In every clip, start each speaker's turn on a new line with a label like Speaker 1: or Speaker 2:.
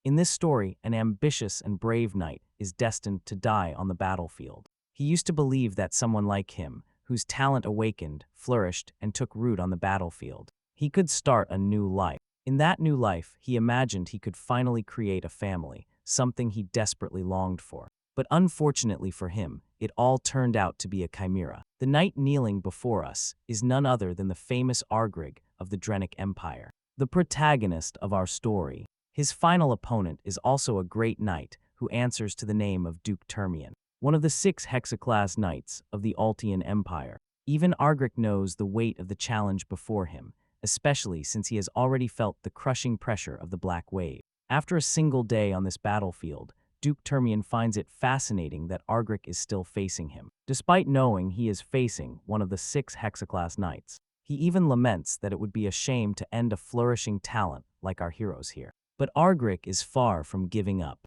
Speaker 1: In this story, an ambitious and brave knight is destined to die on the battlefield. He used to believe that someone like him, whose talent awakened, flourished, and took root on the battlefield, he could start a new life. In that new life, he imagined he could finally create a family, something he desperately longed for. But unfortunately for him, it all turned out to be a chimera. The knight kneeling before us is none other than the famous Argrig of the Drenic Empire, the protagonist of our story. His final opponent is also a great knight who answers to the name of Duke Termian, one of the 6 hexaclass knights of the Altian Empire. Even Argrig knows the weight of the challenge before him, especially since he has already felt the crushing pressure of the Black Wave. After a single day on this battlefield, Duke Termian finds it fascinating that Argrig is still facing him, despite knowing he is facing one of the 6 hexaclass knights. He even laments that it would be a shame to end a flourishing talent like our heroes here. But Argrig is far from giving up.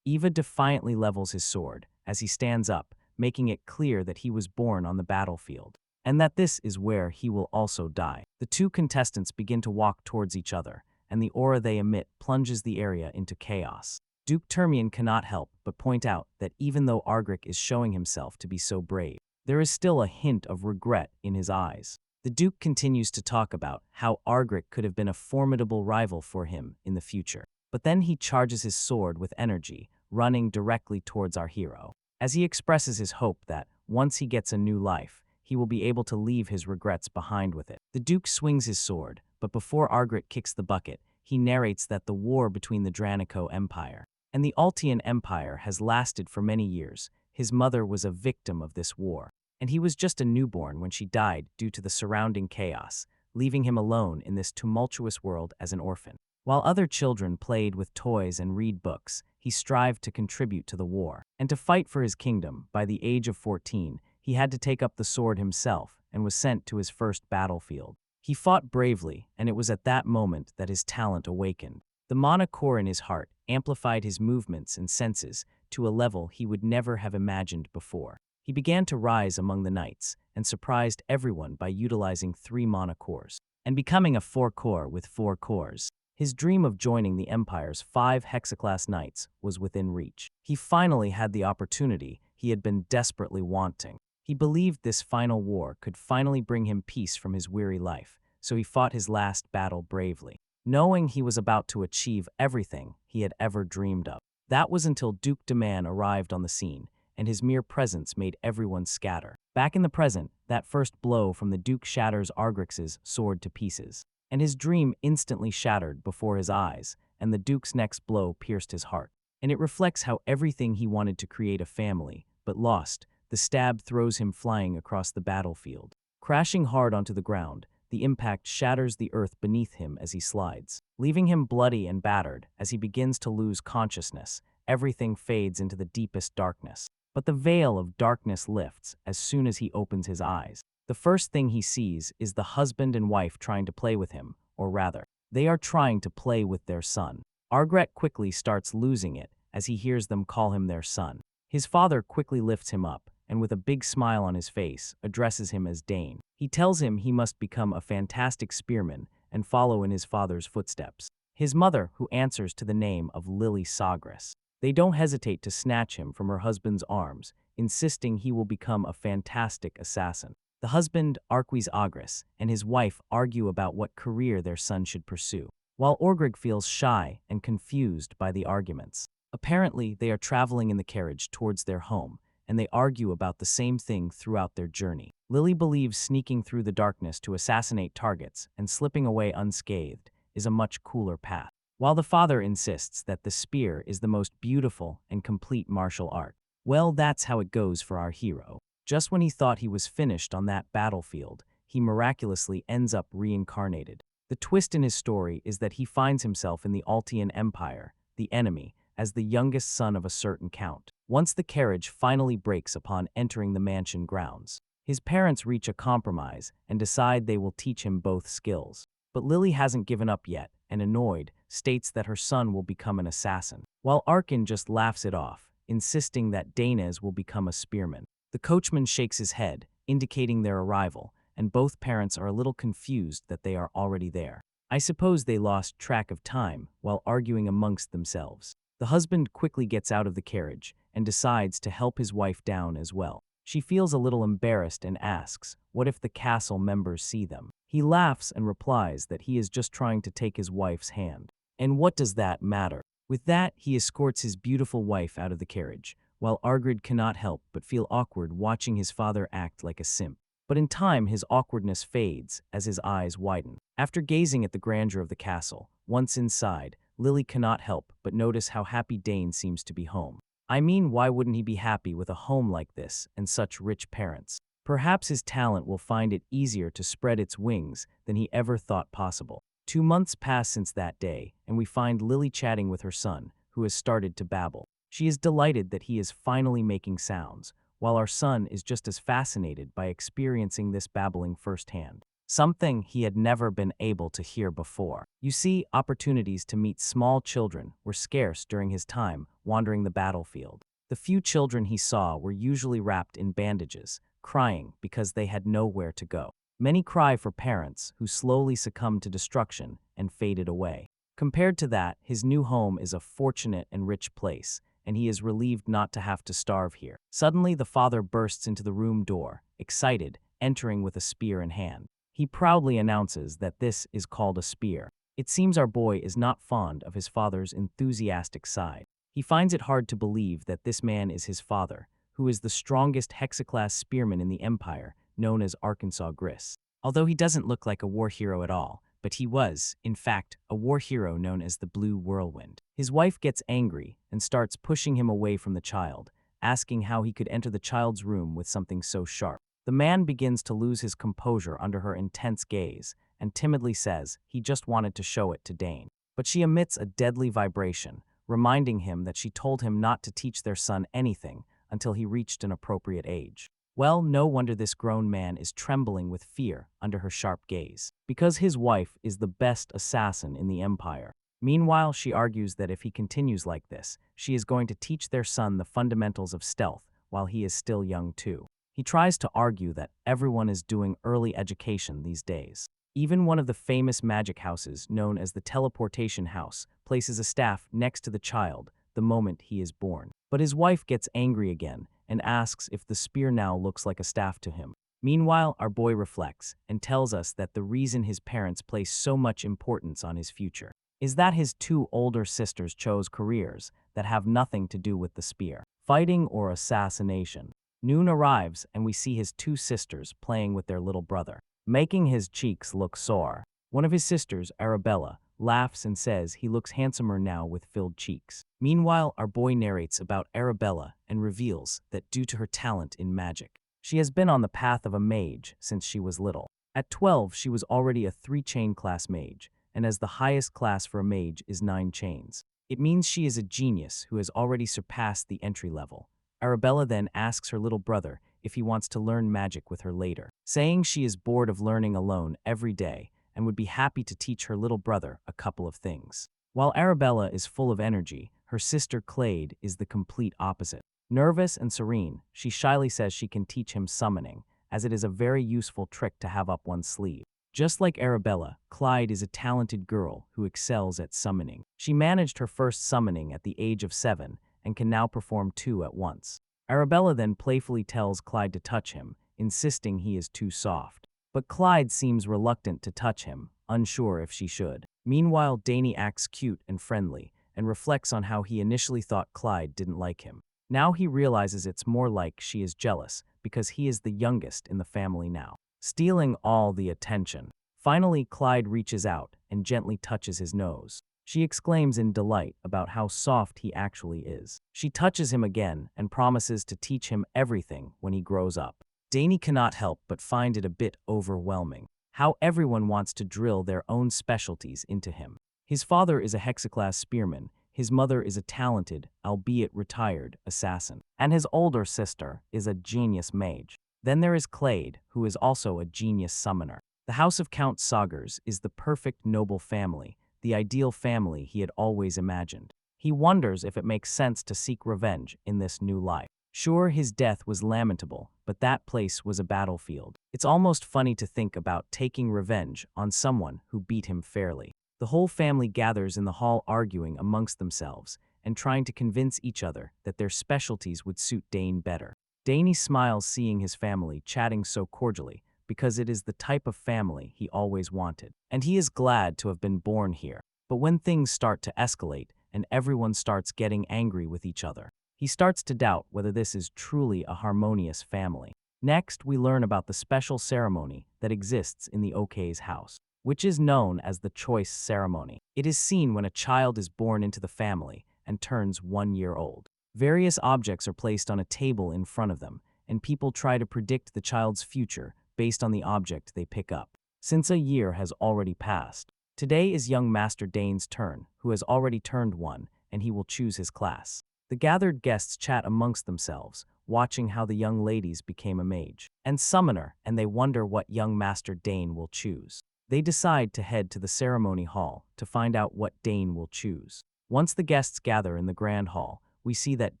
Speaker 1: Eva defiantly levels his sword as he stands up, making it clear that he was born on the battlefield, and that this is where he will also die. The 2 contestants begin to walk towards each other, and the aura they emit plunges the area into chaos. Duke Termian cannot help but point out that even though Argrig is showing himself to be so brave, there is still a hint of regret in his eyes. The Duke continues to talk about how Argrig could have been a formidable rival for him in the future. But then he charges his sword with energy, running directly towards our hero, as he expresses his hope that, once he gets a new life, he will be able to leave his regrets behind with it. The Duke swings his sword, but before Argrig kicks the bucket, he narrates that the war between the Dranico Empire and the Altian Empire has lasted for many years. His mother was a victim of this war, and he was just a newborn when she died due to the surrounding chaos, leaving him alone in this tumultuous world as an orphan. While other children played with toys and read books, he strived to contribute to the war and to fight for his kingdom. By the age of 14, he had to take up the sword himself and was sent to his first battlefield. He fought bravely, and it was at that moment that his talent awakened. The mana core in his heart amplified his movements and senses to a level he would never have imagined before. He began to rise among the knights and surprised everyone by utilizing 3 mana cores and becoming a 4-core with 4 cores. His dream of joining the Empire's 5 hexaclass knights was within reach. He finally had the opportunity he had been desperately wanting. He believed this final war could finally bring him peace from his weary life, so he fought his last battle bravely, knowing he was about to achieve everything he had ever dreamed of. That was until Duke Termian arrived on the scene, and his mere presence made everyone scatter. Back in the present, that first blow from the Duke shatters Argrig's sword to pieces, and his dream instantly shattered before his eyes, and the Duke's next blow pierced his heart. And it reflects how everything he wanted to create a family, but lost. The stab throws him flying across the battlefield. Crashing hard onto the ground, the impact shatters the earth beneath him as he slides, leaving him bloody and battered. As he begins to lose consciousness, everything fades into the deepest darkness. But the veil of darkness lifts as soon as he opens his eyes. The first thing he sees is the husband and wife trying to play with him, or rather, they are trying to play with their son. Argrig quickly starts losing it as he hears them call him their son. His father quickly lifts him up, and with a big smile on his face, addresses him as Dane. He tells him he must become a fantastic spearman and follow in his father's footsteps. His mother, who answers to the name of Dane Sogres, they don't hesitate to snatch him from her husband's arms, insisting he will become a fantastic assassin. The husband, Arquis Agris, and his wife argue about what career their son should pursue, while Argrig feels shy and confused by the arguments. Apparently, they are traveling in the carriage towards their home, and they argue about the same thing throughout their journey. Lily believes sneaking through the darkness to assassinate targets and slipping away unscathed is a much cooler path, while the father insists that the spear is the most beautiful and complete martial art. Well, that's how it goes for our hero. Just when he thought he was finished on that battlefield, he miraculously ends up reincarnated. The twist in his story is that he finds himself in the Altian Empire, the enemy, as the youngest son of a certain count. Once the carriage finally breaks upon entering the mansion grounds, his parents reach a compromise and decide they will teach him both skills. But Lily hasn't given up yet, and annoyed, states that her son will become an assassin, while Arkin just laughs it off, insisting that Danes will become a spearman. The coachman shakes his head, indicating their arrival, and both parents are a little confused that they are already there. I suppose they lost track of time while arguing amongst themselves. The husband quickly gets out of the carriage and decides to help his wife down as well. She feels a little embarrassed and asks, what if the castle members see them? He laughs and replies that he is just trying to take his wife's hand. And what does that matter? With that, he escorts his beautiful wife out of the carriage, while Argrid cannot help but feel awkward watching his father act like a simp. But in time, his awkwardness fades as his eyes widen. After gazing at the grandeur of the castle, once inside, Lily cannot help but notice how happy Dane seems to be home. I mean, why wouldn't he be happy with a home like this and such rich parents? Perhaps his talent will find it easier to spread its wings than he ever thought possible. 2 months pass since that day, and we find Lily chatting with her son, who has started to babble. She is delighted that he is finally making sounds, while our son is just as fascinated by experiencing this babbling firsthand, something he had never been able to hear before. You see, opportunities to meet small children were scarce during his time wandering the battlefield. The few children he saw were usually wrapped in bandages, crying because they had nowhere to go. Many cry for parents who slowly succumbed to destruction and faded away. Compared to that, his new home is a fortunate and rich place, and he is relieved not to have to starve here. Suddenly, the father bursts into the room door, excited, entering with a spear in hand. He proudly announces that this is called a spear. It seems our boy is not fond of his father's enthusiastic side. He finds it hard to believe that this man is his father, who is the strongest hexaclass spearman in the Empire, known as Arkansas Gris. Although he doesn't look like a war hero at all, but he was, in fact, a war hero known as the Blue Whirlwind. His wife gets angry and starts pushing him away from the child, asking how he could enter the child's room with something so sharp. The man begins to lose his composure under her intense gaze and timidly says he just wanted to show it to Dane. But she emits a deadly vibration, reminding him that she told him not to teach their son anything until he reached an appropriate age. Well, no wonder this grown man is trembling with fear under her sharp gaze, because his wife is the best assassin in the Empire. Meanwhile, she argues that if he continues like this, she is going to teach their son the fundamentals of stealth while he is still young too. He tries to argue that everyone is doing early education these days. Even one of the famous magic houses, known as the Teleportation House, places a staff next to the child the moment he is born. But his wife gets angry again and asks if the spear now looks like a staff to him. Meanwhile, our boy reflects and tells us that the reason his parents place so much importance on his future is that his 2 older sisters chose careers that have nothing to do with the spear, fighting or assassination. Noon arrives and we see his 2 sisters playing with their little brother, making his cheeks look sore. One of his sisters, Arabella, laughs and says he looks handsomer now with filled cheeks. Meanwhile, our boy narrates about Arabella and reveals that due to her talent in magic, she has been on the path of a mage since she was little. At 12, she was already a 3-chain class mage, and as the highest class for a mage is 9 chains. It means she is a genius who has already surpassed the entry level. Arabella then asks her little brother if he wants to learn magic with her later, saying she is bored of learning alone every day and would be happy to teach her little brother a couple of things. While Arabella is full of energy, her sister Clade is the complete opposite. Nervous and serene, she shyly says she can teach him summoning, as it is a very useful trick to have up one's sleeve. Just like Arabella, Clyde is a talented girl who excels at summoning. She managed her first summoning at the age of 7 and can now perform 2 at once. Arabella then playfully tells Clyde to touch him, insisting he is too soft. But Clyde seems reluctant to touch him, unsure if she should. Meanwhile, Dane acts cute and friendly and reflects on how he initially thought Clyde didn't like him. Now he realizes it's more like she is jealous because he is the youngest in the family now, stealing all the attention. Finally, Clyde reaches out and gently touches his nose. She exclaims in delight about how soft he actually is. She touches him again and promises to teach him everything when he grows up. Dane cannot help but find it a bit overwhelming how everyone wants to drill their own specialties into him. His father is a hexaclass spearman, his mother is a talented, albeit retired, assassin, and his older sister is a genius mage. Then there is Clade, who is also a genius summoner. The house of Count Sogres is the perfect noble family, the ideal family he had always imagined. He wonders if it makes sense to seek revenge in this new life. Sure, his death was lamentable, but that place was a battlefield. It's almost funny to think about taking revenge on someone who beat him fairly. The whole family gathers in the hall arguing amongst themselves and trying to convince each other that their specialties would suit Dane better. Dane smiles seeing his family chatting so cordially because it is the type of family he always wanted, and he is glad to have been born here. But when things start to escalate and everyone starts getting angry with each other, he starts to doubt whether this is truly a harmonious family. Next, we learn about the special ceremony that exists in the Okay's house, which is known as the choice ceremony. It is seen when a child is born into the family and turns 1 year old. Various objects are placed on a table in front of them, and people try to predict the child's future based on the object they pick up. Since a year has already passed, today is young Master Dane's turn, who has already turned 1, and he will choose his class. The gathered guests chat amongst themselves, watching how the young ladies became a mage and summoner, and they wonder what young Master Dane will choose. They decide to head to the ceremony hall to find out what Dane will choose. Once the guests gather in the grand hall, we see that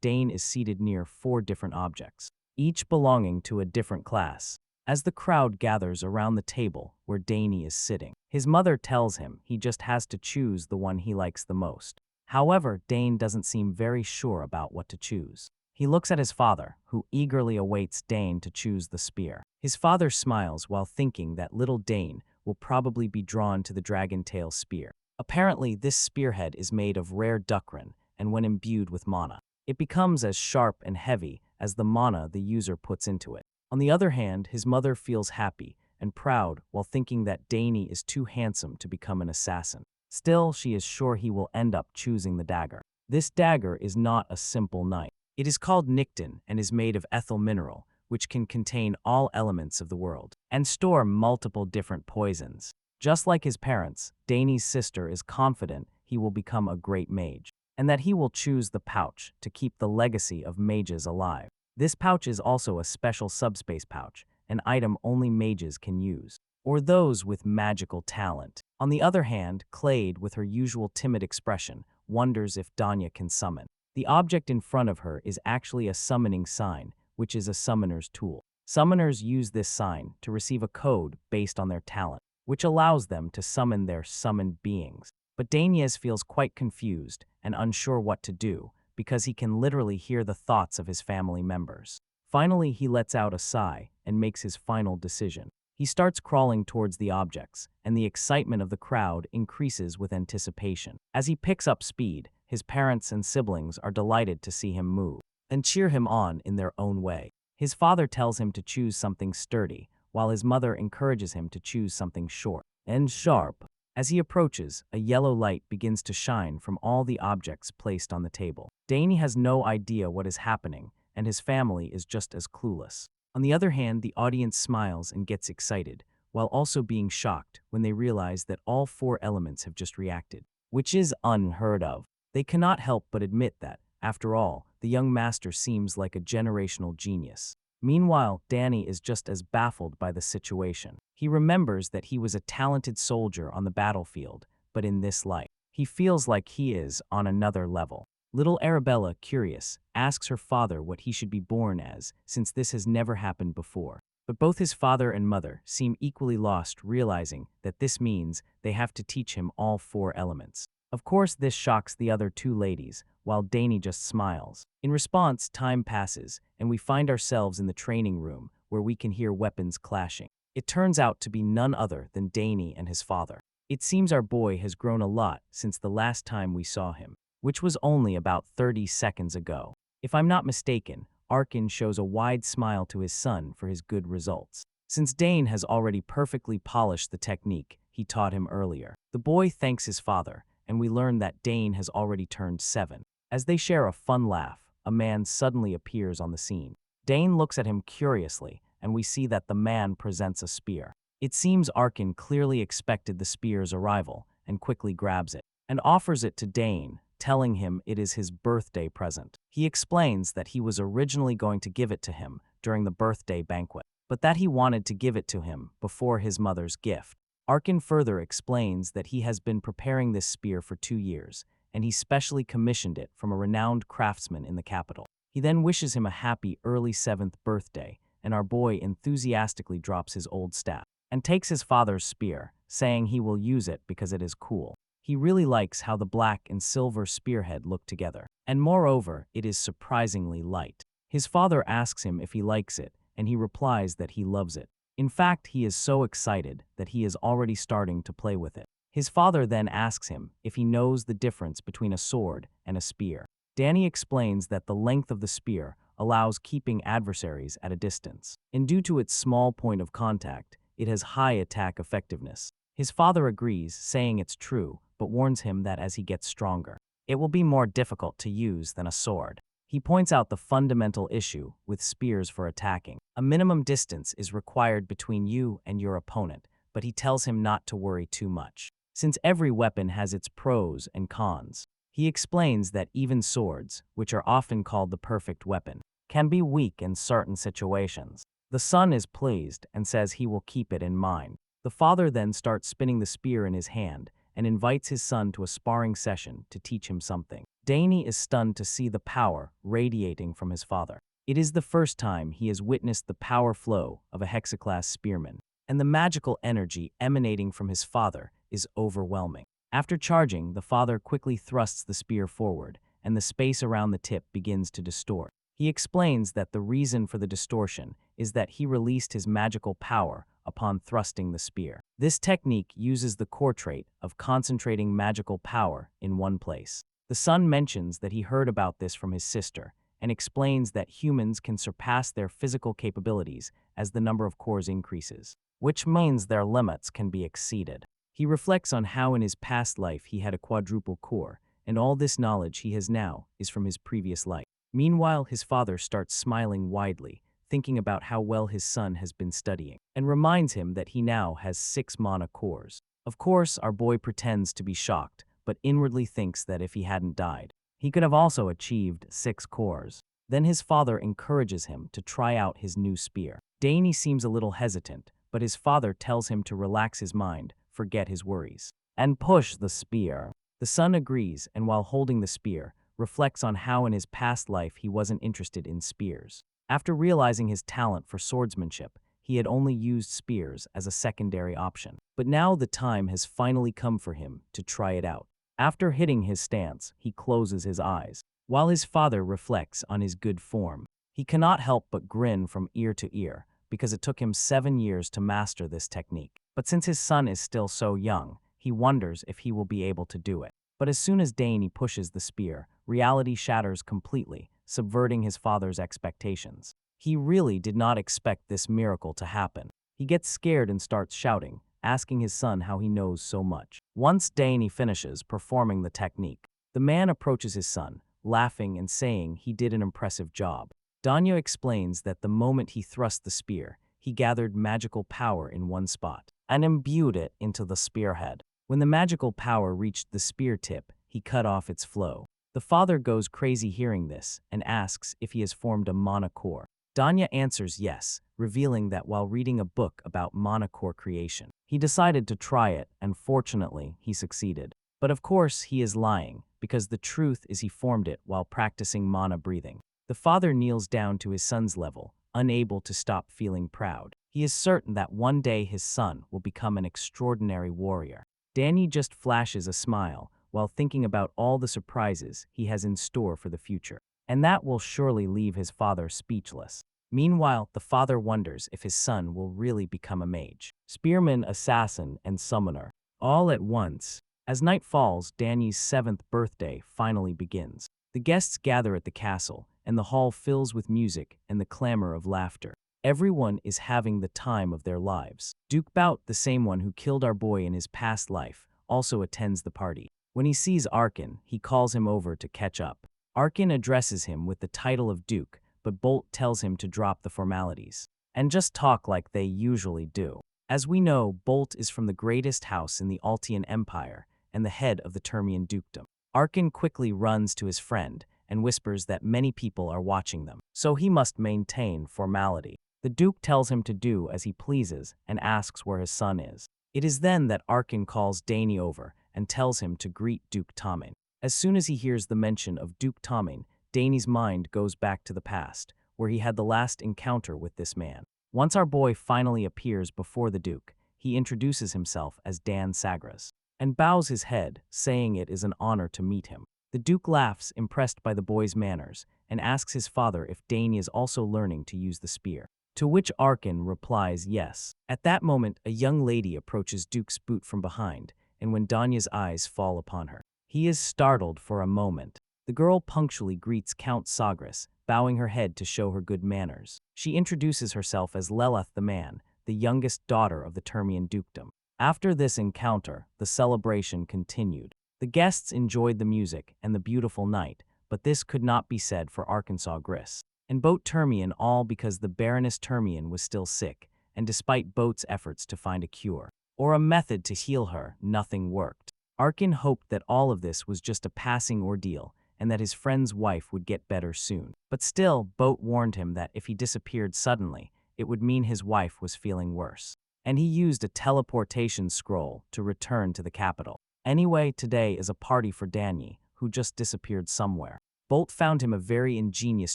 Speaker 1: Dane is seated near 4 different objects, each belonging to a different class. As the crowd gathers around the table where Dane is sitting, his mother tells him he just has to choose the one he likes the most. However, Dane doesn't seem very sure about what to choose. He looks at his father, who eagerly awaits Dane to choose the spear. His father smiles while thinking that little Dane will probably be drawn to the dragon tail spear. Apparently, this spearhead is made of rare duckrin, and when imbued with mana, it becomes as sharp and heavy as the mana the user puts into it. On the other hand, his mother feels happy and proud while thinking that Dane is too handsome to become an assassin. Still, she is sure he will end up choosing the dagger. This dagger is not a simple knife. It is called Nictin and is made of ethyl mineral, which can contain all elements of the world and store multiple different poisons. Just like his parents, Dane's sister is confident he will become a great mage, and that he will choose the pouch to keep the legacy of mages alive. This pouch is also a special subspace pouch, an item only mages can use, or those with magical talent. On the other hand, Clade, with her usual timid expression, wonders if Danya can summon. The object in front of her is actually a summoning sign, which is a summoner's tool. Summoners use this sign to receive a code based on their talent, which allows them to summon their summoned beings. But Daniez feels quite confused and unsure what to do, because he can literally hear the thoughts of his family members. Finally, he lets out a sigh and makes his final decision. He starts crawling towards the objects, and the excitement of the crowd increases with anticipation. As he picks up speed, his parents and siblings are delighted to see him move and cheer him on in their own way. His father tells him to choose something sturdy, while his mother encourages him to choose something short and sharp. As he approaches, a yellow light begins to shine from all the objects placed on the table. Dane has no idea what is happening, and his family is just as clueless. On the other hand, the audience smiles and gets excited, while also being shocked when they realize that all 4 elements have just reacted, which is unheard of. They cannot help but admit that, after all, the young master seems like a generational genius. Meanwhile, Danny is just as baffled by the situation. He remembers that he was a talented soldier on the battlefield, but in this life, he feels like he is on another level. Little Arabella, curious, asks her father what he should be born as, since this has never happened before. But both his father and mother seem equally lost, realizing that this means they have to teach him all 4 elements. Of course, this shocks the other 2 ladies, while Danny just smiles. In response, time passes, and we find ourselves in the training room, where we can hear weapons clashing. It turns out to be none other than Danny and his father. It seems our boy has grown a lot since the last time we saw him, which was only about 30 seconds ago. If I'm not mistaken, Arkin shows a wide smile to his son for his good results, since Dane has already perfectly polished the technique he taught him earlier. The boy thanks his father, and we learn that Dane has already turned 7. As they share a fun laugh, a man suddenly appears on the scene. Dane looks at him curiously, and we see that the man presents a spear. It seems Arkin clearly expected the spear's arrival and quickly grabs it and offers it to Dane, telling him it is his birthday present. He explains that he was originally going to give it to him during the birthday banquet, but that he wanted to give it to him before his mother's gift. Arkin further explains that he has been preparing this spear for 2 years, and he specially commissioned it from a renowned craftsman in the capital. He then wishes him a happy early 7th birthday, and our boy enthusiastically drops his old staff and takes his father's spear, saying he will use it because it is cool. He really likes how the black and silver spearhead look together, and moreover, it is surprisingly light. His father asks him if he likes it, and he replies that he loves it. In fact, he is so excited that he is already starting to play with it. His father then asks him if he knows the difference between a sword and a spear. Danny explains that the length of the spear allows keeping adversaries at a distance, and due to its small point of contact, it has high attack effectiveness. His father agrees, saying it's true, but warns him that as he gets stronger, it will be more difficult to use than a sword. He points out the fundamental issue with spears for attacking. A minimum distance is required between you and your opponent, but he tells him not to worry too much, since every weapon has its pros and cons. He explains that even swords, which are often called the perfect weapon, can be weak in certain situations. The son is pleased and says he will keep it in mind. The father then starts spinning the spear in his hand and invites his son to a sparring session to teach him something. Dane is stunned to see the power radiating from his father. It is the first time he has witnessed the power flow of a hexaclass spearman, and the magical energy emanating from his father is overwhelming. After charging, the father quickly thrusts the spear forward, and the space around the tip begins to distort. He explains that the reason for the distortion is that he released his magical power upon thrusting the spear. This technique uses the core trait of concentrating magical power in one place. The son mentions that he heard about this from his sister and explains that humans can surpass their physical capabilities as the number of cores increases, which means their limits can be exceeded. He reflects on how in his past life he had a quadruple core, and all this knowledge he has now is from his previous life. Meanwhile, his father starts smiling widely, thinking about how well his son has been studying, and reminds him that he now has 6 mana cores. Of course, our boy pretends to be shocked, but inwardly thinks that if he hadn't died, he could have also achieved 6 cores. Then his father encourages him to try out his new spear. Dane seems a little hesitant, but his father tells him to relax his mind, forget his worries, and push the spear. The son agrees, and while holding the spear, reflects on how in his past life he wasn't interested in spears. After realizing his talent for swordsmanship, he had only used spears as a secondary option. But now the time has finally come for him to try it out. After hitting his stance, he closes his eyes. While his father reflects on his good form, he cannot help but grin from ear to ear, because it took him 7 years to master this technique. But since his son is still so young, he wonders if he will be able to do it. But as soon as Dane pushes the spear, reality shatters completely, subverting his father's expectations. He really did not expect this miracle to happen. He gets scared and starts shouting, asking his son how he knows so much. Once Dane finishes performing the technique, the man approaches his son, laughing and saying he did an impressive job. Danya explains that the moment he thrust the spear, he gathered magical power in one spot and imbued it into the spearhead. When the magical power reached the spear tip, he cut off its flow. The father goes crazy hearing this and asks if he has formed a mana core. Danya answers yes, revealing that while reading a book about mana core creation, he decided to try it, and fortunately, he succeeded. But of course, he is lying, because the truth is he formed it while practicing mana breathing. The father kneels down to his son's level, unable to stop feeling proud. He is certain that one day his son will become an extraordinary warrior. Danny just flashes a smile while thinking about all the surprises he has in store for the future, and that will surely leave his father speechless. Meanwhile, the father wonders if his son will really become a mage, spearman, assassin, and summoner, all at once. As night falls, Danny's 7th birthday finally begins. The guests gather at the castle, and the hall fills with music and the clamor of laughter. Everyone is having the time of their lives. Duke Bout, the same one who killed our boy in his past life, also attends the party. When he sees Arkin, he calls him over to catch up. Arkin addresses him with the title of Duke, but Bolt tells him to drop the formalities and just talk like they usually do. As we know, Bolt is from the greatest house in the Altian Empire and the head of the Termian Dukedom. Arkin quickly runs to his friend and whispers that many people are watching them, so he must maintain formality. The Duke tells him to do as he pleases and asks where his son is. It is then that Arkin calls Dane over and tells him to greet Duke Tommen. As soon as he hears the mention of Duke Tommen, Dane's mind goes back to the past, where he had the last encounter with this man. Once our boy finally appears before the Duke, he introduces himself as Dane Sogres and bows his head, saying it is an honor to meet him. The Duke laughs, impressed by the boy's manners, and asks his father if Dane is also learning to use the spear. To which Arkin replies yes. At that moment, a young lady approaches Duke's boot from behind, and when Danya's eyes fall upon her, he is startled for a moment. The girl punctually greets Count Sogres, bowing her head to show her good manners. She introduces herself as Lelith the Man, the youngest daughter of the Termian dukedom. After this encounter, the celebration continued. The guests enjoyed the music and the beautiful night, but this could not be said for Arkansas Gris and Boat Termian, all because the Baroness Termian was still sick, and despite Boat's efforts to find a cure or a method to heal her, nothing worked. Arkin hoped that all of this was just a passing ordeal and that his friend's wife would get better soon. But still, Boat warned him that if he disappeared suddenly, it would mean his wife was feeling worse. And he used a teleportation scroll to return to the capital. Anyway, today is a party for Danny, who just disappeared somewhere. Bolt found him a very ingenious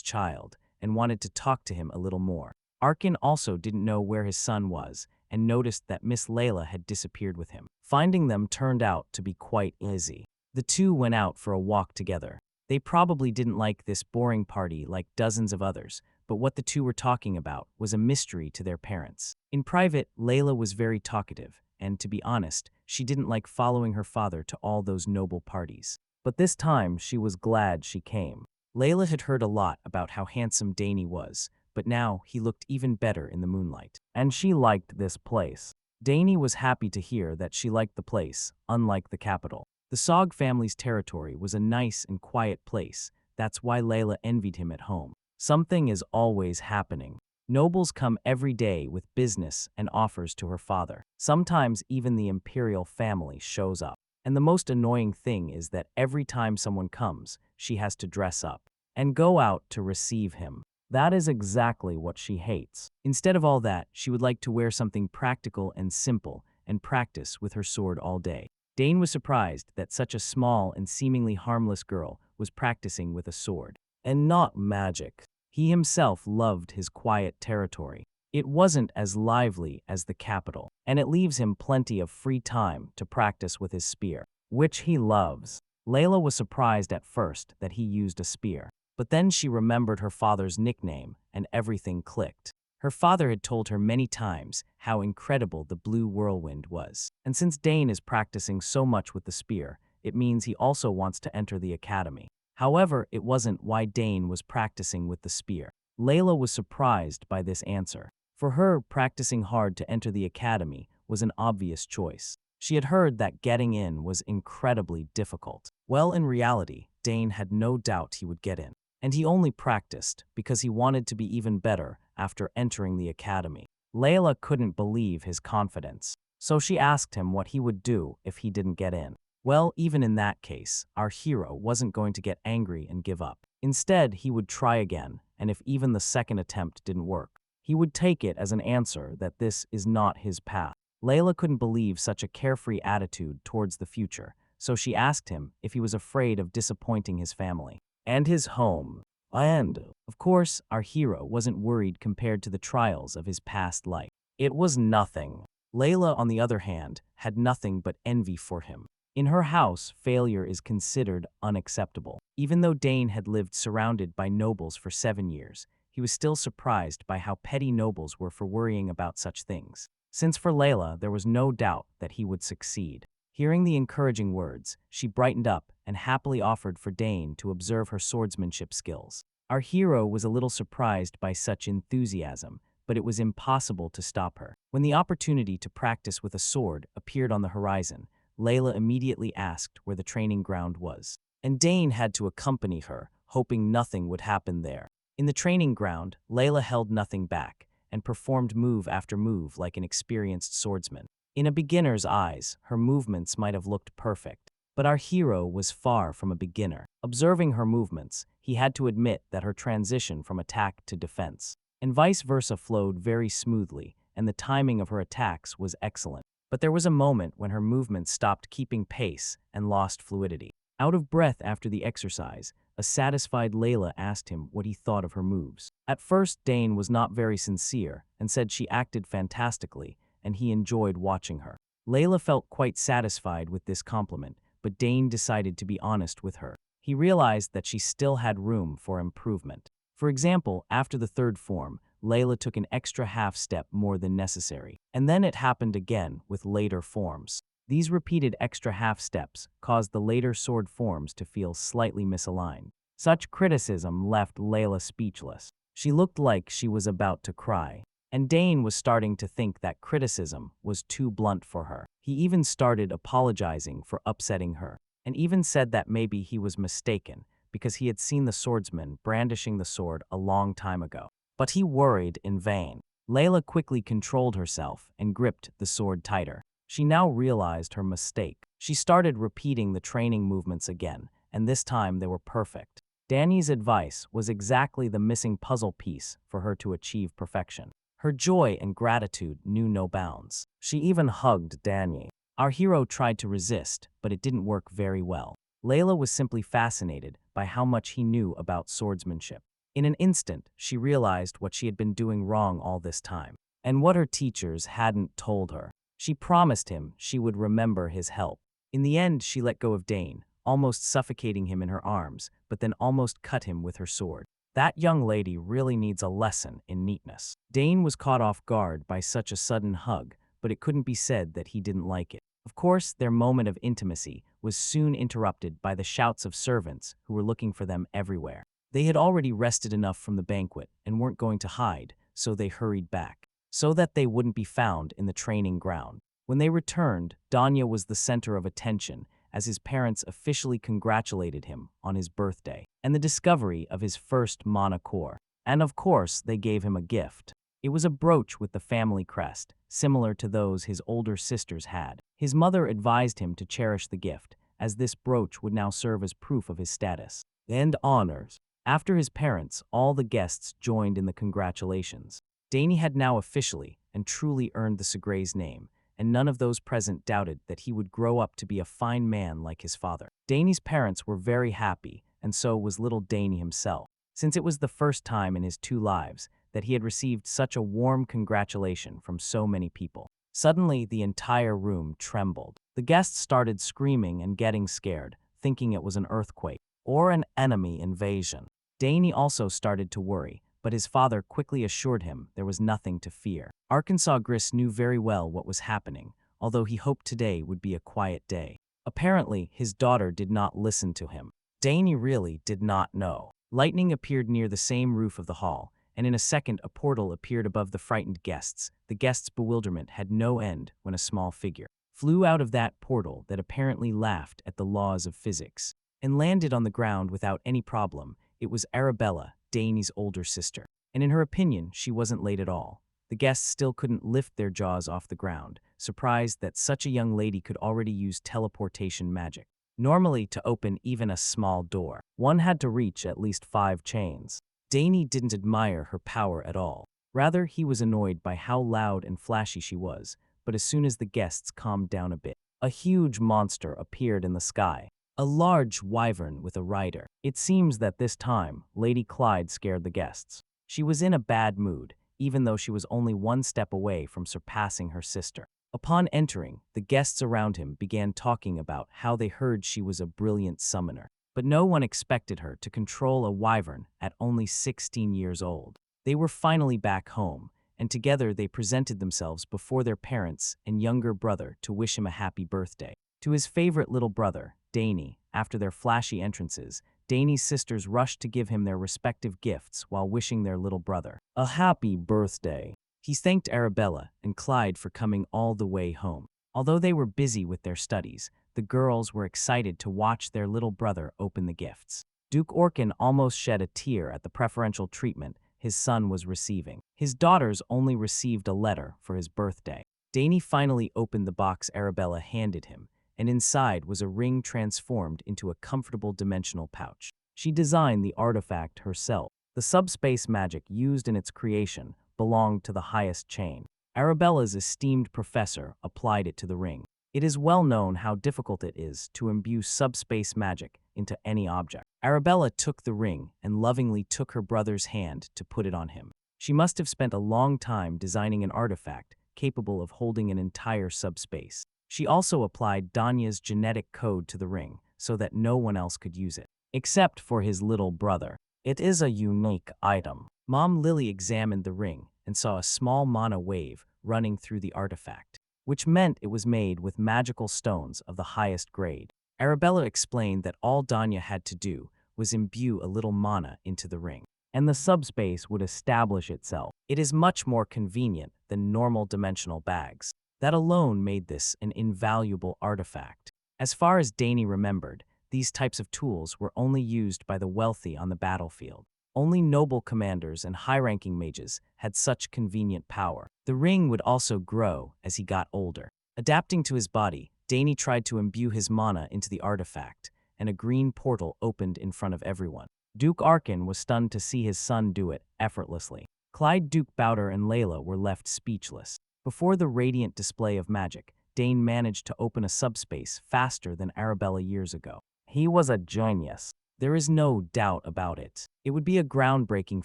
Speaker 1: child and wanted to talk to him a little more. Arkin also didn't know where his son was and noticed that Miss Layla had disappeared with him. Finding them turned out to be quite easy. The two went out for a walk together. They probably didn't like this boring party like dozens of others, but what the two were talking about was a mystery to their parents. In private, Layla was very talkative, and to be honest, she didn't like following her father to all those noble parties. But this time, she was glad she came. Layla had heard a lot about how handsome Danny was, but now he looked even better in the moonlight. And she liked this place. Danny was happy to hear that she liked the place, unlike the capital. The Sog family's territory was a nice and quiet place. That's why Layla envied him at home. Something is always happening. Nobles come every day with business and offers to her father. Sometimes even the imperial family shows up. And the most annoying thing is that every time someone comes, she has to dress up and go out to receive him. That is exactly what she hates. Instead of all that, she would like to wear something practical and simple and practice with her sword all day. Dane was surprised that such a small and seemingly harmless girl was practicing with a sword and not magic. He himself loved his quiet territory. It wasn't as lively as the capital, and it leaves him plenty of free time to practice with his spear, which he loves. Layla was surprised at first that he used a spear, but then she remembered her father's nickname and everything clicked. Her father had told her many times how incredible the blue whirlwind was. And since Dane is practicing so much with the spear, it means he also wants to enter the academy. However, it wasn't why Dane was practicing with the spear. Layla was surprised by this answer. For her, practicing hard to enter the academy was an obvious choice. She had heard that getting in was incredibly difficult. Well, in reality, Dane had no doubt he would get in. And he only practiced because he wanted to be even better after entering the academy. Layla couldn't believe his confidence, so she asked him what he would do if he didn't get in. Well, even in that case, our hero wasn't going to get angry and give up. Instead, he would try again, and if even the second attempt didn't work, he would take it as an answer that this is not his path. Layla couldn't believe such a carefree attitude towards the future, so she asked him if he was afraid of disappointing his family and his home. And, of course, our hero wasn't worried compared to the trials of his past life. It was nothing. Layla, on the other hand, had nothing but envy for him. In her house, failure is considered unacceptable. Even though Dane had lived surrounded by nobles for 7 years, he was still surprised by how petty nobles were for worrying about such things. Since for Layla, there was no doubt that he would succeed. Hearing the encouraging words, she brightened up and happily offered for Dane to observe her swordsmanship skills. Our hero was a little surprised by such enthusiasm, but it was impossible to stop her. When the opportunity to practice with a sword appeared on the horizon, Layla immediately asked where the training ground was, and Dane had to accompany her, hoping nothing would happen there. In the training ground, Layla held nothing back and performed move after move like an experienced swordsman. In a beginner's eyes, her movements might have looked perfect, but our hero was far from a beginner. Observing her movements, he had to admit that her transition from attack to defense and vice versa flowed very smoothly, and the timing of her attacks was excellent. But there was a moment when her movements stopped keeping pace and lost fluidity. Out of breath after the exercise, a satisfied Layla asked him what he thought of her moves. At first, Dane was not very sincere and said she acted fantastically and he enjoyed watching her. Layla felt quite satisfied with this compliment, but Dane decided to be honest with her. He realized that she still had room for improvement. For example, after the third form, Layla took an extra half step more than necessary. And then it happened again with later forms. These repeated extra half steps caused the later sword forms to feel slightly misaligned. Such criticism left Layla speechless. She looked like she was about to cry. And Dane was starting to think that criticism was too blunt for her. He even started apologizing for upsetting her, and even said that maybe he was mistaken because he had seen the swordsman brandishing the sword a long time ago. But he worried in vain. Layla quickly controlled herself and gripped the sword tighter. She now realized her mistake. She started repeating the training movements again, and this time they were perfect. Danny's advice was exactly the missing puzzle piece for her to achieve perfection. Her joy and gratitude knew no bounds. She even hugged Danny. Our hero tried to resist, but it didn't work very well. Layla was simply fascinated by how much he knew about swordsmanship. In an instant, she realized what she had been doing wrong all this time, and what her teachers hadn't told her. She promised him she would remember his help. In the end, she let go of Dane, almost suffocating him in her arms, but then almost cut him with her sword. That young lady really needs a lesson in neatness. Dane was caught off guard by such a sudden hug, but it couldn't be said that he didn't like it. Of course, their moment of intimacy was soon interrupted by the shouts of servants who were looking for them everywhere. They had already rested enough from the banquet and weren't going to hide, so they hurried back, so that they wouldn't be found in the training ground. When they returned, Danya was the center of attention as his parents officially congratulated him on his birthday and the discovery of his first mana core. And of course, they gave him a gift. It was a brooch with the family crest, similar to those his older sisters had. His mother advised him to cherish the gift, as this brooch would now serve as proof of his status and honors. After his parents, all the guests joined in the congratulations. Dane had now officially and truly earned the Sogres name, and none of those present doubted that he would grow up to be a fine man like his father. Dane's parents were very happy, and so was little Dane himself, since it was the first time in his 2 lives that he had received such a warm congratulation from so many people. Suddenly, the entire room trembled. The guests started screaming and getting scared, thinking it was an earthquake or an enemy invasion. Dane also started to worry, but his father quickly assured him there was nothing to fear. Arkansas Gris knew very well what was happening, although he hoped today would be a quiet day. Apparently, his daughter did not listen to him. Dane really did not know. Lightning appeared near the same roof of the hall, and in a second a portal appeared above the frightened guests. The guests' bewilderment had no end when a small figure flew out of that portal that apparently laughed at the laws of physics and landed on the ground without any problem. It was Arabella, Dane's older sister, and in her opinion, she wasn't late at all. The guests still couldn't lift their jaws off the ground, surprised that such a young lady could already use teleportation magic. Normally, to open even a small door, one had to reach at least 5 chains. Dane didn't admire her power at all. Rather, he was annoyed by how loud and flashy she was, but as soon as the guests calmed down a bit, a huge monster appeared in the sky. A large wyvern with a rider. It seems that this time, Lady Clyde scared the guests. She was in a bad mood, even though she was only 1 step away from surpassing her sister. Upon entering, the guests around him began talking about how they heard she was a brilliant summoner. But no one expected her to control a wyvern at only 16 years old. They were finally back home, and together they presented themselves before their parents and younger brother to wish him a happy birthday. To his favorite little brother, Dane, after their flashy entrances, Dane's sisters rushed to give him their respective gifts while wishing their little brother a happy birthday. He thanked Arabella and Clyde for coming all the way home. Although they were busy with their studies, the girls were excited to watch their little brother open the gifts. Duke Orkin almost shed a tear at the preferential treatment his son was receiving. His daughters only received a letter for his birthday. Dane finally opened the box Arabella handed him, and inside was a ring transformed into a comfortable dimensional pouch. She designed the artifact herself. The subspace magic used in its creation belonged to the highest chain. Arabella's esteemed professor applied it to the ring. It is well known how difficult it is to imbue subspace magic into any object. Arabella took the ring and lovingly took her brother's hand to put it on him. She must have spent a long time designing an artifact capable of holding an entire subspace. She also applied Danya's genetic code to the ring so that no one else could use it, except for his little brother. It is a unique item. Mom Lily examined the ring and saw a small mana wave running through the artifact, which meant it was made with magical stones of the highest grade. Arabella explained that all Danya had to do was imbue a little mana into the ring, and the subspace would establish itself. It is much more convenient than normal dimensional bags. That alone made this an invaluable artifact. As far as Dane remembered, these types of tools were only used by the wealthy on the battlefield. Only noble commanders and high-ranking mages had such convenient power. The ring would also grow as he got older. Adapting to his body, Dane tried to imbue his mana into the artifact, and a green portal opened in front of everyone. Duke Arkin was stunned to see his son do it effortlessly. Clyde, Duke Bowder, and Layla were left speechless. Before the radiant display of magic, Dane managed to open a subspace faster than Arabella years ago. He was a genius. There is no doubt about it. It would be a groundbreaking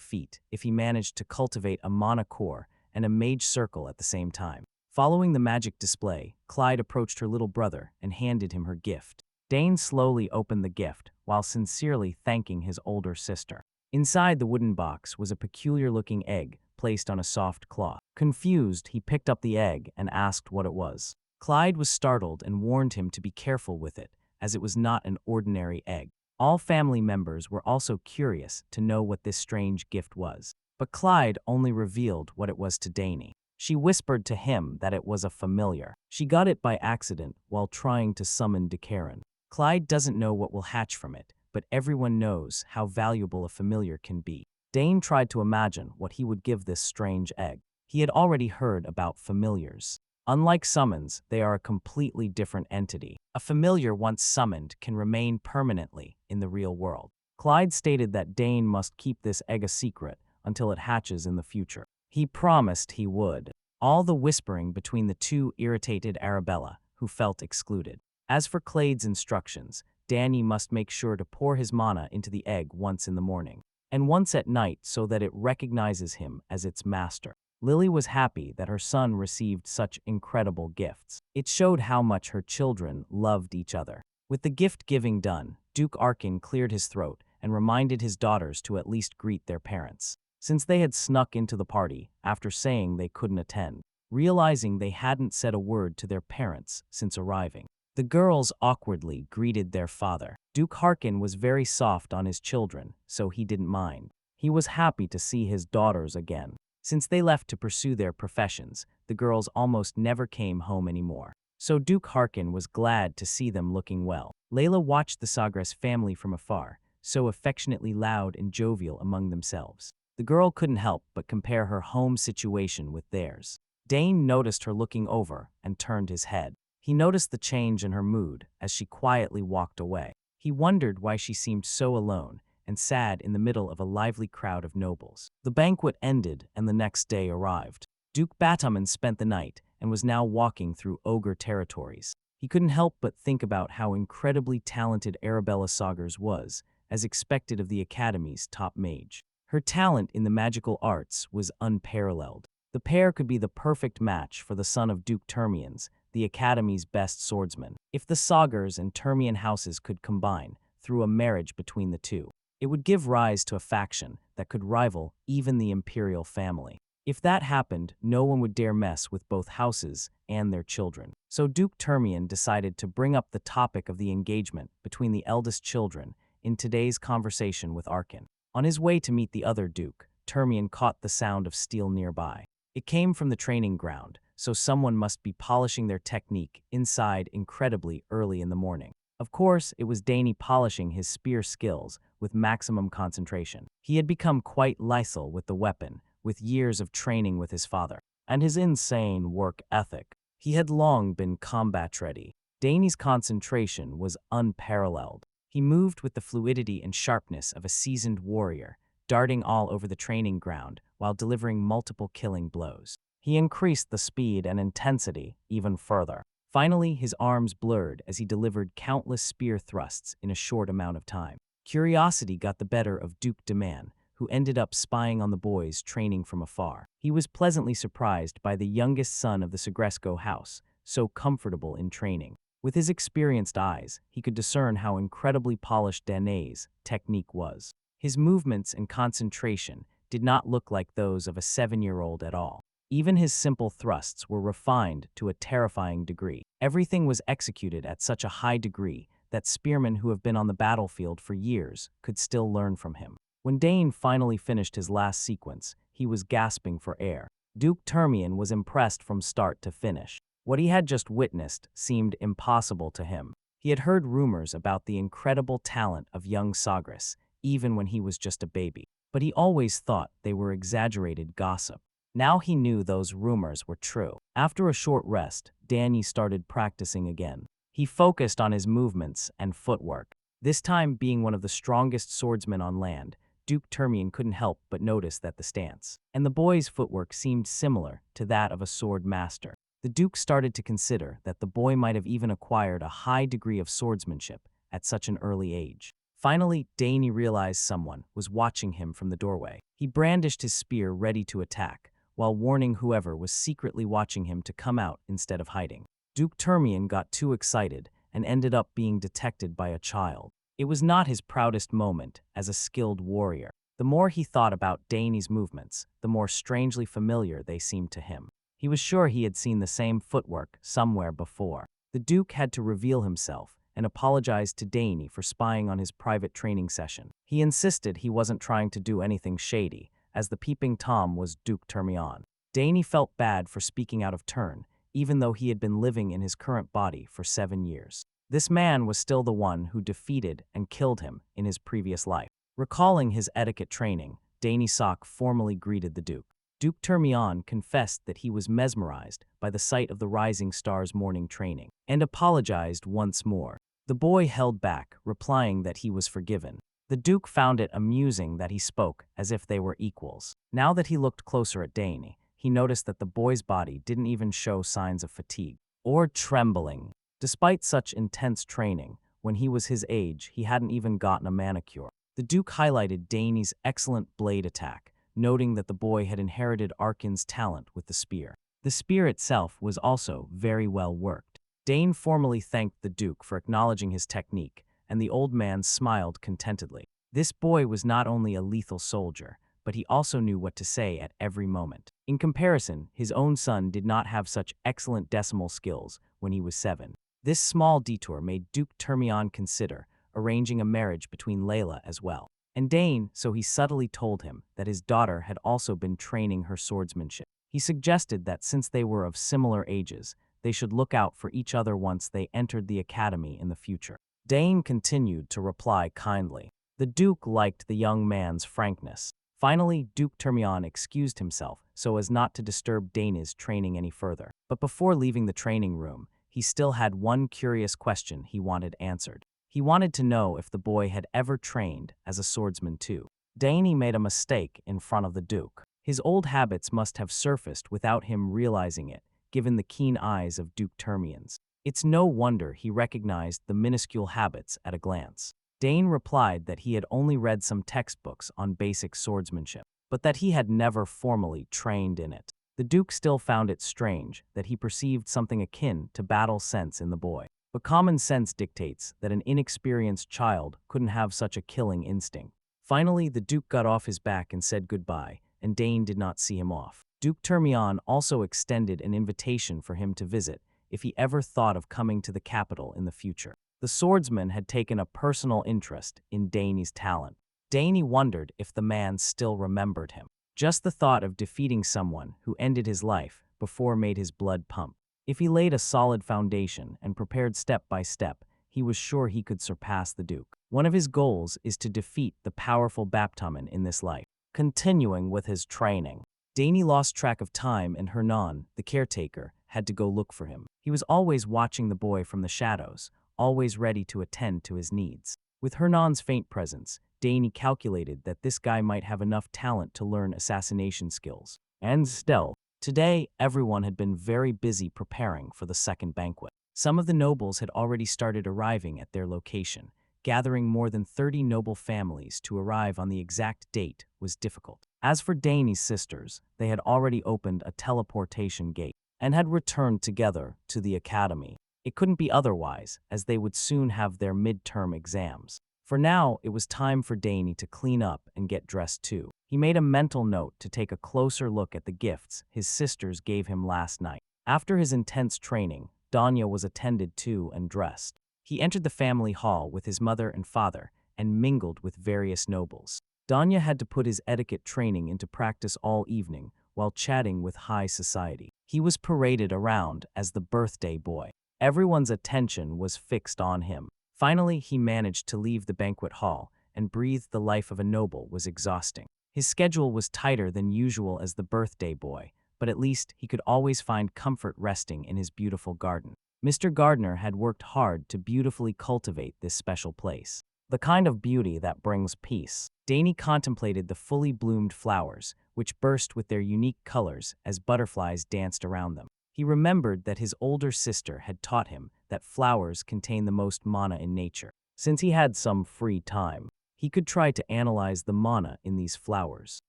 Speaker 1: feat if he managed to cultivate a mana core and a mage circle at the same time. Following the magic display, Clyde approached her little brother and handed him her gift. Dane slowly opened the gift while sincerely thanking his older sister. Inside the wooden box was a peculiar-looking egg placed on a soft cloth. Confused, he picked up the egg and asked what it was. Clyde was startled and warned him to be careful with it, as it was not an ordinary egg. All family members were also curious to know what this strange gift was, but Clyde only revealed what it was to Dane. She whispered to him that it was a familiar. She got it by accident while trying to summon Dekaran. Clyde doesn't know what will hatch from it, but everyone knows how valuable a familiar can be. Dane tried to imagine what he would give this strange egg. He had already heard about familiars. Unlike summons, they are a completely different entity. A familiar once summoned can remain permanently in the real world. Clyde stated that Dane must keep this egg a secret until it hatches in the future. He promised he would. All the whispering between the two irritated Arabella, who felt excluded. As for Clyde's instructions, Danny must make sure to pour his mana into the egg once in the morning, and once at night so that it recognizes him as its master. Lily was happy that her son received such incredible gifts. It showed how much her children loved each other. With the gift-giving done, Duke Arkin cleared his throat and reminded his daughters to at least greet their parents, since they had snuck into the party after saying they couldn't attend, realizing they hadn't said a word to their parents since arriving. The girls awkwardly greeted their father. Duke Harkin was very soft on his children, so he didn't mind. He was happy to see his daughters again. Since they left to pursue their professions, the girls almost never came home anymore. So Duke Harkin was glad to see them looking well. Layla watched the Sogres family from afar, so affectionately loud and jovial among themselves. The girl couldn't help but compare her home situation with theirs. Dane noticed her looking over and turned his head. He noticed the change in her mood as she quietly walked away. He wondered why she seemed so alone and sad in the middle of a lively crowd of nobles. The banquet ended and the next day arrived. Duke Bataman spent the night and was now walking through ogre territories. He couldn't help but think about how incredibly talented Arabella Sogres was, as expected of the Academy's top mage. Her talent in the magical arts was unparalleled. The pair could be the perfect match for the son of Duke Termians, the Academy's best swordsman. If the Sogres and Termian houses could combine through a marriage between the two, it would give rise to a faction that could rival even the imperial family. If that happened, no one would dare mess with both houses and their children. So Duke Termian decided to bring up the topic of the engagement between the eldest children in today's conversation with Arkin. On his way to meet the other Duke, Termian caught the sound of steel nearby. It came from the training ground, so someone must be polishing their technique inside incredibly early in the morning. Of course, it was Dane polishing his spear skills with maximum concentration. He had become quite lethal with the weapon, with years of training with his father, and his insane work ethic. He had long been combat-ready. Dane's concentration was unparalleled. He moved with the fluidity and sharpness of a seasoned warrior, darting all over the training ground while delivering multiple killing blows. He increased the speed and intensity even further. Finally, his arms blurred as he delivered countless spear thrusts in a short amount of time. Curiosity got the better of Duke Deman, who ended up spying on the boys training from afar. He was pleasantly surprised by the youngest son of the Segresco house, so comfortable in training. With his experienced eyes, he could discern how incredibly polished Dane's technique was. His movements and concentration did not look like those of a 7-year-old at all. Even his simple thrusts were refined to a terrifying degree. Everything was executed at such a high degree that spearmen who have been on the battlefield for years could still learn from him. When Dane finally finished his last sequence, he was gasping for air. Duke Termian was impressed from start to finish. What he had just witnessed seemed impossible to him. He had heard rumors about the incredible talent of young Sogres, even when he was just a baby, but he always thought they were exaggerated gossip. Now he knew those rumors were true. After a short rest, Danny started practicing again. He focused on his movements and footwork. This time, being one of the strongest swordsmen on land, Duke Termian couldn't help but notice that the stance and the boy's footwork seemed similar to that of a sword master. The Duke started to consider that the boy might have even acquired a high degree of swordsmanship at such an early age. Finally, Danny realized someone was watching him from the doorway. He brandished his spear ready to attack, while warning whoever was secretly watching him to come out instead of hiding. Duke Termian got too excited and ended up being detected by a child. It was not his proudest moment as a skilled warrior. The more he thought about Danny's movements, the more strangely familiar they seemed to him. He was sure he had seen the same footwork somewhere before. The Duke had to reveal himself and apologized to Danny for spying on his private training session. He insisted he wasn't trying to do anything shady, as the peeping Tom was Duke Termian. Danny felt bad for speaking out of turn, even though he had been living in his current body for 7 years. This man was still the one who defeated and killed him in his previous life. Recalling his etiquette training, Dane Sogres formally greeted the Duke. Duke Termian confessed that he was mesmerized by the sight of the Rising Star's morning training, and apologized once more. The boy held back, replying that he was forgiven. The Duke found it amusing that he spoke as if they were equals. Now that he looked closer at Dane, he noticed that the boy's body didn't even show signs of fatigue or trembling. Despite such intense training, when he was his age, he hadn't even gotten a manicure. The Duke highlighted Dane's excellent blade attack, noting that the boy had inherited Arkin's talent with the spear. The spear itself was also very well worked. Dane formally thanked the Duke for acknowledging his technique, and the old man smiled contentedly. This boy was not only a lethal soldier, but he also knew what to say at every moment. In comparison, his own son did not have such excellent decimal skills when he was 7. This small detour made Duke Termian consider arranging a marriage between Layla as well. And Dane, so he subtly told him that his daughter had also been training her swordsmanship. He suggested that since they were of similar ages, they should look out for each other once they entered the academy in the future. Dane continued to reply kindly. The Duke liked the young man's frankness. Finally, Duke Termian excused himself so as not to disturb Dane's training any further. But before leaving the training room, he still had one curious question he wanted answered. He wanted to know if the boy had ever trained as a swordsman too. Dane made a mistake in front of the Duke. His old habits must have surfaced without him realizing it, given the keen eyes of Duke Termian's. It's no wonder he recognized the minuscule habits at a glance. Dane replied that he had only read some textbooks on basic swordsmanship, but that he had never formally trained in it. The Duke still found it strange that he perceived something akin to battle sense in the boy. But common sense dictates that an inexperienced child couldn't have such a killing instinct. Finally, the Duke got off his back and said goodbye, and Dane did not see him off. Duke Termian also extended an invitation for him to visit if he ever thought of coming to the capital in the future. The swordsman had taken a personal interest in Dane's talent. Dane wondered if the man still remembered him. Just the thought of defeating someone who ended his life before made his blood pump. If he laid a solid foundation and prepared step by step, he was sure he could surpass the Duke. One of his goals is to defeat the powerful Baptaman in this life. Continuing with his training, Dane lost track of time and Hernan, the caretaker, had to go look for him. He was always watching the boy from the shadows, always ready to attend to his needs. With Hernan's faint presence, Dane calculated that this guy might have enough talent to learn assassination skills and stealth. Today, everyone had been very busy preparing for the second banquet. Some of the nobles had already started arriving at their location. Gathering more than 30 noble families to arrive on the exact date was difficult. As for Dane's sisters, they had already opened a teleportation gate and had returned together to the academy. It couldn't be otherwise, as they would soon have their midterm exams. For now, it was time for Dane to clean up and get dressed too. He made a mental note to take a closer look at the gifts his sisters gave him last night. After his intense training, Danya was attended to and dressed. He entered the family hall with his mother and father and mingled with various nobles. Danya had to put his etiquette training into practice all evening while chatting with high society. He was paraded around as the birthday boy. Everyone's attention was fixed on him. Finally, he managed to leave the banquet hall, and breathe the life of a noble was exhausting. His schedule was tighter than usual as the birthday boy, but at least he could always find comfort resting in his beautiful garden. Mr. Gardener had worked hard to beautifully cultivate this special place. The kind of beauty that brings peace. Dane contemplated the fully bloomed flowers, which burst with their unique colors as butterflies danced around them. He remembered that his older sister had taught him that flowers contain the most mana in nature. Since he had some free time, he could try to analyze the mana in these flowers.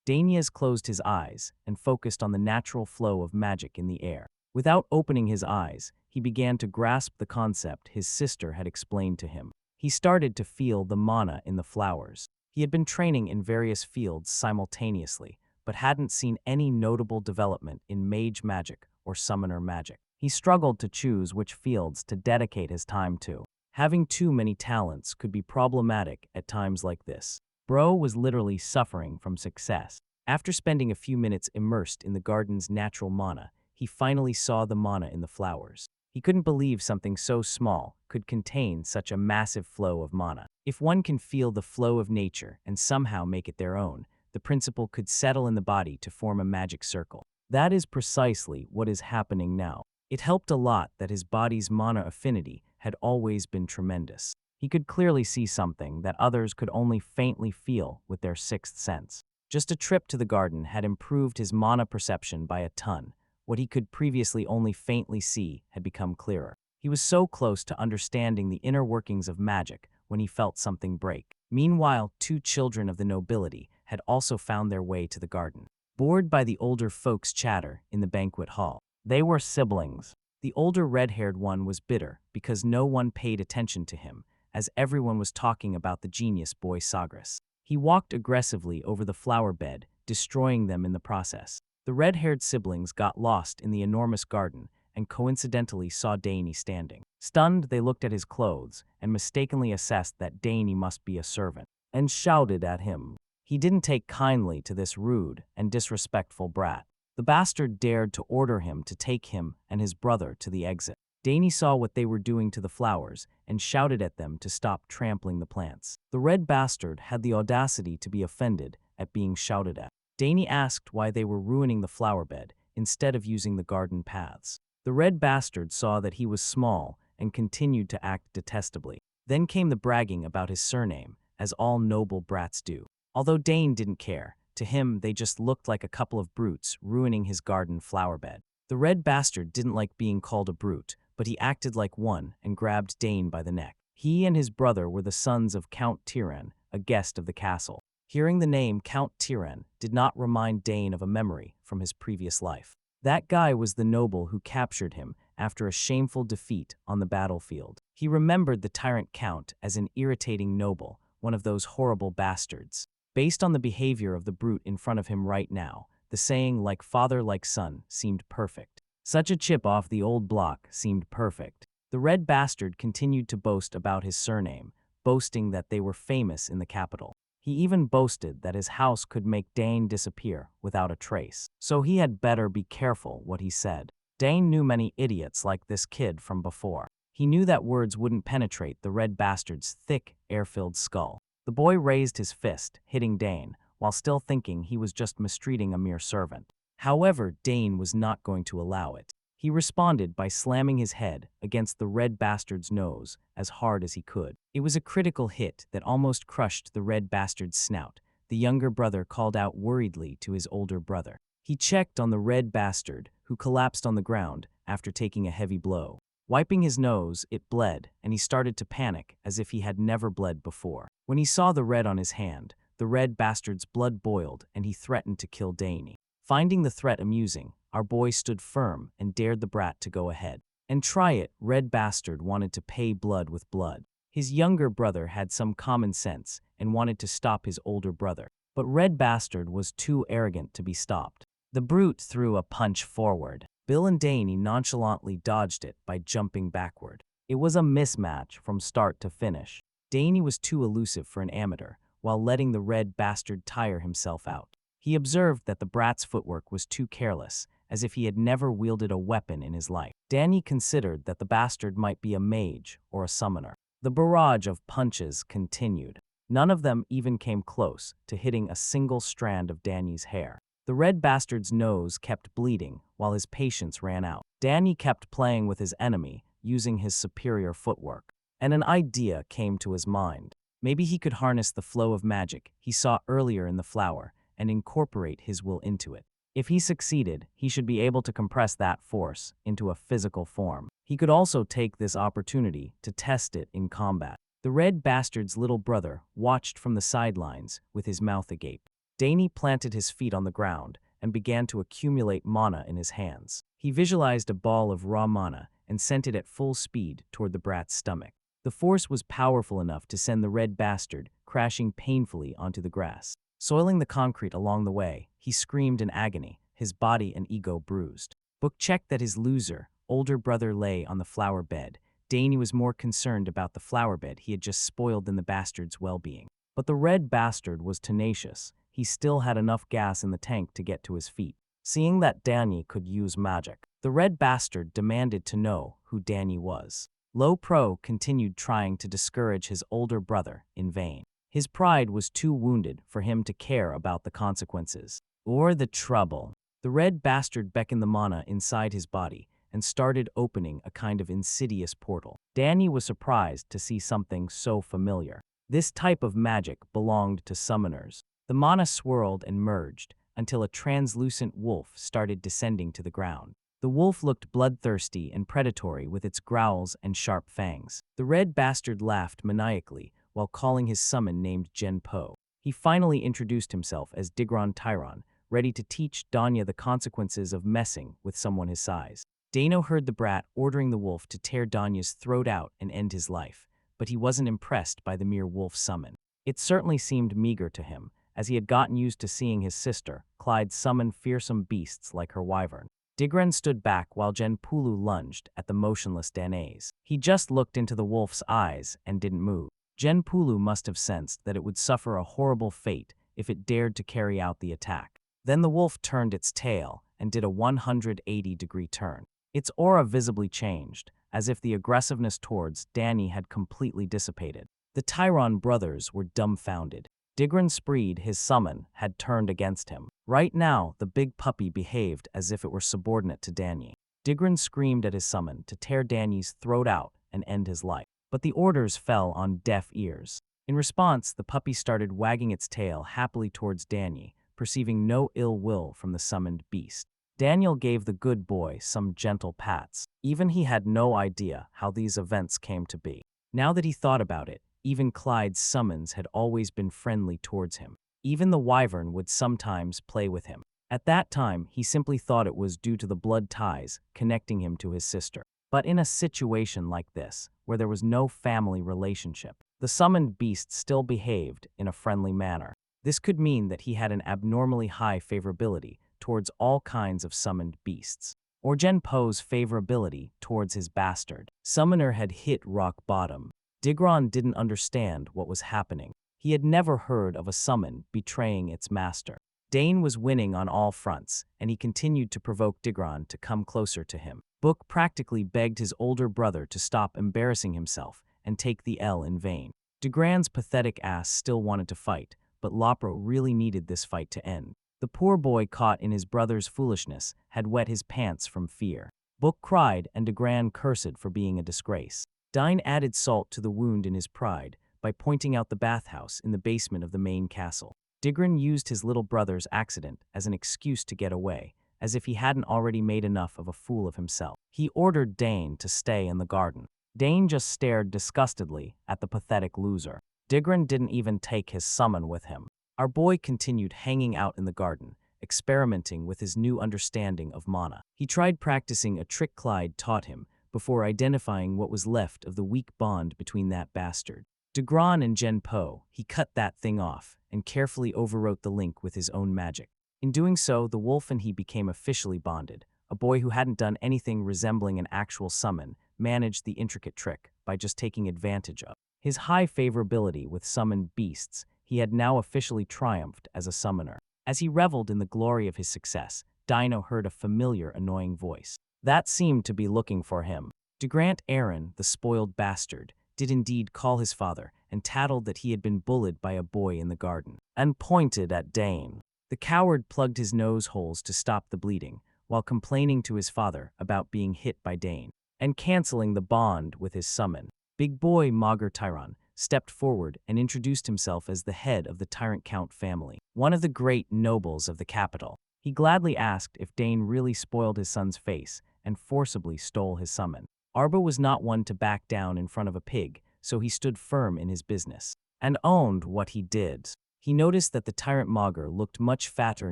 Speaker 1: Danias closed his eyes and focused on the natural flow of magic in the air. Without opening his eyes, he began to grasp the concept his sister had explained to him. He started to feel the mana in the flowers. He had been training in various fields simultaneously, but hadn't seen any notable development in mage magic or summoner magic. He struggled to choose which fields to dedicate his time to. Having too many talents could be problematic at times like this. Bro was literally suffering from success. After spending a few minutes immersed in the garden's natural mana, he finally saw the mana in the flowers. He couldn't believe something so small could contain such a massive flow of mana. If one can feel the flow of nature and somehow make it their own, the principle could settle in the body to form a magic circle. That is precisely what is happening now. It helped a lot that his body's mana affinity had always been tremendous. He could clearly see something that others could only faintly feel with their sixth sense. Just a trip to the garden had improved his mana perception by a ton. What he could previously only faintly see had become clearer. He was so close to understanding the inner workings of magic when he felt something break. Meanwhile, 2 children of the nobility had also found their way to the garden. Bored by the older folks' chatter in the banquet hall, they were siblings. The older red-haired one was bitter because no one paid attention to him, as everyone was talking about the genius boy Sogres. He walked aggressively over the flower bed, destroying them in the process. The red-haired siblings got lost in the enormous garden and coincidentally saw Dane standing. Stunned, they looked at his clothes and mistakenly assessed that Dane must be a servant, and shouted at him. He didn't take kindly to this rude and disrespectful brat. The bastard dared to order him to take him and his brother to the exit. Dane saw what they were doing to the flowers and shouted at them to stop trampling the plants. The red bastard had the audacity to be offended at being shouted at. Dane asked why they were ruining the flower bed instead of using the garden paths. The red bastard saw that he was small and continued to act detestably. Then came the bragging about his surname, as all noble brats do. Although Dane didn't care, to him they just looked like a couple of brutes ruining his garden flower bed. The red bastard didn't like being called a brute, but he acted like one and grabbed Dane by the neck. He and his brother were the sons of Count Tyran, a guest of the castle. Hearing the name Count Tyran did not remind Dane of a memory from his previous life. That guy was the noble who captured him after a shameful defeat on the battlefield. He remembered the tyrant count as an irritating noble, one of those horrible bastards. Based on the behavior of the brute in front of him right now, the saying like father like son seemed perfect. Such a chip off the old block seemed perfect. The red bastard continued to boast about his surname, boasting that they were famous in the capital. He even boasted that his house could make Dane disappear without a trace. So he had better be careful what he said. Dane knew many idiots like this kid from before. He knew that words wouldn't penetrate the red bastard's thick, air-filled skull. The boy raised his fist, hitting Dane, while still thinking he was just mistreating a mere servant. However, Dane was not going to allow it. He responded by slamming his head against the red bastard's nose as hard as he could. It was a critical hit that almost crushed the red bastard's snout. The younger brother called out worriedly to his older brother. He checked on the red bastard, who collapsed on the ground after taking a heavy blow. Wiping his nose, it bled, and he started to panic as if he had never bled before. When he saw the red on his hand, the red bastard's blood boiled and he threatened to kill Dane. Finding the threat amusing, our boy stood firm and dared the brat to go ahead. And try it, red bastard wanted to pay blood with blood. His younger brother had some common sense and wanted to stop his older brother. But red bastard was too arrogant to be stopped. The brute threw a punch forward. Bill and Dane nonchalantly dodged it by jumping backward. It was a mismatch from start to finish. Dane was too elusive for an amateur, while letting the red bastard tire himself out. He observed that the brat's footwork was too careless, as if he had never wielded a weapon in his life. Danny considered that the bastard might be a mage or a summoner. The barrage of punches continued. None of them even came close to hitting a single strand of Danny's hair. The red bastard's nose kept bleeding while his patience ran out. Danny kept playing with his enemy, using his superior footwork. And an idea came to his mind. Maybe he could harness the flow of magic he saw earlier in the flower and incorporate his will into it. If he succeeded, he should be able to compress that force into a physical form. He could also take this opportunity to test it in combat. The red bastard's little brother watched from the sidelines with his mouth agape. Dane planted his feet on the ground and began to accumulate mana in his hands. He visualized a ball of raw mana and sent it at full speed toward the brat's stomach. The force was powerful enough to send the red bastard crashing painfully onto the grass. Soiling the concrete along the way, he screamed in agony, his body and ego bruised. Book checked that his loser, older brother lay on the flower bed. Dane was more concerned about the flower bed he had just spoiled than the bastard's well-being. But the red bastard was tenacious. He still had enough gas in the tank to get to his feet. Seeing that Danny could use magic, the red bastard demanded to know who Danny was. Low Pro continued trying to discourage his older brother in vain. His pride was too wounded for him to care about the consequences or the trouble. The red bastard beckoned the mana inside his body and started opening a kind of insidious portal. Danny was surprised to see something so familiar. This type of magic belonged to summoners. The mana swirled and merged until a translucent wolf started descending to the ground. The wolf looked bloodthirsty and predatory with its growls and sharp fangs. The red bastard laughed maniacally while calling his summon named Genpo. He finally introduced himself as Digron Tyron, ready to teach Danya the consequences of messing with someone his size. Dano heard the brat ordering the wolf to tear Danya's throat out and end his life, but he wasn't impressed by the mere wolf summon. It certainly seemed meager to him, as he had gotten used to seeing his sister, Clyde, summon fearsome beasts like her wyvern. Digren stood back while Genpulu lunged at the motionless Danese. He just looked into the wolf's eyes and didn't move. Genpulu must have sensed that it would suffer a horrible fate if it dared to carry out the attack. Then the wolf turned its tail and did a 180-degree turn. Its aura visibly changed, as if the aggressiveness towards Danny had completely dissipated. The Tyron brothers were dumbfounded. Digren Spreed, his summon, had turned against him. Right now, the big puppy behaved as if it were subordinate to Danny. Digren screamed at his summon to tear Danny's throat out and end his life. But the orders fell on deaf ears. In response, the puppy started wagging its tail happily towards Danny, perceiving no ill will from the summoned beast. Daniel gave the good boy some gentle pats. Even he had no idea how these events came to be. Now that he thought about it, even Clyde's summons had always been friendly towards him. Even the wyvern would sometimes play with him. At that time, he simply thought it was due to the blood ties connecting him to his sister. But in a situation like this, where there was no family relationship, the summoned beast still behaved in a friendly manner. This could mean that he had an abnormally high favorability towards all kinds of summoned beasts, or Genpo's favorability towards his bastard. Summoner had hit rock bottom. Digron didn't understand what was happening. He had never heard of a summon betraying its master. Dane was winning on all fronts, and he continued to provoke Digron to come closer to him. Book practically begged his older brother to stop embarrassing himself and take the L in vain. Digran's pathetic ass still wanted to fight, but Lopro really needed this fight to end. The poor boy caught in his brother's foolishness had wet his pants from fear. Book cried and Digran cursed for being a disgrace. Dine added salt to the wound in his pride by pointing out the bathhouse in the basement of the main castle. Digran used his little brother's accident as an excuse to get away, as if he hadn't already made enough of a fool of himself. He ordered Dane to stay in the garden. Dane just stared disgustedly at the pathetic loser. Digran didn't even take his summon with him. Our boy continued hanging out in the garden, experimenting with his new understanding of mana. He tried practicing a trick Clyde taught him before identifying what was left of the weak bond between that bastard. Degran and Genpo, he cut that thing off and carefully overwrote the link with his own magic. In doing so, the wolf and he became officially bonded. A boy who hadn't done anything resembling an actual summon managed the intricate trick by just taking advantage of his high favorability with summoned beasts. He had now officially triumphed as a summoner. As he reveled in the glory of his success, Dino heard a familiar, annoying voice. That seemed to be looking for him. DeGrant Aaron, the spoiled bastard, did indeed call his father and tattled that he had been bullied by a boy in the garden, and pointed at Dane. The coward plugged his nose holes to stop the bleeding, while complaining to his father about being hit by Dane, and canceling the bond with his summon. Big boy Magar Tyron stepped forward and introduced himself as the head of the Tyrant Count family, one of the great nobles of the capital. He gladly asked if Dane really spoiled his son's face and forcibly stole his summon. Arba was not one to back down in front of a pig, so he stood firm in his business and owned what he did. He noticed that the Tyrant Magar looked much fatter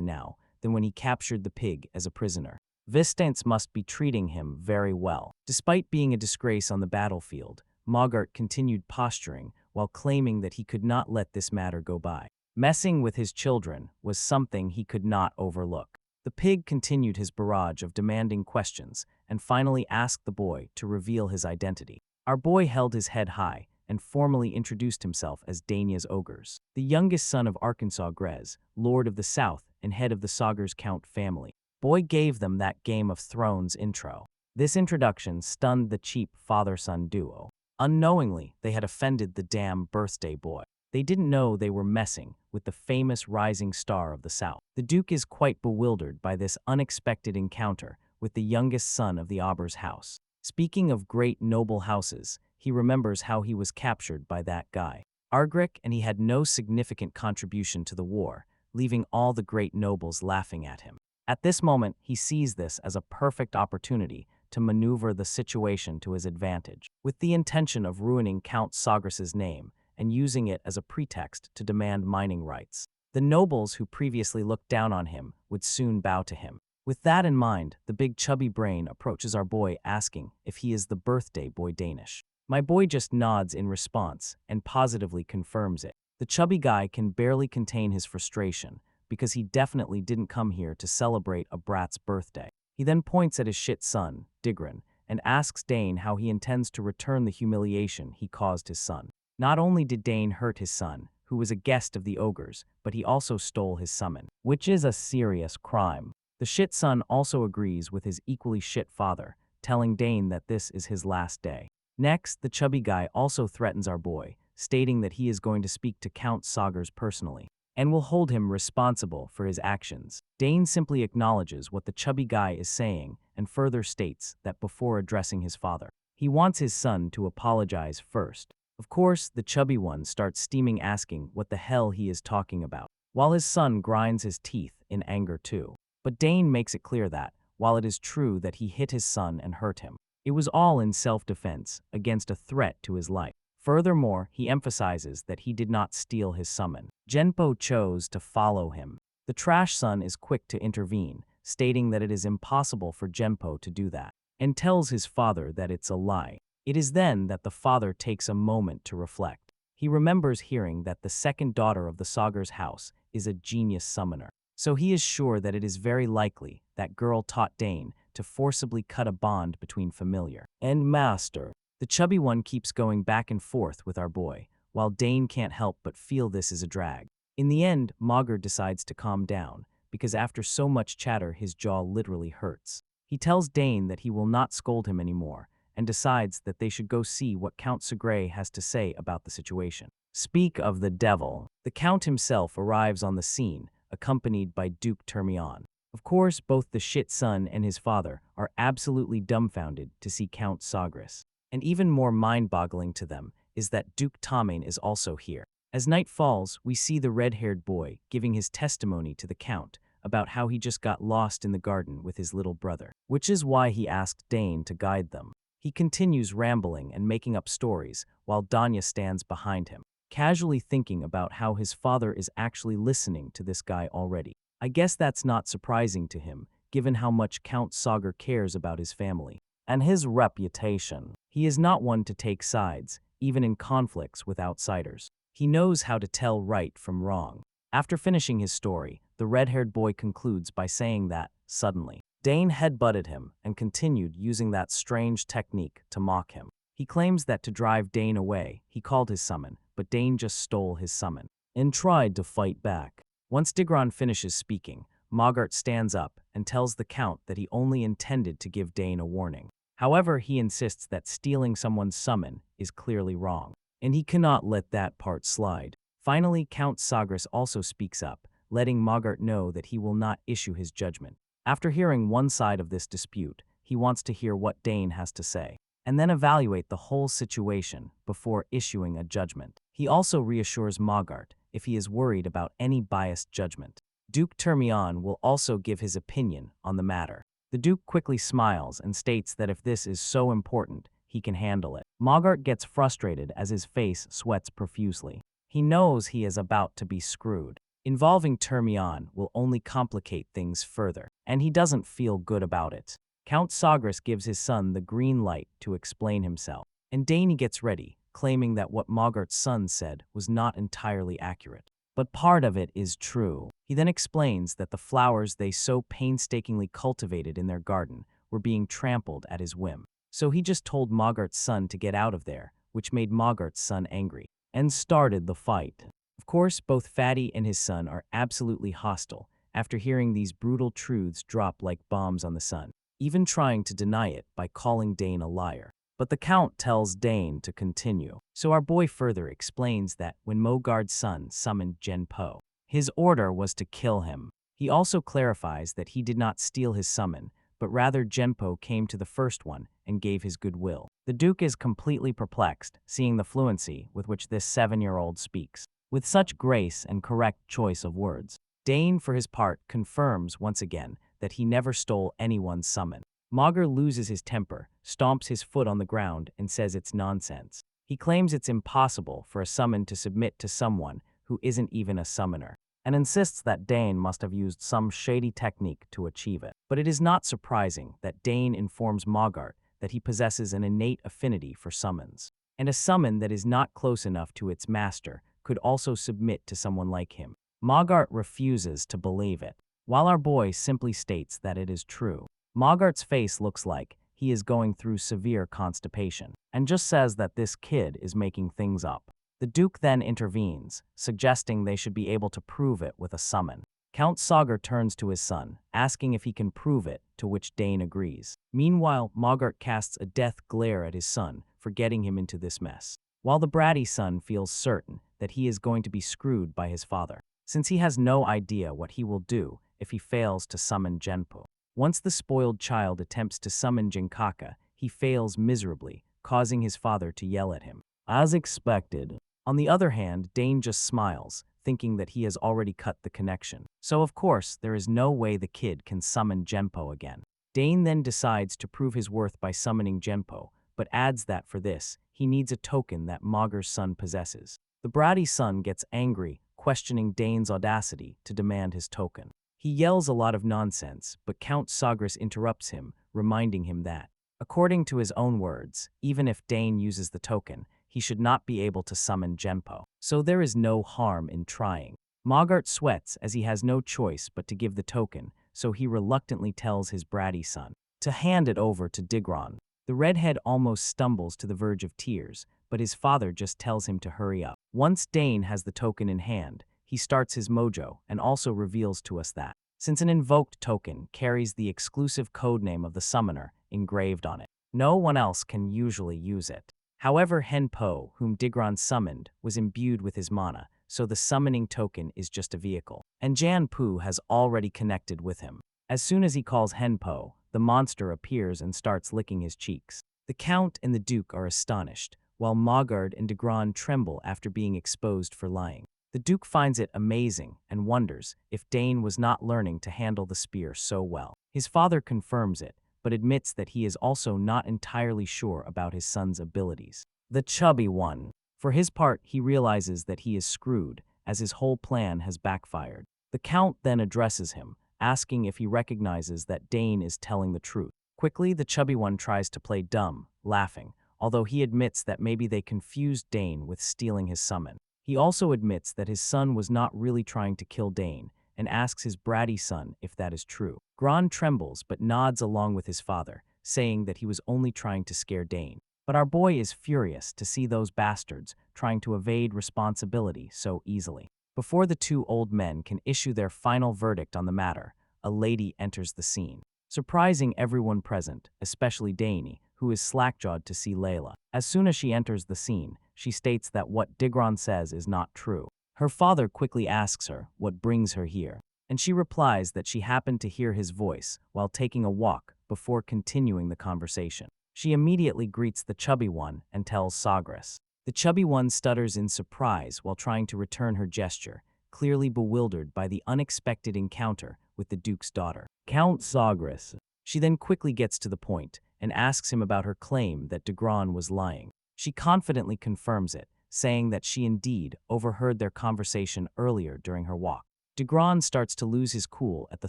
Speaker 1: now than when he captured the pig as a prisoner. Vistance must be treating him very well. Despite being a disgrace on the battlefield, Mogart continued posturing while claiming that he could not let this matter go by. Messing with his children was something he could not overlook. The pig continued his barrage of demanding questions and finally asked the boy to reveal his identity. Our boy held his head high and formally introduced himself as Dania's Ogres, the youngest son of Arkansas Grez, Lord of the South and head of the Sogres Count family. Boy gave them that Game of Thrones intro. This introduction stunned the cheap father-son duo. Unknowingly, they had offended the damn birthday boy. They didn't know they were messing with the famous rising star of the South. The Duke is quite bewildered by this unexpected encounter with the youngest son of the Aubers house. Speaking of great noble houses, he remembers how he was captured by that guy, Argric, and he had no significant contribution to the war, leaving all the great nobles laughing at him. At this moment, he sees this as a perfect opportunity to maneuver the situation to his advantage, with the intention of ruining Count Sogres's name and using it as a pretext to demand mining rights. The nobles who previously looked down on him would soon bow to him. With that in mind, the big chubby brain approaches our boy asking if he is the birthday boy Danish. My boy just nods in response and positively confirms it. The chubby guy can barely contain his frustration because he definitely didn't come here to celebrate a brat's birthday. He then points at his shit son, Digran, and asks Dane how he intends to return the humiliation he caused his son. Not only did Dane hurt his son, who was a guest of the ogres, but he also stole his summon, which is a serious crime. The shit son also agrees with his equally shit father, telling Dane that this is his last day. Next, the chubby guy also threatens our boy, stating that he is going to speak to Count Sogres personally and will hold him responsible for his actions. Dane simply acknowledges what the chubby guy is saying and further states that before addressing his father, he wants his son to apologize first. Of course, the chubby one starts steaming asking what the hell he is talking about, while his son grinds his teeth in anger too. But Dane makes it clear that, while it is true that he hit his son and hurt him, it was all in self-defense against a threat to his life. Furthermore, he emphasizes that he did not steal his summon. Genpo chose to follow him. The trash son is quick to intervene, stating that it is impossible for Genpo to do that, and tells his father that it's a lie. It is then that the father takes a moment to reflect. He remembers hearing that the second daughter of the Sogres house is a genius summoner, so he is sure that it is very likely that girl taught Dane to forcibly cut a bond between familiar and master. The chubby one keeps going back and forth with our boy, while Dane can't help but feel this is a drag. In the end, Mogger decides to calm down, because after so much chatter his jaw literally hurts. He tells Dane that he will not scold him anymore, and decides that they should go see what Count Sogres has to say about the situation. Speak of the devil. The Count himself arrives on the scene, accompanied by Duke Termion. Of course, both the shit son and his father are absolutely dumbfounded to see Count Sogres. And even more mind-boggling to them is that Duke Tommen is also here. As night falls, we see the red-haired boy giving his testimony to the Count about how he just got lost in the garden with his little brother, which is why he asked Dane to guide them. He continues rambling and making up stories while Danya stands behind him, casually thinking about how his father is actually listening to this guy already. I guess that's not surprising to him, given how much Count Sogre cares about his family and his reputation. He is not one to take sides, even in conflicts with outsiders. He knows how to tell right from wrong. After finishing his story, the red-haired boy concludes by saying that, suddenly, Dane headbutted him and continued using that strange technique to mock him. He claims that to drive Dane away, he called his summon, but Dane just stole his summon and tried to fight back. Once Digron finishes speaking, Mogart stands up and tells the Count that he only intended to give Dane a warning. However, he insists that stealing someone's summon is clearly wrong, and he cannot let that part slide. Finally, Count Sogres also speaks up, letting Mogart know that he will not issue his judgment. After hearing one side of this dispute, he wants to hear what Dane has to say, and then evaluate the whole situation before issuing a judgment. He also reassures Mogart if he is worried about any biased judgment. Duke Termion will also give his opinion on the matter. The Duke quickly smiles and states that if this is so important, he can handle it. Mogart gets frustrated as his face sweats profusely. He knows he is about to be screwed. Involving Termion will only complicate things further, and he doesn't feel good about it. Count Sogres gives his son the green light to explain himself, and Dane gets ready, claiming that what Mogart's son said was not entirely accurate. But part of it is true. He then explains that the flowers they so painstakingly cultivated in their garden were being trampled at his whim. So he just told Mogart's son to get out of there, which made Mogart's son angry, and started the fight. Of course, both Fatty and his son are absolutely hostile after hearing these brutal truths drop like bombs on the son, even trying to deny it by calling Dane a liar. But the Count tells Dane to continue. So our boy further explains that when Mogard's son summoned Genpo, his order was to kill him. He also clarifies that he did not steal his summon, but rather Genpo came to the first one and gave his goodwill. The Duke is completely perplexed, seeing the fluency with which this 7-year-old speaks, with such grace and correct choice of words. Dane, for his part, confirms once again that he never stole anyone's summon. Mogar loses his temper, stomps his foot on the ground, and says it's nonsense. He claims it's impossible for a summon to submit to someone who isn't even a summoner, and insists that Dane must have used some shady technique to achieve it. But it is not surprising that Dane informs Mogart that he possesses an innate affinity for summons, and a summon that is not close enough to its master could also submit to someone like him. Mogart refuses to believe it, while our boy simply states that it is true. Mogart's face looks like he is going through severe constipation, and just says that this kid is making things up. The Duke then intervenes, suggesting they should be able to prove it with a summon. Count Sogre turns to his son, asking if he can prove it, to which Dane agrees. Meanwhile, Mogart casts a death glare at his son for getting him into this mess, while the bratty son feels certain that he is going to be screwed by his father, since he has no idea what he will do if he fails to summon Genpo. Once the spoiled child attempts to summon Jinkaka, he fails miserably, causing his father to yell at him. As expected. On the other hand, Dane just smiles, thinking that he has already cut the connection. So of course, there is no way the kid can summon Genpo again. Dane then decides to prove his worth by summoning Genpo, but adds that for this, he needs a token that Mogar's son possesses. The bratty son gets angry, questioning Dane's audacity to demand his token. He yells a lot of nonsense, but Count Sogres interrupts him, reminding him that, according to his own words, even if Dane uses the token, he should not be able to summon Genpo. So there is no harm in trying. Mogart sweats as he has no choice but to give the token, so he reluctantly tells his bratty son to hand it over to Digron. The redhead almost stumbles to the verge of tears, but his father just tells him to hurry up. Once Dane has the token in hand, he starts his mojo and also reveals to us that, since an invoked token carries the exclusive codename of the summoner engraved on it, no one else can usually use it. However, Henpo, whom Digron summoned, was imbued with his mana, so the summoning token is just a vehicle, and Jan Pu has already connected with him. As soon as he calls Henpo, the monster appears and starts licking his cheeks. The Count and the Duke are astonished, while Mogard and Digron tremble after being exposed for lying. The Duke finds it amazing and wonders if Dane was not learning to handle the spear so well. His father confirms it, but admits that he is also not entirely sure about his son's abilities. The chubby one. For his part, he realizes that he is screwed, as his whole plan has backfired. The Count then addresses him, asking if he recognizes that Dane is telling the truth. Quickly, the chubby one tries to play dumb, laughing, although he admits that maybe they confused Dane with stealing his summon. He also admits that his son was not really trying to kill Dane, and asks his bratty son if that is true. Gron trembles but nods along with his father, saying that he was only trying to scare Dane. But our boy is furious to see those bastards trying to evade responsibility so easily. Before the two old men can issue their final verdict on the matter, a lady enters the scene, surprising everyone present, especially Dane, who is slack-jawed to see Layla. As soon as she enters the scene, she states that what Digron says is not true. Her father quickly asks her what brings her here, and she replies that she happened to hear his voice while taking a walk before continuing the conversation. She immediately greets the chubby one and tells Sogres. The chubby one stutters in surprise while trying to return her gesture, clearly bewildered by the unexpected encounter with the Duke's daughter. Count Sogres. She then quickly gets to the point and asks him about her claim that Digron was lying. She confidently confirms it, saying that she indeed overheard their conversation earlier during her walk. Digron starts to lose his cool at the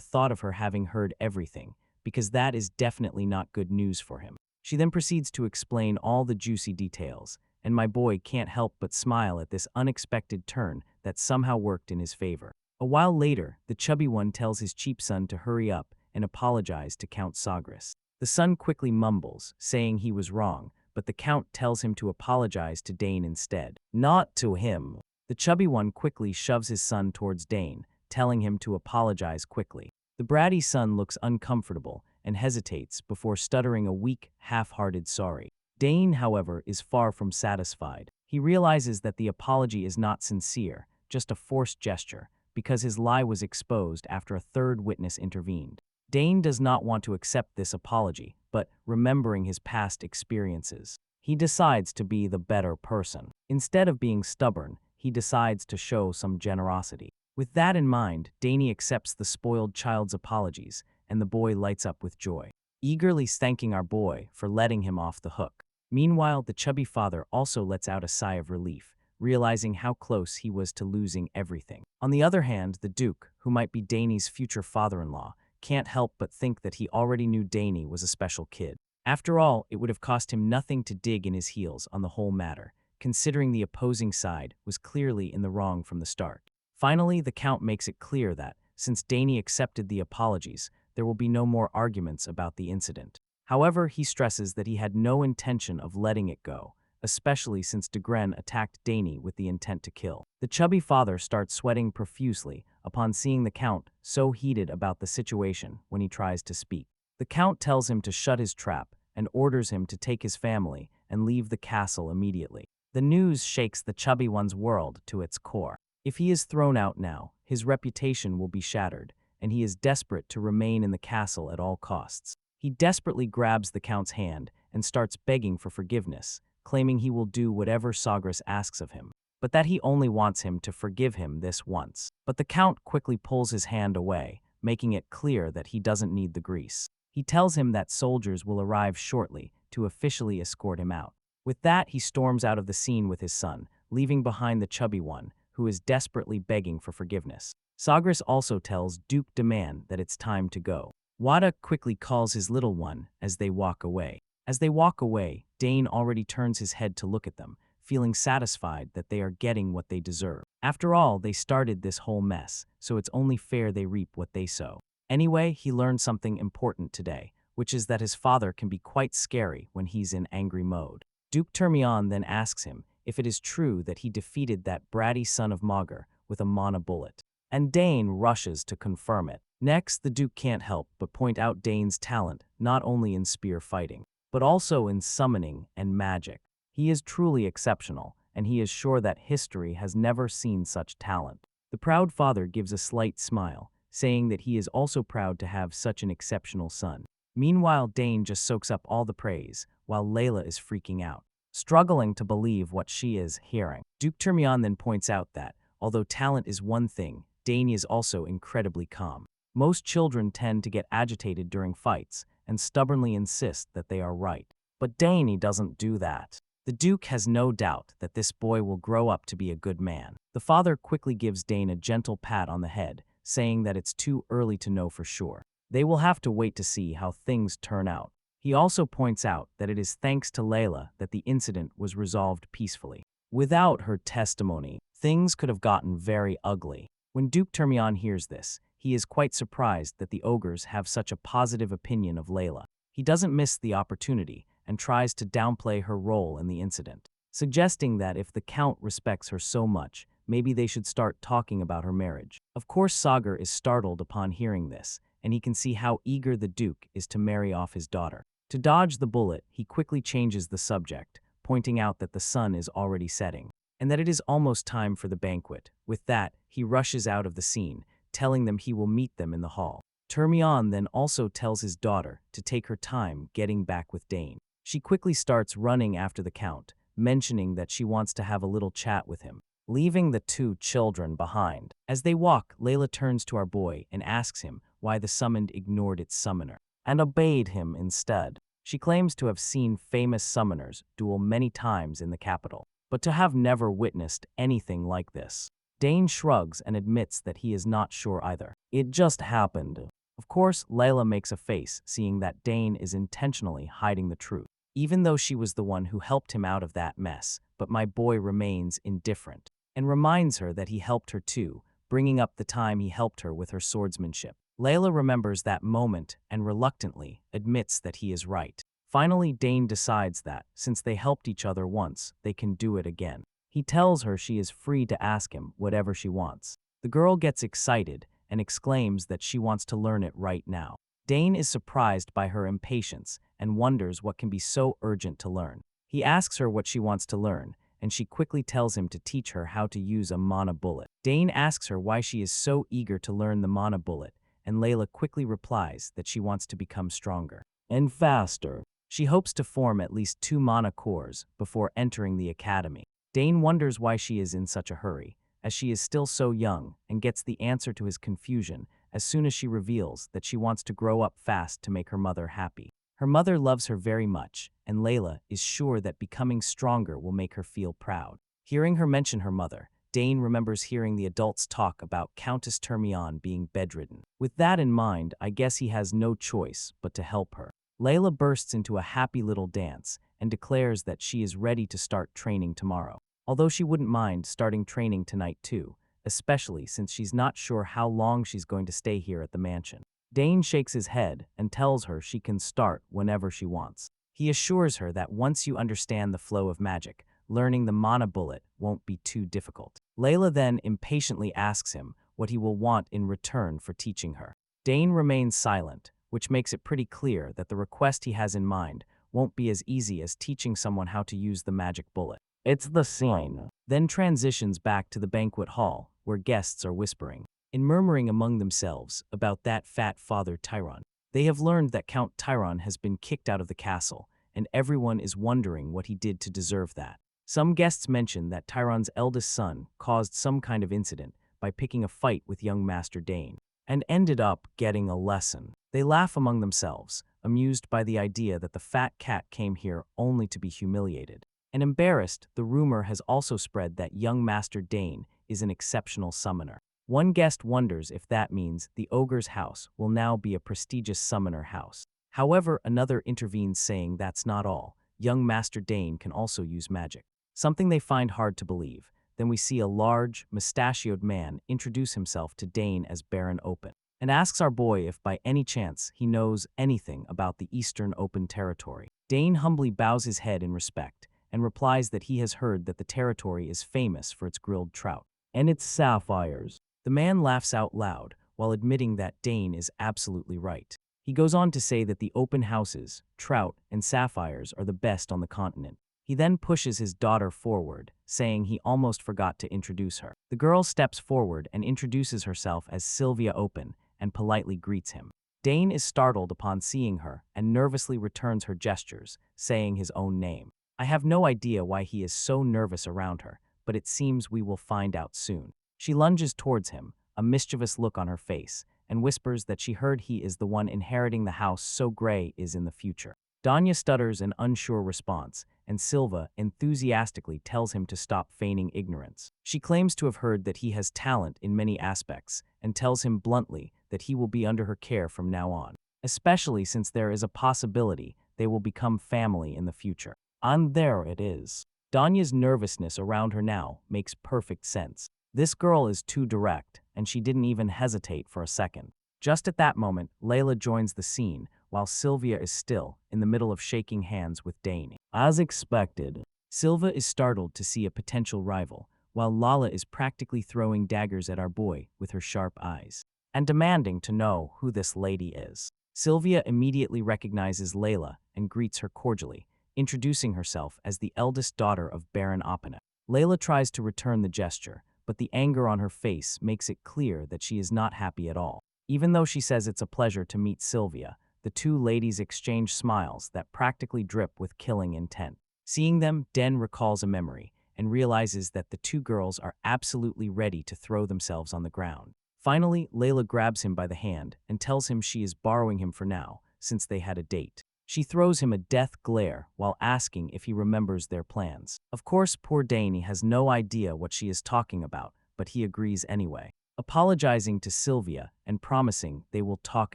Speaker 1: thought of her having heard everything, because that is definitely not good news for him. She then proceeds to explain all the juicy details, and my boy can't help but smile at this unexpected turn that somehow worked in his favor. A while later, the chubby one tells his cheap son to hurry up and apologize to Count Sogres. The son quickly mumbles, saying he was wrong, but the Count tells him to apologize to Dane instead. Not to him. The chubby one quickly shoves his son towards Dane, telling him to apologize quickly. The bratty son looks uncomfortable and hesitates before stuttering a weak, half-hearted sorry. Dane, however, is far from satisfied. He realizes that the apology is not sincere, just a forced gesture, because his lie was exposed after a third witness intervened. Dane does not want to accept this apology, but remembering his past experiences, he decides to be the better person. Instead of being stubborn, he decides to show some generosity. With that in mind, Dane accepts the spoiled child's apologies, and the boy lights up with joy, eagerly thanking our boy for letting him off the hook. Meanwhile, the chubby father also lets out a sigh of relief, realizing how close he was to losing everything. On the other hand, the Duke, who might be Dane's future father-in-law, can't help but think that he already knew Dane was a special kid. After all, it would have cost him nothing to dig in his heels on the whole matter, considering the opposing side was clearly in the wrong from the start. Finally, the Count makes it clear that, since Dane accepted the apologies, there will be no more arguments about the incident. However, he stresses that he had no intention of letting it go, especially since Digron attacked Dane with the intent to kill. The chubby father starts sweating profusely upon seeing the Count so heated about the situation when he tries to speak. The Count tells him to shut his trap and orders him to take his family and leave the castle immediately. The news shakes the chubby one's world to its core. If he is thrown out now, his reputation will be shattered, and he is desperate to remain in the castle at all costs. He desperately grabs the Count's hand and starts begging for forgiveness, claiming he will do whatever Sogres asks of him, but that he only wants him to forgive him this once. But the Count quickly pulls his hand away, making it clear that he doesn't need the grease. He tells him that soldiers will arrive shortly to officially escort him out. With that, he storms out of the scene with his son, leaving behind the chubby one, who is desperately begging for forgiveness. Sogres also tells Duke Demand that it's time to go. Wada quickly calls his little one as they walk away. As they walk away, Dane already turns his head to look at them, feeling satisfied that they are getting what they deserve. After all, they started this whole mess, so it's only fair they reap what they sow. Anyway, he learned something important today, which is that his father can be quite scary when he's in angry mode. Duke Termion then asks him if it is true that he defeated that bratty son of Maugre with a mana bullet, and Dane rushes to confirm it. Next, the Duke can't help but point out Dane's talent not only in spear fighting, but also in summoning and magic. He is truly exceptional, and he is sure that history has never seen such talent. The proud father gives a slight smile, saying that he is also proud to have such an exceptional son. Meanwhile, Dane just soaks up all the praise, while Layla is freaking out, struggling to believe what she is hearing. Duke Termion then points out that, Although talent is one thing, Dane is also incredibly calm. Most children tend to get agitated during fights and stubbornly insist that they are right. But Dane doesn't do that. The Duke has no doubt that this boy will grow up to be a good man. The father quickly gives Dane a gentle pat on the head, saying that it's too early to know for sure. They will have to wait to see how things turn out. He also points out that it is thanks to Layla that the incident was resolved peacefully. Without her testimony, things could have gotten very ugly. When Duke Termion hears this, he is quite surprised that the ogres have such a positive opinion of Layla. He doesn't miss the opportunity and tries to downplay her role in the incident, suggesting that if the Count respects her so much, maybe they should start talking about her marriage. Of course, Sagar is startled upon hearing this, and he can see how eager the Duke is to marry off his daughter. To dodge the bullet, he quickly changes the subject, pointing out that the sun is already setting, and that it is almost time for the banquet. With that, he rushes out of the scene, telling them he will meet them in the hall. Termion then also tells his daughter to take her time getting back with Dane. She quickly starts running after the Count, mentioning that she wants to have a little chat with him, leaving the two children behind. As they walk, Layla turns to our boy and asks him why the summoned ignored its summoner and obeyed him instead. She claims to have seen famous summoners duel many times in the capital, but to have never witnessed anything like this. Dane shrugs and admits that he is not sure either. It just happened. Of course, Layla makes a face, seeing that Dane is intentionally hiding the truth, even though she was the one who helped him out of that mess. But my boy remains indifferent and reminds her that he helped her too, bringing up the time he helped her with her swordsmanship. Layla remembers that moment and reluctantly admits that he is right. Finally, Dane decides that, since they helped each other once, they can do it again. He tells her she is free to ask him whatever she wants. The girl gets excited and exclaims that she wants to learn it right now. Dane is surprised by her impatience and wonders what can be so urgent to learn. He asks her what she wants to learn, and she quickly tells him to teach her how to use a mana bullet. Dane asks her why she is so eager to learn the mana bullet, and Layla quickly replies that she wants to become stronger and faster. She hopes to form at least 2 mana cores before entering the academy. Dane wonders why she is in such a hurry, as she is still so young, and gets the answer to his confusion as soon as she reveals that she wants to grow up fast to make her mother happy. Her mother loves her very much, and Layla is sure that becoming stronger will make her feel proud. Hearing her mention her mother, Dane remembers hearing the adults talk about Countess Termion being bedridden. With that in mind, I guess he has no choice but to help her. Layla bursts into a happy little dance and declares that she is ready to start training tomorrow, although she wouldn't mind starting training tonight too, especially since she's not sure how long she's going to stay here at the mansion. Dane shakes his head and tells her she can start whenever she wants. He assures her that once you understand the flow of magic, learning the mana bullet won't be too difficult. Layla then impatiently asks him what he will want in return for teaching her. Dane remains silent, which makes it pretty clear that the request he has in mind won't be as easy as teaching someone how to use the magic bullet. It's the scene. Then transitions back to the banquet hall, where guests are whispering and murmuring among themselves about that fat father Tyron. They have learned that Count Tyron has been kicked out of the castle, and everyone is wondering what he did to deserve that. Some guests mention that Tyron's eldest son caused some kind of incident by picking a fight with young Master Dane, and ended up getting a lesson. They laugh among themselves, amused by the idea that the fat cat came here only to be humiliated. And embarrassed, the rumor has also spread that young Master Dane is an exceptional summoner. One guest wonders if that means the ogre's house will now be a prestigious summoner house. However, another intervenes saying that's not all. Young Master Dane can also use magic, something they find hard to believe. Then we see a large, mustachioed man introduce himself to Dane as Baron Open, and asks our boy if by any chance he knows anything about the Eastern Open territory. Dane humbly bows his head in respect, and replies that he has heard that the territory is famous for its grilled trout and its sapphires. The man laughs out loud, while admitting that Dane is absolutely right. He goes on to say that the open houses, trout, and sapphires are the best on the continent. He then pushes his daughter forward, saying he almost forgot to introduce her. The girl steps forward and introduces herself as Sylvia Open and politely greets him. Dane is startled upon seeing her and nervously returns her gestures, saying his own name. I have no idea why he is so nervous around her, but it seems we will find out soon. She lunges towards him, a mischievous look on her face, and whispers that she heard he is the one inheriting the house so Gray is in the future. Danya stutters an unsure response, and Silva enthusiastically tells him to stop feigning ignorance. She claims to have heard that he has talent in many aspects, and tells him bluntly that he will be under her care from now on, especially since there is a possibility they will become family in the future. And there it is. Danya's nervousness around her now makes perfect sense. This girl is too direct, and she didn't even hesitate for a second. Just at that moment, Layla joins the scene, while Sylvia is still in the middle of shaking hands with Dane. As expected, Silva is startled to see a potential rival, while Lala is practically throwing daggers at our boy with her sharp eyes, and demanding to know who this lady is. Sylvia immediately recognizes Layla and greets her cordially, introducing herself as the eldest daughter of Baron Opena. Layla tries to return the gesture, but the anger on her face makes it clear that she is not happy at all. Even though she says it's a pleasure to meet Sylvia, the two ladies exchange smiles that practically drip with killing intent. Seeing them, Den recalls a memory and realizes that the two girls are absolutely ready to throw themselves on the ground. Finally, Layla grabs him by the hand and tells him she is borrowing him for now, since they had a date. She throws him a death glare while asking if he remembers their plans. Of course, poor Dane has no idea what she is talking about, but he agrees anyway, apologizing to Sylvia and promising they will talk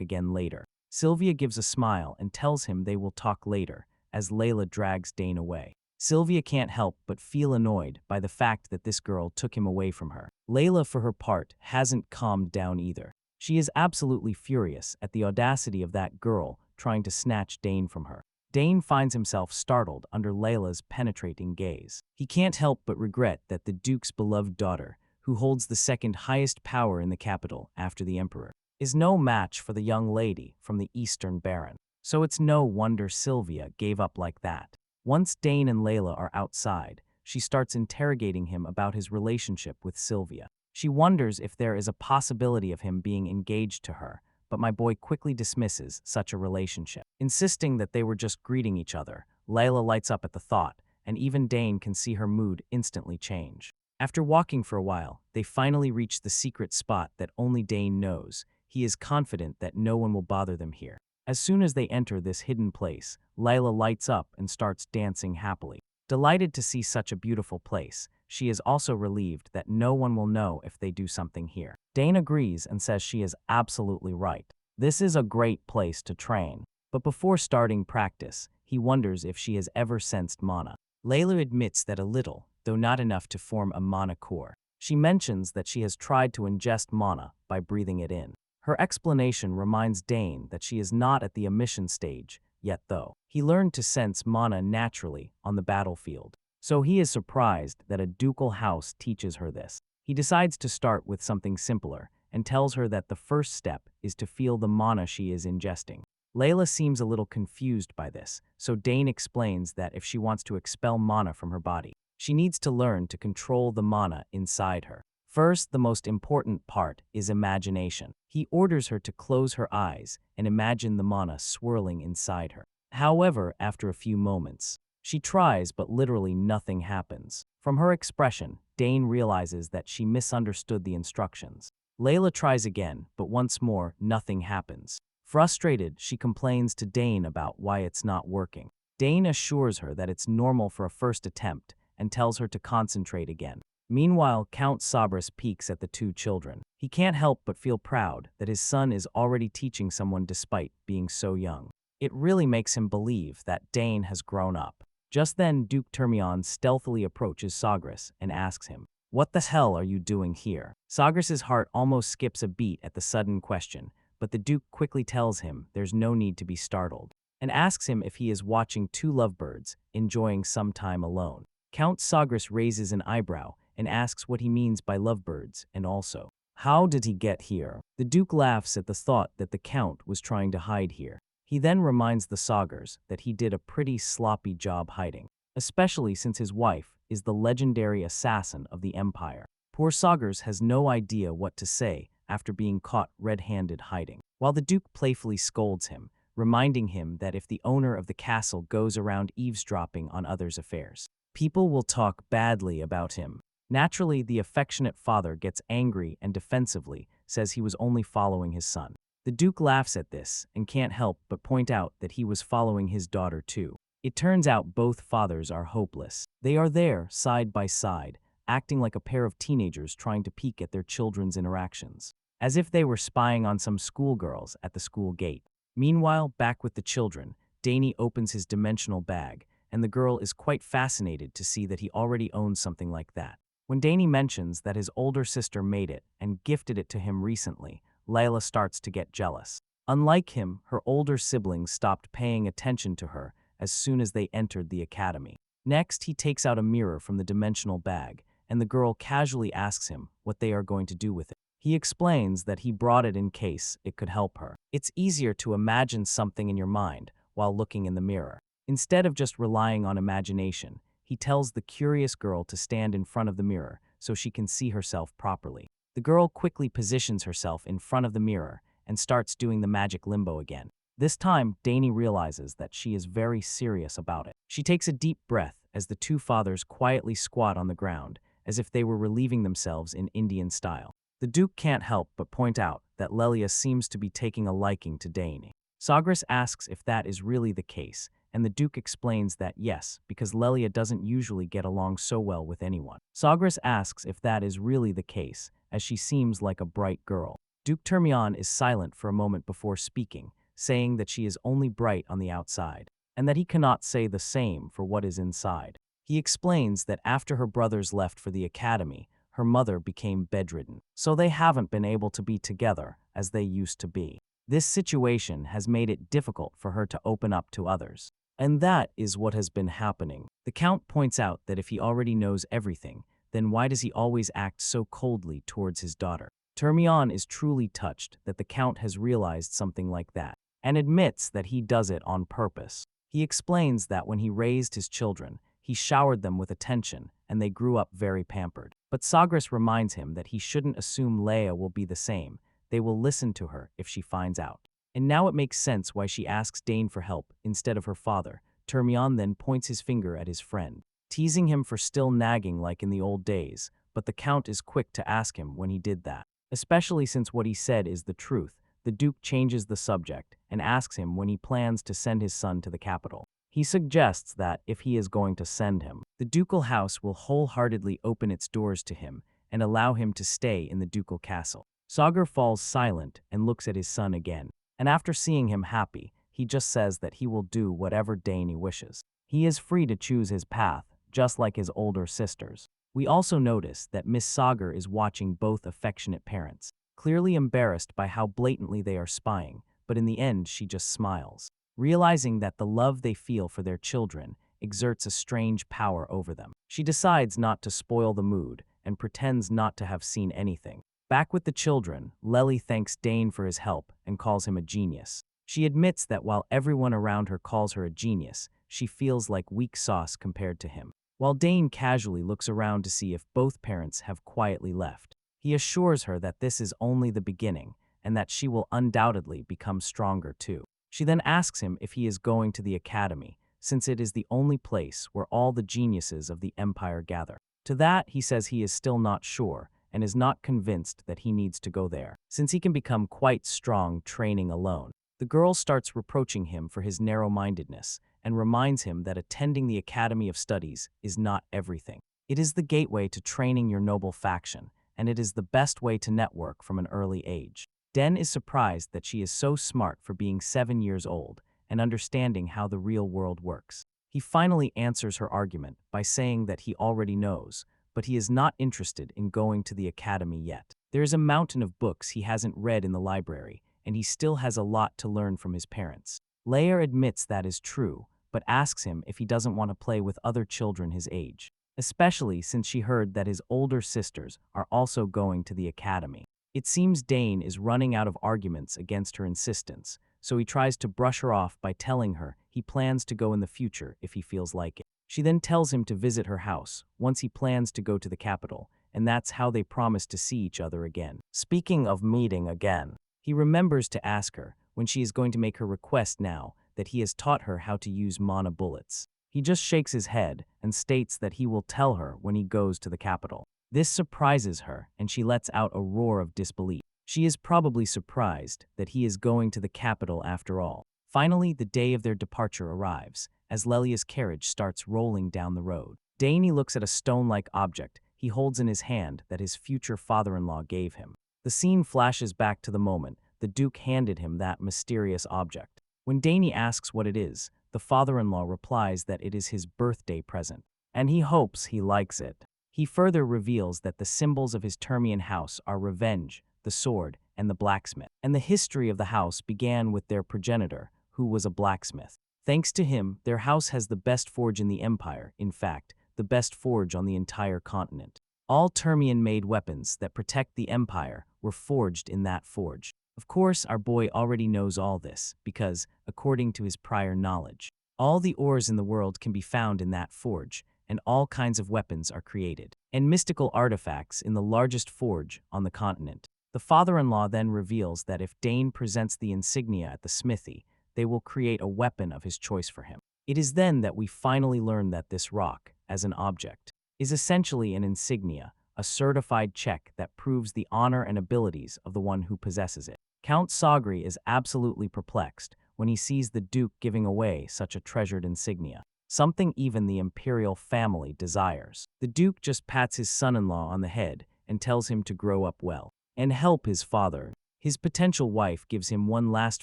Speaker 1: again later. Sylvia gives a smile and tells him they will talk later, as Layla drags Dane away. Sylvia can't help but feel annoyed by the fact that this girl took him away from her. Layla, for her part, hasn't calmed down either. She is absolutely furious at the audacity of that girl trying to snatch Dane from her. Dane finds himself startled under Layla's penetrating gaze. He can't help but regret that the Duke's beloved daughter, who holds the second highest power in the capital after the Emperor, is no match for the young lady from the Eastern Baron. So it's no wonder Sylvia gave up like that. Once Dane and Layla are outside, she starts interrogating him about his relationship with Sylvia. She wonders if there is a possibility of him being engaged to her, but my boy quickly dismisses such a relationship. Insisting that they were just greeting each other, Layla lights up at the thought, and even Dane can see her mood instantly change. After walking for a while, they finally reach the secret spot that only Dane knows. He is confident that no one will bother them here. As soon as they enter this hidden place, Layla lights up and starts dancing happily. Delighted to see such a beautiful place, she is also relieved that no one will know if they do something here. Dane agrees and says she is absolutely right. This is a great place to train. But before starting practice, he wonders if she has ever sensed mana. Layla admits that a little, though not enough to form a mana core. She mentions that she has tried to ingest mana by breathing it in. Her explanation reminds Dane that she is not at the emission stage yet, though. He learned to sense mana naturally on the battlefield, so he is surprised that a ducal house teaches her this. He decides to start with something simpler and tells her that the first step is to feel the mana she is ingesting. Layla seems a little confused by this, so Dane explains that if she wants to expel mana from her body, she needs to learn to control the mana inside her. First, the most important part is imagination. He orders her to close her eyes and imagine the mana swirling inside her. However, after a few moments, she tries, but literally nothing happens. From her expression, Dane realizes that she misunderstood the instructions. Layla tries again, but once more, nothing happens. Frustrated, she complains to Dane about why it's not working. Dane assures her that it's normal for a first attempt and tells her to concentrate again. Meanwhile, Count Sogres peeks at the two children. He can't help but feel proud that his son is already teaching someone despite being so young. It really makes him believe that Dane has grown up. Just then, Duke Termion stealthily approaches Sogres and asks him, "What the hell are you doing here?" Sogres' heart almost skips a beat at the sudden question, but the Duke quickly tells him there's no need to be startled, and asks him if he is watching two lovebirds enjoying some time alone. Count Sogres raises an eyebrow and asks what he means by lovebirds, and also, how did he get here? The Duke laughs at the thought that the Count was trying to hide here. He then reminds the Sogres that he did a pretty sloppy job hiding, especially since his wife is the legendary assassin of the Empire. Poor Sogres has no idea what to say after being caught red-handed hiding, while the Duke playfully scolds him, reminding him that if the owner of the castle goes around eavesdropping on others' affairs, people will talk badly about him. Naturally, the affectionate father gets angry and defensively says he was only following his son. The Duke laughs at this and can't help but point out that he was following his daughter too. It turns out both fathers are hopeless. They are there, side by side, acting like a pair of teenagers trying to peek at their children's interactions, as if they were spying on some schoolgirls at the school gate. Meanwhile, back with the children, Danny opens his dimensional bag, and the girl is quite fascinated to see that he already owns something like that. When Danny mentions that his older sister made it and gifted it to him recently, Layla starts to get jealous. Unlike him, her older siblings stopped paying attention to her as soon as they entered the academy. Next, he takes out a mirror from the dimensional bag, and the girl casually asks him what they are going to do with it. He explains that he brought it in case it could help her. It's easier to imagine something in your mind while looking in the mirror. Instead of just relying on imagination, he tells the curious girl to stand in front of the mirror so she can see herself properly. The girl quickly positions herself in front of the mirror and starts doing the magic limbo again. This time, Danny realizes that she is very serious about it. She takes a deep breath as the two fathers quietly squat on the ground, as if they were relieving themselves in Indian style. The Duke can't help but point out that Lelia seems to be taking a liking to Danny. Sogres asks if that is really the case, and the Duke explains that yes, because Lelia doesn't usually get along so well with anyone. Sogres asks if that is really the case, as she seems like a bright girl. Duke Termion is silent for a moment before speaking, saying that she is only bright on the outside, and that he cannot say the same for what is inside. He explains that after her brothers left for the academy, her mother became bedridden, so they haven't been able to be together as they used to be. This situation has made it difficult for her to open up to others. And that is what has been happening. The Count points out that if he already knows everything, then why does he always act so coldly towards his daughter? Termion is truly touched that the Count has realized something like that, and admits that he does it on purpose. He explains that when he raised his children, he showered them with attention, and they grew up very pampered. But Sogres reminds him that he shouldn't assume Leia will be the same. They will listen to her if she finds out. And now it makes sense why she asks Dane for help instead of her father. Termion then points his finger at his friend, teasing him for still nagging like in the old days, but the Count is quick to ask him when he did that. Especially since what he said is the truth, the Duke changes the subject and asks him when he plans to send his son to the capital. He suggests that, if he is going to send him, the ducal house will wholeheartedly open its doors to him and allow him to stay in the ducal castle. Sogre falls silent and looks at his son again, and after seeing him happy, he just says that he will do whatever Dane wishes. He is free to choose his path, just like his older sisters. We also notice that Miss Sogre is watching both affectionate parents, clearly embarrassed by how blatantly they are spying, but in the end she just smiles, realizing that the love they feel for their children exerts a strange power over them. She decides not to spoil the mood and pretends not to have seen anything. Back with the children, Lely thanks Dane for his help and calls him a genius. She admits that while everyone around her calls her a genius, she feels like weak sauce compared to him. While Dane casually looks around to see if both parents have quietly left, he assures her that this is only the beginning and that she will undoubtedly become stronger too. She then asks him if he is going to the academy, since it is the only place where all the geniuses of the Empire gather. To that, he says he is still not sure and is not convinced that he needs to go there, since he can become quite strong training alone. The girl starts reproaching him for his narrow-mindedness and reminds him that attending the Academy of Studies is not everything. It is the gateway to training your noble faction, and it is the best way to network from an early age. Den is surprised that she is so smart for being 7 years old and understanding how the real world works. He finally answers her argument by saying that he already knows, but he is not interested in going to the academy yet. There is a mountain of books he hasn't read in the library, and he still has a lot to learn from his parents. Leia admits that is true, but asks him if he doesn't want to play with other children his age, especially since she heard that his older sisters are also going to the academy. It seems Dane is running out of arguments against her insistence, so he tries to brush her off by telling her he plans to go in the future if he feels like it. She then tells him to visit her house once he plans to go to the capital, and that's how they promise to see each other again. Speaking of meeting again, he remembers to ask her when she is going to make her request now that he has taught her how to use mana bullets. He just shakes his head and states that he will tell her when he goes to the capital. This surprises her, and she lets out a roar of disbelief. She is probably surprised that he is going to the capital after all. Finally, the day of their departure arrives, as Lelia's carriage starts rolling down the road. Dane looks at a stone-like object he holds in his hand that his future father-in-law gave him. The scene flashes back to the moment the Duke handed him that mysterious object. When Dane asks what it is, the father-in-law replies that it is his birthday present, and he hopes he likes it. He further reveals that the symbols of his Termian house are revenge, the sword, and the blacksmith. And the history of the house began with their progenitor, who was a blacksmith. Thanks to him, their house has the best forge in the empire, in fact, the best forge on the entire continent. All Termian-made weapons that protect the empire were forged in that forge. Of course, our boy already knows all this, because, according to his prior knowledge, all the ores in the world can be found in that forge, and all kinds of weapons are created, and mystical artifacts in the largest forge on the continent. The father-in-law then reveals that if Dane presents the insignia at the smithy, they will create a weapon of his choice for him. It is then that we finally learn that this rock, as an object, is essentially an insignia, a certified check that proves the honor and abilities of the one who possesses it. Count Sogres is absolutely perplexed when he sees the Duke giving away such a treasured insignia, something even the imperial family desires. The Duke just pats his son-in-law on the head and tells him to grow up well and help his father. His potential wife gives him one last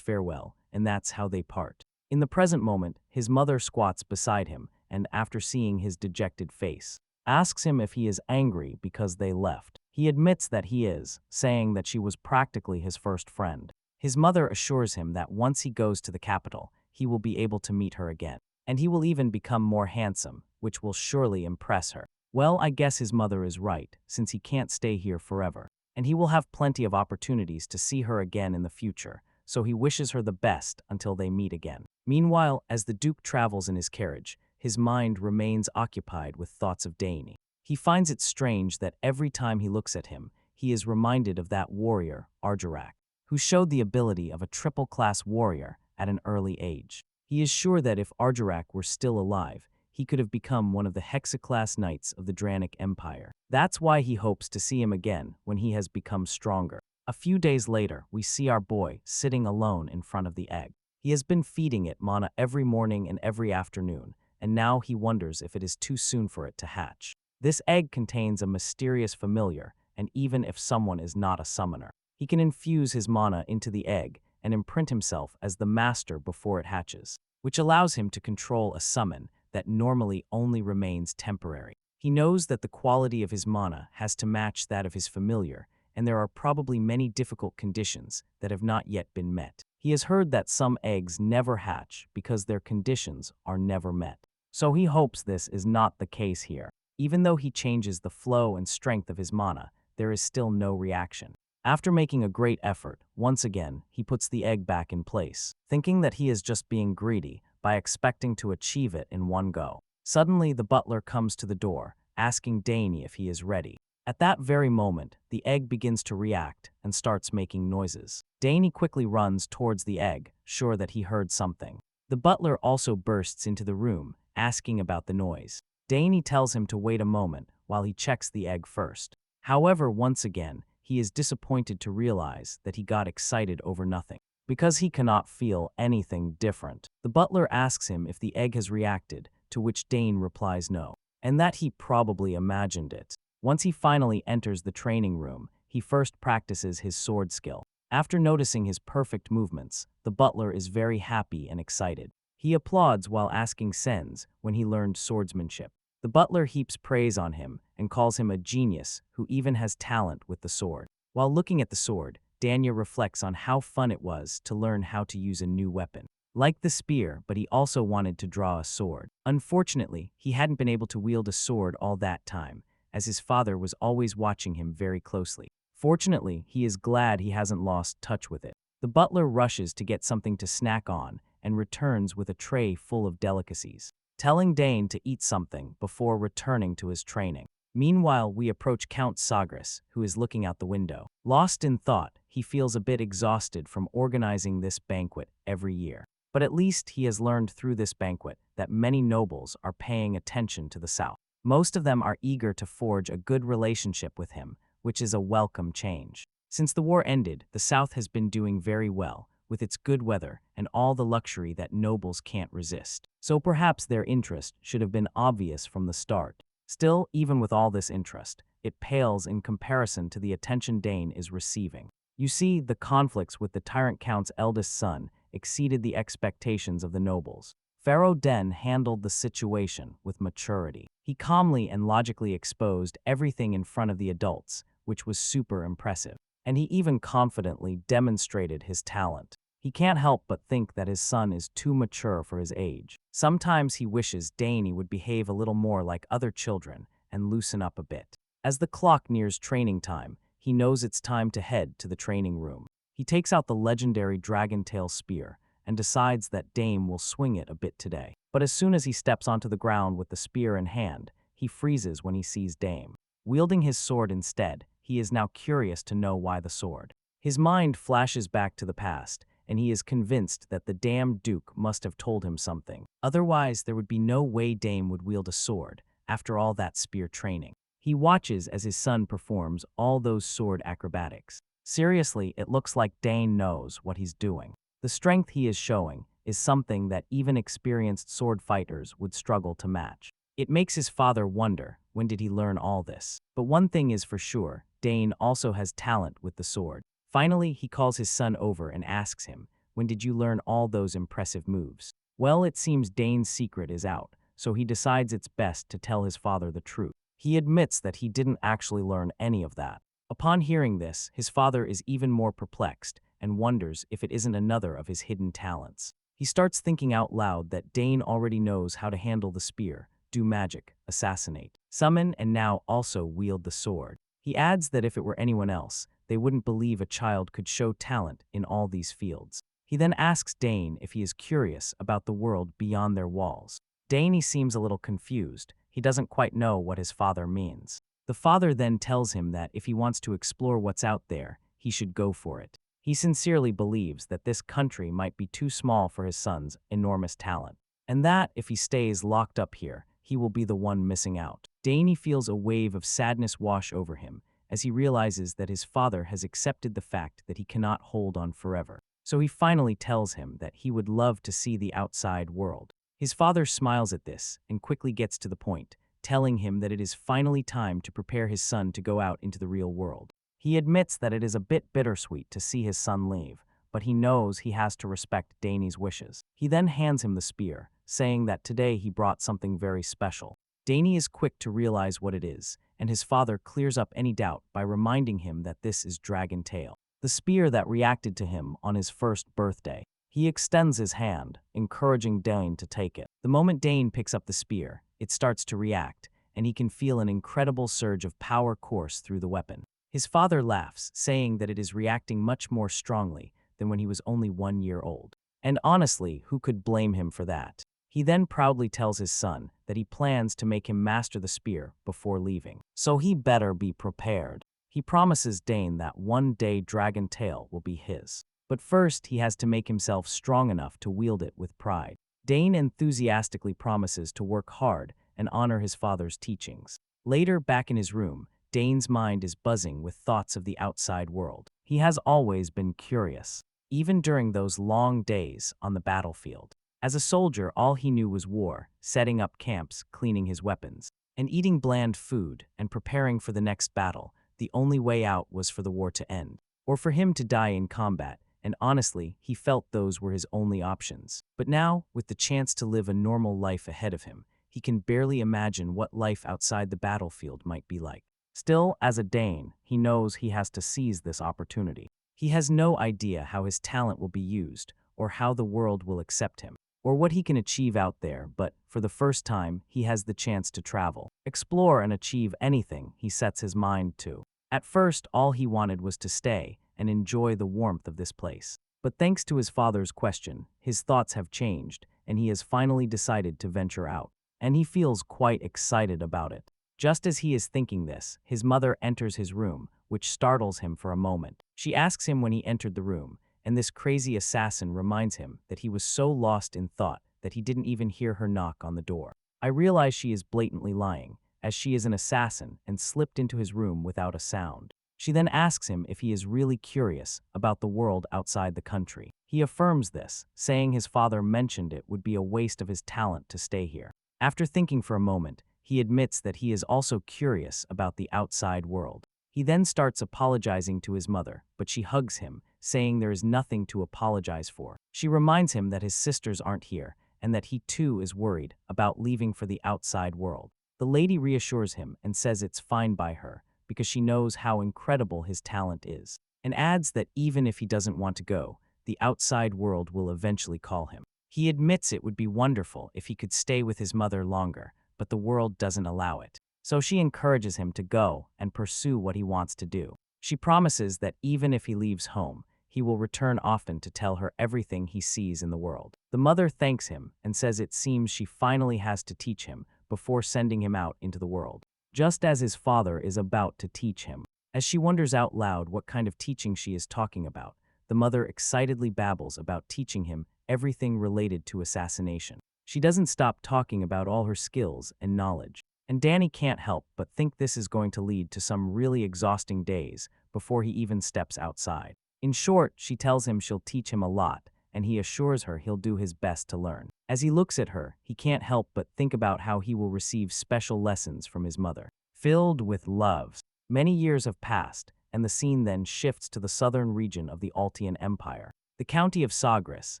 Speaker 1: farewell, and that's how they part. In the present moment, his mother squats beside him and, after seeing his dejected face, asks him if he is angry because they left. He admits that he is, saying that she was practically his first friend. His mother assures him that once he goes to the capital, he will be able to meet her again, and he will even become more handsome, which will surely impress her. Well, I guess his mother is right, since he can't stay here forever, and he will have plenty of opportunities to see her again in the future, so he wishes her the best until they meet again. Meanwhile, as the Duke travels in his carriage, his mind remains occupied with thoughts of Dane. He finds it strange that every time he looks at him, he is reminded of that warrior, Argerak, who showed the ability of a triple-class warrior at an early age. He is sure that if Argerak were still alive, he could have become one of the hexaclass knights of the Dranic Empire. That's why he hopes to see him again when he has become stronger. A few days later, we see our boy sitting alone in front of the egg. He has been feeding it mana every morning and every afternoon, and now he wonders if it is too soon for it to hatch. This egg contains a mysterious familiar, and even if someone is not a summoner, he can infuse his mana into the egg and imprint himself as the master before it hatches, which allows him to control a summon that normally only remains temporary. He knows that the quality of his mana has to match that of his familiar, and there are probably many difficult conditions that have not yet been met. He has heard that some eggs never hatch because their conditions are never met. So he hopes this is not the case here. Even though he changes the flow and strength of his mana, there is still no reaction. After making a great effort, once again, he puts the egg back in place, thinking that he is just being greedy by expecting to achieve it in one go. Suddenly, the butler comes to the door, asking Dane if he is ready. At that very moment, the egg begins to react and starts making noises. Dane quickly runs towards the egg, sure that he heard something. The butler also bursts into the room, asking about the noise. Dane tells him to wait a moment while he checks the egg first. However, once again, he is disappointed to realize that he got excited over nothing, because he cannot feel anything different. The butler asks him if the egg has reacted, to which Dane replies no, and that he probably imagined it. Once he finally enters the training room, he first practices his sword skill. After noticing his perfect movements, the butler is very happy and excited. He applauds while asking sense when he learned swordsmanship. The butler heaps praise on him and calls him a genius who even has talent with the sword. While looking at the sword, Danya reflects on how fun it was to learn how to use a new weapon. Like the spear, but he also wanted to draw a sword. Unfortunately, he hadn't been able to wield a sword all that time, as his father was always watching him very closely. Fortunately, he is glad he hasn't lost touch with it. The butler rushes to get something to snack on and returns with a tray full of delicacies, telling Dane to eat something before returning to his training. Meanwhile, we approach Count Sogres, who is looking out the window. Lost in thought, he feels a bit exhausted from organizing this banquet every year. But at least he has learned through this banquet that many nobles are paying attention to the south. Most of them are eager to forge a good relationship with him, which is a welcome change. Since the war ended, the South has been doing very well, with its good weather and all the luxury that nobles can't resist. So perhaps their interest should have been obvious from the start. Still, even with all this interest, it pales in comparison to the attention Dane is receiving. You see, the conflicts with the tyrant count's eldest son exceeded the expectations of the nobles. Pharaoh Den handled the situation with maturity. He calmly and logically exposed everything in front of the adults, which was super impressive. And he even confidently demonstrated his talent. He can't help but think that his son is too mature for his age. Sometimes he wishes Dane would behave a little more like other children and loosen up a bit. As the clock nears training time, he knows it's time to head to the training room. He takes out the legendary dragon tail spear and decides that Dane will swing it a bit today. But as soon as he steps onto the ground with the spear in hand, he freezes when he sees Dane. Wielding his sword instead, he is now curious to know why the sword. His mind flashes back to the past, and he is convinced that the damned Duke must have told him something. Otherwise, there would be no way Dane would wield a sword after all that spear training. He watches as his son performs all those sword acrobatics. Seriously, it looks like Dane knows what he's doing. The strength he is showing is something that even experienced sword fighters would struggle to match. It makes his father wonder, when did he learn all this? But one thing is for sure, Dane also has talent with the sword. Finally, he calls his son over and asks him, when did you learn all those impressive moves? Well, it seems Dane's secret is out, so he decides it's best to tell his father the truth. He admits that he didn't actually learn any of that. Upon hearing this, his father is even more perplexed and wonders if it isn't another of his hidden talents. He starts thinking out loud that Dane already knows how to handle the spear, do magic, assassinate, summon, and now also wield the sword. He adds that if it were anyone else, they wouldn't believe a child could show talent in all these fields. He then asks Dane if he is curious about the world beyond their walls. Dane seems a little confused. He doesn't quite know what his father means. The father then tells him that if he wants to explore what's out there, he should go for it. He sincerely believes that this country might be too small for his son's enormous talent, and that if he stays locked up here, he will be the one missing out. Dane feels a wave of sadness wash over him as he realizes that his father has accepted the fact that he cannot hold on forever. So he finally tells him that he would love to see the outside world. His father smiles at this and quickly gets to the point, telling him that it is finally time to prepare his son to go out into the real world. He admits that it is a bit bittersweet to see his son leave, but he knows he has to respect Dane's wishes. He then hands him the spear, saying that today he brought something very special. Dane is quick to realize what it is, and his father clears up any doubt by reminding him that this is Dragon Tail, the spear that reacted to him on his first birthday. He extends his hand, encouraging Dane to take it. The moment Dane picks up the spear, it starts to react, and he can feel an incredible surge of power course through the weapon. His father laughs, saying that it is reacting much more strongly than when he was only 1 year old. And honestly, who could blame him for that? He then proudly tells his son that he plans to make him master the spear before leaving. So he better be prepared. He promises Dane that one day Dragon Tail will be his. But first, he has to make himself strong enough to wield it with pride. Dane enthusiastically promises to work hard and honor his father's teachings. Later, back in his room, Dane's mind is buzzing with thoughts of the outside world. He has always been curious, even during those long days on the battlefield. As a soldier, all he knew was war, setting up camps, cleaning his weapons, and eating bland food and preparing for the next battle. The only way out was for the war to end, or for him to die in combat, and honestly, he felt those were his only options. But now, with the chance to live a normal life ahead of him, he can barely imagine what life outside the battlefield might be like. Still, as a Dane, he knows he has to seize this opportunity. He has no idea how his talent will be used, or how the world will accept him, or what he can achieve out there, but for the first time, he has the chance to travel, explore, and achieve anything he sets his mind to. At first, all he wanted was to stay and enjoy the warmth of this place. But thanks to his father's question, his thoughts have changed, and he has finally decided to venture out. And he feels quite excited about it. Just as he is thinking this, his mother enters his room, which startles him for a moment. She asks him when he entered the room, and this crazy assassin reminds him that he was so lost in thought that he didn't even hear her knock on the door. I realize she is blatantly lying, as she is an assassin and slipped into his room without a sound. She then asks him if he is really curious about the world outside the country. He affirms this, saying his father mentioned it would be a waste of his talent to stay here. After thinking for a moment, he admits that he is also curious about the outside world. He then starts apologizing to his mother, but she hugs him, saying there is nothing to apologize for. She reminds him that his sisters aren't here, and that he too is worried about leaving for the outside world. The lady reassures him and says it's fine by her, because she knows how incredible his talent is, and adds that even if he doesn't want to go, the outside world will eventually call him. He admits it would be wonderful if he could stay with his mother longer, but the world doesn't allow it. So she encourages him to go and pursue what he wants to do. She promises that even if he leaves home, he will return often to tell her everything he sees in the world. The mother thanks him and says it seems she finally has to teach him before sending him out into the world, just as his father is about to teach him. As she wonders out loud what kind of teaching she is talking about, the mother excitedly babbles about teaching him everything related to assassination. She doesn't stop talking about all her skills and knowledge, and Danny can't help but think this is going to lead to some really exhausting days before he even steps outside. In short, she tells him she'll teach him a lot, and he assures her he'll do his best to learn. As he looks at her, he can't help but think about how he will receive special lessons from his mother. Filled with loves. Many years have passed, and the scene then shifts to the southern region of the Altian Empire. The county of Sogres,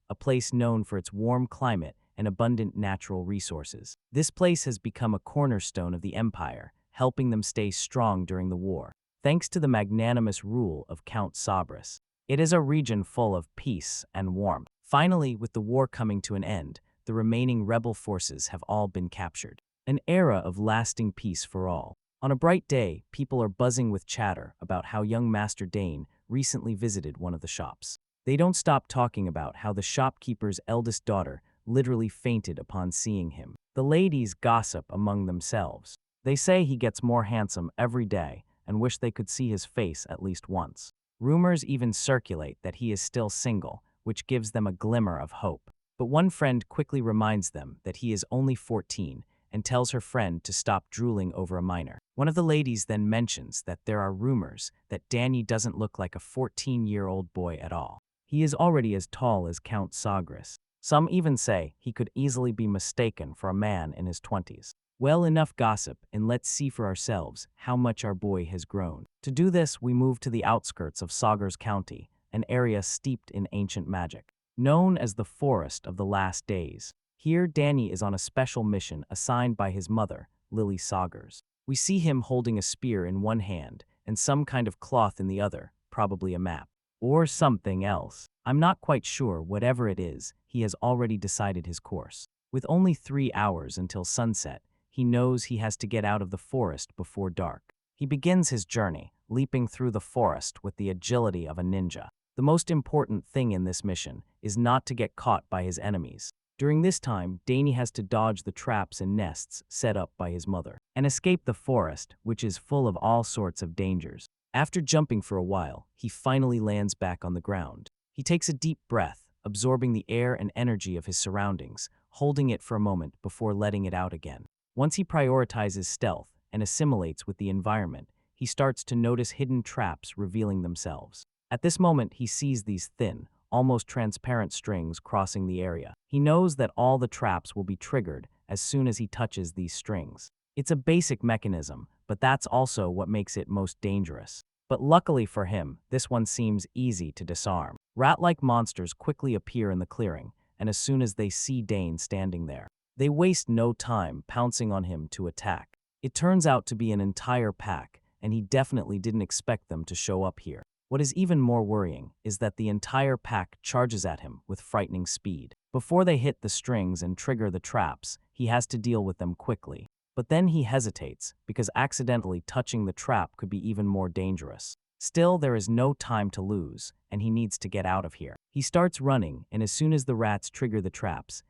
Speaker 1: a place known for its warm climate and abundant natural resources. This place has become a cornerstone of the empire, helping them stay strong during the war, thanks to the magnanimous rule of Count Sogres. It is a region full of peace and warmth. Finally, with the war coming to an end, the remaining rebel forces have all been captured. An era of lasting peace for all. On a bright day, people are buzzing with chatter about how young Master Dane recently visited one of the shops. They don't stop talking about how the shopkeeper's eldest daughter literally fainted upon seeing him. The ladies gossip among themselves. They say he gets more handsome every day and wish they could see his face at least once. Rumors even circulate that he is still single, which gives them a glimmer of hope. But one friend quickly reminds them that he is only 14 and tells her friend to stop drooling over a minor. One of the ladies then mentions that there are rumors that Danny doesn't look like a 14-year-old boy at all. He is already as tall as Count Sogres. Some even say he could easily be mistaken for a man in his 20s. Well, enough gossip, and let's see for ourselves how much our boy has grown. To do this, we move to the outskirts of Sogres County, an area steeped in ancient magic, known as the Forest of the Last Days. Here, Danny is on a special mission assigned by his mother, Lily Sogres. We see him holding a spear in one hand and some kind of cloth in the other, probably a map. Or something else. I'm not quite sure. Whatever it is, he has already decided his course. With only 3 hours until sunset, he knows he has to get out of the forest before dark. He begins his journey, leaping through the forest with the agility of a ninja. The most important thing in this mission is not to get caught by his enemies. During this time, Danny has to dodge the traps and nests set up by his mother, and escape the forest, which is full of all sorts of dangers. After jumping for a while, he finally lands back on the ground. He takes a deep breath, absorbing the air and energy of his surroundings, holding it for a moment before letting it out again. Once he prioritizes stealth and assimilates with the environment, he starts to notice hidden traps revealing themselves. At this moment, he sees these thin, almost transparent strings crossing the area. He knows that all the traps will be triggered as soon as he touches these strings. It's a basic mechanism, but that's also what makes it most dangerous. But luckily for him, this one seems easy to disarm. Rat-like monsters quickly appear in the clearing, and as soon as they see Dane standing there, they waste no time pouncing on him to attack. It turns out to be an entire pack, and he definitely didn't expect them to show up here. What is even more worrying is that the entire pack charges at him with frightening speed. Before they hit the strings and trigger the traps, he has to deal with them quickly. But then he hesitates, because accidentally touching the trap could be even more dangerous. Still, there is no time to lose, and he needs to get out of here. He starts running, and as soon as the rats trigger the traps,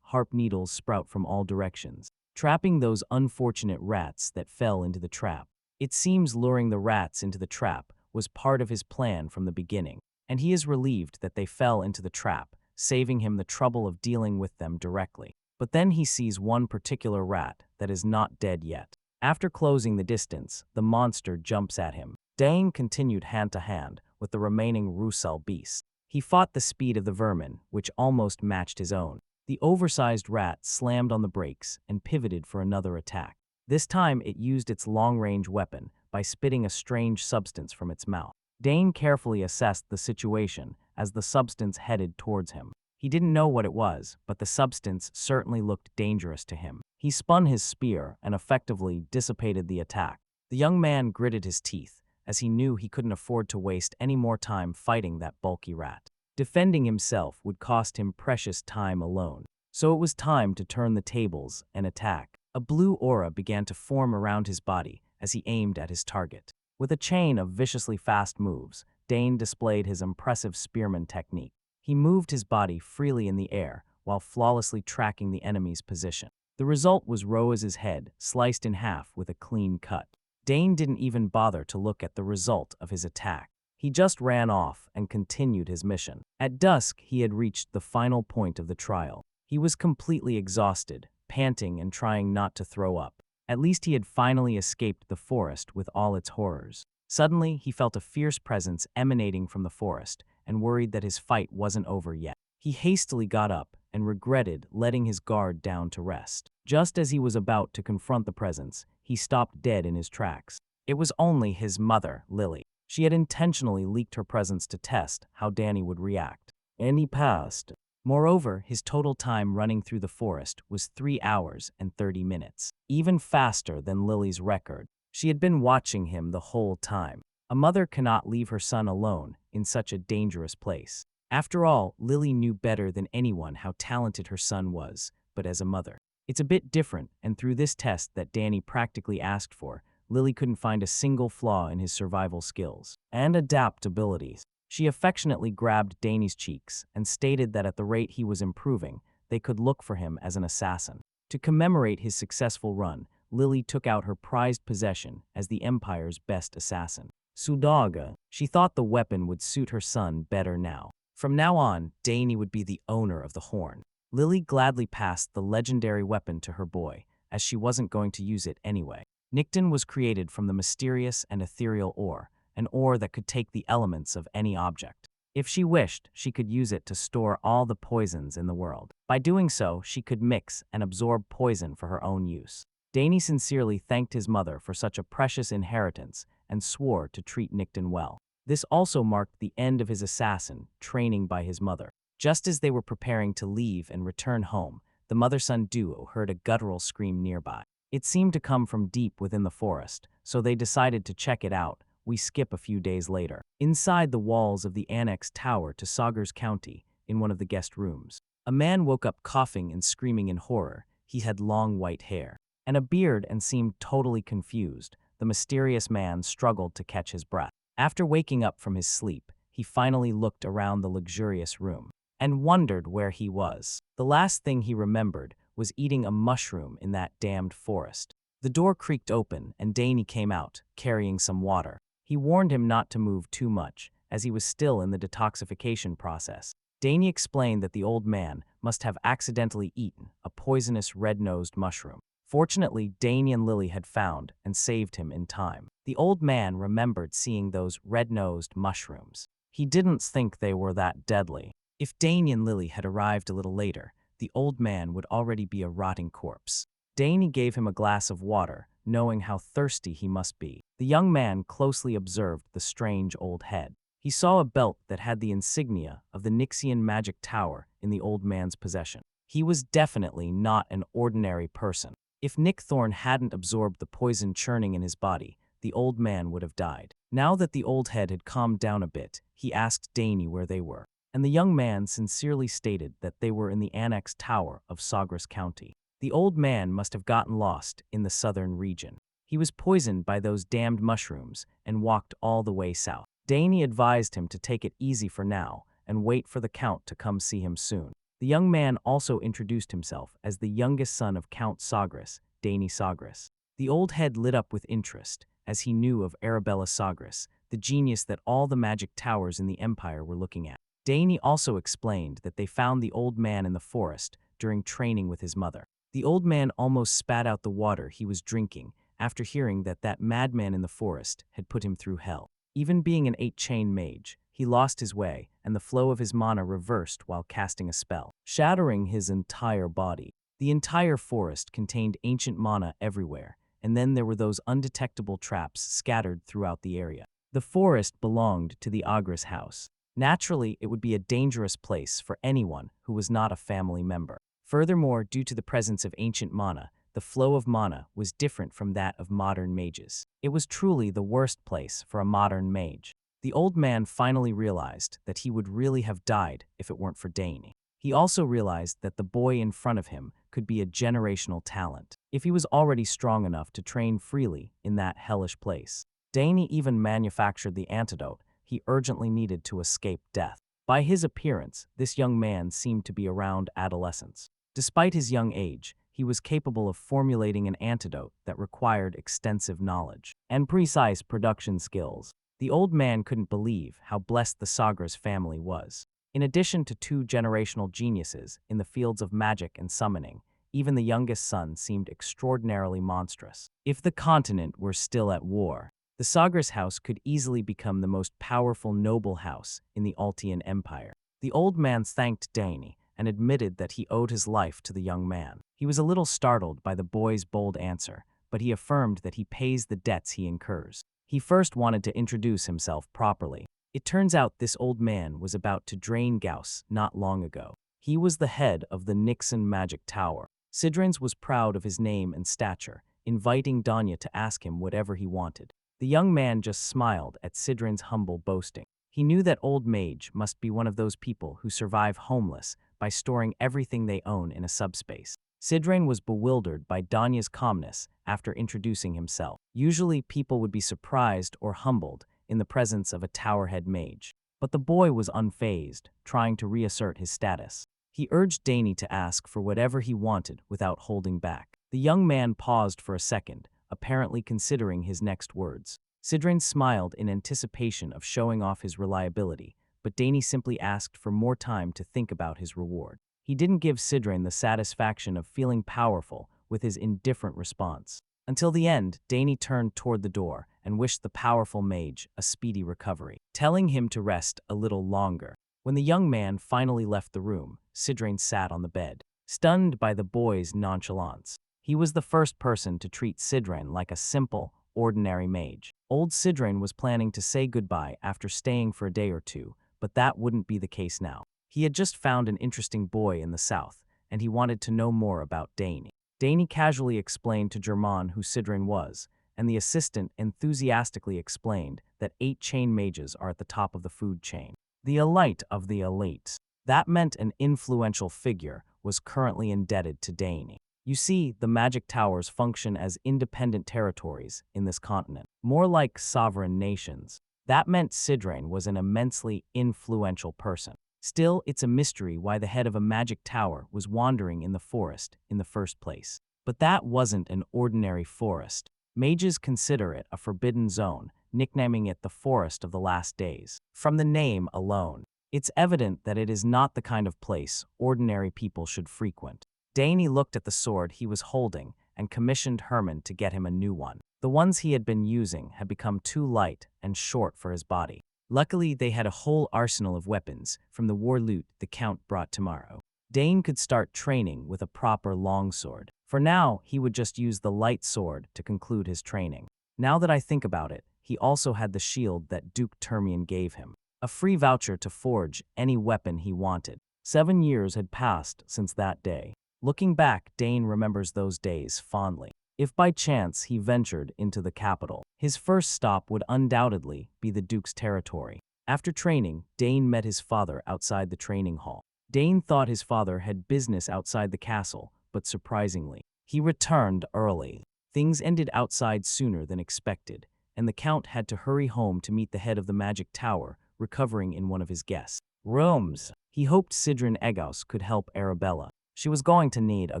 Speaker 1: harp needles sprout from all directions, trapping those unfortunate rats that fell into the trap. It seems luring the rats into the trap was part of his plan from the beginning, and he is relieved that they fell into the trap, saving him the trouble of dealing with them directly. But then he sees one particular rat that is not dead yet. After closing the distance, the monster jumps at him. Dane continued hand-to-hand with the remaining Rusal beast. He fought the speed of the vermin, which almost matched his own. The oversized rat slammed on the brakes and pivoted for another attack. This time it used its long-range weapon by spitting a strange substance from its mouth. Dane carefully assessed the situation as the substance headed towards him. He didn't know what it was, but the substance certainly looked dangerous to him. He spun his spear and effectively dissipated the attack. The young man gritted his teeth, as he knew he couldn't afford to waste any more time fighting that bulky rat. Defending himself would cost him precious time alone. So it was time to turn the tables and attack. A blue aura began to form around his body as he aimed at his target. With a chain of viciously fast moves, Dane displayed his impressive spearman technique. He moved his body freely in the air while flawlessly tracking the enemy's position. The result was Roaz's head sliced in half with a clean cut. Dane didn't even bother to look at the result of his attack. He just ran off and continued his mission. At dusk, he had reached the final point of the trial. He was completely exhausted, panting and trying not to throw up. At least he had finally escaped the forest with all its horrors. Suddenly, he felt a fierce presence emanating from the forest and worried that his fight wasn't over yet. He hastily got up and regretted letting his guard down to rest. Just as he was about to confront the presence, he stopped dead in his tracks. It was only his mother, Lily. She had intentionally leaked her presence to test how Danny would react. And he passed. Moreover, his total time running through the forest was 3 hours and 30 minutes, even faster than Lily's record. She had been watching him the whole time. A mother cannot leave her son alone in such a dangerous place. After all, Lily knew better than anyone how talented her son was, but as a mother, it's a bit different, and through this test that Danny practically asked for, Lily couldn't find a single flaw in his survival skills and adaptabilities. She affectionately grabbed Danny's cheeks and stated that at the rate he was improving, they could look for him as an assassin. To commemorate his successful run, Lily took out her prized possession as the Empire's best assassin, Sudaga. She thought the weapon would suit her son better now. From now on, Danny would be the owner of the horn. Lily gladly passed the legendary weapon to her boy, as she wasn't going to use it anyway. Nicton was created from the mysterious and ethereal ore, an ore that could take the elements of any object. If she wished, she could use it to store all the poisons in the world. By doing so, she could mix and absorb poison for her own use. Danny sincerely thanked his mother for such a precious inheritance and swore to treat Nicton well. This also marked the end of his assassin training by his mother. Just as they were preparing to leave and return home, the mother-son duo heard a guttural scream nearby. It seemed to come from deep within the forest, so they decided to check it out. We skip a few days later. Inside the walls of the annex tower to Sogres County, in one of the guest rooms, a man woke up coughing and screaming in horror. He had long white hair and a beard and seemed totally confused. The mysterious man struggled to catch his breath. After waking up from his sleep, he finally looked around the luxurious room and wondered where he was. The last thing he remembered was eating a mushroom in that damned forest. The door creaked open and Danny came out, carrying some water. He warned him not to move too much, as he was still in the detoxification process. Danny explained that the old man must have accidentally eaten a poisonous red-nosed mushroom. Fortunately, Danny and Lily had found and saved him in time. The old man remembered seeing those red-nosed mushrooms. He didn't think they were that deadly. If Danny and Lily had arrived a little later, the old man would already be a rotting corpse. Danny gave him a glass of water, knowing how thirsty he must be. The young man closely observed the strange old head. He saw a belt that had the insignia of the Nixian magic tower in the old man's possession. He was definitely not an ordinary person. If Nick Thorne hadn't absorbed the poison churning in his body, the old man would have died. Now that the old head had calmed down a bit, he asked Danny where they were, and the young man sincerely stated that they were in the annex tower of Sogres County. The old man must have gotten lost in the southern region. He was poisoned by those damned mushrooms and walked all the way south. Danny advised him to take it easy for now and wait for the Count to come see him soon. The young man also introduced himself as the youngest son of Count Sogres, Dane Sogres. The old head lit up with interest, as he knew of Arabella Sogres, the genius that all the magic towers in the Empire were looking at. Dane also explained that they found the old man in the forest during training with his mother. The old man almost spat out the water he was drinking after hearing that that madman in the forest had put him through hell. Even being an 8-chain mage, he lost his way, and the flow of his mana reversed while casting a spell, shattering his entire body. The entire forest contained ancient mana everywhere, and then there were those undetectable traps scattered throughout the area. The forest belonged to the Ogre's house. Naturally, it would be a dangerous place for anyone who was not a family member. Furthermore, due to the presence of ancient mana, the flow of mana was different from that of modern mages. It was truly the worst place for a modern mage. The old man finally realized that he would really have died if it weren't for Dane. He also realized that the boy in front of him could be a generational talent, if he was already strong enough to train freely in that hellish place. Dane even manufactured the antidote he urgently needed to escape death. By his appearance, this young man seemed to be around adolescence. Despite his young age, he was capable of formulating an antidote that required extensive knowledge and precise production skills. The old man couldn't believe how blessed the Sogres family was. In addition to 2 generational geniuses in the fields of magic and summoning, even the youngest son seemed extraordinarily monstrous. If the continent were still at war, the Sogres house could easily become the most powerful noble house in the Altian Empire. The old man thanked Dane and admitted that he owed his life to the young man. He was a little startled by the boy's bold answer, but he affirmed that he pays the debts he incurs. He first wanted to introduce himself properly. It turns out this old man was about to drain Gauss not long ago. He was the head of the Nixon Magic Tower. Sidrins was proud of his name and stature, inviting Danya to ask him whatever he wanted. The young man just smiled at Sidrin's humble boasting. He knew that old mage must be one of those people who survive homeless by storing everything they own in a subspace. Sidrin was bewildered by Danya's calmness after introducing himself. Usually people would be surprised or humbled in the presence of a towerhead mage, but the boy was unfazed, trying to reassert his status. He urged Dane to ask for whatever he wanted without holding back. The young man paused for a second, apparently considering his next words. Sidrin smiled in anticipation of showing off his reliability, but Dane simply asked for more time to think about his reward. He didn't give Sidrin the satisfaction of feeling powerful with his indifferent response. Until the end, Dane turned toward the door and wished the powerful mage a speedy recovery, telling him to rest a little longer. When the young man finally left the room, Sidrin sat on the bed, stunned by the boy's nonchalance. He was the first person to treat Sidrin like a simple, ordinary mage. Old Sidrin was planning to say goodbye after staying for a day or two, but that wouldn't be the case now. He had just found an interesting boy in the south, and he wanted to know more about Dane. Dane casually explained to Germain who Sidrin was, and the assistant enthusiastically explained that 8-chain mages are at the top of the food chain. The elite of the elites. That meant an influential figure was currently indebted to Dane. You see, the magic towers function as independent territories in this continent, more like sovereign nations. That meant Sidrin was an immensely influential person. Still, it's a mystery why the head of a magic tower was wandering in the forest in the first place. But that wasn't an ordinary forest. Mages consider it a forbidden zone, nicknaming it the Forest of the Last Days. From the name alone, it's evident that it is not the kind of place ordinary people should frequent. Dane looked at the sword he was holding and commissioned Herman to get him a new one. The ones he had been using had become too light and short for his body. Luckily, they had a whole arsenal of weapons from the war loot the Count brought tomorrow. Dane could start training with a proper longsword. For now, he would just use the light sword to conclude his training. Now that I think about it, he also had the shield that Duke Termian gave him, a free voucher to forge any weapon he wanted. 7 years had passed since that day. Looking back, Dane remembers those days fondly. If by chance he ventured into the capital, his first stop would undoubtedly be the Duke's territory. After training, Dane met his father outside the training hall. Dane thought his father had business outside the castle, but surprisingly, he returned early. Things ended outside sooner than expected, and the Count had to hurry home to meet the head of the magic tower, recovering in one of his guests' rooms. He hoped Sidrin Egos could help Arabella. She was going to need a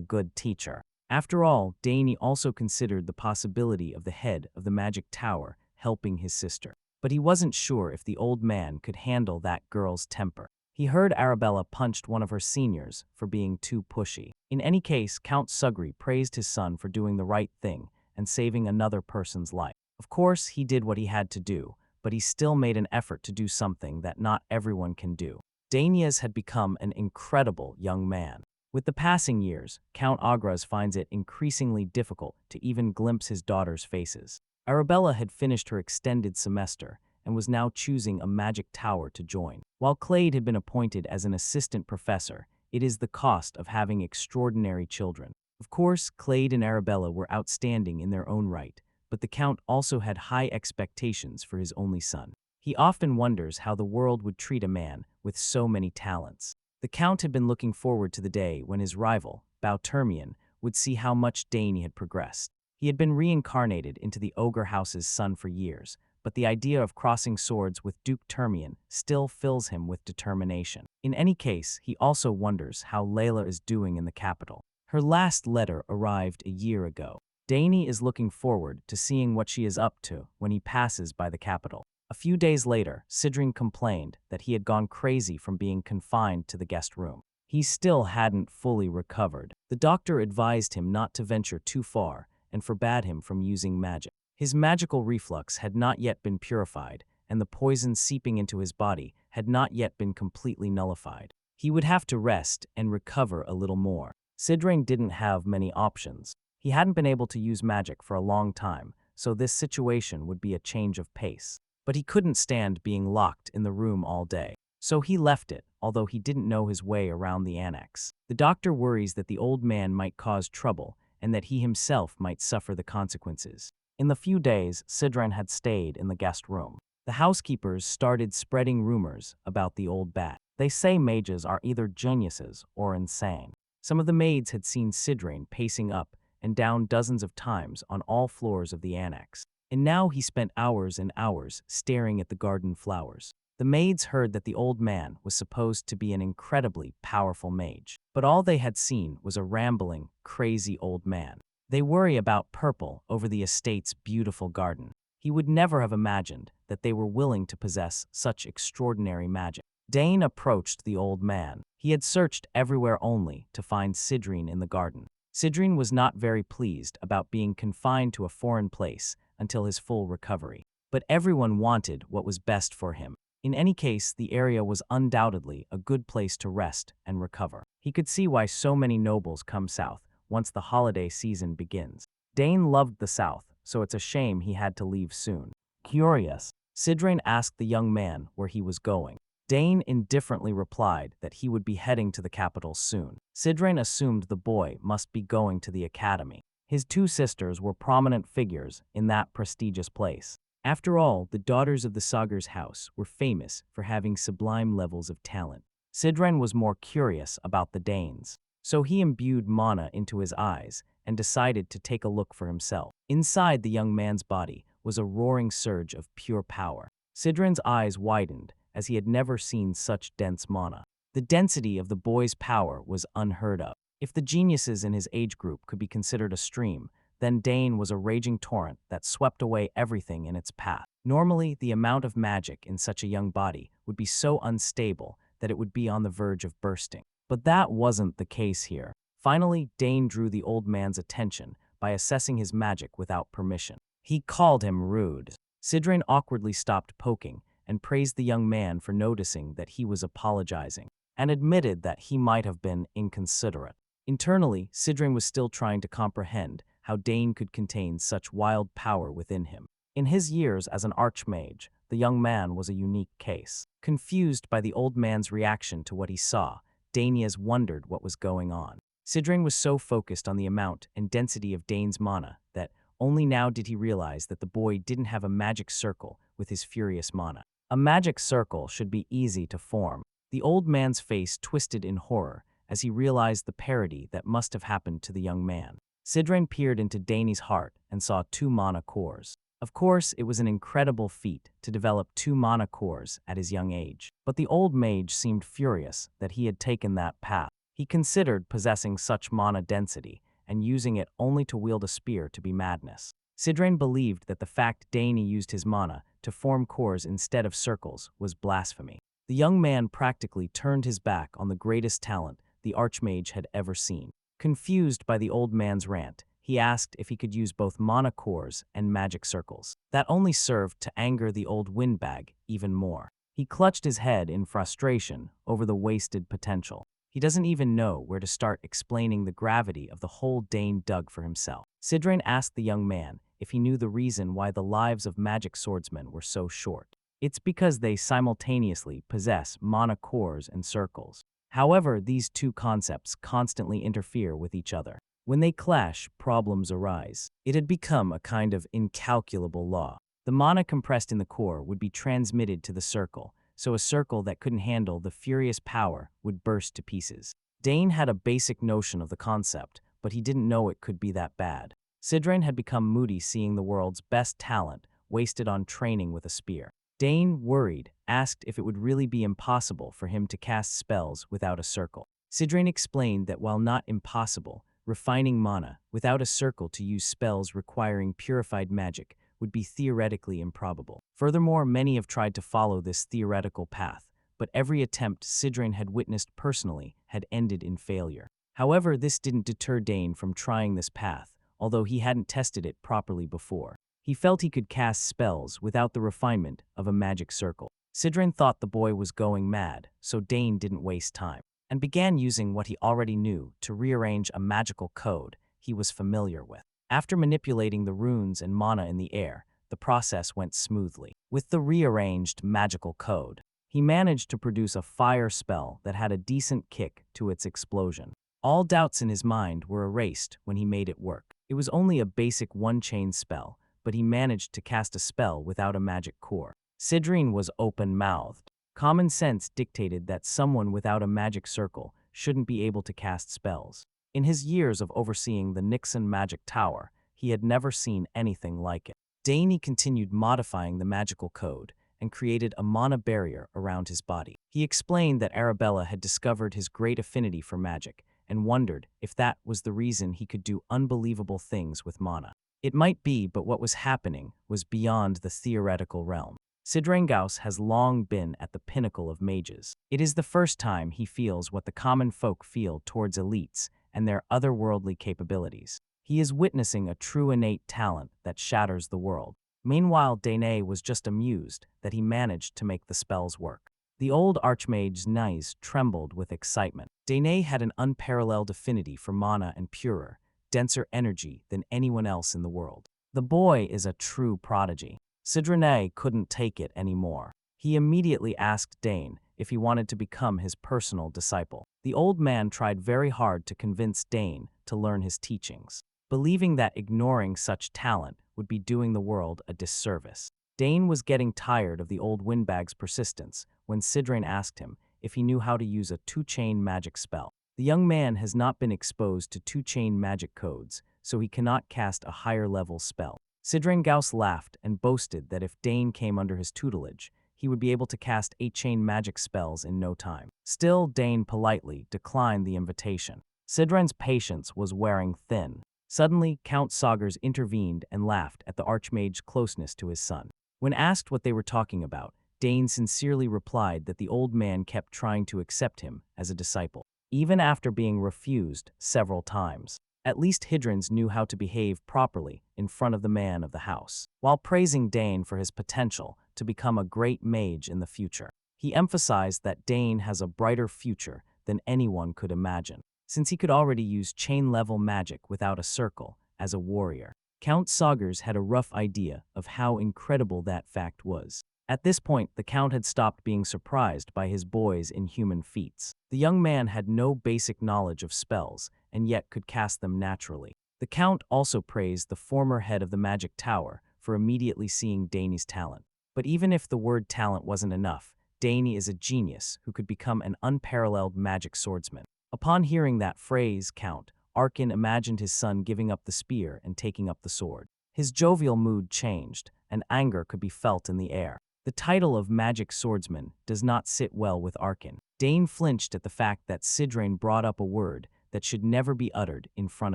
Speaker 1: good teacher. After all, Dane also considered the possibility of the head of the magic tower helping his sister. But he wasn't sure if the old man could handle that girl's temper. He heard Arabella punched one of her seniors for being too pushy. In any case, Count Sugri praised his son for doing the right thing and saving another person's life. Of course, he did what he had to do, but he still made an effort to do something that not everyone can do. Danias had become an incredible young man. With the passing years, Count Agras finds it increasingly difficult to even glimpse his daughters' faces. Arabella had finished her extended semester and was now choosing a magic tower to join. While Clade had been appointed as an assistant professor, it is the cost of having extraordinary children. Of course, Clade and Arabella were outstanding in their own right, but the Count also had high expectations for his only son. He often wonders how the world would treat a man with so many talents. The Count had been looking forward to the day when his rival, Bautermian, would see how much Dane had progressed. He had been reincarnated into the ogre house's son for years, but the idea of crossing swords with Duke Termian still fills him with determination. In any case, he also wonders how Layla is doing in the capital. Her last letter arrived a year ago. Dane is looking forward to seeing what she is up to when he passes by the capital. A few days later, Sidrine complained that he had gone crazy from being confined to the guest room. He still hadn't fully recovered. The doctor advised him not to venture too far and forbade him from using magic. His magical reflux had not yet been purified, and the poison seeping into his body had not yet been completely nullified. He would have to rest and recover a little more. Sidrine didn't have many options. He hadn't been able to use magic for a long time, so this situation would be a change of pace. But he couldn't stand being locked in the room all day. So he left it, although he didn't know his way around the annex. The doctor worries that the old man might cause trouble and that he himself might suffer the consequences. In the few days Sidrine had stayed in the guest room, the housekeepers started spreading rumors about the old bat. They say mages are either geniuses or insane. Some of the maids had seen Sidrine pacing up and down dozens of times on all floors of the annex. And now he spent hours and hours staring at the garden flowers. The maids heard that the old man was supposed to be an incredibly powerful mage, but all they had seen was a rambling, crazy old man. They worry about Purple over the estate's beautiful garden. He would never have imagined that they were willing to possess such extraordinary magic. Dane approached the old man. He had searched everywhere only to find Sidrine in the garden. Sidrine was not very pleased about being confined to a foreign place until his full recovery. But everyone wanted what was best for him. In any case, the area was undoubtedly a good place to rest and recover. He could see why so many nobles come south once the holiday season begins. Dane loved the south, so it's a shame he had to leave soon. Curious, Sidrine asked the young man where he was going. Dane indifferently replied that he would be heading to the capital soon. Sidrine assumed the boy must be going to the academy. His two sisters were prominent figures in that prestigious place. After all, the daughters of the Sogres house were famous for having sublime levels of talent. Sidrine was more curious about the Danes, so he imbued mana into his eyes and decided to take a look for himself. Inside the young man's body was a roaring surge of pure power. Sidrine's eyes widened as he had never seen such dense mana. The density of the boy's power was unheard of. If the geniuses in his age group could be considered a stream, then Dane was a raging torrent that swept away everything in its path. Normally, the amount of magic in such a young body would be so unstable that it would be on the verge of bursting. But that wasn't the case here. Finally, Dane drew the old man's attention by assessing his magic without permission. He called him rude. Sidrine awkwardly stopped poking and praised the young man for noticing that he was apologizing, and admitted that he might have been inconsiderate. Internally, Sidrine was still trying to comprehend how Dane could contain such wild power within him. In his years as an archmage, the young man was a unique case. Confused by the old man's reaction to what he saw, Danias wondered what was going on. Sidrine was so focused on the amount and density of Dane's mana that only now did he realize that the boy didn't have a magic circle with his furious mana. A magic circle should be easy to form. The old man's face twisted in horror as he realized the parody that must have happened to the young man. Sidrine peered into Dane's heart and saw 2 mana cores. Of course, it was an incredible feat to develop 2 mana cores at his young age, but the old mage seemed furious that he had taken that path. He considered possessing such mana density and using it only to wield a spear to be madness. Sidrine believed that the fact Dane used his mana to form cores instead of circles was blasphemy. The young man practically turned his back on the greatest talent the archmage had ever seen. Confused by the old man's rant, he asked if he could use both mana cores and magic circles. That only served to anger the old windbag even more. He clutched his head in frustration over the wasted potential. He doesn't even know where to start explaining the gravity of the hole Dane dug for himself. Sidrain asked the young man if he knew the reason why the lives of magic swordsmen were so short. It's because they simultaneously possess mana cores and circles. However, these two concepts constantly interfere with each other. When they clash, problems arise. It had become a kind of incalculable law. The mana compressed in the core would be transmitted to the circle, so a circle that couldn't handle the furious power would burst to pieces. Dane had a basic notion of the concept, but he didn't know it could be that bad. Sidrain had become moody seeing the world's best talent wasted on training with a spear. Dane, worried, asked if it would really be impossible for him to cast spells without a circle. Sidrain explained that while not impossible, refining mana without a circle to use spells requiring purified magic would be theoretically improbable. Furthermore, many have tried to follow this theoretical path, but every attempt Sidrain had witnessed personally had ended in failure. However, this didn't deter Dane from trying this path, although he hadn't tested it properly before. He felt he could cast spells without the refinement of a magic circle. Sidrain thought the boy was going mad, so Dane didn't waste time, and began using what he already knew to rearrange a magical code he was familiar with. After manipulating the runes and mana in the air, the process went smoothly. With the rearranged magical code, he managed to produce a fire spell that had a decent kick to its explosion. All doubts in his mind were erased when he made it work. It was only a basic one-chain spell, but he managed to cast a spell without a magic core. Sidrain was open-mouthed. Common sense dictated that someone without a magic circle shouldn't be able to cast spells. In his years of overseeing the Nixon Magic Tower, he had never seen anything like it. Dane continued modifying the magical code and created a mana barrier around his body. He explained that Arabella had discovered his great affinity for magic and wondered if that was the reason he could do unbelievable things with mana. It might be, but what was happening was beyond the theoretical realm. Sidrain has long been at the pinnacle of mages. It is the first time he feels what the common folk feel towards elites and their otherworldly capabilities. He is witnessing a true innate talent that shatters the world. Meanwhile, Dane was just amused that he managed to make the spells work. The old archmage's knees trembled with excitement. Dane had an unparalleled affinity for mana and purer, denser energy than anyone else in the world. The boy is a true prodigy. Sidrain couldn't take it anymore. He immediately asked Dane if he wanted to become his personal disciple. The old man tried very hard to convince Dane to learn his teachings, believing that ignoring such talent would be doing the world a disservice. Dane was getting tired of the old windbag's persistence when Sidrain asked him if he knew how to use a two-chain magic spell. The young man has not been exposed to two-chain magic codes, so he cannot cast a higher-level spell. Sidrain laughed and boasted that if Dane came under his tutelage, he would be able to cast 8-chain magic spells in no time. Still, Dane politely declined the invitation. Sidrain's patience was wearing thin. Suddenly, Count Sogres intervened and laughed at the Archmage's closeness to his son. When asked what they were talking about, Dane sincerely replied that the old man kept trying to accept him as a disciple, even after being refused several times. At least Hydrons knew how to behave properly in front of the man of the house. While praising Dane for his potential to become a great mage in the future, he emphasized that Dane has a brighter future than anyone could imagine, since he could already use chain-level magic without a circle as a warrior. Count Sogres had a rough idea of how incredible that fact was. At this point, the Count had stopped being surprised by his boy's inhuman feats. The young man had no basic knowledge of spells, and yet could cast them naturally. The Count also praised the former head of the Magic Tower for immediately seeing Dane's talent. But even if the word talent wasn't enough, Dane is a genius who could become an unparalleled magic swordsman. Upon hearing that phrase, Count Arkin imagined his son giving up the spear and taking up the sword. His jovial mood changed, and anger could be felt in the air. The title of magic swordsman does not sit well with Arkin. Dane flinched at the fact that Sidrain brought up a word that should never be uttered in front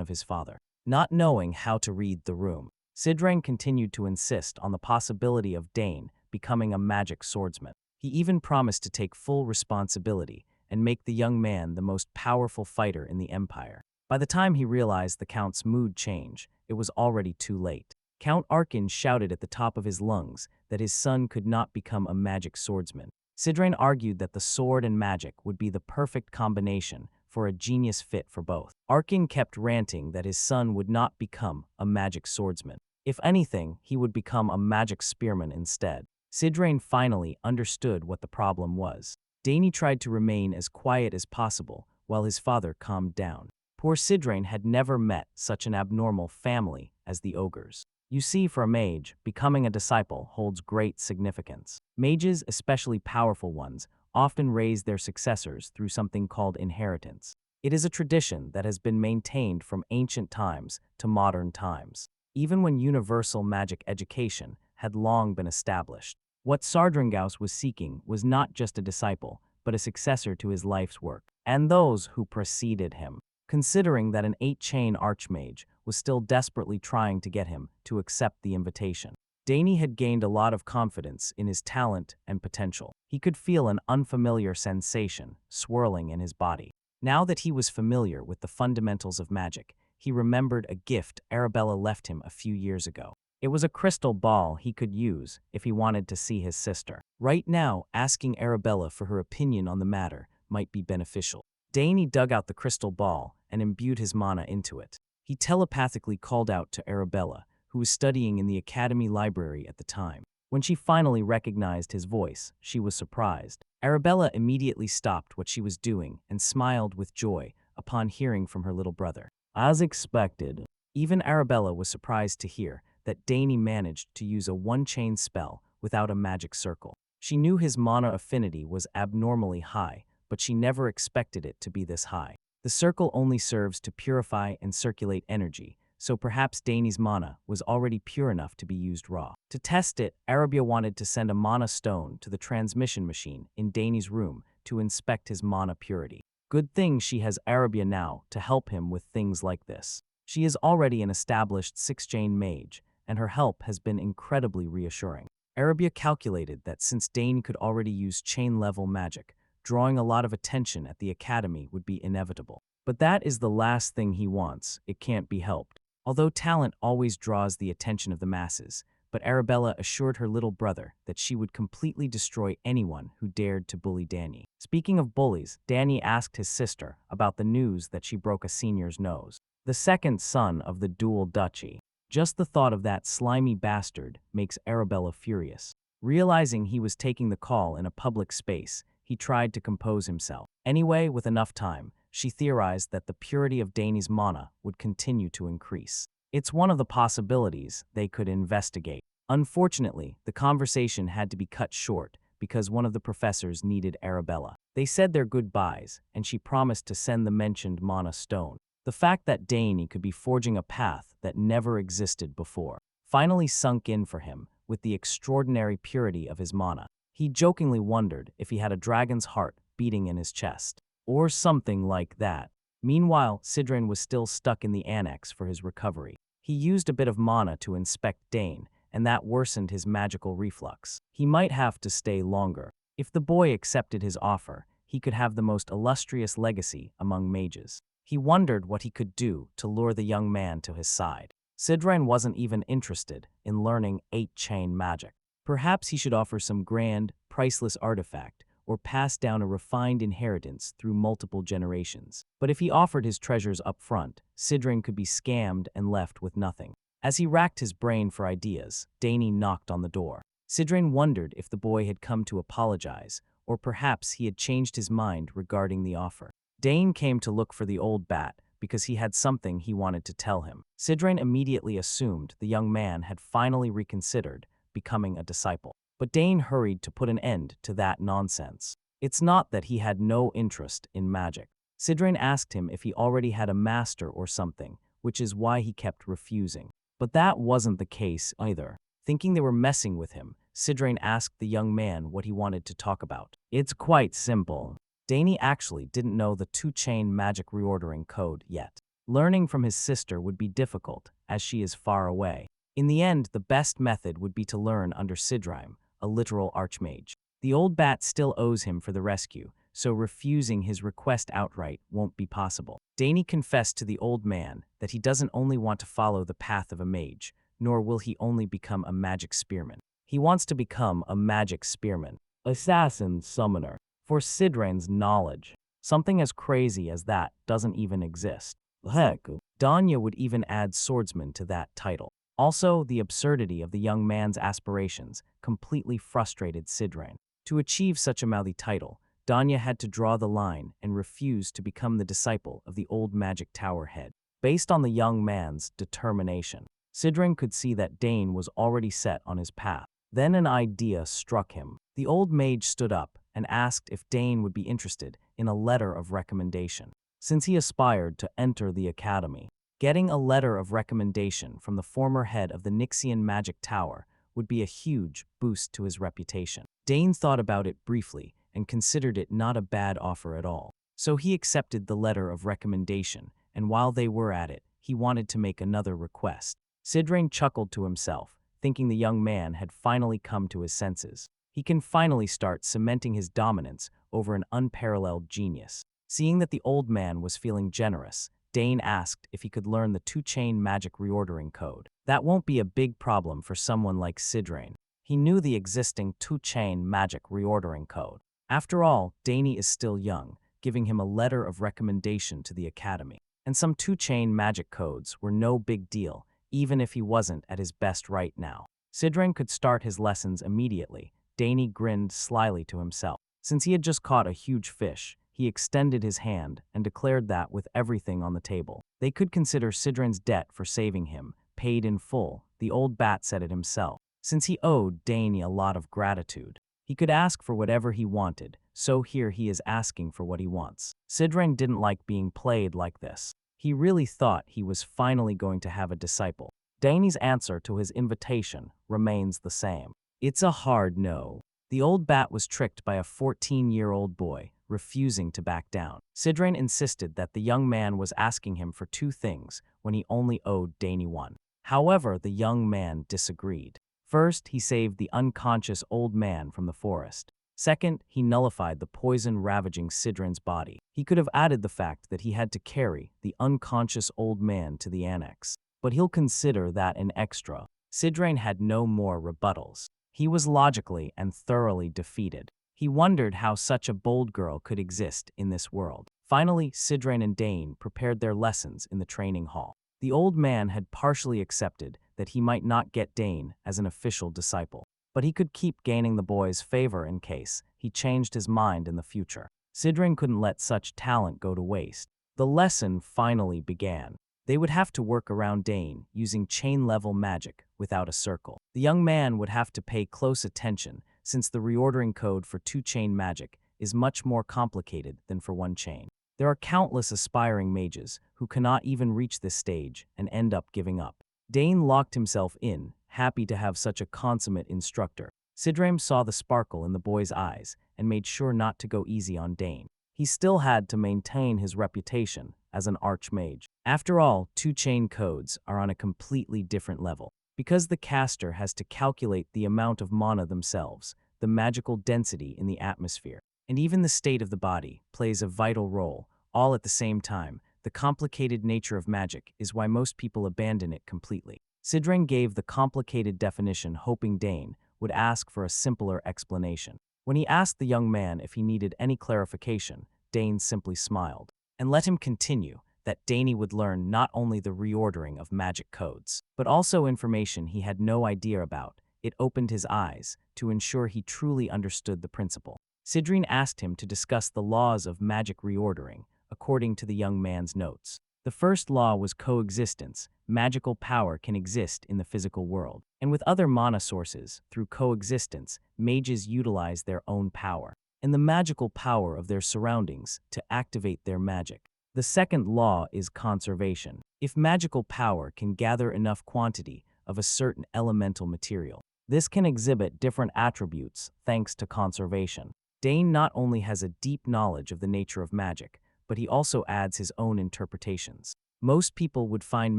Speaker 1: of his father. Not knowing how to read the room, Sidrain continued to insist on the possibility of Dane becoming a magic swordsman. He even promised to take full responsibility and make the young man the most powerful fighter in the Empire. By the time he realized the Count's mood change, it was already too late. Count Arkin shouted at the top of his lungs that his son could not become a magic swordsman. Sidrain argued that the sword and magic would be the perfect combination for a genius fit for both. Arkin kept ranting that his son would not become a magic swordsman. If anything, he would become a magic spearman instead. Sidrain finally understood what the problem was. Dane tried to remain as quiet as possible while his father calmed down. Poor Sidrain had never met such an abnormal family as the ogres. You see, for a mage, becoming a disciple holds great significance. Mages, especially powerful ones, often raise their successors through something called inheritance. It is a tradition that has been maintained from ancient times to modern times, even when universal magic education had long been established. What Sardringaus was seeking was not just a disciple, but a successor to his life's work, and those who preceded him. Considering that an 8-chain archmage was still desperately trying to get him to accept the invitation, Dane had gained a lot of confidence in his talent and potential. He could feel an unfamiliar sensation swirling in his body. Now that he was familiar with the fundamentals of magic, he remembered a gift Arabella left him a few years ago. It was a crystal ball he could use if he wanted to see his sister. Right now, asking Arabella for her opinion on the matter might be beneficial. Dane dug out the crystal ball and imbued his mana into it. He telepathically called out to Arabella, who was studying in the academy library at the time. When she finally recognized his voice, she was surprised. Arabella immediately stopped what she was doing and smiled with joy upon hearing from her little brother. As expected, even Arabella was surprised to hear that Dane managed to use a 1-chain spell without a magic circle. She knew his mana affinity was abnormally high, but she never expected it to be this high. The circle only serves to purify and circulate energy, so perhaps Dane's mana was already pure enough to be used raw. To test it, Arabia wanted to send a mana stone to the transmission machine in Dane's room to inspect his mana purity. Good thing she has Arabia now to help him with things like this. She is already an established 6-chain mage, and her help has been incredibly reassuring. Arabia calculated that since Dane could already use chain-level magic, drawing a lot of attention at the academy would be inevitable. But that is the last thing he wants. It can't be helped. Although talent always draws the attention of the masses, but Arabella assured her little brother that she would completely destroy anyone who dared to bully Dane. Speaking of bullies, Dane asked his sister about the news that she broke a senior's nose. The second son of the dual duchy. Just the thought of that slimy bastard makes Arabella furious. Realizing he was taking the call in a public space, he tried to compose himself. Anyway, with enough time, she theorized that the purity of Dane's mana would continue to increase. It's one of the possibilities they could investigate. Unfortunately, the conversation had to be cut short because one of the professors needed Arabella. They said their goodbyes, and she promised to send the mentioned mana stone. The fact that Dane could be forging a path that never existed before finally sunk in for him with the extraordinary purity of his mana. He jokingly wondered if he had a dragon's heart beating in his chest, or something like that. Meanwhile, Sidrain was still stuck in the annex for his recovery. He used a bit of mana to inspect Dane, and that worsened his magical reflux. He might have to stay longer. If the boy accepted his offer, he could have the most illustrious legacy among mages. He wondered what he could do to lure the young man to his side. Sidrain wasn't even interested in learning 8-chain magic. Perhaps he should offer some grand, priceless artifact or pass down a refined inheritance through multiple generations. But if he offered his treasures up front, Sidrain could be scammed and left with nothing. As he racked his brain for ideas, Dane knocked on the door. Sidrain wondered if the boy had come to apologize, or perhaps he had changed his mind regarding the offer. Dane came to look for the old bat because he had something he wanted to tell him. Sidrain immediately assumed the young man had finally reconsidered becoming a disciple. But Dane hurried to put an end to that nonsense. It's not that he had no interest in magic. Sidrain asked him if he already had a master or something, which is why he kept refusing. But that wasn't the case either. Thinking they were messing with him, Sidrain asked the young man what he wanted to talk about. It's quite simple. Dane actually didn't know the 2-chain magic reordering code yet. Learning from his sister would be difficult, as she is far away. In the end, the best method would be to learn under Sidrain, a literal archmage. The old bat still owes him for the rescue, so refusing his request outright won't be possible. Dane confessed to the old man that he doesn't only want to follow the path of a mage, nor will he only become a magic spearman. He wants to become a magic spearman, assassin summoner. For Sidrain's knowledge, something as crazy as that doesn't even exist. Heck, Danya would even add swordsman to that title. Also, the absurdity of the young man's aspirations completely frustrated Sidrain. To achieve such a mouthy title, Danya had to draw the line and refuse to become the disciple of the old magic tower head. Based on the young man's determination, Sidrain could see that Dane was already set on his path. Then an idea struck him. The old mage stood up and asked if Dane would be interested in a letter of recommendation, since he aspired to enter the academy. Getting a letter of recommendation from the former head of the Nixian Magic Tower would be a huge boost to his reputation. Dane thought about it briefly and considered it not a bad offer at all. So he accepted the letter of recommendation, and while they were at it, he wanted to make another request. Sidrain chuckled to himself, thinking the young man had finally come to his senses. He can finally start cementing his dominance over an unparalleled genius. Seeing that the old man was feeling generous, Dane asked if he could learn the two-chain magic reordering code. That won't be a big problem for someone like Sidrain. He knew the existing two-chain magic reordering code. After all, Dane is still young, giving him a letter of recommendation to the academy. And some two-chain magic codes were no big deal, even if he wasn't at his best right now. Sidrain could start his lessons immediately. Dane grinned slyly to himself. Since he had just caught a huge fish, he extended his hand and declared that with everything on the table, they could consider Sidrain's debt for saving him paid in full. The old bat said it himself. Since he owed Dane a lot of gratitude, he could ask for whatever he wanted, so here he is asking for what he wants. Sidrain didn't like being played like this. He really thought he was finally going to have a disciple. Dane's answer to his invitation remains the same. It's a hard no. The old bat was tricked by a 14-year-old boy, refusing to back down. Sidrain insisted that the young man was asking him for two things when he only owed Dane one. However, the young man disagreed. First, he saved the unconscious old man from the forest. Second, he nullified the poison ravaging Sidrain's body. He could have added the fact that he had to carry the unconscious old man to the annex, but he'll consider that an extra. Sidrain had no more rebuttals. He was logically and thoroughly defeated. He wondered how such a bold girl could exist in this world. Finally, Sidrain and Dane prepared their lessons in the training hall. The old man had partially accepted that he might not get Dane as an official disciple, but he could keep gaining the boy's favor in case he changed his mind in the future. Sidrain couldn't let such talent go to waste. The lesson finally began. They would have to work around Dane using chain-level magic without a circle. The young man would have to pay close attention since the reordering code for two-chain magic is much more complicated than for one chain. There are countless aspiring mages who cannot even reach this stage and end up giving up. Dane locked himself in, happy to have such a consummate instructor. Sidrain saw the sparkle in the boy's eyes and made sure not to go easy on Dane. He still had to maintain his reputation as an archmage. After all, two-chain codes are on a completely different level. Because the caster has to calculate the amount of mana themselves, the magical density in the atmosphere, and even the state of the body plays a vital role, all at the same time. The complicated nature of magic is why most people abandon it completely. Sidrain gave the complicated definition, hoping Dane would ask for a simpler explanation. When he asked the young man if he needed any clarification, Dane simply smiled and let him continue that Dane would learn not only the reordering of magic codes, but also information he had no idea about. It opened his eyes to ensure he truly understood the principle. Sidrain asked him to discuss the laws of magic reordering, according to the young man's notes. The first law was coexistence. Magical power can exist in the physical world, and with other mana sources, through coexistence, mages utilize their own power and the magical power of their surroundings to activate their magic. The second law is conservation. If magical power can gather enough quantity of a certain elemental material, this can exhibit different attributes thanks to conservation. Dane not only has a deep knowledge of the nature of magic, but he also adds his own interpretations. Most people would find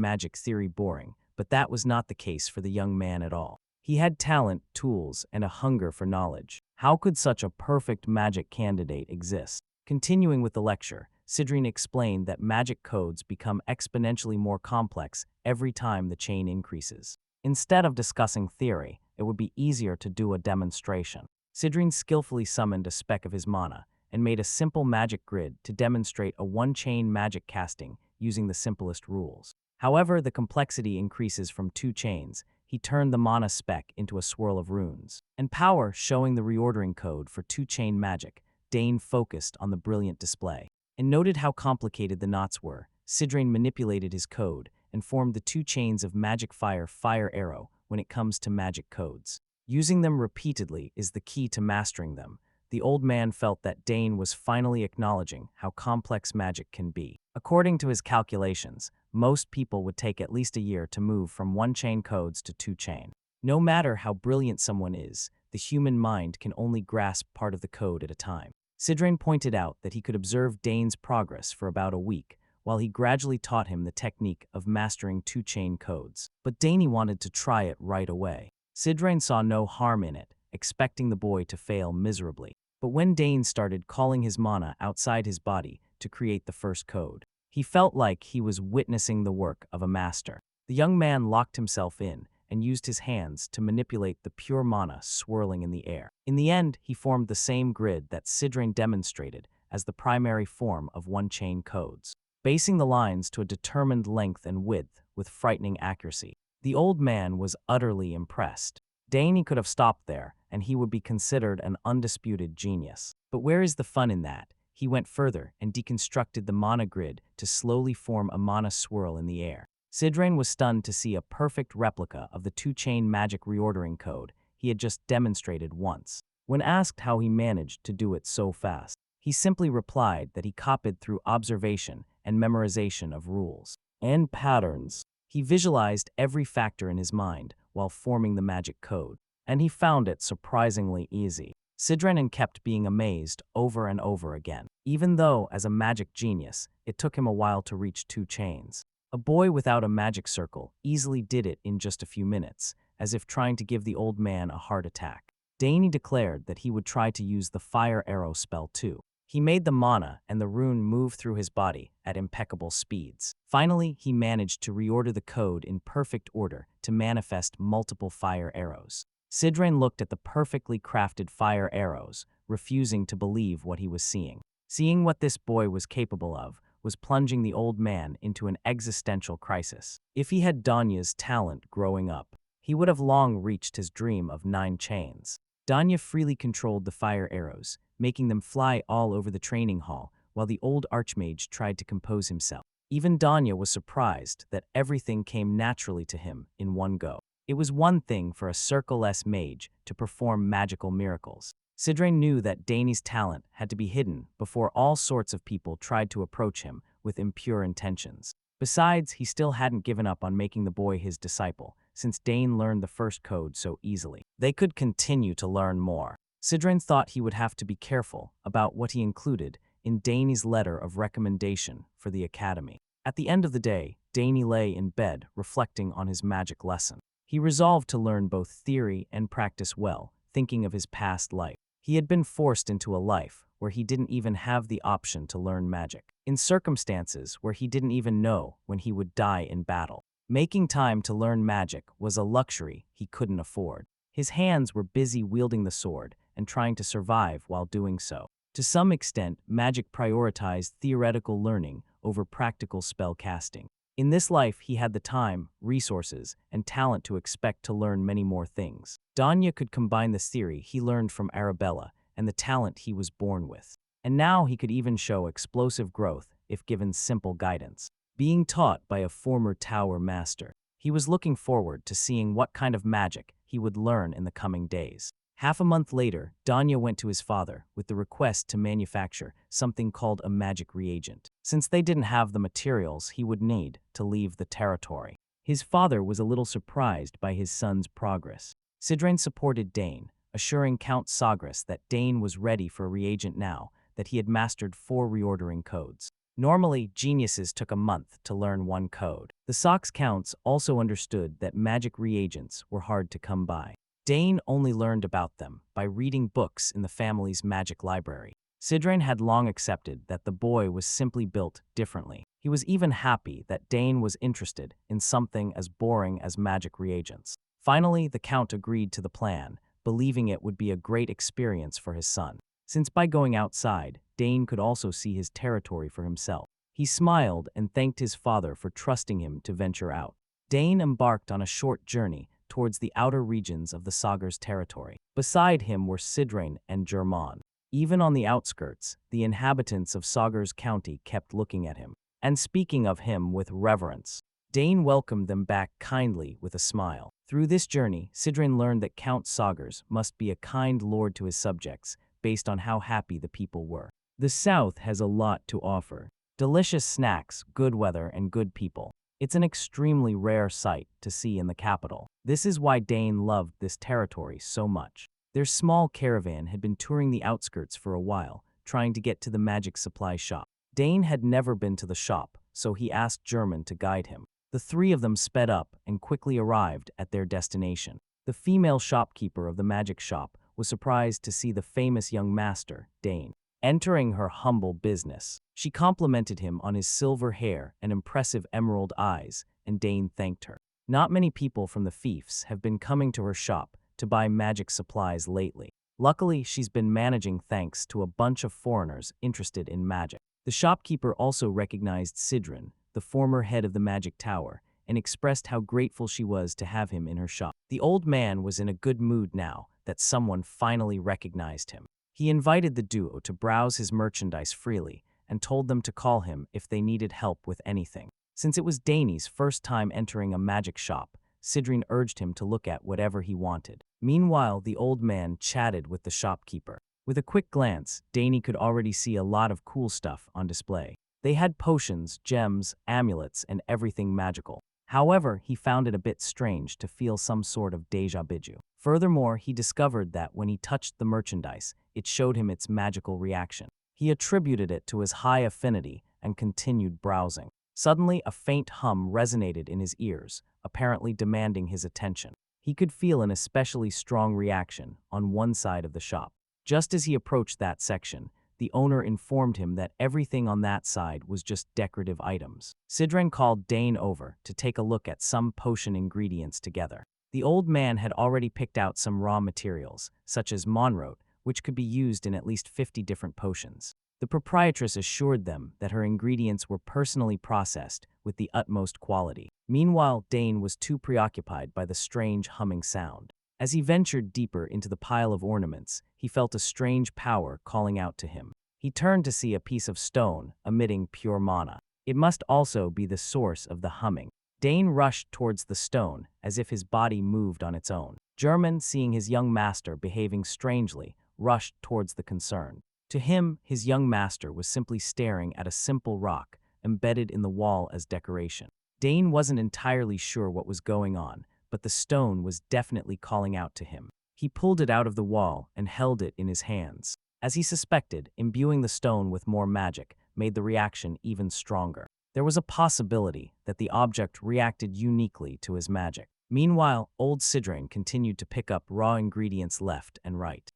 Speaker 1: magic theory boring, but that was not the case for the young man at all. He had talent, tools, and a hunger for knowledge. How could such a perfect magic candidate exist? Continuing with the lecture, Sidrine explained that magic codes become exponentially more complex every time the chain increases. Instead of discussing theory, it would be easier to do a demonstration. Sidrine skillfully summoned a speck of his mana and made a simple magic grid to demonstrate a one-chain magic casting using the simplest rules. However, the complexity increases from 2 chains. He turned the mana speck into a swirl of runes. And power, showing the reordering code for 2-chain magic, Dane focused on the brilliant display and noted how complicated the knots were. Sidrine manipulated his code and formed the 2 chains of magic fire arrow when it comes to magic codes. Using them repeatedly is the key to mastering them. The old man felt that Dane was finally acknowledging how complex magic can be. According to his calculations, most people would take at least a year to move from 1-chain codes to 2-chain. No matter how brilliant someone is, the human mind can only grasp part of the code at a time. Sidrine pointed out that he could observe Dane's progress for about a week, while he gradually taught him the technique of mastering 2-chain codes. But Dane wanted to try it right away. Sidrine saw no harm in it, expecting the boy to fail miserably. But when Dane started calling his mana outside his body to create the first code, he felt like he was witnessing the work of a master. The young man locked himself in and used his hands to manipulate the pure mana swirling in the air. In the end, he formed the same grid that Sidrine demonstrated as the primary form of 1-chain codes, basing the lines to a determined length and width with frightening accuracy. The old man was utterly impressed. Dane could have stopped there, and he would be considered an undisputed genius. But where is the fun in that? He went further and deconstructed the mana grid to slowly form a mana swirl in the air. Sidrine was stunned to see a perfect replica of the 2-chain magic reordering code he had just demonstrated once. When asked how he managed to do it so fast, he simply replied that he copied through observation and memorization of rules and patterns. He visualized every factor in his mind while forming the magic code, and he found it surprisingly easy. Sidrine kept being amazed over and over again, even though, as a magic genius, it took him a while to reach 2 chains. A boy without a magic circle easily did it in just a few minutes, as if trying to give the old man a heart attack. Dane declared that he would try to use the fire arrow spell too. He made the mana and the rune move through his body at impeccable speeds. Finally, he managed to reorder the code in perfect order to manifest multiple fire arrows. Sidrine looked at the perfectly crafted fire arrows, refusing to believe what he was seeing. Seeing what this boy was capable of was plunging the old man into an existential crisis. If he had Danya's talent growing up, he would have long reached his dream of 9 chains. Danya freely controlled the fire arrows, making them fly all over the training hall, while the old archmage tried to compose himself. Even Danya was surprised that everything came naturally to him in one go. It was one thing for a circle-less mage to perform magical miracles. Sidrine knew that Dane's talent had to be hidden before all sorts of people tried to approach him with impure intentions. Besides, he still hadn't given up on making the boy his disciple, since Dane learned the first code so easily. They could continue to learn more. Sidrine thought he would have to be careful about what he included in Dane's letter of recommendation for the academy. At the end of the day, Dane lay in bed reflecting on his magic lesson. He resolved to learn both theory and practice well, thinking of his past life. He had been forced into a life where he didn't even have the option to learn magic, in circumstances where he didn't even know when he would die in battle. Making time to learn magic was a luxury he couldn't afford. His hands were busy wielding the sword and trying to survive while doing so. To some extent, magic prioritized theoretical learning over practical spell casting. In this life, he had the time, resources, and talent to expect to learn many more things. Danya could combine the theory he learned from Arabella and the talent he was born with. And now he could even show explosive growth if given simple guidance. Being taught by a former tower master, he was looking forward to seeing what kind of magic he would learn in the coming days. Half a month later, Danya went to his father with the request to manufacture something called a magic reagent, since they didn't have the materials he would need to leave the territory. His father was a little surprised by his son's progress. Sidrine supported Dane, assuring Count Sogres that Dane was ready for a reagent now that he had mastered 4 reordering codes. Normally, geniuses took a month to learn 1 code. The Sox counts also understood that magic reagents were hard to come by. Dane only learned about them by reading books in the family's magic library. Sidrain had long accepted that the boy was simply built differently. He was even happy that Dane was interested in something as boring as magic reagents. Finally, the Count agreed to the plan, believing it would be a great experience for his son. Since by going outside, Dane could also see his territory for himself. He smiled and thanked his father for trusting him to venture out. Dane embarked on a short journey towards the outer regions of the Sogres territory. Beside him were Sidrain and Germain. Even on the outskirts, the inhabitants of Sogres County kept looking at him and speaking of him with reverence. Dane welcomed them back kindly with a smile. Through this journey, Sidrain learned that Count Sogres must be a kind lord to his subjects based on how happy the people were. The South has a lot to offer. Delicious snacks, good weather, and good people. It's an extremely rare sight to see in the capital. This is why Dane loved this territory so much. Their small caravan had been touring the outskirts for a while, trying to get to the magic supply shop. Dane had never been to the shop, so he asked German to guide him. The three of them sped up and quickly arrived at their destination. The female shopkeeper of the magic shop was surprised to see the famous young master, Dane, entering her humble business. She complimented him on his silver hair and impressive emerald eyes, and Dane thanked her. Not many people from the fiefs have been coming to her shop to buy magic supplies lately. Luckily, she's been managing thanks to a bunch of foreigners interested in magic. The shopkeeper also recognized Sidrain, the former head of the magic tower, and expressed how grateful she was to have him in her shop. The old man was in a good mood now that someone finally recognized him. He invited the duo to browse his merchandise freely and told them to call him if they needed help with anything. Since it was Dane's first time entering a magic shop, Sidrain urged him to look at whatever he wanted. Meanwhile, the old man chatted with the shopkeeper. With a quick glance, Dane could already see a lot of cool stuff on display. They had potions, gems, amulets, and everything magical. However, he found it a bit strange to feel some sort of déjà vu. Furthermore, he discovered that when he touched the merchandise, it showed him its magical reaction. He attributed it to his high affinity and continued browsing. Suddenly, a faint hum resonated in his ears, apparently demanding his attention. He could feel an especially strong reaction on one side of the shop. Just as he approached that section, the owner informed him that everything on that side was just decorative items. Sidrain called Dane over to take a look at some potion ingredients together. The old man had already picked out some raw materials, such as monrote, which could be used in at least 50 different potions. The proprietress assured them that her ingredients were personally processed with the utmost quality. Meanwhile, Dane was too preoccupied by the strange humming sound. As he ventured deeper into the pile of ornaments, he felt a strange power calling out to him. He turned to see a piece of stone emitting pure mana. It must also be the source of the humming. Dane rushed towards the stone as if his body moved on its own. German, seeing his young master behaving strangely, rushed towards the concern. To him, his young master was simply staring at a simple rock embedded in the wall as decoration. Dane wasn't entirely sure what was going on, but the stone was definitely calling out to him. He pulled it out of the wall and held it in his hands. As he suspected, imbuing the stone with more magic made the reaction even stronger. There was a possibility that the object reacted uniquely to his magic. Meanwhile, old Sidrain continued to pick up raw ingredients left and right.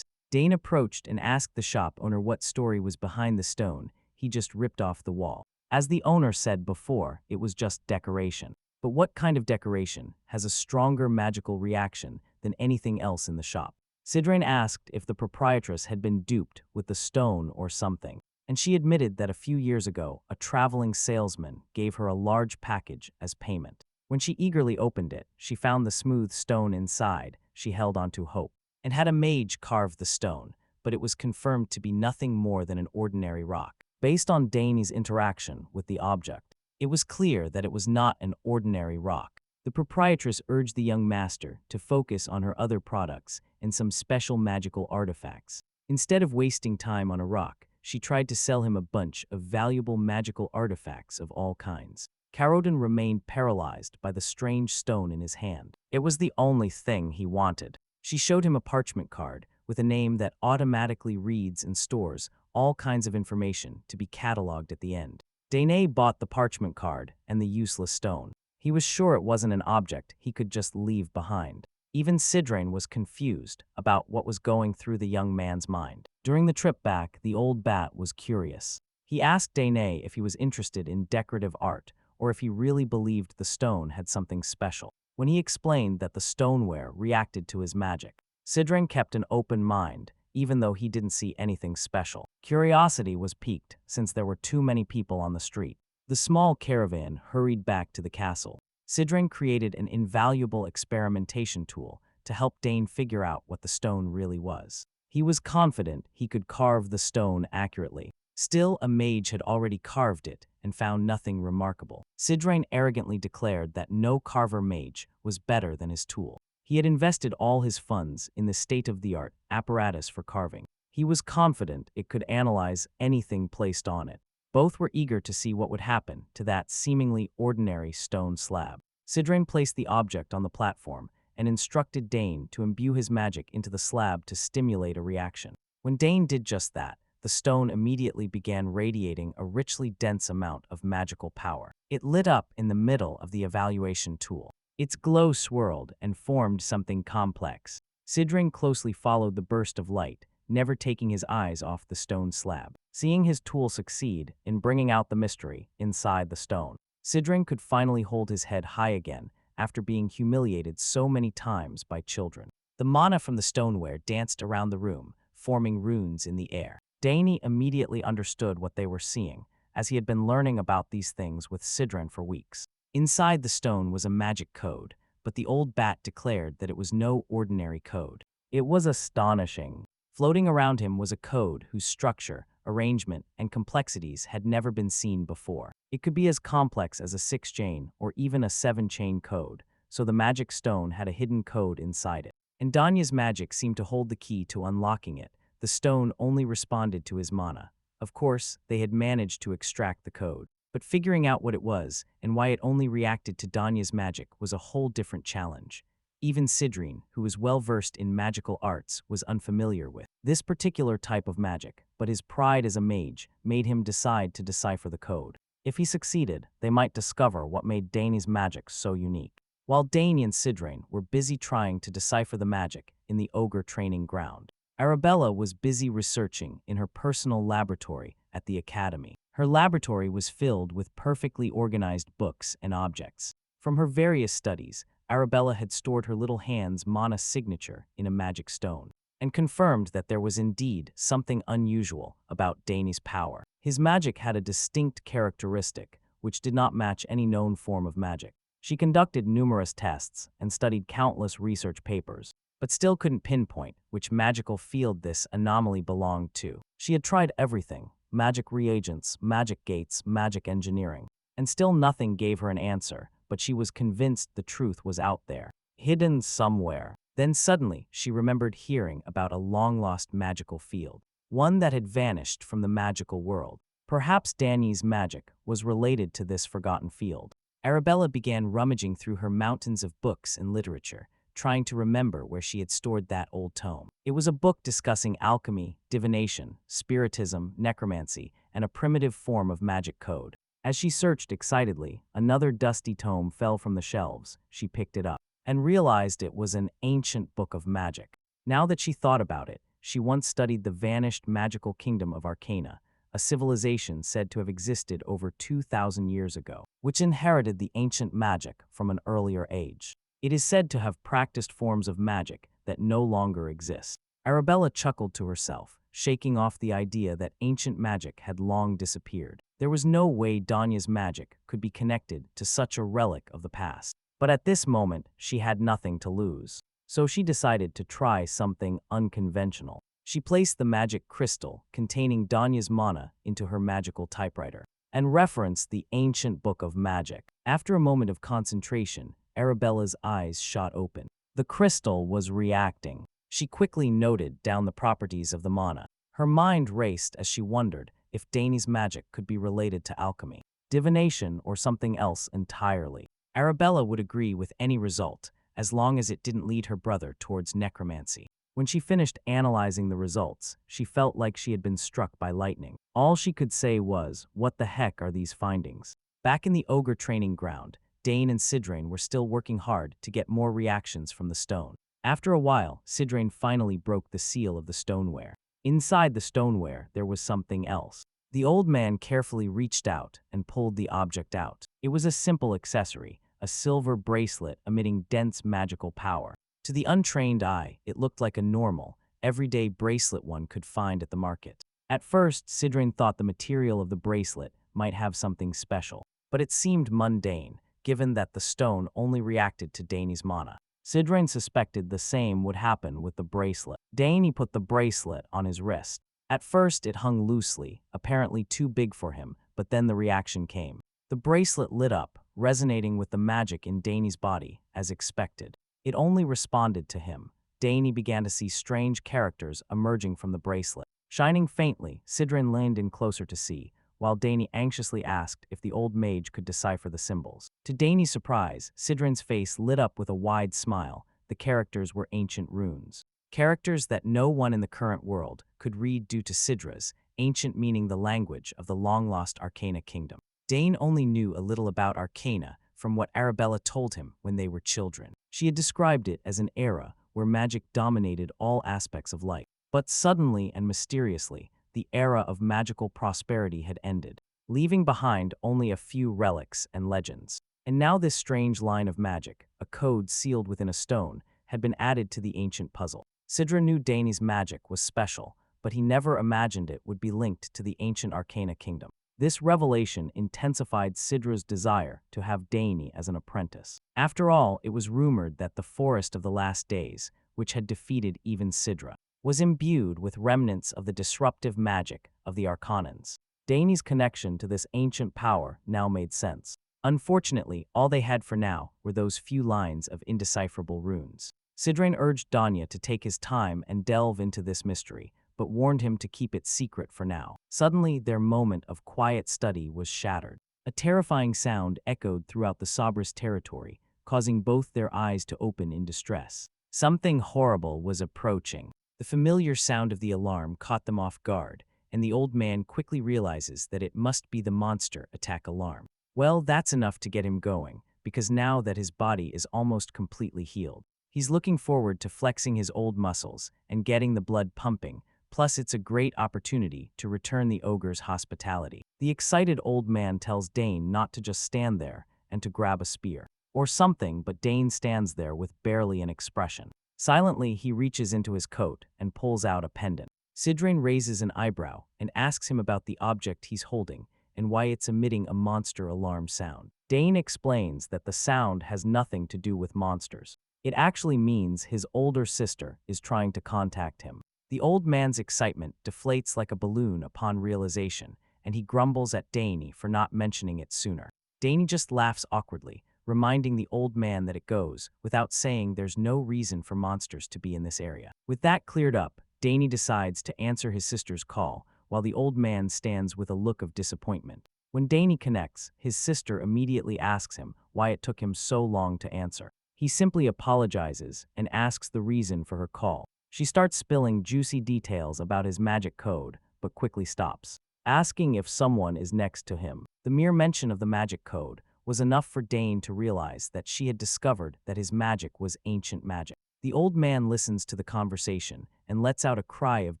Speaker 1: Dane approached and asked the shop owner what story was behind the stone he just ripped off the wall. As the owner said before, it was just decoration. But what kind of decoration has a stronger magical reaction than anything else in the shop? Sidrain asked if the proprietress had been duped with the stone or something, and she admitted that a few years ago, a traveling salesman gave her a large package as payment. When she eagerly opened it, she found the smooth stone inside she held onto hope, and had a mage carve the stone, but it was confirmed to be nothing more than an ordinary rock. Based on Dane's interaction with the object, it was clear that it was not an ordinary rock. The proprietress urged the young master to focus on her other products and some special magical artifacts. Instead of wasting time on a rock, she tried to sell him a bunch of valuable magical artifacts of all kinds. Carodin remained paralyzed by the strange stone in his hand. It was the only thing he wanted. She showed him a parchment card with a name that automatically reads and stores all kinds of information to be cataloged at the end. Dane bought the parchment card and the useless stone. He was sure it wasn't an object he could just leave behind. Even Sidrain was confused about what was going through the young man's mind. During the trip back, the old bat was curious. He asked Dane if he was interested in decorative art or if he really believed the stone had something special. When he explained that the stoneware reacted to his magic, Sidran kept an open mind, even though he didn't see anything special. Curiosity was piqued since there were too many people on the street. The small caravan hurried back to the castle. Sidran created an invaluable experimentation tool to help Dane figure out what the stone really was. He was confident he could carve the stone accurately. Still, a mage had already carved it and found nothing remarkable. Sidran arrogantly declared that no carver mage was better than his tool. He had invested all his funds in the state-of-the-art apparatus for carving. He was confident it could analyze anything placed on it. Both were eager to see what would happen to that seemingly ordinary stone slab. Sidran placed the object on the platform and instructed Dane to imbue his magic into the slab to stimulate a reaction. When Dane did just that, the stone immediately began radiating a richly dense amount of magical power. It lit up in the middle of the evaluation tool. Its glow swirled and formed something complex. Sidran closely followed the burst of light, never taking his eyes off the stone slab. Seeing his tool succeed in bringing out the mystery inside the stone, Sidran could finally hold his head high again after being humiliated so many times by children. The mana from the stoneware danced around the room, forming runes in the air. Dane immediately understood what they were seeing, as he had been learning about these things with Sidran for weeks. Inside the stone was a magic code, but the old bat declared that it was no ordinary code. It was astonishing. Floating around him was a code whose structure, arrangement, and complexities had never been seen before. It could be as complex as a 6-chain or even a 7-chain code, so the magic stone had a hidden code inside it. And Danya's magic seemed to hold the key to unlocking it. The stone only responded to his mana. Of course, they had managed to extract the code, but figuring out what it was and why it only reacted to Danya's magic was a whole different challenge. Even Sidran, who was well-versed in magical arts, was unfamiliar with this particular type of magic, but his pride as a mage made him decide to decipher the code. If he succeeded, they might discover what made Dane's magic so unique. While Dane and Sidran were busy trying to decipher the magic in the ogre training ground, Arabella was busy researching in her personal laboratory at the academy. Her laboratory was filled with perfectly organized books and objects. From her various studies, Arabella had stored her little hand's mana signature in a magic stone, and confirmed that there was indeed something unusual about Dane's power. His magic had a distinct characteristic, which did not match any known form of magic. She conducted numerous tests and studied countless research papers, but still couldn't pinpoint which magical field this anomaly belonged to. She had tried everything: magic reagents, magic gates, magic engineering, and still nothing gave her an answer, but she was convinced the truth was out there, hidden somewhere. Then suddenly, she remembered hearing about a long-lost magical field, one that had vanished from the magical world. Perhaps Danny's magic was related to this forgotten field. Arabella began rummaging through her mountains of books and literature, trying to remember where she had stored that old tome. It was a book discussing alchemy, divination, spiritism, necromancy, and a primitive form of magic code. As she searched excitedly, another dusty tome fell from the shelves. She picked it up and realized it was an ancient book of magic. Now that she thought about it, she once studied the vanished magical kingdom of Arcana, a civilization said to have existed over 2,000 years ago, which inherited the ancient magic from an earlier age. It is said to have practiced forms of magic that no longer exist. Arabella chuckled to herself, shaking off the idea that ancient magic had long disappeared. There was no way Danya's magic could be connected to such a relic of the past. But at this moment, she had nothing to lose. So she decided to try something unconventional. She placed the magic crystal containing Danya's mana into her magical typewriter and referenced the ancient book of magic. After a moment of concentration, Arabella's eyes shot open. The crystal was reacting. She quickly noted down the properties of the mana. Her mind raced as she wondered if Dane's magic could be related to alchemy, divination, or something else entirely. Arabella would agree with any result, as long as it didn't lead her brother towards necromancy. When she finished analyzing the results, she felt like she had been struck by lightning. All she could say was, "What the heck are these findings?" Back in the ogre training ground, Dane and Sidran were still working hard to get more reactions from the stone. After a while, Sidran finally broke the seal of the stoneware. Inside the stoneware, there was something else. The old man carefully reached out and pulled the object out. It was a simple accessory, a silver bracelet emitting dense magical power. To the untrained eye, it looked like a normal, everyday bracelet one could find at the market. At first, Sidrain thought the material of the bracelet might have something special, but it seemed mundane, given that the stone only reacted to Dane's mana. Sidrain suspected the same would happen with the bracelet. Dane put the bracelet on his wrist. At first, it hung loosely, apparently too big for him, but then the reaction came. The bracelet lit up, resonating with the magic in Dane's body, as expected. It only responded to him. Dane began to see strange characters emerging from the bracelet. Shining faintly, Sidrain leaned in closer to see, while Dane anxiously asked if the old mage could decipher the symbols. To Dane's surprise, Sidrain's face lit up with a wide smile. The characters were ancient runes. Characters that no one in the current world could read due to Sidra's, ancient meaning the language of the long-lost Arcana kingdom. Dane only knew a little about Arcana from what Arabella told him when they were children. She had described it as an era where magic dominated all aspects of life. But suddenly and mysteriously, the era of magical prosperity had ended, leaving behind only a few relics and legends. And now this strange line of magic, a code sealed within a stone, had been added to the ancient puzzle. Sidra knew Dane's magic was special, but he never imagined it would be linked to the ancient Arcana kingdom. This revelation intensified Sidra's desire to have Dane as an apprentice. After all, it was rumored that the Forest of the Last Days, which had defeated even Sidra, was imbued with remnants of the disruptive magic of the Arcanans. Dane's connection to this ancient power now made sense. Unfortunately, all they had for now were those few lines of indecipherable runes. Sidrain urged Danya to take his time and delve into this mystery, but warned him to keep it secret for now. Suddenly, their moment of quiet study was shattered. A terrifying sound echoed throughout the Sogres territory, causing both their eyes to open in distress. Something horrible was approaching. The familiar sound of the alarm caught them off guard, and the old man quickly realizes that it must be the monster attack alarm. Well, that's enough to get him going, because now that his body is almost completely healed, he's looking forward to flexing his old muscles and getting the blood pumping, plus it's a great opportunity to return the ogre's hospitality. The excited old man tells Dane not to just stand there and to grab a spear or something, but Dane stands there with barely an expression. Silently, he reaches into his coat and pulls out a pendant. Sidrain raises an eyebrow and asks him about the object he's holding and why it's emitting a monster alarm sound. Dane explains that the sound has nothing to do with monsters. It actually means his older sister is trying to contact him. The old man's excitement deflates like a balloon upon realization, and he grumbles at Dane for not mentioning it sooner. Dane just laughs awkwardly, reminding the old man that it goes without saying there's no reason for monsters to be in this area. With that cleared up, Dane decides to answer his sister's call, while the old man stands with a look of disappointment. When Dane connects, his sister immediately asks him why it took him so long to answer. He simply apologizes and asks the reason for her call. She starts spilling juicy details about his magic code, but quickly stops, asking if someone is next to him. The mere mention of the magic code was enough for Dane to realize that she had discovered that his magic was ancient magic. The old man listens to the conversation and lets out a cry of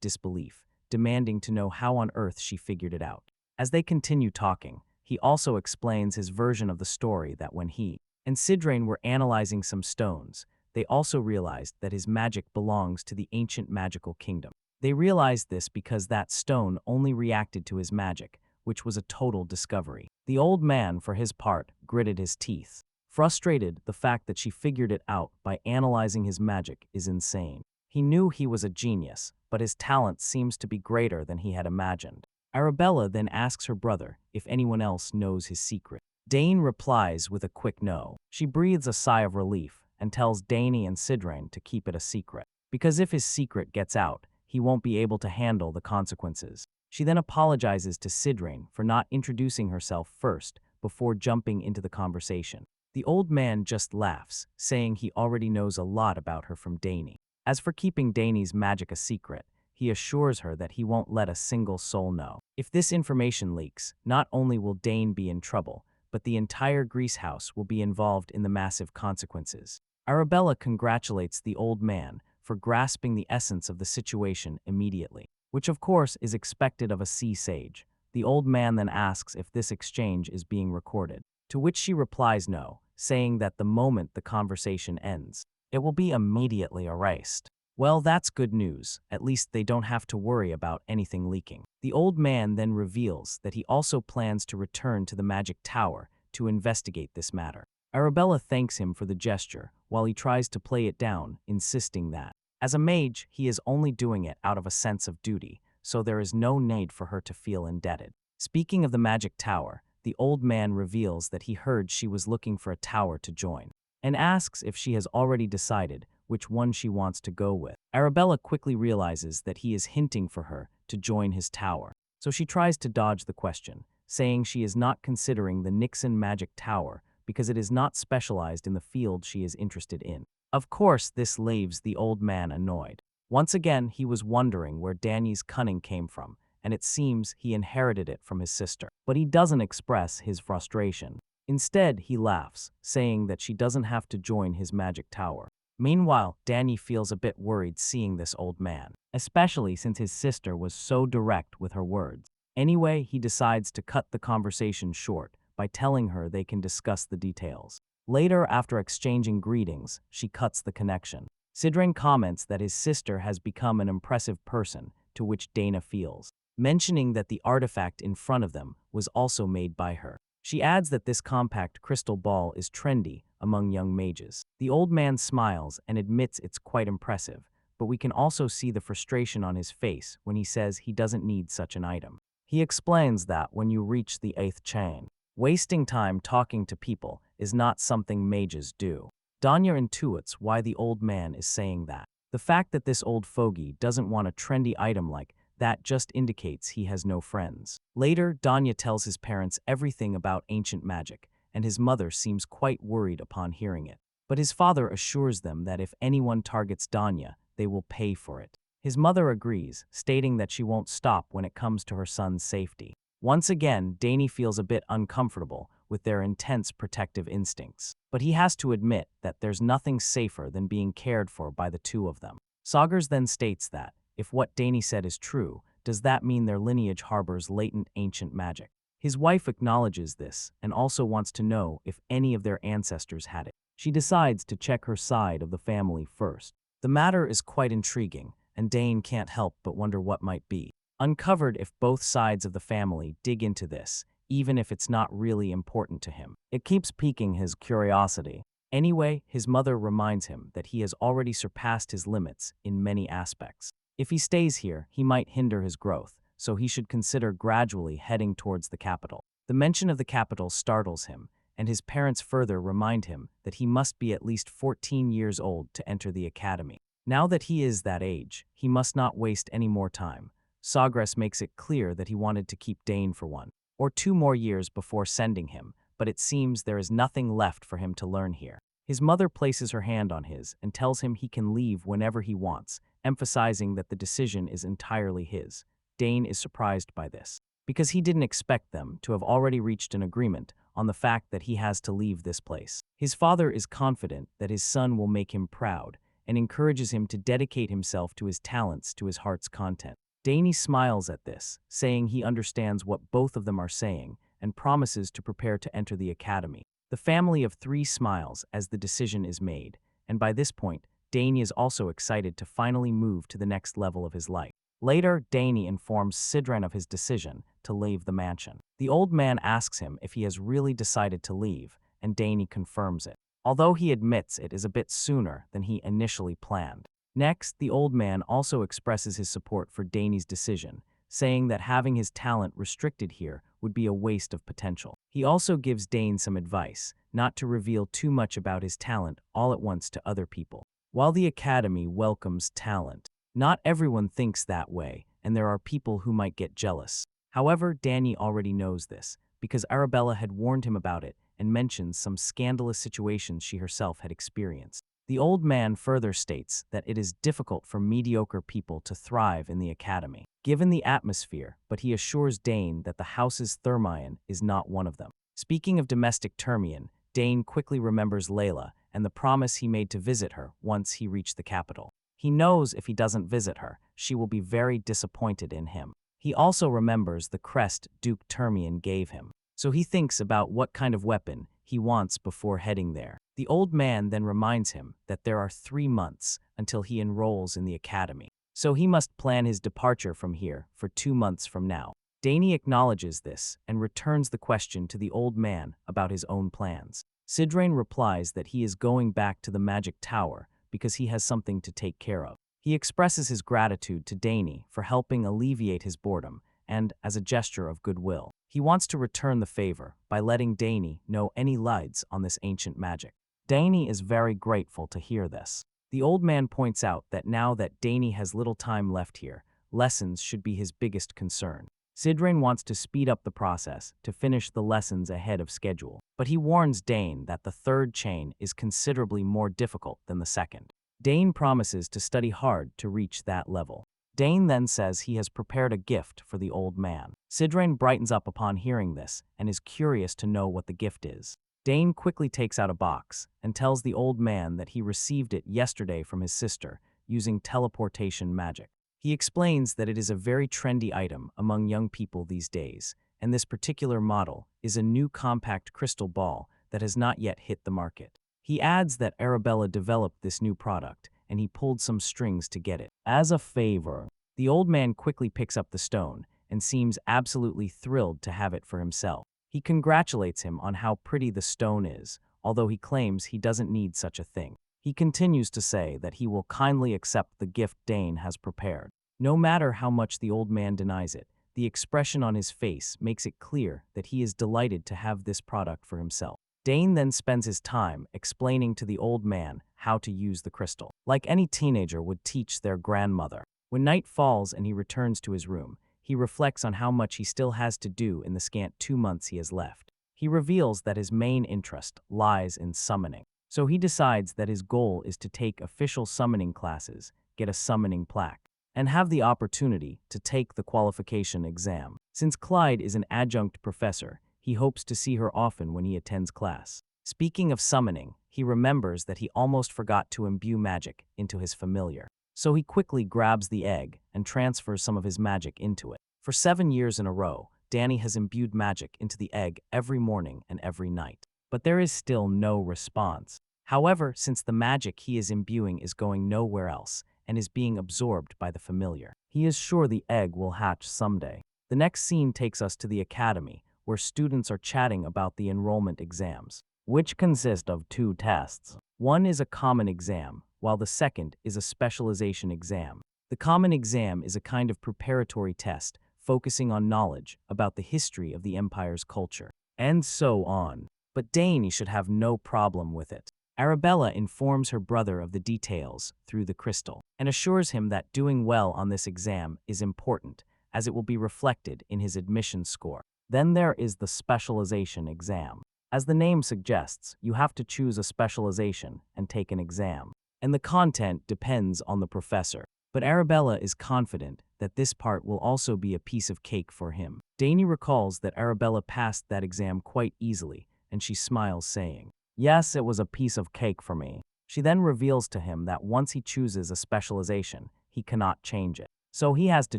Speaker 1: disbelief, demanding to know how on earth she figured it out. As they continue talking, he also explains his version of the story that when he and Sidrain were analyzing some stones, they also realized that his magic belongs to the ancient magical kingdom. They realized this because that stone only reacted to his magic, which was a total discovery. The old man, for his part, gritted his teeth. Frustrated, the fact that she figured it out by analyzing his magic is insane. He knew he was a genius, but his talent seems to be greater than he had imagined. Arabella then asks her brother if anyone else knows his secret. Dane replies with a quick no. She breathes a sigh of relief and tells Dane and Sidrain to keep it a secret, because if his secret gets out, he won't be able to handle the consequences. She then apologizes to Sidrain for not introducing herself first before jumping into the conversation. The old man just laughs, saying he already knows a lot about her from Dane. As for keeping Dane's magic a secret, he assures her that he won't let a single soul know. If this information leaks, not only will Dane be in trouble, but the entire Grease house will be involved in the massive consequences. Arabella congratulates the old man for grasping the essence of the situation immediately. which of course is expected of a sea sage. The old man then asks if this exchange is being recorded, to which she replies no, saying that the moment the conversation ends, it will be immediately erased. Well, that's good news. At least they don't have to worry about anything leaking. The old man then reveals that he also plans to return to the magic tower to investigate this matter. Arabella thanks him for the gesture, while he tries to play it down, insisting that, as a mage, he is only doing it out of a sense of duty, so there is no need for her to feel indebted. Speaking of the magic tower, the old man reveals that he heard she was looking for a tower to join, and asks if she has already decided which one she wants to go with. Arabella quickly realizes that he is hinting for her to join his tower, so she tries to dodge the question, saying she is not considering the Nixon Magic Tower because it is not specialized in the field she is interested in. Of course, this leaves the old man annoyed. Once again, he was wondering where Danny's cunning came from, and it seems he inherited it from his sister. But he doesn't express his frustration. Instead, he laughs, saying that she doesn't have to join his magic tower. Meanwhile, Danny feels a bit worried seeing this old man, especially since his sister was so direct with her words. Anyway, he decides to cut the conversation short by telling her they can discuss the details. Later, after exchanging greetings, she cuts the connection. Sidran comments that his sister has become an impressive person, to which Dana feels, mentioning that the artifact in front of them was also made by her. She adds that this compact crystal ball is trendy among young mages. The old man smiles and admits it's quite impressive, but we can also see the frustration on his face when he says he doesn't need such an item. He explains that when you reach the 8th chain, wasting time talking to people is not something mages do. Danya intuits why the old man is saying that. The fact that this old fogey doesn't want a trendy item like that just indicates he has no friends. Later, Danya tells his parents everything about ancient magic, and his mother seems quite worried upon hearing it. But his father assures them that if anyone targets Danya, they will pay for it. His mother agrees, stating that she won't stop when it comes to her son's safety. Once again, Danny feels a bit uncomfortable with their intense protective instincts, but he has to admit that there's nothing safer than being cared for by the two of them. Sogres then states that, if what Danny said is true, does that mean their lineage harbors latent ancient magic? His wife acknowledges this and also wants to know if any of their ancestors had it. She decides to check her side of the family first. The matter is quite intriguing, and Dane can't help but wonder what might be uncovered if both sides of the family dig into this, even if it's not really important to him. It keeps piquing his curiosity. Anyway, his mother reminds him that he has already surpassed his limits in many aspects. If he stays here, he might hinder his growth, so he should consider gradually heading towards the capital. The mention of the capital startles him, and his parents further remind him that he must be at least 14 years old to enter the academy. Now that he is that age, he must not waste any more time. Sogres makes it clear that he wanted to keep Dane for 1 or 2 more years before sending him, but it seems there is nothing left for him to learn here. His mother places her hand on his and tells him he can leave whenever he wants, emphasizing that the decision is entirely his. Dane is surprised by this, because he didn't expect them to have already reached an agreement on the fact that he has to leave this place. His father is confident that his son will make him proud and encourages him to dedicate himself to his talents to his heart's content. Dane smiles at this, saying he understands what both of them are saying and promises to prepare to enter the academy. The family of 3 smiles as the decision is made, and by this point, Dane is also excited to finally move to the next level of his life. Later, Dane informs Sidran of his decision to leave the mansion. The old man asks him if he has really decided to leave, and Dane confirms it, although he admits it is a bit sooner than he initially planned. Next, the old man also expresses his support for Dane's decision, saying that having his talent restricted here would be a waste of potential. He also gives Dane some advice, not to reveal too much about his talent all at once to other people. While the academy welcomes talent, not everyone thinks that way, and there are people who might get jealous. However, Danny already knows this, because Arabella had warned him about it and mentions some scandalous situations she herself had experienced. The old man further states that it is difficult for mediocre people to thrive in the academy, given the atmosphere, but he assures Dane that the house's Thermion is not one of them. Speaking of domestic Termion, Dane quickly remembers Layla and the promise he made to visit her once he reached the capital. He knows if he doesn't visit her, she will be very disappointed in him. He also remembers the crest Duke Termian gave him, so he thinks about what kind of weapon he wants before heading there. The old man then reminds him that there are 3 months until he enrolls in the academy, so he must plan his departure from here for 2 months from now. Dane acknowledges this and returns the question to the old man about his own plans. Sidrain replies that he is going back to the magic tower because he has something to take care of. He expresses his gratitude to Dane for helping alleviate his boredom, and, as a gesture of goodwill, he wants to return the favor by letting Dane know any lights on this ancient magic. Dane is very grateful to hear this. The old man points out that now that Dane has little time left here, lessons should be his biggest concern. Sidrain wants to speed up the process to finish the lessons ahead of schedule, but he warns Dane that the third chain is considerably more difficult than the second. Dane promises to study hard to reach that level. Dane then says he has prepared a gift for the old man. Sidrain brightens up upon hearing this and is curious to know what the gift is. Dane quickly takes out a box and tells the old man that he received it yesterday from his sister using teleportation magic. He explains that it is a very trendy item among young people these days, and this particular model is a new compact crystal ball that has not yet hit the market. He adds that Arabella developed this new product, and he pulled some strings to get it. As a favor, the old man quickly picks up the stone and seems absolutely thrilled to have it for himself. He congratulates him on how pretty the stone is, although he claims he doesn't need such a thing. He continues to say that he will kindly accept the gift Dane has prepared. No matter how much the old man denies it, the expression on his face makes it clear that he is delighted to have this product for himself. Dane then spends his time explaining to the old man how to use the crystal, like any teenager would teach their grandmother. When night falls and he returns to his room, he reflects on how much he still has to do in the scant 2 months he has left. He reveals that his main interest lies in summoning, so he decides that his goal is to take official summoning classes, get a summoning plaque, and have the opportunity to take the qualification exam. Since Clyde is an adjunct professor, he hopes to see her often when he attends class. Speaking of summoning, he remembers that he almost forgot to imbue magic into his familiar, so he quickly grabs the egg and transfers some of his magic into it. For 7 years in a row, Dane has imbued magic into the egg every morning and every night, but there is still no response. However, since the magic he is imbuing is going nowhere else and is being absorbed by the familiar, he is sure the egg will hatch someday. The next scene takes us to the academy, where students are chatting about the enrollment exams, which consist of 2 tests. One is a common exam, while the second is a specialization exam. The common exam is a kind of preparatory test focusing on knowledge about the history of the Empire's culture, and so on. But Dane should have no problem with it. Arabella informs her brother of the details through the crystal, and assures him that doing well on this exam is important, as it will be reflected in his admission score. Then there is the specialization exam. As the name suggests, you have to choose a specialization and take an exam, and the content depends on the professor. But Arabella is confident that this part will also be a piece of cake for him. Dane recalls that Arabella passed that exam quite easily, and she smiles, saying, "Yes, it was a piece of cake for me." She then reveals to him that once he chooses a specialization, he cannot change it, so he has to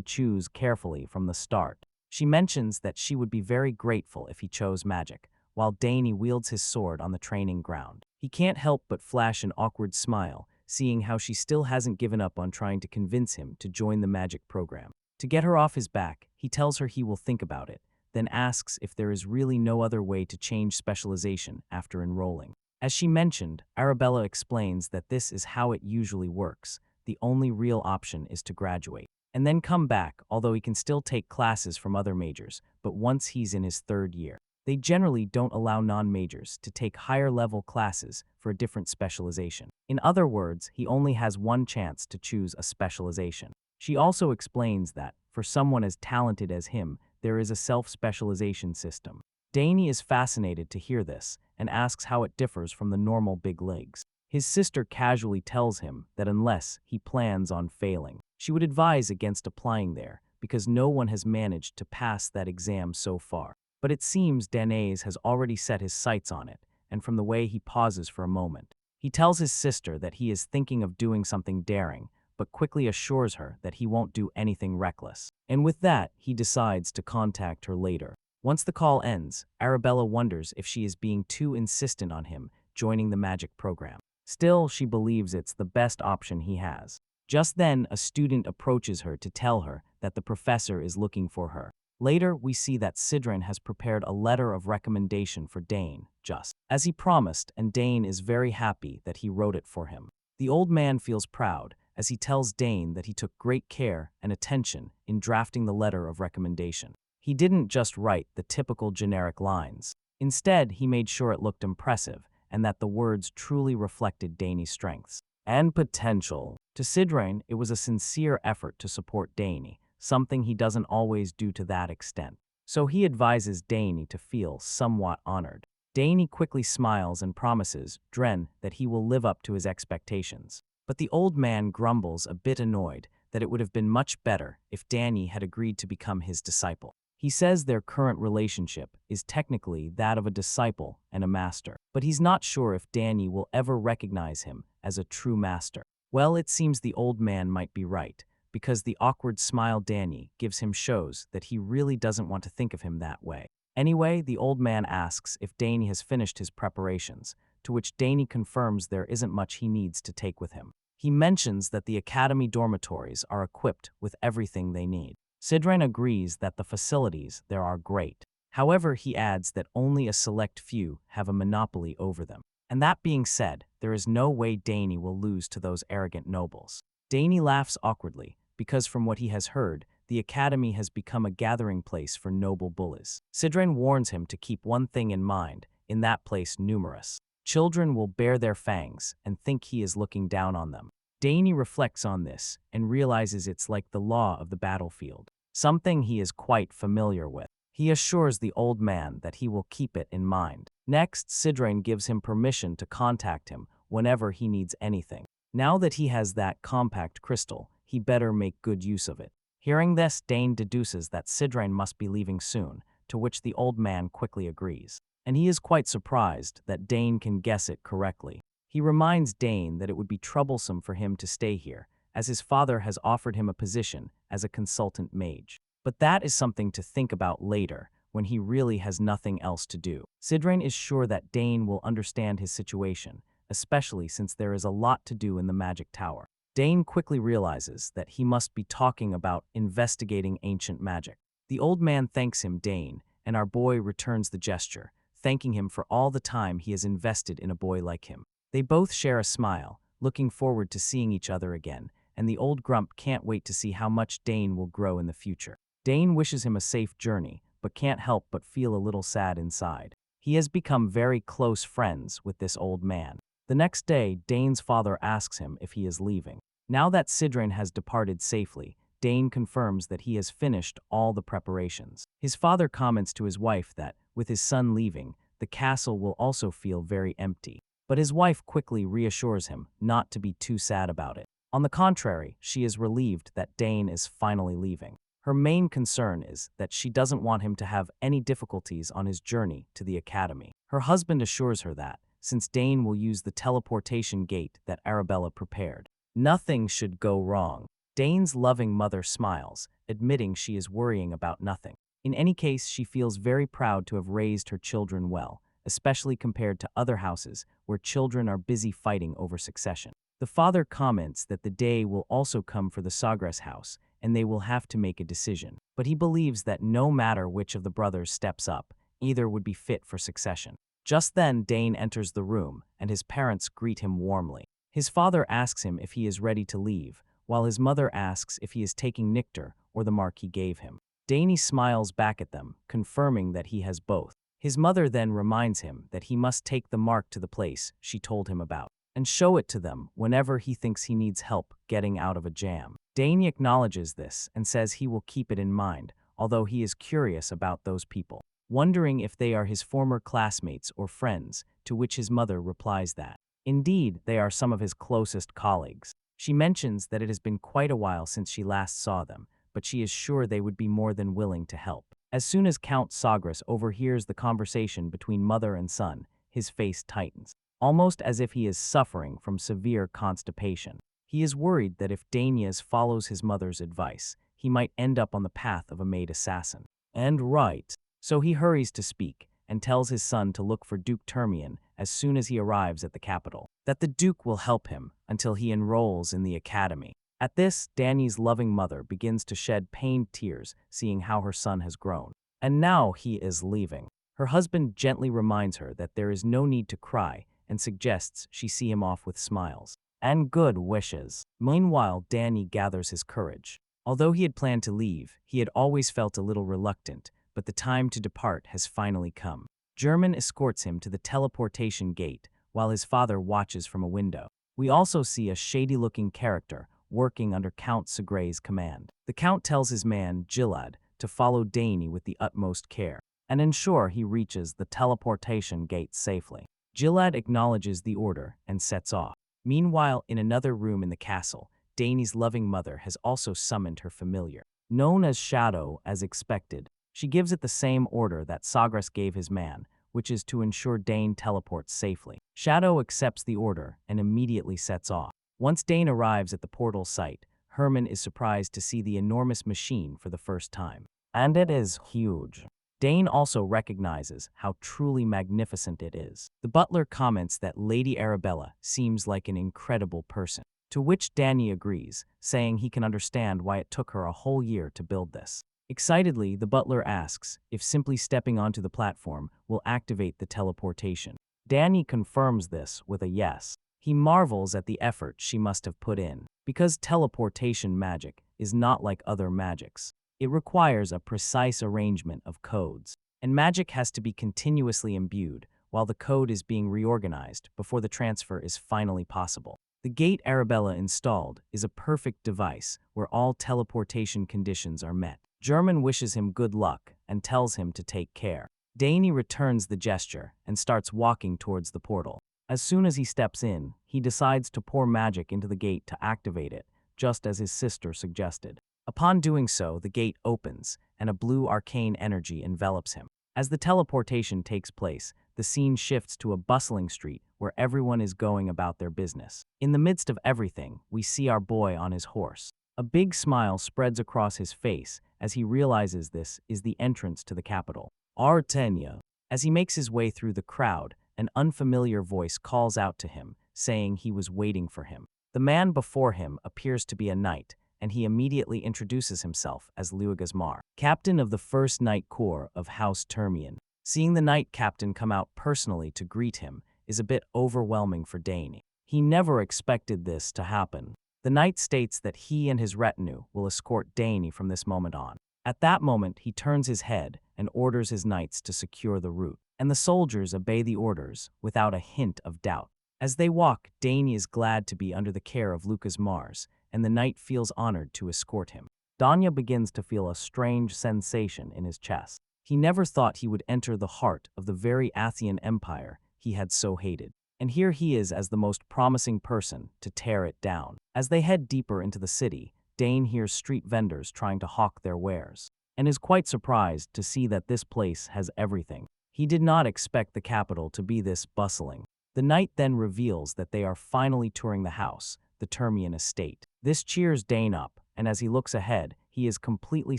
Speaker 1: choose carefully from the start. She mentions that she would be very grateful if he chose magic, while Dane wields his sword on the training ground. He can't help but flash an awkward smile, seeing how she still hasn't given up on trying to convince him to join the magic program. To get her off his back, he tells her he will think about it, then asks if there is really no other way to change specialization after enrolling. As she mentioned, Arabella explains that this is how it usually works. The only real option is to graduate and then come back, although he can still take classes from other majors, but once he's in his 3rd year. They generally don't allow non-majors to take higher-level classes for a different specialization. In other words, he only has one chance to choose a specialization. She also explains that, for someone as talented as him, there is a self-specialization system. Dane is fascinated to hear this and asks how it differs from the normal big leagues. His sister casually tells him that unless he plans on failing, she would advise against applying there because no one has managed to pass that exam so far. But it seems Dane has already set his sights on it, and from the way he pauses for a moment, he tells his sister that he is thinking of doing something daring, but quickly assures her that he won't do anything reckless. And with that, he decides to contact her later. Once the call ends, Arabella wonders if she is being too insistent on him joining the magic program. Still, she believes it's the best option he has. Just then, a student approaches her to tell her that the professor is looking for her. Later, we see that Sidran has prepared a letter of recommendation for Dane, just as he promised, and Dane is very happy that he wrote it for him. The old man feels proud as he tells Dane that he took great care and attention in drafting the letter of recommendation. He didn't just write the typical generic lines. Instead, he made sure it looked impressive and that the words truly reflected Dane's strengths and potential. To Sidran, it was a sincere effort to support Dane, something he doesn't always do to that extent. So he advises Dane to feel somewhat honored. Dane quickly smiles and promises Dren that he will live up to his expectations. But the old man grumbles, a bit annoyed, that it would have been much better if Danny had agreed to become his disciple. He says their current relationship is technically that of a disciple and a master, but he's not sure if Danny will ever recognize him as a true master. Well, it seems the old man might be right, because the awkward smile Danny gives him shows that he really doesn't want to think of him that way. Anyway, the old man asks if Danny has finished his preparations, to which Danny confirms there isn't much he needs to take with him. He mentions that the academy dormitories are equipped with everything they need. Sidran agrees that the facilities there are great. However, he adds that only a select few have a monopoly over them. And that being said, there is no way Danny will lose to those arrogant nobles. Danny laughs awkwardly, because from what he has heard, the academy has become a gathering place for noble bullies. Sidran warns him to keep one thing in mind, in that place numerous children will bare their fangs and think he is looking down on them. Danny reflects on this and realizes it's like the law of the battlefield, something he is quite familiar with. He assures the old man that he will keep it in mind. Next, Sidran gives him permission to contact him whenever he needs anything. Now that he has that compact crystal, he better make good use of it. Hearing this, Dane deduces that Sidran must be leaving soon, to which the old man quickly agrees. And he is quite surprised that Dane can guess it correctly. He reminds Dane that it would be troublesome for him to stay here, as his father has offered him a position as a consultant mage. But that is something to think about later, when he really has nothing else to do. Sidran is sure that Dane will understand his situation, especially since there is a lot to do in the magic tower. Dane quickly realizes that he must be talking about investigating ancient magic. The old man thanks him, Dane, and our boy returns the gesture, thanking him for all the time he has invested in a boy like him. They both share a smile, looking forward to seeing each other again, and the old grump can't wait to see how much Dane will grow in the future. Dane wishes him a safe journey, but can't help but feel a little sad inside. He has become very close friends with this old man. The next day, Dane's father asks him if he is leaving. Now that Sidran has departed safely, Dane confirms that he has finished all the preparations. His father comments to his wife that, with his son leaving, the castle will also feel very empty. But his wife quickly reassures him not to be too sad about it. On the contrary, she is relieved that Dane is finally leaving. Her main concern is that she doesn't want him to have any difficulties on his journey to the academy. Her husband assures her that, since Dane will use the teleportation gate that Arabella prepared, nothing should go wrong. Dane's loving mother smiles, admitting she is worrying about nothing. In any case, she feels very proud to have raised her children well, especially compared to other houses where children are busy fighting over succession. The father comments that the day will also come for the Sogres house, and they will have to make a decision. But he believes that no matter which of the brothers steps up, either would be fit for succession. Just then, Dane enters the room, and his parents greet him warmly. His father asks him if he is ready to leave, while his mother asks if he is taking nectar or the mark he gave him. Dane smiles back at them, confirming that he has both. His mother then reminds him that he must take the mark to the place she told him about, and show it to them whenever he thinks he needs help getting out of a jam. Dane acknowledges this and says he will keep it in mind, although he is curious about those people, wondering if they are his former classmates or friends, to which his mother replies that, indeed, they are some of his closest colleagues. She mentions that it has been quite a while since she last saw them, but she is sure they would be more than willing to help. As soon as Count Sogres overhears the conversation between mother and son, his face tightens, almost as if he is suffering from severe constipation. He is worried that if Danius follows his mother's advice, he might end up on the path of a made assassin. And right. So he hurries to speak and tells his son to look for Duke Termian as soon as he arrives at the capital, that the Duke will help him until he enrolls in the academy. At this, Danny's loving mother begins to shed pained tears, seeing how her son has grown. And now he is leaving. Her husband gently reminds her that there is no need to cry and suggests she see him off with smiles and good wishes. Meanwhile, Danny gathers his courage. Although he had planned to leave, he had always felt a little reluctant, but the time to depart has finally come. German escorts him to the teleportation gate while his father watches from a window. We also see a shady-looking character working under Count Sogres' command. The Count tells his man, Gilad, to follow Dane with the utmost care and ensure he reaches the teleportation gate safely. Gilad acknowledges the order and sets off. Meanwhile, in another room in the castle, Dane's loving mother has also summoned her familiar, known as Shadow, as expected. She gives it the same order that Sogres gave his man, which is to ensure Dane teleports safely. Shadow accepts the order and immediately sets off. Once Dane arrives at the portal site, Herman is surprised to see the enormous machine for the first time. And it is huge. Dane also recognizes how truly magnificent it is. The butler comments that Lady Arabella seems like an incredible person, to which Danny agrees, saying he can understand why it took her a whole year to build this. Excitedly, the butler asks if simply stepping onto the platform will activate the teleportation. Danny confirms this with a yes. He marvels at the effort she must have put in, because teleportation magic is not like other magics. It requires a precise arrangement of codes, and magic has to be continuously imbued while the code is being reorganized before the transfer is finally possible. The gate Arabella installed is a perfect device where all teleportation conditions are met. German wishes him good luck and tells him to take care. Dane returns the gesture and starts walking towards the portal. As soon as he steps in, he decides to pour magic into the gate to activate it, just as his sister suggested. Upon doing so, the gate opens, and a blue arcane energy envelops him. As the teleportation takes place, the scene shifts to a bustling street where everyone is going about their business. In the midst of everything, we see our boy on his horse. A big smile spreads across his face as he realizes this is the entrance to the capital. Artenia. As he makes his way through the crowd, an unfamiliar voice calls out to him, saying he was waiting for him. The man before him appears to be a knight, and he immediately introduces himself as Luigasmar, captain of the 1st Knight Corps of House Termian. Seeing the knight captain come out personally to greet him is a bit overwhelming for Dane. He never expected this to happen. The knight states that he and his retinue will escort Dane from this moment on. At that moment, he turns his head and orders his knights to secure the route, and the soldiers obey the orders without a hint of doubt. As they walk, Dane is glad to be under the care of Lucas Mars, and the knight feels honored to escort him. Danya begins to feel a strange sensation in his chest. He never thought he would enter the heart of the very Athenian Empire he had so hated. And here he is as the most promising person to tear it down. As they head deeper into the city, Dane hears street vendors trying to hawk their wares, and is quite surprised to see that this place has everything. He did not expect the capital to be this bustling. The knight then reveals that they are finally touring the house, the Termian estate. This cheers Dane up, and as he looks ahead, he is completely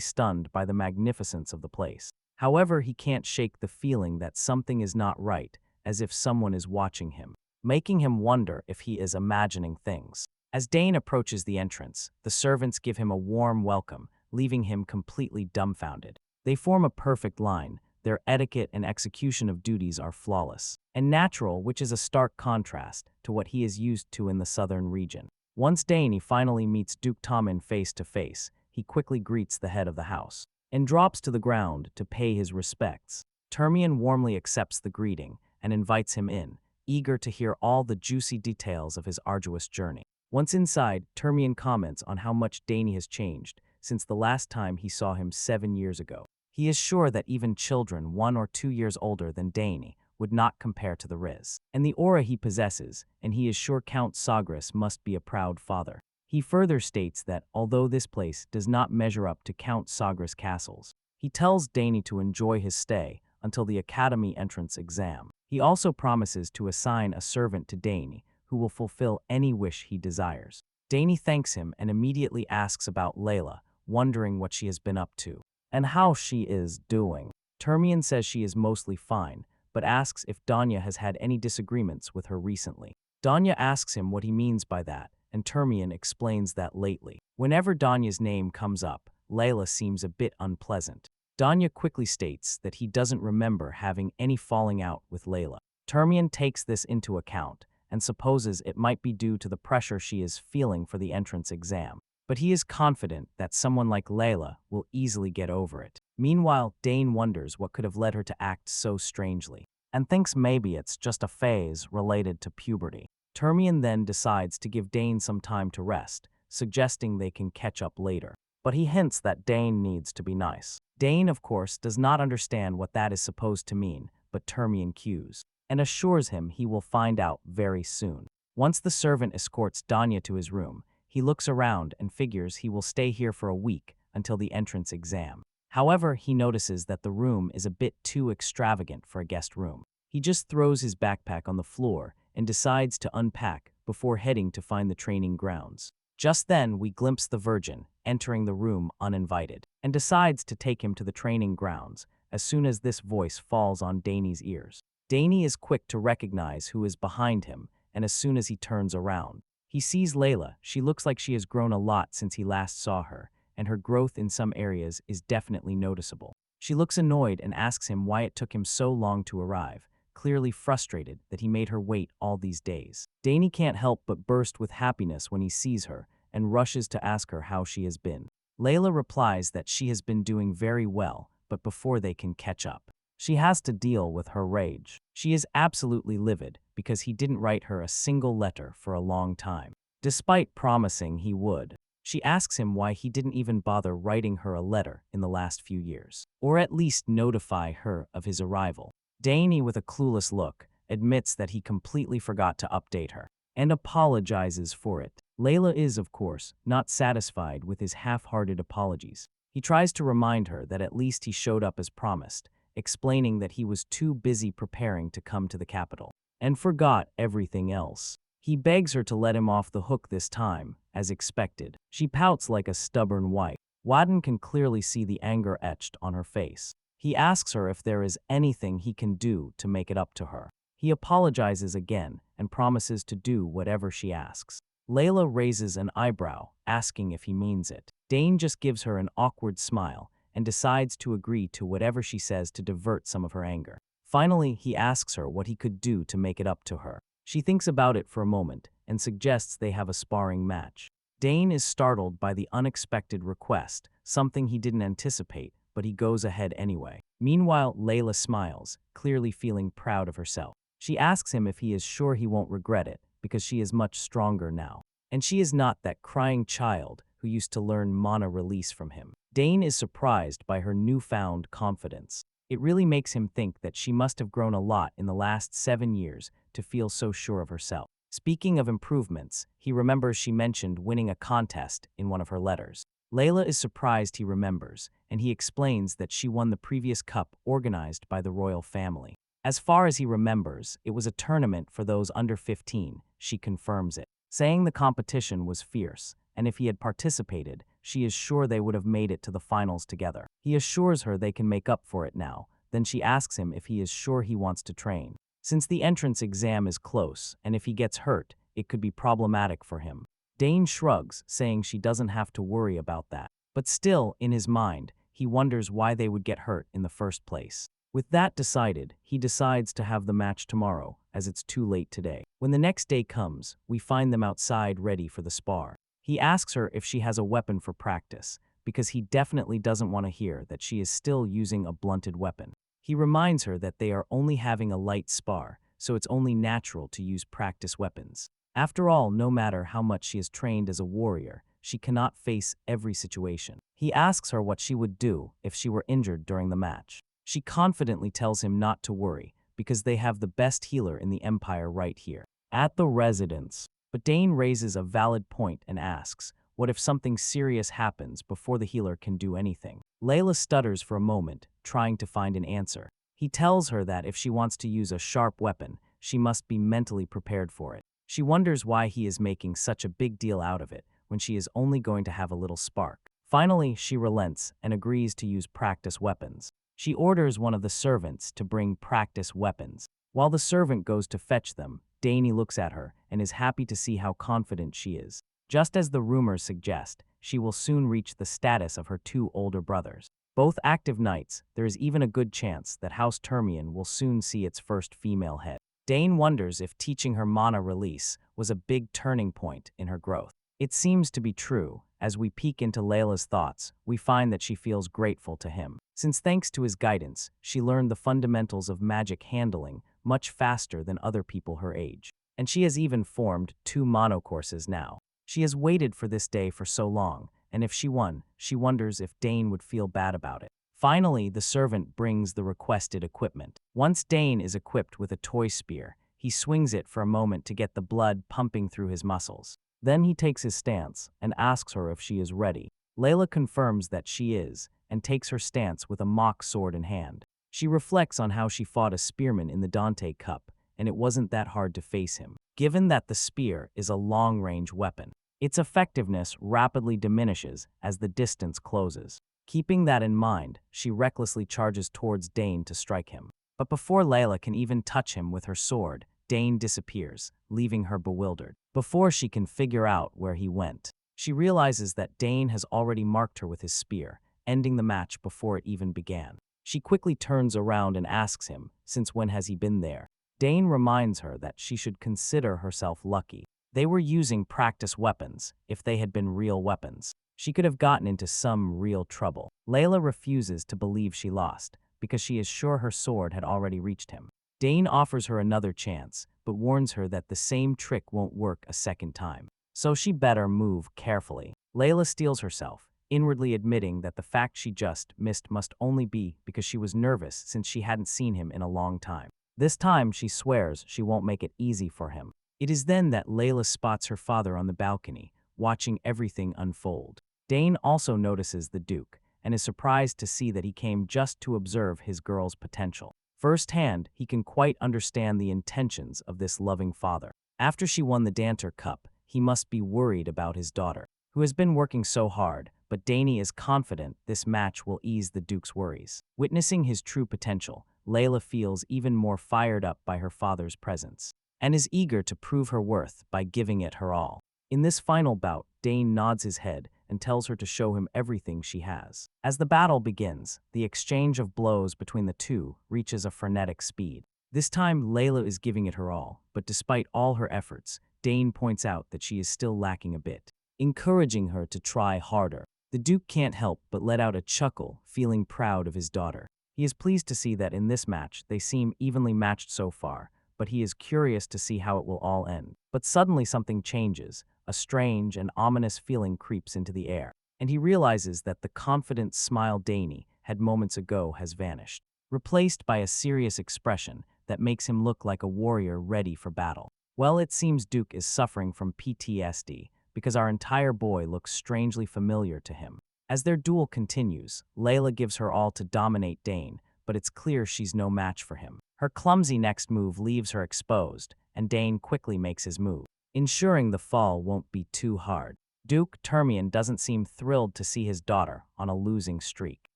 Speaker 1: stunned by the magnificence of the place. However, he can't shake the feeling that something is not right, as if someone is watching him, making him wonder if he is imagining things. As Dane approaches the entrance, the servants give him a warm welcome, leaving him completely dumbfounded. They form a perfect line. Their etiquette and execution of duties are flawless and natural, which is a stark contrast to what he is used to in the southern region. Once Dane finally meets Duke Tommen face to face, he quickly greets the head of the house and drops to the ground to pay his respects. Termian warmly accepts the greeting and invites him in, eager to hear all the juicy details of his arduous journey. Once inside, Termian comments on how much Dane has changed since the last time he saw him 7 years ago. He is sure that even children 1 or 2 years older than Dane would not compare to the Riz and the aura he possesses, and he is sure Count Sogres must be a proud father. He further states that although this place does not measure up to Count Sogres' castles, he tells Dane to enjoy his stay until the academy entrance exam. He also promises to assign a servant to Dane who will fulfill any wish he desires. Dane thanks him and immediately asks about Layla, wondering what she has been up to and how she is doing. Termian says she is mostly fine, but asks if Danya has had any disagreements with her recently. Danya asks him what he means by that, and Termian explains that lately, whenever Danya's name comes up, Layla seems a bit unpleasant. Danya quickly states that he doesn't remember having any falling out with Layla. Termian takes this into account and supposes it might be due to the pressure she is feeling for the entrance exam. But he is confident that someone like Layla will easily get over it. Meanwhile, Dane wonders what could have led her to act so strangely, and thinks maybe it's just a phase related to puberty. Termian then decides to give Dane some time to rest, suggesting they can catch up later. But he hints that Dane needs to be nice. Dane, of course, does not understand what that is supposed to mean, but Termian cues, and assures him he will find out very soon. Once the servant escorts Danya to his room, he looks around and figures he will stay here for a week until the entrance exam. However, he notices that the room is a bit too extravagant for a guest room. He just throws his backpack on the floor and decides to unpack before heading to find the training grounds. Just then, we glimpse the Virgin entering the room uninvited and decides to take him to the training grounds as soon as this voice falls on Dane's ears. Dane is quick to recognize who is behind him, and as soon as he turns around, he sees Layla. She looks like she has grown a lot since he last saw her, and her growth in some areas is definitely noticeable. She looks annoyed and asks him why it took him so long to arrive, clearly frustrated that he made her wait all these days. Dane can't help but burst with happiness when he sees her and rushes to ask her how she has been. Layla replies that she has been doing very well, but before they can catch up, she has to deal with her rage. She is absolutely livid because he didn't write her a single letter for a long time, despite promising he would. She asks him why he didn't even bother writing her a letter in the last few years, or at least notify her of his arrival. Dane, with a clueless look, admits that he completely forgot to update her, and apologizes for it. Layla is, of course, not satisfied with his half-hearted apologies. He tries to remind her that at least he showed up as promised, explaining that he was too busy preparing to come to the capital, and forgot everything else. He begs her to let him off the hook this time, as expected. She pouts like a stubborn wife. Wadden can clearly see the anger etched on her face. He asks her if there is anything he can do to make it up to her. He apologizes again and promises to do whatever she asks. Layla raises an eyebrow, asking if he means it. Dane just gives her an awkward smile and decides to agree to whatever she says to divert some of her anger. Finally, he asks her what he could do to make it up to her. She thinks about it for a moment and suggests they have a sparring match. Dane is startled by the unexpected request, something he didn't anticipate, but he goes ahead anyway. Meanwhile, Layla smiles, clearly feeling proud of herself. She asks him if he is sure he won't regret it, because she is much stronger now, and she is not that crying child who used to learn mana release from him. Dane is surprised by her newfound confidence. It really makes him think that she must have grown a lot in the last 7 years to feel so sure of herself. Speaking of improvements, he remembers she mentioned winning a contest in one of her letters. Layla is surprised he remembers, and he explains that she won the previous cup organized by the royal family. As far as he remembers, it was a tournament for those under 15, she confirms it, saying the competition was fierce, and if he had participated, she is sure they would have made it to the finals together. He assures her they can make up for it now, then she asks him if he is sure he wants to train. Since the entrance exam is close, and if he gets hurt, it could be problematic for him. Dane shrugs, saying she doesn't have to worry about that. But still, in his mind, he wonders why they would get hurt in the first place. With that decided, he decides to have the match tomorrow, as it's too late today. When the next day comes, we find them outside ready for the spar. He asks her if she has a weapon for practice, because he definitely doesn't want to hear that she is still using a blunted weapon. He reminds her that they are only having a light spar, so it's only natural to use practice weapons. After all, no matter how much she is trained as a warrior, she cannot face every situation. He asks her what she would do if she were injured during the match. She confidently tells him not to worry, because they have the best healer in the Empire right here, at the residence. But Dane raises a valid point and asks, what if something serious happens before the healer can do anything? Layla stutters for a moment, trying to find an answer. He tells her that if she wants to use a sharp weapon, she must be mentally prepared for it. She wonders why he is making such a big deal out of it when she is only going to have a little spark. Finally, she relents and agrees to use practice weapons. She orders one of the servants to bring practice weapons. While the servant goes to fetch them, Dane looks at her and is happy to see how confident she is. Just as the rumors suggest, she will soon reach the status of her two older brothers. Both active knights, there is even a good chance that House Termian will soon see its first female head. Dane wonders if teaching her mana release was a big turning point in her growth. It seems to be true. As we peek into Layla's thoughts, we find that she feels grateful to him, since thanks to his guidance, she learned the fundamentals of magic handling much faster than other people her age. And she has even formed 2 mono courses now. She has waited for this day for so long, and if she won, she wonders if Dane would feel bad about it. Finally, the servant brings the requested equipment. Once Dane is equipped with a toy spear, he swings it for a moment to get the blood pumping through his muscles. Then he takes his stance and asks her if she is ready. Layla confirms that she is, and takes her stance with a mock sword in hand. She reflects on how she fought a spearman in the Dante Cup, and it wasn't that hard to face him, given that the spear is a long-range weapon. Its effectiveness rapidly diminishes as the distance closes. Keeping that in mind, she recklessly charges towards Dane to strike him. But before Layla can even touch him with her sword, Dane disappears, leaving her bewildered. Before she can figure out where he went, she realizes that Dane has already marked her with his spear, ending the match before it even began. She quickly turns around and asks him, since when has he been there? Dane reminds her that she should consider herself lucky. They were using practice weapons. If they had been real weapons, she could have gotten into some real trouble. Layla refuses to believe she lost, because she is sure her sword had already reached him. Dane offers her another chance, but warns her that the same trick won't work a second time. So she better move carefully. Layla steels herself, inwardly admitting that the fact she just missed must only be because she was nervous since she hadn't seen him in a long time. This time, she swears she won't make it easy for him. It is then that Layla spots her father on the balcony, watching everything unfold. Dane also notices the Duke, and is surprised to see that he came just to observe his girl's potential. Firsthand, he can quite understand the intentions of this loving father. After she won the Danter Cup, he must be worried about his daughter, who has been working so hard, but Dane is confident this match will ease the Duke's worries. Witnessing his true potential, Layla feels even more fired up by her father's presence, and is eager to prove her worth by giving it her all. In this final bout, Dane nods his head and tells her to show him everything she has. As the battle begins, the exchange of blows between the two reaches a frenetic speed. This time, Layla is giving it her all, but despite all her efforts, Dane points out that she is still lacking a bit, encouraging her to try harder. The Duke can't help but let out a chuckle, feeling proud of his daughter. He is pleased to see that in this match, they seem evenly matched so far, but he is curious to see how it will all end. But suddenly something changes. A strange and ominous feeling creeps into the air, and he realizes that the confident smile Dane had moments ago has vanished, replaced by a serious expression that makes him look like a warrior ready for battle. Well, it seems Duke is suffering from PTSD, because our entire boy looks strangely familiar to him. As their duel continues, Layla gives her all to dominate Dane, but it's clear she's no match for him. Her clumsy next move leaves her exposed, and Dane quickly makes his move, ensuring the fall won't be too hard. Duke Termian doesn't seem thrilled to see his daughter on a losing streak.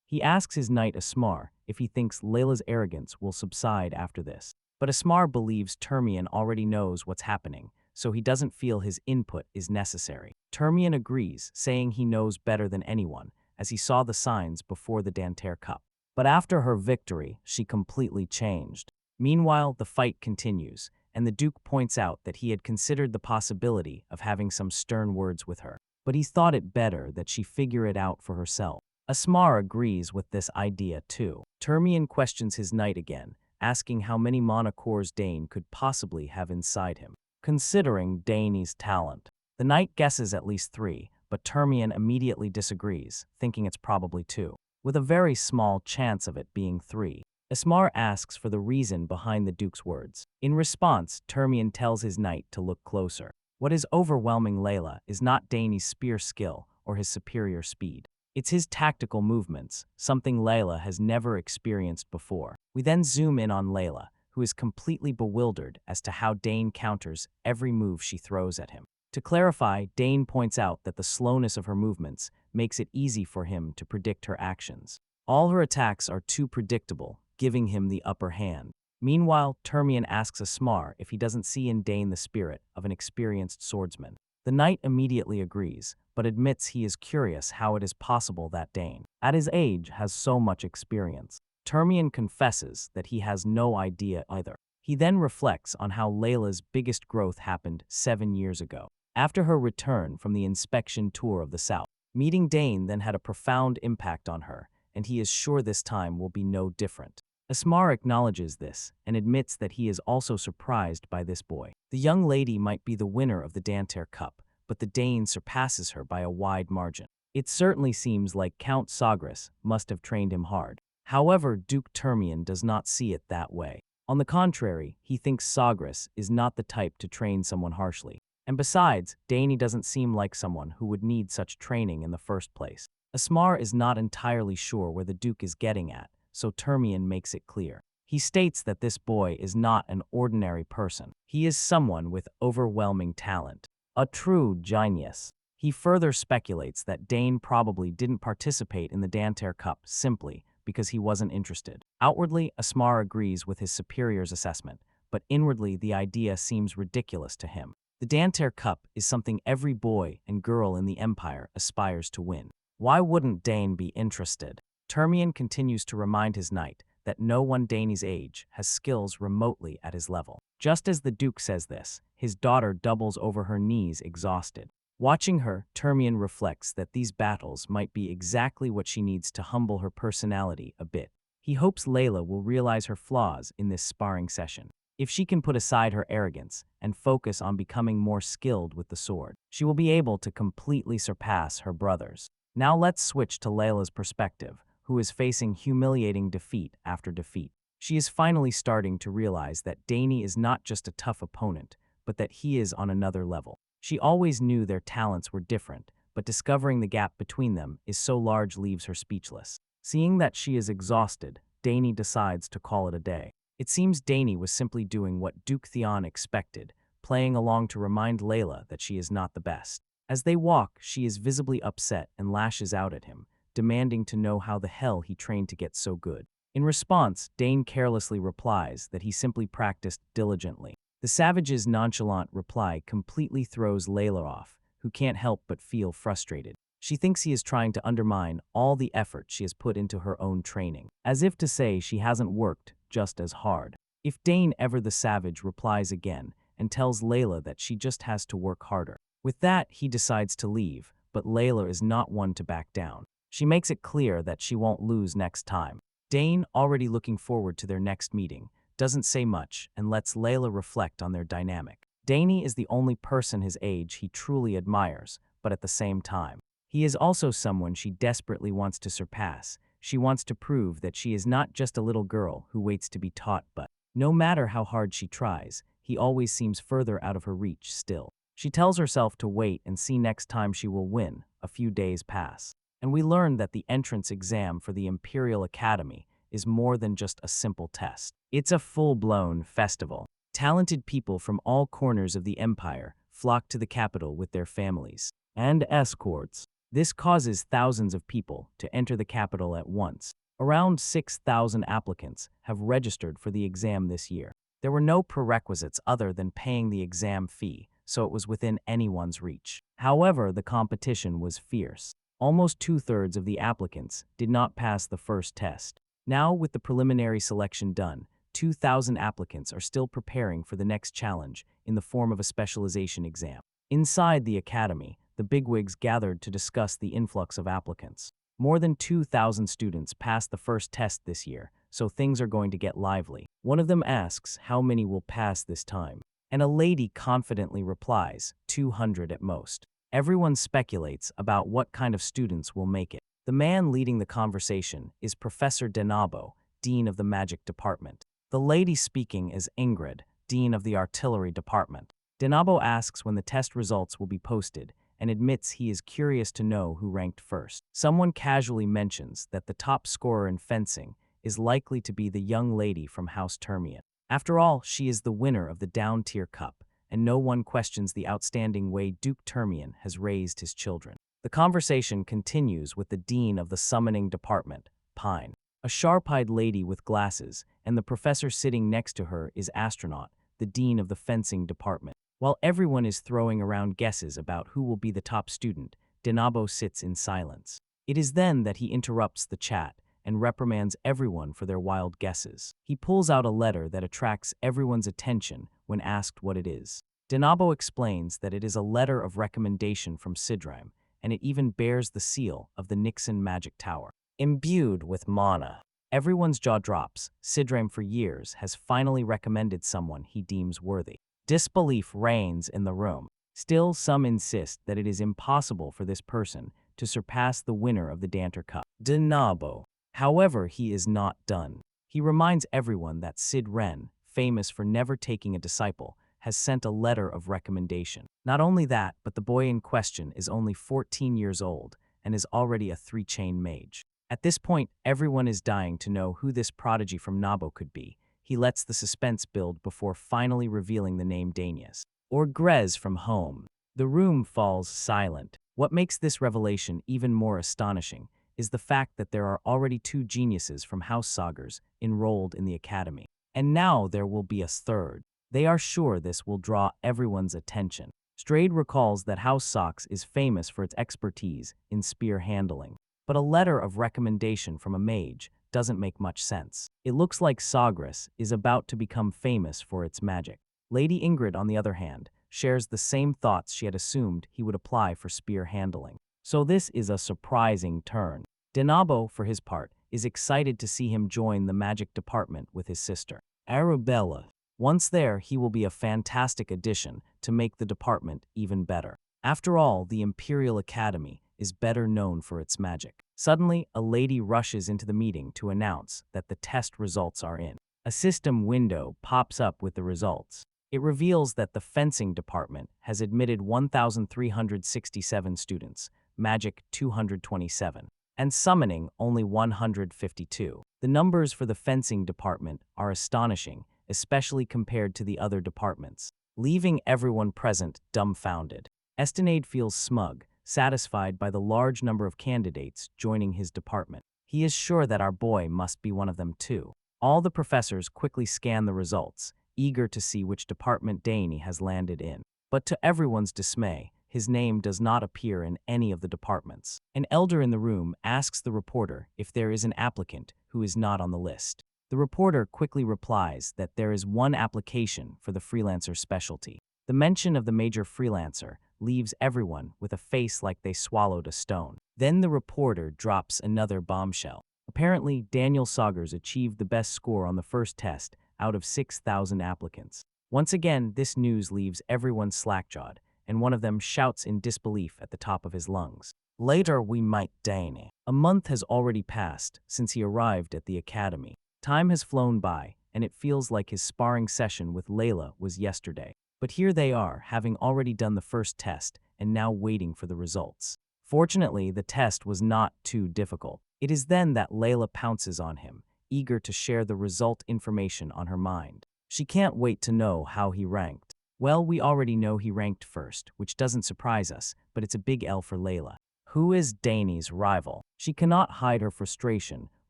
Speaker 1: He asks his knight Asmar if he thinks Layla's arrogance will subside after this. But Asmar believes Termian already knows what's happening, so he doesn't feel his input is necessary. Termian agrees, saying he knows better than anyone, as he saw the signs before the Danter Cup. But after her victory, she completely changed. Meanwhile, the fight continues, and the Duke points out that he had considered the possibility of having some stern words with her, but he thought it better that she figure it out for herself. Asmar agrees with this idea too. Termian questions his knight again, asking how many monocores Dane could possibly have inside him, considering Dane's talent. The knight guesses at least 3, but Termian immediately disagrees, thinking it's probably 2, with a very small chance of it being 3. Asmar asks for the reason behind the Duke's words. In response, Termian tells his knight to look closer. What is overwhelming Layla is not Dane's spear skill or his superior speed. It's his tactical movements, something Layla has never experienced before. We then zoom in on Layla, who who is completely bewildered as to how Dane counters every move she throws at him. To clarify, Dane points out that the slowness of her movements makes it easy for him to predict her actions. All her attacks are too predictable, giving him the upper hand. Meanwhile, Termian asks Asmar if he doesn't see in Dane the spirit of an experienced swordsman. The knight immediately agrees, but admits he is curious how it is possible that Dane, at his age, has so much experience. Termian confesses that he has no idea either. He then reflects on how Layla's biggest growth happened 7 years ago, after her return from the inspection tour of the South. Meeting Dane then had a profound impact on her, and he is sure this time will be no different. Asmar acknowledges this and admits that he is also surprised by this boy. The young lady might be the winner of the Danter Cup, but the Dane surpasses her by a wide margin. It certainly seems like Count Sogres must have trained him hard. However, Duke Termian does not see it that way. On the contrary, he thinks Sogres is not the type to train someone harshly. And besides, Dane doesn't seem like someone who would need such training in the first place. Asmar is not entirely sure where the Duke is getting at, so Termian makes it clear. He states that this boy is not an ordinary person. He is someone with overwhelming talent, a true genius. He further speculates that Dane probably didn't participate in the Danter Cup simply because he wasn't interested. Outwardly, Asmar agrees with his superior's assessment, but inwardly the idea seems ridiculous to him. The Danter Cup is something every boy and girl in the Empire aspires to win. Why wouldn't Dane be interested? Termian continues to remind his knight that no one Dane's age has skills remotely at his level. Just as the Duke says this, his daughter doubles over her knees exhausted. Watching her, Termian reflects that these battles might be exactly what she needs to humble her personality a bit. He hopes Layla will realize her flaws in this sparring session. If she can put aside her arrogance and focus on becoming more skilled with the sword, she will be able to completely surpass her brothers. Now let's switch to Layla's perspective, who is facing humiliating defeat after defeat. She is finally starting to realize that Dane is not just a tough opponent, but that he is on another level. She always knew their talents were different, but discovering the gap between them is so large leaves her speechless. Seeing that she is exhausted, Dane decides to call it a day. It seems Dane was simply doing what Duke Theon expected, playing along to remind Layla that she is not the best. As they walk, she is visibly upset and lashes out at him, demanding to know how the hell he trained to get so good. In response, Dane carelessly replies that he simply practiced diligently. The savage's nonchalant reply completely throws Layla off, who can't help but feel frustrated. She thinks he is trying to undermine all the effort she has put into her own training, as if to say she hasn't worked just as hard. If Dane ever the savage replies again and tells Layla that she just has to work harder. With that, he decides to leave, but Layla is not one to back down. She makes it clear that she won't lose next time. Dane, already looking forward to their next meeting, doesn't say much and lets Layla reflect on their dynamic. Dane is the only person his age he truly admires, but at the same time, he is also someone she desperately wants to surpass. She wants to prove that she is not just a little girl who waits to be taught, but no matter how hard she tries, he always seems further out of her reach still. She tells herself to wait and see next time she will win. A few days pass, and we learn that the entrance exam for the Imperial Academy is more than just a simple test. It's a full-blown festival. Talented people from all corners of the Empire flock to the capital with their families and escorts. This causes thousands of people to enter the capital at once. Around 6,000 applicants have registered for the exam this year. There were no prerequisites other than paying the exam fee, so it was within anyone's reach. However, the competition was fierce. Almost 2/3 of the applicants did not pass the first test. Now, with the preliminary selection done, 2,000 applicants are still preparing for the next challenge in the form of a specialization exam. Inside the academy, the bigwigs gathered to discuss the influx of applicants. More than 2,000 students passed the first test this year, so things are going to get lively. One of them asks how many will pass this time, and a lady confidently replies, 200 at most. Everyone speculates about what kind of students will make it. The man leading the conversation is Professor Denabo, Dean of the Magic Department. The lady speaking is Ingrid, Dean of the Artillery Department. Denabo asks when the test results will be posted, and admits he is curious to know who ranked first. Someone casually mentions that the top scorer in fencing is likely to be the young lady from House Termian. After all, she is the winner of the down-tier cup, and no one questions the outstanding way Duke Termian has raised his children. The conversation continues with the dean of the summoning department, Pine. A sharp-eyed lady with glasses, and the professor sitting next to her is Astronaut, the dean of the fencing department. While everyone is throwing around guesses about who will be the top student, Denabo sits in silence. It is then that he interrupts the chat and reprimands everyone for their wild guesses. He pulls out a letter that attracts everyone's attention when asked what it is. Denabo explains that it is a letter of recommendation from Sidram, and it even bears the seal of the Nixon Magic Tower. Imbued with mana, everyone's jaw drops. Sidram for years has finally recommended someone he deems worthy. Disbelief reigns in the room. Still, some insist that it is impossible for this person to surpass the winner of the Danter Cup, Denabo. However, he is not done. He reminds everyone that Sid Ren, famous for never taking a disciple, has sent a letter of recommendation. Not only that, but the boy in question is only 14 years old and is already a 3-chain mage. At this point, everyone is dying to know who this prodigy from Nabo could be. He lets the suspense build before finally revealing the name Danius, or Grez from home. The room falls silent. What makes this revelation even more astonishing is the fact that there are already 2 geniuses from House Sogres enrolled in the academy. And now there will be a third. They are sure this will draw everyone's attention. Strayed recalls that House Sox is famous for its expertise in spear handling. But a letter of recommendation from a mage doesn't make much sense. It looks like Sogres is about to become famous for its magic. Lady Ingrid, on the other hand, shares the same thoughts she had assumed he would apply for spear handling. So this is a surprising turn. Denabo, for his part, is excited to see him join the magic department with his sister, Arabella. Once there, he will be a fantastic addition to make the department even better. After all, the Imperial Academy is better known for its magic. Suddenly, a lady rushes into the meeting to announce that the test results are in. A system window pops up with the results. It reveals that the fencing department has admitted 1,367 students, magic 227, and summoning only 152. The numbers for the fencing department are astonishing, especially compared to the other departments, leaving everyone present dumbfounded. Estinade feels smug, satisfied by the large number of candidates joining his department. He is sure that our boy must be one of them too. All the professors quickly scan the results, eager to see which department Dane has landed in. But to everyone's dismay, his name does not appear in any of the departments. An elder in the room asks the reporter if there is an applicant who is not on the list. The reporter quickly replies that there is one application for the freelancer specialty. The mention of the major freelancer leaves everyone with a face like they swallowed a stone. Then the reporter drops another bombshell. Apparently, Daniel Sogres achieved the best score on the first test out of 6,000 applicants. Once again, this news leaves everyone slack-jawed, and one of them shouts in disbelief at the top of his lungs. Later, we meet Dane. A month has already passed since he arrived at the academy. Time has flown by, and it feels like his sparring session with Layla was yesterday. But here they are, having already done the first test, and now waiting for the results. Fortunately, the test was not too difficult. It is then that Layla pounces on him, eager to share the result information on her mind. She can't wait to know how he ranked. Well, we already know he ranked first, which doesn't surprise us, but it's a big L for Layla. Who is Dane's rival? She cannot hide her frustration,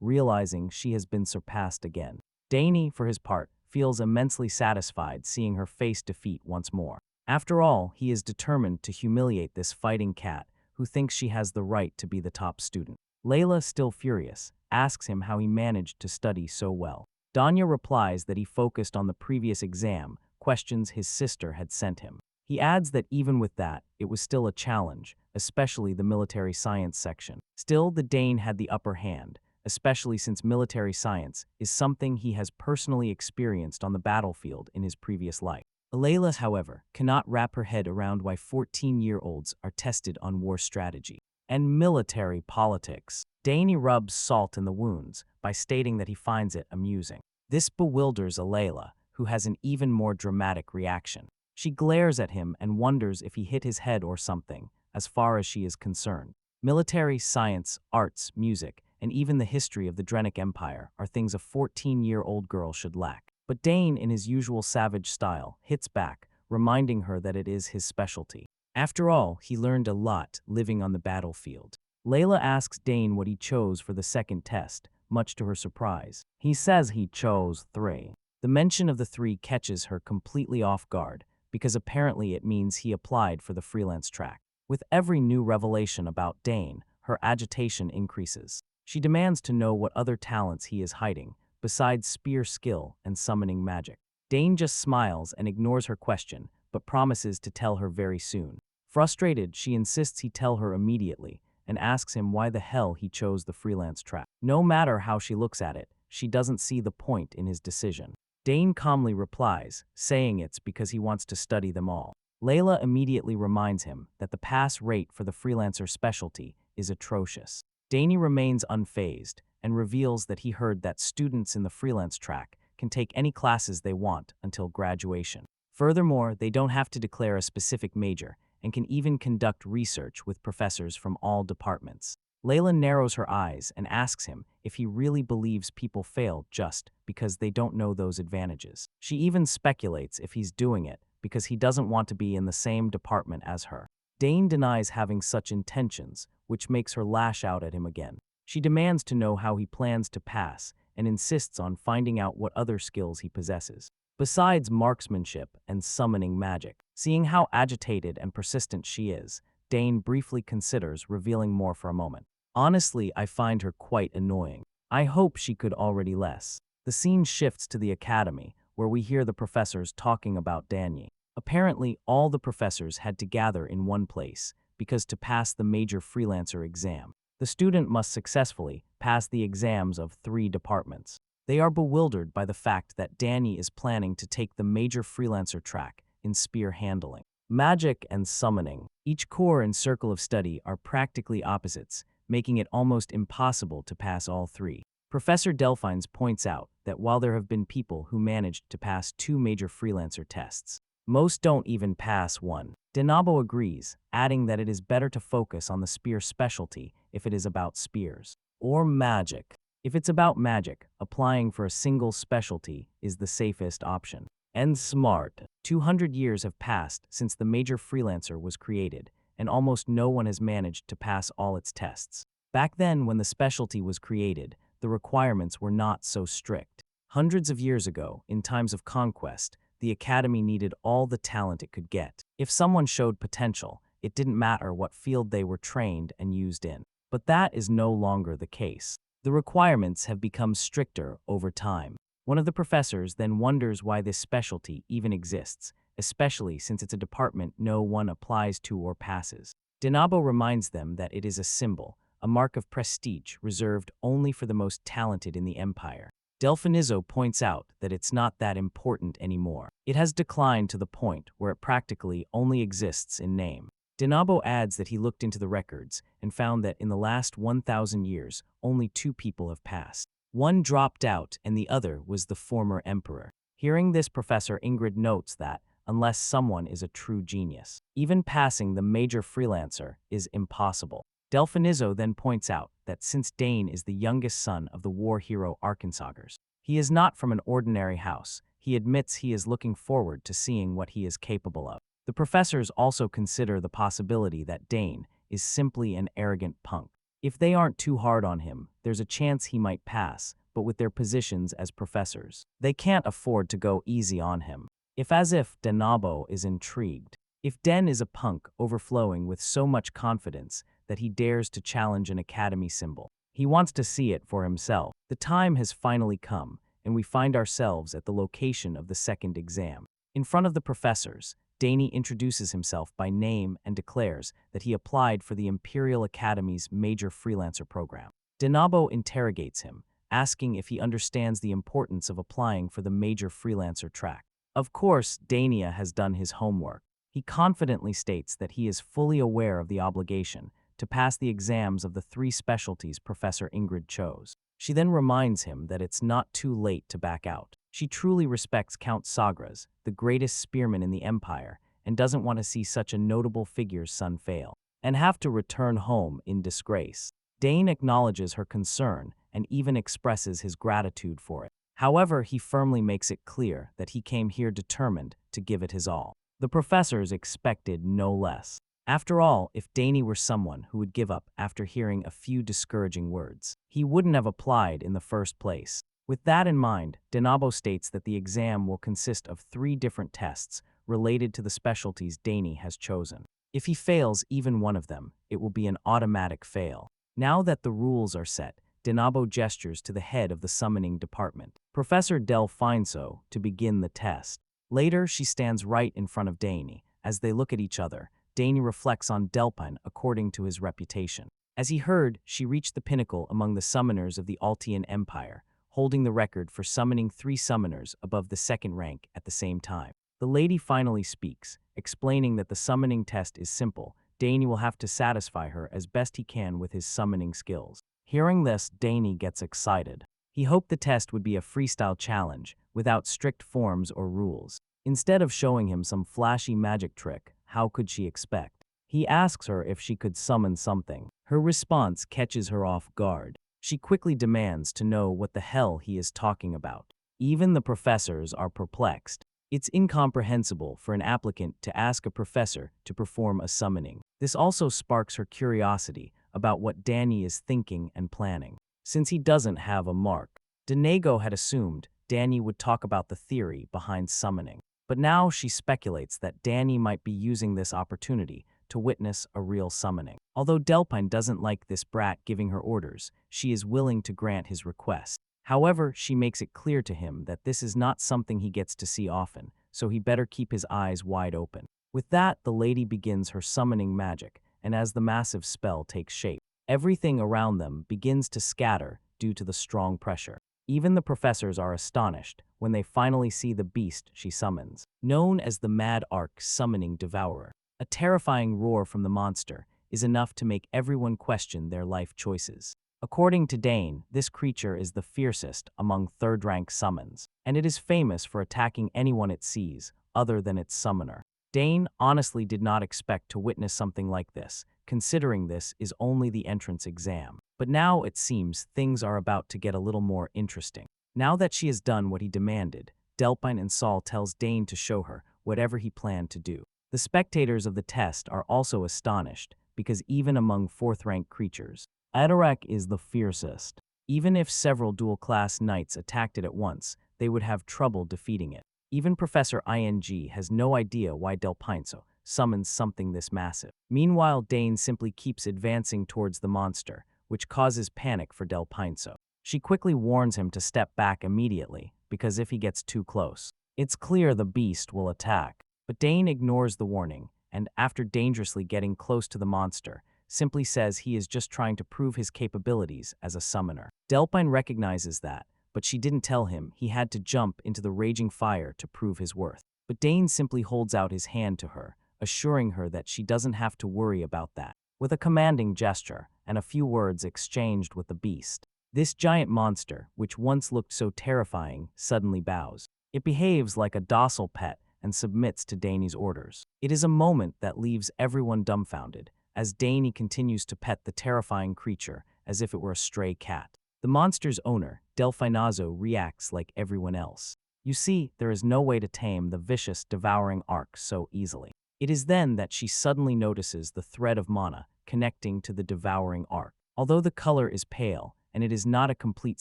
Speaker 1: realizing she has been surpassed again. Dane, for his part, feels immensely satisfied seeing her face defeat once more. After all, he is determined to humiliate this fighting cat who thinks she has the right to be the top student. Layla, still furious, asks him how he managed to study so well. Danya replies that he focused on the previous exam, questions his sister had sent him. He adds that even with that, it was still a challenge, especially the military science section. Still, the Dane had the upper hand, especially since military science is something he has personally experienced on the battlefield in his previous life. Layla, however, cannot wrap her head around why 14-year-olds are tested on war strategy and military politics. Dane rubs salt in the wounds by stating that he finds it amusing. This bewilders Layla, who has an even more dramatic reaction. She glares at him and wonders if he hit his head or something, as far as she is concerned. Military, science, arts, music, and even the history of the Drenic Empire are things a 14-year-old girl should lack. But Dane, in his usual savage style, hits back, reminding her that it is his specialty. After all, he learned a lot living on the battlefield. Layla asks Dane what he chose for the second test, much to her surprise. He says he chose 3. The mention of the 3 catches her completely off guard, because apparently it means he applied for the freelance track. With every new revelation about Dane, her agitation increases. She demands to know what other talents he is hiding, besides spear skill and summoning magic. Dane just smiles and ignores her question, but promises to tell her very soon. Frustrated, she insists he tell her immediately, and asks him why the hell he chose the freelance track. No matter how she looks at it, she doesn't see the point in his decision. Dane calmly replies, saying it's because he wants to study them all. Layla immediately reminds him that the pass rate for the freelancer specialty is atrocious. Dane remains unfazed and reveals that he heard that students in the freelance track can take any classes they want until graduation. Furthermore, they don't have to declare a specific major and can even conduct research with professors from all departments. Layla narrows her eyes and asks him if he really believes people fail just because they don't know those advantages. She even speculates if he's doing it because he doesn't want to be in the same department as her. Dane denies having such intentions, which makes her lash out at him again. She demands to know how he plans to pass and insists on finding out what other skills he possesses, besides marksmanship and summoning magic. Seeing how agitated and persistent she is, Dane briefly considers revealing more for a moment. Honestly, I find her quite annoying. I hope she could already less. The scene shifts to the academy, where we hear the professors talking about Danye. Apparently, all the professors had to gather in one place, because to pass the major freelancer exam, the student must successfully pass the exams of 3 departments. They are bewildered by the fact that Danye is planning to take the major freelancer track in spear handling, magic, and summoning. Each core and circle of study are practically opposites, making it almost impossible to pass all 3. Professor Delphines points out that while there have been people who managed to pass 2 major freelancer tests, most don't even pass one. Denabo agrees, adding that it is better to focus on the spear specialty if it is about spears. Or magic. If it's about magic, applying for a single specialty is the safest option. And smart. 200 years have passed since the major freelancer was created, and almost no one has managed to pass all its tests. Back then, when the specialty was created, the requirements were not so strict. Hundreds of years ago, in times of conquest, the academy needed all the talent it could get. If someone showed potential, it didn't matter what field they were trained and used in. But that is no longer the case. The requirements have become stricter over time. One of the professors then wonders why this specialty even exists, especially since it's a department no one applies to or passes. Denabo reminds them that it is a symbol, a mark of prestige reserved only for the most talented in the empire. Delphinizo points out that it's not that important anymore. It has declined to the point where it practically only exists in name. Denabo adds that he looked into the records and found that in the last 1,000 years, only 2 people have passed. One dropped out and the other was the former emperor. Hearing this, Professor Ingrid notes that, unless someone is a true genius, even passing the major freelancer is impossible. Delphinizo then points out that since Dane is the youngest son of the war hero Sogres, he is not from an ordinary house. He admits he is looking forward to seeing what he is capable of. The professors also consider the possibility that Dane is simply an arrogant punk. If they aren't too hard on him, there's a chance he might pass, but with their positions as professors, they can't afford to go easy on him. As if Denabo is intrigued. If Den is a punk overflowing with so much confidence that he dares to challenge an academy symbol, he wants to see it for himself. The time has finally come, and we find ourselves at the location of the second exam. In front of the professors, Dane introduces himself by name and declares that he applied for the Imperial Academy's major freelancer program. Denabo interrogates him, asking if he understands the importance of applying for the major freelancer track. Of course, Dania has done his homework. He confidently states that he is fully aware of the obligation to pass the exams of the 3 specialties Professor Ingrid chose. She then reminds him that it's not too late to back out. She truly respects Count Sogres, the greatest spearman in the Empire, and doesn't want to see such a notable figure's son fail and have to return home in disgrace. Dane acknowledges her concern and even expresses his gratitude for it. However, he firmly makes it clear that he came here determined to give it his all. The professors expected no less. After all, if Dane were someone who would give up after hearing a few discouraging words, he wouldn't have applied in the first place. With that in mind, Denabo states that the exam will consist of 3 different tests related to the specialties Dane has chosen. If he fails even one of them, it will be an automatic fail. Now that the rules are set, Denabo gestures to the head of the summoning department, Professor Del Finso, to begin the test. Later, she stands right in front of Dane. As they look at each other, Dane reflects on Delpine according to his reputation. As he heard, she reached the pinnacle among the summoners of the Altian Empire, holding the record for summoning 3 summoners above the 2nd rank at the same time. The lady finally speaks, explaining that the summoning test is simple. Dane will have to satisfy her as best he can with his summoning skills. Hearing this, Dane gets excited. He hoped the test would be a freestyle challenge, without strict forms or rules. Instead of showing him some flashy magic trick, how could she expect? He asks her if she could summon something. Her response catches her off guard. She quickly demands to know what the hell he is talking about. Even the professors are perplexed. It's incomprehensible for an applicant to ask a professor to perform a summoning. This also sparks her curiosity about what Danny is thinking and planning. Since he doesn't have a mark, Denego had assumed Danny would talk about the theory behind summoning. But now she speculates that Danny might be using this opportunity to witness a real summoning. Although Delpine doesn't like this brat giving her orders, she is willing to grant his request. However, she makes it clear to him that this is not something he gets to see often, so he better keep his eyes wide open. With that, the lady begins her summoning magic, and as the massive spell takes shape, everything around them begins to scatter due to the strong pressure. Even the professors are astonished when they finally see the beast she summons, known as the Mad Ark Summoning Devourer. A terrifying roar from the monster is enough to make everyone question their life choices. According to Dane, this creature is the fiercest among 3rd-rank summons, and it is famous for attacking anyone it sees other than its summoner. Dane honestly did not expect to witness something like this, considering this is only the entrance exam. But now it seems things are about to get a little more interesting. Now that she has done what he demanded, Delpine and Saul tells Dane to show her whatever he planned to do. The spectators of the test are also astonished, because even among 4th-rank creatures, Adarek is the fiercest. Even if several dual-class knights attacked it at once, they would have trouble defeating it. Even Professor ING has no idea why Del Pinso summons something this massive. Meanwhile, Dane simply keeps advancing towards the monster, which causes panic for Del Pinso. She quickly warns him to step back immediately, because if he gets too close, it's clear the beast will attack. But Dane ignores the warning, and after dangerously getting close to the monster, simply says he is just trying to prove his capabilities as a summoner. Delpine recognizes that, but she didn't tell him he had to jump into the raging fire to prove his worth. But Dane simply holds out his hand to her, assuring her that she doesn't have to worry about that. With a commanding gesture and a few words exchanged with the beast, this giant monster, which once looked so terrifying, suddenly bows. It behaves like a docile pet and submits to Dane's orders. It is a moment that leaves everyone dumbfounded, as Dane continues to pet the terrifying creature as if it were a stray cat. The monster's owner, Delfinazo, reacts like everyone else. You see, there is no way to tame the vicious, devouring ark so easily. It is then that she suddenly notices the thread of mana connecting to the devouring ark. Although the color is pale, and it is not a complete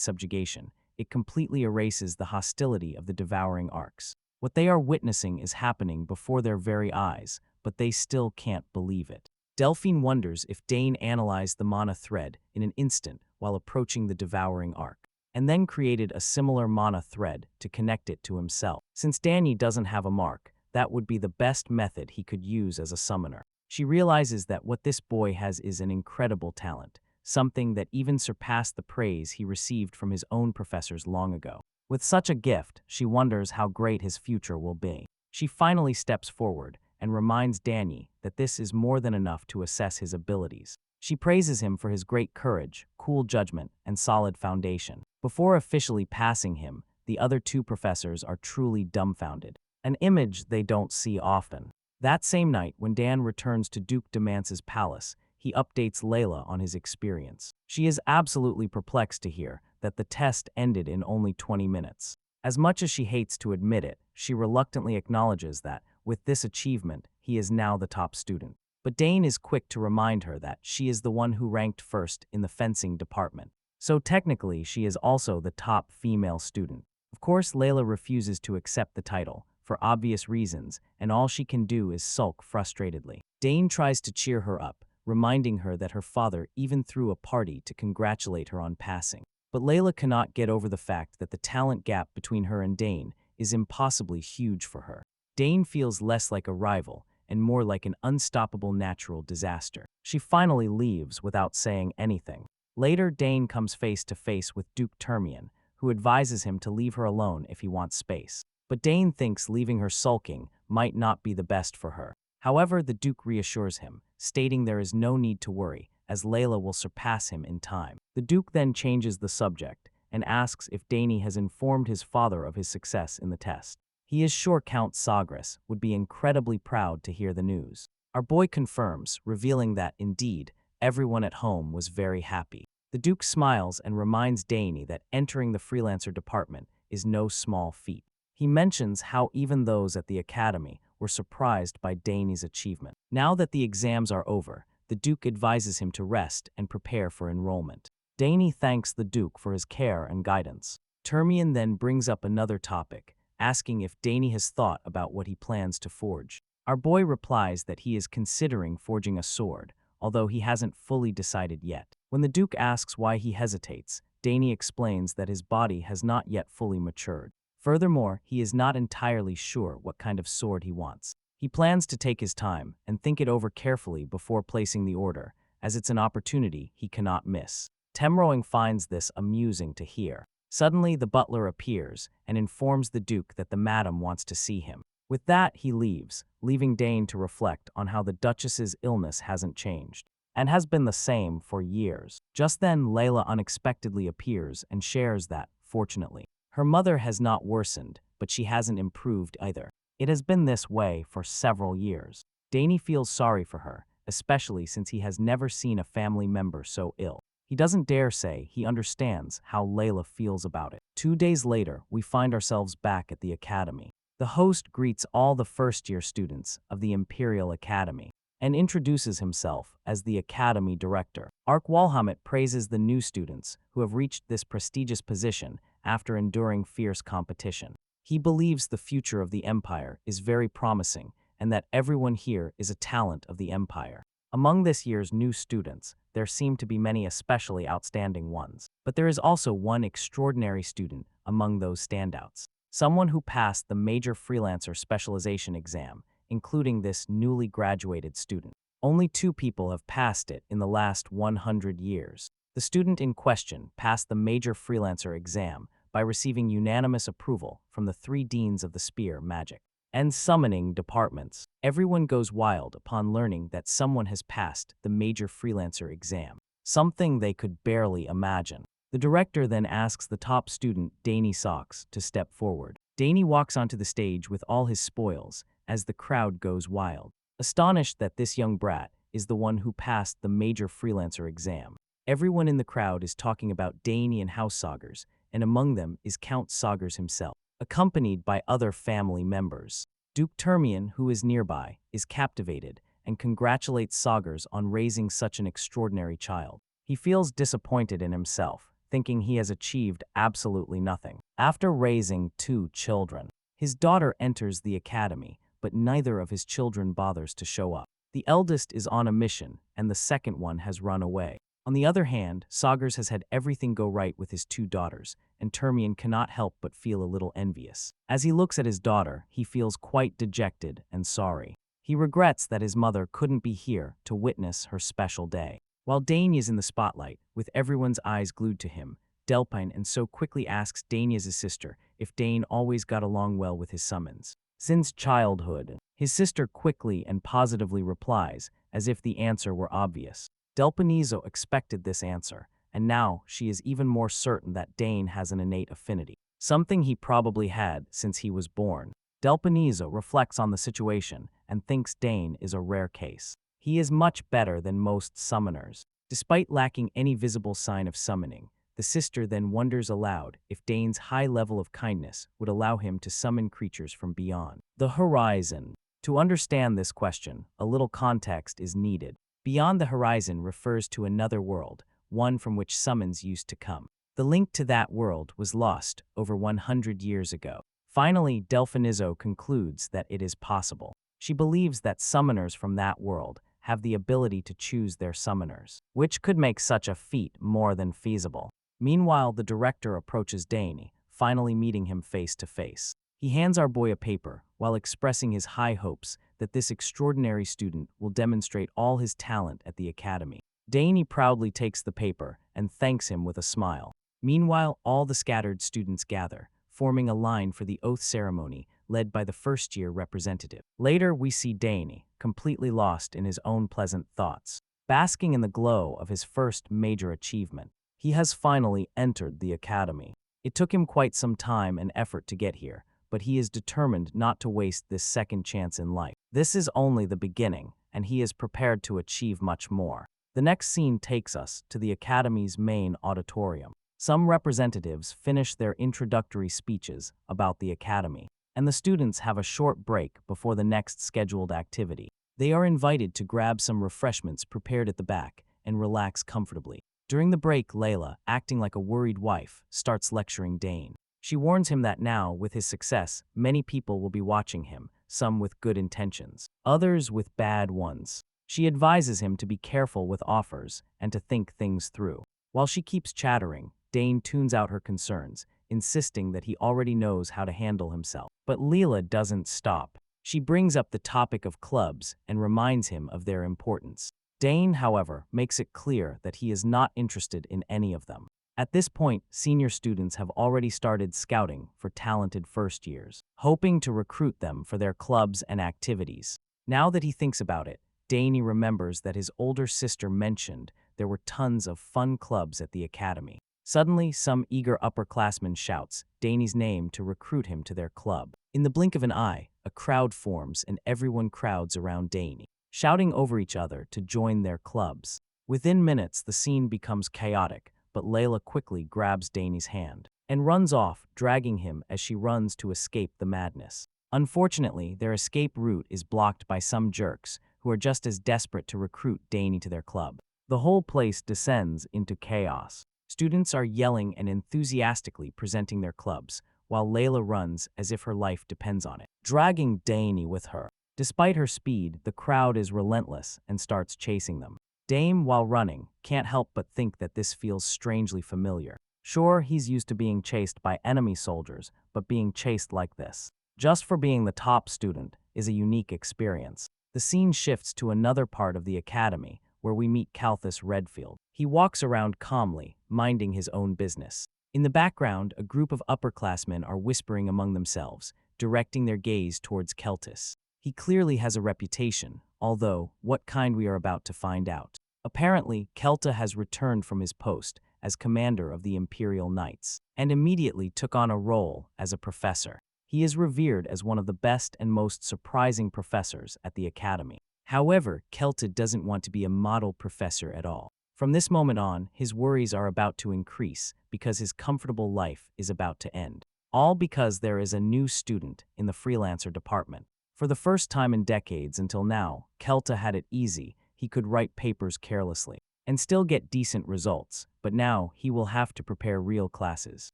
Speaker 1: subjugation, it completely erases the hostility of the devouring arcs. What they are witnessing is happening before their very eyes, but they still can't believe it. Delphine wonders if Dane analyzed the mana thread in an instant while approaching the devouring ark, and then created a similar mana thread to connect it to himself. Since Danny doesn't have a mark, that would be the best method he could use as a summoner. She realizes that what this boy has is an incredible talent, something that even surpassed the praise he received from his own professors long ago. With such a gift, she wonders how great his future will be. She finally steps forward and reminds Danny that this is more than enough to assess his abilities. She praises him for his great courage, cool judgment, and solid foundation. Before officially passing him, the other 2 professors are truly dumbfounded, an image they don't see often. That same night, when Dan returns to Duke Demance's palace, he updates Layla on his experience. She is absolutely perplexed to hear that the test ended in only 20 minutes. As much as she hates to admit it, she reluctantly acknowledges that, with this achievement, he is now the top student. But Dane is quick to remind her that she is the one who ranked first in the fencing department. So technically, she is also the top female student. Of course, Layla refuses to accept the title, for obvious reasons, and all she can do is sulk frustratedly. Dane tries to cheer her up, reminding her that her father even threw a party to congratulate her on passing. But Layla cannot get over the fact that the talent gap between her and Dane is impossibly huge for her. Dane feels less like a rival and more like an unstoppable natural disaster. She finally leaves without saying anything. Later, Dane comes face to face with Duke Termian, who advises him to leave her alone if he wants space. But Dane thinks leaving her sulking might not be the best for her. However, the Duke reassures him, stating there is no need to worry, as Layla will surpass him in time. The Duke then changes the subject and asks if Dane has informed his father of his success in the test. He is sure Count Sogres would be incredibly proud to hear the news. Our boy confirms, revealing that, indeed, everyone at home was very happy. The Duke smiles and reminds Dane that entering the freelancer department is no small feat. He mentions how even those at the academy were surprised by Dane's achievement. Now that the exams are over, the Duke advises him to rest and prepare for enrollment. Dane thanks the Duke for his care and guidance. Termian then brings up another topic, asking if Dane has thought about what he plans to forge. Our boy replies that he is considering forging a sword, although he hasn't fully decided yet. When the Duke asks why he hesitates, Dane explains that his body has not yet fully matured. Furthermore, he is not entirely sure what kind of sword he wants. He plans to take his time and think it over carefully before placing the order, as it's an opportunity he cannot miss. Temroing finds this amusing to hear. Suddenly, the butler appears and informs the Duke that the madam wants to see him. With that, he leaves, leaving Dane to reflect on how the Duchess's illness hasn't changed, and has been the same for years. Just then, Layla unexpectedly appears and shares that, fortunately, her mother has not worsened, but she hasn't improved either. It has been this way for several years. Dane feels sorry for her, especially since he has never seen a family member so ill. He doesn't dare say he understands how Layla feels about it. 2 days later, we find ourselves back at the academy. The host greets all the first-year students of the Imperial Academy and introduces himself as the Academy Director. Ark Walhammet praises the new students who have reached this prestigious position after enduring fierce competition. He believes the future of the Empire is very promising and that everyone here is a talent of the Empire. Among this year's new students, there seem to be many especially outstanding ones. But there is also one extraordinary student among those standouts. Someone who passed the major freelancer specialization exam, including this newly graduated student. Only 2 people have passed it in the last 100 years. The student in question passed the major freelancer exam by receiving unanimous approval from the 3 deans of the spear, magic, and summoning departments. Everyone goes wild upon learning that someone has passed the major freelancer exam, something they could barely imagine. The director then asks the top student, Dane Sogres, to step forward. Dane walks onto the stage with all his spoils as the crowd goes wild, astonished that this young brat is the one who passed the major freelancer exam. Everyone in the crowd is talking about Dane and House Sogres, and among them is Count Sogres himself, accompanied by other family members. Duke Termian, who is nearby, is captivated and congratulates Sogres on raising such an extraordinary child. He feels disappointed in himself, thinking he has achieved absolutely nothing. After raising 2 children, his daughter enters the academy, but neither of his children bothers to show up. The eldest is on a mission, and the second one has run away. On the other hand, Sogres has had everything go right with his 2 daughters, and Termian cannot help but feel a little envious. As he looks at his daughter, he feels quite dejected and sorry. He regrets that his mother couldn't be here to witness her special day. While Dane is in the spotlight, with everyone's eyes glued to him, Delpine and so quickly asks Dane's sister if Dane always got along well with his summons. Since childhood, his sister quickly and positively replies, as if the answer were obvious. Delpinizo expected this answer, and now she is even more certain that Dane has an innate affinity, something he probably had since he was born. Delpinizo reflects on the situation and thinks Dane is a rare case. He is much better than most summoners. Despite lacking any visible sign of summoning, the sister then wonders aloud if Dane's high level of kindness would allow him to summon creatures from beyond the horizon. To understand this question, a little context is needed. Beyond the horizon refers to another world, one from which summons used to come. The link to that world was lost over 100 years ago. Finally, Delphinizo concludes that it is possible. She believes that summoners from that world have the ability to choose their summoners, which could make such a feat more than feasible. Meanwhile, the director approaches Dane, finally meeting him face to face. He hands our boy a paper while expressing his high hopes that this extraordinary student will demonstrate all his talent at the academy. Dane proudly takes the paper and thanks him with a smile. Meanwhile, all the scattered students gather, forming a line for the oath ceremony led by the first-year representative. Later, we see Dane, completely lost in his own pleasant thoughts, basking in the glow of his first major achievement. He has finally entered the academy. It took him quite some time and effort to get here, but he is determined not to waste this second chance in life. This is only the beginning, and he is prepared to achieve much more. The next scene takes us to the academy's main auditorium. Some representatives finish their introductory speeches about the academy, and the students have a short break before the next scheduled activity. They are invited to grab some refreshments prepared at the back and relax comfortably. During the break, Layla, acting like a worried wife, starts lecturing Dane. She warns him that now, with his success, many people will be watching him, some with good intentions, others with bad ones. She advises him to be careful with offers and to think things through. While she keeps chattering, Dane tunes out her concerns, insisting that he already knows how to handle himself. But Leela doesn't stop. She brings up the topic of clubs and reminds him of their importance. Dane, however, makes it clear that he is not interested in any of them. At this point, senior students have already started scouting for talented first years, hoping to recruit them for their clubs and activities. Now that he thinks about it, Dane remembers that his older sister mentioned there were tons of fun clubs at the academy. Suddenly, some eager upperclassman shouts Dane's name to recruit him to their club. In the blink of an eye, a crowd forms and everyone crowds around Dane, shouting over each other to join their clubs. Within minutes, the scene becomes chaotic, but Layla quickly grabs Dane's hand and runs off, dragging him as she runs to escape the madness. Unfortunately, their escape route is blocked by some jerks who are just as desperate to recruit Dane to their club. The whole place descends into chaos. Students are yelling and enthusiastically presenting their clubs, while Layla runs as if her life depends on it, dragging Dane with her. Despite her speed, the crowd is relentless and starts chasing them. Dane, while running, can't help but think that this feels strangely familiar. Sure, he's used to being chased by enemy soldiers, but being chased like this, just for being the top student, is a unique experience. The scene shifts to another part of the academy, where we meet Calthus Redfield. He walks around calmly, minding his own business. In the background, a group of upperclassmen are whispering among themselves, directing their gaze towards Keltis. He clearly has a reputation, although what kind we are about to find out. Apparently, Kelta has returned from his post as commander of the Imperial Knights, and immediately took on a role as a professor. He is revered as one of the best and most surprising professors at the academy. However, Kelta doesn't want to be a model professor at all. From this moment on, his worries are about to increase because his comfortable life is about to end. All because there is a new student in the freelancer department. For the first time in decades until now, Kelta had it easy. He could write papers carelessly and still get decent results, but now he will have to prepare real classes.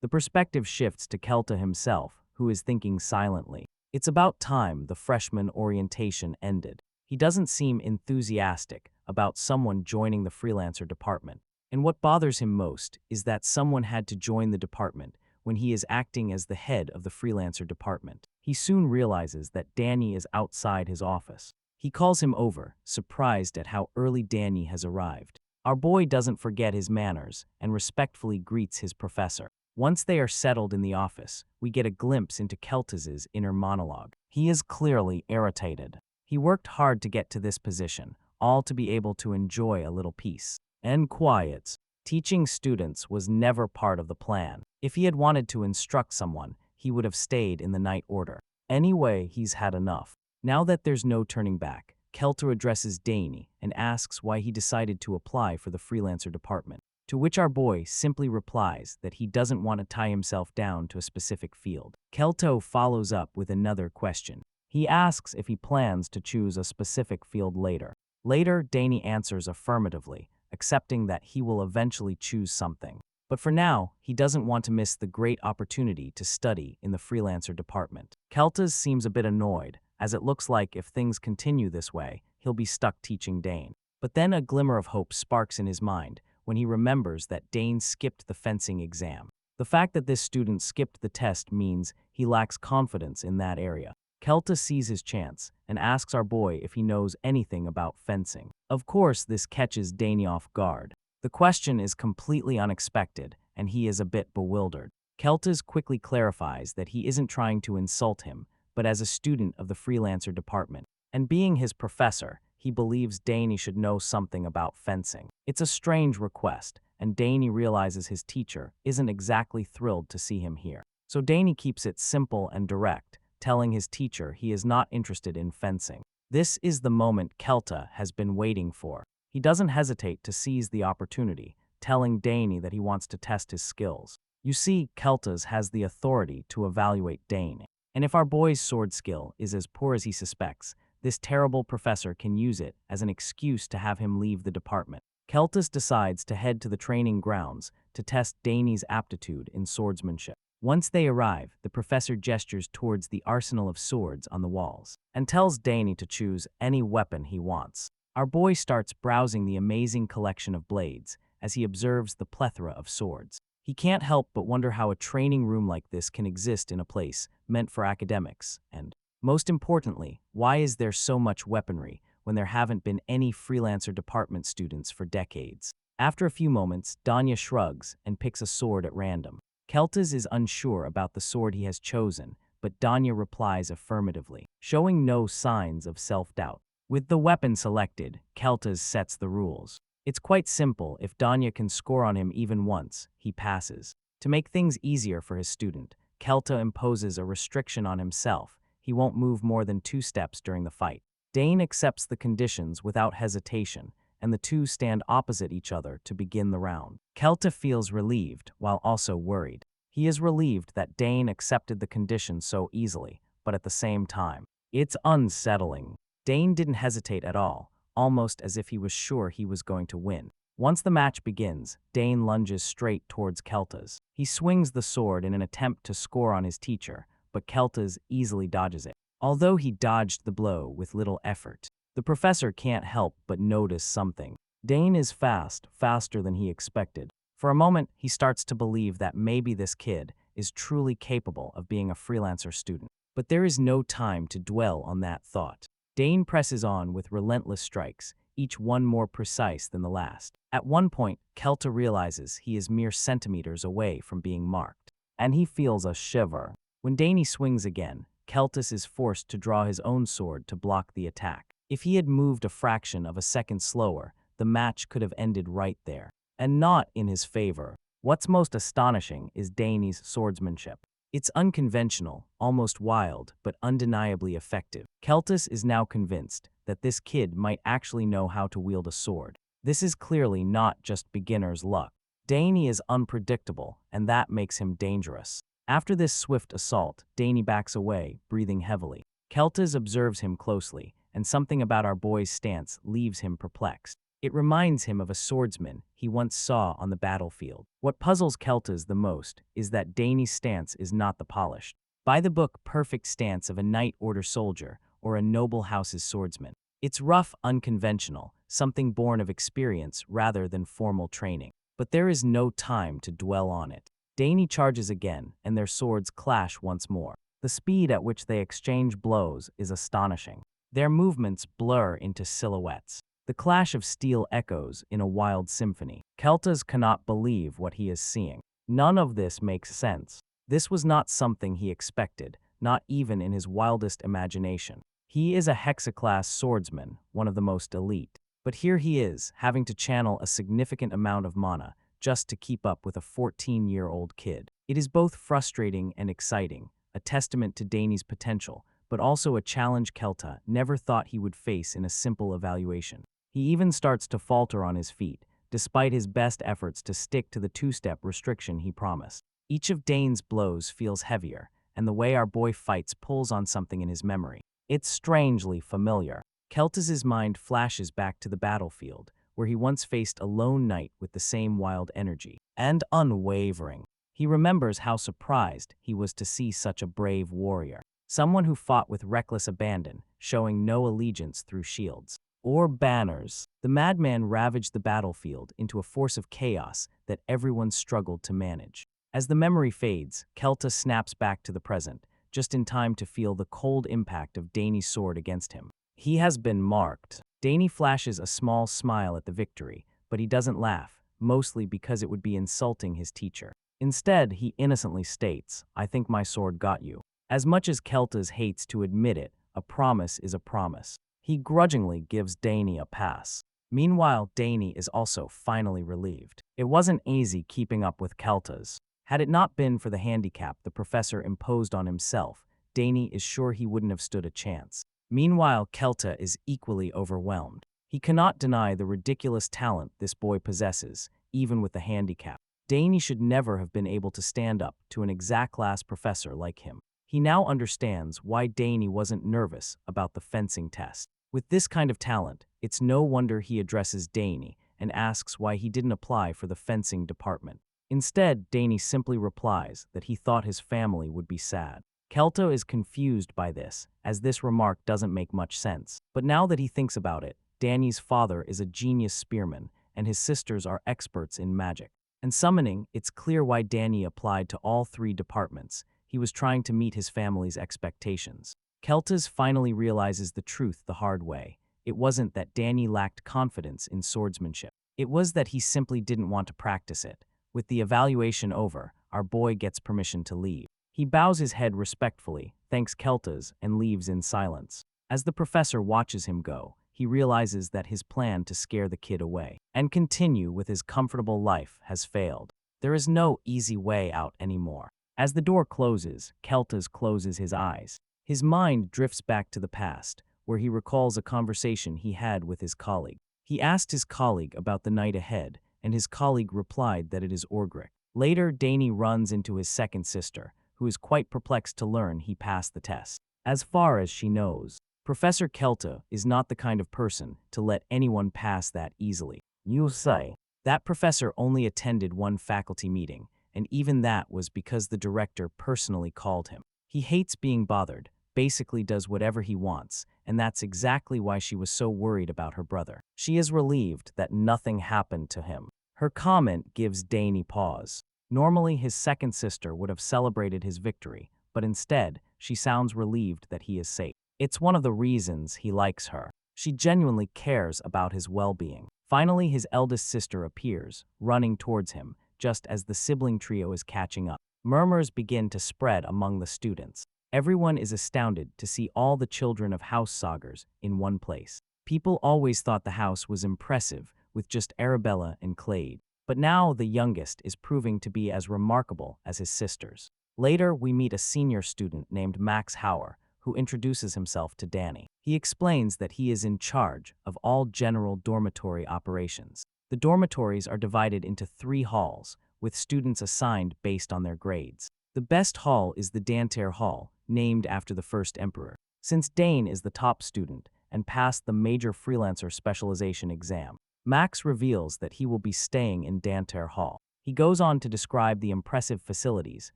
Speaker 1: The perspective shifts to Kelta himself, who is thinking silently. It's about time the freshman orientation ended. He doesn't seem enthusiastic about someone joining the freelancer department. And what bothers him most is that someone had to join the department when he is acting as the head of the freelancer department. He soon realizes that Danny is outside his office. He calls him over, surprised at how early Danny has arrived. Our boy doesn't forget his manners and respectfully greets his professor. Once they are settled in the office, we get a glimpse into Keltis's inner monologue. He is clearly irritated. He worked hard to get to this position, all to be able to enjoy a little peace and quiet. Teaching students was never part of the plan. If he had wanted to instruct someone, he would have stayed in the night order. Anyway, he's had enough. Now that there's no turning back, Kelto addresses Dane and asks why he decided to apply for the freelancer department, to which our boy simply replies that he doesn't want to tie himself down to a specific field. Kelto follows up with another question. He asks if he plans to choose a specific field later. Later, Dane answers affirmatively, accepting that he will eventually choose something. But for now, he doesn't want to miss the great opportunity to study in the freelancer department. Keltas seems a bit annoyed, as it looks like if things continue this way, he'll be stuck teaching Dane. But then a glimmer of hope sparks in his mind when he remembers that Dane skipped the fencing exam. The fact that this student skipped the test means he lacks confidence in that area. Kelta sees his chance and asks our boy if he knows anything about fencing. Of course, this catches Dane off guard. The question is completely unexpected, and he is a bit bewildered. Keltas quickly clarifies that he isn't trying to insult him, but as a student of the freelancer department, and being his professor, he believes Dane should know something about fencing. It's a strange request, and Dane realizes his teacher isn't exactly thrilled to see him here. So Dane keeps it simple and direct, telling his teacher he is not interested in fencing. This is the moment Kelta has been waiting for. He doesn't hesitate to seize the opportunity, telling Dane that he wants to test his skills. You see, Keltas has the authority to evaluate Dane. And if our boy's sword skill is as poor as he suspects, this terrible professor can use it as an excuse to have him leave the department. Keltas decides to head to the training grounds to test Dane's aptitude in swordsmanship. Once they arrive, the professor gestures towards the arsenal of swords on the walls and tells Dane to choose any weapon he wants. Our boy starts browsing the amazing collection of blades as he observes the plethora of swords. He can't help but wonder how a training room like this can exist in a place meant for academics, and, most importantly, why is there so much weaponry when there haven't been any freelancer department students for decades? After a few moments, Danya shrugs and picks a sword at random. Keltas is unsure about the sword he has chosen, but Danya replies affirmatively, showing no signs of self-doubt. With the weapon selected, Keltas sets the rules. It's quite simple. If Danya can score on him even once, he passes. To make things easier for his student, Kelta imposes a restriction on himself. He won't move more than 2 steps during the fight. Dane accepts the conditions without hesitation, and the two stand opposite each other to begin the round. Kelta feels relieved, while also worried. He is relieved that Dane accepted the conditions so easily, but at the same time, it's unsettling. Dane didn't hesitate at all, almost as if he was sure he was going to win. Once the match begins, Dane lunges straight towards Keltas. He swings the sword in an attempt to score on his teacher, but Keltas easily dodges it. Although he dodged the blow with little effort, the professor can't help but notice something. Dane is faster than he expected. For a moment, he starts to believe that maybe this kid is truly capable of being a freelancer student. But there is no time to dwell on that thought. Dane presses on with relentless strikes, each one more precise than the last. At one point, Kelta realizes he is mere centimeters away from being marked, and he feels a shiver. When Dane swings again, Keltas is forced to draw his own sword to block the attack. If he had moved a fraction of a second slower, the match could have ended right there, and not in his favor. What's most astonishing is Dane's swordsmanship. It's unconventional, almost wild, but undeniably effective. Keltas is now convinced that this kid might actually know how to wield a sword. This is clearly not just beginner's luck. Dane is unpredictable, and that makes him dangerous. After this swift assault, Dane backs away, breathing heavily. Keltas observes him closely, and something about our boy's stance leaves him perplexed. It reminds him of a swordsman he once saw on the battlefield. What puzzles Keltas the most is that Dane's stance is not the polished, by-the-book perfect stance of a knight order soldier or a noble house's swordsman. It's rough, unconventional, something born of experience rather than formal training. But there is no time to dwell on it. Dane charges again, and their swords clash once more. The speed at which they exchange blows is astonishing. Their movements blur into silhouettes. The clash of steel echoes in a wild symphony. Keltas cannot believe what he is seeing. None of this makes sense. This was not something he expected, not even in his wildest imagination. He is a hexaclass swordsman, one of the most elite. But here he is, having to channel a significant amount of mana just to keep up with a 14-year-old kid. It is both frustrating and exciting, a testament to Dane's potential, but also a challenge Kelta never thought he would face in a simple evaluation. He even starts to falter on his feet, despite his best efforts to stick to the two-step restriction he promised. Each of Dane's blows feels heavier, and the way our boy fights pulls on something in his memory. It's strangely familiar. Kelta's mind flashes back to the battlefield, where he once faced a lone knight with the same wild energy. And unwavering. He remembers how surprised he was to see such a brave warrior. Someone who fought with reckless abandon, showing no allegiance through shields or banners. The madman ravaged the battlefield into a force of chaos that everyone struggled to manage. As the memory fades, Kelta snaps back to the present, just in time to feel the cold impact of Dane's sword against him. He has been marked. Dane flashes a small smile at the victory, but he doesn't laugh, mostly because it would be insulting his teacher. Instead, he innocently states, "I think my sword got you." As much as Kelta's hates to admit it, a promise is a promise. He grudgingly gives Dane a pass. Meanwhile, Dane is also finally relieved. It wasn't easy keeping up with Kelta's. Had it not been for the handicap the professor imposed on himself, Dane is sure he wouldn't have stood a chance. Meanwhile, Kelta is equally overwhelmed. He cannot deny the ridiculous talent this boy possesses, even with the handicap. Dane should never have been able to stand up to an exact-class professor like him. He now understands why Dane wasn't nervous about the fencing test. With this kind of talent, it's no wonder he addresses Dane and asks why he didn't apply for the fencing department. Instead, Dane simply replies that he thought his family would be sad. Kelta is confused by this, as this remark doesn't make much sense. But now that he thinks about it, Dane's father is a genius spearman, and his sisters are experts in magic. And summoning, it's clear why Dane applied to all three departments. He was trying to meet his family's expectations. Kelta's finally realizes the truth the hard way. It wasn't that Dane lacked confidence in swordsmanship. It was that he simply didn't want to practice it. With the evaluation over, our boy gets permission to leave. He bows his head respectfully, thanks Kelta's, and leaves in silence. As the professor watches him go, he realizes that his plan to scare the kid away and continue with his comfortable life has failed. There is no easy way out anymore. As the door closes, Kelta's closes his eyes. His mind drifts back to the past, where he recalls a conversation he had with his colleague. He asked his colleague about the night ahead, and his colleague replied that it is Orgric. Later, Dane runs into his second sister, who is quite perplexed to learn he passed the test. As far as she knows, Professor Kelta is not the kind of person to let anyone pass that easily. You say. That professor only attended one faculty meeting, and even that was because the director personally called him. He hates being bothered, basically does whatever he wants, and that's exactly why she was so worried about her brother. She is relieved that nothing happened to him. Her comment gives Dane pause. Normally, his second sister would have celebrated his victory, but instead, she sounds relieved that he is safe. It's one of the reasons he likes her. She genuinely cares about his well-being. Finally, his eldest sister appears, running towards him, just as the sibling trio is catching up. Murmurs begin to spread among the students. Everyone is astounded to see all the children of House Sogres in one place. People always thought the house was impressive, with just Arabella and Clade. But now the youngest is proving to be as remarkable as his sisters. Later, we meet a senior student named Max Hauer, who introduces himself to Dane. He explains that he is in charge of all general dormitory operations. The dormitories are divided into 3 halls, with students assigned based on their grades. The best hall is the Danter Hall, named after the first emperor. Since Dane is the top student and passed the major freelancer specialization exam, Max reveals that he will be staying in Danter Hall. He goes on to describe the impressive facilities,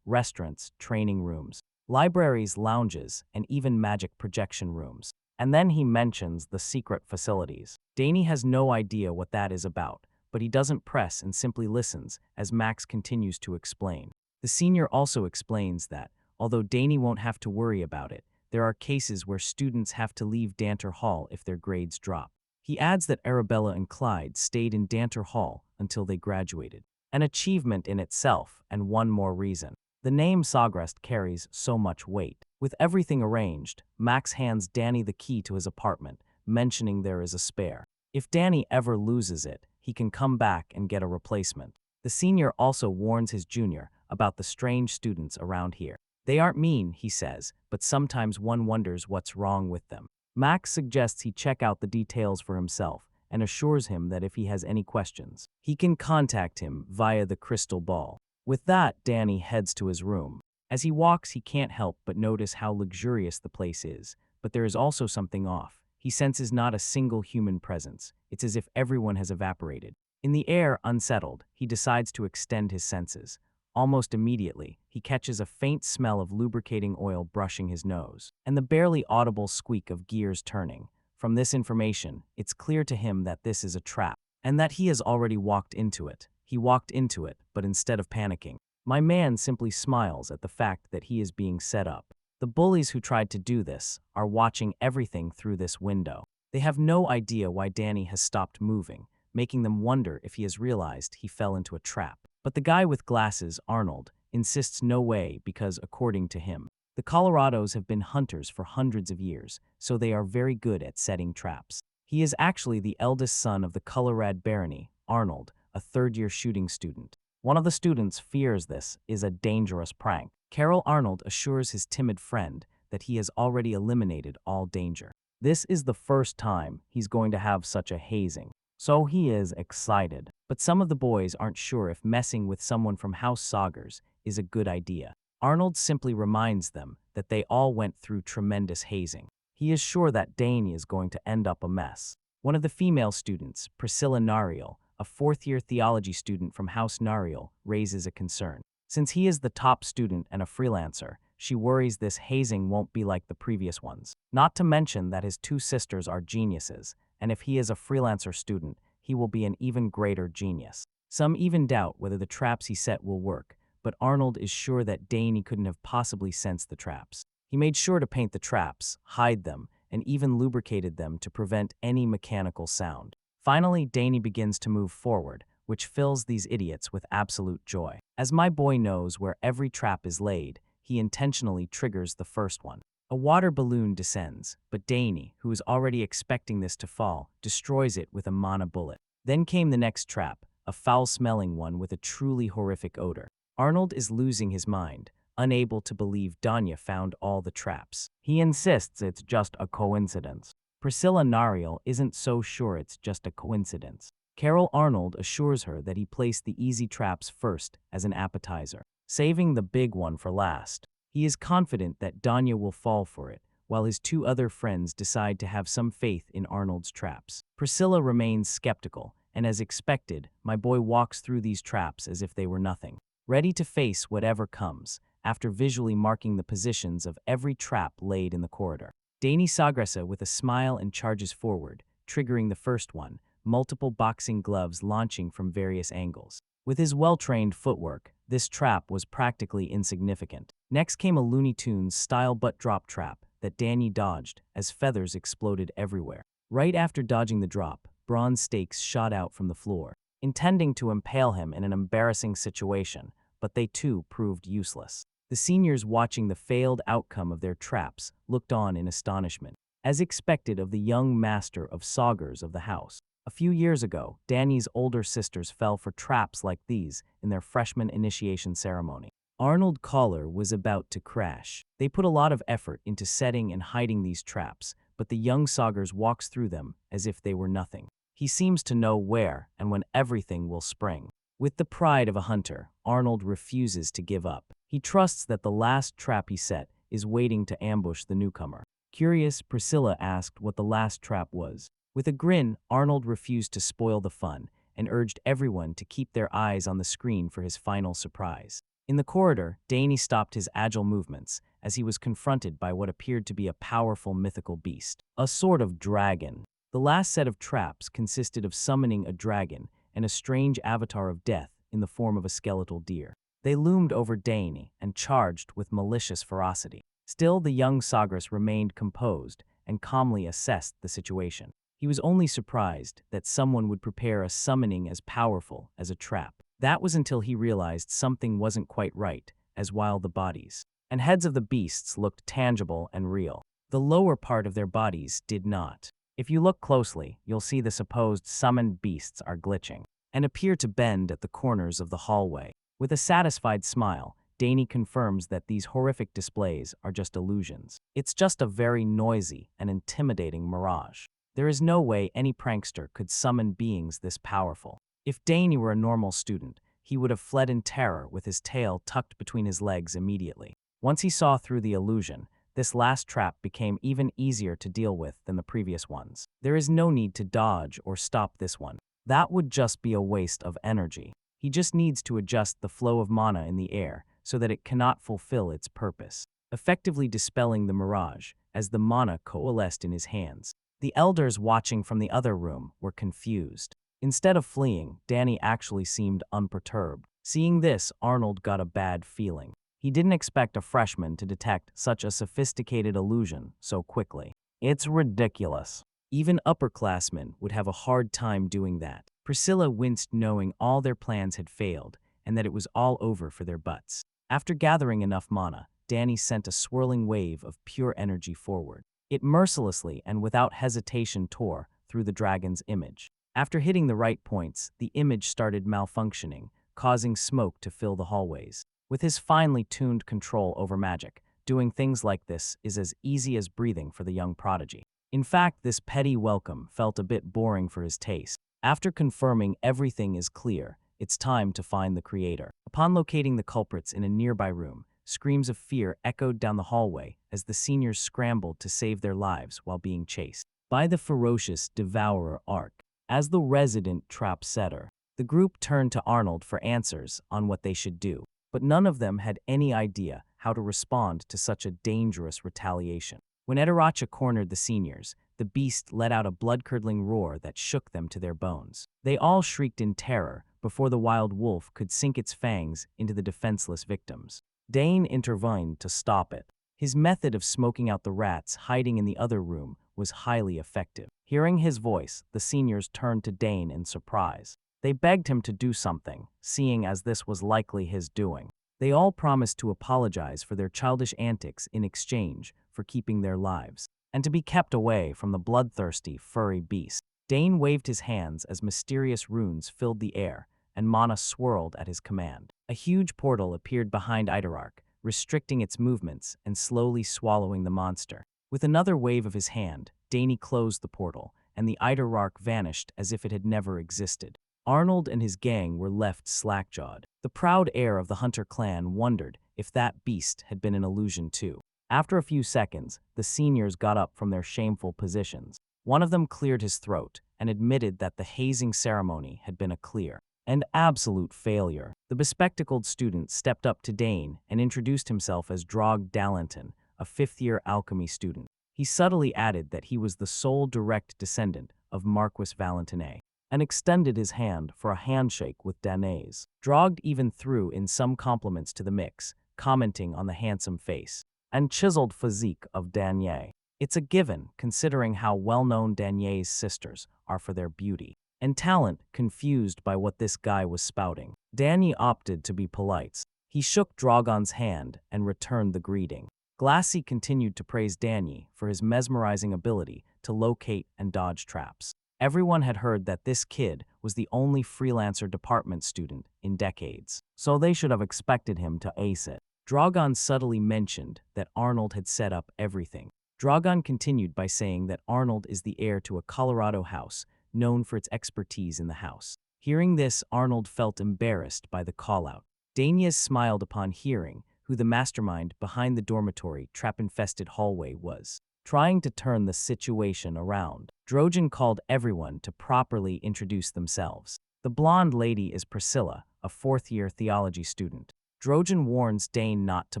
Speaker 1: restaurants, training rooms, libraries, lounges, and even magic projection rooms. And then he mentions the secret facilities. Dane has no idea what that is about, but he doesn't press and simply listens as Max continues to explain. The senior also explains that, although Dane won't have to worry about it, there are cases where students have to leave Danter Hall if their grades drop. He adds that Arabella and Clyde stayed in Danter Hall until they graduated. An achievement in itself, and one more reason. The name Sogres carries so much weight. With everything arranged, Max hands Dane the key to his apartment, mentioning there is a spare. If Dane ever loses it, he can come back and get a replacement. The senior also warns his junior about the strange students around here. They aren't mean, he says, but sometimes one wonders what's wrong with them. Max suggests he check out the details for himself and assures him that if he has any questions, he can contact him via the crystal ball. With that, Danny heads to his room. As he walks, he can't help but notice how luxurious the place is, but there is also something off. He senses not a single human presence. It's as if everyone has evaporated. In the air, unsettled, he decides to extend his senses. Almost immediately, he catches a faint smell of lubricating oil brushing his nose, and the barely audible squeak of gears turning. From this information, it's clear to him that this is a trap, and that he has already walked into it. He walked into it, but instead of panicking, my man simply smiles at the fact that he is being set up. The bullies who tried to do this are watching everything through this window. They have no idea why Danny has stopped moving, making them wonder if he has realized he fell into a trap. But the guy with glasses, Arnold, insists no way because, according to him, the Colorados have been hunters for hundreds of years, so they are very good at setting traps. He is actually the eldest son of the Colorado barony, Arnold, a third-year shooting student. One of the students fears this is a dangerous prank. Carol Arnold assures his timid friend that he has already eliminated all danger. This is the first time he's going to have such a hazing, so he is excited. But some of the boys aren't sure if messing with someone from House Sogres is a good idea. Arnold simply reminds them that they all went through tremendous hazing. He is sure that Dane is going to end up a mess. One of the female students, Priscilla Nariel, a fourth-year theology student from House Nariel, raises a concern. Since he is the top student and a freelancer, she worries this hazing won't be like the previous ones. Not to mention that his two sisters are geniuses, and if he is a freelancer student, he will be an even greater genius. Some even doubt whether the traps he set will work, but Arnold is sure that Danny couldn't have possibly sensed the traps. He made sure to paint the traps, hide them, and even lubricated them to prevent any mechanical sound. Finally, Danny begins to move forward, which fills these idiots with absolute joy. As my boy knows where every trap is laid, he intentionally triggers the first one. A water balloon descends, but Danny, who is already expecting this to fall, destroys it with a mana bullet. Then came the next trap, a foul-smelling one with a truly horrific odor. Arnold is losing his mind, unable to believe Danya found all the traps. He insists it's just a coincidence. Priscilla Nariel isn't so sure it's just a coincidence. Carol Arnold assures her that he placed the easy traps first as an appetizer, saving the big one for last. He is confident that Danya will fall for it, while his two other friends decide to have some faith in Arnold's traps. Priscilla remains skeptical, and as expected, my boy walks through these traps as if they were nothing, ready to face whatever comes, after visually marking the positions of every trap laid in the corridor. Dane Sogres with a smile and charges forward, triggering the first one, multiple boxing gloves launching from various angles. With his well-trained footwork, this trap was practically insignificant. Next came a Looney Tunes-style butt-drop trap that Danny dodged as feathers exploded everywhere. Right after dodging the drop, bronze stakes shot out from the floor, intending to impale him in an embarrassing situation, but they too proved useless. The seniors watching the failed outcome of their traps looked on in astonishment, as expected of the young master of Sogres of the house. A few years ago, Danny's older sisters fell for traps like these in their freshman initiation ceremony. Arnold Collar was about to crash. They put a lot of effort into setting and hiding these traps, but the young Sogres walks through them as if they were nothing. He seems to know where and when everything will spring. With the pride of a hunter, Arnold refuses to give up. He trusts that the last trap he set is waiting to ambush the newcomer. Curious, Priscilla asked what the last trap was. With a grin, Arnold refused to spoil the fun and urged everyone to keep their eyes on the screen for his final surprise. In the corridor, Danny stopped his agile movements as he was confronted by what appeared to be a powerful mythical beast, a sort of dragon. The last set of traps consisted of summoning a dragon and a strange avatar of death in the form of a skeletal deer. They loomed over Danny and charged with malicious ferocity. Still, the young Sogres remained composed and calmly assessed the situation. He was only surprised that someone would prepare a summoning as powerful as a trap. That was until he realized something wasn't quite right, as while the bodies and heads of the beasts looked tangible and real, the lower part of their bodies did not. If you look closely, you'll see the supposed summoned beasts are glitching and appear to bend at the corners of the hallway. With a satisfied smile, Dane confirms that these horrific displays are just illusions. It's just a very noisy and intimidating mirage. There is no way any prankster could summon beings this powerful. If Dane were a normal student, he would have fled in terror with his tail tucked between his legs immediately. Once he saw through the illusion, this last trap became even easier to deal with than the previous ones. There is no need to dodge or stop this one. That would just be a waste of energy. He just needs to adjust the flow of mana in the air so that it cannot fulfill its purpose, effectively dispelling the mirage as the mana coalesced in his hands. The elders watching from the other room were confused. Instead of fleeing, Danny actually seemed unperturbed. Seeing this, Arnold got a bad feeling. He didn't expect a freshman to detect such a sophisticated illusion so quickly. It's ridiculous. Even upperclassmen would have a hard time doing that. Priscilla winced knowing all their plans had failed and that it was all over for their butts. After gathering enough mana, Danny sent a swirling wave of pure energy forward. It mercilessly and without hesitation tore through the dragon's image. After hitting the right points, the image started malfunctioning, causing smoke to fill the hallways. With his finely tuned control over magic, doing things like this is as easy as breathing for the young prodigy. In fact, this petty welcome felt a bit boring for his taste. After confirming everything is clear, it's time to find the creator. Upon locating the culprits in a nearby room, screams of fear echoed down the hallway as the seniors scrambled to save their lives while being chased by the ferocious devourer Ark. As the resident trap setter, the group turned to Arnold for answers on what they should do, but none of them had any idea how to respond to such a dangerous retaliation. When Ediracha cornered the seniors, the beast let out a blood-curdling roar that shook them to their bones. They all shrieked in terror before the wild wolf could sink its fangs into the defenseless victims. Dane intervened to stop it. His method of smoking out the rats hiding in the other room was highly effective. Hearing his voice, the seniors turned to Dane in surprise. They begged him to do something, seeing as this was likely his doing. They all promised to apologize for their childish antics in exchange for keeping their lives, and to be kept away from the bloodthirsty, furry beast. Dane waved his hands as mysterious runes filled the air, and mana swirled at his command. A huge portal appeared behind Idarark, restricting its movements and slowly swallowing the monster. With another wave of his hand, Dane closed the portal, and the Idarark vanished as if it had never existed. Arnold and his gang were left slack-jawed. The proud heir of the Hunter clan wondered if that beast had been an illusion too. After a few seconds, the seniors got up from their shameful positions. One of them cleared his throat and admitted that the hazing ceremony had been a clear and absolute failure. The bespectacled student stepped up to Dane and introduced himself as Drog Dallinton, a fifth-year alchemy student. He subtly added that he was the sole direct descendant of Marquis Valentine, and extended his hand for a handshake with Danae's. Drog even threw in some compliments to the mix, commenting on the handsome face and chiseled physique of Danae. It's a given, considering how well-known Danae's sisters are for their beauty and talent. Confused by what this guy was spouting, Danny opted to be polite. He shook Drogon's hand and returned the greeting. Glassy continued to praise Danny for his mesmerizing ability to locate and dodge traps. Everyone had heard that this kid was the only freelancer department student in decades, so they should have expected him to ace it. Drogon subtly mentioned that Arnold had set up everything. Drogon continued by saying that Arnold is the heir to a Colorado house known for its expertise in the house. Hearing this, Arnold felt embarrassed by the call-out. Danius smiled upon hearing who the mastermind behind the dormitory trap-infested hallway was, trying to turn the situation around. Drogon called everyone to properly introduce themselves. The blonde lady is Priscilla, a fourth-year theology student. Drogon warns Dane not to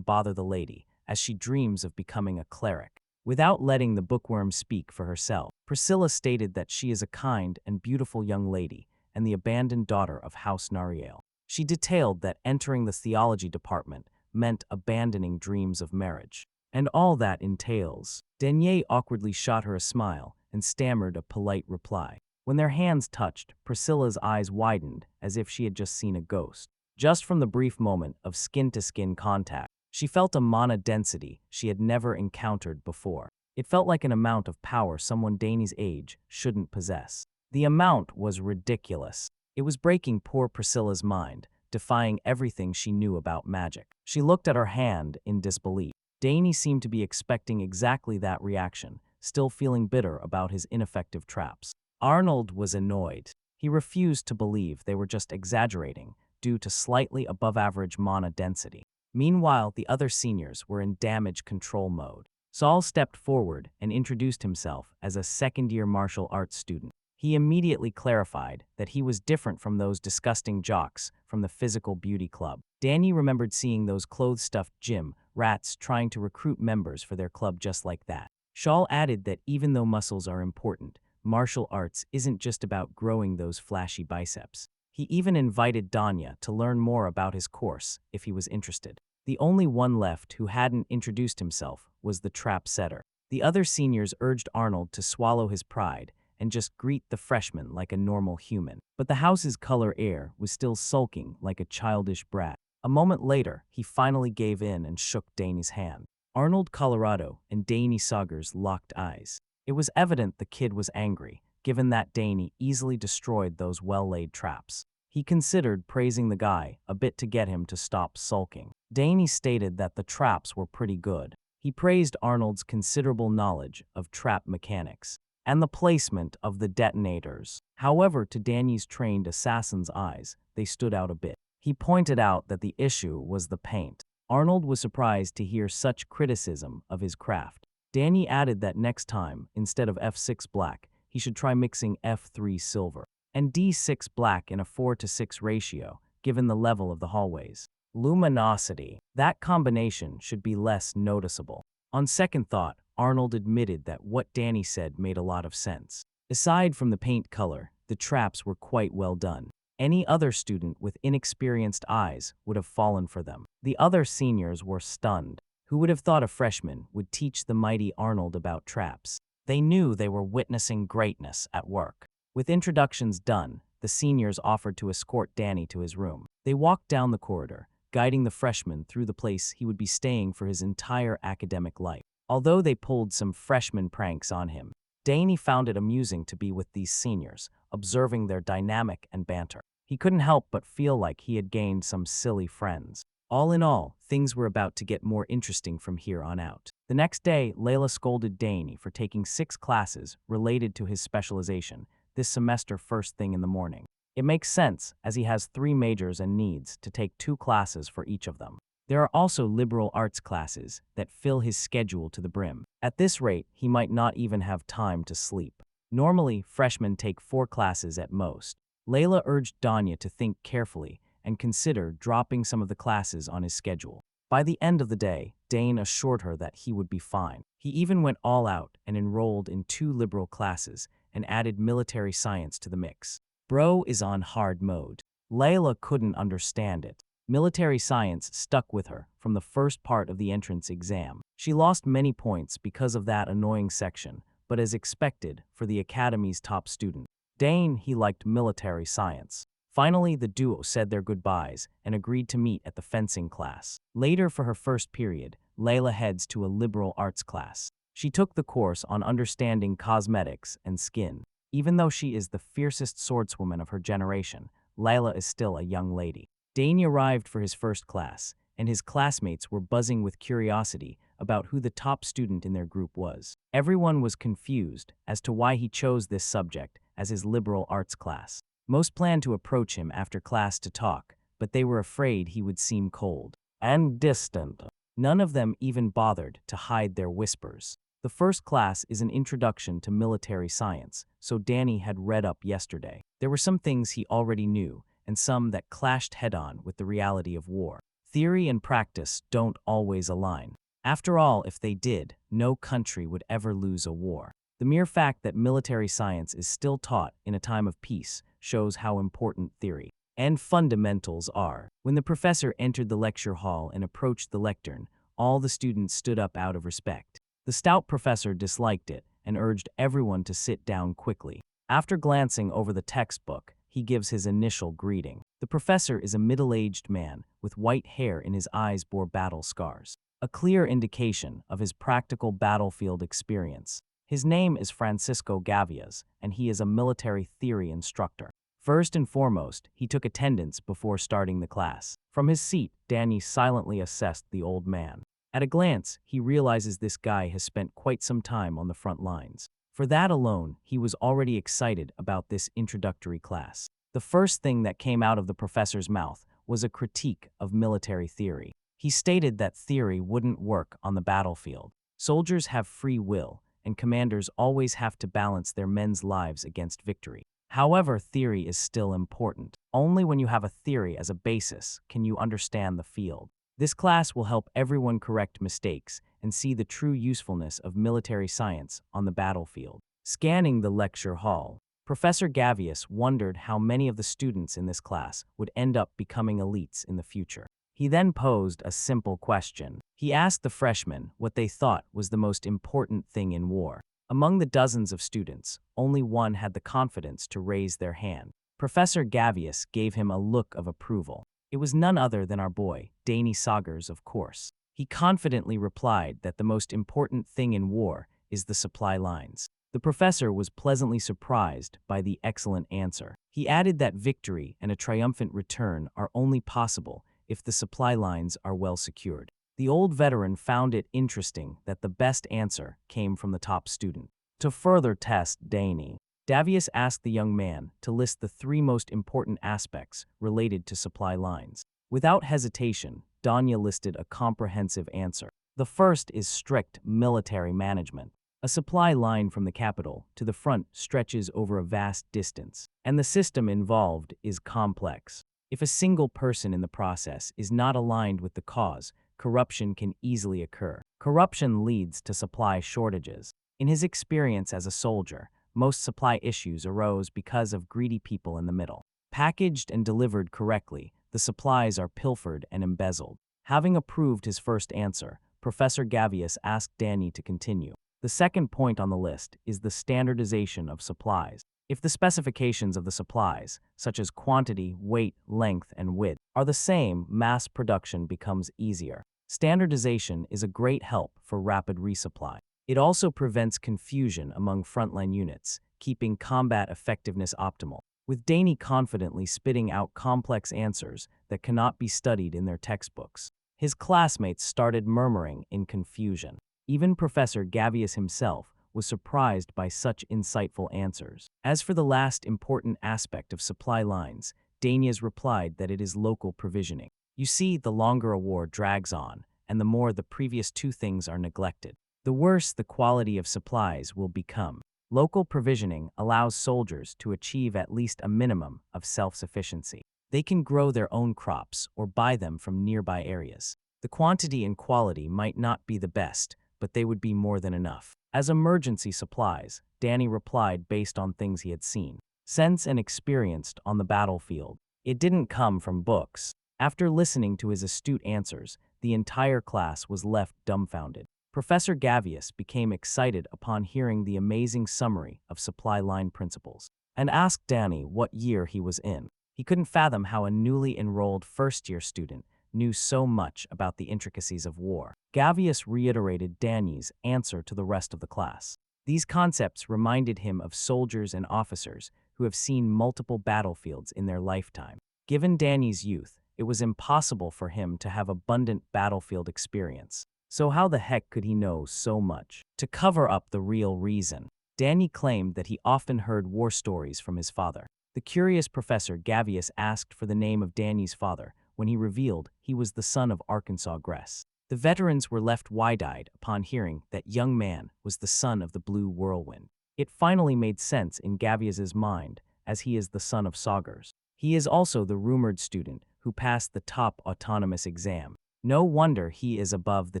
Speaker 1: bother the lady, as she dreams of becoming a cleric. Without letting the bookworm speak for herself, Priscilla stated that she is a kind and beautiful young lady and the abandoned daughter of House Nariel. She detailed that entering the theology department meant abandoning dreams of marriage, and all that entails. Denier awkwardly shot her a smile and stammered a polite reply. When their hands touched, Priscilla's eyes widened as if she had just seen a ghost. Just from the brief moment of skin-to-skin contact, she felt a mana density she had never encountered before. It felt like an amount of power someone Dane's age shouldn't possess. The amount was ridiculous. It was breaking poor Priscilla's mind defying everything she knew about magic. She looked at her hand in disbelief. Dane seemed to be expecting exactly that reaction, still feeling bitter about his ineffective traps. Arnold was annoyed. He refused to believe they were just exaggerating due to slightly above-average mana density. Meanwhile, the other seniors were in damage control mode. Saul stepped forward and introduced himself as a second-year martial arts student. He immediately clarified that he was different from those disgusting jocks from the physical beauty club. Danny remembered seeing those clothes-stuffed gym rats trying to recruit members for their club just like that. Shaw added that even though muscles are important, martial arts isn't just about growing those flashy biceps. He even invited Danya to learn more about his course if he was interested. The only one left who hadn't introduced himself was the trap setter. The other seniors urged Arnold to swallow his pride and just greet the freshman like a normal human. But the house's color air was still sulking like a childish brat. A moment later, he finally gave in and shook Dane's hand. Arnold Colorado and Dane Sogres locked eyes. It was evident the kid was angry, given that Dane easily destroyed those well-laid traps. He considered praising the guy a bit to get him to stop sulking. Dane stated that the traps were pretty good. He praised Arnold's considerable knowledge of trap mechanics and the placement of the detonators. However, to Danny's trained assassin's eyes, they stood out a bit. He pointed out that the issue was the paint. Arnold was surprised to hear such criticism of his craft. Danny added that next time, instead of F6 black, he should try mixing F3 silver and D6 black in a 4:6 ratio, given the level of the hallways. Luminosity. That combination should be less noticeable. On second thought, Arnold admitted that what Danny said made a lot of sense. Aside from the paint color, the traps were quite well done. Any other student with inexperienced eyes would have fallen for them. The other seniors were stunned. Who would have thought a freshman would teach the mighty Arnold about traps? They knew they were witnessing greatness at work. With introductions done, the seniors offered to escort Danny to his room. They walked down the corridor, guiding the freshman through the place he would be staying for his entire academic life. Although they pulled some freshman pranks on him, Danny found it amusing to be with these seniors, observing their dynamic and banter. He couldn't help but feel like he had gained some silly friends. All in all, things were about to get more interesting from here on out. The next day, Layla scolded Danny for taking 6 classes related to his specialization this semester first thing in the morning. It makes sense, as he has 3 majors and needs to take 2 classes for each of them. There are also liberal arts classes that fill his schedule to the brim. At this rate, he might not even have time to sleep. Normally, freshmen take 4 classes at most. Layla urged Danya to think carefully and consider dropping some of the classes on his schedule. By the end of the day, Dane assured her that he would be fine. He even went all out and enrolled in 2 liberal classes and added military science to the mix. Bro is on hard mode. Layla couldn't understand it. Military science stuck with her from the first part of the entrance exam. She lost many points because of that annoying section, but as expected for the academy's top student. Dane, he liked military science. Finally, the duo said their goodbyes and agreed to meet at the fencing class. Later, for her first period, Layla heads to a liberal arts class. She took the course on understanding cosmetics and skin. Even though she is the fiercest swordswoman of her generation, Layla is still a young lady. Dane arrived for his first class, and his classmates were buzzing with curiosity about who the top student in their group was. Everyone was confused as to why he chose this subject as his liberal arts class. Most planned to approach him after class to talk, but they were afraid he would seem cold and distant. None of them even bothered to hide their whispers. The first class is an introduction to military science, so Danny had read up yesterday. There were some things he already knew, and some that clashed head-on with the reality of war. Theory and practice don't always align. After all, if they did, no country would ever lose a war. The mere fact that military science is still taught in a time of peace shows how important theory and fundamentals are. When the professor entered the lecture hall and approached the lectern, all the students stood up out of respect. The stout professor disliked it and urged everyone to sit down quickly. After glancing over the textbook, he gives his initial greeting. The professor is a middle-aged man with white hair and his eyes bore battle scars, a clear indication of his practical battlefield experience. His name is Francisco Gavias, and he is a military theory instructor. First and foremost, he took attendance before starting the class. From his seat, Danny silently assessed the old man. At a glance, he realizes this guy has spent quite some time on the front lines. For that alone, he was already excited about this introductory class. The first thing that came out of the professor's mouth was a critique of military theory. He stated that theory wouldn't work on the battlefield. Soldiers have free will, and commanders always have to balance their men's lives against victory. However, theory is still important. Only when you have a theory as a basis can you understand the field. This class will help everyone correct mistakes and see the true usefulness of military science on the battlefield. Scanning the lecture hall, Professor Gavious wondered how many of the students in this class would end up becoming elites in the future. He then posed a simple question. He asked the freshmen what they thought was the most important thing in war. Among the dozens of students, only one had the confidence to raise their hand. Professor Gavious gave him a look of approval. It was none other than our boy, Dane Sogres, of course. He confidently replied that the most important thing in war is the supply lines. The professor was pleasantly surprised by the excellent answer. He added that victory and a triumphant return are only possible if the supply lines are well secured. The old veteran found it interesting that the best answer came from the top student. To further test Dane, Davius asked the young man to list the 3 most important aspects related to supply lines. Without hesitation, Danya listed a comprehensive answer. The first is strict military management. A supply line from the capital to the front stretches over a vast distance, and the system involved is complex. If a single person in the process is not aligned with the cause, corruption can easily occur. Corruption leads to supply shortages. In his experience as a soldier, most supply issues arose because of greedy people in the middle. Packaged and delivered correctly, the supplies are pilfered and embezzled. Having approved his first answer, Professor Gavious asked Danny to continue. The second point on the list is the standardization of supplies. If the specifications of the supplies, such as quantity, weight, length, and width, are the same, mass production becomes easier. Standardization is a great help for rapid resupply. It also prevents confusion among frontline units, keeping combat effectiveness optimal. With Danny confidently spitting out complex answers that cannot be studied in their textbooks, his classmates started murmuring in confusion. Even Professor Gavious himself was surprised by such insightful answers. As for the last important aspect of supply lines, Danias replied that it is local provisioning. You see, the longer a war drags on, and the more the previous 2 things are neglected, the worse the quality of supplies will become. Local provisioning allows soldiers to achieve at least a minimum of self-sufficiency. They can grow their own crops or buy them from nearby areas. The quantity and quality might not be the best, but they would be more than enough. As emergency supplies, Danny replied based on things he had seen, sensed and experienced on the battlefield. It didn't come from books. After listening to his astute answers, the entire class was left dumbfounded. Professor Gavious became excited upon hearing the amazing summary of supply line principles, and asked Danny what year he was in. He couldn't fathom how a newly enrolled first-year student knew so much about the intricacies of war. Gavious reiterated Danny's answer to the rest of the class. These concepts reminded him of soldiers and officers who have seen multiple battlefields in their lifetime. Given Danny's youth, it was impossible for him to have abundant battlefield experience. So how the heck could he know so much? To cover up the real reason, Danny claimed that he often heard war stories from his father. The curious Professor Gavious asked for the name of Danny's father, when he revealed he was the son of Arkansas Gress. The veterans were left wide-eyed upon hearing that young man was the son of the Blue Whirlwind. It finally made sense in Gavious's mind, as he is the son of Sogres. He is also the rumored student who passed the top autonomous exam. No wonder he is above the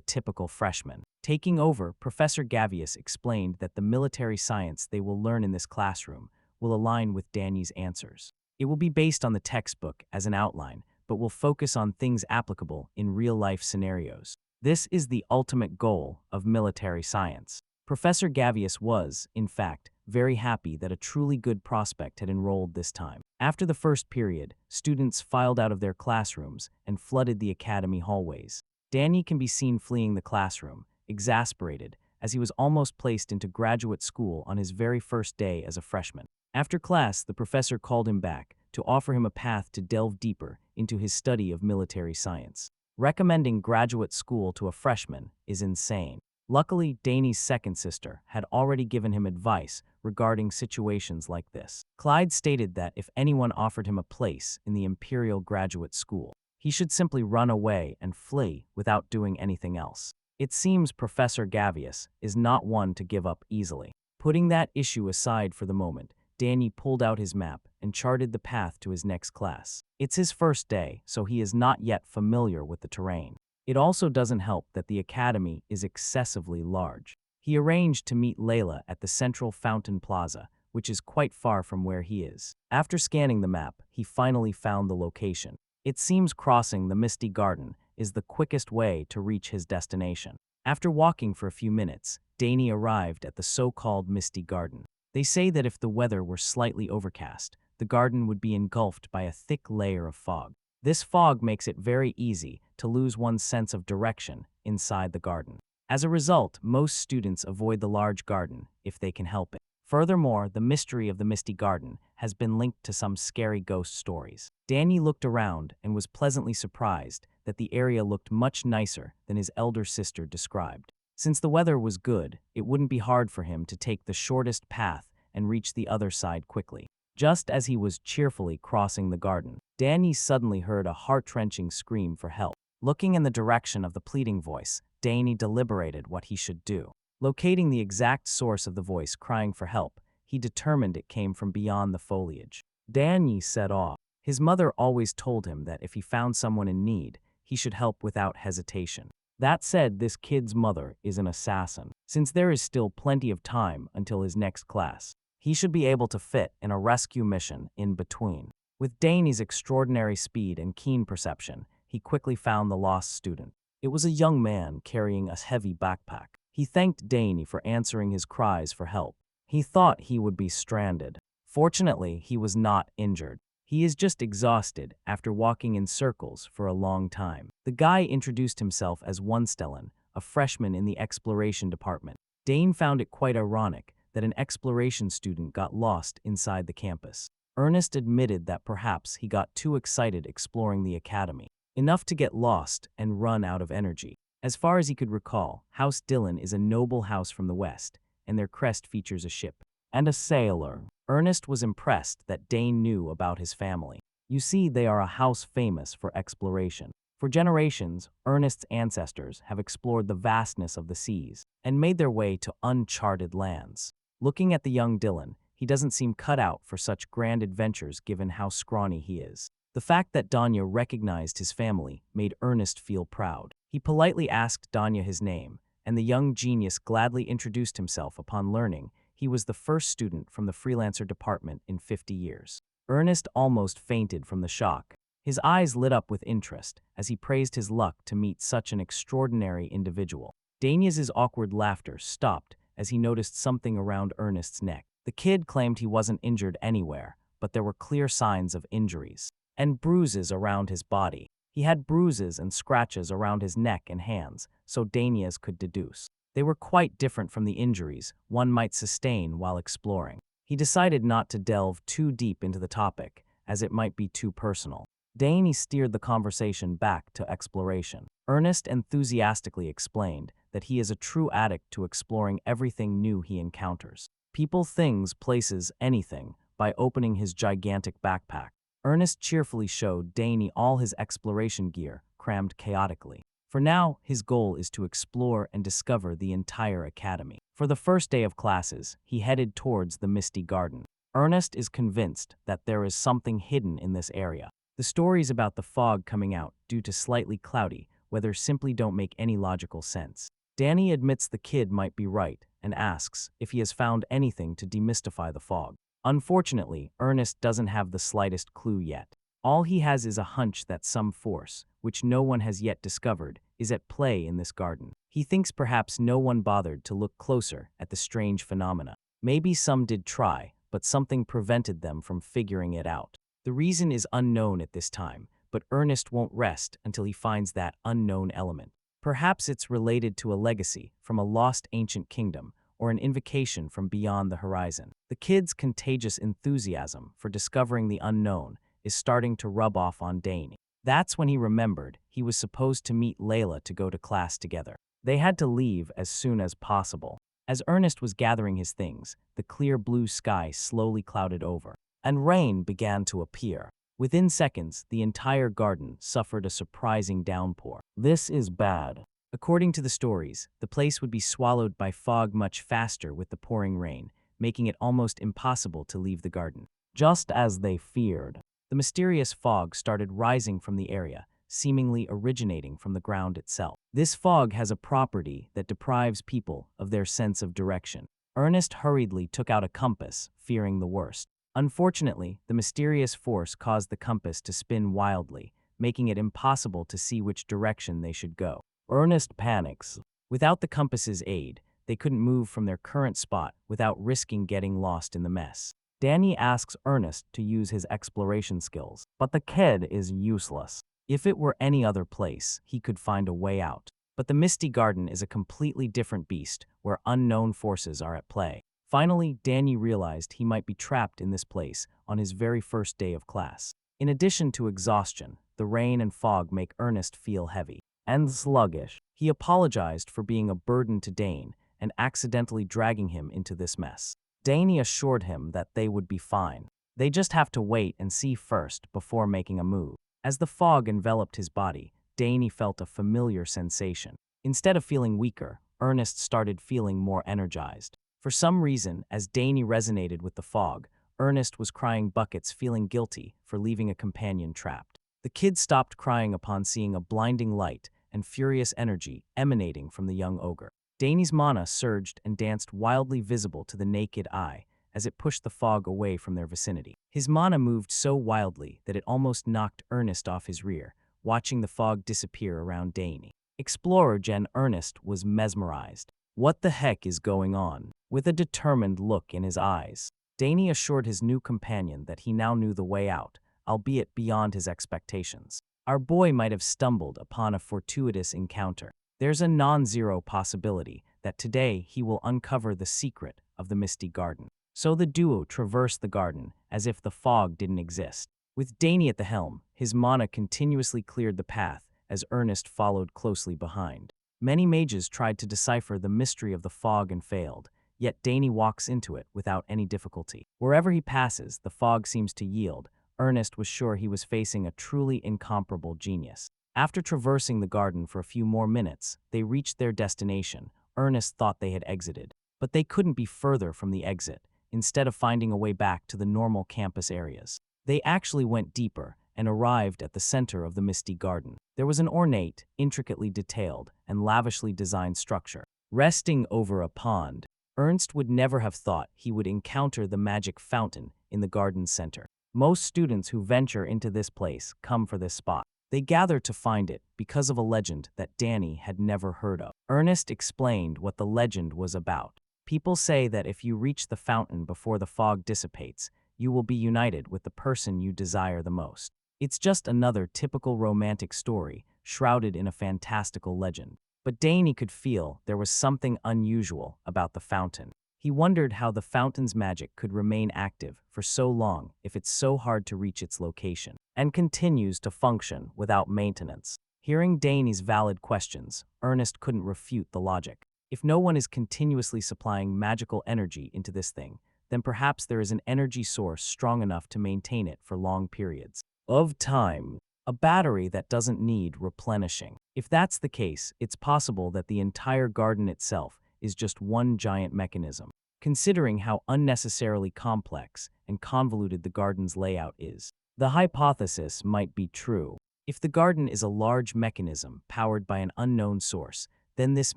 Speaker 1: typical freshman. Taking over, Professor Gavious explained that the military science they will learn in this classroom will align with Danny's answers. It will be based on the textbook as an outline, but will focus on things applicable in real-life scenarios. This is the ultimate goal of military science. Professor Gavious was, in fact, very happy that a truly good prospect had enrolled this time. After the first period, students filed out of their classrooms and flooded the academy hallways. Danny can be seen fleeing the classroom, exasperated, as he was almost placed into graduate school on his very first day as a freshman. After class, the professor called him back to offer him a path to delve deeper into his study of military science. Recommending graduate school to a freshman is insane. Luckily, Dane's second sister had already given him advice regarding situations like this. Clyde stated that if anyone offered him a place in the Imperial Graduate School, he should simply run away and flee without doing anything else. It seems Professor Gavious is not one to give up easily. Putting that issue aside for the moment, Danny pulled out his map and charted the path to his next class. It's his first day, so he is not yet familiar with the terrain. It also doesn't help that the academy is excessively large. He arranged to meet Layla at the Central Fountain Plaza, which is quite far from where he is. After scanning the map, he finally found the location. It seems crossing the Misty Garden is the quickest way to reach his destination. After walking for a few minutes, Danny arrived at the so-called Misty Garden. They say that if the weather were slightly overcast, the garden would be engulfed by a thick layer of fog. This fog makes it very easy to lose one's sense of direction inside the garden. As a result, most students avoid the large garden if they can help it. Furthermore, the mystery of the Misty Garden has been linked to some scary ghost stories. Danny looked around and was pleasantly surprised that the area looked much nicer than his elder sister described. Since the weather was good, it wouldn't be hard for him to take the shortest path and reach the other side quickly. Just as he was cheerfully crossing the garden, Danny suddenly heard a heart-wrenching scream for help. Looking in the direction of the pleading voice, Danny deliberated what he should do. Locating the exact source of the voice crying for help, he determined it came from beyond the foliage. Danny set off. His mother always told him that if he found someone in need, he should help without hesitation. That said, this kid's mother is an assassin. Since there is still plenty of time until his next class, he should be able to fit in a rescue mission in between. With Danny's extraordinary speed and keen perception, he quickly found the lost student. It was a young man carrying a heavy backpack. He thanked Danny for answering his cries for help. He thought he would be stranded. Fortunately, he was not injured. He is just exhausted after walking in circles for a long time. The guy introduced himself as Stellan, a freshman in the exploration department. Dane found it quite ironic that an exploration student got lost inside the campus. Ernest admitted that perhaps he got too excited exploring the academy, enough to get lost and run out of energy. As far as he could recall, House Dillon is a noble house from the west, and their crest features a ship and a sailor. Ernest was impressed that Dane knew about his family. You see, they are a house famous for exploration. For generations, Ernest's ancestors have explored the vastness of the seas and made their way to uncharted lands. Looking at the young Dillon, he doesn't seem cut out for such grand adventures given how scrawny he is. The fact that Danya recognized his family made Ernest feel proud. He politely asked Danya his name, and the young genius gladly introduced himself upon learning he was the first student from the freelancer department in 50 years. Ernest almost fainted from the shock. His eyes lit up with interest as he praised his luck to meet such an extraordinary individual. Danya's awkward laughter stopped as he noticed something around Ernest's neck. The kid claimed he wasn't injured anywhere, but there were clear signs of injuries and bruises around his body. He had bruises and scratches around his neck and hands, so Danya's could deduce. They were quite different from the injuries one might sustain while exploring. He decided not to delve too deep into the topic, as it might be too personal. Dane steered the conversation back to exploration. Ernest enthusiastically explained that he is a true addict to exploring everything new he encounters. People, things, places, anything, by opening his gigantic backpack. Ernest cheerfully showed Dane all his exploration gear, crammed chaotically. For now, his goal is to explore and discover the entire academy. For the first day of classes, he headed towards the Misty Garden. Ernest is convinced that there is something hidden in this area. The stories about the fog coming out due to slightly cloudy weather simply don't make any logical sense. Danny admits the kid might be right and asks if he has found anything to demystify the fog. Unfortunately, Ernest doesn't have the slightest clue yet. All he has is a hunch that some force, which no one has yet discovered, is at play in this garden. He thinks perhaps no one bothered to look closer at the strange phenomena. Maybe some did try, but something prevented them from figuring it out. The reason is unknown at this time, but Ernest won't rest until he finds that unknown element. Perhaps it's related to a legacy from a lost ancient kingdom, or an invocation from beyond the horizon. The kid's contagious enthusiasm for discovering the unknown is starting to rub off on Dane. That's when he remembered he was supposed to meet Layla to go to class together. They had to leave as soon as possible. As Ernest was gathering his things, the clear blue sky slowly clouded over, and rain began to appear. Within seconds, the entire garden suffered a surprising downpour. This is bad. According to the stories, the place would be swallowed by fog much faster with the pouring rain, making it almost impossible to leave the garden. Just as they feared, the mysterious fog started rising from the area, seemingly originating from the ground itself. This fog has a property that deprives people of their sense of direction. Ernest hurriedly took out a compass, fearing the worst. Unfortunately, the mysterious force caused the compass to spin wildly, making it impossible to see which direction they should go. Ernest panics. Without the compass's aid, they couldn't move from their current spot without risking getting lost in the mess. Danny asks Ernest to use his exploration skills, but the kid is useless. If it were any other place, he could find a way out. But the Misty Garden is a completely different beast where unknown forces are at play. Finally, Danny realized he might be trapped in this place on his very first day of class. In addition to exhaustion, the rain and fog make Ernest feel heavy and sluggish. He apologized for being a burden to Dane and accidentally dragging him into this mess. Danny assured him that they would be fine. They just have to wait and see first before making a move. As the fog enveloped his body, Danny felt a familiar sensation. Instead of feeling weaker, Ernest started feeling more energized. For some reason, as Danny resonated with the fog, Ernest was crying buckets, feeling guilty for leaving a companion trapped. The kid stopped crying upon seeing a blinding light and furious energy emanating from the young ogre. Danny's mana surged and danced wildly visible to the naked eye as it pushed the fog away from their vicinity. His mana moved so wildly that it almost knocked Ernest off his rear, watching the fog disappear around Danny. Explorer Gen Ernest was mesmerized. What the heck is going on? With a determined look in his eyes, Danny assured his new companion that he now knew the way out, albeit beyond his expectations. Our boy might have stumbled upon a fortuitous encounter. There's a non-zero possibility that today he will uncover the secret of the Misty Garden. So the duo traversed the garden as if the fog didn't exist. With Danny at the helm, his mana continuously cleared the path as Ernest followed closely behind. Many mages tried to decipher the mystery of the fog and failed, yet Danny walks into it without any difficulty. Wherever he passes, the fog seems to yield. Ernest was sure he was facing a truly incomparable genius. After traversing the garden for a few more minutes, they reached their destination. Ernest thought they had exited, but they couldn't be further from the exit. Instead of finding a way back to the normal campus areas, they actually went deeper and arrived at the center of the Misty Garden. There was an ornate, intricately detailed, and lavishly designed structure. Resting over a pond, Ernst would never have thought he would encounter the magic fountain in the garden's center. Most students who venture into this place come for this spot. They gather to find it because of a legend that Danny had never heard of. Ernest explained what the legend was about. People say that if you reach the fountain before the fog dissipates, you will be united with the person you desire the most. It's just another typical romantic story, shrouded in a fantastical legend. But Danny could feel there was something unusual about the fountain. He wondered how the fountain's magic could remain active for so long if it's so hard to reach its location, and continues to function without maintenance. Hearing Danny's valid questions, Ernest couldn't refute the logic. If no one is continuously supplying magical energy into this thing, then perhaps there is an energy source strong enough to maintain it for long periods of time. A battery that doesn't need replenishing. If that's the case, it's possible that the entire garden itself is just one giant mechanism. Considering how unnecessarily complex and convoluted the garden's layout is, the hypothesis might be true. If the garden is a large mechanism powered by an unknown source, then this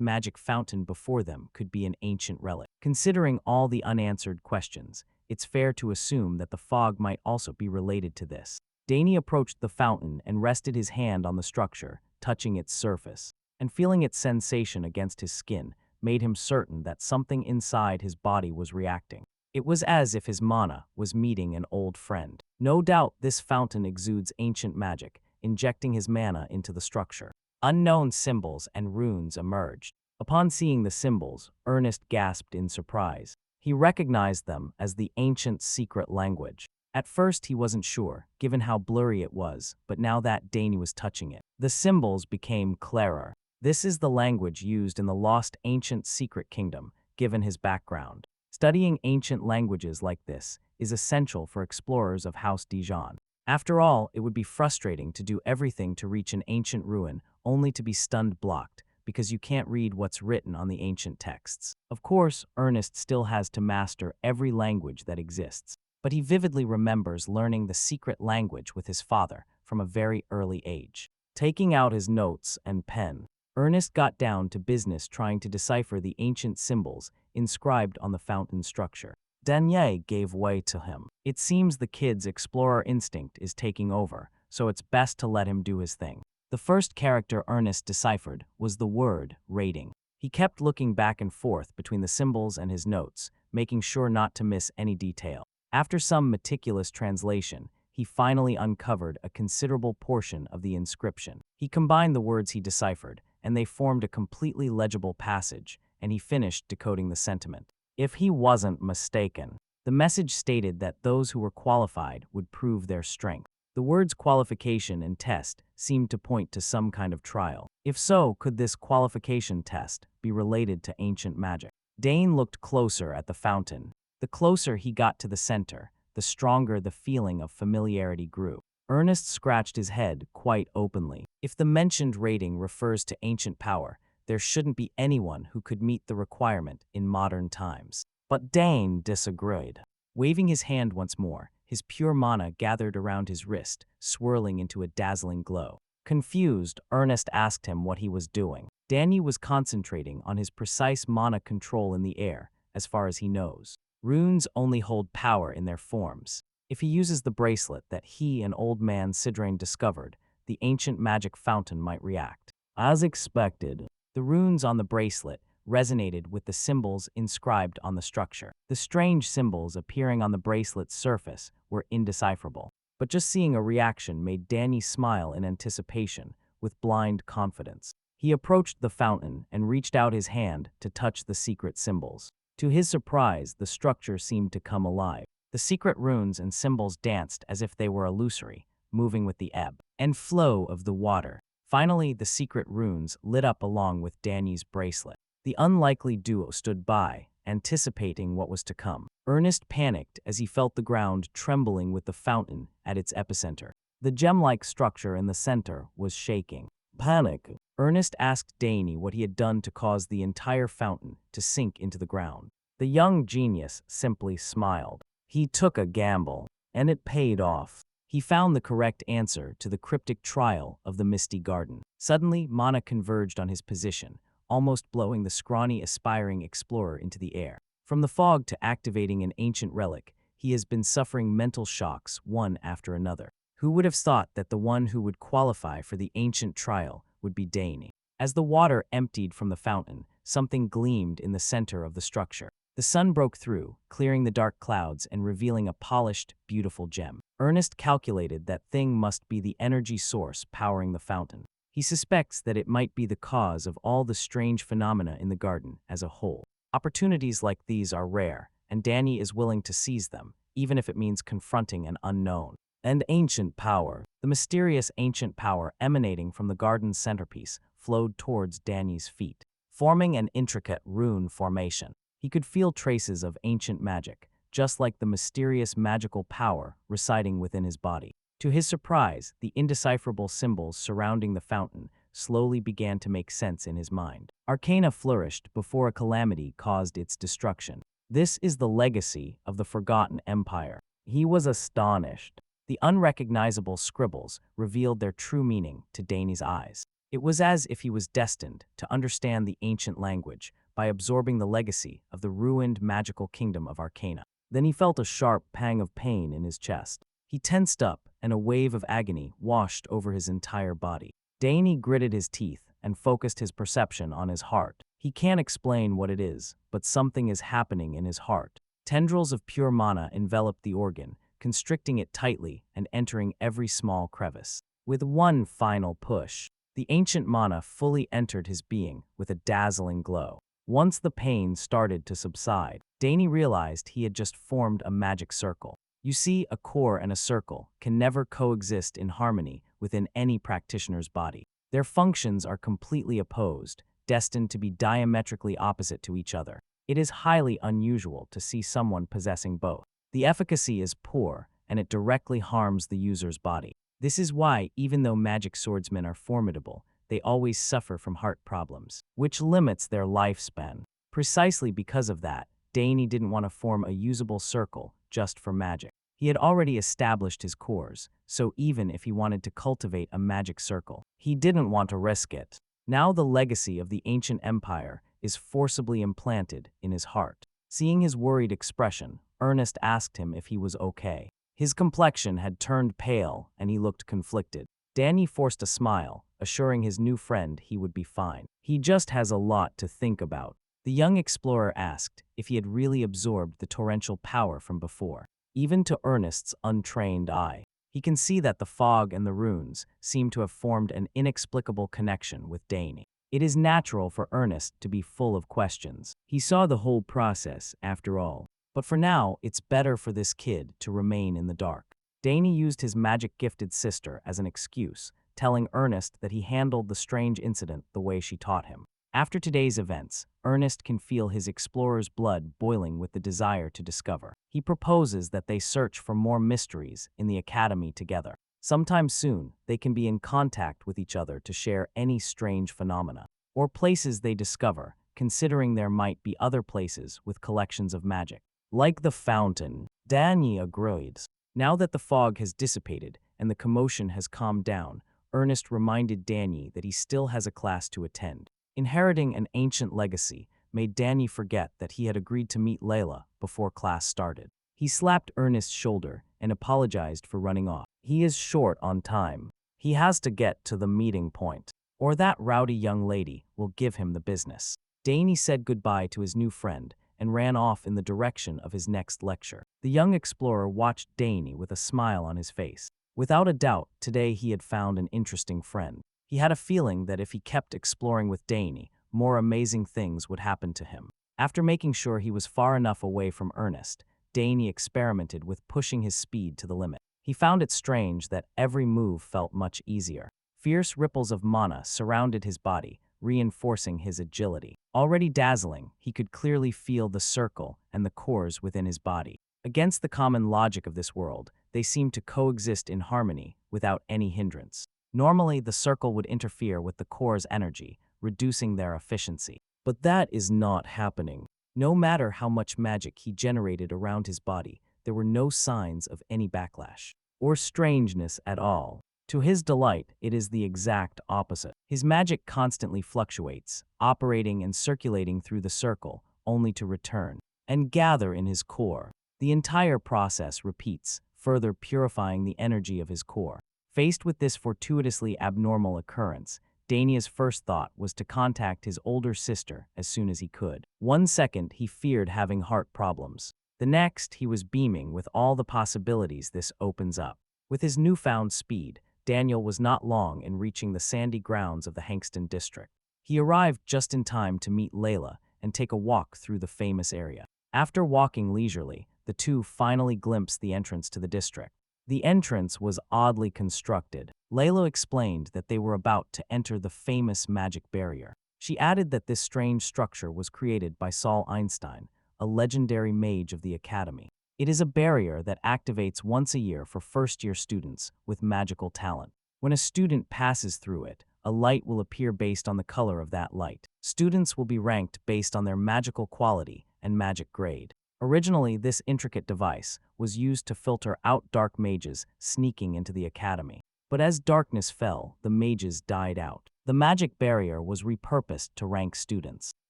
Speaker 1: magic fountain before them could be an ancient relic. Considering all the unanswered questions, it's fair to assume that the fog might also be related to this. Danny approached the fountain and rested his hand on the structure, touching its surface, and feeling its sensation against his skin made him certain that something inside his body was reacting. It was as if his mana was meeting an old friend. No doubt this fountain exudes ancient magic, injecting his mana into the structure. Unknown symbols and runes emerged. Upon seeing the symbols, Ernest gasped in surprise. He recognized them as the ancient secret language. At first he wasn't sure, given how blurry it was, but now that Dane was touching it, the symbols became clearer. This is the language used in the lost ancient secret kingdom, given his background. Studying ancient languages like this is essential for explorers of House Dijon. After all, it would be frustrating to do everything to reach an ancient ruin only to be stunned blocked, because you can't read what's written on the ancient texts. Of course, Ernest still has to master every language that exists, but he vividly remembers learning the secret language with his father from a very early age. Taking out his notes and pen, Ernest got down to business trying to decipher the ancient symbols inscribed on the fountain structure. Danier gave way to him. It seems the kid's explorer instinct is taking over, so it's best to let him do his thing. The first character Ernest deciphered was the word rating. He kept looking back and forth between the symbols and his notes, making sure not to miss any detail. After some meticulous translation, he finally uncovered a considerable portion of the inscription. He combined the words he deciphered, and they formed a completely legible passage, and he finished decoding the sentiment. If he wasn't mistaken, the message stated that those who were qualified would prove their strength. The words qualification and test seemed to point to some kind of trial. If so, could this qualification test be related to ancient magic? Dane looked closer at the fountain. The closer he got to the center, the stronger the feeling of familiarity grew. Ernest scratched his head quite openly. If the mentioned rating refers to ancient power, there shouldn't be anyone who could meet the requirement in modern times. But Dane disagreed. Waving his hand once more, his pure mana gathered around his wrist, swirling into a dazzling glow. Confused, Ernest asked him what he was doing. Danny was concentrating on his precise mana control in the air, as far as he knows. Runes only hold power in their forms. If he uses the bracelet that he and old man Sidrain discovered, the ancient magic fountain might react. As expected, the runes on the bracelet resonated with the symbols inscribed on the structure. The strange symbols appearing on the bracelet's surface were indecipherable, but just seeing a reaction made Danny smile in anticipation, with blind confidence. He approached the fountain and reached out his hand to touch the secret symbols. To his surprise, the structure seemed to come alive. The secret runes and symbols danced as if they were illusory, moving with the ebb and flow of the water. Finally, the secret runes lit up along with Danny's bracelet. The unlikely duo stood by, anticipating what was to come. Ernest panicked as he felt the ground trembling with the fountain at its epicenter. The gem-like structure in the center was shaking. Panic. Ernest asked Danny what he had done to cause the entire fountain to sink into the ground. The young genius simply smiled. He took a gamble, and it paid off. He found the correct answer to the cryptic trial of the Misty Garden. Suddenly, mana converged on his position, almost blowing the scrawny, aspiring explorer into the air. From the fog to activating an ancient relic, he has been suffering mental shocks one after another. Who would have thought that the one who would qualify for the ancient trial would be Dane? As the water emptied from the fountain, something gleamed in the center of the structure. The sun broke through, clearing the dark clouds and revealing a polished, beautiful gem. Ernest calculated that thing must be the energy source powering the fountain. He suspects that it might be the cause of all the strange phenomena in the garden as a whole. Opportunities like these are rare, and Danny is willing to seize them, even if it means confronting an unknown. And ancient power. The mysterious ancient power emanating from the garden's centerpiece flowed towards Danny's feet, forming an intricate rune formation. He could feel traces of ancient magic, just like the mysterious magical power residing within his body. To his surprise, the indecipherable symbols surrounding the fountain slowly began to make sense in his mind. Arcana flourished before a calamity caused its destruction. This is the legacy of the Forgotten Empire. He was astonished. The unrecognizable scribbles revealed their true meaning to Danny's eyes. It was as if he was destined to understand the ancient language by absorbing the legacy of the ruined magical kingdom of Arcana. Then he felt a sharp pang of pain in his chest. He tensed up, and a wave of agony washed over his entire body. Danny gritted his teeth and focused his perception on his heart. He can't explain what it is, but something is happening in his heart. Tendrils of pure mana enveloped the organ, constricting it tightly and entering every small crevice. With one final push, The ancient mana fully entered his being with a dazzling glow. Once the pain started to subside, Dane realized he had just formed a magic circle. You see, a core and a circle can never coexist in harmony within any practitioner's body. Their functions are completely opposed, destined to be diametrically opposite to each other. It is highly unusual to see someone possessing both. The efficacy is poor, and it directly harms the user's body. This is why, even though magic swordsmen are formidable, they always suffer from heart problems, which limits their lifespan. Precisely because of that, Dane didn't want to form a usable circle just for magic. He had already established his cores, so even if he wanted to cultivate a magic circle, he didn't want to risk it. Now the legacy of the ancient empire is forcibly implanted in his heart. Seeing his worried expression, Ernest asked him if he was okay. His complexion had turned pale and he looked conflicted. Danny forced a smile, assuring his new friend he would be fine. He just has a lot to think about. The young explorer asked if he had really absorbed the torrential power from before. Even to Ernest's untrained eye, he can see that the fog and the runes seem to have formed an inexplicable connection with Dane. It is natural for Ernest to be full of questions. He saw the whole process, after all. But for now, it's better for this kid to remain in the dark. Dane used his magic-gifted sister as an excuse, telling Ernest that he handled the strange incident the way she taught him. After today's events, Ernest can feel his explorer's blood boiling with the desire to discover. He proposes that they search for more mysteries in the academy together. Sometime soon, they can be in contact with each other to share any strange phenomena or places they discover, considering there might be other places with collections of magic. Like the fountain, Danny agrees. Now that the fog has dissipated and the commotion has calmed down, Ernest reminded Danny that he still has a class to attend. Inheriting an ancient legacy made Danny forget that he had agreed to meet Layla before class started. He slapped Ernest's shoulder and apologized for running off. He is short on time. He has to get to the meeting point, or that rowdy young lady will give him the business. Danny said goodbye to his new friend and ran off in the direction of his next lecture. The young explorer watched Dane with a smile on his face. Without a doubt, today he had found an interesting friend. He had a feeling that if he kept exploring with Dane, more amazing things would happen to him. After making sure he was far enough away from Ernest, Dane experimented with pushing his speed to the limit. He found it strange that every move felt much easier. Fierce ripples of mana surrounded his body, reinforcing his agility. Already dazzling, he could clearly feel the circle and the cores within his body. Against the common logic of this world, they seemed to coexist in harmony without any hindrance. Normally, the circle would interfere with the core's energy, reducing their efficiency. But that is not happening. No matter how much magic he generated around his body, there were no signs of any backlash or strangeness at all. To his delight, it is the exact opposite. His magic constantly fluctuates, operating and circulating through the circle, only to return and gather in his core. The entire process repeats, further purifying the energy of his core. Faced with this fortuitously abnormal occurrence, Dania's first thought was to contact his older sister as soon as he could. 1 second, he feared having heart problems. The next, he was beaming with all the possibilities this opens up. With his newfound speed, Daniel was not long in reaching the sandy grounds of the Hankston district. He arrived just in time to meet Layla and take a walk through the famous area. After walking leisurely, the two finally glimpsed the entrance to the district. The entrance was oddly constructed. Layla explained that they were about to enter the famous magic barrier. She added that this strange structure was created by Saul Einstein, a legendary mage of the academy. It is a barrier that activates once a year for first-year students with magical talent. When a student passes through it, a light will appear based on the color of that light. Students will be ranked based on their magical quality and magic grade. Originally, this intricate device was used to filter out dark mages sneaking into the academy. But as darkness fell, the mages died out. The magic barrier was repurposed to rank students.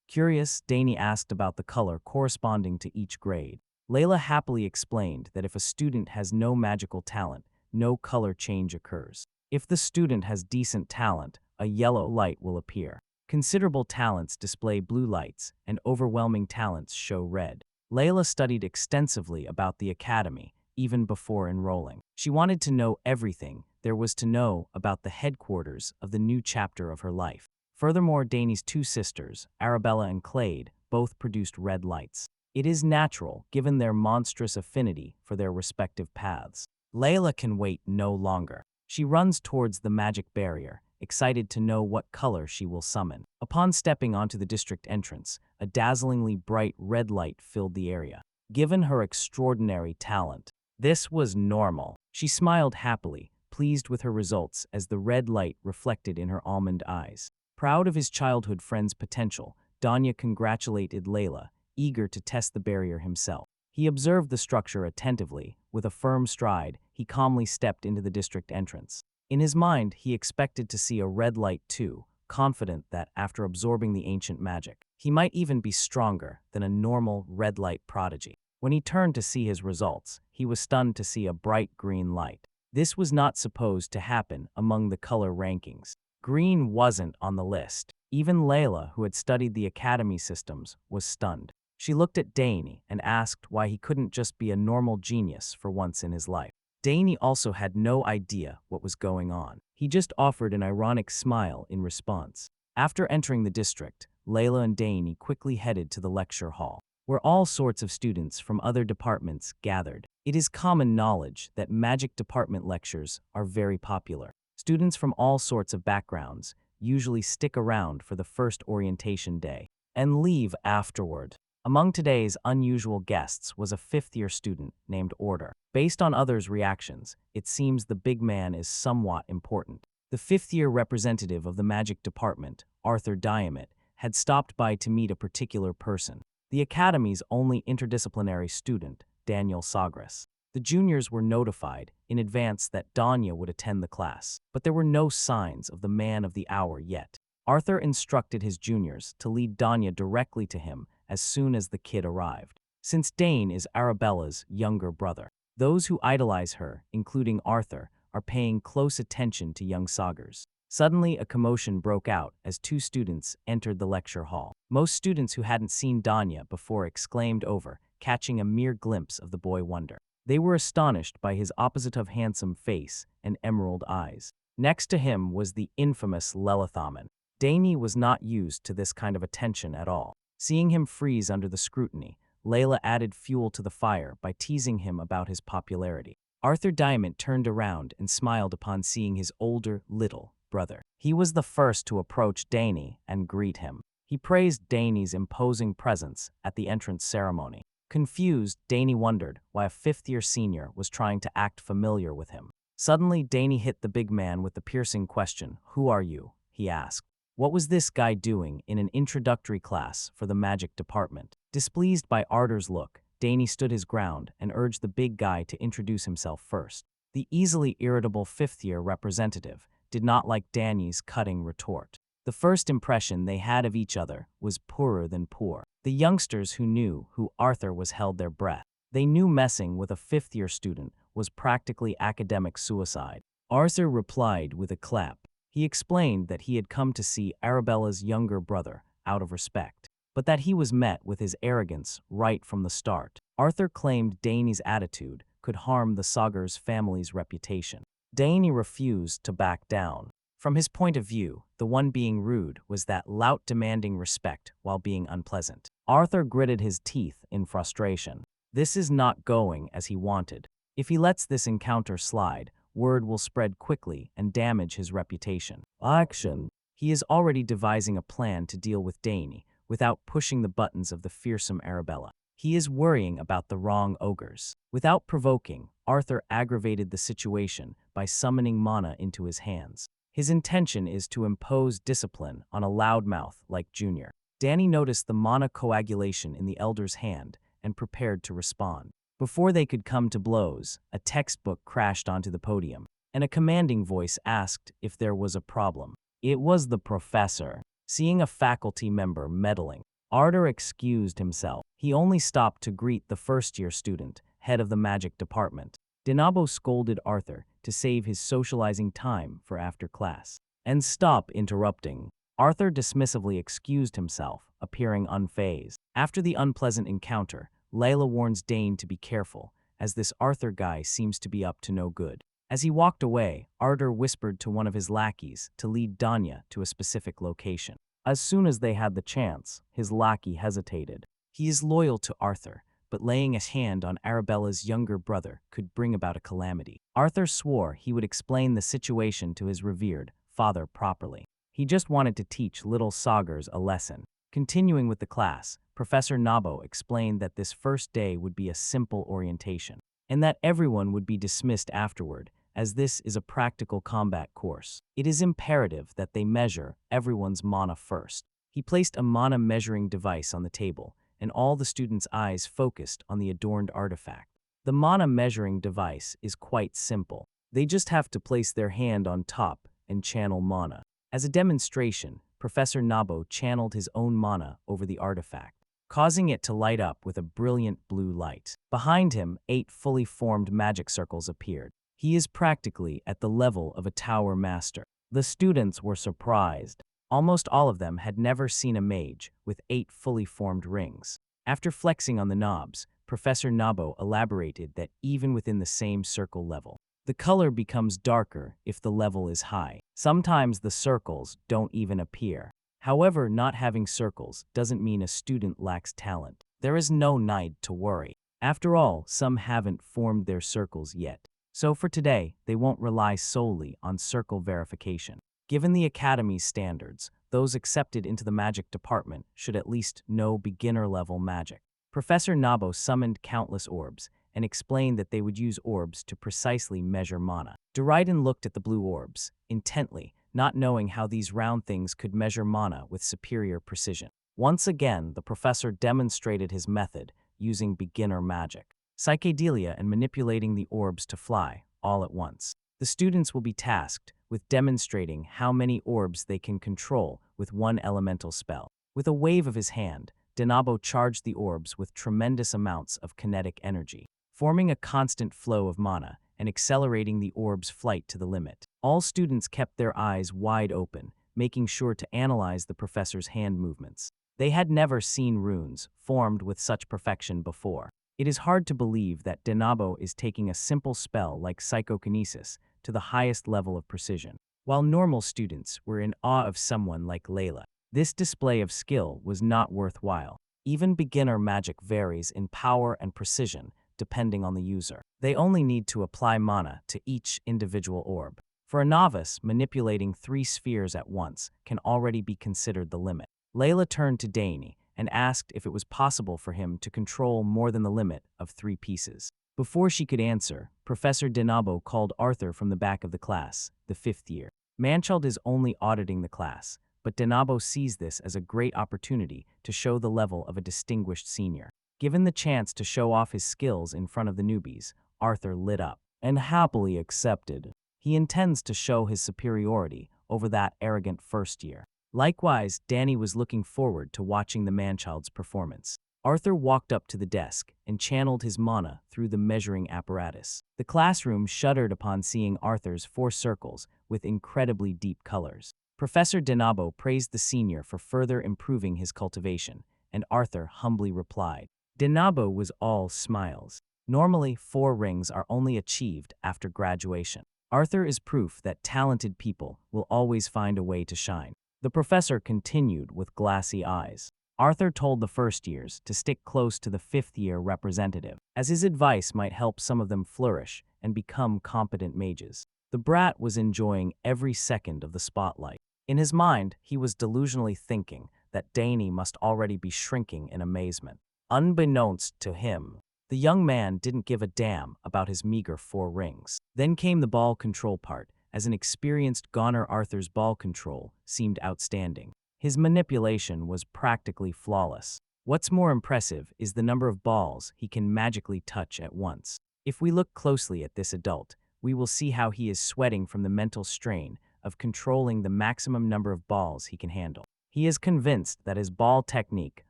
Speaker 1: Curious, Dane asked about the color corresponding to each grade. Layla happily explained that if a student has no magical talent, no color change occurs. If the student has decent talent, a yellow light will appear. Considerable talents display blue lights, and overwhelming talents show red. Layla studied extensively about the academy, even before enrolling. She wanted to know everything there was to know about the headquarters of the new chapter of her life. Furthermore, Dane's two sisters, Arabella and Clade, both produced red lights. It is natural, given their monstrous affinity for their respective paths. Layla can wait no longer. She runs towards the magic barrier, excited to know what color she will summon. Upon stepping onto the district entrance, a dazzlingly bright red light filled the area. Given her extraordinary talent, this was normal. She smiled happily, pleased with her results as the red light reflected in her almond eyes. Proud of his childhood friend's potential, Danya congratulated Layla, eager to test the barrier himself. He observed the structure attentively. With a firm stride, he calmly stepped into the district entrance. In his mind, he expected to see a red light too, confident that after absorbing the ancient magic, he might even be stronger than a normal red light prodigy. When he turned to see his results, he was stunned to see a bright green light. This was not supposed to happen among the color rankings. Green wasn't on the list. Even Layla, who had studied the academy systems, was stunned. She looked at Dane and asked why he couldn't just be a normal genius for once in his life. Dane also had no idea what was going on. He just offered an ironic smile in response. After entering the district, Layla and Dane quickly headed to the lecture hall, where all sorts of students from other departments gathered. It is common knowledge that magic department lectures are very popular. Students from all sorts of backgrounds usually stick around for the first orientation day and leave afterward. Among today's unusual guests was a fifth-year student named Order. Based on others' reactions, it seems the big man is somewhat important. The fifth-year representative of the magic department, Arthur Diamond, had stopped by to meet a particular person, the academy's only interdisciplinary student, Dane Sogres. The juniors were notified in advance that Danya would attend the class, but there were no signs of the man of the hour yet. Arthur instructed his juniors to lead Danya directly to him as soon as the kid arrived. Since Dane is Arabella's younger brother, those who idolize her, including Arthur, are paying close attention to young Sogres. Suddenly, a commotion broke out as two students entered the lecture hall. Most students who hadn't seen Danya before exclaimed over, catching a mere glimpse of the boy wonder. They were astonished by his opposite of handsome face and emerald eyes. Next to him was the infamous Lelithaman. Dane was not used to this kind of attention at all. Seeing him freeze under the scrutiny, Layla added fuel to the fire by teasing him about his popularity. Arthur Diamond turned around and smiled upon seeing his older, little brother. He was the first to approach Dane and greet him. He praised Dane's imposing presence at the entrance ceremony. Confused, Dane wondered why a fifth-year senior was trying to act familiar with him. Suddenly, Dane hit the big man with the piercing question, "Who are you?" he asked. What was this guy doing in an introductory class for the magic department? Displeased by Arthur's look, Dane stood his ground and urged the big guy to introduce himself first. The easily irritable fifth-year representative did not like Dane's cutting retort. The first impression they had of each other was poorer than poor. The youngsters who knew who Arthur was held their breath. They knew messing with a fifth-year student was practically academic suicide. Arthur replied with a clap. He explained that he had come to see Arabella's younger brother out of respect, but that he was met with his arrogance right from the start. Arthur claimed Dane's attitude could harm the Sogres family's reputation. Dane refused to back down. From his point of view, the one being rude was that lout demanding respect while being unpleasant. Arthur gritted his teeth in frustration. This is not going as he wanted. If he lets this encounter slide, word will spread quickly and damage his reputation. Action! He is already devising a plan to deal with Dane without pushing the buttons of the fearsome Arabella. He is worrying about the wrong ogres. Without provoking, Arthur aggravated the situation by summoning mana into his hands. His intention is to impose discipline on a loudmouth like Junior. Dane noticed the mana coagulation in the elder's hand and prepared to respond. Before they could come to blows, a textbook crashed onto the podium, and a commanding voice asked if there was a problem. It was the professor. Seeing a faculty member meddling, Arthur excused himself. He only stopped to greet the first-year student, head of the magic department. Dinabo scolded Arthur to save his socializing time for after class. And stop interrupting. Arthur dismissively excused himself, appearing unfazed. After the unpleasant encounter, Layla warns Dane to be careful, as this Arthur guy seems to be up to no good. As he walked away, Arthur whispered to one of his lackeys to lead Danya to a specific location. As soon as they had the chance, his lackey hesitated. He is loyal to Arthur, but laying his hand on Arabella's younger brother could bring about a calamity. Arthur swore he would explain the situation to his revered father properly. He just wanted to teach little Sogres a lesson. Continuing with the class, Professor Nabo explained that this first day would be a simple orientation, and that everyone would be dismissed afterward, as this is a practical combat course. It is imperative that they measure everyone's mana first. He placed a mana measuring device on the table, and all the students' eyes focused on the adorned artifact. The mana measuring device is quite simple. They just have to place their hand on top and channel mana. As a demonstration, Professor Nabo channeled his own mana over the artifact, causing it to light up with a brilliant blue light. Behind him, 8 fully formed magic circles appeared. He is practically at the level of a tower master. The students were surprised. Almost all of them had never seen a mage with 8 fully formed rings. After flexing on the knobs, Professor Nabo elaborated that even within the same circle level, the color becomes darker if the level is high. Sometimes the circles don't even appear. However, not having circles doesn't mean a student lacks talent. There is no need to worry. After all, some haven't formed their circles yet. So for today, they won't rely solely on circle verification. Given the Academy's standards, those accepted into the magic department should at least know beginner-level magic. Professor Nabo summoned countless orbs and explained that they would use orbs to precisely measure mana. Dryden looked at the blue orbs intently, not knowing how these round things could measure mana with superior precision. Once again, the professor demonstrated his method using beginner magic, psychedelia, and manipulating the orbs to fly all at once. The students will be tasked with demonstrating how many orbs they can control with one elemental spell. With a wave of his hand, Denabo charged the orbs with tremendous amounts of kinetic energy, forming a constant flow of mana and accelerating the orb's flight to the limit. All students kept their eyes wide open, making sure to analyze the professor's hand movements. They had never seen runes formed with such perfection before. It is hard to believe that Denabo is taking a simple spell like psychokinesis to the highest level of precision. While normal students were in awe of someone like Layla, this display of skill was not worthwhile. Even beginner magic varies in power and precision depending on the user. They only need to apply mana to each individual orb. For a novice, manipulating 3 spheres at once can already be considered the limit. Layla turned to Dane and asked if it was possible for him to control more than the limit of 3 pieces. Before she could answer, Professor Denabo called Arthur from the back of the class, the 5th year. Manchild is only auditing the class, but Denabo sees this as a great opportunity to show the level of a distinguished senior. Given the chance to show off his skills in front of the newbies, Arthur lit up and happily accepted. He intends to show his superiority over that arrogant first year. Likewise, Danny was looking forward to watching the manchild's performance. Arthur walked up to the desk and channeled his mana through the measuring apparatus. The classroom shuddered upon seeing Arthur's 4 circles with incredibly deep colors. Professor Denabo praised the senior for further improving his cultivation, and Arthur humbly replied. Denabo was all smiles. Normally, 4 rings are only achieved after graduation. Arthur is proof that talented people will always find a way to shine. The professor continued with glassy eyes. Arthur told the first years to stick close to the 5th year representative, as his advice might help some of them flourish and become competent mages. The brat was enjoying every second of the spotlight. In his mind, he was delusionally thinking that Dane must already be shrinking in amazement. Unbeknownst to him, the young man didn't give a damn about his meager 4 rings. Then came the ball control part. As an experienced goner, Arthur's ball control seemed outstanding. His manipulation was practically flawless. What's more impressive is the number of balls he can magically touch at once. If we look closely at this adult, we will see how he is sweating from the mental strain of controlling the maximum number of balls he can handle. He is convinced that his ball technique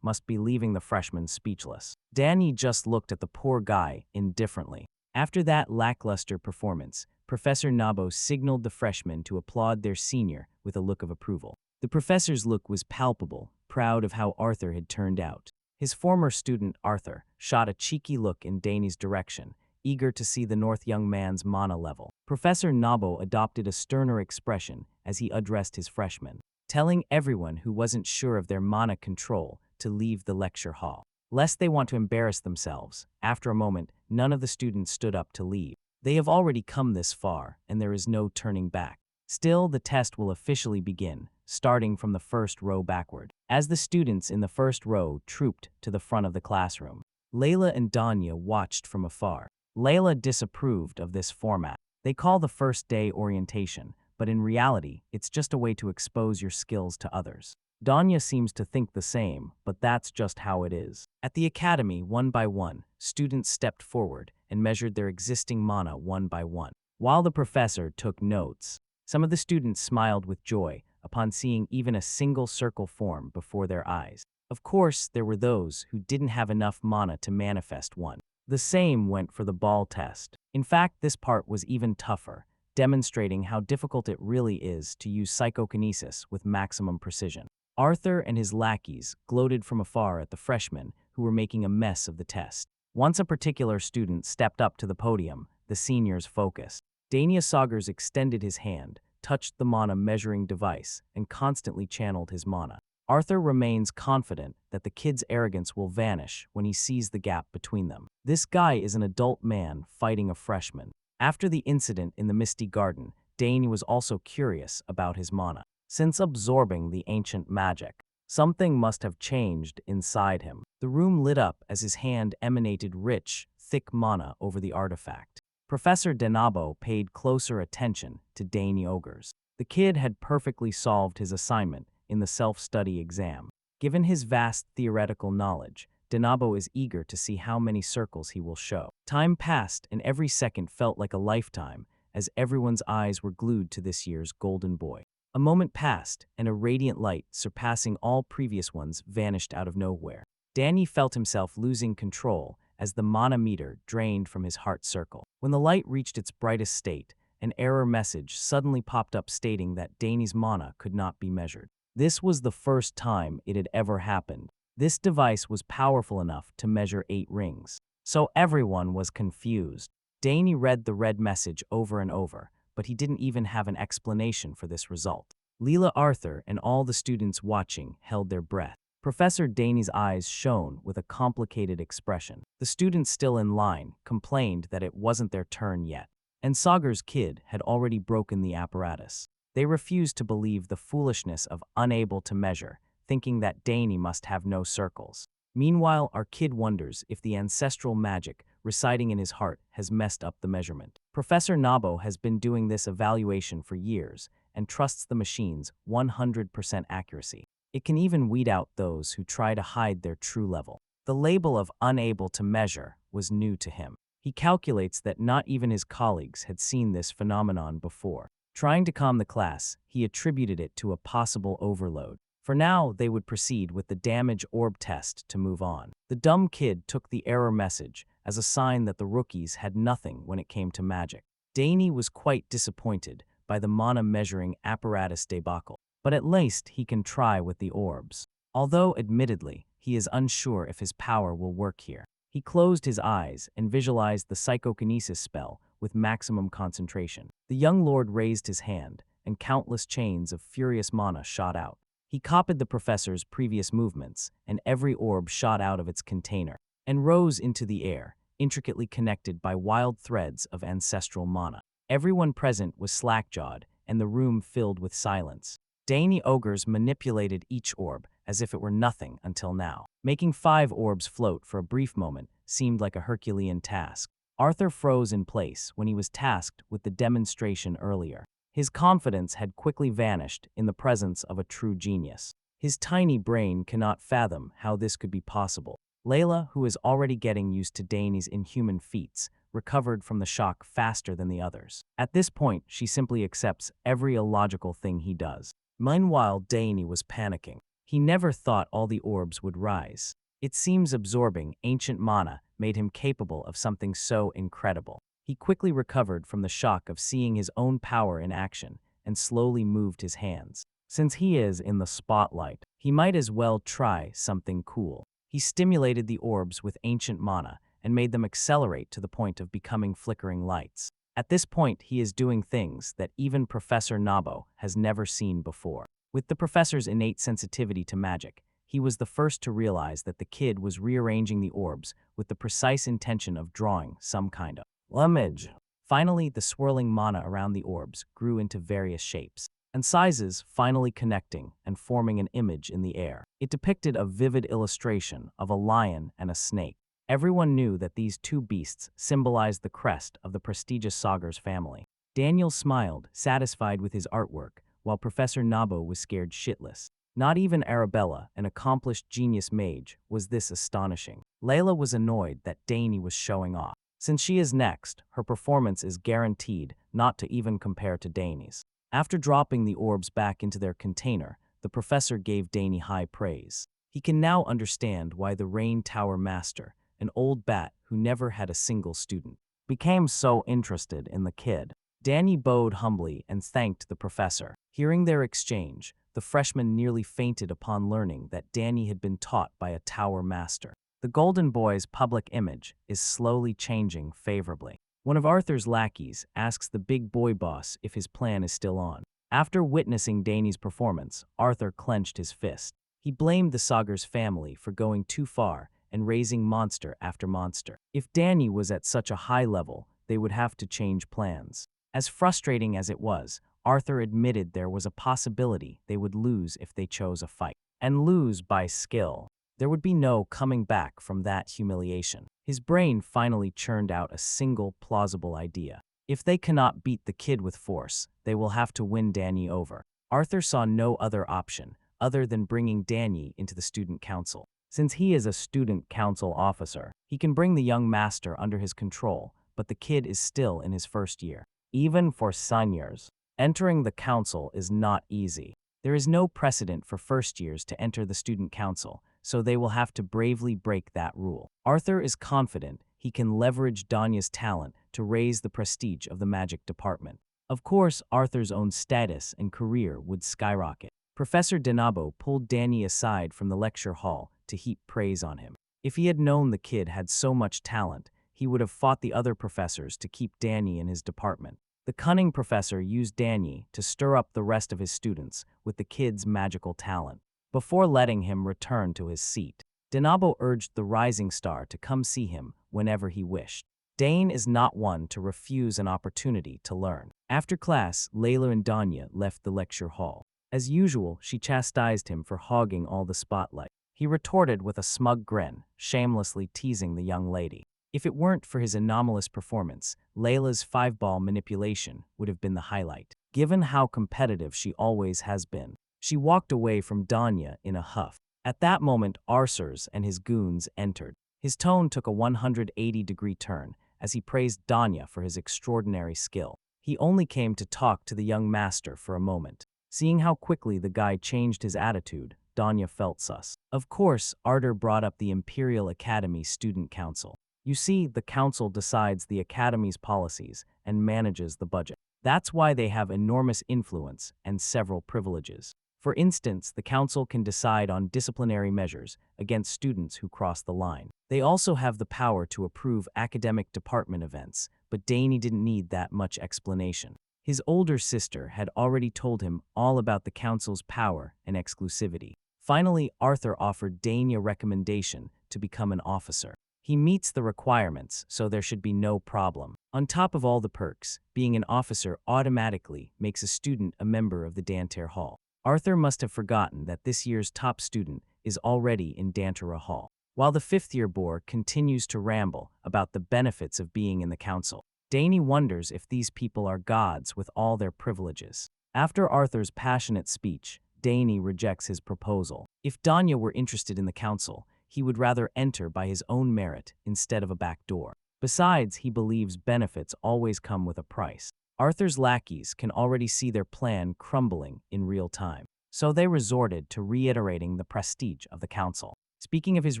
Speaker 1: must be leaving the freshman speechless. Danny just looked at the poor guy indifferently. After that lackluster performance, Professor Nabo signaled the freshmen to applaud their senior with a look of approval. The professor's look was palpable, proud of how Arthur had turned out. His former student, Arthur, shot a cheeky look in Danny's direction, eager to see the North young man's mana level. Professor Nabo adopted a sterner expression as he addressed his freshmen, telling everyone who wasn't sure of their mana control to leave the lecture hall, lest they want to embarrass themselves. After a moment, none of the students stood up to leave. They have already come this far, and there is no turning back. Still, the test will officially begin, starting from the first row backward. As the students in the first row trooped to the front of the classroom, Layla and Danya watched from afar. Layla disapproved of this format. They call the first day orientation, but in reality, it's just a way to expose your skills to others. Danya seems to think the same, but that's just how it is. At the academy, one by one, students stepped forward and measured their existing mana one by one. While the professor took notes, some of the students smiled with joy upon seeing even a single circle form before their eyes. Of course, there were those who didn't have enough mana to manifest one. The same went for the ball test. In fact, this part was even tougher, demonstrating how difficult it really is to use psychokinesis with maximum precision. Arthur and his lackeys gloated from afar at the freshmen who were making a mess of the test. Once a particular student stepped up to the podium, the seniors focused. Dane Sogres extended his hand, touched the mana measuring device, and constantly channeled his mana. Arthur remains confident that the kid's arrogance will vanish when he sees the gap between them. This guy is an adult man fighting a freshman. After the incident in the Misty Garden, Dane was also curious about his mana. Since absorbing the ancient magic, something must have changed inside him. The room lit up as his hand emanated rich, thick mana over the artifact. Professor Denabo paid closer attention to Dane Sogres. The kid had perfectly solved his assignment in the self-study exam. Given his vast theoretical knowledge, Denabo is eager to see how many circles he will show. Time passed, and every second felt like a lifetime as everyone's eyes were glued to this year's golden boy. A moment passed, and a radiant light surpassing all previous ones vanished out of nowhere. Danny felt himself losing control as the mana meter drained from his heart circle. When the light reached its brightest state, an error message suddenly popped up stating that Danny's mana could not be measured. This was the first time it had ever happened. This device was powerful enough to measure 8 rings. So everyone was confused. Danny read the red message over and over, but he didn't even have an explanation for this result. Leela, Arthur, and all the students watching held their breath. Professor Danny's eyes shone with a complicated expression. The students still in line complained that it wasn't their turn yet, and Sogres' kid had already broken the apparatus. They refused to believe the foolishness of unable to measure, thinking that Danny must have no circles. Meanwhile, our kid wonders if the ancestral magic residing in his heart has messed up the measurement. Professor Nabo has been doing this evaluation for years and trusts the machine's 100% accuracy. It can even weed out those who try to hide their true level. The label of unable to measure was new to him. He calculates that not even his colleagues had seen this phenomenon before. Trying to calm the class, he attributed it to a possible overload. For now, they would proceed with the damage orb test to move on. The dumb kid took the error message as a sign that the rookies had nothing when it came to magic. Danny was quite disappointed by the mana measuring apparatus debacle, but at least he can try with the orbs. Although, admittedly, he is unsure if his power will work here. He closed his eyes and visualized the psychokinesis spell with maximum concentration. The young lord raised his hand, and countless chains of furious mana shot out. He copied the professor's previous movements, and every orb shot out of its container and rose into the air, intricately connected by wild threads of ancestral mana. Everyone present was slack-jawed, and the room filled with silence. Dane Sogres manipulated each orb as if it were nothing until now. Making 5 orbs float for a brief moment seemed like a Herculean task. Arthur froze in place when he was tasked with the demonstration earlier. His confidence had quickly vanished in the presence of a true genius. His tiny brain cannot fathom how this could be possible. Layla, who is already getting used to Dane's inhuman feats, recovered from the shock faster than the others. At this point, she simply accepts every illogical thing he does. Meanwhile, Dane was panicking. He never thought all the orbs would rise. It seems absorbing ancient mana made him capable of something so incredible. He quickly recovered from the shock of seeing his own power in action and slowly moved his hands. Since he is in the spotlight, he might as well try something cool. He stimulated the orbs with ancient mana and made them accelerate to the point of becoming flickering lights. At this point, he is doing things that even Professor Nabo has never seen before. With the professor's innate sensitivity to magic, he was the first to realize that the kid was rearranging the orbs with the precise intention of drawing some kind of image. Finally, the swirling mana around the orbs grew into various shapes and sizes, finally connecting and forming an image in the air. It depicted a vivid illustration of a lion and a snake. Everyone knew that these two beasts symbolized the crest of the prestigious Sogres family. Daniel smiled, satisfied with his artwork, while Professor Nabo was scared shitless. Not even Arabella, an accomplished genius mage, was this astonishing. Layla was annoyed that Dane was showing off. Since she is next, her performance is guaranteed not to even compare to Dane's. After dropping the orbs back into their container, the professor gave Dane high praise. He can now understand why the Rain Tower Master, an old bat who never had a single student, became so interested in the kid. Danny bowed humbly and thanked the professor. Hearing their exchange, the freshman nearly fainted upon learning that Danny had been taught by a tower master. The Golden Boy's public image is slowly changing favorably. One of Arthur's lackeys asks the big boy boss if his plan is still on. After witnessing Danny's performance, Arthur clenched his fist. He blamed the Sogres family for going too far and raising monster after monster. If Danny was at such a high level, they would have to change plans. As frustrating as it was, Arthur admitted there was a possibility they would lose if they chose a fight. And lose by skill. There would be no coming back from that humiliation. His brain finally churned out a single plausible idea. If they cannot beat the kid with force, they will have to win Danny over. Arthur saw no other option other than bringing Danny into the student council. Since he is a student council officer, he can bring the young master under his control, but the kid is still in his first year. Even for seniors, entering the council is not easy. There is no precedent for first years to enter the student council, so they will have to bravely break that rule. Arthur is confident he can leverage Danya's talent to raise the prestige of the magic department. Of course, Arthur's own status and career would skyrocket. Professor Denabo pulled Danny aside from the lecture hall to heap praise on him. If he had known the kid had so much talent, he would have fought the other professors to keep Danny in his department. The cunning professor used Danny to stir up the rest of his students with the kid's magical talent. Before letting him return to his seat, Denabo urged the rising star to come see him whenever he wished. Dane is not one to refuse an opportunity to learn. After class, Layla and Danya left the lecture hall. As usual, she chastised him for hogging all the spotlight. He retorted with a smug grin, shamelessly teasing the young lady. If it weren't for his anomalous performance, Layla's five-ball manipulation would have been the highlight. Given how competitive she always has been, she walked away from Danya in a huff. At that moment, Arthurs and his goons entered. His tone took a 180-degree turn as he praised Danya for his extraordinary skill. He only came to talk to the young master for a moment. Seeing how quickly the guy changed his attitude, Danya felt sus. Of course, Arthur brought up the Imperial Academy Student Council. You see, the council decides the academy's policies and manages the budget. That's why they have enormous influence and several privileges. For instance, the council can decide on disciplinary measures against students who cross the line. They also have the power to approve academic department events, but Danny didn't need that much explanation. His older sister had already told him all about the council's power and exclusivity. Finally, Arthur offered Danny a recommendation to become an officer. He meets the requirements, so there should be no problem. On top of all the perks, being an officer automatically makes a student a member of the Danter Hall. Arthur must have forgotten that this year's top student is already in Dantera Hall, while the fifth-year boar continues to ramble about the benefits of being in the council. Danny wonders if these people are gods with all their privileges. After Arthur's passionate speech, Danny rejects his proposal. If Danya were interested in the council, he would rather enter by his own merit instead of a back door. Besides, he believes benefits always come with a price. Arthur's lackeys can already see their plan crumbling in real time, so they resorted to reiterating the prestige of the council. Speaking of his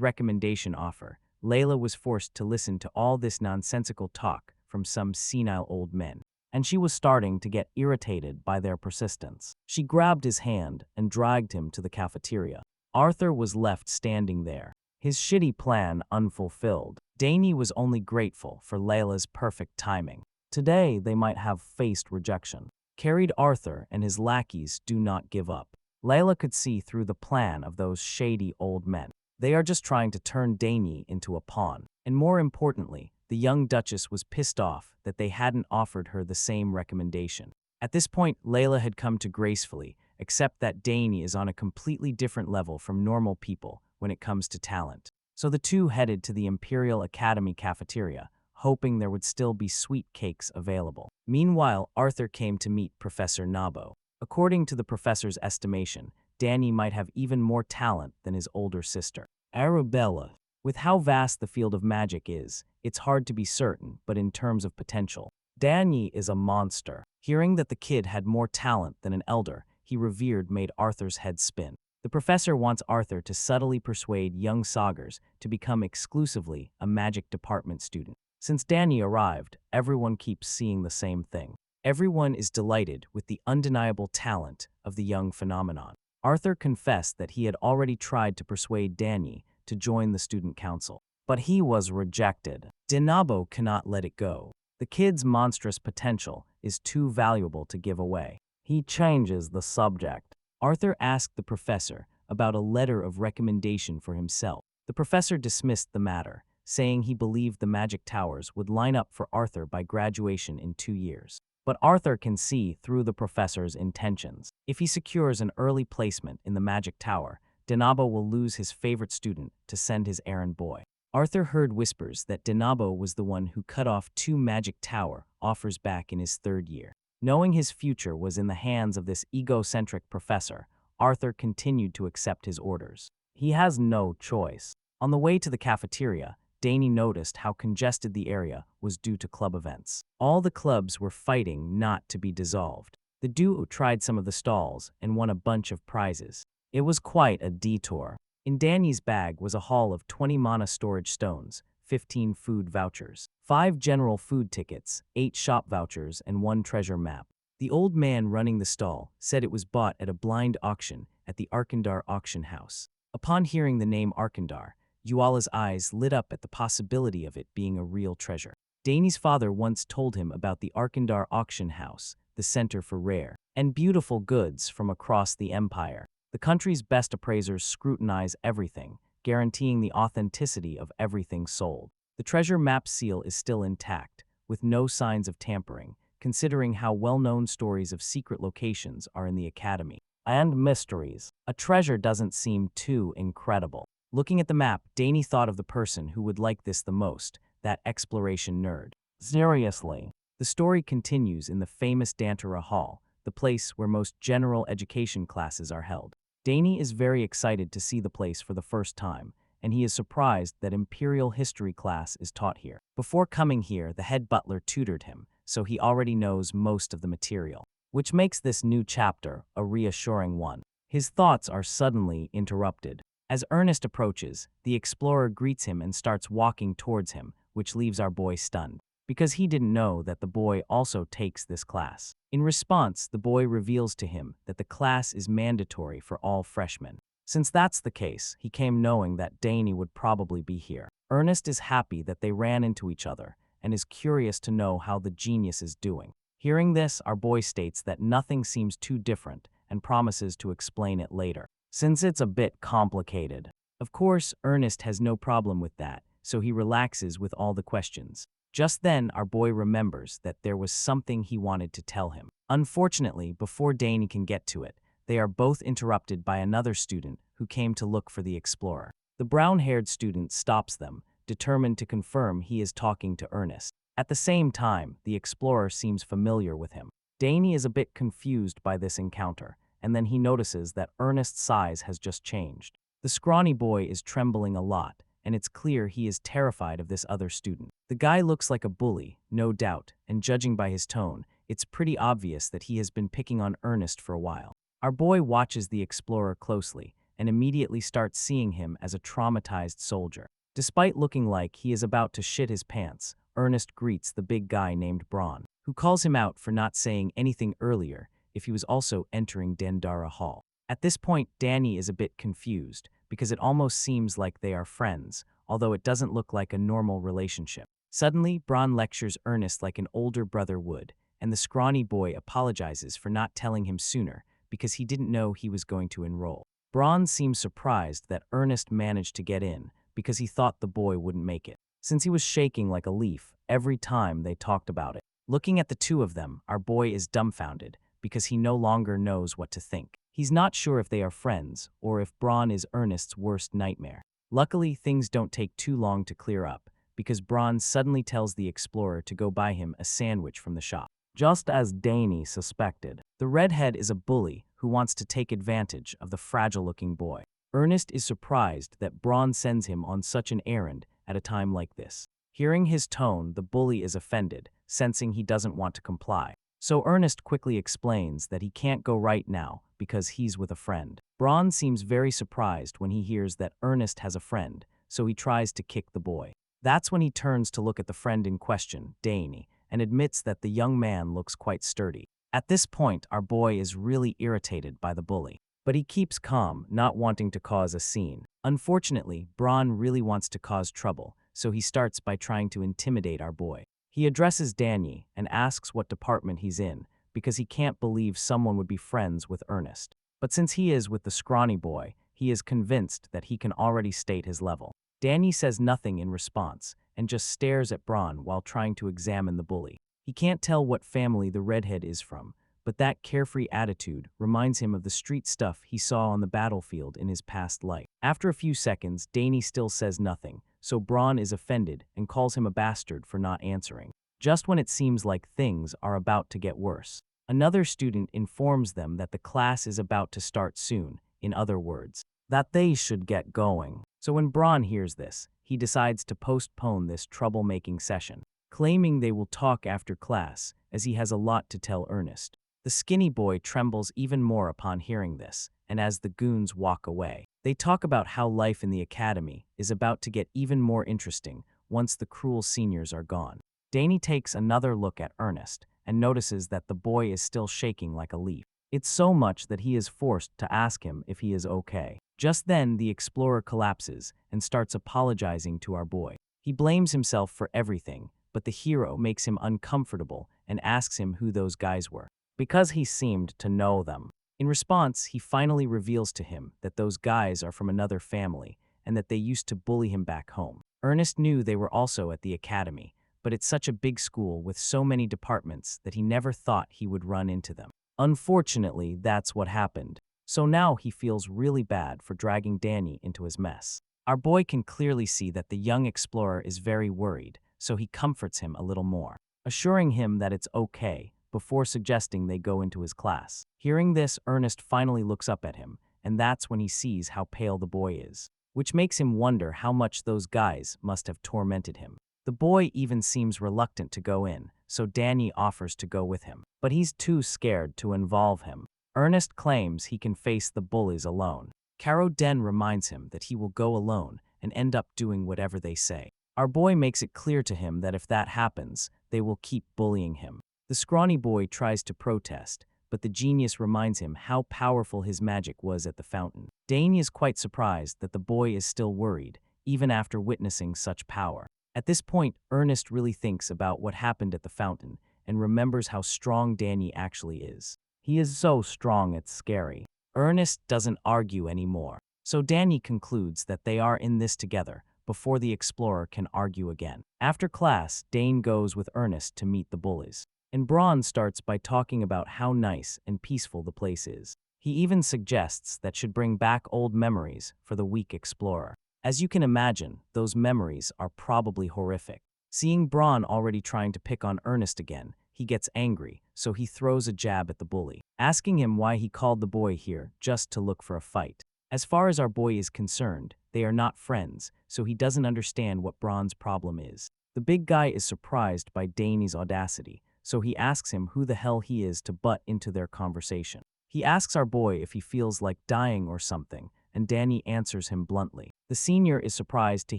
Speaker 1: recommendation offer, Layla was forced to listen to all this nonsensical talk from some senile old men, and she was starting to get irritated by their persistence. She grabbed his hand and dragged him to the cafeteria. Arthur was left standing there, his shitty plan unfulfilled. Dane was only grateful for Layla's perfect timing. Today, they might have faced rejection. Carried Arthur and his lackeys do not give up. Layla could see through the plan of those shady old men. They are just trying to turn Dane into a pawn. And more importantly, the young Duchess was pissed off that they hadn't offered her the same recommendation. At this point, Layla had come to gracefully accept that Dane is on a completely different level from normal people when it comes to talent. So the two headed to the Imperial Academy cafeteria, hoping there would still be sweet cakes available. Meanwhile, Arthur came to meet Professor Nabo. According to the professor's estimation, Dane might have even more talent than his older sister, Arabella. With how vast the field of magic is, it's hard to be certain, but in terms of potential, Dane is a monster. Hearing that the kid had more talent than an elder he revered made Arthur's head spin. The professor wants Arthur to subtly persuade young Sogres to become exclusively a magic department student. Since Dane arrived, everyone keeps seeing the same thing. Everyone is delighted with the undeniable talent of the young phenomenon. Arthur confessed that he had already tried to persuade Dane to join the student council, but he was rejected. Denabo cannot let it go. The kid's monstrous potential is too valuable to give away. He changes the subject. Arthur asked the professor about a letter of recommendation for himself. The professor dismissed the matter, saying he believed the magic towers would line up for Arthur by graduation in 2 years. But Arthur can see through the professor's intentions. If he secures an early placement in the magic tower, Denabo will lose his favorite student to send his errand boy. Arthur heard whispers that Denabo was the one who cut off 2 magic tower offers back in his 3rd year. Knowing his future was in the hands of this egocentric professor, Arthur continued to accept his orders. He has no choice. On the way to the cafeteria, Dane noticed how congested the area was due to club events. All the clubs were fighting not to be dissolved. The duo tried some of the stalls and won a bunch of prizes. It was quite a detour. In Dane's bag was a haul of 20 mana storage stones, 15 food vouchers, 5 general food tickets, 8 shop vouchers, and 1 treasure map. The old man running the stall said it was bought at a blind auction at the Arkandar auction house. Upon hearing the name Arkandar, Yuala's eyes lit up at the possibility of it being a real treasure. Dane's father once told him about the Arkandar auction house, the center for rare and beautiful goods from across the empire. The country's best appraisers scrutinize everything, guaranteeing the authenticity of everything sold. The treasure map seal is still intact, with no signs of tampering, considering how well-known stories of secret locations are in the academy. And mysteries. A treasure doesn't seem too incredible. Looking at the map, Dane thought of the person who would like this the most, that exploration nerd. Seriously. The story continues in the famous Dantara Hall, the place where most general education classes are held. Dane is very excited to see the place for the first time, and he is surprised that Imperial History class is taught here. Before coming here, the head butler tutored him, so he already knows most of the material, which makes this new chapter a reassuring one. His thoughts are suddenly interrupted. As Ernest approaches, the explorer greets him and starts walking towards him, which leaves our boy stunned, because he didn't know that the boy also takes this class. In response, the boy reveals to him that the class is mandatory for all freshmen. Since that's the case, he came knowing that Dane would probably be here. Ernest is happy that they ran into each other and is curious to know how the genius is doing. Hearing this, our boy states that nothing seems too different and promises to explain it later, since it's a bit complicated. Of course, Ernest has no problem with that, so he relaxes with all the questions. Just then, our boy remembers that there was something he wanted to tell him. Unfortunately, before Dane can get to it, they are both interrupted by another student who came to look for the explorer. The brown-haired student stops them, determined to confirm he is talking to Ernest. At the same time, the explorer seems familiar with him. Dane is a bit confused by this encounter, and then he notices that Ernest's size has just changed. The scrawny boy is trembling a lot, and it's clear he is terrified of this other student. The guy looks like a bully, no doubt, and judging by his tone, it's pretty obvious that he has been picking on Ernest for a while. Our boy watches the explorer closely and immediately starts seeing him as a traumatized soldier. Despite looking like he is about to shit his pants, Ernest greets the big guy named Braun, who calls him out for not saying anything earlier if he was also entering Dendara Hall. At this point, Dane is a bit confused, because it almost seems like they are friends, although it doesn't look like a normal relationship. Suddenly, Bron lectures Ernest like an older brother would, and the scrawny boy apologizes for not telling him sooner because he didn't know he was going to enroll. Bron seems surprised that Ernest managed to get in because he thought the boy wouldn't make it, since he was shaking like a leaf every time they talked about it. Looking at the two of them, our boy is dumbfounded because he no longer knows what to think. He's not sure if they are friends or if Bron is Ernest's worst nightmare. Luckily, things don't take too long to clear up because Bron suddenly tells the explorer to go buy him a sandwich from the shop. Just as Dane suspected, the redhead is a bully who wants to take advantage of the fragile-looking boy. Ernest is surprised that Bron sends him on such an errand at a time like this. Hearing his tone, the bully is offended, sensing he doesn't want to comply. So Ernest quickly explains that he can't go right now because he's with a friend. Bron seems very surprised when he hears that Ernest has a friend, so he tries to kick the boy. That's when he turns to look at the friend in question, Dane, and admits that the young man looks quite sturdy. At this point, our boy is really irritated by the bully, but he keeps calm, not wanting to cause a scene. Unfortunately, Bron really wants to cause trouble, so he starts by trying to intimidate our boy. He addresses Danny and asks what department he's in, because he can't believe someone would be friends with Ernest. But since he is with the scrawny boy, he is convinced that he can already state his level. Danny says nothing in response and just stares at Bron while trying to examine the bully. He can't tell what family the redhead is from, but that carefree attitude reminds him of the street stuff he saw on the battlefield in his past life. After a few seconds, Danny still says nothing, so Bron is offended and calls him a bastard for not answering. Just when it seems like things are about to get worse, another student informs them that the class is about to start soon, in other words, that they should get going. So when Bron hears this, he decides to postpone this troublemaking session, claiming they will talk after class, as he has a lot to tell Ernest. The skinny boy trembles even more upon hearing this, and as the goons walk away, they talk about how life in the academy is about to get even more interesting once the cruel seniors are gone. Danny takes another look at Ernest and notices that the boy is still shaking like a leaf. It's so much that he is forced to ask him if he is okay. Just then, the explorer collapses and starts apologizing to our boy. He blames himself for everything, but the hero makes him uncomfortable and asks him who those guys were, because he seemed to know them. In response, he finally reveals to him that those guys are from another family and that they used to bully him back home. Ernest knew they were also at the academy, but it's such a big school with so many departments that he never thought he would run into them. Unfortunately, that's what happened. So now he feels really bad for dragging Danny into his mess. Our boy can clearly see that the young explorer is very worried, so he comforts him a little more, assuring him that it's okay, before suggesting they go into his class. Hearing this, Ernest finally looks up at him, and that's when he sees how pale the boy is, which makes him wonder how much those guys must have tormented him. The boy even seems reluctant to go in, so Danny offers to go with him, but he's too scared to involve him. Ernest claims he can face the bullies alone. Caro Den reminds him that he will go alone and end up doing whatever they say. Our boy makes it clear to him that if that happens, they will keep bullying him. The scrawny boy tries to protest, but the genius reminds him how powerful his magic was at the fountain. Dane is quite surprised that the boy is still worried, even after witnessing such power. At this point, Ernest really thinks about what happened at the fountain and remembers how strong Danny actually is. He is so strong it's scary. Ernest doesn't argue anymore, so Danny concludes that they are in this together before the explorer can argue again. After class, Dane goes with Ernest to meet the bullies, and Bron starts by talking about how nice and peaceful the place is. He even suggests that should bring back old memories for the weak explorer. As you can imagine, those memories are probably horrific. Seeing Bron already trying to pick on Ernest again, he gets angry, so he throws a jab at the bully, asking him why he called the boy here just to look for a fight. As far as our boy is concerned, they are not friends, so he doesn't understand what Bron's problem is. The big guy is surprised by Dane's audacity, so he asks him who the hell he is to butt into their conversation. He asks our boy if he feels like dying or something, and Danny answers him bluntly. The senior is surprised to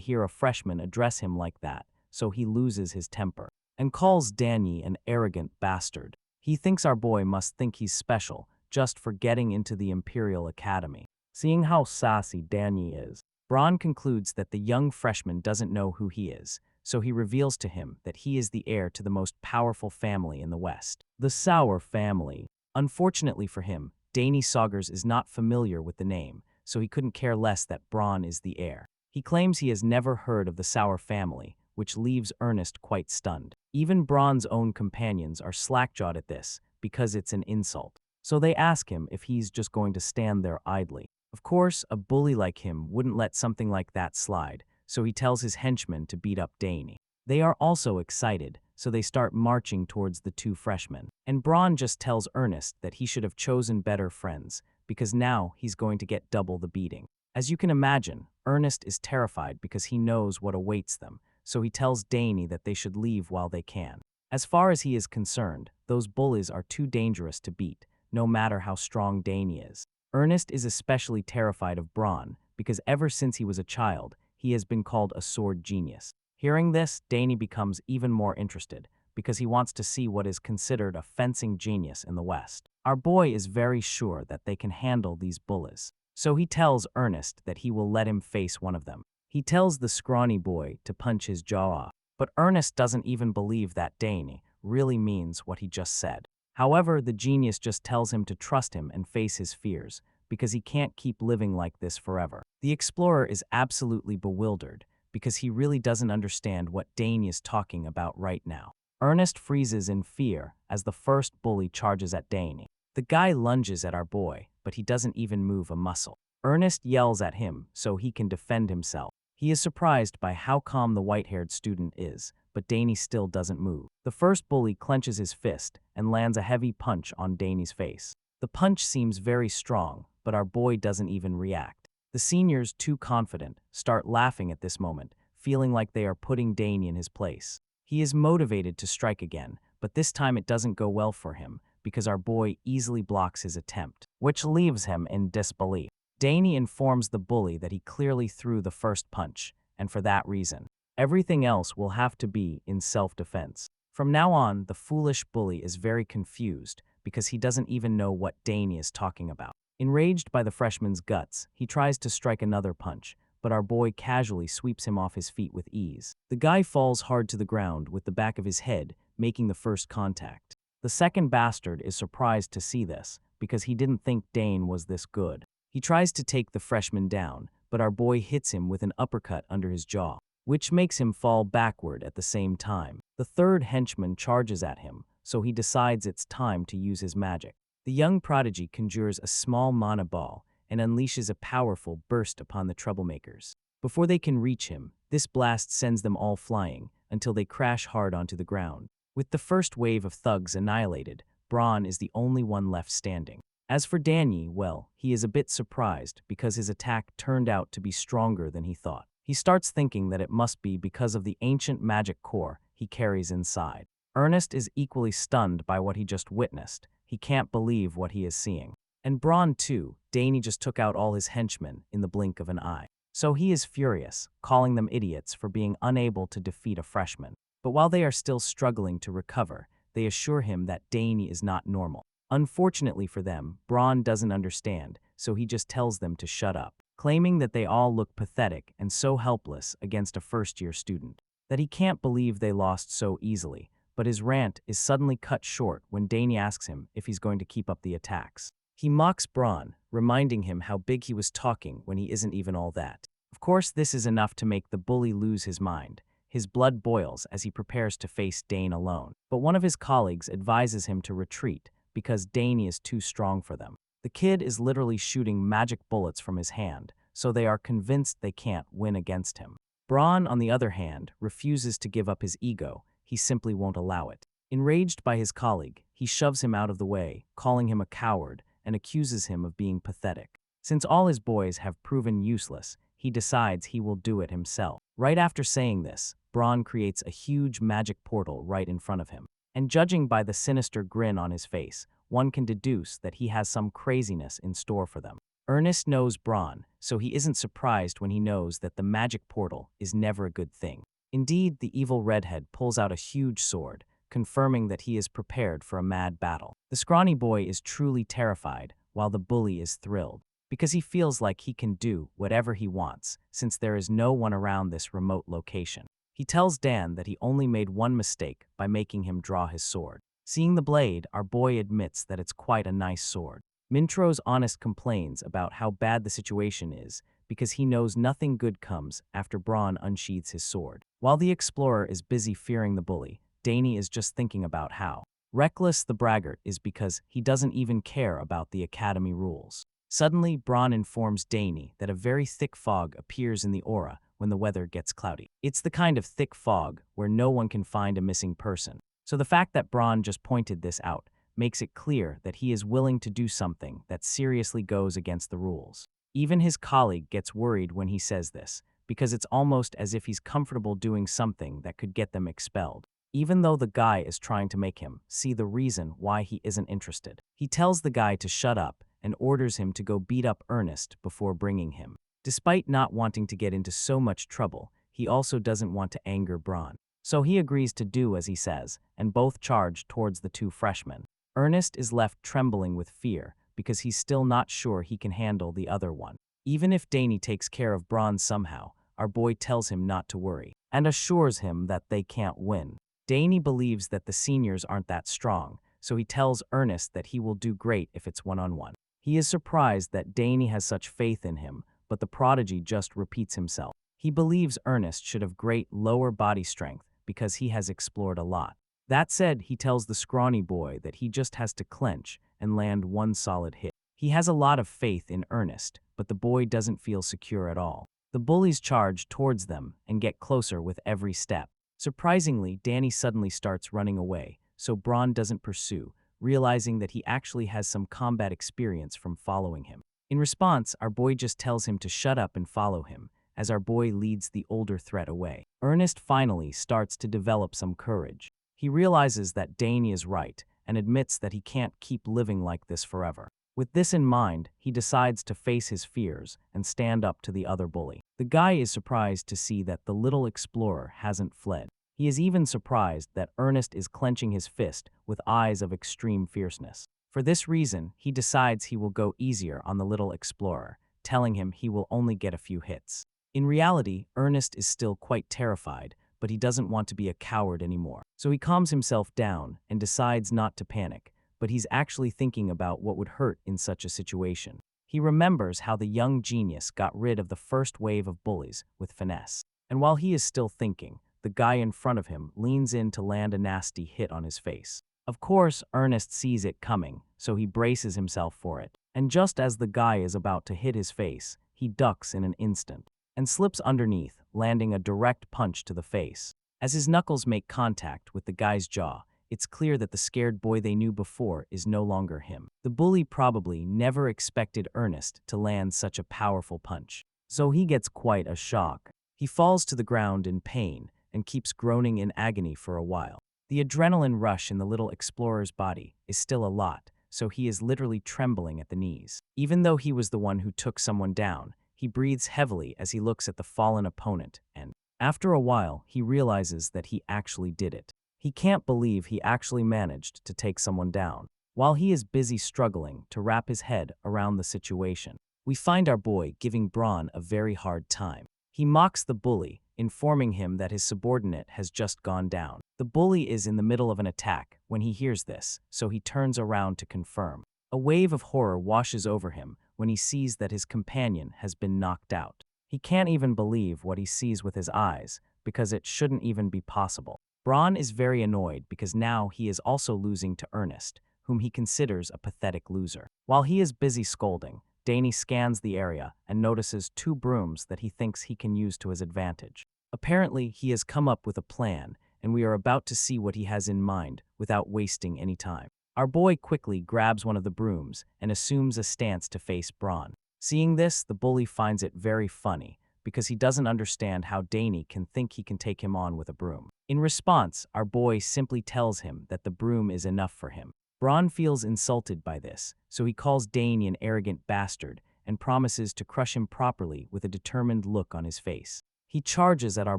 Speaker 1: hear a freshman address him like that, so he loses his temper and calls Danny an arrogant bastard. He thinks our boy must think he's special just for getting into the Imperial Academy. Seeing how sassy Danny is, Braun concludes that the young freshman doesn't know who he is, so he reveals to him that he is the heir to the most powerful family in the West, the Sauer family. Unfortunately for him, Dane Sogres is not familiar with the name, so he couldn't care less that Braun is the heir. He claims he has never heard of the Sauer family, which leaves Ernest quite stunned. Even Braun's own companions are slack-jawed at this, because it's an insult. So they ask him if he's just going to stand there idly. Of course, a bully like him wouldn't let something like that slide, so he tells his henchmen to beat up Dane. They are also excited, so they start marching towards the two freshmen. And Braun just tells Ernest that he should have chosen better friends, because now he's going to get double the beating. As you can imagine, Ernest is terrified because he knows what awaits them, so he tells Dane that they should leave while they can. As far as he is concerned, those bullies are too dangerous to beat, no matter how strong Dane is. Ernest is especially terrified of Braun, because ever since he was a child, he has been called a sword genius. Hearing this, Dane becomes even more interested, because he wants to see what is considered a fencing genius in the West. Our boy is very sure that they can handle these bullies, so he tells Ernest that he will let him face one of them. He tells the scrawny boy to punch his jaw off, but Ernest doesn't even believe that Dane really means what he just said. However, the genius just tells him to trust him and face his fears, because he can't keep living like this forever. The explorer is absolutely bewildered, because he really doesn't understand what Dane is talking about right now. Ernest freezes in fear as the first bully charges at Dane. The guy lunges at our boy, but he doesn't even move a muscle. Ernest yells at him so he can defend himself. He is surprised by how calm the white-haired student is, but Dane still doesn't move. The first bully clenches his fist and lands a heavy punch on Dane's face. The punch seems very strong, but our boy doesn't even react. The seniors, too confident, start laughing at this moment, feeling like they are putting Dane in his place. He is motivated to strike again, but this time it doesn't go well for him, because our boy easily blocks his attempt, which leaves him in disbelief. Dane informs the bully that he clearly threw the first punch, and for that reason, everything else will have to be in self-defense. From now on, the foolish bully is very confused because he doesn't even know what Dane is talking about. Enraged by the freshman's guts, he tries to strike another punch, but our boy casually sweeps him off his feet with ease. The guy falls hard to the ground with the back of his head, making the first contact. The second bastard is surprised to see this, because he didn't think Dane was this good. He tries to take the freshman down, but our boy hits him with an uppercut under his jaw, which makes him fall backward at the same time. The third henchman charges at him, so he decides it's time to use his magic. The young prodigy conjures a small mana ball and unleashes a powerful burst upon the troublemakers. Before they can reach him, this blast sends them all flying until they crash hard onto the ground. With the first wave of thugs annihilated, Braun is the only one left standing. As for Dane, well, he is a bit surprised because his attack turned out to be stronger than he thought. He starts thinking that it must be because of the ancient magic core he carries inside. Ernest is equally stunned by what he just witnessed. He can't believe what he is seeing. And Braun too. Dane just took out all his henchmen in the blink of an eye. So he is furious, calling them idiots for being unable to defeat a freshman. But while they are still struggling to recover, they assure him that Dane is not normal. Unfortunately for them, Braun doesn't understand, so he just tells them to shut up, claiming that they all look pathetic and so helpless against a first-year student, that he can't believe they lost so easily. But his rant is suddenly cut short when Dane asks him if he's going to keep up the attacks. He mocks Braun, reminding him how big he was talking when he isn't even all that. Of course, this is enough to make the bully lose his mind. His blood boils as he prepares to face Dane alone. But one of his colleagues advises him to retreat because Dane is too strong for them. The kid is literally shooting magic bullets from his hand, so they are convinced they can't win against him. Braun, on the other hand, refuses to give up his ego. He simply won't allow it. Enraged by his colleague, he shoves him out of the way, calling him a coward, and accuses him of being pathetic. Since all his boys have proven useless, he decides he will do it himself. Right after saying this, Braun creates a huge magic portal right in front of him. And judging by the sinister grin on his face, one can deduce that he has some craziness in store for them. Ernest knows Braun, so he isn't surprised when he knows that the magic portal is never a good thing. Indeed, the evil redhead pulls out a huge sword, confirming that he is prepared for a mad battle. The scrawny boy is truly terrified, while the bully is thrilled. because he feels like he can do whatever he wants since there is no one around this remote location. He tells Dan that he only made one mistake by making him draw his sword. Seeing the blade, our boy admits that it's quite a nice sword. Mintro's honest complains about how bad the situation is because he knows nothing good comes after Braun unsheathes his sword. While the explorer is busy fearing the bully, Dane is just thinking about how reckless the braggart is because he doesn't even care about the academy rules. Suddenly, Braun informs Dane that a very thick fog appears in the aura when the weather gets cloudy. It's the kind of thick fog where no one can find a missing person. So the fact that Braun just pointed this out makes it clear that he is willing to do something that seriously goes against the rules. Even his colleague gets worried when he says this, because it's almost as if he's comfortable doing something that could get them expelled, even though the guy is trying to make him see the reason why he isn't interested. He tells the guy to shut up and orders him to go beat up Ernest before bringing him. Despite not wanting to get into so much trouble, he also doesn't want to anger Braun. So he agrees to do as he says, and both charge towards the two freshmen. Ernest is left trembling with fear because he's still not sure he can handle the other one. Even if Dane takes care of Braun somehow, our boy tells him not to worry and assures him that they can't win. Dane believes that the seniors aren't that strong, so he tells Ernest that he will do great if it's one-on-one. He is surprised that Dane has such faith in him, but the prodigy just repeats himself. He believes Ernest should have great lower body strength because he has explored a lot. That said, he tells the scrawny boy that he just has to clench and land one solid hit. He has a lot of faith in Ernest, but the boy doesn't feel secure at all. The bullies charge towards them and get closer with every step. Surprisingly, Dane suddenly starts running away, so Braun doesn't pursue, realizing that he actually has some combat experience from following him. In response, our boy just tells him to shut up and follow him, as our boy leads the older threat away. Ernest finally starts to develop some courage. He realizes that Dane is right and admits that he can't keep living like this forever. With this in mind, he decides to face his fears and stand up to the other bully. The guy is surprised to see that the little explorer hasn't fled. He is even surprised that Ernest is clenching his fist with eyes of extreme fierceness. For this reason, he decides he will go easier on the little explorer, telling him he will only get a few hits. In reality, Ernest is still quite terrified, but he doesn't want to be a coward anymore. So he calms himself down and decides not to panic, but he's actually thinking about what would hurt in such a situation. He remembers how the young genius got rid of the first wave of bullies with finesse. And while he is still thinking, the guy in front of him leans in to land a nasty hit on his face. Of course, Ernest sees it coming, so he braces himself for it. And just as the guy is about to hit his face, he ducks in an instant and slips underneath, landing a direct punch to the face. As his knuckles make contact with the guy's jaw, it's clear that the scared boy they knew before is no longer him. The bully probably never expected Ernest to land such a powerful punch, so he gets quite a shock. He falls to the ground in pain and keeps groaning in agony for a while. The adrenaline rush in the little explorer's body is still a lot, so he is literally trembling at the knees. Even though he was the one who took someone down, he breathes heavily as he looks at the fallen opponent, and after a while, he realizes that he actually did it. He can't believe he actually managed to take someone down. While he is busy struggling to wrap his head around the situation, we find our boy giving Braun a very hard time. He mocks the bully, informing him that his subordinate has just gone down. The bully is in the middle of an attack when he hears this, so he turns around to confirm. A wave of horror washes over him when he sees that his companion has been knocked out. He can't even believe what he sees with his eyes, because it shouldn't even be possible. Braun is very annoyed because now he is also losing to Ernest, whom he considers a pathetic loser. While he is busy scolding, Dane scans the area and notices two brooms that he thinks he can use to his advantage. Apparently, he has come up with a plan, and we are about to see what he has in mind without wasting any time. Our boy quickly grabs one of the brooms and assumes a stance to face Braun. Seeing this, the bully finds it very funny, because he doesn't understand how Dane can think he can take him on with a broom. In response, our boy simply tells him that the broom is enough for him. Braun feels insulted by this, so he calls Dane an arrogant bastard and promises to crush him properly with a determined look on his face. He charges at our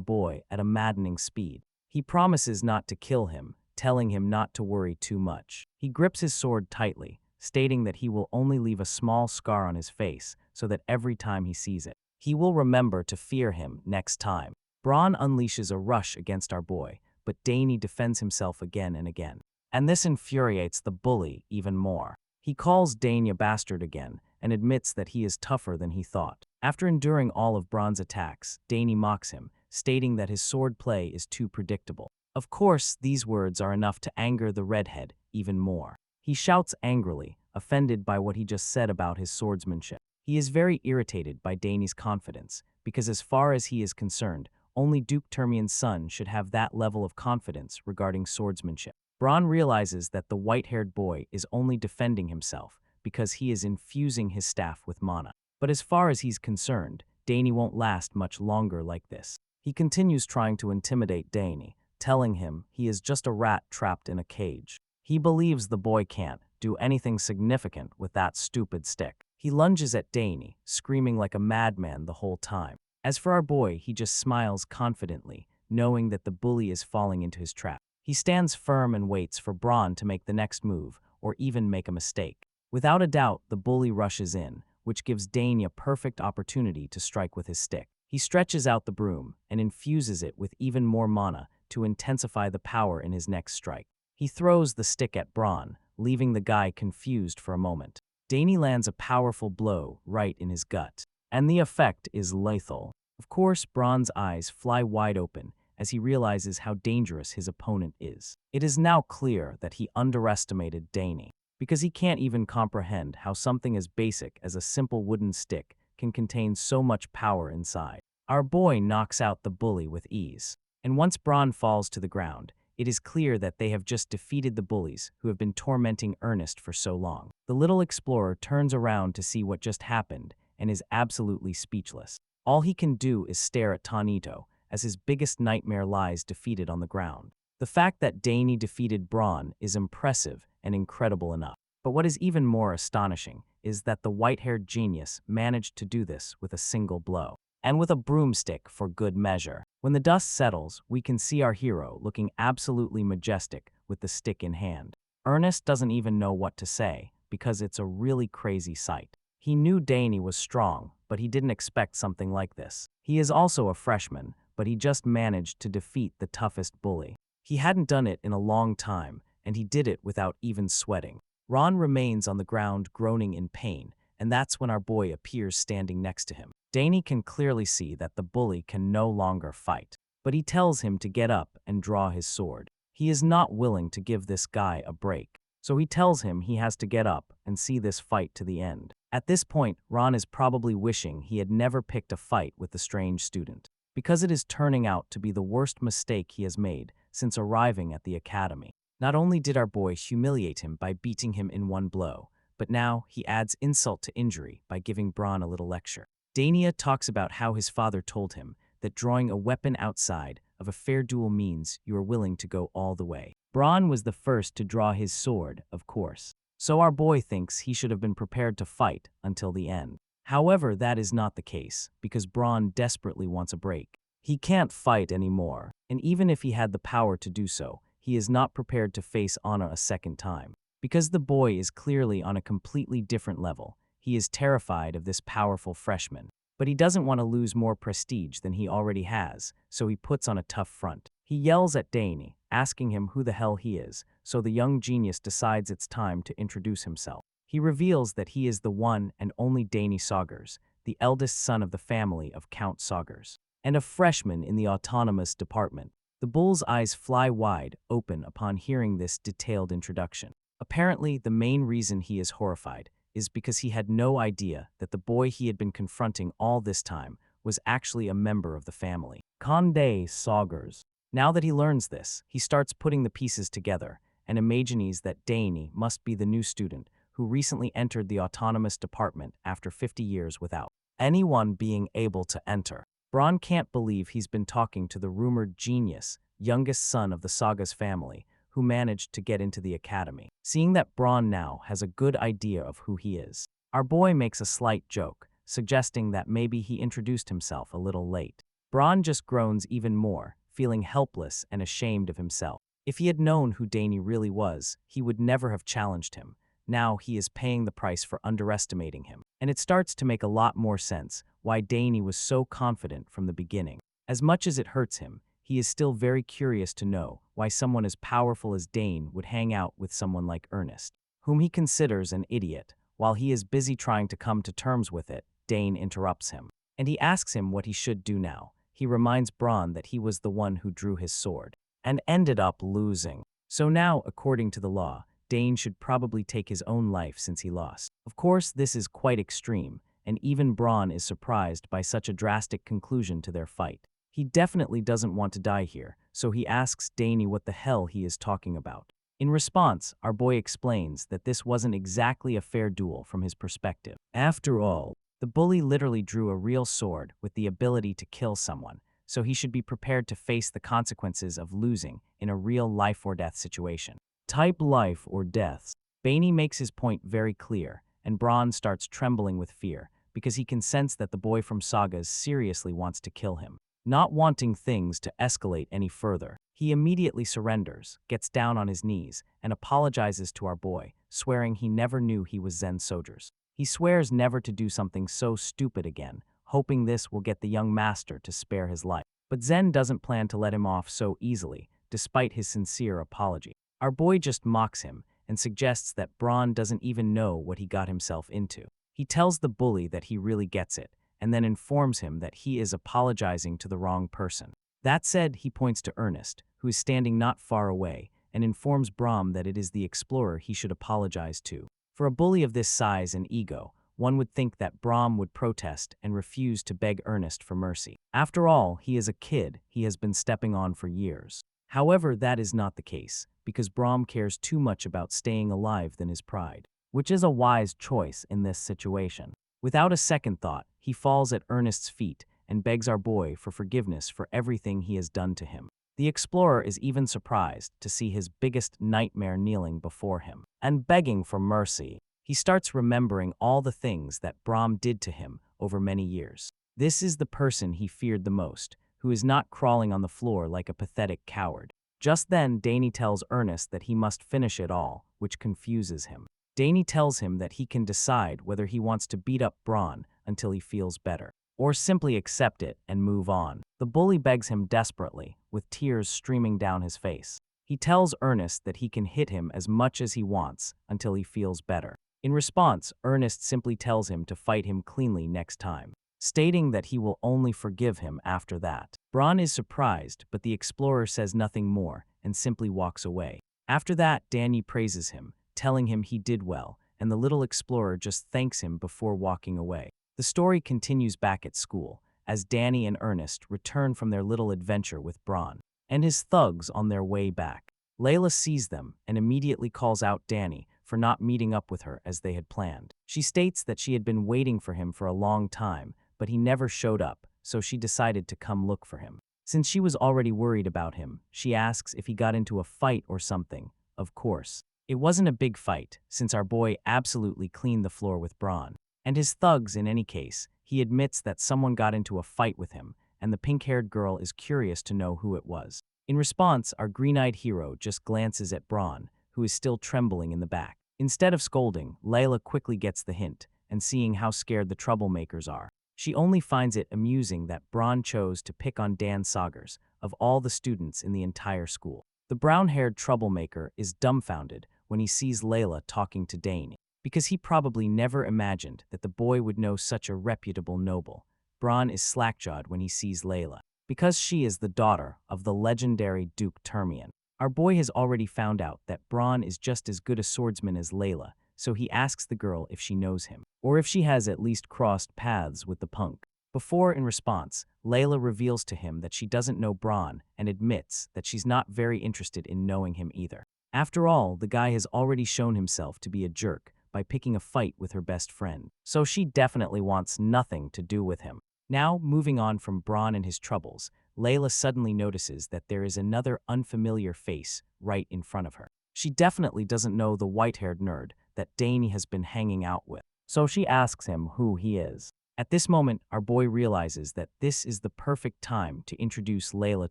Speaker 1: boy at a maddening speed. He promises not to kill him, telling him not to worry too much. He grips his sword tightly, stating that he will only leave a small scar on his face so that every time he sees it, he will remember to fear him next time. Braun unleashes a rush against our boy, but Dane defends himself again and again. And this infuriates the bully even more. He calls Dane a bastard again and admits that he is tougher than he thought. After enduring all of Braun's attacks, Dane mocks him, stating that his sword play is too predictable. Of course, these words are enough to anger the redhead even more. He shouts angrily, offended by what he just said about his swordsmanship. He is very irritated by Dane's confidence, because as far as he is concerned, only Duke Termian's son should have that level of confidence regarding swordsmanship. Braun realizes that the white-haired boy is only defending himself because he is infusing his staff with mana. But as far as he's concerned, Dane won't last much longer like this. He continues trying to intimidate Dane, telling him he is just a rat trapped in a cage. He believes the boy can't do anything significant with that stupid stick. He lunges at Dane, screaming like a madman the whole time. As for our boy, he just smiles confidently, knowing that the bully is falling into his trap. He stands firm and waits for Braun to make the next move, or even make a mistake. Without a doubt, the bully rushes in, which gives Dane a perfect opportunity to strike with his stick. He stretches out the broom and infuses it with even more mana to intensify the power in his next strike. He throws the stick at Braun, leaving the guy confused for a moment. Dane lands a powerful blow right in his gut, and the effect is lethal. Of course, Braun's eyes fly wide open as he realizes how dangerous his opponent is. It is now clear that he underestimated Dane, because he can't even comprehend how something as basic as a simple wooden stick can contain so much power inside. Our boy knocks out the bully with ease, and once Braun falls to the ground, it is clear that they have just defeated the bullies who have been tormenting Ernest for so long. The little explorer turns around to see what just happened and is absolutely speechless. All he can do is stare at Tanito as his biggest nightmare lies defeated on the ground. The fact that Dane defeated Braun is impressive and incredible enough. But what is even more astonishing is that the white-haired genius managed to do this with a single blow, and with a broomstick for good measure. When the dust settles, we can see our hero looking absolutely majestic with the stick in hand. Ernest doesn't even know what to say, because it's a really crazy sight. He knew Dane was strong, but he didn't expect something like this. He is also a freshman, but he just managed to defeat the toughest bully. He hadn't done it in a long time, and he did it without even sweating. Ron remains on the ground groaning in pain, and that's when our boy appears standing next to him. Dane can clearly see that the bully can no longer fight, but he tells him to get up and draw his sword. He is not willing to give this guy a break, so he tells him he has to get up and see this fight to the end. At this point, Ron is probably wishing he had never picked a fight with the strange student, because it is turning out to be the worst mistake he has made since arriving at the academy. Not only did our boy humiliate him by beating him in one blow, but now he adds insult to injury by giving Braun a little lecture. Dania talks about how his father told him that drawing a weapon outside of a fair duel means you are willing to go all the way. Braun was the first to draw his sword, of course, so our boy thinks he should have been prepared to fight until the end. However, that is not the case, because Braun desperately wants a break. He can't fight anymore, and even if he had the power to do so, he is not prepared to face Anna a second time. Because the boy is clearly on a completely different level, he is terrified of this powerful freshman. But he doesn't want to lose more prestige than he already has, so he puts on a tough front. He yells at Dane, asking him who the hell he is, so the young genius decides it's time to introduce himself. He reveals that he is the one and only Dane Sogres, the eldest son of the family of Count Sogres, and a freshman in the autonomous department. The bull's eyes fly wide open upon hearing this detailed introduction. Apparently, the main reason he is horrified is because he had no idea that the boy he had been confronting all this time was actually a member of the family, Dane Sogres. Now that he learns this, he starts putting the pieces together and imagines that Dane must be the new student who recently entered the autonomous department after 50 years without anyone being able to enter. Braun can't believe he's been talking to the rumored genius, youngest son of the Saga's family, who managed to get into the academy. Seeing that Braun now has a good idea of who he is, our boy makes a slight joke, suggesting that maybe he introduced himself a little late. Braun just groans even more, feeling helpless and ashamed of himself. If he had known who Dane really was, he would never have challenged him, Now he is paying the price for underestimating him. And it starts to make a lot more sense why Dane was so confident from the beginning. As much as it hurts him, he is still very curious to know why someone as powerful as Dane would hang out with someone like Ernest, whom he considers an idiot. While he is busy trying to come to terms with it, Dane interrupts him, and he asks him what he should do now. He reminds Bronn that he was the one who drew his sword and ended up losing. So now, according to the law, Dane should probably take his own life since he lost. Of course, this is quite extreme, and even Bronn is surprised by such a drastic conclusion to their fight. He definitely doesn't want to die here, so he asks Dane what the hell he is talking about. In response, our boy explains that this wasn't exactly a fair duel from his perspective. After all, the bully literally drew a real sword with the ability to kill someone, so he should be prepared to face the consequences of losing in a real life or death situation. Type life or death. Dane makes his point very clear, and Bronn starts trembling with fear because he can sense that the boy from Sagas seriously wants to kill him. Not wanting things to escalate any further, he immediately surrenders, gets down on his knees, and apologizes to our boy, swearing he never knew he was Dane Sogres. He swears never to do something so stupid again, hoping this will get the young master to spare his life. But Dane doesn't plan to let him off so easily, despite his sincere apology. Our boy just mocks him and suggests that Bronn doesn't even know what he got himself into. He tells the bully that he really gets it, and then informs him that he is apologizing to the wrong person. That said, he points to Ernest, who is standing not far away, and informs Bronn that it is the explorer he should apologize to. For a bully of this size and ego, one would think that Bronn would protest and refuse to beg Ernest for mercy. After all, he is a kid he has been stepping on for years. However, that is not the case, because Bronn cares too much about staying alive than his pride, which is a wise choice in this situation. Without a second thought, he falls at Ernest's feet and begs our boy for forgiveness for everything he has done to him. The explorer is even surprised to see his biggest nightmare kneeling before him and begging for mercy. He starts remembering all the things that Bronn did to him over many years. This is the person he feared the most, who is not crawling on the floor like a pathetic coward. Just then, Dane tells Ernest that he must finish it all, which confuses him. Dane tells him that he can decide whether he wants to beat up Bronn until he feels better, or simply accept it and move on. The bully begs him desperately, with tears streaming down his face. He tells Ernest that he can hit him as much as he wants until he feels better. In response, Ernest simply tells him to fight him cleanly next time, stating that he will only forgive him after that. Bronn is surprised, but the explorer says nothing more and simply walks away. After that, Dane praises him, telling him he did well, and the little explorer just thanks him before walking away. The story continues back at school, as Dane and Ernest return from their little adventure with Bronn and his thugs on their way back. Layla sees them and immediately calls out Dane for not meeting up with her as they had planned. She states that she had been waiting for him for a long time, but he never showed up, so she decided to come look for him. Since she was already worried about him, she asks if he got into a fight or something. Of course, it wasn't a big fight, since our boy absolutely cleaned the floor with Bronn and his thugs. In any case, he admits that someone got into a fight with him, and the pink-haired girl is curious to know who it was. In response, our green-eyed hero just glances at Bronn, who is still trembling in the back. Instead of scolding, Layla quickly gets the hint, and seeing how scared the troublemakers are, she only finds it amusing that Bronn chose to pick on Dane Sogres, of all the students in the entire school. The brown-haired troublemaker is dumbfounded when he sees Layla talking to Dane, because he probably never imagined that the boy would know such a reputable noble. Bronn is slack-jawed when he sees Layla, because she is the daughter of the legendary Duke Termian. Our boy has already found out that Bronn is just as good a swordsman as Layla, so he asks the girl if she knows him, or if she has at least crossed paths with the punk. Before, in response, Layla reveals to him that she doesn't know Bronn and admits that she's not very interested in knowing him either. After all, the guy has already shown himself to be a jerk by picking a fight with her best friend, so she definitely wants nothing to do with him. Now, moving on from Bronn and his troubles, Layla suddenly notices that there is another unfamiliar face right in front of her. She definitely doesn't know the white-haired nerd that Dane has been hanging out with, so she asks him who he is. At this moment, our boy realizes that this is the perfect time to introduce Layla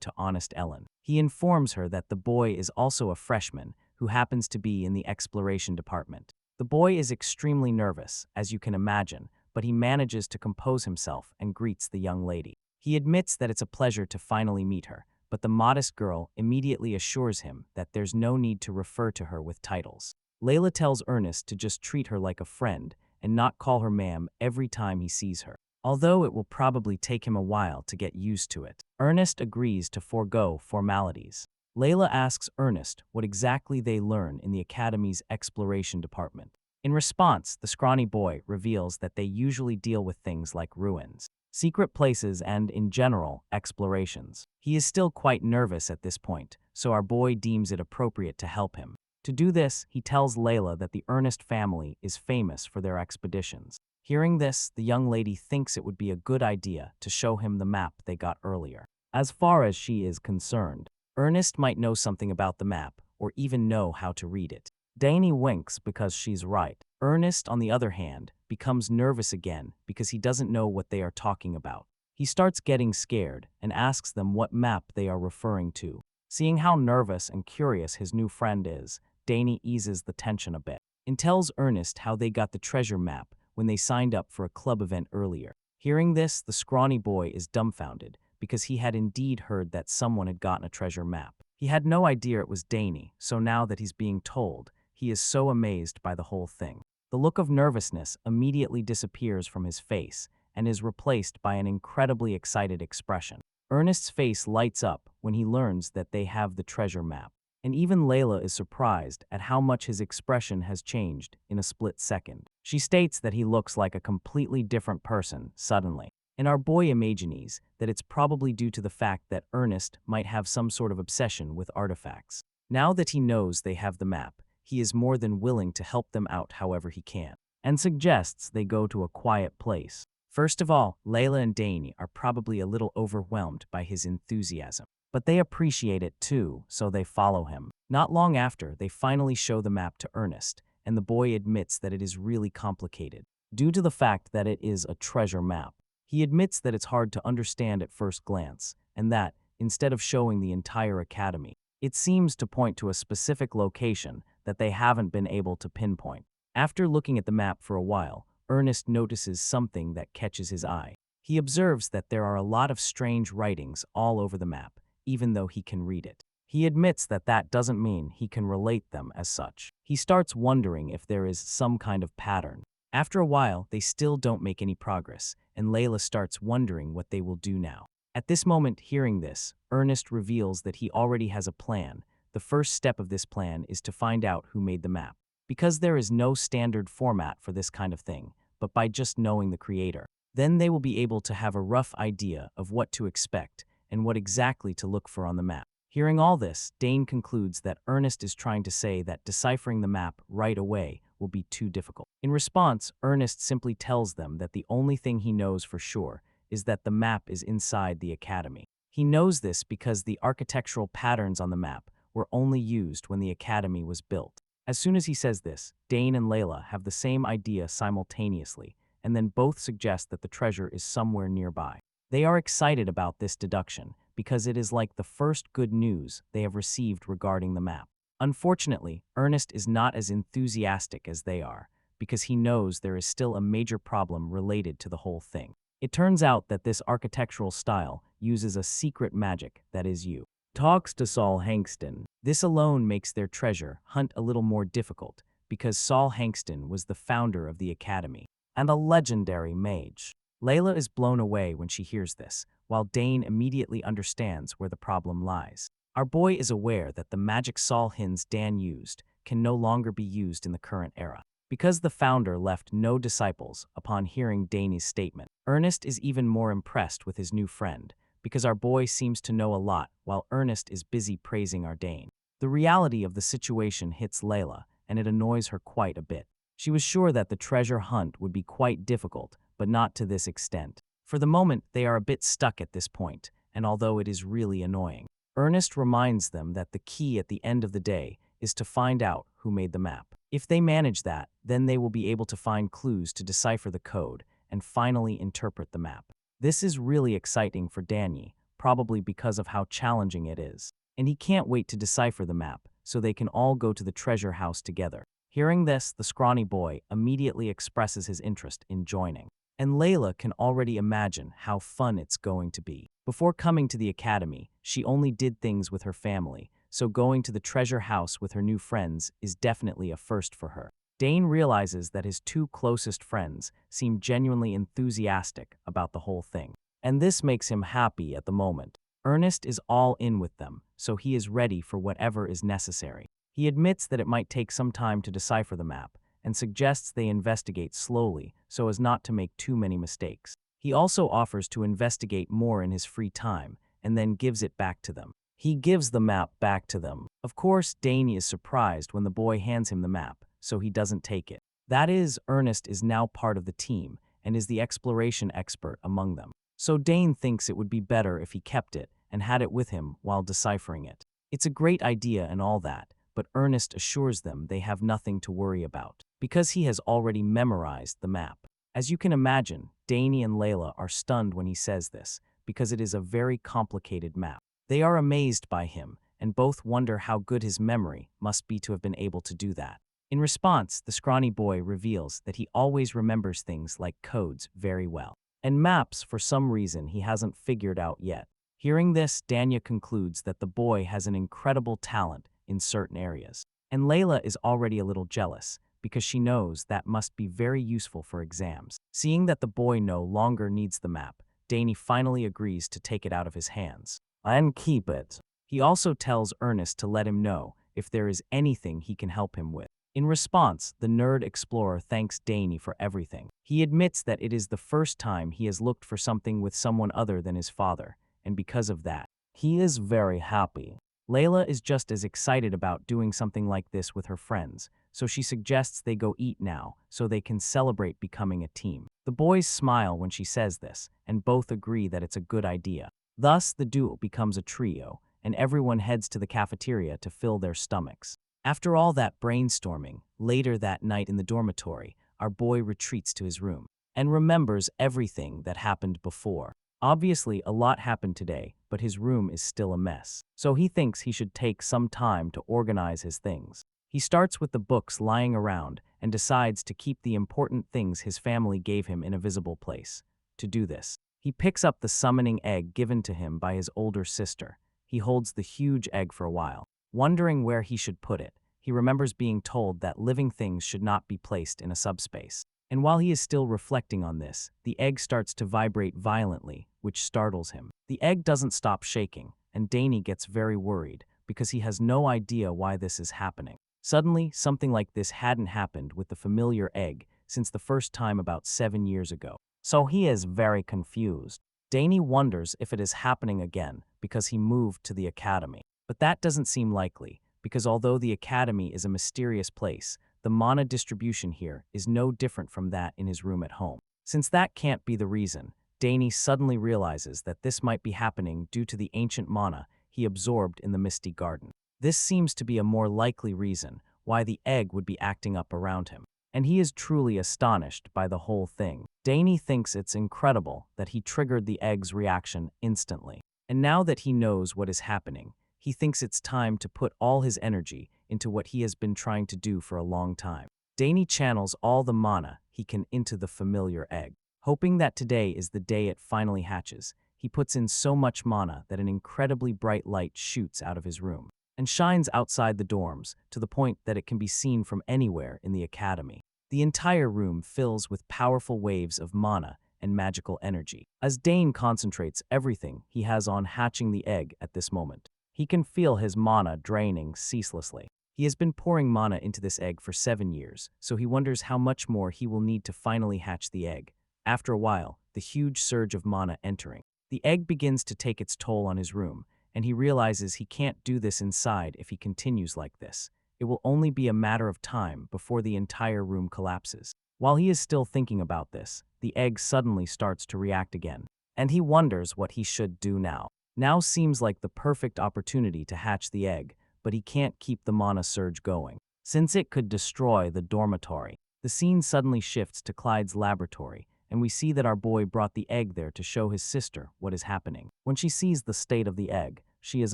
Speaker 1: to Honest Ellen. He informs her that the boy is also a freshman who happens to be in the exploration department. The boy is extremely nervous, as you can imagine, but he manages to compose himself and greets the young lady. He admits that it's a pleasure to finally meet her, but the modest girl immediately assures him that there's no need to refer to her with titles. Layla tells Ernest to just treat her like a friend and not call her ma'am every time he sees her, although it will probably take him a while to get used to it. Ernest agrees to forego formalities. Layla asks Ernest what exactly they learn in the Academy's exploration department. In response, the scrawny boy reveals that they usually deal with things like ruins, secret places, and, in general, explorations. He is still quite nervous at this point, so our boy deems it appropriate to help him. To do this, he tells Layla that the Ernest family is famous for their expeditions. Hearing this, the young lady thinks it would be a good idea to show him the map they got earlier. As far as she is concerned, Ernest might know something about the map, or even know how to read it. Dane winks because she's right. Ernest, on the other hand, becomes nervous again because he doesn't know what they are talking about. He starts getting scared and asks them what map they are referring to. Seeing how nervous and curious his new friend is, Dane eases the tension a bit and tells Ernest how they got the treasure map when they signed up for a club event earlier. Hearing this, the scrawny boy is dumbfounded because he had indeed heard that someone had gotten a treasure map. He had no idea it was Dane, so now that he's being told, he is so amazed by the whole thing. The look of nervousness immediately disappears from his face and is replaced by an incredibly excited expression. Ernest's face lights up when he learns that they have the treasure map, and even Layla is surprised at how much his expression has changed in a split second. She states that he looks like a completely different person suddenly, and our boy imagines that it's probably due to the fact that Ernest might have some sort of obsession with artifacts. Now that he knows they have the map, he is more than willing to help them out however he can, and suggests they go to a quiet place. First of all, Layla and Dane are probably a little overwhelmed by his enthusiasm, but they appreciate it too, so they follow him. Not long after, they finally show the map to Ernest, and the boy admits that it is really complicated, due to the fact that it is a treasure map. He admits that it's hard to understand at first glance, and that, instead of showing the entire academy, it seems to point to a specific location that they haven't been able to pinpoint. After looking at the map for a while, Ernest notices something that catches his eye. He observes that there are a lot of strange writings all over the map, even though he can read it. He admits that that doesn't mean he can relate them as such. He starts wondering if there is some kind of pattern. After a while, they still don't make any progress, and Layla starts wondering what they will do now. At this moment, hearing this, Ernest reveals that he already has a plan. The first step of this plan is to find out who made the map, because there is no standard format for this kind of thing, but by just knowing the creator. Then they will be able to have a rough idea of what to expect and what exactly to look for on the map. Hearing all this, Dane concludes that Ernest is trying to say that deciphering the map right away will be too difficult. In response, Ernest simply tells them that the only thing he knows for sure is that the map is inside the academy. He knows this because the architectural patterns on the map were only used when the academy was built. As soon as he says this, Dane and Layla have the same idea simultaneously, and then both suggest that the treasure is somewhere nearby. They are excited about this deduction because it is like the first good news they have received regarding the map. Unfortunately, Ernest is not as enthusiastic as they are because he knows there is still a major problem related to the whole thing. It turns out that this architectural style uses a secret magic that is you. Talks to Saul Hankston. This alone makes their treasure hunt a little more difficult because Saul Hankston was the founder of the academy and a legendary mage. Layla is blown away when she hears this, while Dane immediately understands where the problem lies. Our boy is aware that the magic Saul Hins Dan used can no longer be used in the current era, because the founder left no disciples upon hearing Dane's statement. Ernest is even more impressed with his new friend, because our boy seems to know a lot while Ernest is busy praising our Dane. The reality of the situation hits Layla, and it annoys her quite a bit. She was sure that the treasure hunt would be quite difficult, but not to this extent. For the moment, they are a bit stuck at this point, and although it is really annoying, Ernest reminds them that the key at the end of the day is to find out who made the map. If they manage that, then they will be able to find clues to decipher the code and finally interpret the map. This is really exciting for Danny, probably because of how challenging it is, and he can't wait to decipher the map so they can all go to the treasure house together. Hearing this, the scrawny boy immediately expresses his interest in joining. And Layla can already imagine how fun it's going to be. Before coming to the academy, she only did things with her family, so going to the treasure house with her new friends is definitely a first for her. Dane realizes that his two closest friends seem genuinely enthusiastic about the whole thing, and this makes him happy at the moment. Ernest is all in with them, so he is ready for whatever is necessary. He admits that it might take some time to decipher the map, and suggests they investigate slowly so as not to make too many mistakes. He also offers to investigate more in his free time, and then gives it back to them. He gives the map back to them. Of course, Dane is surprised when the boy hands him the map, so he doesn't take it. That is, Ernest is now part of the team, and is the exploration expert among them. So Dane thinks it would be better if he kept it, and had it with him while deciphering it. It's a great idea and all that, but Ernest assures them they have nothing to worry about, because he has already memorized the map. As you can imagine, Dane and Layla are stunned when he says this, because it is a very complicated map. They are amazed by him, and both wonder how good his memory must be to have been able to do that. In response, the scrawny boy reveals that he always remembers things like codes very well, and maps for some reason he hasn't figured out yet. Hearing this, Danya concludes that the boy has an incredible talent in certain areas. And Layla is already a little jealous, because she knows that must be very useful for exams. Seeing that the boy no longer needs the map, Dane finally agrees to take it out of his hands and keep it. He also tells Ernest to let him know if there is anything he can help him with. In response, the nerd explorer thanks Dane for everything. He admits that it is the first time he has looked for something with someone other than his father, and because of that, he is very happy. Layla is just as excited about doing something like this with her friends, so she suggests they go eat now so they can celebrate becoming a team. The boys smile when she says this, and both agree that it's a good idea. Thus, the duo becomes a trio, and everyone heads to the cafeteria to fill their stomachs. After all that brainstorming, later that night in the dormitory, our boy retreats to his room and remembers everything that happened before. Obviously, a lot happened today, but his room is still a mess, so he thinks he should take some time to organize his things. He starts with the books lying around and decides to keep the important things his family gave him in a visible place. To do this, he picks up the summoning egg given to him by his older sister. He holds the huge egg for a while, wondering where he should put it. He remembers being told that living things should not be placed in a subspace. And while he is still reflecting on this, the egg starts to vibrate violently, which startles him. The egg doesn't stop shaking, and Dane gets very worried because he has no idea why this is happening. Suddenly, something like this hadn't happened with the familiar egg since the first time about 7 years ago. So he is very confused. Dane wonders if it is happening again because he moved to the academy. But that doesn't seem likely, because although the academy is a mysterious place, the mana distribution here is no different from that in his room at home. Since that can't be the reason, Dane suddenly realizes that this might be happening due to the ancient mana he absorbed in the Misty Garden. This seems to be a more likely reason why the egg would be acting up around him, and he is truly astonished by the whole thing. Dane thinks it's incredible that he triggered the egg's reaction instantly, and now that he knows what is happening, he thinks it's time to put all his energy into what he has been trying to do for a long time. Dane channels all the mana he can into the familiar egg. Hoping that today is the day it finally hatches, he puts in so much mana that an incredibly bright light shoots out of his room and shines outside the dorms to the point that it can be seen from anywhere in the academy. The entire room fills with powerful waves of mana and magical energy. As Dane concentrates everything he has on hatching the egg at this moment, he can feel his mana draining ceaselessly. He has been pouring mana into this egg for 7 years, so he wonders how much more he will need to finally hatch the egg. After a while, the huge surge of mana entering, the egg begins to take its toll on his room, and he realizes he can't do this inside if he continues like this. It will only be a matter of time before the entire room collapses. While he is still thinking about this, the egg suddenly starts to react again, and he wonders what he should do now. Now seems like the perfect opportunity to hatch the egg, but he can't keep the mana surge going, since it could destroy the dormitory. The scene suddenly shifts to Clyde's laboratory, and we see that our boy brought the egg there to show his sister what is happening. When she sees the state of the egg, she is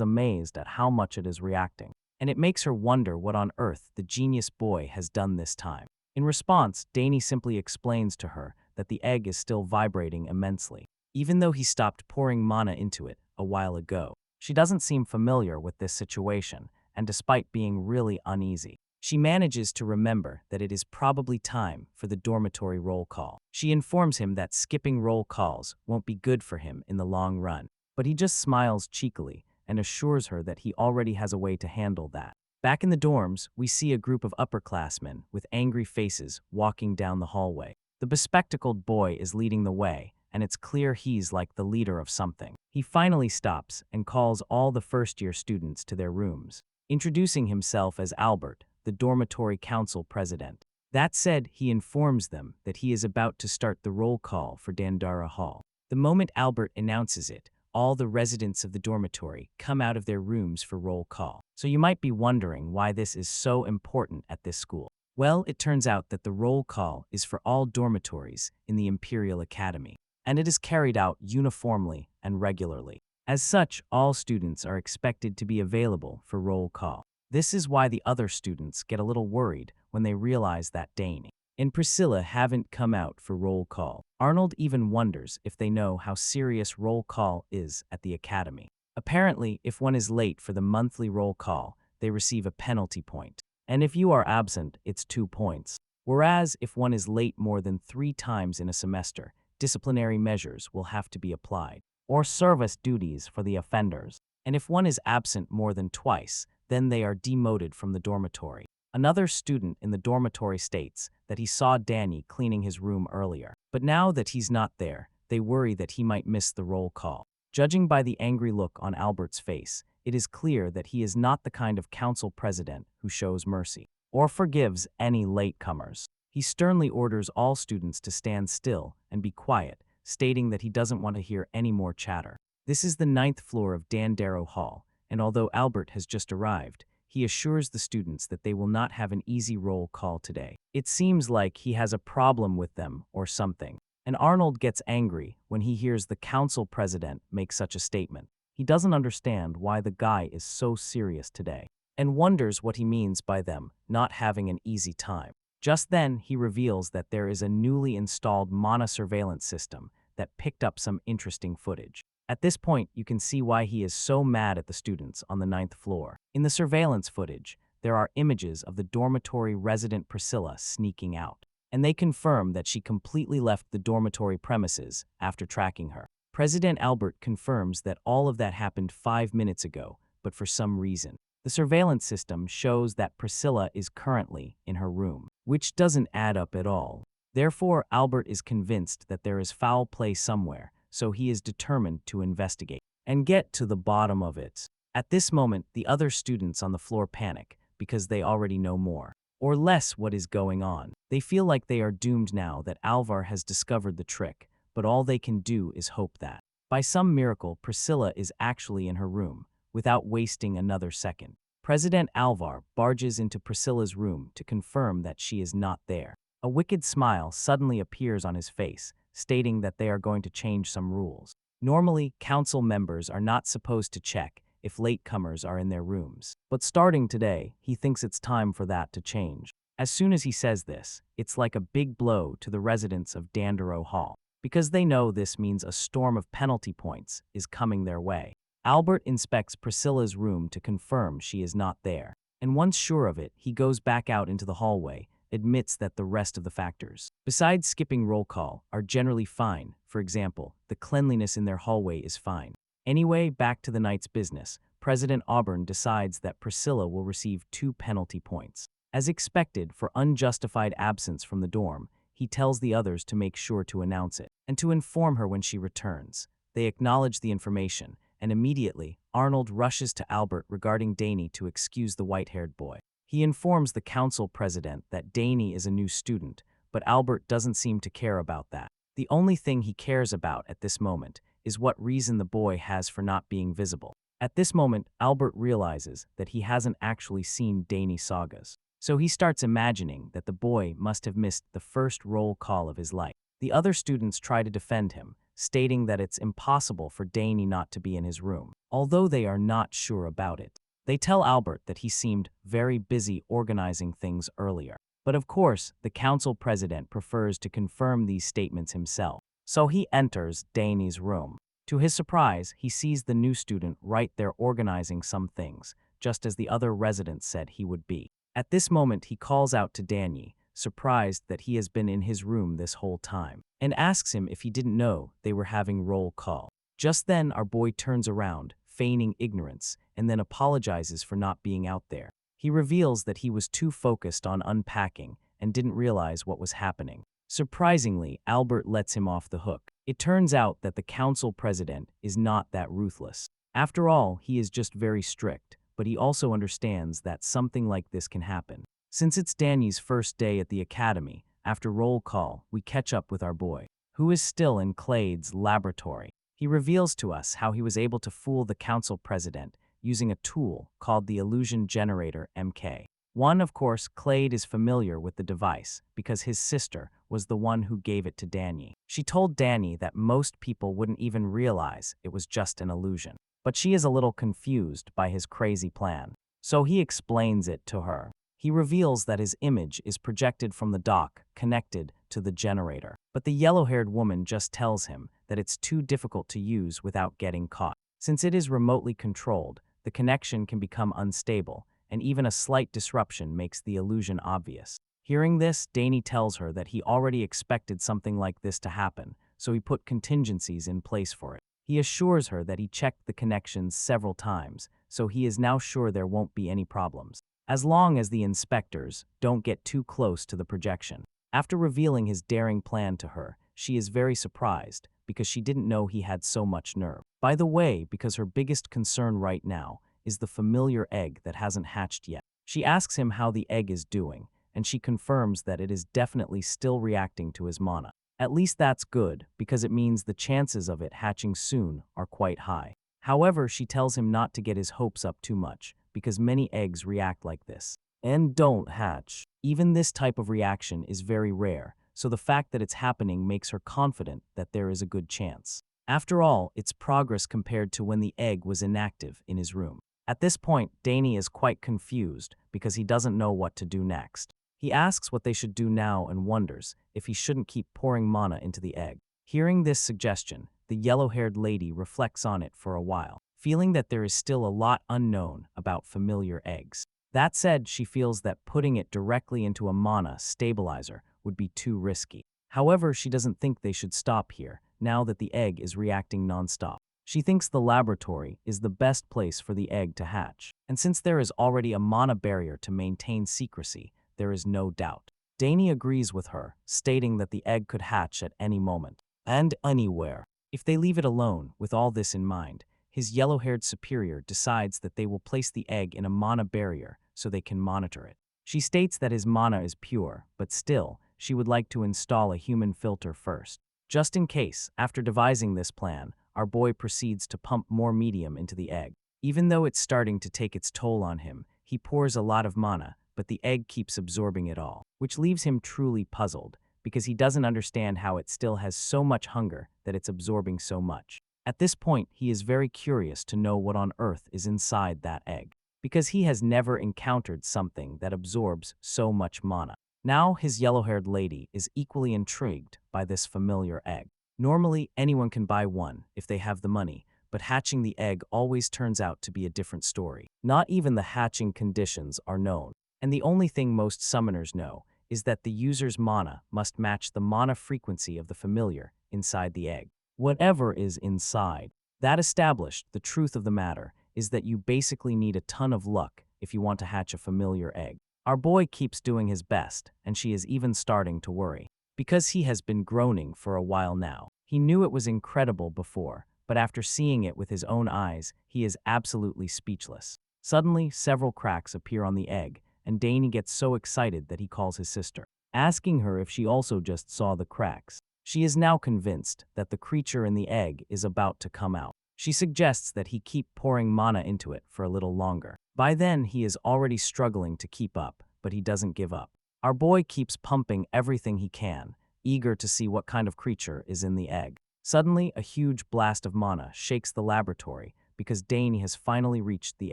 Speaker 1: amazed at how much it is reacting. and it makes her wonder what on earth the genius boy has done this time. In response, Dane simply explains to her that the egg is still vibrating immensely, even though he stopped pouring mana into it a while ago. She doesn't seem familiar with this situation, and despite being really uneasy, she manages to remember that it is probably time for the dormitory roll call. She informs him that skipping roll calls won't be good for him in the long run, but he just smiles cheekily and assures her that he already has a way to handle that. Back in the dorms, we see a group of upperclassmen with angry faces walking down the hallway. The bespectacled boy is leading the way, and it's clear he's like the leader of something. He finally stops and calls all the first-year students to their rooms, introducing himself as Albert, the dormitory council president. That said, he informs them that he is about to start the roll call for Dandara Hall. The moment Albert announces it, all the residents of the dormitory come out of their rooms for roll call. So you might be wondering why this is so important at this school. Well, it turns out that the roll call is for all dormitories in the Imperial Academy, and it is carried out uniformly and regularly. As such, all students are expected to be available for roll call. This is why the other students get a little worried when they realize that Dane and Priscilla haven't come out for roll call. Arnold even wonders if they know how serious roll call is at the academy. Apparently, if one is late for the monthly roll call, they receive a penalty point. And if you are absent, it's 2 points. Whereas, if one is late more than 3 times in a semester, disciplinary measures will have to be applied, or service duties for the offenders. And if one is absent more than twice, then they are demoted from the dormitory. Another student in the dormitory states that he saw Danny cleaning his room earlier, but now that he's not there, they worry that he might miss the roll call. Judging by the angry look on Albert's face, it is clear that he is not the kind of council president who shows mercy or forgives any latecomers. He sternly orders all students to stand still and be quiet, stating that he doesn't want to hear any more chatter. This is the 9th floor of Dandara Hall, and although Albert has just arrived, he assures the students that they will not have an easy roll call today. It seems like he has a problem with them or something, and Arnold gets angry when he hears the council president make such a statement. He doesn't understand why the guy is so serious today, and wonders what he means by them not having an easy time. Just then, he reveals that there is a newly installed mana surveillance system that picked up some interesting footage. At this point, you can see why he is so mad at the students on the 9th floor. In the surveillance footage, there are images of the dormitory resident Priscilla sneaking out, and they confirm that she completely left the dormitory premises after tracking her. President Albert confirms that all of that happened 5 minutes ago, but for some reason, the surveillance system shows that Priscilla is currently in her room, which doesn't add up at all. Therefore, Albert is convinced that there is foul play somewhere, so he is determined to investigate and get to the bottom of it. At this moment, the other students on the floor panic because they already know more or less what is going on. They feel like they are doomed now that Alvar has discovered the trick, but all they can do is hope that, by some miracle, Priscilla is actually in her room without wasting another second. President Alvar barges into Priscilla's room to confirm that she is not there. A wicked smile suddenly appears on his face, stating that they are going to change some rules. Normally, council members are not supposed to check if latecomers are in their rooms, but starting today, he thinks it's time for that to change. As soon as he says this, it's like a big blow to the residents of Dandara Hall, because they know this means a storm of penalty points is coming their way. Albert inspects Priscilla's room to confirm she is not there, and once sure of it, he goes back out into the hallway, admits that the rest of the factors, besides skipping roll call, are generally fine. For example, the cleanliness in their hallway is fine. Anyway, back to the night's business. President Auburn decides that Priscilla will receive 2 penalty points. As expected, for unjustified absence from the dorm, he tells the others to make sure to announce it and to inform her when she returns. They acknowledge the information, and immediately, Arnold rushes to Albert regarding Dane to excuse the white-haired boy. He informs the council president that Dane is a new student, but Albert doesn't seem to care about that. The only thing he cares about at this moment is what reason the boy has for not being visible. At this moment, Albert realizes that he hasn't actually seen Dane Sogres, so he starts imagining that the boy must have missed the first roll call of his life. The other students try to defend him, stating that it's impossible for Dane not to be in his room, although they are not sure about it. They tell Albert that he seemed very busy organizing things earlier. But of course, the council president prefers to confirm these statements himself. So he enters Dane's room. To his surprise, he sees the new student right there organizing some things, just as the other residents said he would be. At this moment, he calls out to Danny, surprised that he has been in his room this whole time, and asks him if he didn't know they were having roll call. Just then, our boy turns around, feigning ignorance, and then apologizes for not being out there. He reveals that he was too focused on unpacking and didn't realize what was happening. Surprisingly, Albert lets him off the hook. It turns out that the council president is not that ruthless. After all, he is just very strict, but he also understands that something like this can happen. Since it's Danny's first day at the academy, after roll call, we catch up with our boy, who is still in Clade's laboratory. He reveals to us how he was able to fool the council president using a tool called the illusion generator MK. Of course, Clade is familiar with the device because his sister was the one who gave it to Danny. She told Danny that most people wouldn't even realize it was just an illusion. But she is a little confused by his crazy plan. So he explains it to her. He reveals that his image is projected from the dock connected to the generator. But the yellow-haired woman just tells him that it's too difficult to use without getting caught. Since it is remotely controlled, the connection can become unstable, and even a slight disruption makes the illusion obvious. Hearing this, Danny tells her that he already expected something like this to happen, so he put contingencies in place for it. He assures her that he checked the connections several times, so he is now sure there won't be any problems, as long as the inspectors don't get too close to the projection. After revealing his daring plan to her, she is very surprised because she didn't know he had so much nerve. By the way, because her biggest concern right now is the familiar egg that hasn't hatched yet. She asks him how the egg is doing, and she confirms that it is definitely still reacting to his mana. At least that's good, because it means the chances of it hatching soon are quite high. However, she tells him not to get his hopes up too much, because many eggs react like this and don't hatch. Even this type of reaction is very rare, so the fact that it's happening makes her confident that there is a good chance. After all, it's progress compared to when the egg was inactive in his room. At this point, Danny is quite confused because he doesn't know what to do next. He asks what they should do now and wonders if he shouldn't keep pouring mana into the egg. Hearing this suggestion, the yellow-haired lady reflects on it for a while, feeling that there is still a lot unknown about familiar eggs. That said, she feels that putting it directly into a mana stabilizer would be too risky. However, she doesn't think they should stop here, now that the egg is reacting non-stop. She thinks the laboratory is the best place for the egg to hatch, and since there is already a mana barrier to maintain secrecy, there is no doubt. Danny agrees with her, stating that the egg could hatch at any moment and anywhere. If they leave it alone, with all this in mind, his yellow-haired superior decides that they will place the egg in a mana barrier so they can monitor it. She states that his mana is pure, but still, she would like to install a human filter first. Just in case, after devising this plan, our boy proceeds to pump more medium into the egg. Even though it's starting to take its toll on him, he pours a lot of mana, but the egg keeps absorbing it all, which leaves him truly puzzled, because he doesn't understand how it still has so much hunger that it's absorbing so much. At this point, he is very curious to know what on earth is inside that egg, because he has never encountered something that absorbs so much mana. Now his yellow-haired lady is equally intrigued by this familiar egg. Normally, anyone can buy one if they have the money, but hatching the egg always turns out to be a different story. Not even the hatching conditions are known, and the only thing most summoners know is that the user's mana must match the mana frequency of the familiar inside the egg. Whatever is inside. That established, the truth of the matter is that you basically need a ton of luck if you want to hatch a familiar egg. Our boy keeps doing his best, and she is even starting to worry. Because he has been groaning for a while now. He knew it was incredible before, but after seeing it with his own eyes, he is absolutely speechless. Suddenly, several cracks appear on the egg, and Danny gets so excited that he calls his sister, asking her if she also just saw the cracks. She is now convinced that the creature in the egg is about to come out. She suggests that he keep pouring mana into it for a little longer. By then, he is already struggling to keep up, but he doesn't give up. Our boy keeps pumping everything he can, eager to see what kind of creature is in the egg. Suddenly, a huge blast of mana shakes the laboratory because Dane has finally reached the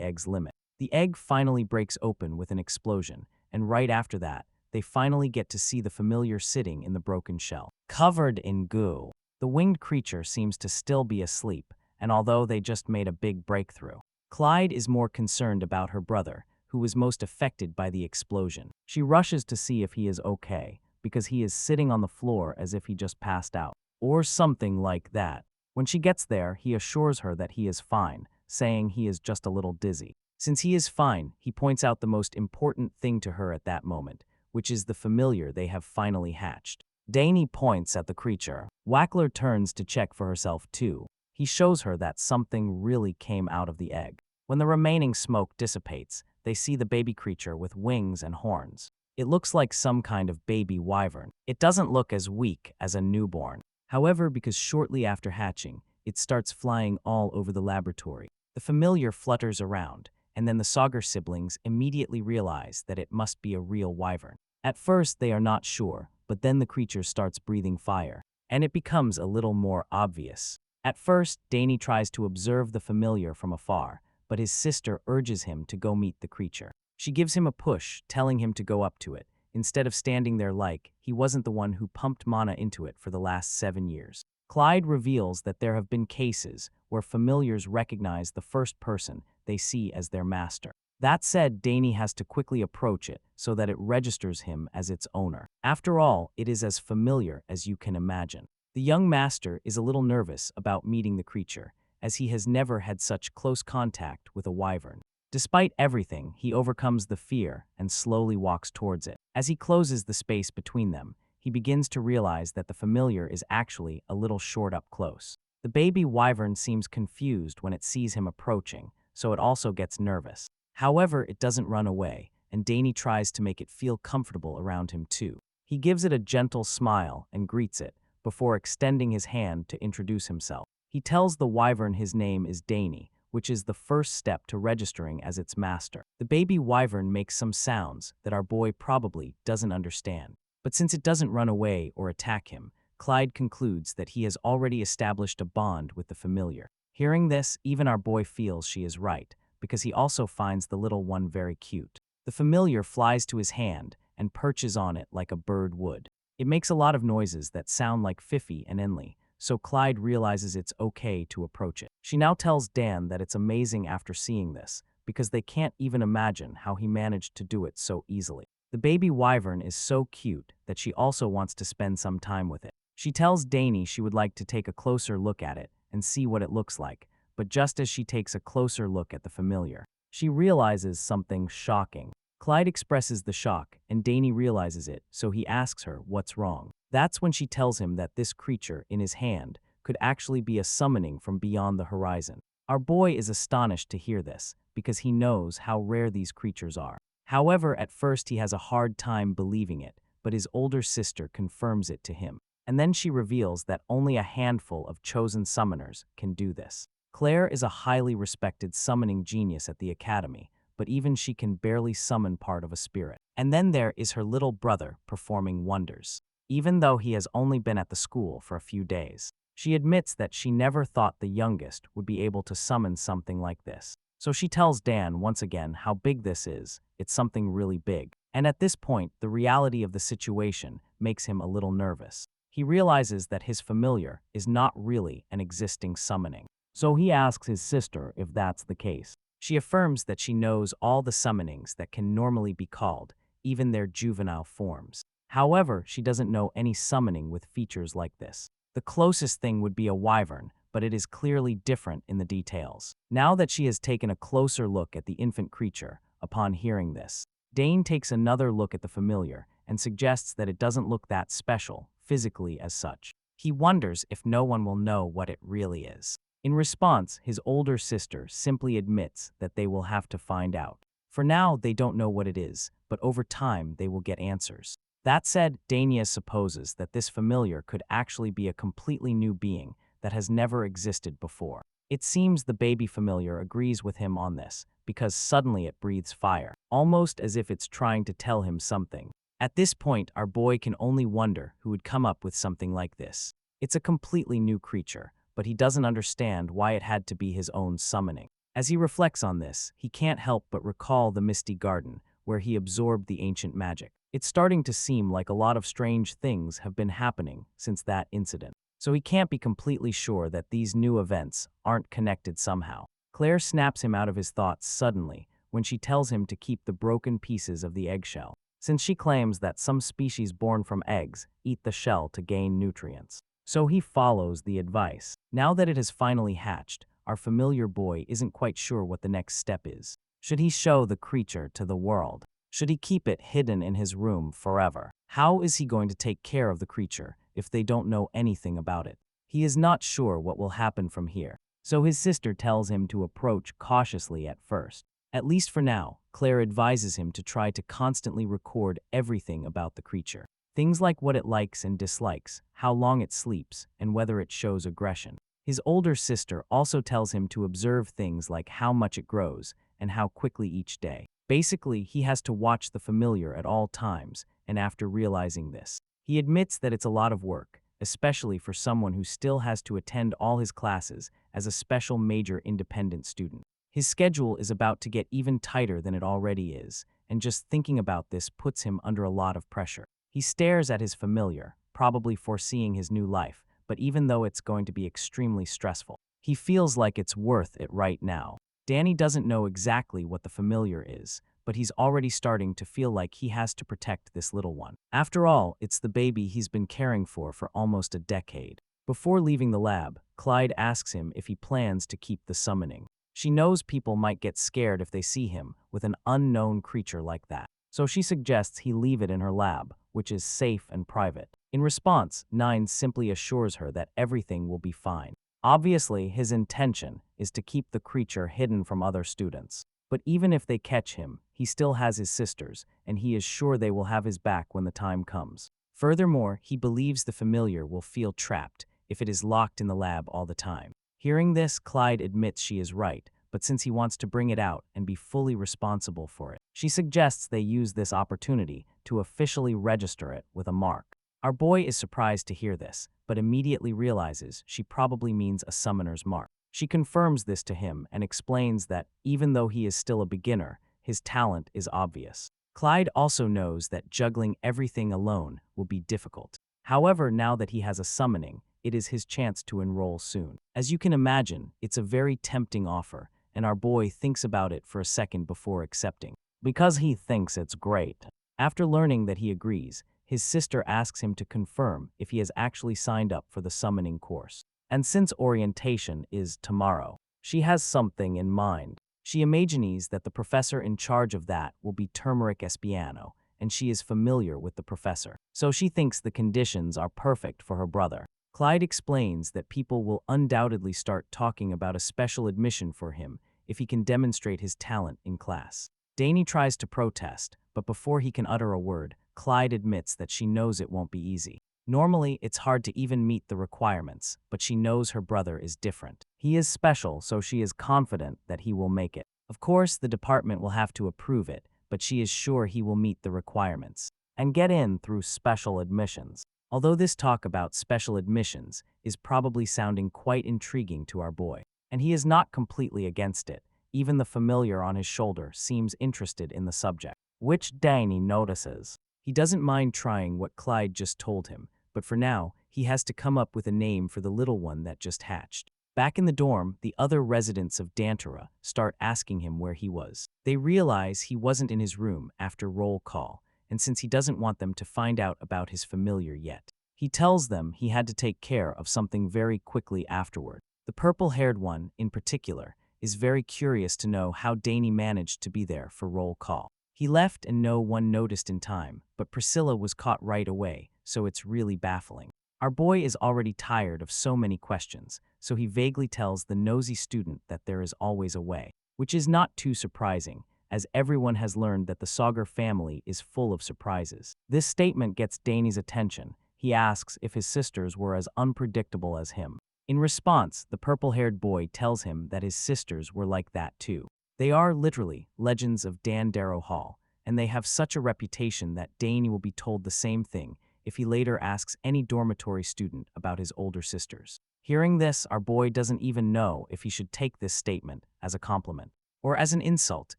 Speaker 1: egg's limit. The egg finally breaks open with an explosion, and right after that, they finally get to see the familiar sitting in the broken shell. Covered in goo, the winged creature seems to still be asleep, and although they just made a big breakthrough, Clyde is more concerned about her brother, who was most affected by the explosion. She rushes to see if he is okay, because he is sitting on the floor as if he just passed out, or something like that. When she gets there, he assures her that he is fine, saying he is just a little dizzy. Since he is fine, he points out the most important thing to her at that moment, which is the familiar they have finally hatched. Dane points at the creature. Wackler turns to check for herself too. He shows her that something really came out of the egg. When the remaining smoke dissipates, they see the baby creature with wings and horns. It looks like some kind of baby wyvern. It doesn't look as weak as a newborn. However, because shortly after hatching, it starts flying all over the laboratory. The familiar flutters around, and then the Sogres siblings immediately realize that it must be a real wyvern. At first, they are not sure, but then the creature starts breathing fire, and it becomes a little more obvious. At first, Dane tries to observe the familiar from afar, but his sister urges him to go meet the creature. She gives him a push, telling him to go up to it, instead of standing there like he wasn't the one who pumped mana into it for the last 7 years. Clyde reveals that there have been cases where familiars recognize the first person they see as their master. That said, Dane has to quickly approach it so that it registers him as its owner. After all, it is as familiar as you can imagine. The young master is a little nervous about meeting the creature, as he has never had such close contact with a wyvern. Despite everything, he overcomes the fear and slowly walks towards it. As he closes the space between them, he begins to realize that the familiar is actually a little short up close. The baby wyvern seems confused when it sees him approaching, so it also gets nervous. However, it doesn't run away, and Dane tries to make it feel comfortable around him too. He gives it a gentle smile and greets it, before extending his hand to introduce himself. He tells the wyvern his name is Dane, which is the first step to registering as its master. The baby wyvern makes some sounds that our boy probably doesn't understand. But since it doesn't run away or attack him, Clyde concludes that he has already established a bond with the familiar. Hearing this, even our boy feels she is right, because he also finds the little one very cute. The familiar flies to his hand and perches on it like a bird would. It makes a lot of noises that sound like Fifi and Enlil, so Clyde realizes it's okay to approach it. She now tells Dan that it's amazing after seeing this, because they can't even imagine how he managed to do it so easily. The baby wyvern is so cute that she also wants to spend some time with it. She tells Dane she would like to take a closer look at it and see what it looks like, but just as she takes a closer look at the familiar, she realizes something shocking. Clyde expresses the shock, and Dane realizes it, so he asks her what's wrong. That's when she tells him that this creature in his hand could actually be a summoning from beyond the horizon. Our boy is astonished to hear this, because he knows how rare these creatures are. However, at first he has a hard time believing it, but his older sister confirms it to him. And then she reveals that only a handful of chosen summoners can do this. Claire is a highly respected summoning genius at the academy, but even she can barely summon part of a spirit. And then there is her little brother performing wonders. Even though he has only been at the school for a few days, she admits that she never thought the youngest would be able to summon something like this. So she tells Dan once again how big this is. It's something really big. And at this point, the reality of the situation makes him a little nervous. He realizes that his familiar is not really an existing summoning. So he asks his sister if that's the case. She affirms that she knows all the summonings that can normally be called, even their juvenile forms. However, she doesn't know any summoning with features like this. The closest thing would be a wyvern, but it is clearly different in the details. Now that she has taken a closer look at the infant creature, upon hearing this, Dane takes another look at the familiar and suggests that it doesn't look that special, physically as such. He wonders if no one will know what it really is. In response, his older sister simply admits that they will have to find out. For now, they don't know what it is, but over time they will get answers. That said, Dane supposes that this familiar could actually be a completely new being that has never existed before. It seems the baby familiar agrees with him on this, because suddenly it breathes fire, almost as if it's trying to tell him something. At this point, our boy can only wonder who would come up with something like this. It's a completely new creature, but he doesn't understand why it had to be his own summoning. As he reflects on this, he can't help but recall the misty garden, where he absorbed the ancient magic. It's starting to seem like a lot of strange things have been happening since that incident. So he can't be completely sure that these new events aren't connected somehow. Claire snaps him out of his thoughts suddenly when she tells him to keep the broken pieces of the eggshell, since she claims that some species born from eggs eat the shell to gain nutrients. So he follows the advice. Now that it has finally hatched, our familiar boy isn't quite sure what the next step is. Should he show the creature to the world? Should he keep it hidden in his room forever? How is he going to take care of the creature if they don't know anything about it? He is not sure what will happen from here, so his sister tells him to approach cautiously at first. At least for now, Claire advises him to try to constantly record everything about the creature. Things like what it likes and dislikes, how long it sleeps, and whether it shows aggression. His older sister also tells him to observe things like how much it grows and how quickly each day. Basically, he has to watch the familiar at all times, and after realizing this, he admits that it's a lot of work, especially for someone who still has to attend all his classes as a special major independent student. His schedule is about to get even tighter than it already is, and just thinking about this puts him under a lot of pressure. He stares at his familiar, probably foreseeing his new life, but even though it's going to be extremely stressful, he feels like it's worth it right now. Danny doesn't know exactly what the familiar is, but he's already starting to feel like he has to protect this little one. After all, it's the baby he's been caring for almost a decade. Before leaving the lab, Clyde asks him if he plans to keep the summoning. She knows people might get scared if they see him with an unknown creature like that, so she suggests he leave it in her lab, which is safe and private. In response, Nine simply assures her that everything will be fine. Obviously, his intention is to keep the creature hidden from other students. But even if they catch him, he still has his sisters, and he is sure they will have his back when the time comes. Furthermore, he believes the familiar will feel trapped if it is locked in the lab all the time. Hearing this, Clyde admits she is right, but since he wants to bring it out and be fully responsible for it, she suggests they use this opportunity to officially register it with a mark. Our boy is surprised to hear this, but immediately realizes she probably means a summoner's mark. She confirms this to him and explains that even though he is still a beginner, his talent is obvious. Clyde also knows that juggling everything alone will be difficult. However, now that he has a summoning, it is his chance to enroll soon. As you can imagine, it's a very tempting offer, and our boy thinks about it for a second before accepting, because he thinks it's great. After learning that he agrees, his sister asks him to confirm if he has actually signed up for the summoning course. And since orientation is tomorrow, she has something in mind. She imagines that the professor in charge of that will be Turmeric Espiano, and she is familiar with the professor, so she thinks the conditions are perfect for her brother. Clyde explains that people will undoubtedly start talking about a special admission for him if he can demonstrate his talent in class. Dane tries to protest, but before he can utter a word, Clyde admits that she knows it won't be easy. Normally, it's hard to even meet the requirements, but she knows her brother is different. He is special, so she is confident that he will make it. Of course, the department will have to approve it, but she is sure he will meet the requirements and get in through special admissions. Although this talk about special admissions is probably sounding quite intriguing to our boy, and he is not completely against it, even the familiar on his shoulder seems interested in the subject, which Dane notices. He doesn't mind trying what Clyde just told him, but for now, he has to come up with a name for the little one that just hatched. Back in the dorm, the other residents of Dantara start asking him where he was. They realize he wasn't in his room after roll call, and since he doesn't want them to find out about his familiar yet, he tells them he had to take care of something very quickly afterward. The purple-haired one, in particular, is very curious to know how Dane managed to be there for roll call. He left and no one noticed in time, but Priscilla was caught right away, so it's really baffling. Our boy is already tired of so many questions, so he vaguely tells the nosy student that there is always a way, which is not too surprising, as everyone has learned that the Sogre family is full of surprises. This statement gets Dane's attention. He asks if his sisters were as unpredictable as him. In response, the purple-haired boy tells him that his sisters were like that too. They are literally legends of Dandaro Hall, and they have such a reputation that Dane will be told the same thing if he later asks any dormitory student about his older sisters. Hearing this, our boy doesn't even know if he should take this statement as a compliment or as an insult.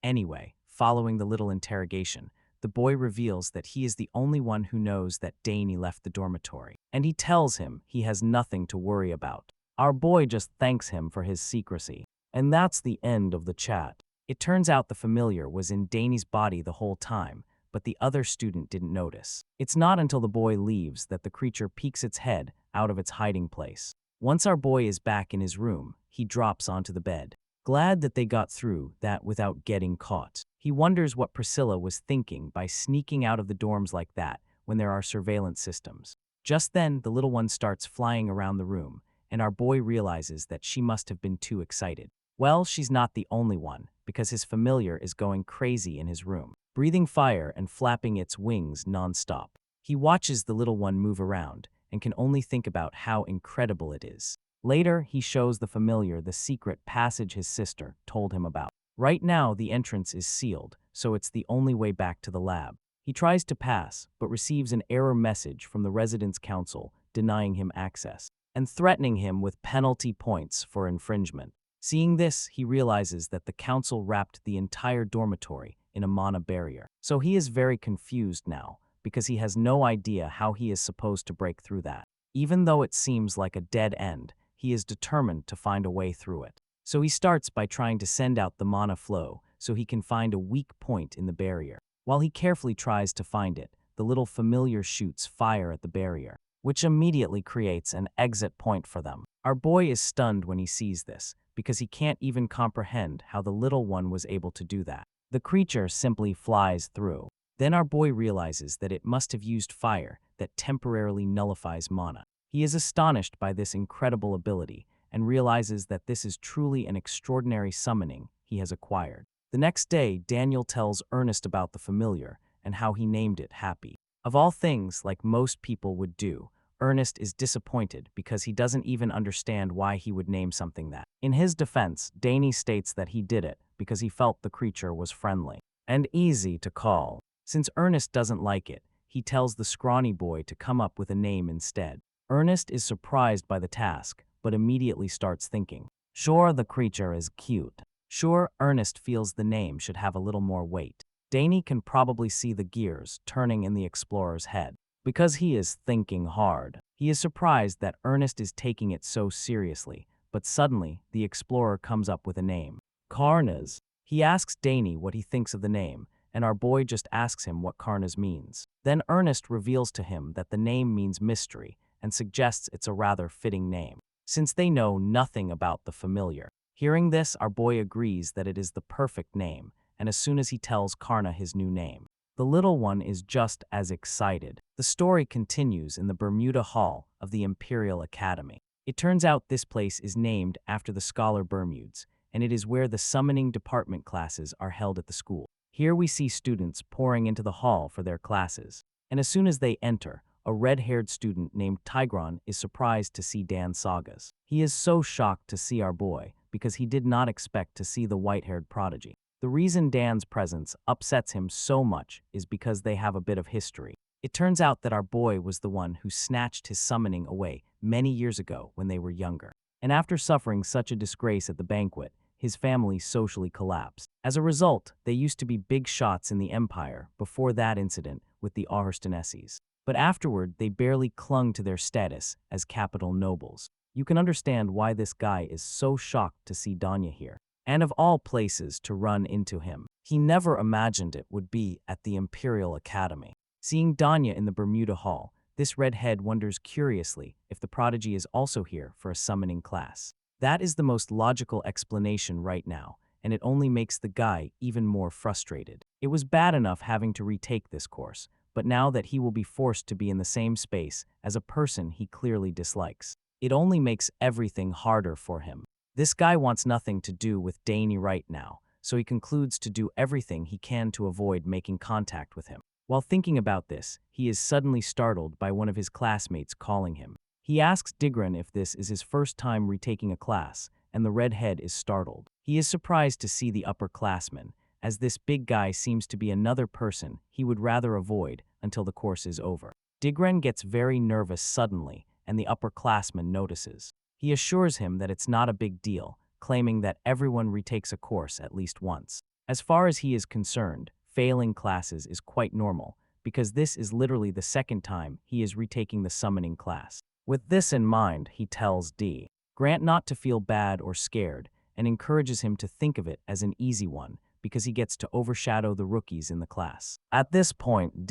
Speaker 1: Anyway, following the little interrogation, the boy reveals that he is the only one who knows that Dane left the dormitory, and he tells him he has nothing to worry about. Our boy just thanks him for his secrecy. And that's the end of the chat. It turns out the familiar was in Dane's body the whole time, but the other student didn't notice. It's not until the boy leaves that the creature peeks its head out of its hiding place. Once our boy is back in his room, he drops onto the bed. Glad that they got through that without getting caught. He wonders what Priscilla was thinking by sneaking out of the dorms like that when there are surveillance systems. Just then, the little one starts flying around the room, and our boy realizes that she must have been too excited. Well, she's not the only one, because his familiar is going crazy in his room, breathing fire and flapping its wings nonstop. He watches the little one move around and can only think about how incredible it is. Later, he shows the familiar the secret passage his sister told him about. Right now, the entrance is sealed, so it's the only way back to the lab. He tries to pass, but receives an error message from the Residence Council denying him access and threatening him with penalty points for infringement. Seeing this, he realizes that the council wrapped the entire dormitory in a mana barrier. So he is very confused now, because he has no idea how he is supposed to break through that. Even though it seems like a dead end, he is determined to find a way through it. So he starts by trying to send out the mana flow so he can find a weak point in the barrier. While he carefully tries to find it, the little familiar shoots fire at the barrier, which immediately creates an exit point for them. Our boy is stunned when he sees this, because he can't even comprehend how the little one was able to do that. The creature simply flies through. Then our boy realizes that it must have used fire that temporarily nullifies mana. He is astonished by this incredible ability and realizes that this is truly an extraordinary summoning he has acquired. The next day, Daniel tells Ernest about the familiar and how he named it Happy. Of all things, like most people would do, Ernest is disappointed because he doesn't even understand why he would name something that. In his defense, Dane states that he did it because he felt the creature was friendly and easy to call. Since Ernest doesn't like it, he tells the scrawny boy to come up with a name instead. Ernest is surprised by the task, but immediately starts thinking, sure, the creature is cute. Sure, Ernest feels the name should have a little more weight. Dane can probably see the gears turning in the explorer's head. Because he is thinking hard. He is surprised that Ernest is taking it so seriously, but suddenly, the explorer comes up with a name. Karnas. He asks Dane what he thinks of the name, and our boy just asks him what Karnas means. Then Ernest reveals to him that the name means mystery, and suggests it's a rather fitting name, since they know nothing about the familiar. Hearing this, our boy agrees that it is the perfect name, and as soon as he tells Karna his new name, the little one is just as excited. The story continues in the Bermuda Hall of the Imperial Academy. It turns out this place is named after the scholar Bermudes, and it is where the summoning department classes are held at the school. Here we see students pouring into the hall for their classes, and as soon as they enter, a red-haired student named Tigron is surprised to see Dane Sogres. He is so shocked to see our boy because he did not expect to see the white-haired prodigy. The reason Dan's presence upsets him so much is because they have a bit of history. It turns out that our boy was the one who snatched his summoning away many years ago when they were younger. And after suffering such a disgrace at the banquet, his family socially collapsed. As a result, they used to be big shots in the Empire before that incident with the Augustinesses. But afterward, they barely clung to their status as capital nobles. You can understand why this guy is so shocked to see Danya here. And of all places to run into him, he never imagined it would be at the Imperial Academy. Seeing Danya in the Bermuda Hall, this redhead wonders curiously if the prodigy is also here for a summoning class. That is the most logical explanation right now, and it only makes the guy even more frustrated. It was bad enough having to retake this course, but now that he will be forced to be in the same space as a person he clearly dislikes, it only makes everything harder for him. This guy wants nothing to do with Dane right now, so he concludes to do everything he can to avoid making contact with him. While thinking about this, he is suddenly startled by one of his classmates calling him. He asks Digran if this is his first time retaking a class, and the redhead is startled. He is surprised to see the upperclassman, as this big guy seems to be another person he would rather avoid until the course is over. Digran gets very nervous suddenly, and the upperclassman notices. He assures him that it's not a big deal, claiming that everyone retakes a course at least once. As far as he is concerned, failing classes is quite normal, because this is literally the second time he is retaking the summoning class. With this in mind, he tells Grant not to feel bad or scared, and encourages him to think of it as an easy one, because he gets to overshadow the rookies in the class. At this point,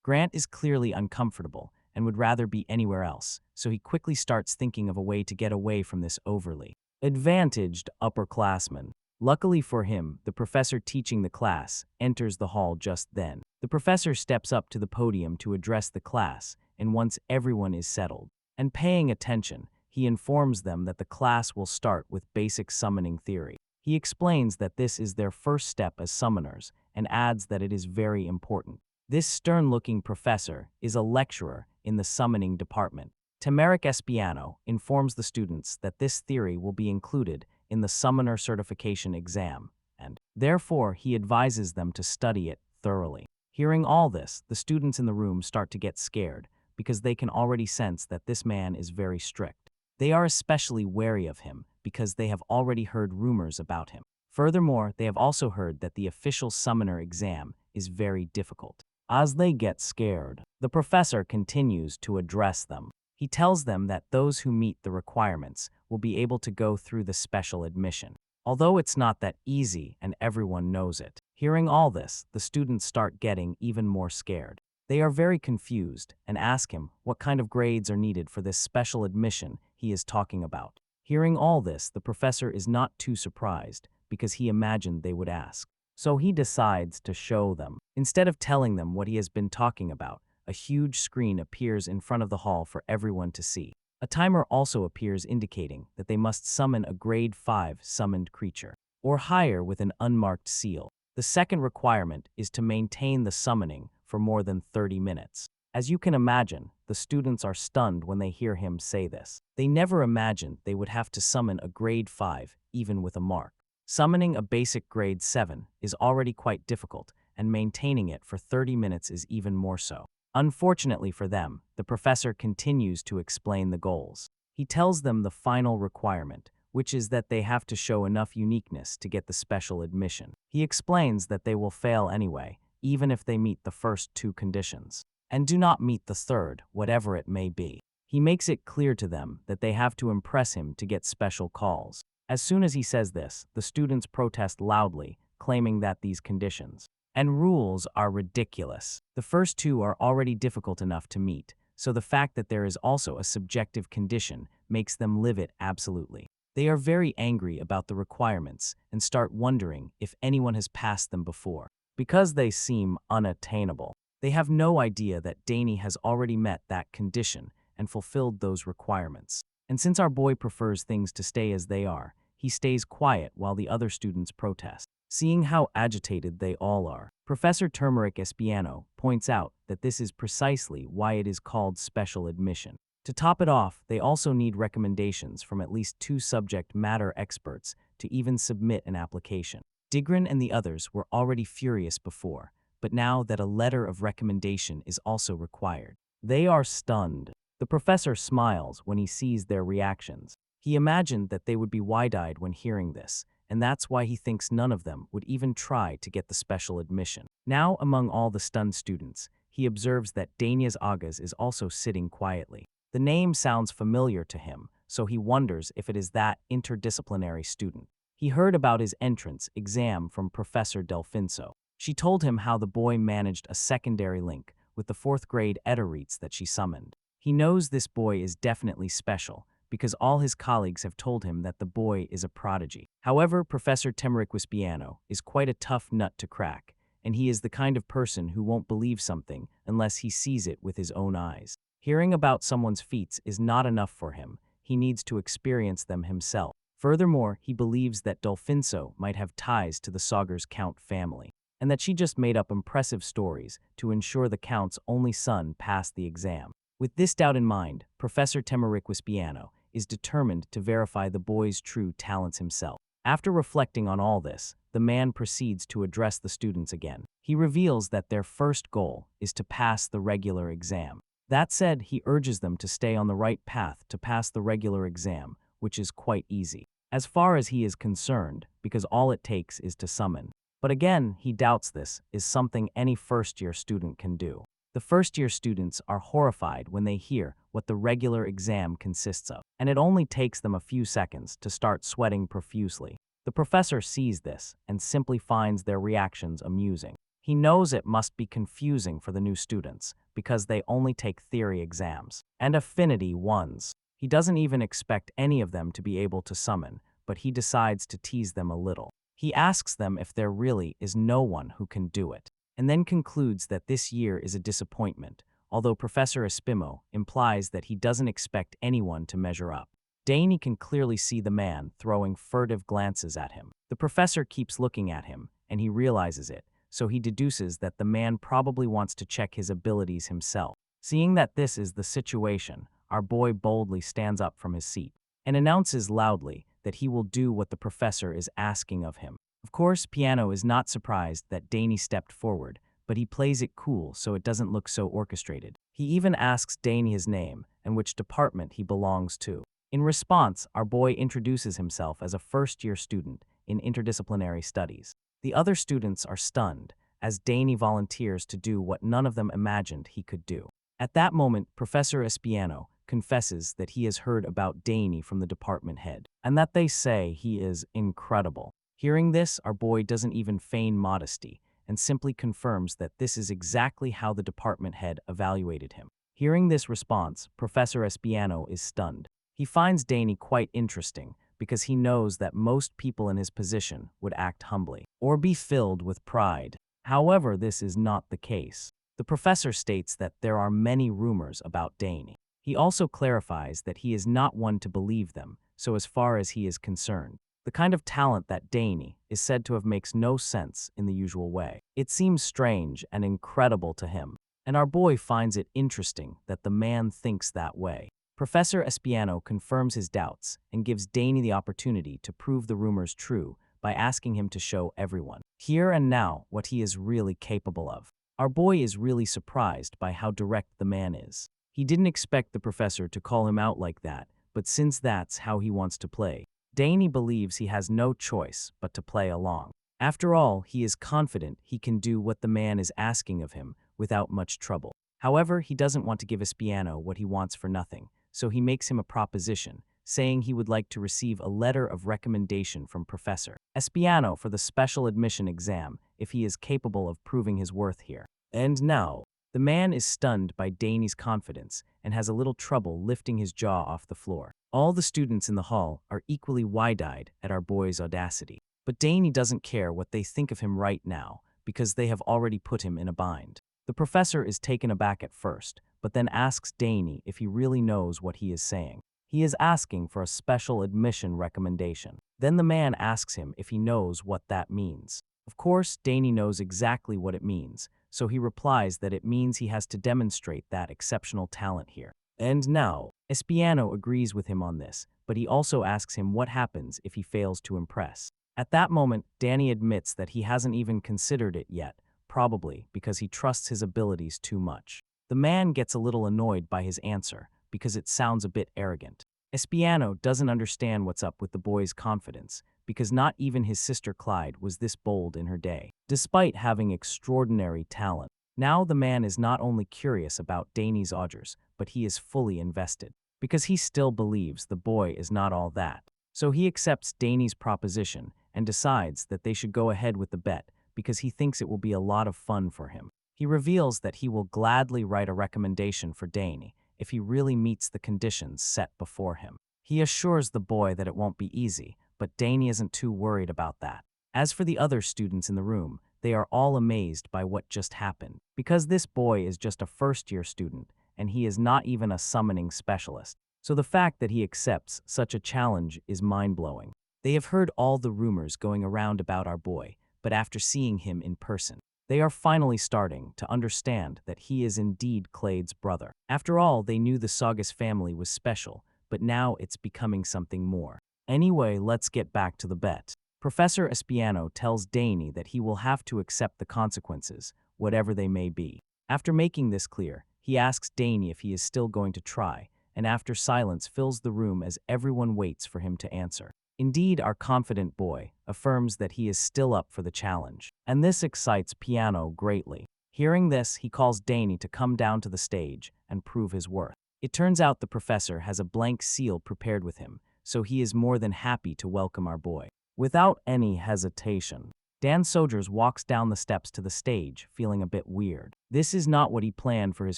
Speaker 1: Grant is clearly uncomfortable and would rather be anywhere else, so he quickly starts thinking of a way to get away from this overly advantaged upperclassman. Luckily for him, the professor teaching the class enters the hall just then. The professor steps up to the podium to address the class, and once everyone is settled and paying attention, he informs them that the class will start with basic summoning theory. He explains that this is their first step as summoners, and adds that it is very important. This stern-looking professor is a lecturer in the summoning department. Temeric Espiano informs the students that this theory will be included in the summoner certification exam, and therefore he advises them to study it thoroughly. Hearing all this, the students in the room start to get scared, because they can already sense that this man is very strict. They are especially wary of him because they have already heard rumors about him. Furthermore, they have also heard that the official summoner exam is very difficult. As they get scared, the professor continues to address them. He tells them that those who meet the requirements will be able to go through the special admission, although it's not that easy and everyone knows it. Hearing all this, the students start getting even more scared. They are very confused and ask him what kind of grades are needed for this special admission he is talking about. Hearing all this, the professor is not too surprised because he imagined they would ask. So he decides to show them. Instead of telling them what he has been talking about, a huge screen appears in front of the hall for everyone to see. A timer also appears indicating that they must summon a grade 5 summoned creature, or higher with an unmarked seal. The second requirement is to maintain the summoning for more than 30 minutes. As you can imagine, the students are stunned when they hear him say this. They never imagined they would have to summon a grade 5, even with a mark. Summoning a basic grade 7 is already quite difficult, and maintaining it for 30 minutes is even more so. Unfortunately for them, the professor continues to explain the goals. He tells them the final requirement, which is that they have to show enough uniqueness to get the special admission. He explains that they will fail anyway, even if they meet the first 2 conditions, and do not meet the third, whatever it may be. He makes it clear to them that they have to impress him to get special calls. As soon as he says this, the students protest loudly, claiming that these conditions and rules are ridiculous. The first 2 are already difficult enough to meet, so the fact that there is also a subjective condition makes them live it absolutely. They are very angry about the requirements and start wondering if anyone has passed them before, because they seem unattainable. They have no idea that Dane has already met that condition and fulfilled those requirements. And since our boy prefers things to stay as they are, he stays quiet while the other students protest. Seeing how agitated they all are, Professor Turmeric Espiano points out that this is precisely why it is called special admission. To top it off, they also need recommendations from at least 2 subject matter experts to even submit an application. Digran and the others were already furious before, but now that a letter of recommendation is also required, they are stunned. The professor smiles when he sees their reactions. He imagined that they would be wide-eyed when hearing this, and that's why he thinks none of them would even try to get the special admission. Now, among all the stunned students, he observes that Dane Sogres is also sitting quietly. The name sounds familiar to him, so he wonders if it is that interdisciplinary student. He heard about his entrance exam from Professor Delfinso. She told him how the boy managed a secondary link with the 4th grade Eterites that she summoned. He knows this boy is definitely special, because all his colleagues have told him that the boy is a prodigy. However, Professor Temeriquispiano is quite a tough nut to crack, and he is the kind of person who won't believe something unless he sees it with his own eyes. Hearing about someone's feats is not enough for him. He needs to experience them himself. Furthermore, he believes that Dolfinso might have ties to the Sogres Count family, and that she just made up impressive stories to ensure the Count's only son passed the exam. With this doubt in mind, Professor Temeriquispiano is determined to verify the boy's true talents himself. After reflecting on all this, the man proceeds to address the students again. He reveals that their first goal is to pass the regular exam. That said, he urges them to stay on the right path to pass the regular exam, which is quite easy, as far as he is concerned, because all it takes is to summon. But again, he doubts this is something any first-year student can do. The first-year students are horrified when they hear what the regular exam consists of, and it only takes them a few seconds to start sweating profusely. The professor sees this and simply finds their reactions amusing. He knows it must be confusing for the new students because they only take theory exams and affinity ones. He doesn't even expect any of them to be able to summon, but he decides to tease them a little. He asks them if there really is no one who can do it, and then concludes that this year is a disappointment, although Professor Espimo implies that he doesn't expect anyone to measure up. Dane can clearly see the man throwing furtive glances at him. The professor keeps looking at him, and he realizes it, so he deduces that the man probably wants to check his abilities himself. Seeing that this is the situation, our boy boldly stands up from his seat and announces loudly that he will do what the professor is asking of him. Of course, Piano is not surprised that Dane stepped forward, but he plays it cool so it doesn't look so orchestrated. He even asks Dane his name and which department he belongs to. In response, our boy introduces himself as a first-year student in interdisciplinary studies. The other students are stunned, as Dane volunteers to do what none of them imagined he could do. At that moment, Professor Espiano confesses that he has heard about Dane from the department head, and that they say he is incredible. Hearing this, our boy doesn't even feign modesty, and simply confirms that this is exactly how the department head evaluated him. Hearing this response, Professor Espiano is stunned. He finds Dane quite interesting, because he knows that most people in his position would act humbly, or be filled with pride. However, this is not the case. The professor states that there are many rumors about Dane. He also clarifies that he is not one to believe them, so as far as he is concerned, the kind of talent that Dane is said to have makes no sense in the usual way. It seems strange and incredible to him, and our boy finds it interesting that the man thinks that way. Professor Espiano confirms his doubts and gives Dane the opportunity to prove the rumors true by asking him to show everyone, here and now, what he is really capable of. Our boy is really surprised by how direct the man is. He didn't expect the professor to call him out like that, but since that's how he wants to play, Dane believes he has no choice but to play along. After all, he is confident he can do what the man is asking of him without much trouble. However, he doesn't want to give Espiano what he wants for nothing, so he makes him a proposition, saying he would like to receive a letter of recommendation from Professor Espiano for the special admission exam if he is capable of proving his worth here. And now, the man is stunned by Dane's confidence and has a little trouble lifting his jaw off the floor. All the students in the hall are equally wide-eyed at our boy's audacity. But Dane doesn't care what they think of him right now, because they have already put him in a bind. The professor is taken aback at first, but then asks Dane if he really knows what he is saying. He is asking for a special admission recommendation. Then the man asks him if he knows what that means. Of course, Dane knows exactly what it means, so he replies that it means he has to demonstrate that exceptional talent here. And now, Espiano agrees with him on this, but he also asks him what happens if he fails to impress. At that moment, Dane admits that he hasn't even considered it yet, probably because he trusts his abilities too much. The man gets a little annoyed by his answer, because it sounds a bit arrogant. Espiano doesn't understand what's up with the boy's confidence, because not even his sister Clyde was this bold in her day, despite having extraordinary talent. Now the man is not only curious about Dane's odds, but he is fully invested, because he still believes the boy is not all that. So he accepts Dane's proposition and decides that they should go ahead with the bet, because he thinks it will be a lot of fun for him. He reveals that he will gladly write a recommendation for Dane if he really meets the conditions set before him. He assures the boy that it won't be easy, but Dane isn't too worried about that. As for the other students in the room, they are all amazed by what just happened, because this boy is just a first-year student, and he is not even a summoning specialist. So the fact that he accepts such a challenge is mind-blowing. They have heard all the rumors going around about our boy, but after seeing him in person, they are finally starting to understand that he is indeed Clade's brother. After all, they knew the Sogres family was special, but now it's becoming something more. Anyway, let's get back to the bet. Professor Espiano tells Dane that he will have to accept the consequences, whatever they may be. After making this clear, he asks Dane if he is still going to try, and after silence fills the room as everyone waits for him to answer. Indeed, our confident boy affirms that he is still up for the challenge, and this excites Piano greatly. Hearing this, he calls Dane to come down to the stage and prove his worth. It turns out the professor has a blank seal prepared with him, so he is more than happy to welcome our boy. Without any hesitation, Dane Sogres walks down the steps to the stage, feeling a bit weird. This is not what he planned for his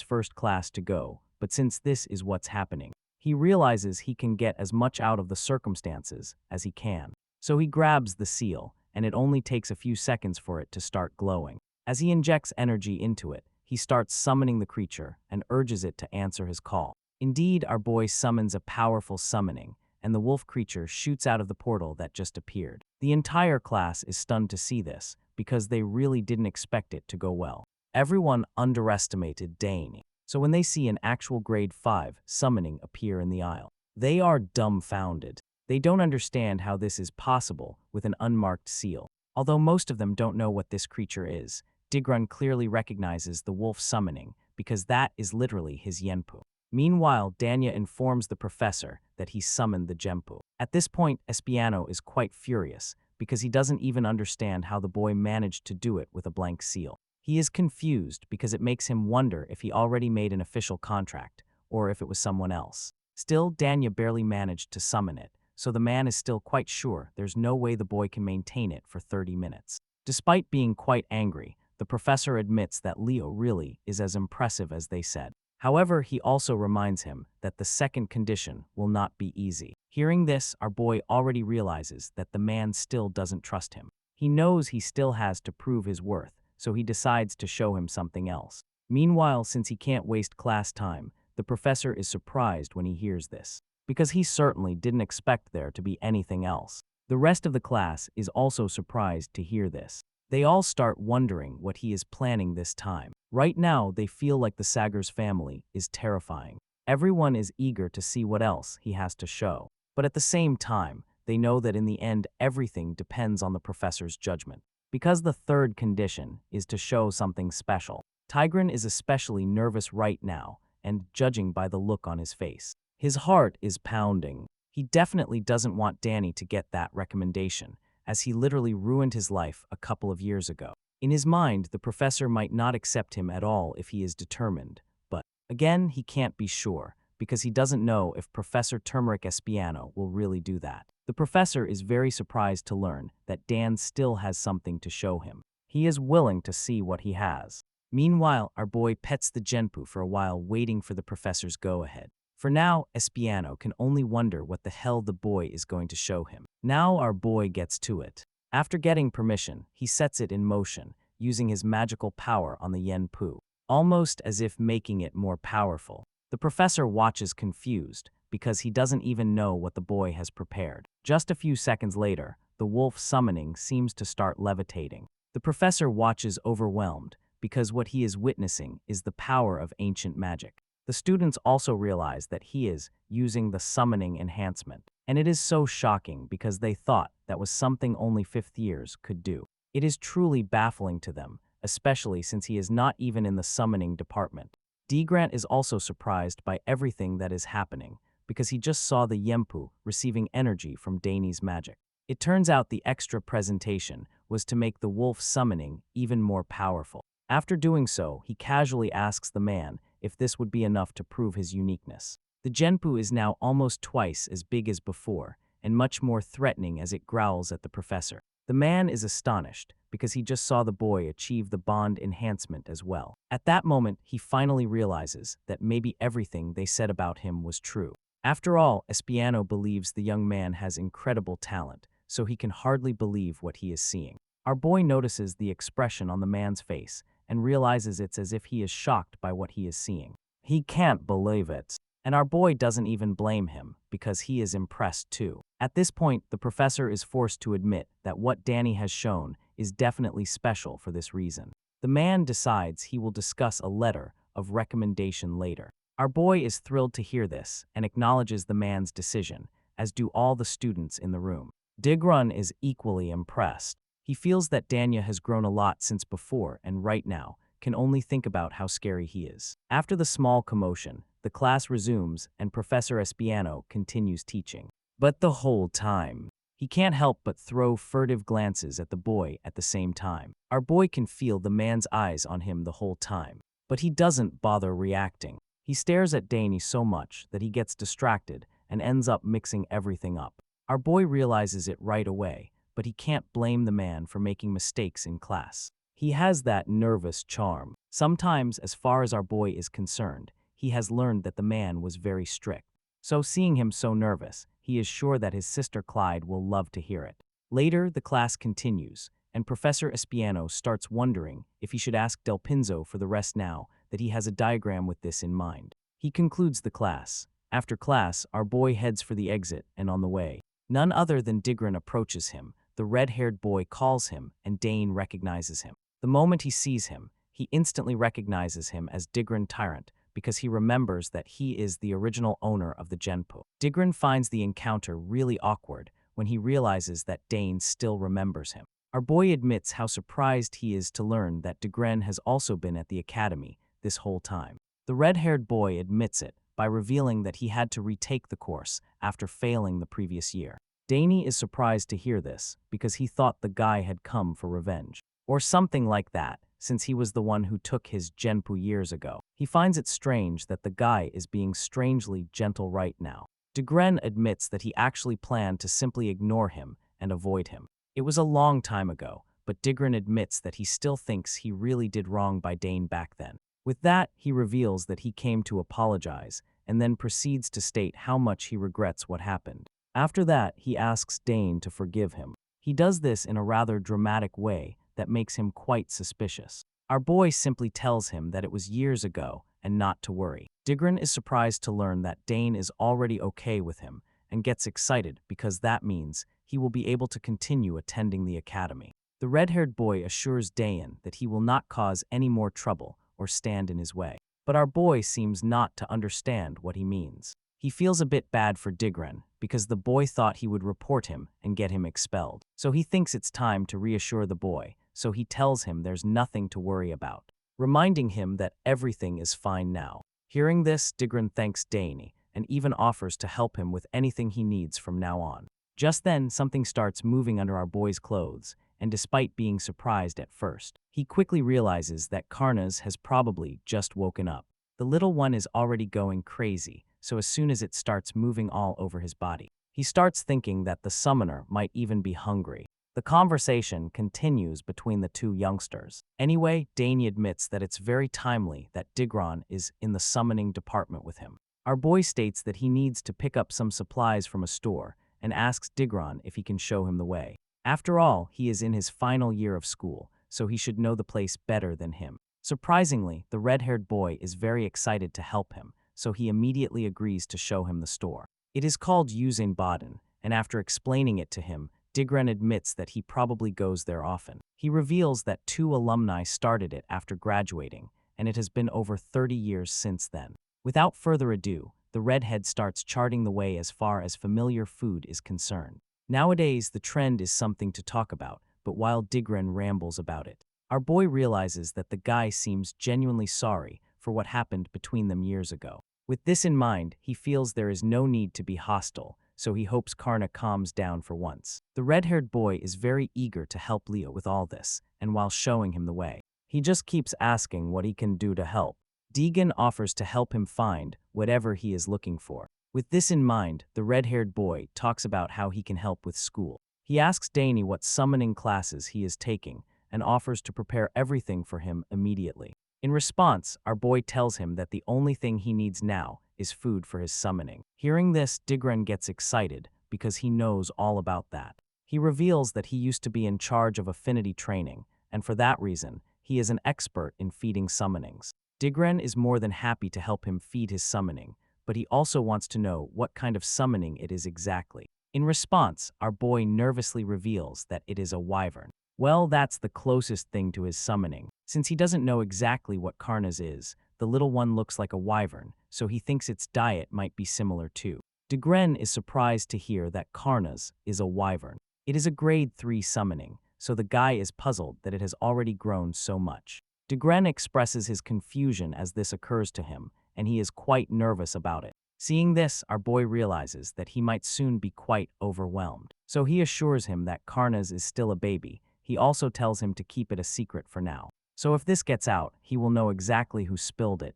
Speaker 1: first class to go, but since this is what's happening, he realizes he can get as much out of the circumstances as he can. So he grabs the seal, and it only takes a few seconds for it to start glowing. As he injects energy into it, he starts summoning the creature and urges it to answer his call. Indeed, our boy summons a powerful summoning, and the wolf creature shoots out of the portal that just appeared. The entire class is stunned to see this, because they really didn't expect it to go well. Everyone underestimated Dane, so when they see an actual grade 5 summoning appear in the aisle, they are dumbfounded. They don't understand how this is possible with an unmarked seal. Although most of them don't know what this creature is, Digrun clearly recognizes the wolf summoning because that is literally his Yenpu. Meanwhile, Danya informs the professor that he summoned the Gempu. At this point, Espiano is quite furious because he doesn't even understand how the boy managed to do it with a blank seal. He is confused because it makes him wonder if he already made an official contract or if it was someone else. Still, Danya barely managed to summon it, so the man is still quite sure there's no way the boy can maintain it for 30 minutes. Despite being quite angry, the professor admits that Leo really is as impressive as they said. However, he also reminds him that the second condition will not be easy. Hearing this, our boy already realizes that the man still doesn't trust him. He knows he still has to prove his worth, so he decides to show him something else. Meanwhile, since he can't waste class time, the professor is surprised when he hears this, because he certainly didn't expect there to be anything else. The rest of the class is also surprised to hear this. They all start wondering what he is planning this time. Right now, they feel like the Sogres family is terrifying. Everyone is eager to see what else he has to show. But at the same time, they know that in the end, everything depends on the professor's judgment. Because the third condition is to show something special. Tigran is especially nervous right now, and judging by the look on his face, his heart is pounding. He definitely doesn't want Danny to get that recommendation, as he literally ruined his life a couple of years ago. In his mind, the professor might not accept him at all if he is determined, but again, he can't be sure, because he doesn't know if Professor Turmeric Espiano will really do that. The professor is very surprised to learn that Dan still has something to show him. He is willing to see what he has. Meanwhile, our boy pets the Genpu for a while, waiting for the professor's go-ahead. For now, Espiano can only wonder what the hell the boy is going to show him. Now our boy gets to it. After getting permission, he sets it in motion, using his magical power on the Yenpu, almost as if making it more powerful. The professor watches confused, because he doesn't even know what the boy has prepared. Just a few seconds later, the wolf summoning seems to start levitating. The professor watches overwhelmed, because what he is witnessing is the power of ancient magic. The students also realize that he is using the summoning enhancement, and it is so shocking because they thought that was something only fifth years could do. It is truly baffling to them, especially since he is not even in the summoning department. D. Grant is also surprised by everything that is happening, because he just saw the Yenpu receiving energy from Dane's magic. It turns out the extra presentation was to make the wolf summoning even more powerful. After doing so, he casually asks the man if this would be enough to prove his uniqueness. The Genpu is now almost twice as big as before, and much more threatening as it growls at the professor. The man is astonished, because he just saw the boy achieve the bond enhancement as well. At that moment, he finally realizes that maybe everything they said about him was true. After all, Espiano believes the young man has incredible talent, so he can hardly believe what he is seeing. Our boy notices the expression on the man's face, and realizes it's as if he is shocked by what he is seeing. He can't believe it. And our boy doesn't even blame him, because he is impressed too. At this point, the professor is forced to admit that what Danny has shown is definitely special for this reason. The man decides he will discuss a letter of recommendation later. Our boy is thrilled to hear this and acknowledges the man's decision, as do all the students in the room. Digrun is equally impressed. He feels that Danya has grown a lot since before and right now can only think about how scary he is. After the small commotion, the class resumes and Professor Espiano continues teaching. But the whole time, he can't help but throw furtive glances at the boy at the same time. Our boy can feel the man's eyes on him the whole time, but he doesn't bother reacting. He stares at Dane so much that he gets distracted and ends up mixing everything up. Our boy realizes it right away, but he can't blame the man for making mistakes in class. He has that nervous charm. Sometimes, as far as our boy is concerned, he has learned that the man was very strict. So seeing him so nervous, he is sure that his sister Clyde will love to hear it. Later, the class continues, and Professor Espiano starts wondering if he should ask Del Pinzo for the rest now that he has a diagram with this in mind. He concludes the class. After class, our boy heads for the exit, and on the way, none other than Digran approaches him. The red-haired boy calls him, and Dane recognizes him. The moment he sees him, he instantly recognizes him as Digran Tyrant, because he remembers that he is the original owner of the Genpo. Digran finds the encounter really awkward when he realizes that Dane still remembers him. Our boy admits how surprised he is to learn that Digran has also been at the academy this whole time. The red-haired boy admits it by revealing that he had to retake the course after failing the previous year. Dane is surprised to hear this because he thought the guy had come for revenge, or something like that, since he was the one who took his Genpu years ago. He finds it strange that the guy is being strangely gentle right now. Digran admits that he actually planned to simply ignore him and avoid him. It was a long time ago, but Digran admits that he still thinks he really did wrong by Dane back then. With that, he reveals that he came to apologize, and then proceeds to state how much he regrets what happened. After that, he asks Dane to forgive him. He does this in a rather dramatic way that makes him quite suspicious. Our boy simply tells him that it was years ago and not to worry. Digran is surprised to learn that Dane is already okay with him and gets excited because that means he will be able to continue attending the academy. The red-haired boy assures Dane that he will not cause any more trouble or stand in his way. But our boy seems not to understand what he means. He feels a bit bad for Digran because the boy thought he would report him and get him expelled. So he thinks it's time to reassure the boy, so he tells him there's nothing to worry about, reminding him that everything is fine now. Hearing this, Digran thanks Dane and even offers to help him with anything he needs from now on. Just then, something starts moving under our boy's clothes, and despite being surprised at first, he quickly realizes that Karnas has probably just woken up. The little one is already going crazy, so as soon as it starts moving all over his body, he starts thinking that the summoner might even be hungry. The conversation continues between the two youngsters. Anyway, Dane admits that it's very timely that Digran is in the summoning department with him. Our boy states that he needs to pick up some supplies from a store and asks Digran if he can show him the way. After all, he is in his final year of school, so he should know the place better than him. Surprisingly, the red-haired boy is very excited to help him, so he immediately agrees to show him the store. It is called Usain Baden, and after explaining it to him, Digran admits that he probably goes there often. He reveals that 2 alumni started it after graduating, and it has been over 30 years since then. Without further ado, the redhead starts charting the way as far as familiar food is concerned. Nowadays, the trend is something to talk about, but while Digran rambles about it, our boy realizes that the guy seems genuinely sorry for what happened between them years ago. With this in mind, he feels there is no need to be hostile, so he hopes Karna calms down for once. The red-haired boy is very eager to help Leo with all this, and while showing him the way, he just keeps asking what he can do to help. Deegan offers to help him find whatever he is looking for. With this in mind, the red-haired boy talks about how he can help with school. He asks Dane what summoning classes he is taking and offers to prepare everything for him immediately. In response, our boy tells him that the only thing he needs now is food for his summoning. Hearing this, Digran gets excited because he knows all about that. He reveals that he used to be in charge of affinity training, and for that reason, he is an expert in feeding summonings. Digran is more than happy to help him feed his summoning, but he also wants to know what kind of summoning it is exactly. In response, our boy nervously reveals that it is a wyvern. Well, that's the closest thing to his summoning. Since he doesn't know exactly what Karnas is, the little one looks like a wyvern, so he thinks its diet might be similar too. Digran is surprised to hear that Karnas is a wyvern. It is a grade 3 summoning, so the guy is puzzled that it has already grown so much. Degren expresses his confusion as this occurs to him, and he is quite nervous about it. Seeing this, our boy realizes that he might soon be quite overwhelmed. So he assures him that Karnas is still a baby. He also tells him to keep it a secret for now. So if this gets out, he will know exactly who spilled it.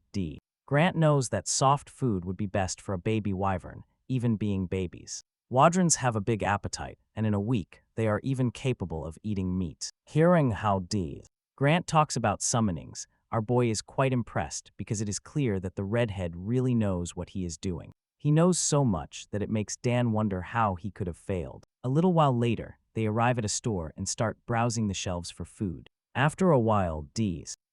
Speaker 1: Grant knows that soft food would be best for a baby wyvern, even being babies. Wadrons have a big appetite, and in a week, they are even capable of eating meat. Hearing how Grant talks about summonings, our boy is quite impressed because it is clear that the redhead really knows what he is doing. He knows so much that it makes Dan wonder how he could have failed. A little while later, they arrive at a store and start browsing the shelves for food. After a while,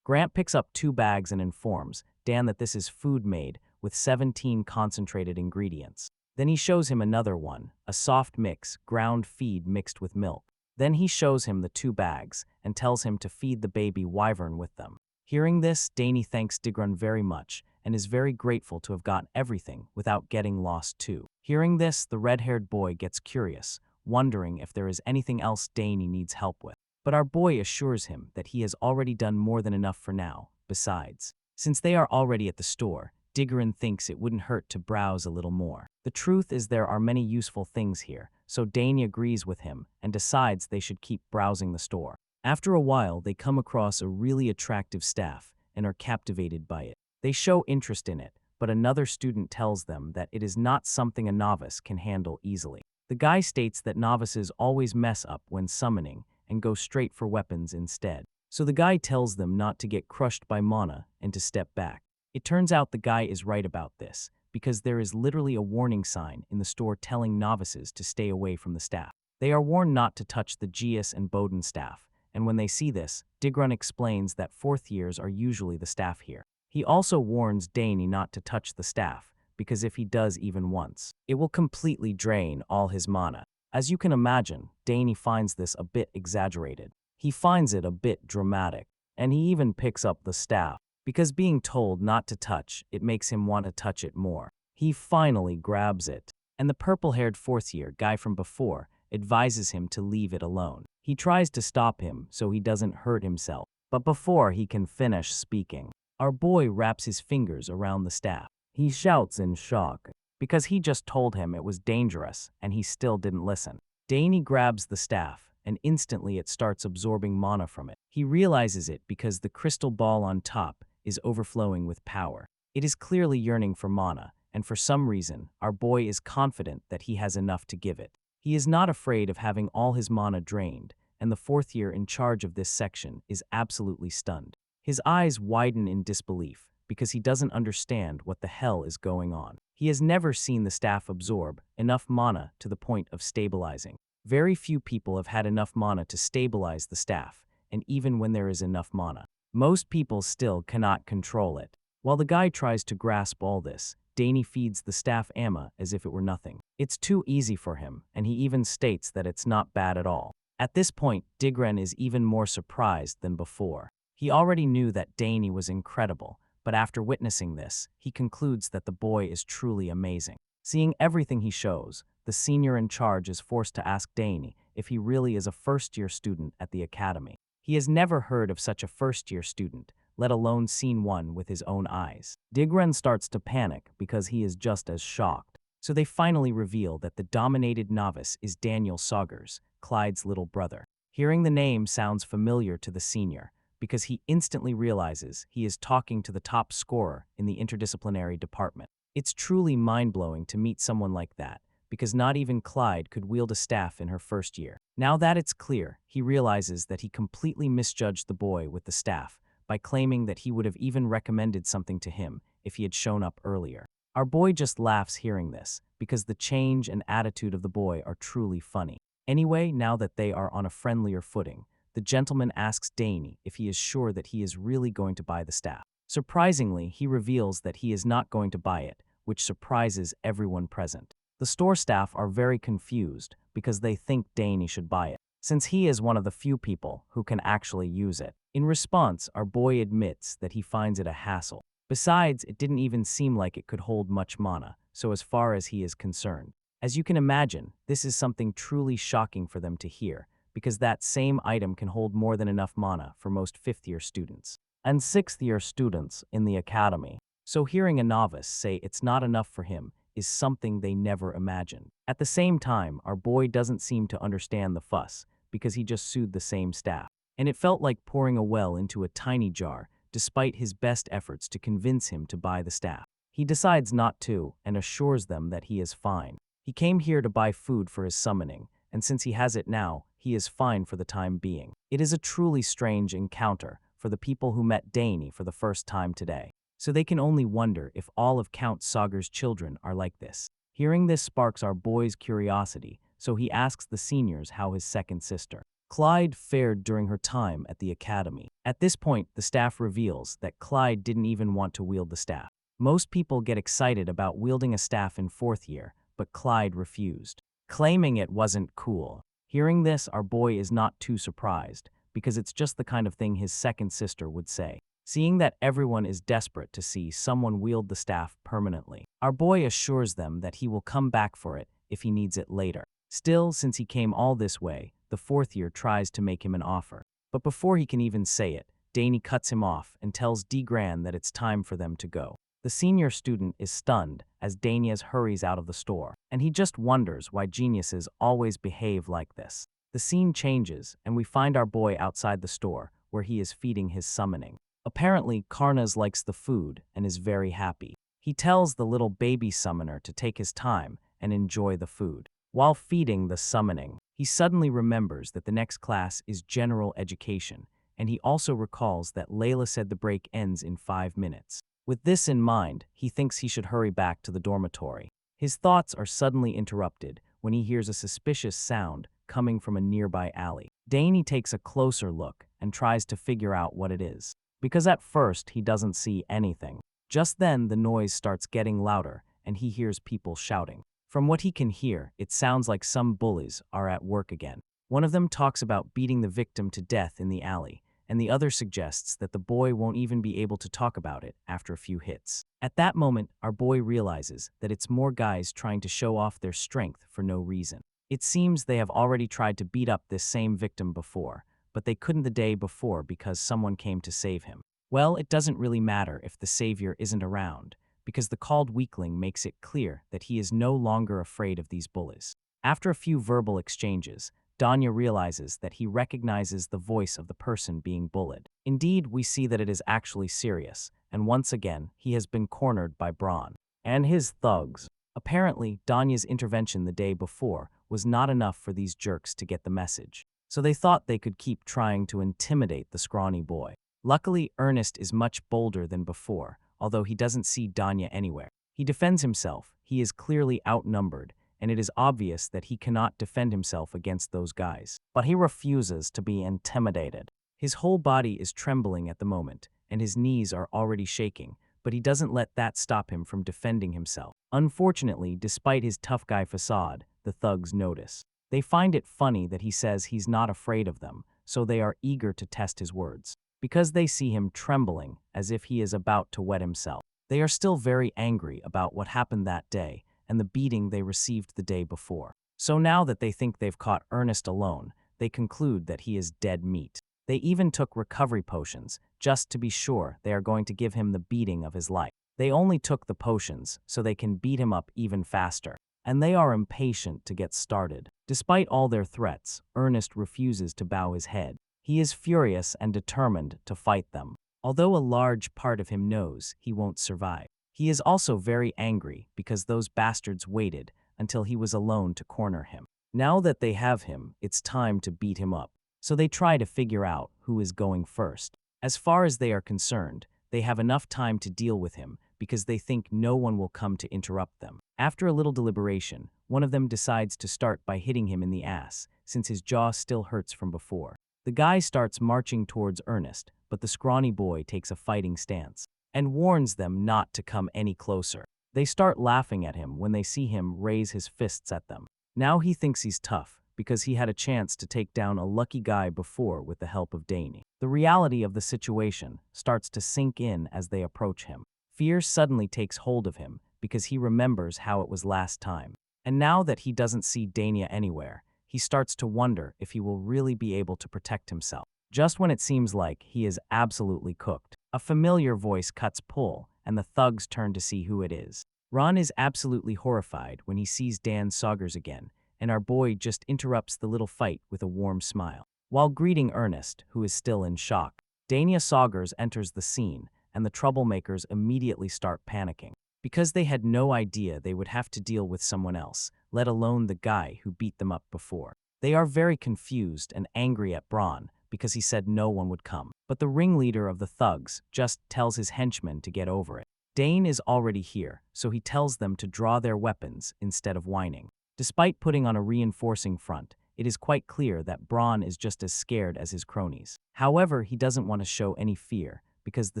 Speaker 1: Grant picks up 2 bags and informs Dan that this is food made with 17 concentrated ingredients. Then he shows him another one, a soft mix, ground feed mixed with milk. Then he shows him the 2 bags and tells him to feed the baby wyvern with them. Hearing this, Dane thanks Degren very much and is very grateful to have gotten everything without getting lost too. Hearing this, the red-haired boy gets curious, wondering if there is anything else Dane needs help with. But our boy assures him that he has already done more than enough for now. Besides, since they are already at the store, Degren thinks it wouldn't hurt to browse a little more. The truth is there are many useful things here, so Dane agrees with him and decides they should keep browsing the store. After a while, they come across a really attractive staff and are captivated by it. They show interest in it, but another student tells them that it is not something a novice can handle easily. The guy states that novices always mess up when summoning and go straight for weapons instead. So the guy tells them not to get crushed by mana and to step back. It turns out the guy is right about this, because there is literally a warning sign in the store telling novices to stay away from the staff. They are warned not to touch the Geas and Bowden staff, and when they see this, Degren explains that 4th years are usually the staff here. He also warns Dane not to touch the staff, because if he does even once, it will completely drain all his mana. As you can imagine, Dane finds this a bit exaggerated. He finds it a bit dramatic, and he even picks up the staff. Because being told not to touch, it makes him want to touch it more. He finally grabs it, and the purple-haired 4th year guy from before advises him to leave it alone. He tries to stop him so he doesn't hurt himself, but before he can finish speaking, our boy wraps his fingers around the staff. He shouts in shock, because he just told him it was dangerous and he still didn't listen. Dane grabs the staff, and instantly it starts absorbing mana from it. He realizes it because the crystal ball on top is overflowing with power. It is clearly yearning for mana, and for some reason, our boy is confident that he has enough to give it. He is not afraid of having all his mana drained, and the 4th year in charge of this section is absolutely stunned. His eyes widen in disbelief, because he doesn't understand what the hell is going on. He has never seen the staff absorb enough mana to the point of stabilizing. Very few people have had enough mana to stabilize the staff, and even when there is enough mana, most people still cannot control it. While the guy tries to grasp all this, Dane feeds the staff Amma as if it were nothing. It's too easy for him, and he even states that it's not bad at all. At this point, Degren is even more surprised than before. He already knew that Dane was incredible, but after witnessing this, he concludes that the boy is truly amazing. Seeing everything he shows, the senior in charge is forced to ask Dane if he really is a 1st-year student at the academy. He has never heard of such a 1st-year student, let alone seen one with his own eyes. Degren starts to panic because he is just as shocked. So they finally reveal that the dominated novice is Dane Sogres, Clyde's little brother. Hearing the name sounds familiar to the senior, because he instantly realizes he is talking to the top scorer in the interdisciplinary department. It's truly mind-blowing to meet someone like that, because not even Clyde could wield a staff in her 1st year. Now that it's clear, he realizes that he completely misjudged the boy with the staff by claiming that he would have even recommended something to him if he had shown up earlier. Our boy just laughs hearing this, because the change and attitude of the boy are truly funny. Anyway, now that they are on a friendlier footing, the gentleman asks Dane if he is sure that he is really going to buy the staff. Surprisingly, he reveals that he is not going to buy it, which surprises everyone present. The store staff are very confused because they think Dane should buy it, since he is one of the few people who can actually use it. In response, our boy admits that he finds it a hassle. Besides, it didn't even seem like it could hold much mana, so as far as he is concerned. As you can imagine, this is something truly shocking for them to hear, because that same item can hold more than enough mana for most 5th-year students. and sixth-year students in the academy. So hearing a novice say it's not enough for him is something they never imagined. At the same time, our boy doesn't seem to understand the fuss because he just sued the same staff. And it felt like pouring a well into a tiny jar, despite his best efforts to convince him to buy the staff. He decides not to and assures them that he is fine. He came here to buy food for his summoning, and since he has it now, he is fine for the time being. It is a truly strange encounter for the people who met Dane for the first time today. So they can only wonder if all of Count Sogres' children are like this. Hearing this sparks our boy's curiosity, so he asks the seniors how his second sister, Clyde, fared during her time at the academy. At this point, the staff reveals that Clyde didn't even want to wield the staff. Most people get excited about wielding a staff in fourth year, but Clyde refused, claiming it wasn't cool. Hearing this, our boy is not too surprised, because it's just the kind of thing his second sister would say. Seeing that everyone is desperate to see someone wield the staff permanently, our boy assures them that he will come back for it if he needs it later. Still, since he came all this way, the fourth year tries to make him an offer. But before he can even say it, Dane cuts him off and tells Gran that it's time for them to go. The senior student is stunned as Danias hurries out of the store, and he just wonders why geniuses always behave like this. The scene changes, and we find our boy outside the store, where he is feeding his summoning. Apparently, Karnas likes the food and is very happy. He tells the little baby summoner to take his time and enjoy the food. While feeding the summoning, he suddenly remembers that the next class is general education, and he also recalls that Layla said the break ends in 5 minutes. With this in mind, he thinks he should hurry back to the dormitory. His thoughts are suddenly interrupted when he hears a suspicious sound coming from a nearby alley. Dane takes a closer look and tries to figure out what it is, because at first he doesn't see anything. Just then, the noise starts getting louder and he hears people shouting. From what he can hear, it sounds like some bullies are at work again. One of them talks about beating the victim to death in the alley, and the other suggests that the boy won't even be able to talk about it after a few hits. At that moment, our boy realizes that it's more guys trying to show off their strength for no reason. It seems they have already tried to beat up this same victim before, but they couldn't the day before because someone came to save him. Well, it doesn't really matter if the savior isn't around, because the called weakling makes it clear that he is no longer afraid of these bullies. After a few verbal exchanges, Danya realizes that he recognizes the voice of the person being bullied. Indeed, we see that it is actually serious, and once again, he has been cornered by Braun and his thugs. Apparently, Danya's intervention the day before was not enough for these jerks to get the message, so they thought they could keep trying to intimidate the scrawny boy. Luckily, Ernest is much bolder than before, although he doesn't see Danya anywhere. He defends himself. He is clearly outnumbered, and it is obvious that he cannot defend himself against those guys. But he refuses to be intimidated. His whole body is trembling at the moment, and his knees are already shaking, but he doesn't let that stop him from defending himself. Unfortunately, despite his tough guy facade, the thugs notice. They find it funny that he says he's not afraid of them, so they are eager to test his words. Because they see him trembling as if he is about to wet himself. They are still very angry about what happened that day and the beating they received the day before. So now that they think they've caught Ernest alone, they conclude that he is dead meat. They even took recovery potions, just to be sure they are going to give him the beating of his life. They only took the potions so they can beat him up even faster. And they are impatient to get started. Despite all their threats, Ernest refuses to bow his head. He is furious and determined to fight them, although a large part of him knows he won't survive. He is also very angry because those bastards waited until he was alone to corner him. Now that they have him, it's time to beat him up. So they try to figure out who is going first. As far as they are concerned, they have enough time to deal with him because they think no one will come to interrupt them. After a little deliberation, one of them decides to start by hitting him in the ass, since his jaw still hurts from before. The guy starts marching towards Ernest, but the scrawny boy takes a fighting stance and warns them not to come any closer. They start laughing at him when they see him raise his fists at them. Now he thinks he's tough because he had a chance to take down a lucky guy before with the help of Dane. The reality of the situation starts to sink in as they approach him. Fear suddenly takes hold of him because he remembers how it was last time. And now that he doesn't see Dania anywhere, he starts to wonder if he will really be able to protect himself. just when it seems like he is absolutely cooked. A familiar voice cuts pull, and the thugs turn to see who it is. Ron is absolutely horrified when he sees Dane Sogres again, and our boy just interrupts the little fight with a warm smile. While greeting Ernest, who is still in shock, Dane Sogres enters the scene, and the troublemakers immediately start panicking. Because they had no idea they would have to deal with someone else, let alone the guy who beat them up before. They are very confused and angry at Braun because he said no one would come. But the ringleader of the thugs just tells his henchmen to get over it. Dane is already here, so he tells them to draw their weapons instead of whining. Despite putting on a reinforcing front, it is quite clear that Braun is just as scared as his cronies. However, he doesn't want to show any fear because the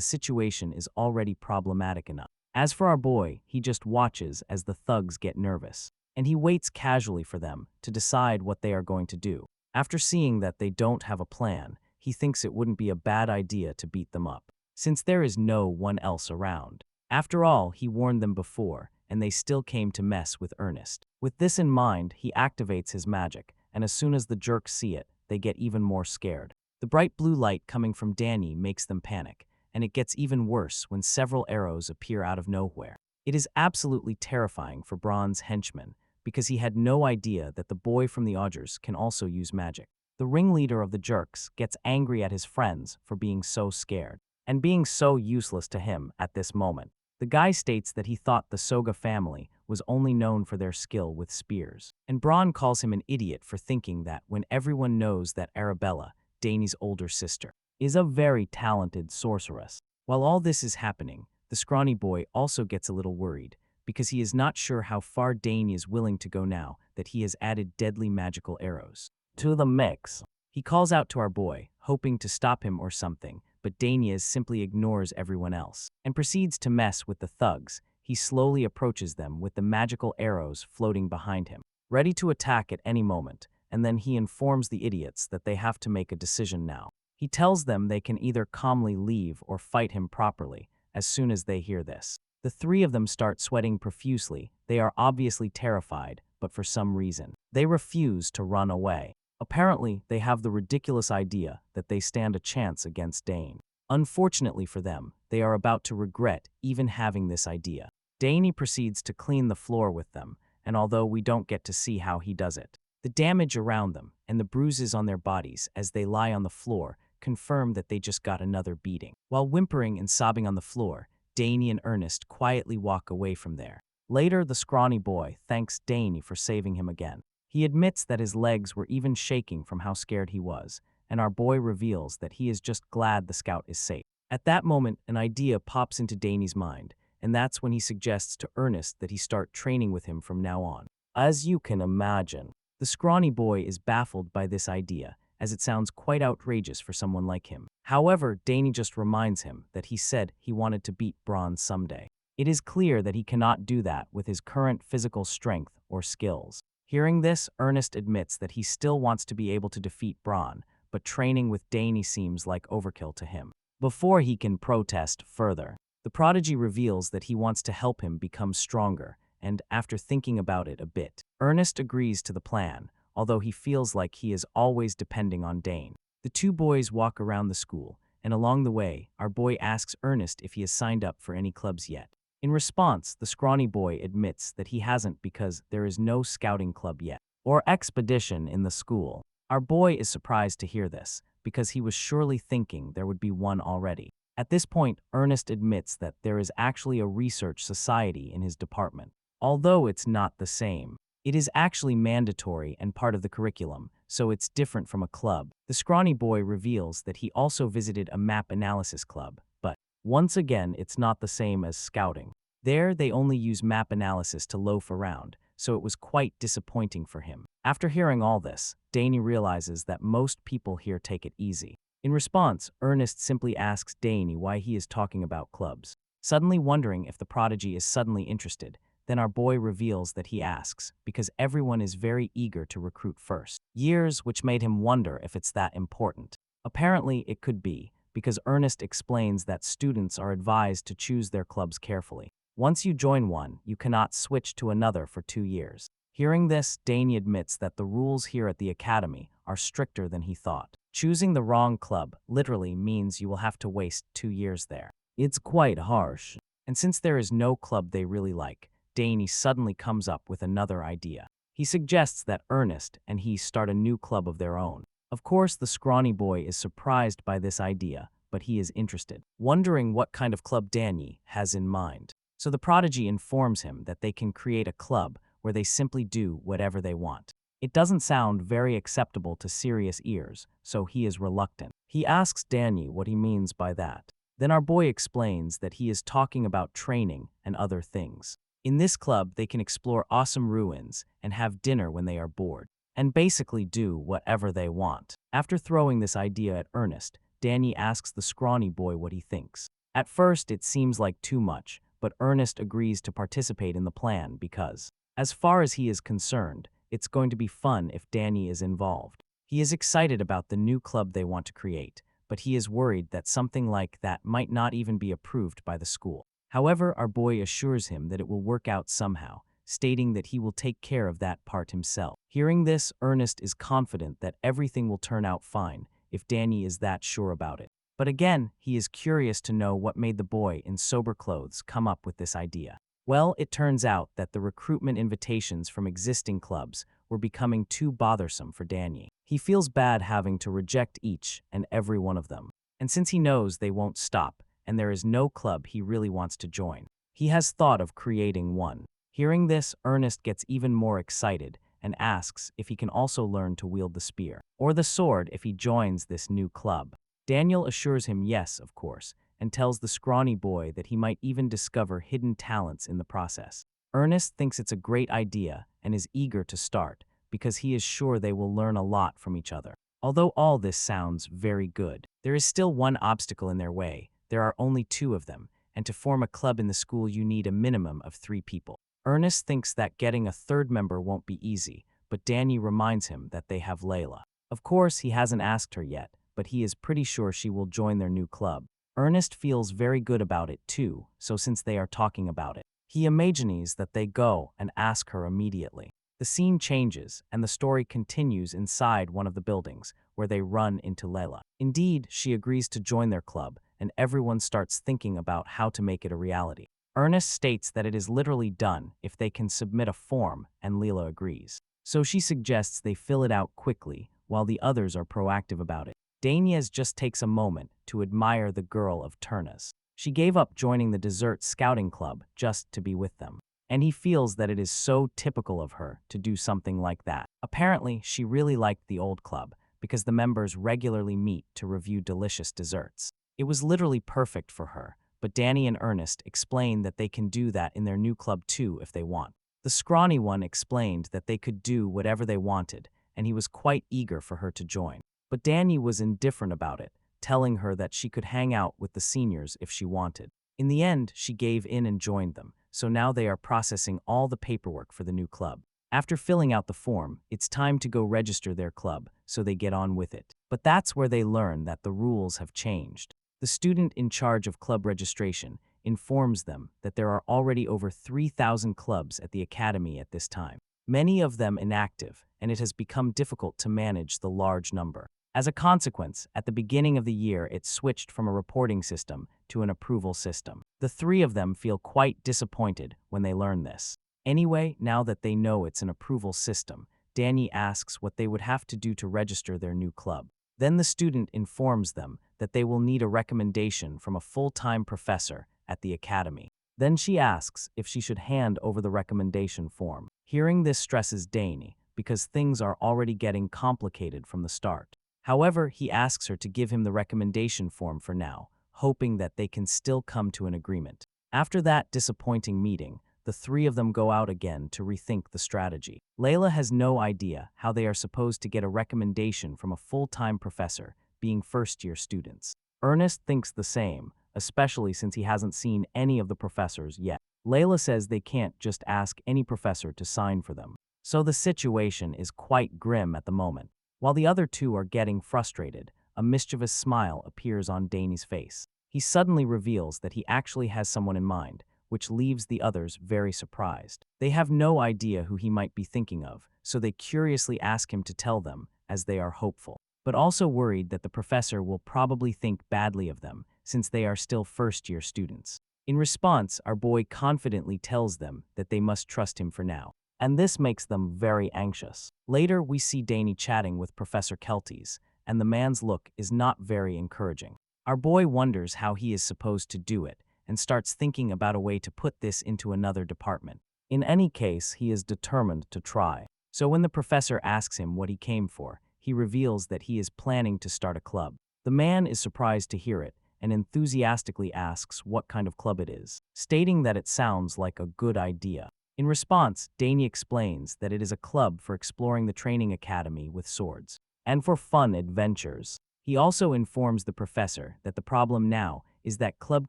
Speaker 1: situation is already problematic enough. As for our boy, he just watches as the thugs get nervous, and he waits casually for them to decide what they are going to do. After seeing that they don't have a plan, he thinks it wouldn't be a bad idea to beat them up, since there is no one else around. After all, he warned them before, and they still came to mess with Ernest. With this in mind, he activates his magic, and as soon as the jerks see it, they get even more scared. The bright blue light coming from Danny makes them panic, and it gets even worse when several arrows appear out of nowhere. It is absolutely terrifying for Braun's henchman, because he had no idea that the boy from the Odgers can also use magic. The ringleader of the jerks gets angry at his friends for being so scared, and being so useless to him at this moment. The guy states that he thought the Soga family was only known for their skill with spears, and Braun calls him an idiot for thinking that when everyone knows that Arabella, Danny's older sister, is a very talented sorceress. While all this is happening, the scrawny boy also gets a little worried, because he is not sure how far Dane is willing to go now that he has added deadly magical arrows to the mix. He calls out to our boy, hoping to stop him or something, but Daniels simply ignores everyone else and proceeds to mess with the thugs. He slowly approaches them with the magical arrows floating behind him, ready to attack at any moment, and then he informs the idiots that they have to make a decision now. He tells them they can either calmly leave or fight him properly. As soon as they hear this, the three of them start sweating profusely. They are obviously terrified, but for some reason, they refuse to run away. Apparently, they have the ridiculous idea that they stand a chance against Dane. Unfortunately for them, they are about to regret even having this idea. Dane proceeds to clean the floor with them, and although we don't get to see how he does it, the damage around them and the bruises on their bodies as they lie on the floor confirm that they just got another beating. While whimpering and sobbing on the floor, Dane and Ernest quietly walk away from there. Later, the scrawny boy thanks Dane for saving him again. He admits that his legs were even shaking from how scared he was, and our boy reveals that he is just glad the scout is safe. At that moment, an idea pops into Dane's mind, and that's when he suggests to Ernest that he start training with him from now on. As you can imagine, the scrawny boy is baffled by this idea, as it sounds quite outrageous for someone like him. However, Dane just reminds him that he said he wanted to beat Braun someday. It is clear that he cannot do that with his current physical strength or skills. Hearing this, Ernest admits that he still wants to be able to defeat Braun, but training with Dane seems like overkill to him. Before he can protest further, the prodigy reveals that he wants to help him become stronger, and after thinking about it a bit, Ernest agrees to the plan, although he feels like he is always depending on Dane. The two boys walk around the school, and along the way, our boy asks Ernest if he has signed up for any clubs yet. In response, the scrawny boy admits that he hasn't because there is no scouting club yet, or expedition in the school. Our boy is surprised to hear this, because he was surely thinking there would be one already. At this point, Ernest admits that there is actually a research society in his department. Although it's not the same, it is actually mandatory and part of the curriculum, so it's different from a club. The scrawny boy reveals that he also visited a map analysis club, but once again, it's not the same as scouting. There, they only use map analysis to loaf around, so it was quite disappointing for him. After hearing all this, Dane realizes that most people here take it easy. In response, Ernest simply asks Dane why he is talking about clubs. Suddenly wondering if the prodigy is suddenly interested, then our boy reveals that he asks because everyone is very eager to recruit first. Years, which made him wonder if it's that important. Apparently, it could be, because Ernest explains that students are advised to choose their clubs carefully. Once you join one, you cannot switch to another for 2 years. Hearing this, Dane admits that the rules here at the academy are stricter than he thought. Choosing the wrong club literally means you will have to waste 2 years there. It's quite harsh. And since there is no club they really like, Dane suddenly comes up with another idea. He suggests that Ernest and he start a new club of their own. Of course, the scrawny boy is surprised by this idea, but he is interested, wondering what kind of club Danny has in mind. So the prodigy informs him that they can create a club where they simply do whatever they want. It doesn't sound very acceptable to serious ears, so he is reluctant. He asks Danny what he means by that. Then our boy explains that he is talking about training and other things. In this club, they can explore awesome ruins and have dinner when they are bored, and basically do whatever they want. After throwing this idea at Ernest, Danny asks the scrawny boy what he thinks. At first, it seems like too much, but Ernest agrees to participate in the plan because, as far as he is concerned, it's going to be fun if Danny is involved. He is excited about the new club they want to create, but he is worried that something like that might not even be approved by the school. However, our boy assures him that it will work out somehow, stating that he will take care of that part himself. Hearing this, Ernest is confident that everything will turn out fine if Danny is that sure about it. But again, he is curious to know what made the boy in sober clothes come up with this idea. Well, it turns out that the recruitment invitations from existing clubs were becoming too bothersome for Danny. He feels bad having to reject each and every one of them. And since he knows they won't stop, and there is no club he really wants to join, he has thought of creating one. Hearing this, Ernest gets even more excited and asks if he can also learn to wield the spear or the sword if he joins this new club. Daniel assures him yes, of course, and tells the scrawny boy that he might even discover hidden talents in the process. Ernest thinks it's a great idea and is eager to start because he is sure they will learn a lot from each other. Although all this sounds very good, there is still one obstacle in their way. There are only 2 of them, and to form a club in the school you need a minimum of 3 people. Ernest thinks that getting a third member won't be easy, but Danny reminds him that they have Layla. Of course, he hasn't asked her yet, but he is pretty sure she will join their new club. Ernest feels very good about it too, so since they are talking about it, he imagines that they go and ask her immediately. The scene changes, and the story continues inside one of the buildings, where they run into Layla. Indeed, she agrees to join their club, and everyone starts thinking about how to make it a reality. Ernest states that it is literally done if they can submit a form, and Leela agrees. So she suggests they fill it out quickly, while the others are proactive about it. Daniel just takes a moment to admire the girl of Turnas. She gave up joining the dessert scouting club just to be with them, and he feels that it is so typical of her to do something like that. Apparently, she really liked the old club because the members regularly meet to review delicious desserts. It was literally perfect for her, but Danny and Ernest explained that they can do that in their new club too if they want. The scrawny one explained that they could do whatever they wanted, and he was quite eager for her to join. But Danny was indifferent about it, telling her that she could hang out with the seniors if she wanted. In the end, she gave in and joined them, so now they are processing all the paperwork for the new club. After filling out the form, it's time to go register their club, so they get on with it. But that's where they learn that the rules have changed. The student in charge of club registration informs them that there are already over 3,000 clubs at the academy at this time, many of them inactive, and it has become difficult to manage the large number. As a consequence, at the beginning of the year, it switched from a reporting system to an approval system. The 3 of them feel quite disappointed when they learn this. Anyway, now that they know it's an approval system, Danny asks what they would have to do to register their new club. Then the student informs them that they will need a recommendation from a full-time professor at the academy. Then she asks if she should hand over the recommendation form. Hearing this stresses Danny because things are already getting complicated from the start. However, he asks her to give him the recommendation form for now, hoping that they can still come to an agreement. After that disappointing meeting, the 3 of them go out again to rethink the strategy. Layla has no idea how they are supposed to get a recommendation from a full-time professor, being first-year students. Ernest thinks the same, especially since he hasn't seen any of the professors yet. Layla says they can't just ask any professor to sign for them. So the situation is quite grim at the moment. While the other 2 are getting frustrated, a mischievous smile appears on Danny's face. He suddenly reveals that he actually has someone in mind, which leaves the others very surprised. They have no idea who he might be thinking of, so they curiously ask him to tell them, as they are hopeful. but also worried that the professor will probably think badly of them since they are still first-year students. In response, our boy confidently tells them that they must trust him for now, and this makes them very anxious. Later, we see Dane chatting with Professor Kelties, and the man's look is not very encouraging. Our boy wonders how he is supposed to do it and starts thinking about a way to put this into another department. In any case, he is determined to try. So when the professor asks him what he came for, he reveals that he is planning to start a club. The man is surprised to hear it and enthusiastically asks what kind of club it is, stating that it sounds like a good idea. In response, Dane explains that it is a club for exploring the training academy with swords and for fun adventures. He also informs the professor that the problem now is that club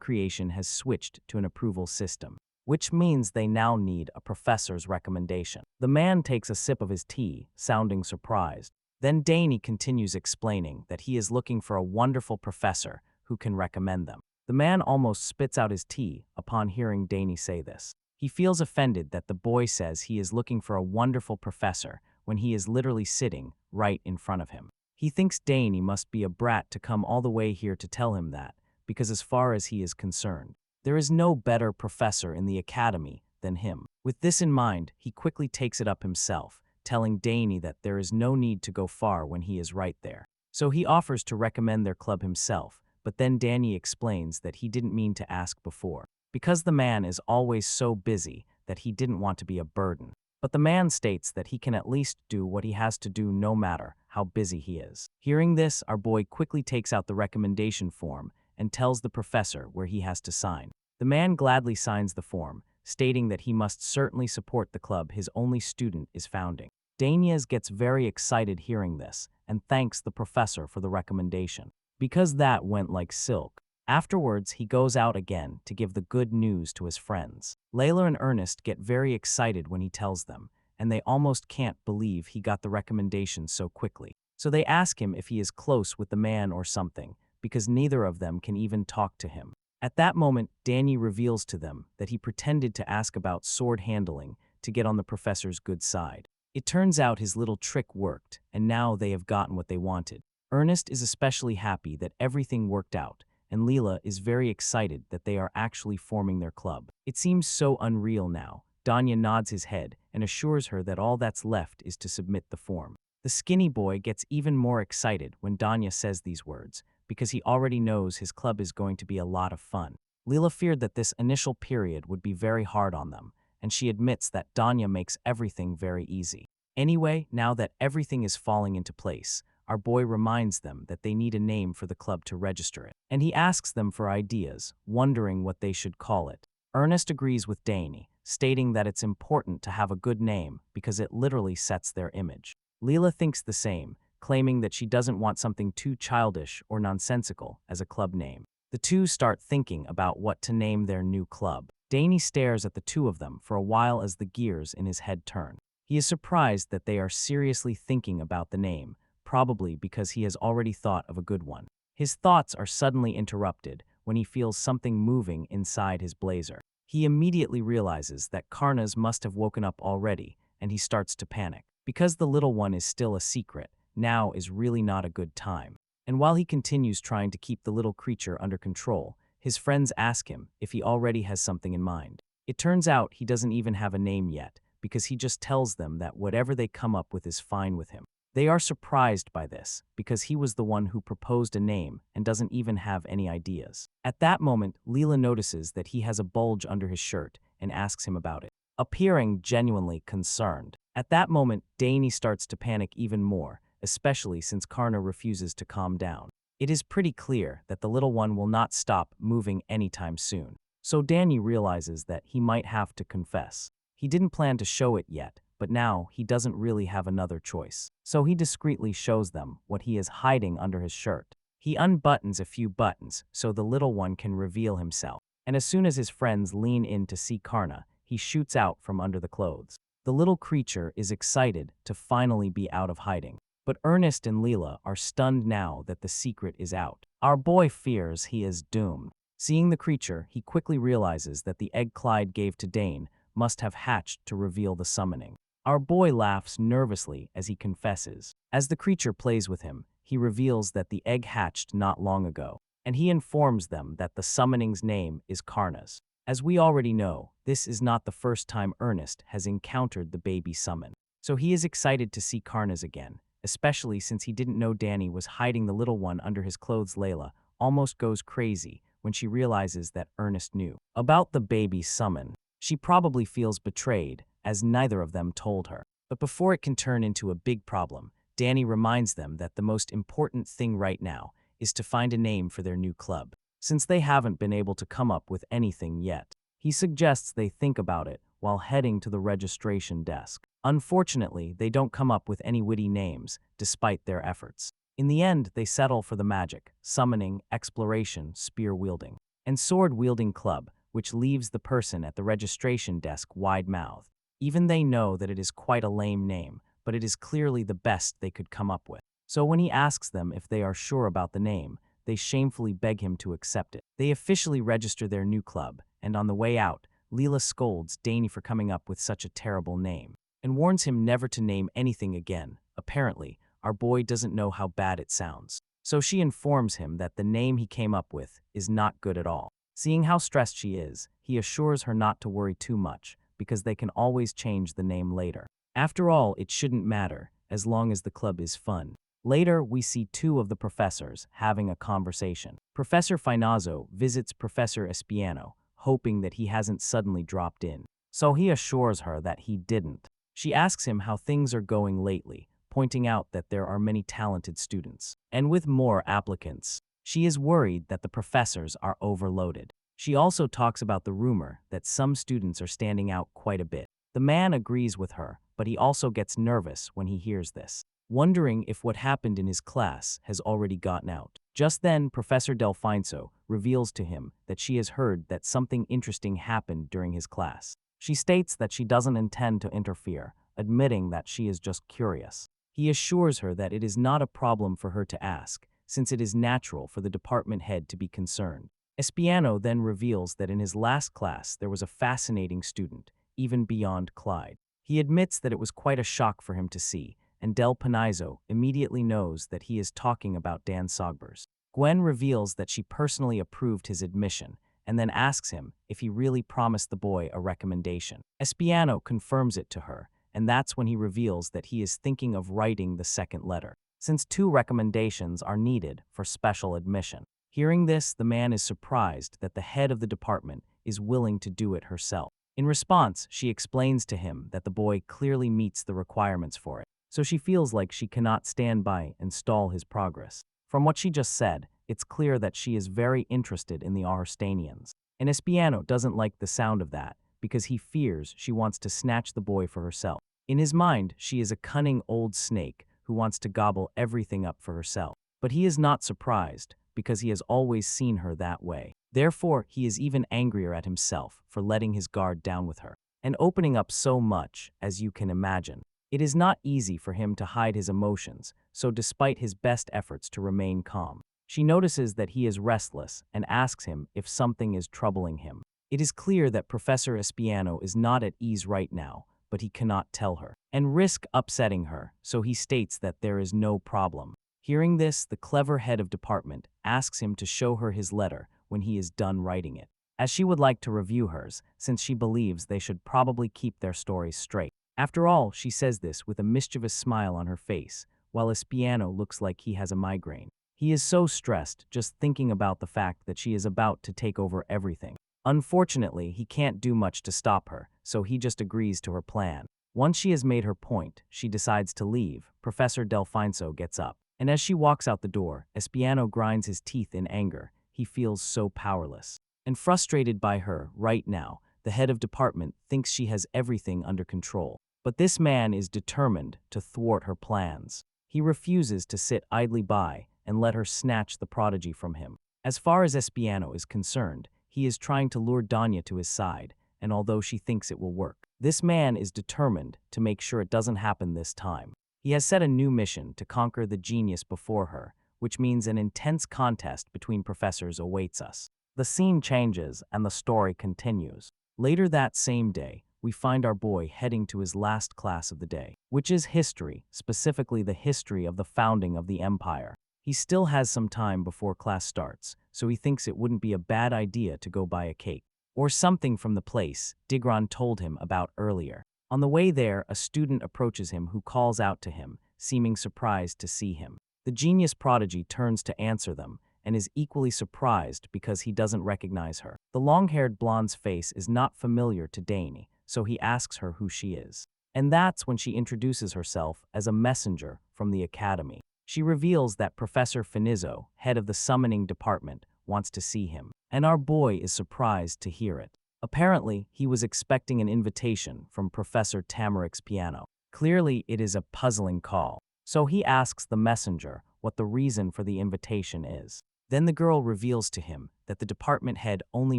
Speaker 1: creation has switched to an approval system, which means they now need a professor's recommendation. The man takes a sip of his tea, sounding surprised. Then Dane continues explaining that he is looking for a wonderful professor who can recommend them. The man almost spits out his tea upon hearing Dane say this. He feels offended that the boy says he is looking for a wonderful professor when he is literally sitting right in front of him. He thinks Dane must be a brat to come all the way here to tell him that, because as far as he is concerned, there is no better professor in the academy than him. With this in mind, he quickly takes it up himself, telling Dane that there is no need to go far when he is right there. So he offers to recommend their club himself, but then Danny explains that he didn't mean to ask before, because the man is always so busy that he didn't want to be a burden. But the man states that he can at least do what he has to do no matter how busy he is. Hearing this, our boy quickly takes out the recommendation form and tells the professor where he has to sign. The man gladly signs the form, stating that he must certainly support the club his only student is founding. Daniels gets very excited hearing this and thanks the professor for the recommendation, because that went like silk. Afterwards, he goes out again to give the good news to his friends. Layla and Ernest get very excited when he tells them, and they almost can't believe he got the recommendation so quickly. So they ask him if he is close with the man or something, because neither of them can even talk to him. At that moment, Danny reveals to them that he pretended to ask about sword handling to get on the professor's good side. It turns out his little trick worked, and now they have gotten what they wanted. Ernest is especially happy that everything worked out, and Leela is very excited that they are actually forming their club. It seems so unreal now. Danya nods his head and assures her that all that's left is to submit the form. The skinny boy gets even more excited when Danya says these words, because he already knows his club is going to be a lot of fun. Leela feared that this initial period would be very hard on them, and she admits that Danya makes everything very easy. Anyway, now that everything is falling into place, our boy reminds them that they need a name for the club to register it, and he asks them for ideas, wondering what they should call it. Ernest agrees with Danny, stating that it's important to have a good name because it literally sets their image. Leela thinks the same, claiming that she doesn't want something too childish or nonsensical as a club name. The two start thinking about what to name their new club. Danny stares at the two of them for a while as the gears in his head turn. He is surprised that they are seriously thinking about the name, probably because he has already thought of a good one. His thoughts are suddenly interrupted when he feels something moving inside his blazer. He immediately realizes that Karnas must have woken up already, and he starts to panic. Because the little one is still a secret, now is really not a good time. And while he continues trying to keep the little creature under control, his friends ask him if he already has something in mind. It turns out he doesn't even have a name yet, because he just tells them that whatever they come up with is fine with him. They are surprised by this, because he was the one who proposed a name and doesn't even have any ideas. At that moment, Leela notices that he has a bulge under his shirt and asks him about it, appearing genuinely concerned. At that moment, Danny starts to panic even more, especially since Karna refuses to calm down. It is pretty clear that the little one will not stop moving anytime soon. So Danny realizes that he might have to confess. He didn't plan to show it yet, but now he doesn't really have another choice. So he discreetly shows them what he is hiding under his shirt. He unbuttons a few buttons so the little one can reveal himself. And as soon as his friends lean in to see Karna, he shoots out from under the clothes. The little creature is excited to finally be out of hiding. But Ernest and Leela are stunned now that the secret is out. Our boy fears he is doomed. Seeing the creature, he quickly realizes that the egg Clyde gave to Dane must have hatched to reveal the summoning. Our boy laughs nervously as he confesses. As the creature plays with him, he reveals that the egg hatched not long ago, and he informs them that the summoning's name is Karna's. As we already know, this is not the first time Ernest has encountered the baby summon, so he is excited to see Karna's again, especially since he didn't know Danny was hiding the little one under his clothes. Layla almost goes crazy when she realizes that Ernest knew about the baby summon. She probably feels betrayed, as neither of them told her. But before it can turn into a big problem, Danny reminds them that the most important thing right now is to find a name for their new club, since they haven't been able to come up with anything yet. He suggests they think about it while heading to the registration desk. Unfortunately, they don't come up with any witty names, despite their efforts. In the end, they settle for the magic, summoning, exploration, spear-wielding, and sword-wielding club, which leaves the person at the registration desk wide-mouthed. Even they know that it is quite a lame name, but it is clearly the best they could come up with. So when he asks them if they are sure about the name, they shamefully beg him to accept it. They officially register their new club, and on the way out, Leela scolds Danny for coming up with such a terrible name, and warns him never to name anything again. Apparently, our boy doesn't know how bad it sounds. So she informs him that the name he came up with is not good at all. Seeing how stressed she is, he assures her not to worry too much, because they can always change the name later. After all, it shouldn't matter, as long as the club is fun. Later, we see two of the professors having a conversation. Professor Finazzo visits Professor Espiano, hoping that he hasn't suddenly dropped in. So he assures her that he didn't. She asks him how things are going lately, pointing out that there are many talented students, and with more applicants. She is worried that the professors are overloaded. She also talks about the rumor that some students are standing out quite a bit. The man agrees with her, but he also gets nervous when he hears this, wondering if what happened in his class has already gotten out. Just then, Professor Delfinso reveals to him that she has heard that something interesting happened during his class. She states that she doesn't intend to interfere, admitting that she is just curious. He assures her that it is not a problem for her to ask, since it is natural for the department head to be concerned. Espiano then reveals that in his last class there was a fascinating student, even beyond Clyde. He admits that it was quite a shock for him to see, and Del Panizzo immediately knows that he is talking about Dane Sogres. Gwen reveals that she personally approved his admission, and then asks him if he really promised the boy a recommendation. Espiano confirms it to her, and that's when he reveals that he is thinking of writing the second letter, since 2 recommendations are needed for special admission. Hearing this, the man is surprised that the head of the department is willing to do it herself. In response, she explains to him that the boy clearly meets the requirements for it, so she feels like she cannot stand by and stall his progress. From what she just said, it's clear that she is very interested in the Arstanians, and Espiano doesn't like the sound of that, because he fears she wants to snatch the boy for herself. In his mind, she is a cunning old snake who wants to gobble everything up for herself. But he is not surprised, because he has always seen her that way. Therefore, he is even angrier at himself for letting his guard down with her, and opening up so much, as you can imagine. It is not easy for him to hide his emotions, so despite his best efforts to remain calm, she notices that he is restless and asks him if something is troubling him. It is clear that Professor Espiano is not at ease right now, but he cannot tell her, and risk upsetting her, so he states that there is no problem. Hearing this, the clever head of department asks him to show her his letter when he is done writing it, as she would like to review hers, since she believes they should probably keep their stories straight. After all, she says this with a mischievous smile on her face, while Espiano looks like he has a migraine. He is so stressed just thinking about the fact that she is about to take over everything. Unfortunately, he can't do much to stop her, so he just agrees to her plan. Once she has made her point, she decides to leave. Professor Delfinso gets up, and as she walks out the door, Espiano grinds his teeth in anger. He feels so powerless and frustrated by her. Right now, the head of department thinks she has everything under control, but this man is determined to thwart her plans. He refuses to sit idly by and let her snatch the prodigy from him. As far as Espiano is concerned, he is trying to lure Danya to his side, and although she thinks it will work, this man is determined to make sure it doesn't happen this time. He has set a new mission to conquer the genius before her, which means an intense contest between professors awaits us. The scene changes and the story continues. Later that same day, we find our boy heading to his last class of the day, which is history, specifically the history of the founding of the empire. He still has some time before class starts, so he thinks it wouldn't be a bad idea to go buy a cake or something from the place Digron told him about earlier. On the way there, a student approaches him who calls out to him, seeming surprised to see him. The genius prodigy turns to answer them and is equally surprised because he doesn't recognize her. The long-haired blonde's face is not familiar to Dane, so he asks her who she is. And that's when she introduces herself as a messenger from the academy. She reveals that Professor Finizzo, head of the summoning department, wants to see him, and our boy is surprised to hear it. Apparently, he was expecting an invitation from Professor Tamarik's piano. Clearly, it is a puzzling call, so he asks the messenger what the reason for the invitation is. Then the girl reveals to him that the department head only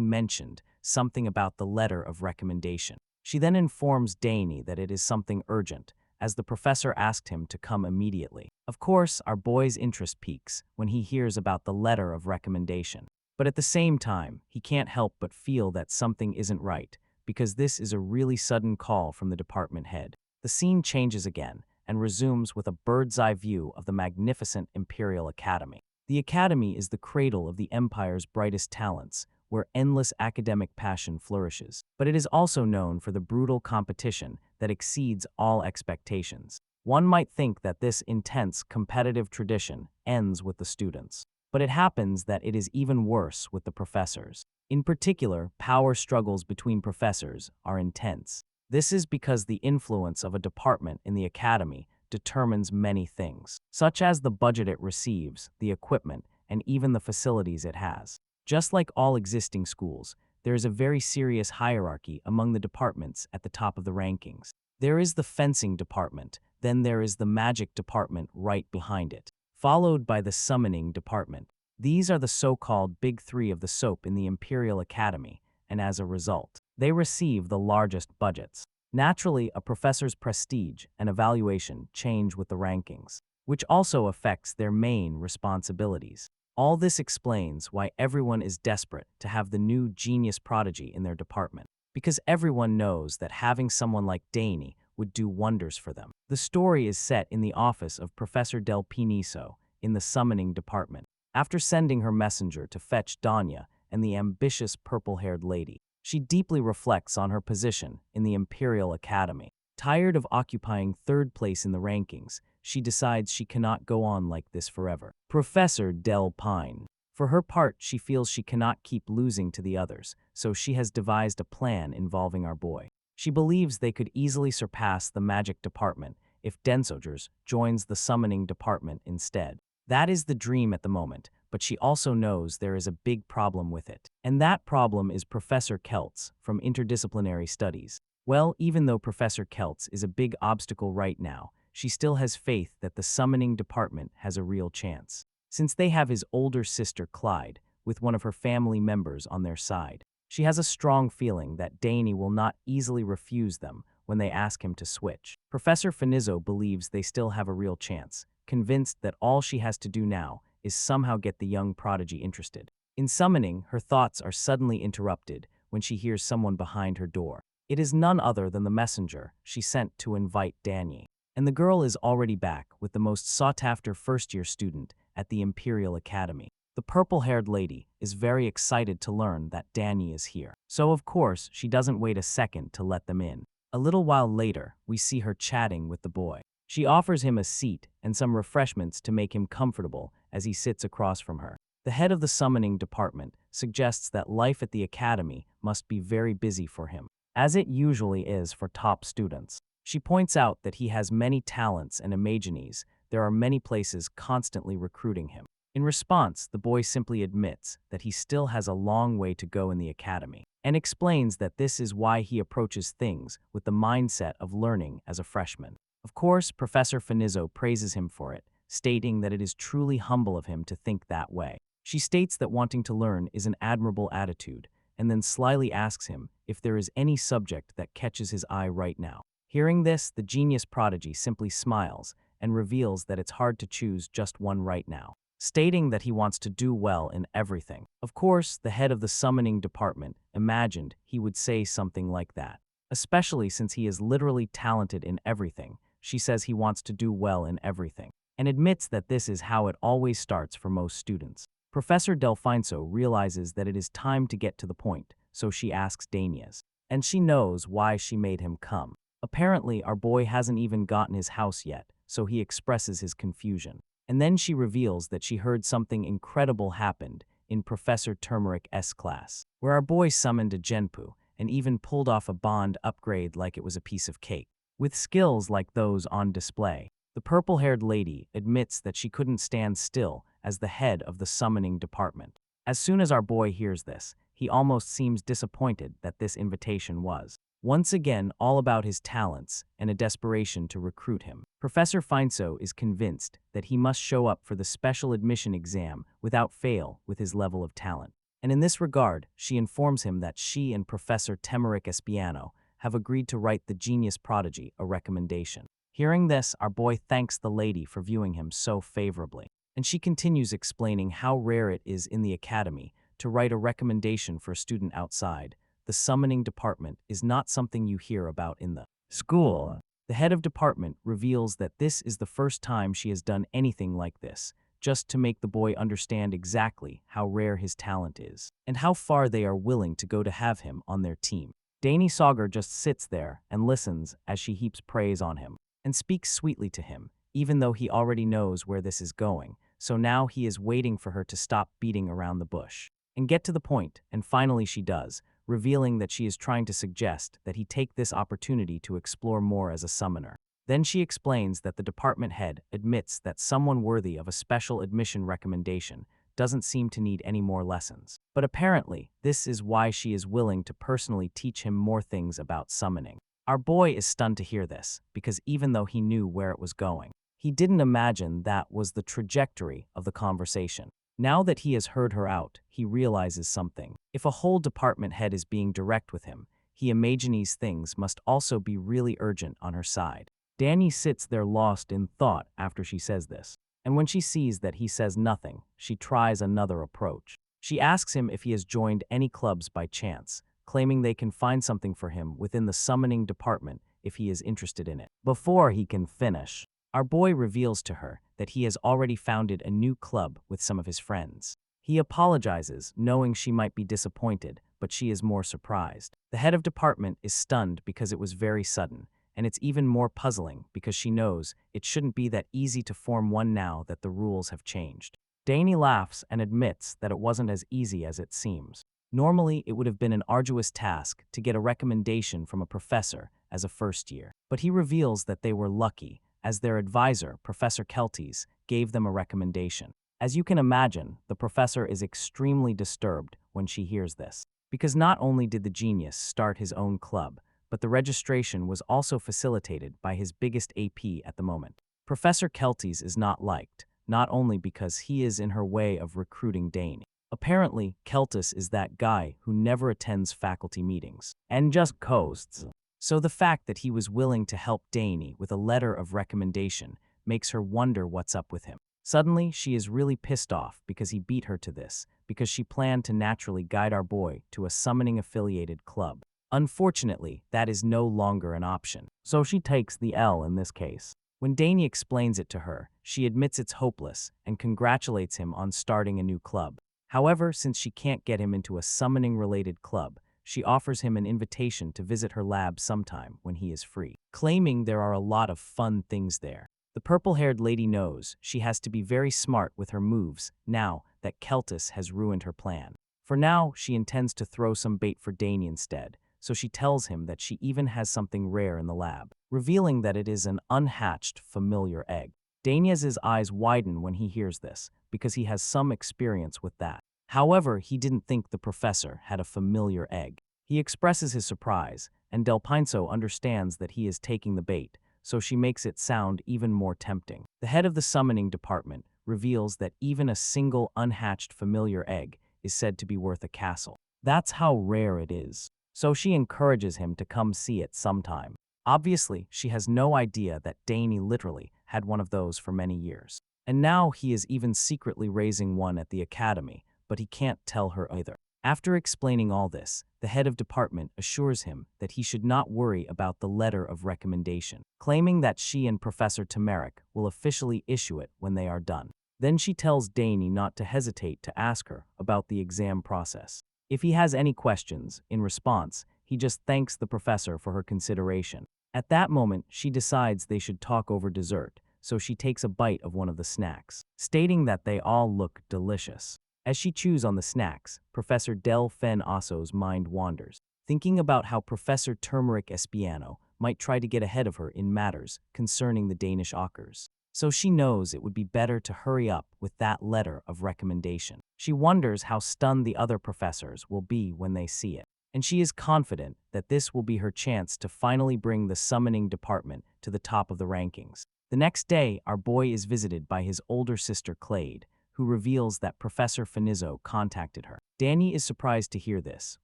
Speaker 1: mentioned something about the letter of recommendation. She then informs Dane that it is something urgent, as the professor asked him to come immediately. Of course, our boy's interest peaks when he hears about the letter of recommendation. But at the same time, he can't help but feel that something isn't right, because this is a really sudden call from the department head. The scene changes again and resumes with a bird's-eye view of the magnificent Imperial Academy. The Academy is the cradle of the Empire's brightest talents, where endless academic passion flourishes. But it is also known for the brutal competition that exceeds all expectations. One might think that this intense competitive tradition ends with the students. But it happens that it is even worse with the professors. In particular, power struggles between professors are intense. This is because the influence of a department in the academy determines many things, such as the budget it receives, the equipment, and even the facilities it has. Just like all existing schools, there is a very serious hierarchy among the departments at the top of the rankings. There is the fencing department, then there is the magic department right behind it, followed by the summoning department. These are the so-called Big Three of the soap in the Imperial Academy, and as a result, they receive the largest budgets. Naturally, a professor's prestige and evaluation change with the rankings, which also affects their main responsibilities. All this explains why everyone is desperate to have the new genius prodigy in their department, because everyone knows that having someone like Dane would do wonders for them. The story is set in the office of Professor Del Piniso in the summoning department. After sending her messenger to fetch Danya and the ambitious purple-haired lady, she deeply reflects on her position in the Imperial Academy. Tired of occupying third place in the rankings, she decides she cannot go on like this forever. Professor Del Pine. For her part, she feels she cannot keep losing to the others, so she has devised a plan involving our boy. She believes they could easily surpass the magic department if Dane Sogres joins the summoning department instead. That is the dream at the moment, but she also knows there is a big problem with it. And that problem is Professor Keltz from Interdisciplinary Studies. Well, even though Professor Keltz is a big obstacle right now, she still has faith that the summoning department has a real chance, since they have his older sister Clyde, with one of her family members on their side. She has a strong feeling that Dane will not easily refuse them when they ask him to switch. Professor Finizzo believes they still have a real chance, convinced that all she has to do now is somehow get the young prodigy interested. In summoning, her thoughts are suddenly interrupted when she hears someone behind her door. It is none other than the messenger she sent to invite Danye. And the girl is already back with the most sought-after first-year student at the Imperial Academy. The purple-haired lady is very excited to learn that Danye is here. So of course, she doesn't wait a second to let them in. A little while later, we see her chatting with the boy. She offers him a seat and some refreshments to make him comfortable as he sits across from her. The head of the summoning department suggests that life at the academy must be very busy for him, as it usually is for top students. She points out that he has many talents and imagines there are many places constantly recruiting him. In response, the boy simply admits that he still has a long way to go in the academy, and explains that this is why he approaches things with the mindset of learning as a freshman. Of course, Professor Finizzo praises him for it, stating that it is truly humble of him to think that way. She states that wanting to learn is an admirable attitude, and then slyly asks him if there is any subject that catches his eye right now. Hearing this, the genius prodigy simply smiles and reveals that it's hard to choose just one right now, stating that he wants to do well in everything. Of course, the head of the summoning department imagined he would say something like that. especially since he is literally talented in everything. She says he wants to do well in everything, and admits that this is how it always starts for most students. Professor Delfinso realizes that it is time to get to the point, so she asks Danias, and she knows why she made him come. Apparently, our boy hasn't even gotten his house yet, so he expresses his confusion. And then she reveals that she heard something incredible happened in Professor Turmeric's class, where our boy summoned a Genpu and even pulled off a bond upgrade like it was a piece of cake. With skills like those on display, the purple-haired lady admits that she couldn't stand still as the head of the summoning department. As soon as our boy hears this, he almost seems disappointed that this invitation was, once again, all about his talents and a desperation to recruit him. Professor Finso is convinced that he must show up for the special admission exam without fail with his level of talent. And in this regard, she informs him that she and Professor Temeric Espiano have agreed to write the genius prodigy a recommendation. Hearing this, our boy thanks the lady for viewing him so favorably, and she continues explaining how rare it is in the academy to write a recommendation for a student outside. The summoning department is not something you hear about in the school. The head of department reveals that this is the first time she has done anything like this, just to make the boy understand exactly how rare his talent is, and how far they are willing to go to have him on their team. Dane Sogres just sits there and listens as she heaps praise on him, and speaks sweetly to him, even though he already knows where this is going, so now he is waiting for her to stop beating around the bush and get to the point, and finally she does, revealing that she is trying to suggest that he take this opportunity to explore more as a summoner. Then she explains that the department head admits that someone worthy of a special admission recommendation doesn't seem to need any more lessons. But apparently, this is why she is willing to personally teach him more things about summoning. Our boy is stunned to hear this, because even though he knew where it was going, he didn't imagine that was the trajectory of the conversation. Now that he has heard her out, he realizes something. If a whole department head is being direct with him, he imagines things must also be really urgent on her side. Danny sits there lost in thought after she says this, and when she sees that he says nothing, she tries another approach. She asks him if he has joined any clubs by chance, claiming they can find something for him within the summoning department if he is interested in it. Before he can finish, our boy reveals to her that he has already founded a new club with some of his friends. He apologizes, knowing she might be disappointed, but she is more surprised. The head of department is stunned because it was very sudden, and it's even more puzzling because she knows it shouldn't be that easy to form one now that the rules have changed. Danny laughs and admits that it wasn't as easy as it seems. Normally, it would have been an arduous task to get a recommendation from a professor as a first year, but he reveals that they were lucky, as their advisor, Professor Kelties, gave them a recommendation. As you can imagine, the professor is extremely disturbed when she hears this, because not only did the genius start his own club, but the registration was also facilitated by his biggest AP at the moment. Professor Kelties is not liked, not only because he is in her way of recruiting Dane. Apparently, Keltis is that guy who never attends faculty meetings and just coasts. So the fact that he was willing to help Dane with a letter of recommendation makes her wonder what's up with him. Suddenly, she is really pissed off because he beat her to this, because she planned to naturally guide our boy to a summoning-affiliated club. Unfortunately, that is no longer an option, so she takes the L in this case. When Dane explains it to her, she admits it's hopeless and congratulates him on starting a new club. However, since she can't get him into a summoning-related club, she offers him an invitation to visit her lab sometime when he is free, claiming there are a lot of fun things there. The purple-haired lady knows she has to be very smart with her moves now that Keltis has ruined her plan. For now, she intends to throw some bait for Dane instead, so she tells him that she even has something rare in the lab, revealing that it is an unhatched familiar egg. Dania's eyes widen when he hears this, because he has some experience with that. However, he didn't think the professor had a familiar egg. He expresses his surprise, and Del Pinso understands that he is taking the bait, so she makes it sound even more tempting. The head of the summoning department reveals that even a single unhatched familiar egg is said to be worth a castle. That's how rare it is. So she encourages him to come see it sometime. Obviously, she has no idea that Dane literally had one of those for many years. And now he is even secretly raising one at the academy, but he can't tell her either. After explaining all this, the head of department assures him that he should not worry about the letter of recommendation, claiming that she and Professor Turmeric will officially issue it when they are done. Then she tells Dane not to hesitate to ask her about the exam process. If he has any questions, in response, he just thanks the professor for her consideration. At that moment, she decides they should talk over dessert, so she takes a bite of one of the snacks, stating that they all look delicious. As she chews on the snacks, Professor Del Fen Osso's mind wanders, thinking about how Professor Turmeric Espiano might try to get ahead of her in matters concerning the Danish Ockers. So she knows it would be better to hurry up with that letter of recommendation. She wonders how stunned the other professors will be when they see it, and she is confident that this will be her chance to finally bring the summoning department to the top of the rankings. The next day, our boy is visited by his older sister Clade, who reveals that Professor Finizzo contacted her. Danny is surprised to hear this,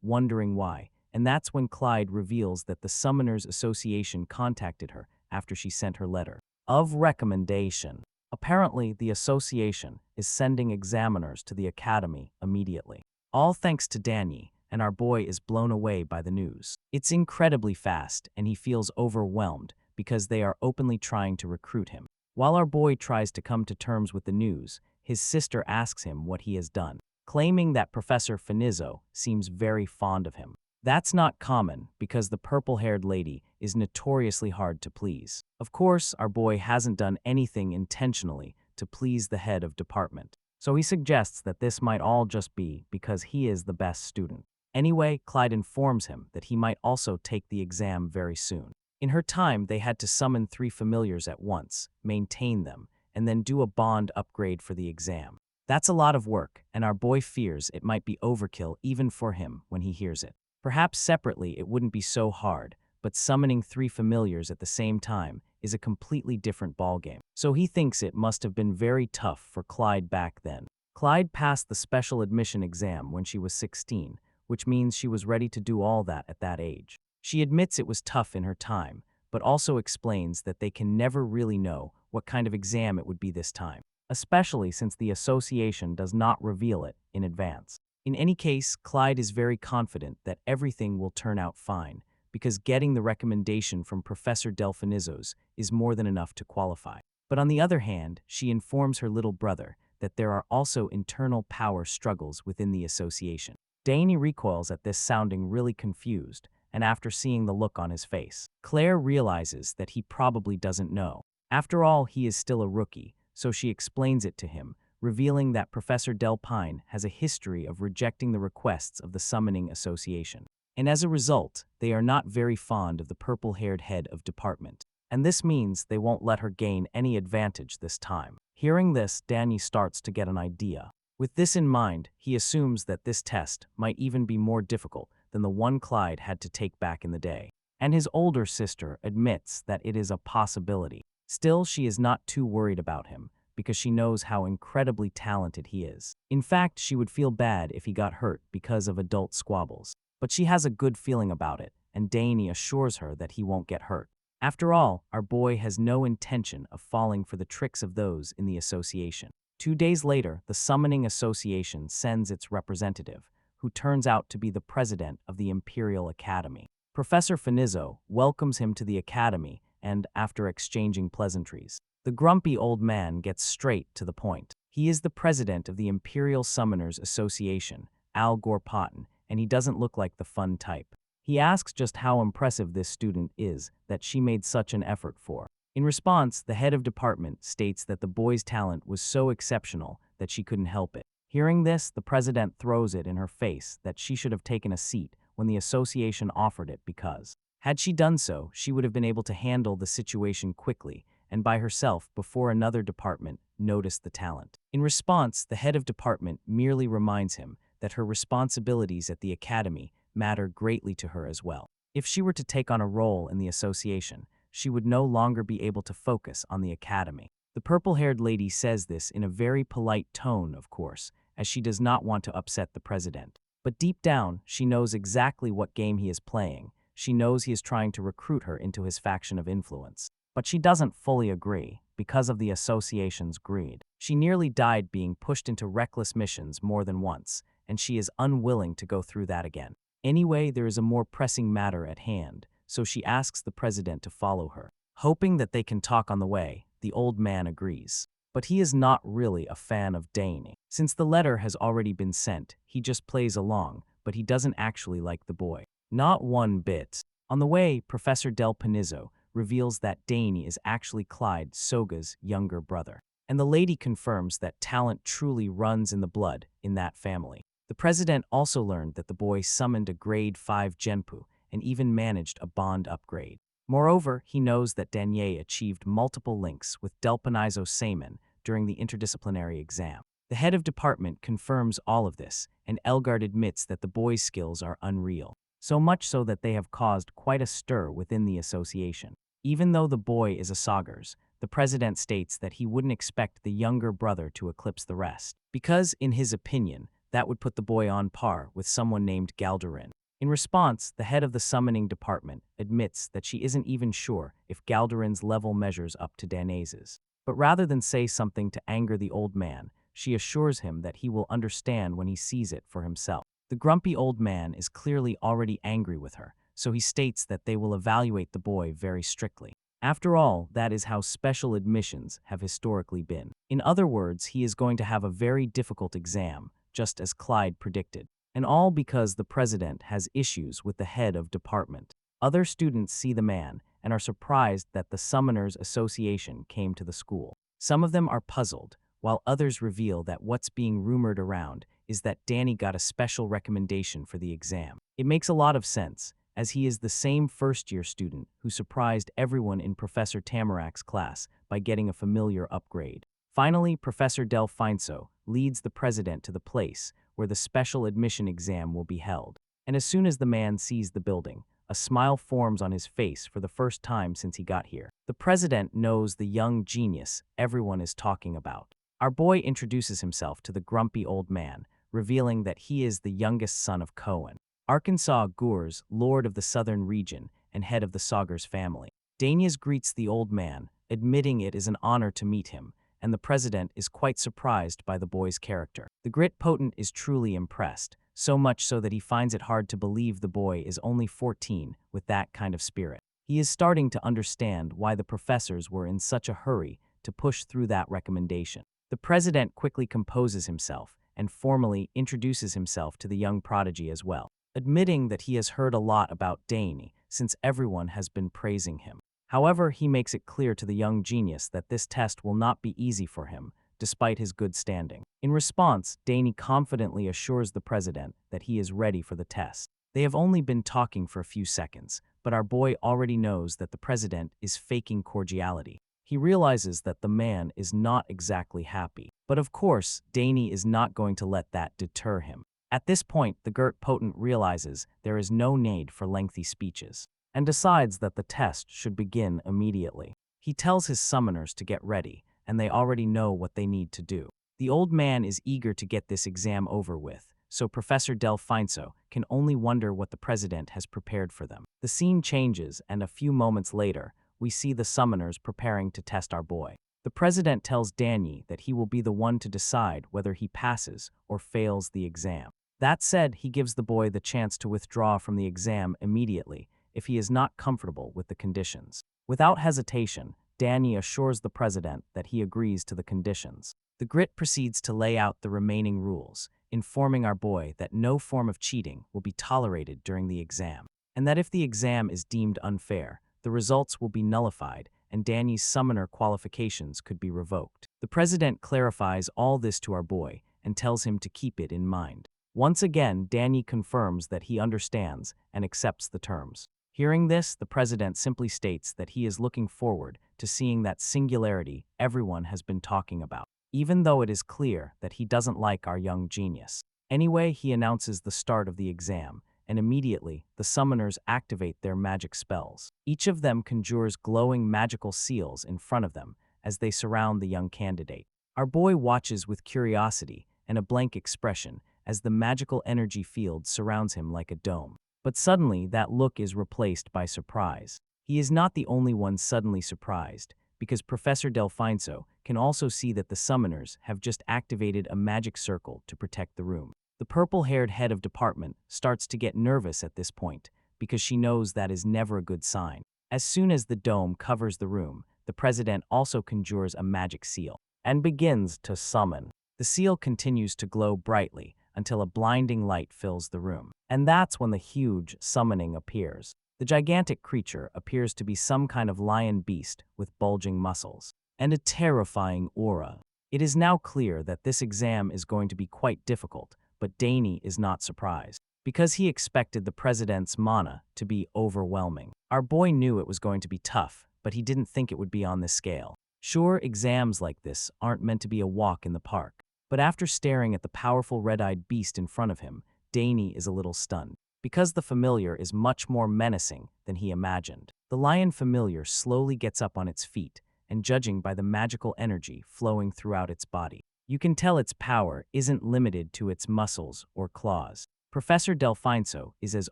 Speaker 1: wondering why, and that's when Clyde reveals that the Summoners Association contacted her after she sent her letter of recommendation. Apparently, the association is sending examiners to the academy immediately. All thanks to Danny, and our boy is blown away by the news. It's incredibly fast, and he feels overwhelmed because they are openly trying to recruit him. While our boy tries to come to terms with the news, his sister asks him what he has done, claiming that Professor Finizzo seems very fond of him. That's not common because the purple-haired lady is notoriously hard to please. Of course, our boy hasn't done anything intentionally to please the head of department, so he suggests that this might all just be because he is the best student. Anyway, Clyde informs him that he might also take the exam very soon. In her time, they had to summon 3 familiars at once, maintain them, and then do a bond upgrade for the exam. That's a lot of work, and our boy fears it might be overkill even for him when he hears it. Perhaps separately it wouldn't be so hard, but summoning 3 familiars at the same time is a completely different ballgame. So he thinks it must have been very tough for Clyde back then. Clyde passed the special admission exam when she was 16, which means she was ready to do all that at that age. She admits it was tough in her time, but also explains that they can never really know what kind of exam it would be this time, especially since the association does not reveal it in advance. In any case, Clyde is very confident that everything will turn out fine, because getting the recommendation from Professor Delfinizos is more than enough to qualify. But on the other hand, she informs her little brother that there are also internal power struggles within the association. Dane recoils at this, sounding really confused, and after seeing the look on his face, Claire realizes that he probably doesn't know. After all, he is still a rookie, so she explains it to him, revealing that Professor Delpine has a history of rejecting the requests of the Summoning Association. And as a result, they are not very fond of the purple-haired head of department. And this means they won't let her gain any advantage this time. Hearing this, Danny starts to get an idea. With this in mind, he assumes that this test might even be more difficult than the one Clyde had to take back in the day. And his older sister admits that it is a possibility. Still, she is not too worried about him, because she knows how incredibly talented he is. In fact, she would feel bad if he got hurt because of adult squabbles. But she has a good feeling about it, and Danny assures her that he won't get hurt. After all, our boy has no intention of falling for the tricks of those in the association. 2 days later, the Summoning Association sends its representative, who turns out to be the president of the Imperial Academy. Professor Finizzo welcomes him to the academy, and after exchanging pleasantries, the grumpy old man gets straight to the point. He is the president of the Imperial Summoners Association, Al Gorpotten, and he doesn't look like the fun type. He asks just how impressive this student is that she made such an effort for. In response, the head of department states that the boy's talent was so exceptional that she couldn't help it. Hearing this, the president throws it in her face that she should have taken a seat when the association offered it, because, had she done so, she would have been able to handle the situation quickly and by herself before another department noticed the talent. In response, the head of department merely reminds him that her responsibilities at the academy matter greatly to her as well. If she were to take on a role in the association, she would no longer be able to focus on the academy. The purple-haired lady says this in a very polite tone, of course, as she does not want to upset the president. But deep down, she knows exactly what game he is playing. She knows he is trying to recruit her into his faction of influence. But she doesn't fully agree, because of the association's greed. She nearly died being pushed into reckless missions more than once, and she is unwilling to go through that again. Anyway, there is a more pressing matter at hand, so she asks the president to follow her. Hoping that they can talk on the way, the old man agrees. But he is not really a fan of Dane. Since the letter has already been sent, he just plays along, but he doesn't actually like the boy. Not one bit. On the way, Professor Del Panizzo reveals that Dane is actually Clyde Soga's younger brother. And the lady confirms that talent truly runs in the blood in that family. The president also learned that the boy summoned a grade 5 Genpu and even managed a bond upgrade. Moreover, he knows that Danier achieved multiple links with Del Panizzo Sayman during the interdisciplinary exam. The head of department confirms all of this, and Elgard admits that the boy's skills are unreal, so much so that they have caused quite a stir within the association. Even though the boy is a Sogres, the president states that he wouldn't expect the younger brother to eclipse the rest, because, in his opinion, that would put the boy on par with someone named Galderin. In response, the head of the summoning department admits that she isn't even sure if Galderin's level measures up to Danese's. But rather than say something to anger the old man, she assures him that he will understand when he sees it for himself. The grumpy old man is clearly already angry with her, so he states that they will evaluate the boy very strictly. After all, that is how special admissions have historically been. In other words, he is going to have a very difficult exam, just as Clyde predicted. And all because the president has issues with the head of department. Other students see the man and are surprised that the Summoners Association came to the school. Some of them are puzzled, while others reveal that what's being rumored around is that Danny got a special recommendation for the exam. It makes a lot of sense, as he is the same first-year student who surprised everyone in Professor Tamarak's class by getting a familiar upgrade. Finally, Professor Del Finso leads the president to the place where the special admission exam will be held. And as soon as the man sees the building, a smile forms on his face for the first time since he got here. The president knows the young genius everyone is talking about. Our boy introduces himself to the grumpy old man, revealing that he is the youngest son of Cohen, Arkansas Gurs, lord of the southern region and head of the Sogres family. Danias greets the old man, admitting it is an honor to meet him, and the president is quite surprised by the boy's character. The Grit Potent is truly impressed, so much so that he finds it hard to believe the boy is only 14 with that kind of spirit. He is starting to understand why the professors were in such a hurry to push through that recommendation. The president quickly composes himself and formally introduces himself to the young prodigy as well, admitting that he has heard a lot about Dane since everyone has been praising him. However, he makes it clear to the young genius that this test will not be easy for him, despite his good standing. In response, Dane confidently assures the president that he is ready for the test. They have only been talking for a few seconds, but our boy already knows that the president is faking cordiality. He realizes that the man is not exactly happy. But of course, Dane is not going to let that deter him. At this point, the Gert Potent realizes there is no need for lengthy speeches, and decides that the test should begin immediately. He tells his summoners to get ready, and they already know what they need to do. The old man is eager to get this exam over with, so Professor Del Finso can only wonder what the president has prepared for them. The scene changes, and a few moments later, we see the summoners preparing to test our boy. The president tells Danny that he will be the one to decide whether he passes or fails the exam. That said, he gives the boy the chance to withdraw from the exam immediately if he is not comfortable with the conditions. Without hesitation, Danny assures the president that he agrees to the conditions. The Grit proceeds to lay out the remaining rules, informing our boy that no form of cheating will be tolerated during the exam, and that if the exam is deemed unfair, the results will be nullified and Danny's summoner qualifications could be revoked. The president clarifies all this to our boy and tells him to keep it in mind. Once again, Danny confirms that he understands and accepts the terms. Hearing this, the president simply states that he is looking forward to seeing that singularity everyone has been talking about, even though it is clear that he doesn't like our young genius. Anyway, he announces the start of the exam, and immediately, the summoners activate their magic spells. Each of them conjures glowing magical seals in front of them as they surround the young candidate. Our boy watches with curiosity and a blank expression as the magical energy field surrounds him like a dome. But suddenly, that look is replaced by surprise. He is not the only one suddenly surprised, because Professor Del Finso can also see that the summoners have just activated a magic circle to protect the room. The purple-haired head of department starts to get nervous at this point because she knows that is never a good sign. As soon as the dome covers the room, the president also conjures a magic seal and begins to summon. The seal continues to glow brightly until a blinding light fills the room. And that's when the huge summoning appears. The gigantic creature appears to be some kind of lion beast with bulging muscles and a terrifying aura. It is now clear that this exam is going to be quite difficult, but Dane is not surprised, because he expected the president's mana to be overwhelming. Our boy knew it was going to be tough, but he didn't think it would be on this scale. Sure, exams like this aren't meant to be a walk in the park, but after staring at the powerful red-eyed beast in front of him, Dane is a little stunned, because the familiar is much more menacing than he imagined. The lion familiar slowly gets up on its feet, and judging by the magical energy flowing throughout its body, you can tell its power isn't limited to its muscles or claws. Professor Delfinso is as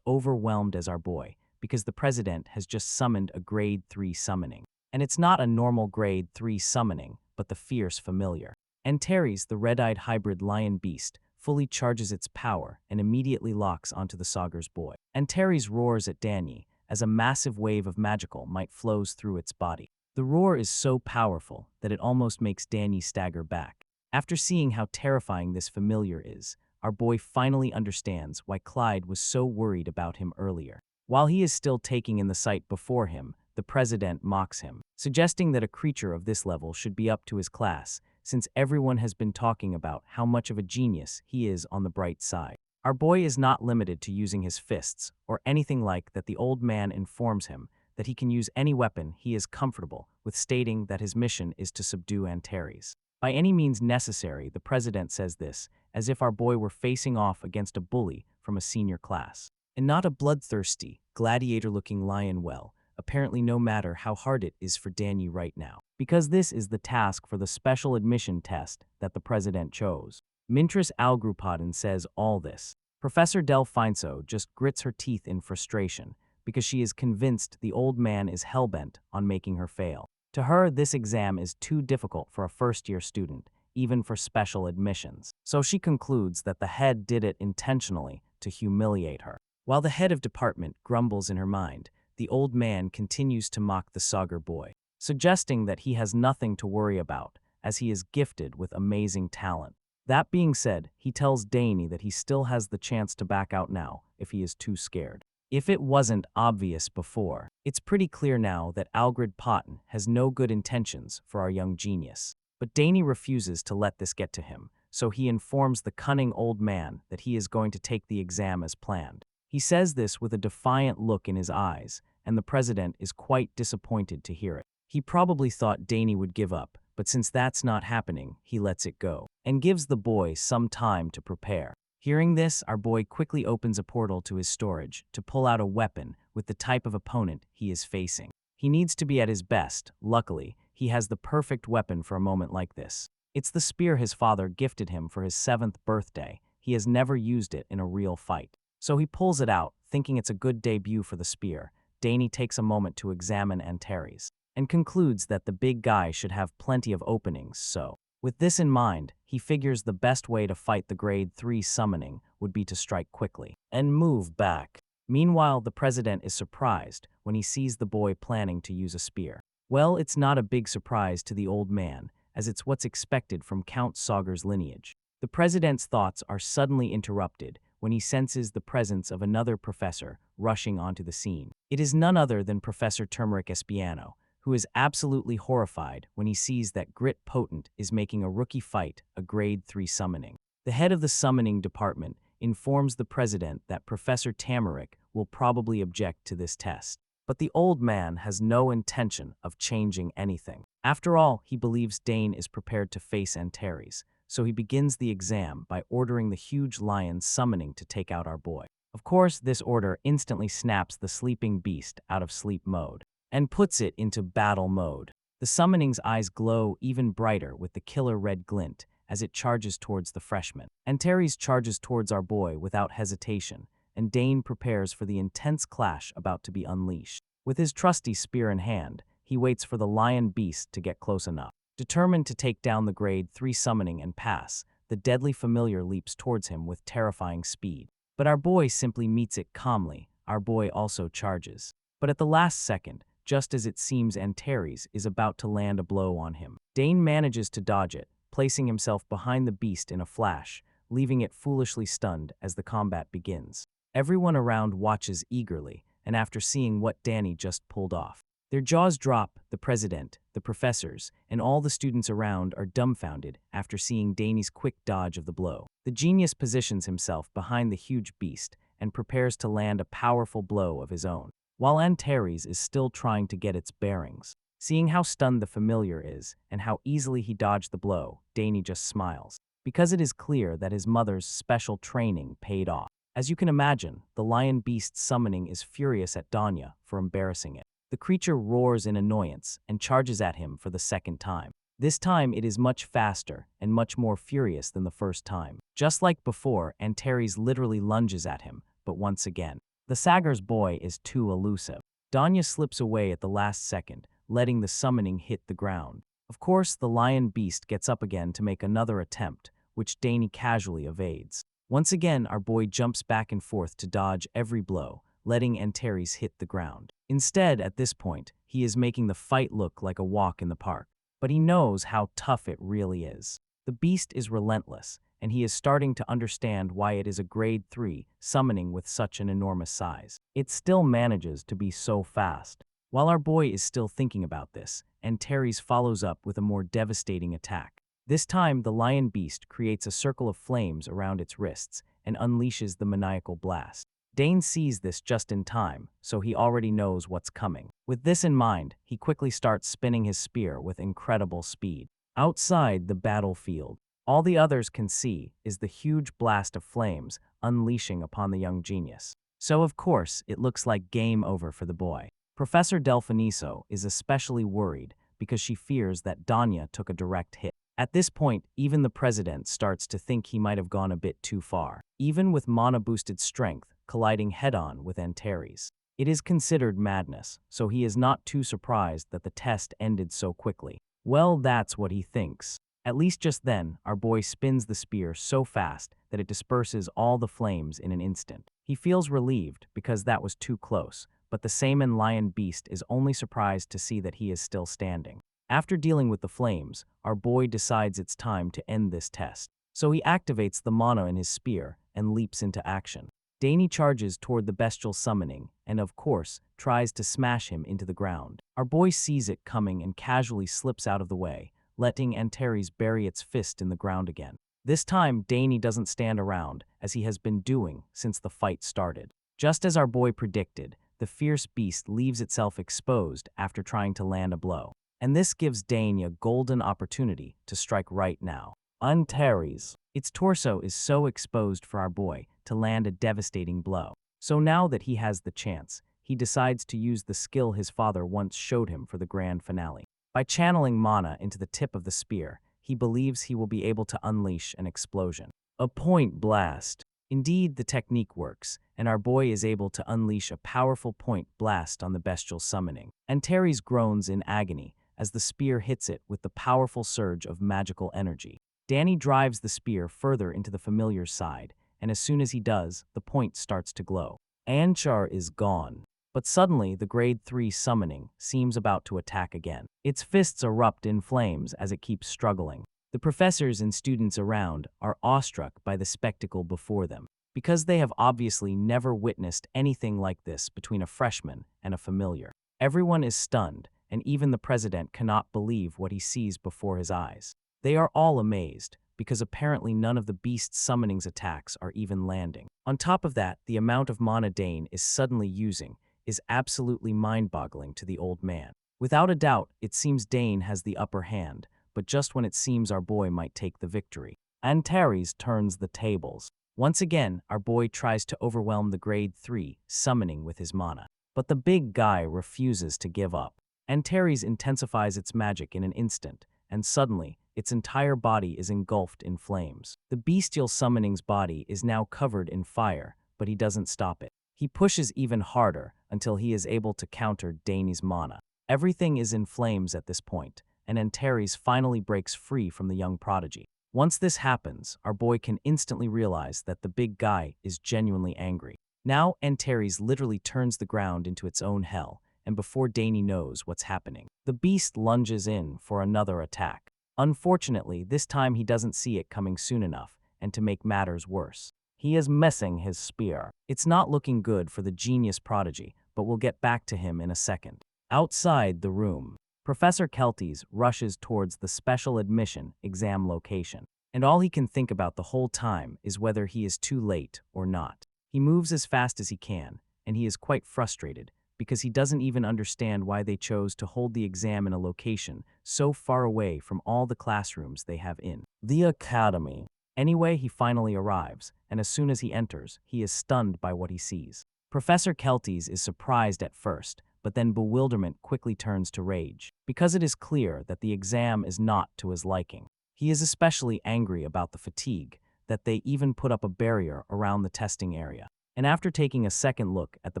Speaker 1: overwhelmed as our boy, because the president has just summoned a grade 3 summoning. And it's not a normal grade 3 summoning, but the fierce familiar. Antares, the red-eyed hybrid lion beast, fully charges its power and immediately locks onto the Sogres boy. Antares roars at Dane as a massive wave of magical might flows through its body. The roar is so powerful that it almost makes Dane stagger back. After seeing how terrifying this familiar is, our boy finally understands why Clyde was so worried about him earlier. While he is still taking in the sight before him, the president mocks him, suggesting that a creature of this level should be up to his class, since everyone has been talking about how much of a genius he is on the bright side. Our boy is not limited to using his fists or anything like that. The old man informs him that he can use any weapon he is comfortable with, stating that his mission is to subdue Antares. By any means necessary, the president says this, as if our boy were facing off against a bully from a senior class, and not a bloodthirsty, gladiator-looking lion. Well, apparently no matter how hard it is for Dane right now, because this is the task for the special admission test that the president chose. Mintris Algrupadin says all this. Professor Delfinso just grits her teeth in frustration, because she is convinced the old man is hellbent on making her fail. To her, this exam is too difficult for a first-year student, even for special admissions. So she concludes that the head did it intentionally to humiliate her. While the head of department grumbles in her mind, the old man continues to mock the Sogre boy, suggesting that he has nothing to worry about, as he is gifted with amazing talent. That being said, he tells Dane that he still has the chance to back out now if he is too scared. If it wasn't obvious before, it's pretty clear now that Algrid Potton has no good intentions for our young genius. But Dane refuses to let this get to him, so he informs the cunning old man that he is going to take the exam as planned. He says this with a defiant look in his eyes, and the president is quite disappointed to hear it. He probably thought Dane would give up, but since that's not happening, he lets it go, and gives the boy some time to prepare. Hearing this, our boy quickly opens a portal to his storage to pull out a weapon with the type of opponent he is facing. He needs to be at his best. Luckily, he has the perfect weapon for a moment like this. It's the spear his father gifted him for his 7th birthday. He has never used it in a real fight. So he pulls it out, thinking it's a good debut for the spear. Dane takes a moment to examine Antares, and concludes that the big guy should have plenty of openings, so with this in mind, he figures the best way to fight the grade 3 summoning would be to strike quickly and move back. Meanwhile, the president is surprised when he sees the boy planning to use a spear. Well, it's not a big surprise to the old man, as it's what's expected from Count Sogre's lineage. The president's thoughts are suddenly interrupted when he senses the presence of another professor rushing onto the scene. It is none other than Professor Turmeric Espiano, who is absolutely horrified when he sees that Grit Potent is making a rookie fight a grade 3 summoning. The head of the summoning department informs the president that Professor Tamarick will probably object to this test. But the old man has no intention of changing anything. After all, he believes Dane is prepared to face Antares, so he begins the exam by ordering the huge lion summoning to take out our boy. Of course, this order instantly snaps the sleeping beast out of sleep mode and puts it into battle mode. The summoning's eyes glow even brighter with the killer red glint as it charges towards the freshman. Antares charges towards our boy without hesitation, and Dane prepares for the intense clash about to be unleashed. With his trusty spear in hand, he waits for the lion beast to get close enough. Determined to take down the grade 3 summoning and pass, the deadly familiar leaps towards him with terrifying speed. But our boy simply meets it calmly. Our boy also charges. But at the last second, just as it seems Antares is about to land a blow on him, Dane manages to dodge it, placing himself behind the beast in a flash, leaving it foolishly stunned as the combat begins. Everyone around watches eagerly, and after seeing what Danny just pulled off, their jaws drop. The president, the professors, and all the students around are dumbfounded after seeing Danny's quick dodge of the blow. The genius positions himself behind the huge beast and prepares to land a powerful blow of his own, while Antares is still trying to get its bearings. Seeing how stunned the familiar is and how easily he dodged the blow, Danny just smiles, because it is clear that his mother's special training paid off. As you can imagine, the lion beast summoning is furious at Danya for embarrassing it. The creature roars in annoyance and charges at him for the second time. This time it is much faster and much more furious than the first time. Just like before, Antares literally lunges at him, but once again, the Sogres boy is too elusive. Danya slips away at the last second, letting the summoning hit the ground. Of course, the lion beast gets up again to make another attempt, which Danny casually evades. Once again, our boy jumps back and forth to dodge every blow, letting Antares hit the ground. Instead, at this point, he is making the fight look like a walk in the park. But he knows how tough it really is. The beast is relentless, and he is starting to understand why it is a grade 3 summoning with such an enormous size. It still manages to be so fast. While our boy is still thinking about this, Antares follows up with a more devastating attack. This time, the lion beast creates a circle of flames around its wrists and unleashes the maniacal blast. Dane sees this just in time, so he already knows what's coming. With this in mind, he quickly starts spinning his spear with incredible speed. Outside the battlefield, all the others can see is the huge blast of flames unleashing upon the young genius. So of course, it looks like game over for the boy. Professor Delfiniso is especially worried because she fears that Danya took a direct hit. At this point, even the president starts to think he might have gone a bit too far, even with mana-boosted strength colliding head-on with Antares. It is considered madness, so he is not too surprised that the test ended so quickly. Well, that's what he thinks. At least just then, our boy spins the spear so fast that it disperses all the flames in an instant. He feels relieved because that was too close, but the Saiman lion beast is only surprised to see that he is still standing. After dealing with the flames, our boy decides it's time to end this test. So he activates the mana in his spear and leaps into action. Danny charges toward the bestial summoning and, of course, tries to smash him into the ground. Our boy sees it coming and casually slips out of the way, letting Antares bury its fist in the ground again. This time, Danny doesn't stand around, as he has been doing since the fight started. Just as our boy predicted, the fierce beast leaves itself exposed after trying to land a blow. And this gives Dane a golden opportunity to strike right now. Antares. Its torso is so exposed for our boy to land a devastating blow. So now that he has the chance, he decides to use the skill his father once showed him for the grand finale. By channeling mana into the tip of the spear, he believes he will be able to unleash an explosion. A point blast. Indeed, the technique works, and our boy is able to unleash a powerful point blast on the bestial summoning. Antares groans in agony as the spear hits it with the powerful surge of magical energy. Danny drives the spear further into the familiar's side, and as soon as he does, the point starts to glow. Anchar is gone. But suddenly, the grade 3 summoning seems about to attack again. Its fists erupt in flames as it keeps struggling. The professors and students around are awestruck by the spectacle before them, because they have obviously never witnessed anything like this between a freshman and a familiar. Everyone is stunned, and even the president cannot believe what he sees before his eyes. They are all amazed, because apparently none of the beast's summoning's attacks are even landing. On top of that, the amount of mana Dane is suddenly using is absolutely mind-boggling to the old man. Without a doubt, it seems Dane has the upper hand, but just when it seems our boy might take the victory, Antares turns the tables. Once again, our boy tries to overwhelm the grade 3 summoning with his mana, but the big guy refuses to give up. Antares intensifies its magic in an instant, and suddenly, its entire body is engulfed in flames. The bestial summoning's body is now covered in fire, but he doesn't stop it. He pushes even harder until he is able to counter Dane's mana. Everything is in flames at this point, and Antares finally breaks free from the young prodigy. Once this happens, our boy can instantly realize that the big guy is genuinely angry. Now, Antares literally turns the ground into its own hell, and before Dane knows what's happening, the beast lunges in for another attack. Unfortunately, this time he doesn't see it coming soon enough, and to make matters worse, he is missing his spear. It's not looking good for the genius prodigy, but we'll get back to him in a second. Outside the room, Professor Kelties rushes towards the special admission exam location, and all he can think about the whole time is whether he is too late or not. He moves as fast as he can, and he is quite frustrated because he doesn't even understand why they chose to hold the exam in a location so far away from all the classrooms they have in the academy. Anyway, he finally arrives, and as soon as he enters, he is stunned by what he sees. Professor Kelties is surprised at first, but then bewilderment quickly turns to rage, because it is clear that the exam is not to his liking. He is especially angry about the fatigue, that they even put up a barrier around the testing area. And after taking a second look at the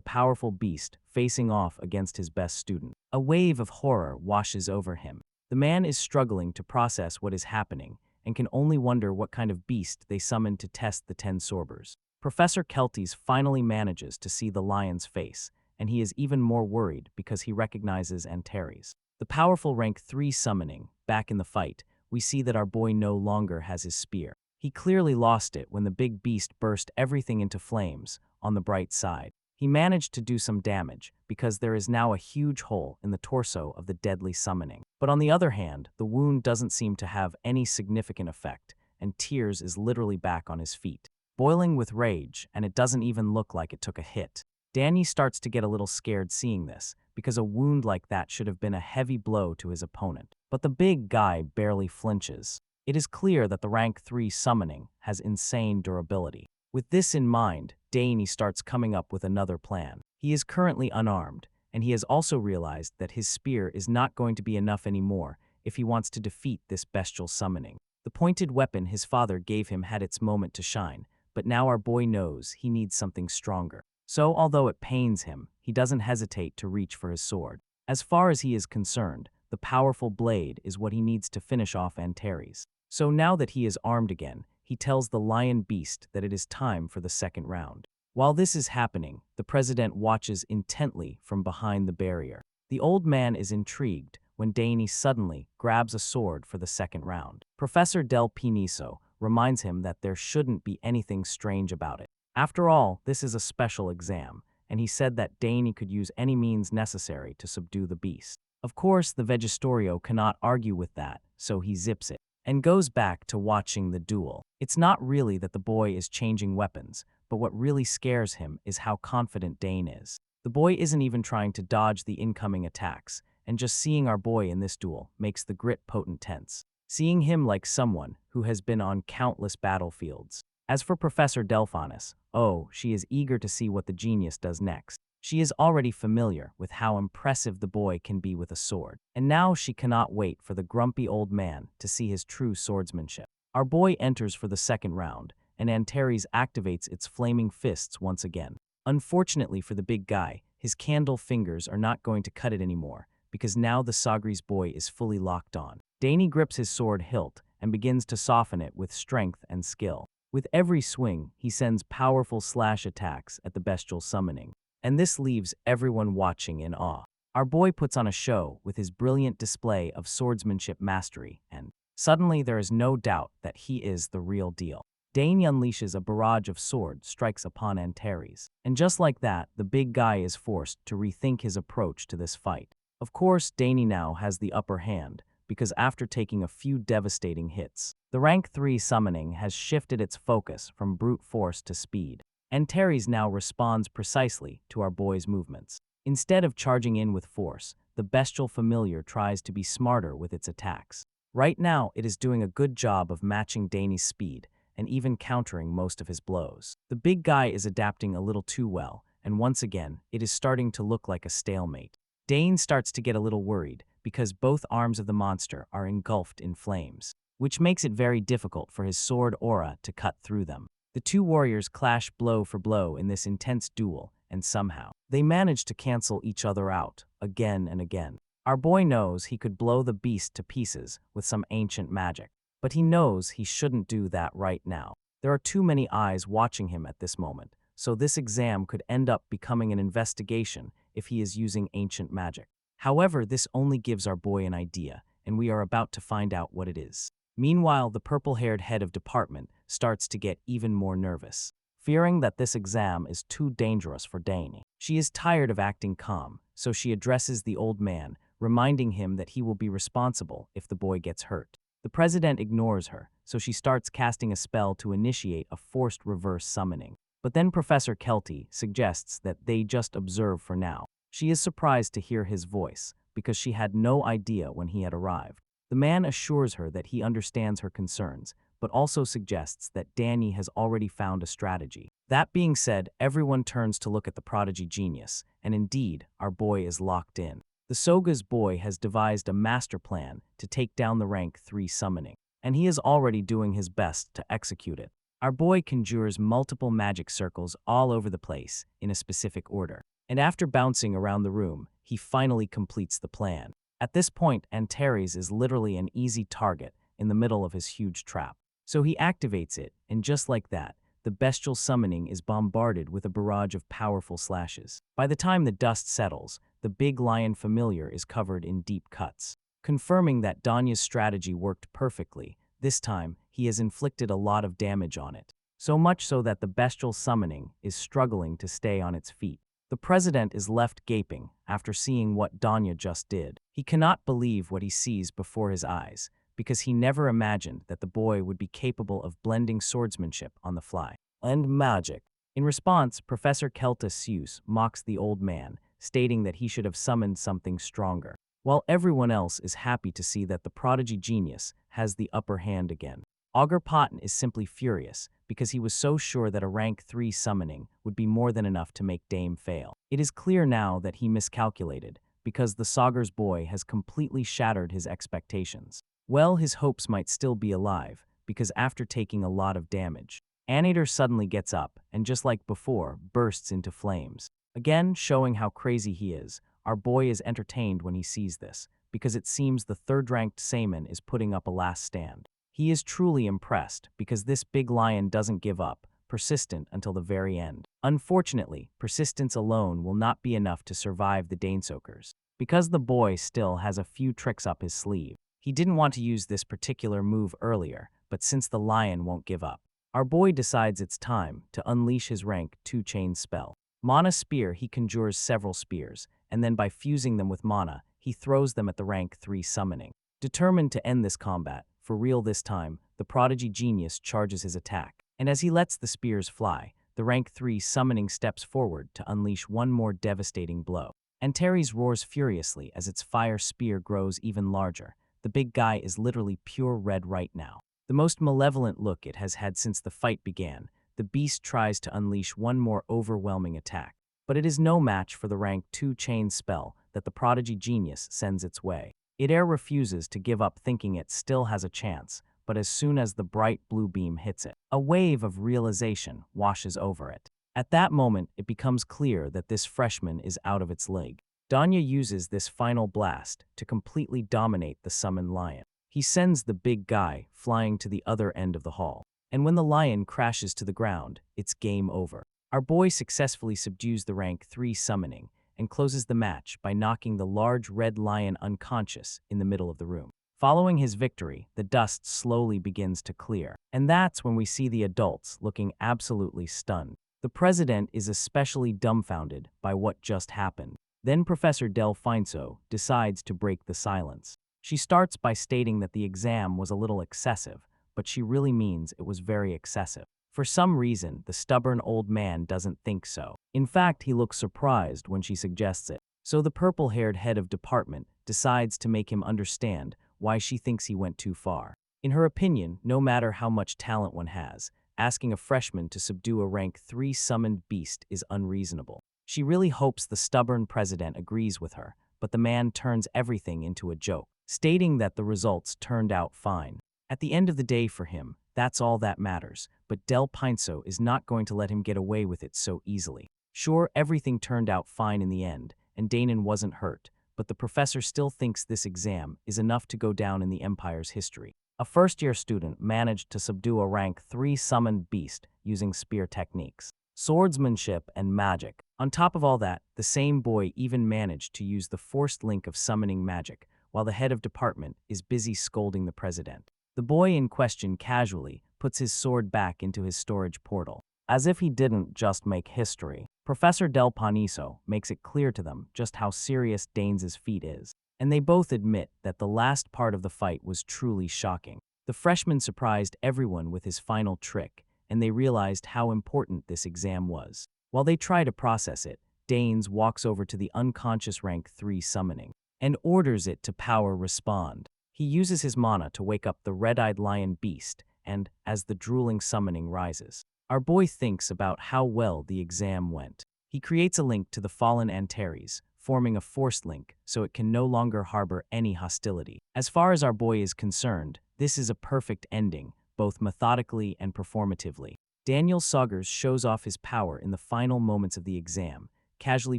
Speaker 1: powerful beast facing off against his best student, a wave of horror washes over him. The man is struggling to process what is happening, and can only wonder what kind of beast they summoned to test the 10 sorbers. Professor Kelties finally manages to see the lion's face, and he is even more worried because he recognizes Antares. The powerful rank 3 summoning, back in the fight, we see that our boy no longer has his spear. He clearly lost it when the big beast burst everything into flames. On the bright side, he managed to do some damage because there is now a huge hole in the torso of the deadly summoning. But on the other hand, the wound doesn't seem to have any significant effect, and Tears is literally back on his feet, boiling with rage, and it doesn't even look like it took a hit. Danny starts to get a little scared seeing this, because a wound like that should have been a heavy blow to his opponent. But the big guy barely flinches. It is clear that the rank 3 summoning has insane durability. With this in mind, Danny starts coming up with another plan. He is currently unarmed, and he has also realized that his spear is not going to be enough anymore if he wants to defeat this bestial summoning. The pointed weapon his father gave him had its moment to shine, but now our boy knows he needs something stronger. So, although it pains him, he doesn't hesitate to reach for his sword. As far as he is concerned, the powerful blade is what he needs to finish off Antares. So now that he is armed again, he tells the lion beast that it is time for the second round. While this is happening, the president watches intently from behind the barrier. The old man is intrigued when Danny suddenly grabs a sword for the second round. Professor Del Piniso reminds him that there shouldn't be anything strange about it. After all, this is a special exam, and he said that Danny could use any means necessary to subdue the beast. Of course, the Vegestorio cannot argue with that, so he zips it and goes back to watching the duel. It's not really that the boy is changing weapons, but what really scares him is how confident Dane is. The boy isn't even trying to dodge the incoming attacks, and just seeing our boy in this duel makes the grit potent tense. Seeing him like someone who has been on countless battlefields. As for Professor Delphinus, oh, she is eager to see what the genius does next. She is already familiar with how impressive the boy can be with a sword, and now she cannot wait for the grumpy old man to see his true swordsmanship. Our boy enters for the second round, and Antares activates its flaming fists once again. Unfortunately for the big guy, his candle fingers are not going to cut it anymore, because now the Sogres boy is fully locked on. Danny grips his sword hilt and begins to soften it with strength and skill. With every swing, he sends powerful slash attacks at the bestial summoning, and this leaves everyone watching in awe. Our boy puts on a show with his brilliant display of swordsmanship mastery, and suddenly there is no doubt that he is the real deal. Dane unleashes a barrage of sword strikes upon Antares, and just like that, the big guy is forced to rethink his approach to this fight. Of course, Dane now has the upper hand, because after taking a few devastating hits, the rank 3 summoning has shifted its focus from brute force to speed. Antares now responds precisely to our boy's movements. Instead of charging in with force, the bestial familiar tries to be smarter with its attacks. Right now, it is doing a good job of matching Dane's speed and even countering most of his blows. The big guy is adapting a little too well, and once again, it is starting to look like a stalemate. Dane starts to get a little worried because both arms of the monster are engulfed in flames, which makes it very difficult for his sword aura to cut through them. The two warriors clash blow for blow in this intense duel, and somehow, they manage to cancel each other out, again and again. Our boy knows he could blow the beast to pieces with some ancient magic, but he knows he shouldn't do that right now. There are too many eyes watching him at this moment, so this exam could end up becoming an investigation if he is using ancient magic. However, this only gives our boy an idea, and we are about to find out what it is. Meanwhile, the purple-haired head of department starts to get even more nervous, fearing that this exam is too dangerous for Dane. She is tired of acting calm, so she addresses the old man, reminding him that he will be responsible if the boy gets hurt. The president ignores her, so she starts casting a spell to initiate a forced reverse summoning. But then Professor Kelty suggests that they just observe for now. She is surprised to hear his voice, because she had no idea when he had arrived. The man assures her that he understands her concerns, but also suggests that Danny has already found a strategy. That being said, everyone turns to look at the prodigy genius, and indeed, our boy is locked in. The Soga's boy has devised a master plan to take down the rank 3 summoning, and he is already doing his best to execute it. Our boy conjures multiple magic circles all over the place in a specific order, and after bouncing around the room, he finally completes the plan. At this point, Antares is literally an easy target in the middle of his huge trap. So he activates it, and just like that, the bestial summoning is bombarded with a barrage of powerful slashes. By the time the dust settles, the big lion familiar is covered in deep cuts. Confirming that Danya's strategy worked perfectly, this time he has inflicted a lot of damage on it. So much so that the bestial summoning is struggling to stay on its feet. The president is left gaping after seeing what Danya just did. He cannot believe what he sees before his eyes, because he never imagined that the boy would be capable of blending swordsmanship on the fly and magic. In response, Professor Keltis mocks the old man, stating that he should have summoned something stronger, while everyone else is happy to see that the prodigy genius has the upper hand again. Augur Potton is simply furious, because he was so sure that a rank 3 summoning would be more than enough to make Dame fail. It is clear now that he miscalculated, because the Sogres boy has completely shattered his expectations. Well, his hopes might still be alive, because after taking a lot of damage, Anator suddenly gets up and, just like before, bursts into flames. Again, showing how crazy he is, our boy is entertained when he sees this, because it seems the third-ranked Saiman is putting up a last stand. He is truly impressed, because this big lion doesn't give up, persistent until the very end. Unfortunately, persistence alone will not be enough to survive the Dane Sogres, because the boy still has a few tricks up his sleeve. He didn't want to use this particular move earlier, but since the lion won't give up, our boy decides it's time to unleash his rank 2 chain spell. Mana Spear, he conjures several spears, and then by fusing them with mana, he throws them at the rank 3 summoning. Determined to end this combat, for real this time, the prodigy genius charges his attack, and as he lets the spears fly, the rank 3 summoning steps forward to unleash one more devastating blow. Antares roars furiously as its fire spear grows even larger. The big guy is literally pure red right now. The most malevolent look it has had since the fight began, the beast tries to unleash one more overwhelming attack. But it is no match for the rank 2 chain spell that the prodigy genius sends its way. It refuses to give up, thinking it still has a chance, but as soon as the bright blue beam hits it, a wave of realization washes over it. At that moment, it becomes clear that this freshman is out of its league. Danya uses this final blast to completely dominate the summoned lion. He sends the big guy flying to the other end of the hall, and when the lion crashes to the ground, it's game over. Our boy successfully subdues the rank 3 summoning and closes the match by knocking the large red lion unconscious in the middle of the room. Following his victory, the dust slowly begins to clear, and that's when we see the adults looking absolutely stunned. The president is especially dumbfounded by what just happened. Then Professor Del Finso decides to break the silence. She starts by stating that the exam was a little excessive, but she really means it was very excessive. For some reason, the stubborn old man doesn't think so. In fact, he looks surprised when she suggests it. So the purple-haired head of department decides to make him understand why she thinks he went too far. In her opinion, no matter how much talent one has, asking a freshman to subdue a rank 3 summoned beast is unreasonable. She really hopes the stubborn president agrees with her, but the man turns everything into a joke, stating that the results turned out fine. At the end of the day for him, that's all that matters, but Del Pinso is not going to let him get away with it so easily. Sure, everything turned out fine in the end, and Danon wasn't hurt, but the professor still thinks this exam is enough to go down in the Empire's history. A first-year student managed to subdue a rank 3 summoned beast using spear techniques, swordsmanship, and magic. On top of all that, the same boy even managed to use the forced link of summoning magic, while the head of department is busy scolding the president. The boy in question casually puts his sword back into his storage portal, as if he didn't just make history. Professor Del Paniso makes it clear to them just how serious Dane's feat is, and they both admit that the last part of the fight was truly shocking. The freshman surprised everyone with his final trick, and they realized how important this exam was. While they try to process it, Danes walks over to the unconscious rank 3 summoning and orders it to power respond. He uses his mana to wake up the red-eyed lion beast, and as the drooling summoning rises, our boy thinks about how well the exam went. He creates a link to the fallen Antares, forming a forced link so it can no longer harbor any hostility. As far as our boy is concerned, this is a perfect ending, both methodically and performatively. Dane Sogres shows off his power in the final moments of the exam, casually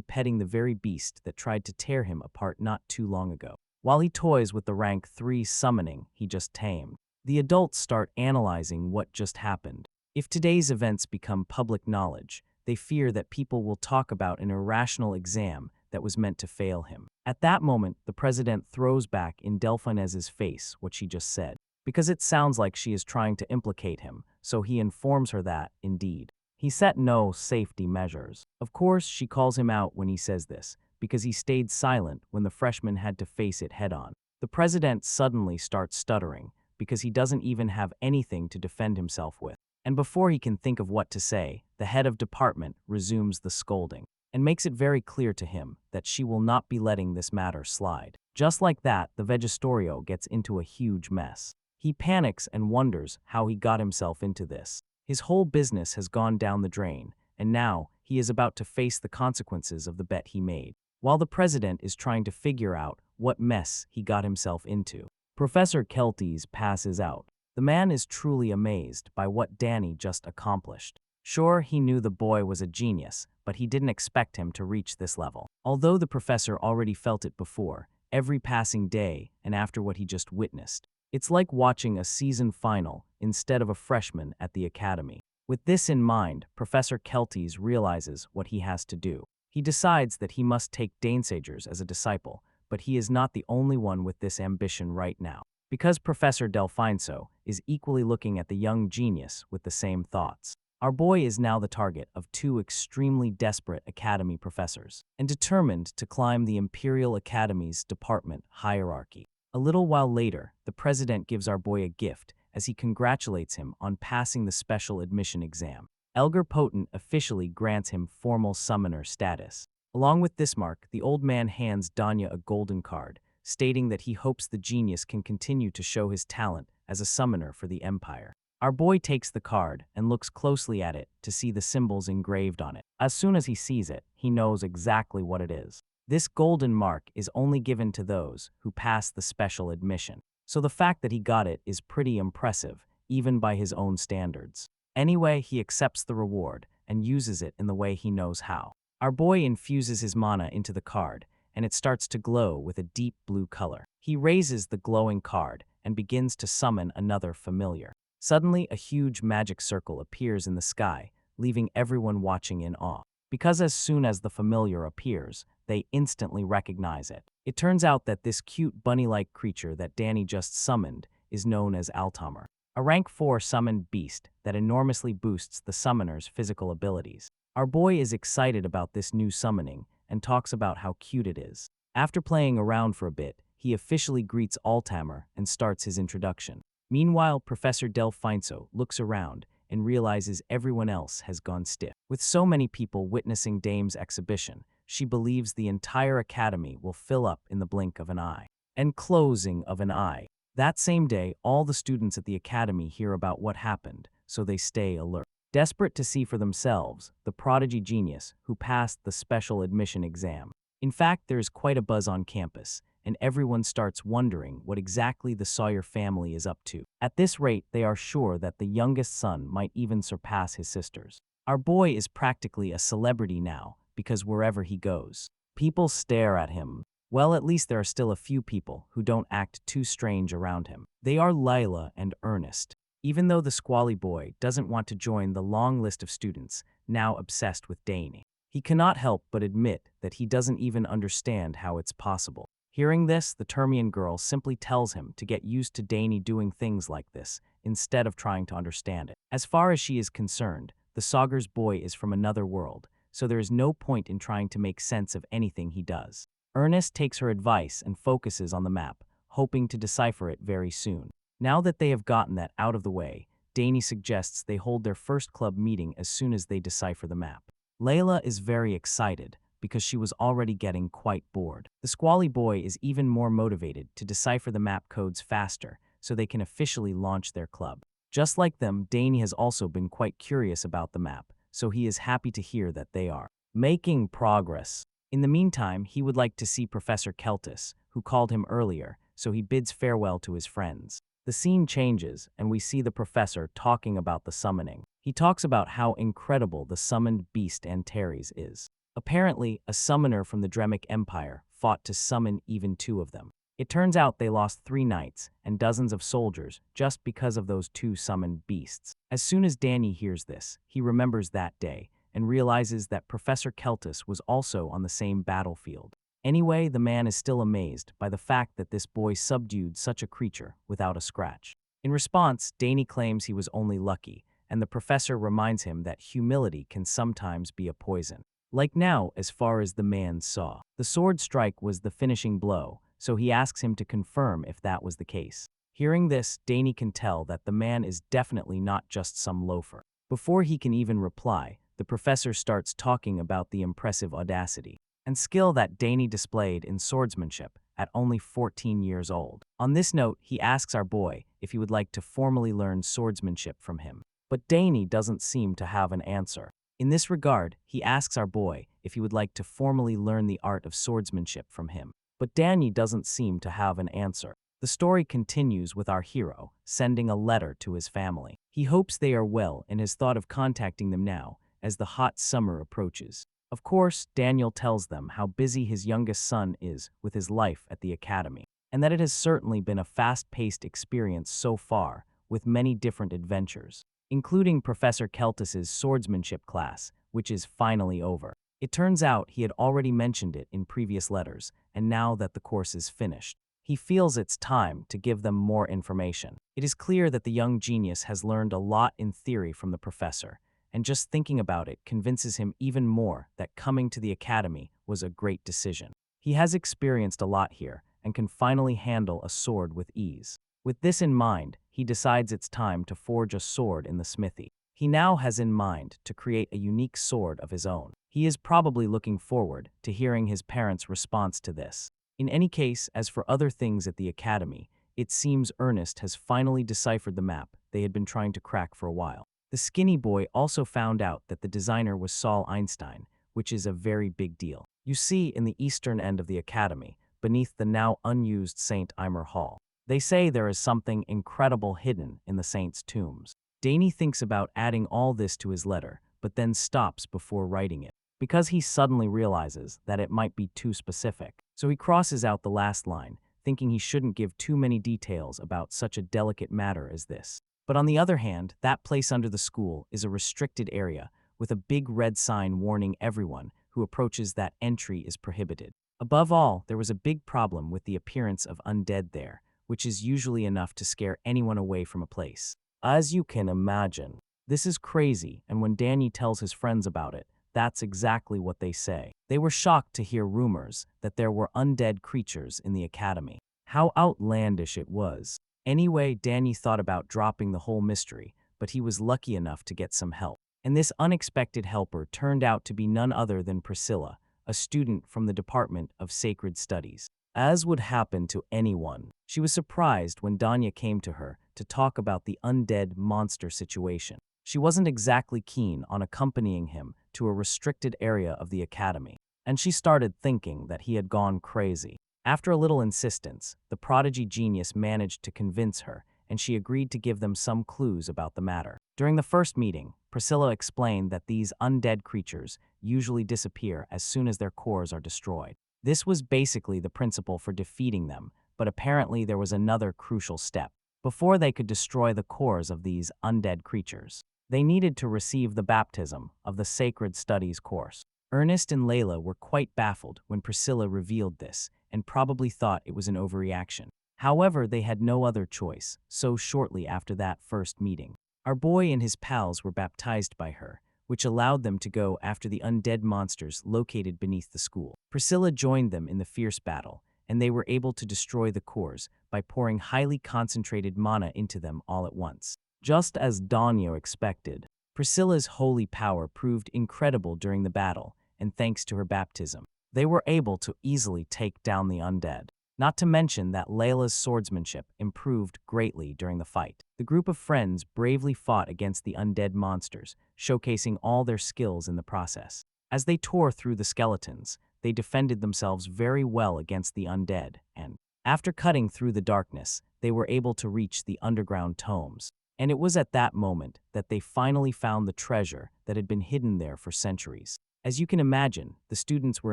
Speaker 1: petting the very beast that tried to tear him apart not too long ago. While he toys with the rank 3 summoning he just tamed, the adults start analyzing what just happened. If today's events become public knowledge, they fear that people will talk about an irrational exam that was meant to fail him. At that moment, the president throws back in Delphinese's face what she just said, because it sounds like she is trying to implicate him, so he informs her that, indeed, he set no safety measures. Of course, she calls him out when he says this, because he stayed silent when the freshman had to face it head-on. The president suddenly starts stuttering, because he doesn't even have anything to defend himself with. And before he can think of what to say, the head of department resumes the scolding and makes it very clear to him that she will not be letting this matter slide. Just like that, the Vegestorio gets into a huge mess. He panics and wonders how he got himself into this. His whole business has gone down the drain, and now he is about to face the consequences of the bet he made, while the president is trying to figure out what mess he got himself into. Professor Kelties passes out. The man is truly amazed by what Danny just accomplished. Sure, he knew the boy was a genius, but he didn't expect him to reach this level. Although the professor already felt it before, every passing day and after what he just witnessed, it's like watching a season final instead of a freshman at the academy. With this in mind, Professor Kelties realizes what he has to do. He decides that he must take Dane Sogres as a disciple, but he is not the only one with this ambition right now, because Professor Delphinso is equally looking at the young genius with the same thoughts. Our boy is now the target of 2 extremely desperate academy professors, and determined to climb the Imperial Academy's department hierarchy. A little while later, the president gives our boy a gift as he congratulates him on passing the special admission exam. Elgar Potent officially grants him formal summoner status. Along with this mark, the old man hands Danya a golden card, stating that he hopes the genius can continue to show his talent as a summoner for the Empire. Our boy takes the card and looks closely at it to see the symbols engraved on it. As soon as he sees it, he knows exactly what it is. This golden mark is only given to those who pass the special admission, so the fact that he got it is pretty impressive, even by his own standards. Anyway, he accepts the reward and uses it in the way he knows how. Our boy infuses his mana into the card, and it starts to glow with a deep blue color. He raises the glowing card and begins to summon another familiar. Suddenly, a huge magic circle appears in the sky, leaving everyone watching in awe. Because as soon as the familiar appears, they instantly recognize it. It turns out that this cute bunny-like creature that Danny just summoned is known as Altamar, a rank 4 summoned beast that enormously boosts the summoner's physical abilities. Our boy is excited about this new summoning and talks about how cute it is. After playing around for a bit, he officially greets Altamar and starts his introduction. Meanwhile, Professor Delphinso looks around and realizes everyone else has gone stiff. With so many people witnessing Dame's exhibition, she believes the entire academy will fill up in the blink of an eye. And closing of an eye. That same day, all the students at the academy hear about what happened, so they stay alert. Desperate to see for themselves the prodigy genius who passed the special admission exam. In fact, there is quite a buzz on campus, and everyone starts wondering what exactly the Sawyer family is up to. At this rate, they are sure that the youngest son might even surpass his sisters. Our boy is practically a celebrity now, because wherever he goes, people stare at him. Well, at least there are still a few people who don't act too strange around him. They are Lila and Ernest. Even though the squally boy doesn't want to join the long list of students now obsessed with Dane, he cannot help but admit that he doesn't even understand how it's possible. Hearing this, the Termian girl simply tells him to get used to Dane doing things like this instead of trying to understand it. As far as she is concerned, the Sogres boy is from another world, so there is no point in trying to make sense of anything he does. Ernest takes her advice and focuses on the map, hoping to decipher it very soon. Now that they have gotten that out of the way, Dane suggests they hold their first club meeting as soon as they decipher the map. Layla is very excited because she was already getting quite bored. The squally boy is even more motivated to decipher the map codes faster so they can officially launch their club. Just like them, Dane has also been quite curious about the map, so he is happy to hear that they are making progress. In the meantime, he would like to see Professor Keltis, who called him earlier, so he bids farewell to his friends. The scene changes, and we see the professor talking about the summoning. He talks about how incredible the summoned beast Antares is. Apparently, a summoner from the Dremic Empire fought to summon even two of them. It turns out they lost 3 knights and dozens of soldiers just because of those 2 summoned beasts. As soon as Danny hears this, he remembers that day and realizes that Professor Keltis was also on the same battlefield. Anyway, the man is still amazed by the fact that this boy subdued such a creature without a scratch. In response, Danny claims he was only lucky, and the professor reminds him that humility can sometimes be a poison. Like now, as far as the man saw. The sword strike was the finishing blow, so he asks him to confirm if that was the case. Hearing this, Danny can tell that the man is definitely not just some loafer. Before he can even reply, the professor starts talking about the impressive audacity and skill that Danny displayed in swordsmanship at only 14 years old. On this note, he asks our boy if he would like to formally learn swordsmanship from him. But Danny doesn't seem to have an answer. In this regard, he asks our boy if he would like to formally learn the art of swordsmanship from him. But Danny doesn't seem to have an answer. The story continues with our hero sending a letter to his family. He hopes they are well and has thought of contacting them now as the hot summer approaches. Of course, Daniel tells them how busy his youngest son is with his life at the academy, and that it has certainly been a fast-paced experience so far, with many different adventures, including Professor Keltis's swordsmanship class, which is finally over. It turns out he had already mentioned it in previous letters, and now that the course is finished, he feels it's time to give them more information. It is clear that the young genius has learned a lot in theory from the professor, and just thinking about it convinces him even more that coming to the academy was a great decision. He has experienced a lot here and can finally handle a sword with ease. With this in mind, he decides it's time to forge a sword in the smithy. He now has in mind to create a unique sword of his own. He is probably looking forward to hearing his parents' response to this. In any case, as for other things at the academy, it seems Ernest has finally deciphered the map they had been trying to crack for a while. The skinny boy also found out that the designer was Saul Einstein, which is a very big deal. You see, in the eastern end of the academy, beneath the now unused St. Eimer Hall, they say there is something incredible hidden in the saints' tombs. Danny thinks about adding all this to his letter, but then stops before writing it, because he suddenly realizes that it might be too specific. So he crosses out the last line, thinking he shouldn't give too many details about such a delicate matter as this. But on the other hand, that place under the school is a restricted area with a big red sign warning everyone who approaches that entry is prohibited. Above all, there was a big problem with the appearance of undead there, which is usually enough to scare anyone away from a place. As you can imagine, this is crazy, and when Danny tells his friends about it, that's exactly what they say. They were shocked to hear rumors that there were undead creatures in the academy. How outlandish it was. Anyway, Danny thought about dropping the whole mystery, but he was lucky enough to get some help. And this unexpected helper turned out to be none other than Priscilla, a student from the Department of Sacred Studies. As would happen to anyone, she was surprised when Danya came to her to talk about the undead monster situation. She wasn't exactly keen on accompanying him to a restricted area of the academy, and she started thinking that he had gone crazy. After a little insistence, the prodigy genius managed to convince her, and she agreed to give them some clues about the matter. During the first meeting, Priscilla explained that these undead creatures usually disappear as soon as their cores are destroyed. This was basically the principle for defeating them, but apparently there was another crucial step. Before they could destroy the cores of these undead creatures, they needed to receive the baptism of the Sacred Studies course. Ernest and Layla were quite baffled when Priscilla revealed this, and probably thought it was an overreaction. However, they had no other choice, so shortly after that first meeting, our boy and his pals were baptized by her, which allowed them to go after the undead monsters located beneath the school. Priscilla joined them in the fierce battle, and they were able to destroy the cores by pouring highly concentrated mana into them all at once. Just as Danyo expected, Priscilla's holy power proved incredible during the battle, and thanks to her baptism, they were able to easily take down the undead. Not to mention that Layla's swordsmanship improved greatly during the fight. The group of friends bravely fought against the undead monsters, showcasing all their skills in the process. As they tore through the skeletons, they defended themselves very well against the undead, and after cutting through the darkness, they were able to reach the underground tomes. And it was at that moment that they finally found the treasure that had been hidden there for centuries. As you can imagine, the students were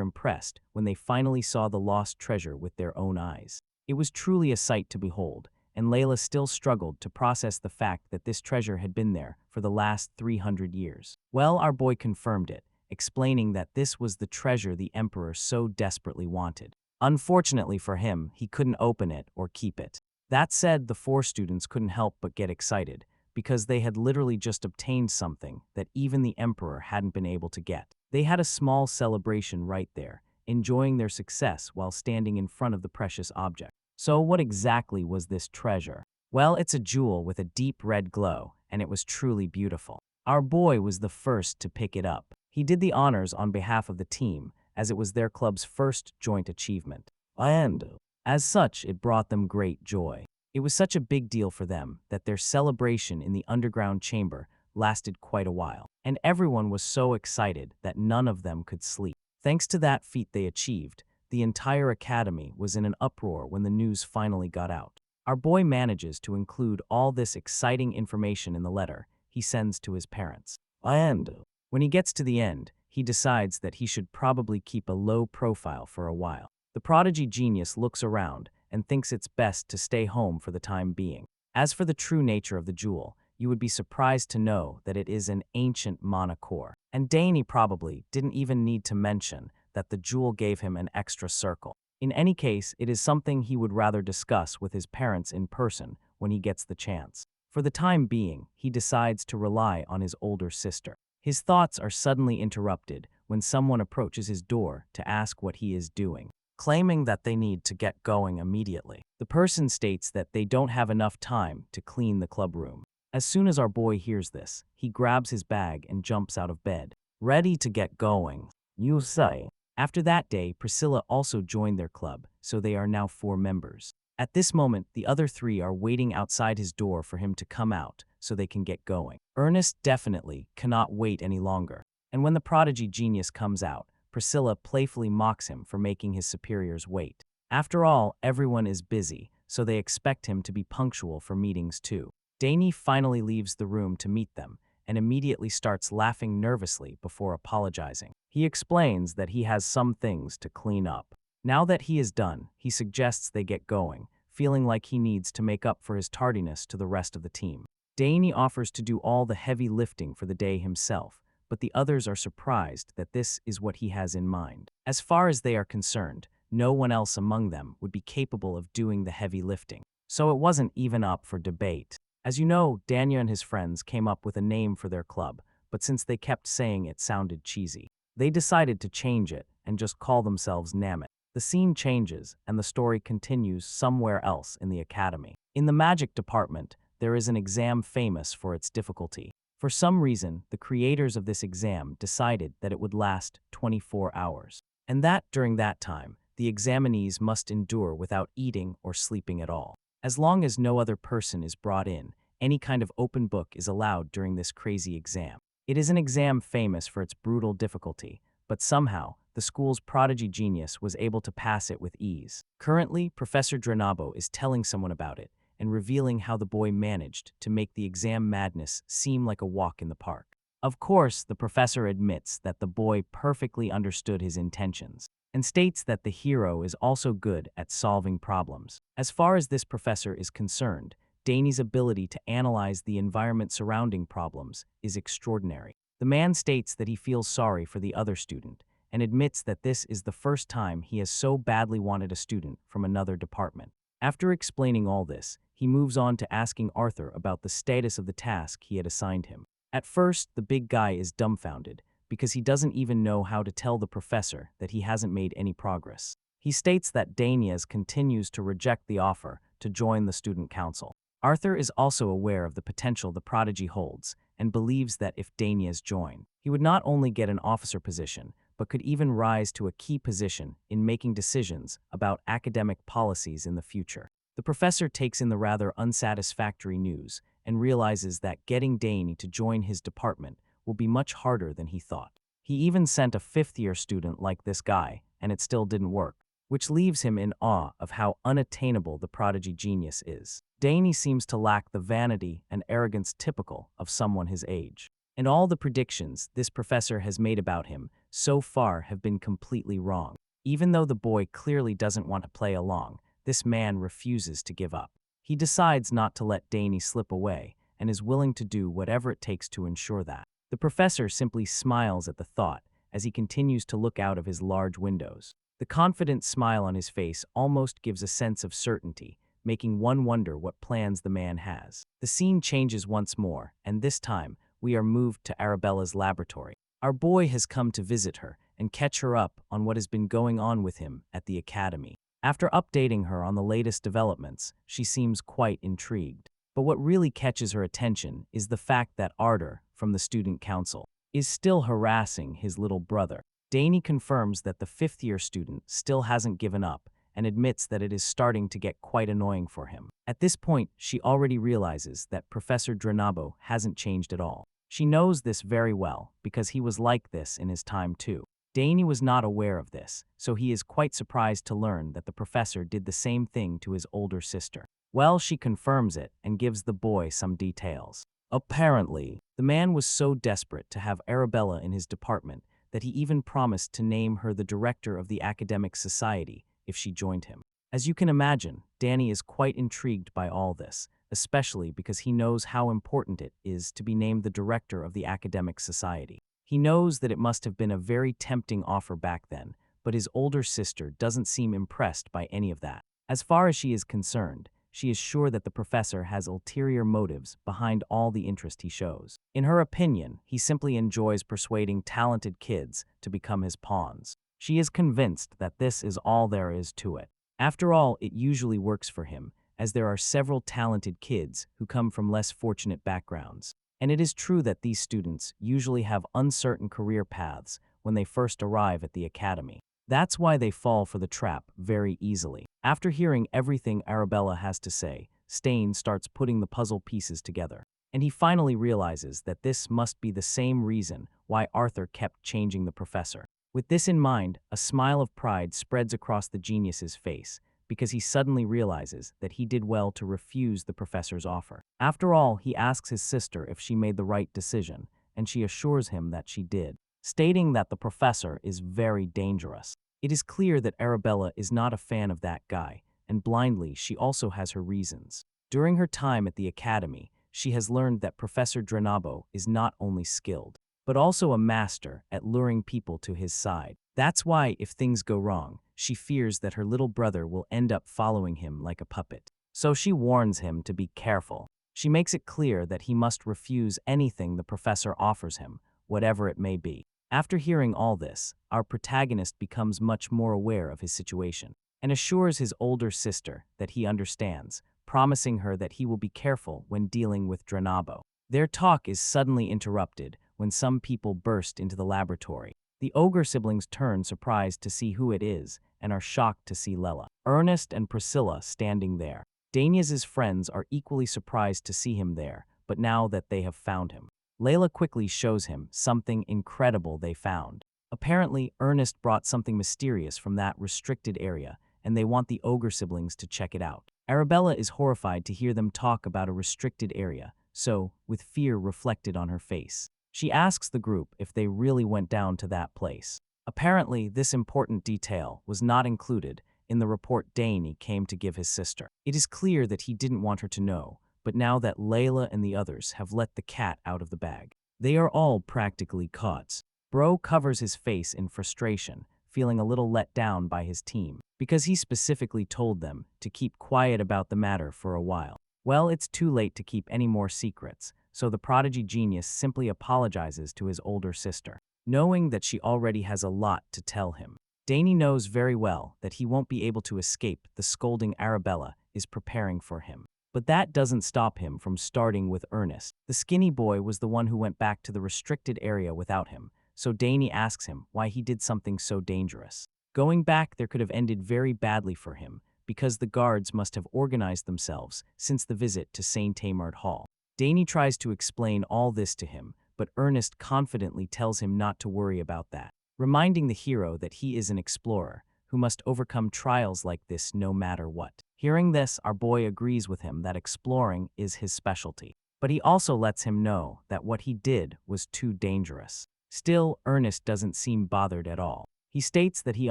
Speaker 1: impressed when they finally saw the lost treasure with their own eyes. It was truly a sight to behold, and Layla still struggled to process the fact that this treasure had been there for the last 300 years. Well, our boy confirmed it, explaining that this was the treasure the Emperor so desperately wanted. Unfortunately for him, he couldn't open it or keep it. That said, the four students couldn't help but get excited, because they had literally just obtained something that even the Emperor hadn't been able to get. They had a small celebration right there, enjoying their success while standing in front of the precious object. So what exactly was this treasure? Well, it's a jewel with a deep red glow, and it was truly beautiful. Our boy was the first to pick it up. He did the honors on behalf of the team, as it was their club's first joint achievement. And as such, it brought them great joy. It was such a big deal for them that their celebration in the underground chamber lasted quite a while, and everyone was so excited that none of them could sleep. Thanks to that feat they achieved, the entire academy was in an uproar when the news finally got out. Our boy manages to include all this exciting information in the letter he sends to his parents. And when he gets to the end, he decides that he should probably keep a low profile for a while. The prodigy genius looks around and thinks it's best to stay home for the time being. As for the true nature of the jewel, you would be surprised to know that it is an ancient mana core. And Dane probably didn't even need to mention that the jewel gave him an extra circle. In any case, it is something he would rather discuss with his parents in person when he gets the chance. For the time being, he decides to rely on his older sister. His thoughts are suddenly interrupted when someone approaches his door to ask what he is doing, claiming that they need to get going immediately. The person states that they don't have enough time to clean the club room. As soon as our boy hears this, he grabs his bag and jumps out of bed, ready to get going. You say. After that day, Priscilla also joined their club, so they are now 4 members. At this moment, the other 3 are waiting outside his door for him to come out so they can get going. Ernest definitely cannot wait any longer, and when the prodigy genius comes out, Priscilla playfully mocks him for making his superiors wait. After all, everyone is busy, so they expect him to be punctual for meetings too. Dane finally leaves the room to meet them and immediately starts laughing nervously before apologizing. He explains that he has some things to clean up. Now that he is done, he suggests they get going, feeling like he needs to make up for his tardiness to the rest of the team. Dane offers to do all the heavy lifting for the day himself, but the others are surprised that this is what he has in mind. As far as they are concerned, no one else among them would be capable of doing the heavy lifting, so it wasn't even up for debate. As you know, Daniel and his friends came up with a name for their club, but since they kept saying it sounded cheesy, they decided to change it and just call themselves Namit. The scene changes, and the story continues somewhere else in the academy. In the magic department, there is an exam famous for its difficulty. For some reason, the creators of this exam decided that it would last 24 hours, and that during that time, the examinees must endure without eating or sleeping at all. As long as no other person is brought in, any kind of open book is allowed during this crazy exam. It is an exam famous for its brutal difficulty, but somehow, the school's prodigy genius was able to pass it with ease. Currently, Professor Drenabo is telling someone about it and revealing how the boy managed to make the exam madness seem like a walk in the park. Of course, the professor admits that the boy perfectly understood his intentions, and states that the hero is also good at solving problems. As far as this professor is concerned, Dane's ability to analyze the environment surrounding problems is extraordinary. The man states that he feels sorry for the other student and admits that this is the first time he has so badly wanted a student from another department. After explaining all this, he moves on to asking Arthur about the status of the task he had assigned him. At first, the big guy is dumbfounded because he doesn't even know how to tell the professor that he hasn't made any progress. He states that Daniels continues to reject the offer to join the student council. Arthur is also aware of the potential the prodigy holds and believes that if Daniels joined, he would not only get an officer position, but could even rise to a key position in making decisions about academic policies in the future. The professor takes in the rather unsatisfactory news and realizes that getting Dane to join his department will be much harder than he thought. He even sent a fifth-year student like this guy, and it still didn't work, which leaves him in awe of how unattainable the prodigy genius is. Dane seems to lack the vanity and arrogance typical of someone his age. And all the predictions this professor has made about him so far have been completely wrong. Even though the boy clearly doesn't want to play along, this man refuses to give up. He decides not to let Dane slip away and is willing to do whatever it takes to ensure that. The professor simply smiles at the thought as he continues to look out of his large windows. The confident smile on his face almost gives a sense of certainty, making one wonder what plans the man has. The scene changes once more, and this time, we are moved to Arabella's laboratory. Our boy has come to visit her and catch her up on what has been going on with him at the academy. After updating her on the latest developments, she seems quite intrigued. But what really catches her attention is the fact that Arthur, from the student council, is still harassing his little brother. Dane confirms that the fifth-year student still hasn't given up and admits that it is starting to get quite annoying for him. At this point, she already realizes that Professor Drenabo hasn't changed at all. She knows this very well because he was like this in his time too. Dane was not aware of this, so he is quite surprised to learn that the professor did the same thing to his older sister. Well, she confirms it and gives the boy some details. Apparently, the man was so desperate to have Arabella in his department that he even promised to name her the director of the academic society if she joined him. As you can imagine, Danny is quite intrigued by all this, especially because he knows how important it is to be named the director of the academic society. He knows that it must have been a very tempting offer back then, but his older sister doesn't seem impressed by any of that. As far as she is concerned, she is sure that the professor has ulterior motives behind all the interest he shows. In her opinion, he simply enjoys persuading talented kids to become his pawns. She is convinced that this is all there is to it. After all, it usually works for him, as there are several talented kids who come from less fortunate backgrounds. And it is true that these students usually have uncertain career paths when they first arrive at the academy. That's why they fall for the trap very easily. After hearing everything Arabella has to say, Stain starts putting the puzzle pieces together. And he finally realizes that this must be the same reason why Arthur kept changing the professor. With this in mind, a smile of pride spreads across the genius's face, because he suddenly realizes that he did well to refuse the professor's offer. After all, he asks his sister if she made the right decision, and she assures him that she did, stating that the professor is very dangerous. It is clear that Arabella is not a fan of that guy, and blindly she also has her reasons. During her time at the academy, she has learned that Professor Drenabo is not only skilled, but also a master at luring people to his side. That's why, if things go wrong, she fears that her little brother will end up following him like a puppet. So she warns him to be careful. She makes it clear that he must refuse anything the professor offers him, whatever it may be. After hearing all this, our protagonist becomes much more aware of his situation and assures his older sister that he understands, promising her that he will be careful when dealing with Drenabo. Their talk is suddenly interrupted when some people burst into the laboratory. The ogre siblings turn surprised to see who it is and are shocked to see Lela, Ernest, and Priscilla standing there. Dania's friends are equally surprised to see him there, but now that they have found him, Layla quickly shows him something incredible they found. Apparently, Ernest brought something mysterious from that restricted area, and they want the ogre siblings to check it out. Arabella is horrified to hear them talk about a restricted area, so, with fear reflected on her face, she asks the group if they really went down to that place. Apparently, this important detail was not included in the report Dane came to give his sister. It is clear that he didn't want her to know, but now that Layla and the others have let the cat out of the bag, they are all practically caught. Bro covers his face in frustration, feeling a little let down by his team, because he specifically told them to keep quiet about the matter for a while. Well, it's too late to keep any more secrets, so the prodigy genius simply apologizes to his older sister, knowing that she already has a lot to tell him. Dane knows very well that he won't be able to escape the scolding Arabella is preparing for him. But that doesn't stop him from starting with Ernest. The skinny boy was the one who went back to the restricted area without him, so Dane asks him why he did something so dangerous. Going back there could have ended very badly for him, because the guards must have organized themselves since the visit to St. Tamard Hall. Dane tries to explain all this to him, but Ernest confidently tells him not to worry about that, reminding the hero that he is an explorer who must overcome trials like this no matter what. Hearing this, our boy agrees with him that exploring is his specialty, but he also lets him know that what he did was too dangerous. Still, Ernest doesn't seem bothered at all. He states that he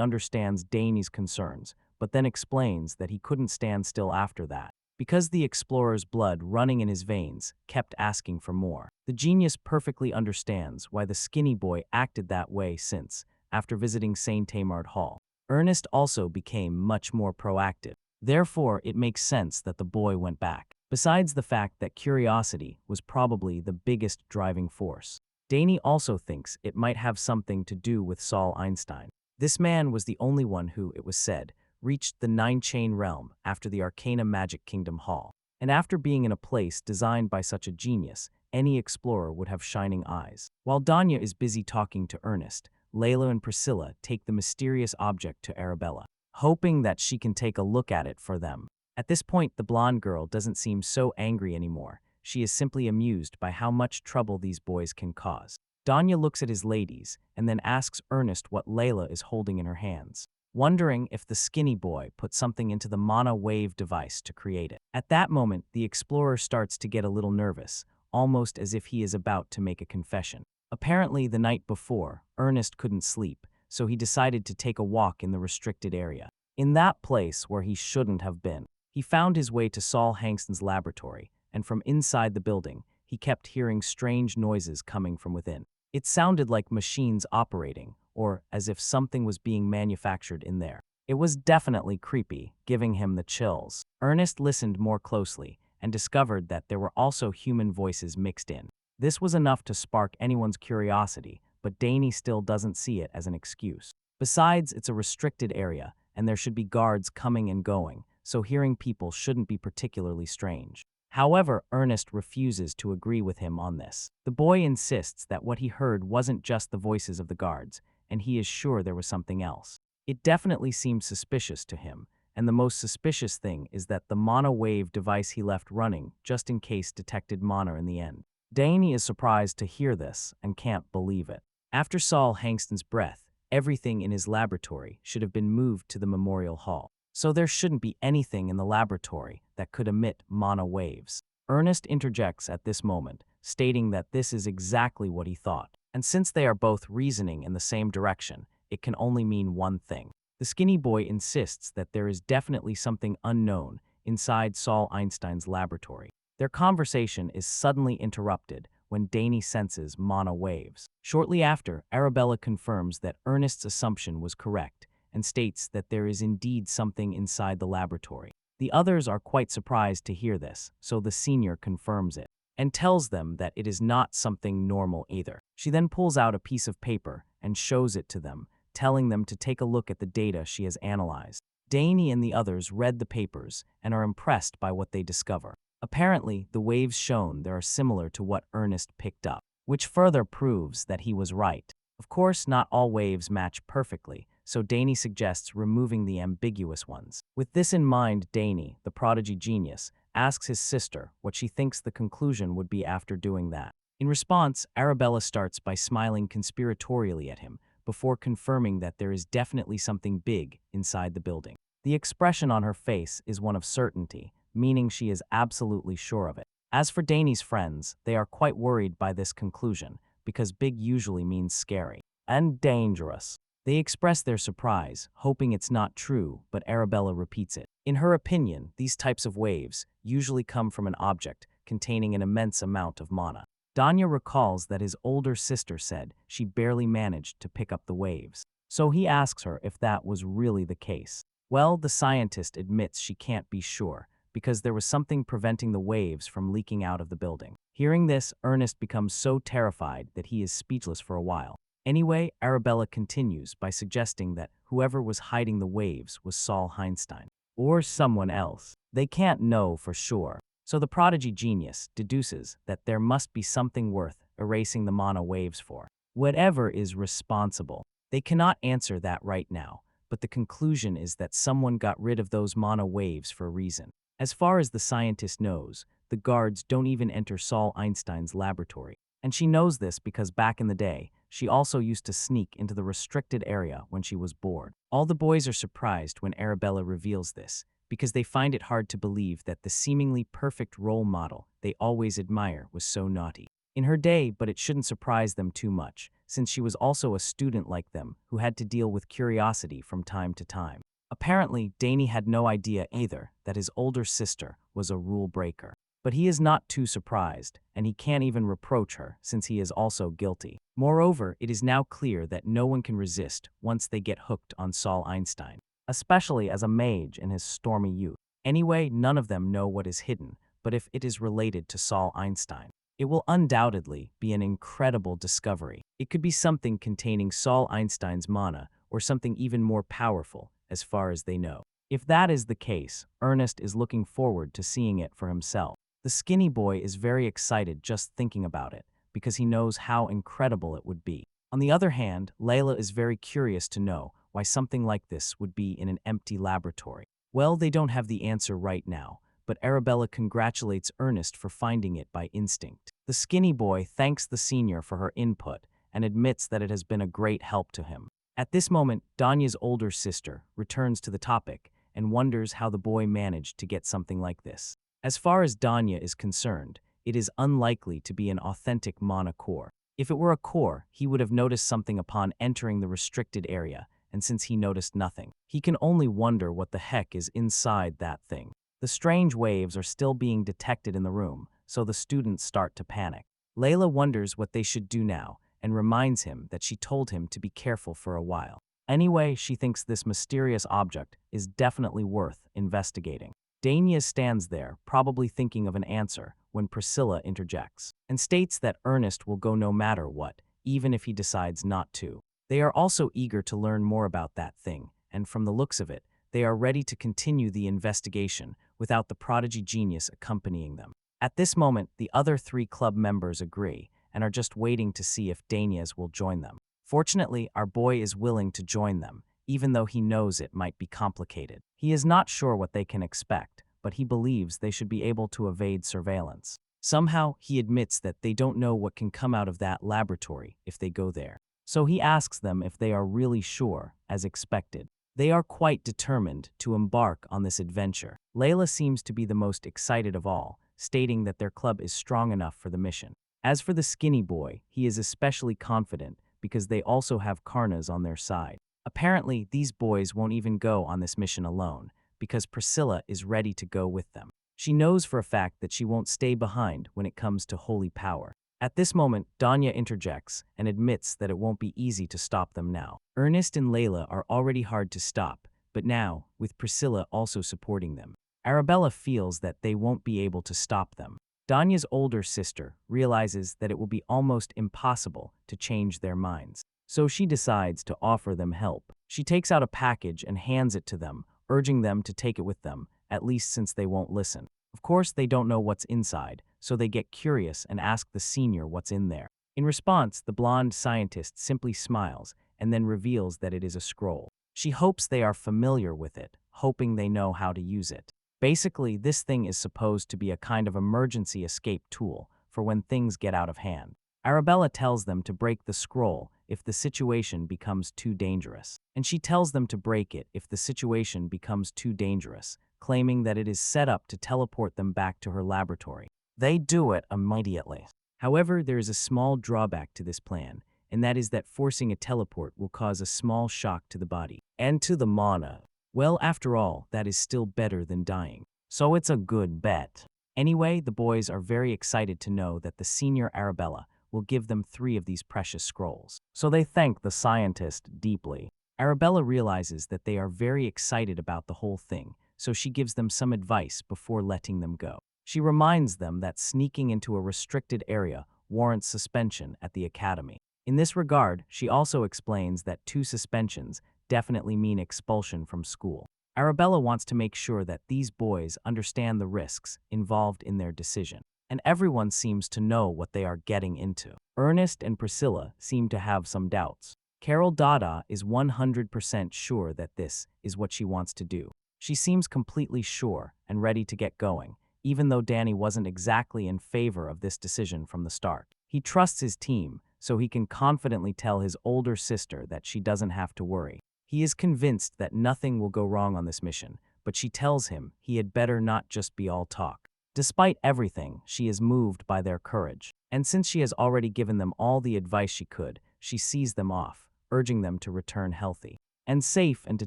Speaker 1: understands Dane's concerns, but then explains that he couldn't stand still after that, because the explorer's blood running in his veins kept asking for more. The genius perfectly understands why the skinny boy acted that way since, after visiting St. Tamard Hall, Ernest also became much more proactive. Therefore, it makes sense that the boy went back. Besides the fact that curiosity was probably the biggest driving force, Dane also thinks it might have something to do with Saul Einstein. This man was the only one who, it was said, reached the Nine-Chain Realm after the Arcana Magic Kingdom Hall. And after being in a place designed by such a genius, any explorer would have shining eyes. While Danya is busy talking to Ernest, Layla and Priscilla take the mysterious object to Arabella, hoping that she can take a look at it for them. At this point, the blonde girl doesn't seem so angry anymore. She is simply amused by how much trouble these boys can cause. Danya looks at his ladies and then asks Ernest what Layla is holding in her hands, wondering if the skinny boy put something into the mana wave device to create it. At that moment, the explorer starts to get a little nervous, almost as if he is about to make a confession. Apparently, the night before, Ernest couldn't sleep, so he decided to take a walk in the restricted area. In that place where he shouldn't have been, he found his way to Saul Hangston's laboratory, and from inside the building, he kept hearing strange noises coming from within. It sounded like machines operating, or as if something was being manufactured in there. It was definitely creepy, giving him the chills. Ernest listened more closely and discovered that there were also human voices mixed in. This was enough to spark anyone's curiosity, but Dane still doesn't see it as an excuse. Besides, it's a restricted area, and there should be guards coming and going, so hearing people shouldn't be particularly strange. However, Ernest refuses to agree with him on this. The boy insists that what he heard wasn't just the voices of the guards, and he is sure there was something else. It definitely seems suspicious to him, and the most suspicious thing is that the mana wave device he left running just in case detected mana in the end. Dane is surprised to hear this and can't believe it. After Saul Hangston's breath, everything in his laboratory should have been moved to the memorial hall, so there shouldn't be anything in the laboratory that could emit mana waves. Ernest interjects at this moment, stating that this is exactly what he thought, and since they are both reasoning in the same direction, it can only mean one thing. The skinny boy insists that there is definitely something unknown inside Saul Einstein's laboratory. Their conversation is suddenly interrupted when Dane senses mana waves. Shortly after, Arabella confirms that Ernest's assumption was correct and states that there is indeed something inside the laboratory. The others are quite surprised to hear this, so the senior confirms it and tells them that it is not something normal either. She then pulls out a piece of paper and shows it to them, telling them to take a look at the data she has analyzed. Dane and the others read the papers and are impressed by what they discover. Apparently, the waves shown there are similar to what Ernest picked up, which further proves that he was right. Of course, not all waves match perfectly, so Dane suggests removing the ambiguous ones. With this in mind, Dane, the prodigy genius, asks his sister what she thinks the conclusion would be after doing that. In response, Arabella starts by smiling conspiratorially at him, before confirming that there is definitely something big inside the building. The expression on her face is one of certainty, meaning she is absolutely sure of it. As for Dane's friends, they are quite worried by this conclusion, because big usually means scary and dangerous. They express their surprise, hoping it's not true, but Arabella repeats it. In her opinion, these types of waves usually come from an object containing an immense amount of mana. Danya recalls that his older sister said she barely managed to pick up the waves. So he asks her if that was really the case. Well, the scientist admits she can't be sure, because there was something preventing the waves from leaking out of the building. Hearing this, Ernest becomes so terrified that he is speechless for a while. Anyway, Arabella continues by suggesting that whoever was hiding the waves was Saul Heinstein, or someone else. They can't know for sure. So the prodigy genius deduces that there must be something worth erasing the mana waves for. Whatever is responsible. They cannot answer that right now, but the conclusion is that someone got rid of those mana waves for a reason. As far as the scientist knows, the guards don't even enter Saul Einstein's laboratory. And she knows this because back in the day, she also used to sneak into the restricted area when she was bored. All the boys are surprised when Arabella reveals this, because they find it hard to believe that the seemingly perfect role model they always admire was so naughty. In her day, but it shouldn't surprise them too much, since she was also a student like them who had to deal with curiosity from time to time. Apparently, Dane had no idea either that his older sister was a rule breaker. But he is not too surprised, and he can't even reproach her since he is also guilty. Moreover, it is now clear that no one can resist once they get hooked on Saul Einstein, especially as a mage in his stormy youth. Anyway, none of them know what is hidden, but if it is related to Saul Einstein, it will undoubtedly be an incredible discovery. It could be something containing Saul Einstein's mana, or something even more powerful, as far as they know. If that is the case, Ernest is looking forward to seeing it for himself. The skinny boy is very excited just thinking about it, because he knows how incredible it would be. On the other hand, Layla is very curious to know why something like this would be in an empty laboratory. Well, they don't have the answer right now, but Arabella congratulates Ernest for finding it by instinct. The skinny boy thanks the senior for her input and admits that it has been a great help to him. At this moment, Danya's older sister returns to the topic and wonders how the boy managed to get something like this. As far as Danya is concerned, it is unlikely to be an authentic mana core. If it were a core, he would have noticed something upon entering the restricted area, and since he noticed nothing, he can only wonder what the heck is inside that thing. The strange waves are still being detected in the room, so the students start to panic. Layla wonders what they should do now, and reminds him that she told him to be careful for a while. Anyway, she thinks this mysterious object is definitely worth investigating. Dania stands there, probably thinking of an answer, when Priscilla interjects, and states that Ernest will go no matter what, even if he decides not to. They are also eager to learn more about that thing, and from the looks of it, they are ready to continue the investigation without the prodigy genius accompanying them. At this moment, the other 3 club members agree, and are just waiting to see if Danias will join them. Fortunately, our boy is willing to join them, even though he knows it might be complicated. He is not sure what they can expect, but he believes they should be able to evade surveillance. Somehow, he admits that they don't know what can come out of that laboratory if they go there. So he asks them if they are really sure, as expected. They are quite determined to embark on this adventure. Layla seems to be the most excited of all, stating that their club is strong enough for the mission. As for the skinny boy, he is especially confident because they also have Karnas on their side. Apparently, these boys won't even go on this mission alone, because Priscilla is ready to go with them. She knows for a fact that she won't stay behind when it comes to holy power. At this moment, Danya interjects and admits that it won't be easy to stop them now. Ernest and Layla are already hard to stop, but now, with Priscilla also supporting them, Arabella feels that they won't be able to stop them. Danya's older sister realizes that it will be almost impossible to change their minds. So she decides to offer them help. She takes out a package and hands it to them, urging them to take it with them, at least since they won't listen. Of course, they don't know what's inside, so they get curious and ask the senior what's in there. In response, the blonde scientist simply smiles and then reveals that it is a scroll. She hopes they are familiar with it, hoping they know how to use it. Basically, this thing is supposed to be a kind of emergency escape tool for when things get out of hand. Arabella tells them to break the scroll if the situation becomes too dangerous, and she tells them to break it if the situation becomes too dangerous, claiming that it is set up to teleport them back to her laboratory. They do it immediately. However, there is a small drawback to this plan, and that is that forcing a teleport will cause a small shock to the body and to the mana. Well, after all, that is still better than dying. So it's a good bet. Anyway, the boys are very excited to know that the senior Arabella will give them 3 of these precious scrolls. So they thank the scientist deeply. Arabella realizes that they are very excited about the whole thing, so she gives them some advice before letting them go. She reminds them that sneaking into a restricted area warrants suspension at the academy. In this regard, she also explains that 2 suspensions definitely mean expulsion from school. Arabella wants to make sure that these boys understand the risks involved in their decision, and everyone seems to know what they are getting into. Ernest and Priscilla seem to have some doubts. Carol Dada is 100% sure that this is what she wants to do. She seems completely sure and ready to get going, even though Danny wasn't exactly in favor of this decision from the start. He trusts his team, so he can confidently tell his older sister that she doesn't have to worry. He is convinced that nothing will go wrong on this mission, but she tells him he had better not just be all talk. Despite everything, she is moved by their courage, and since she has already given them all the advice she could, she sees them off, urging them to return healthy and safe and to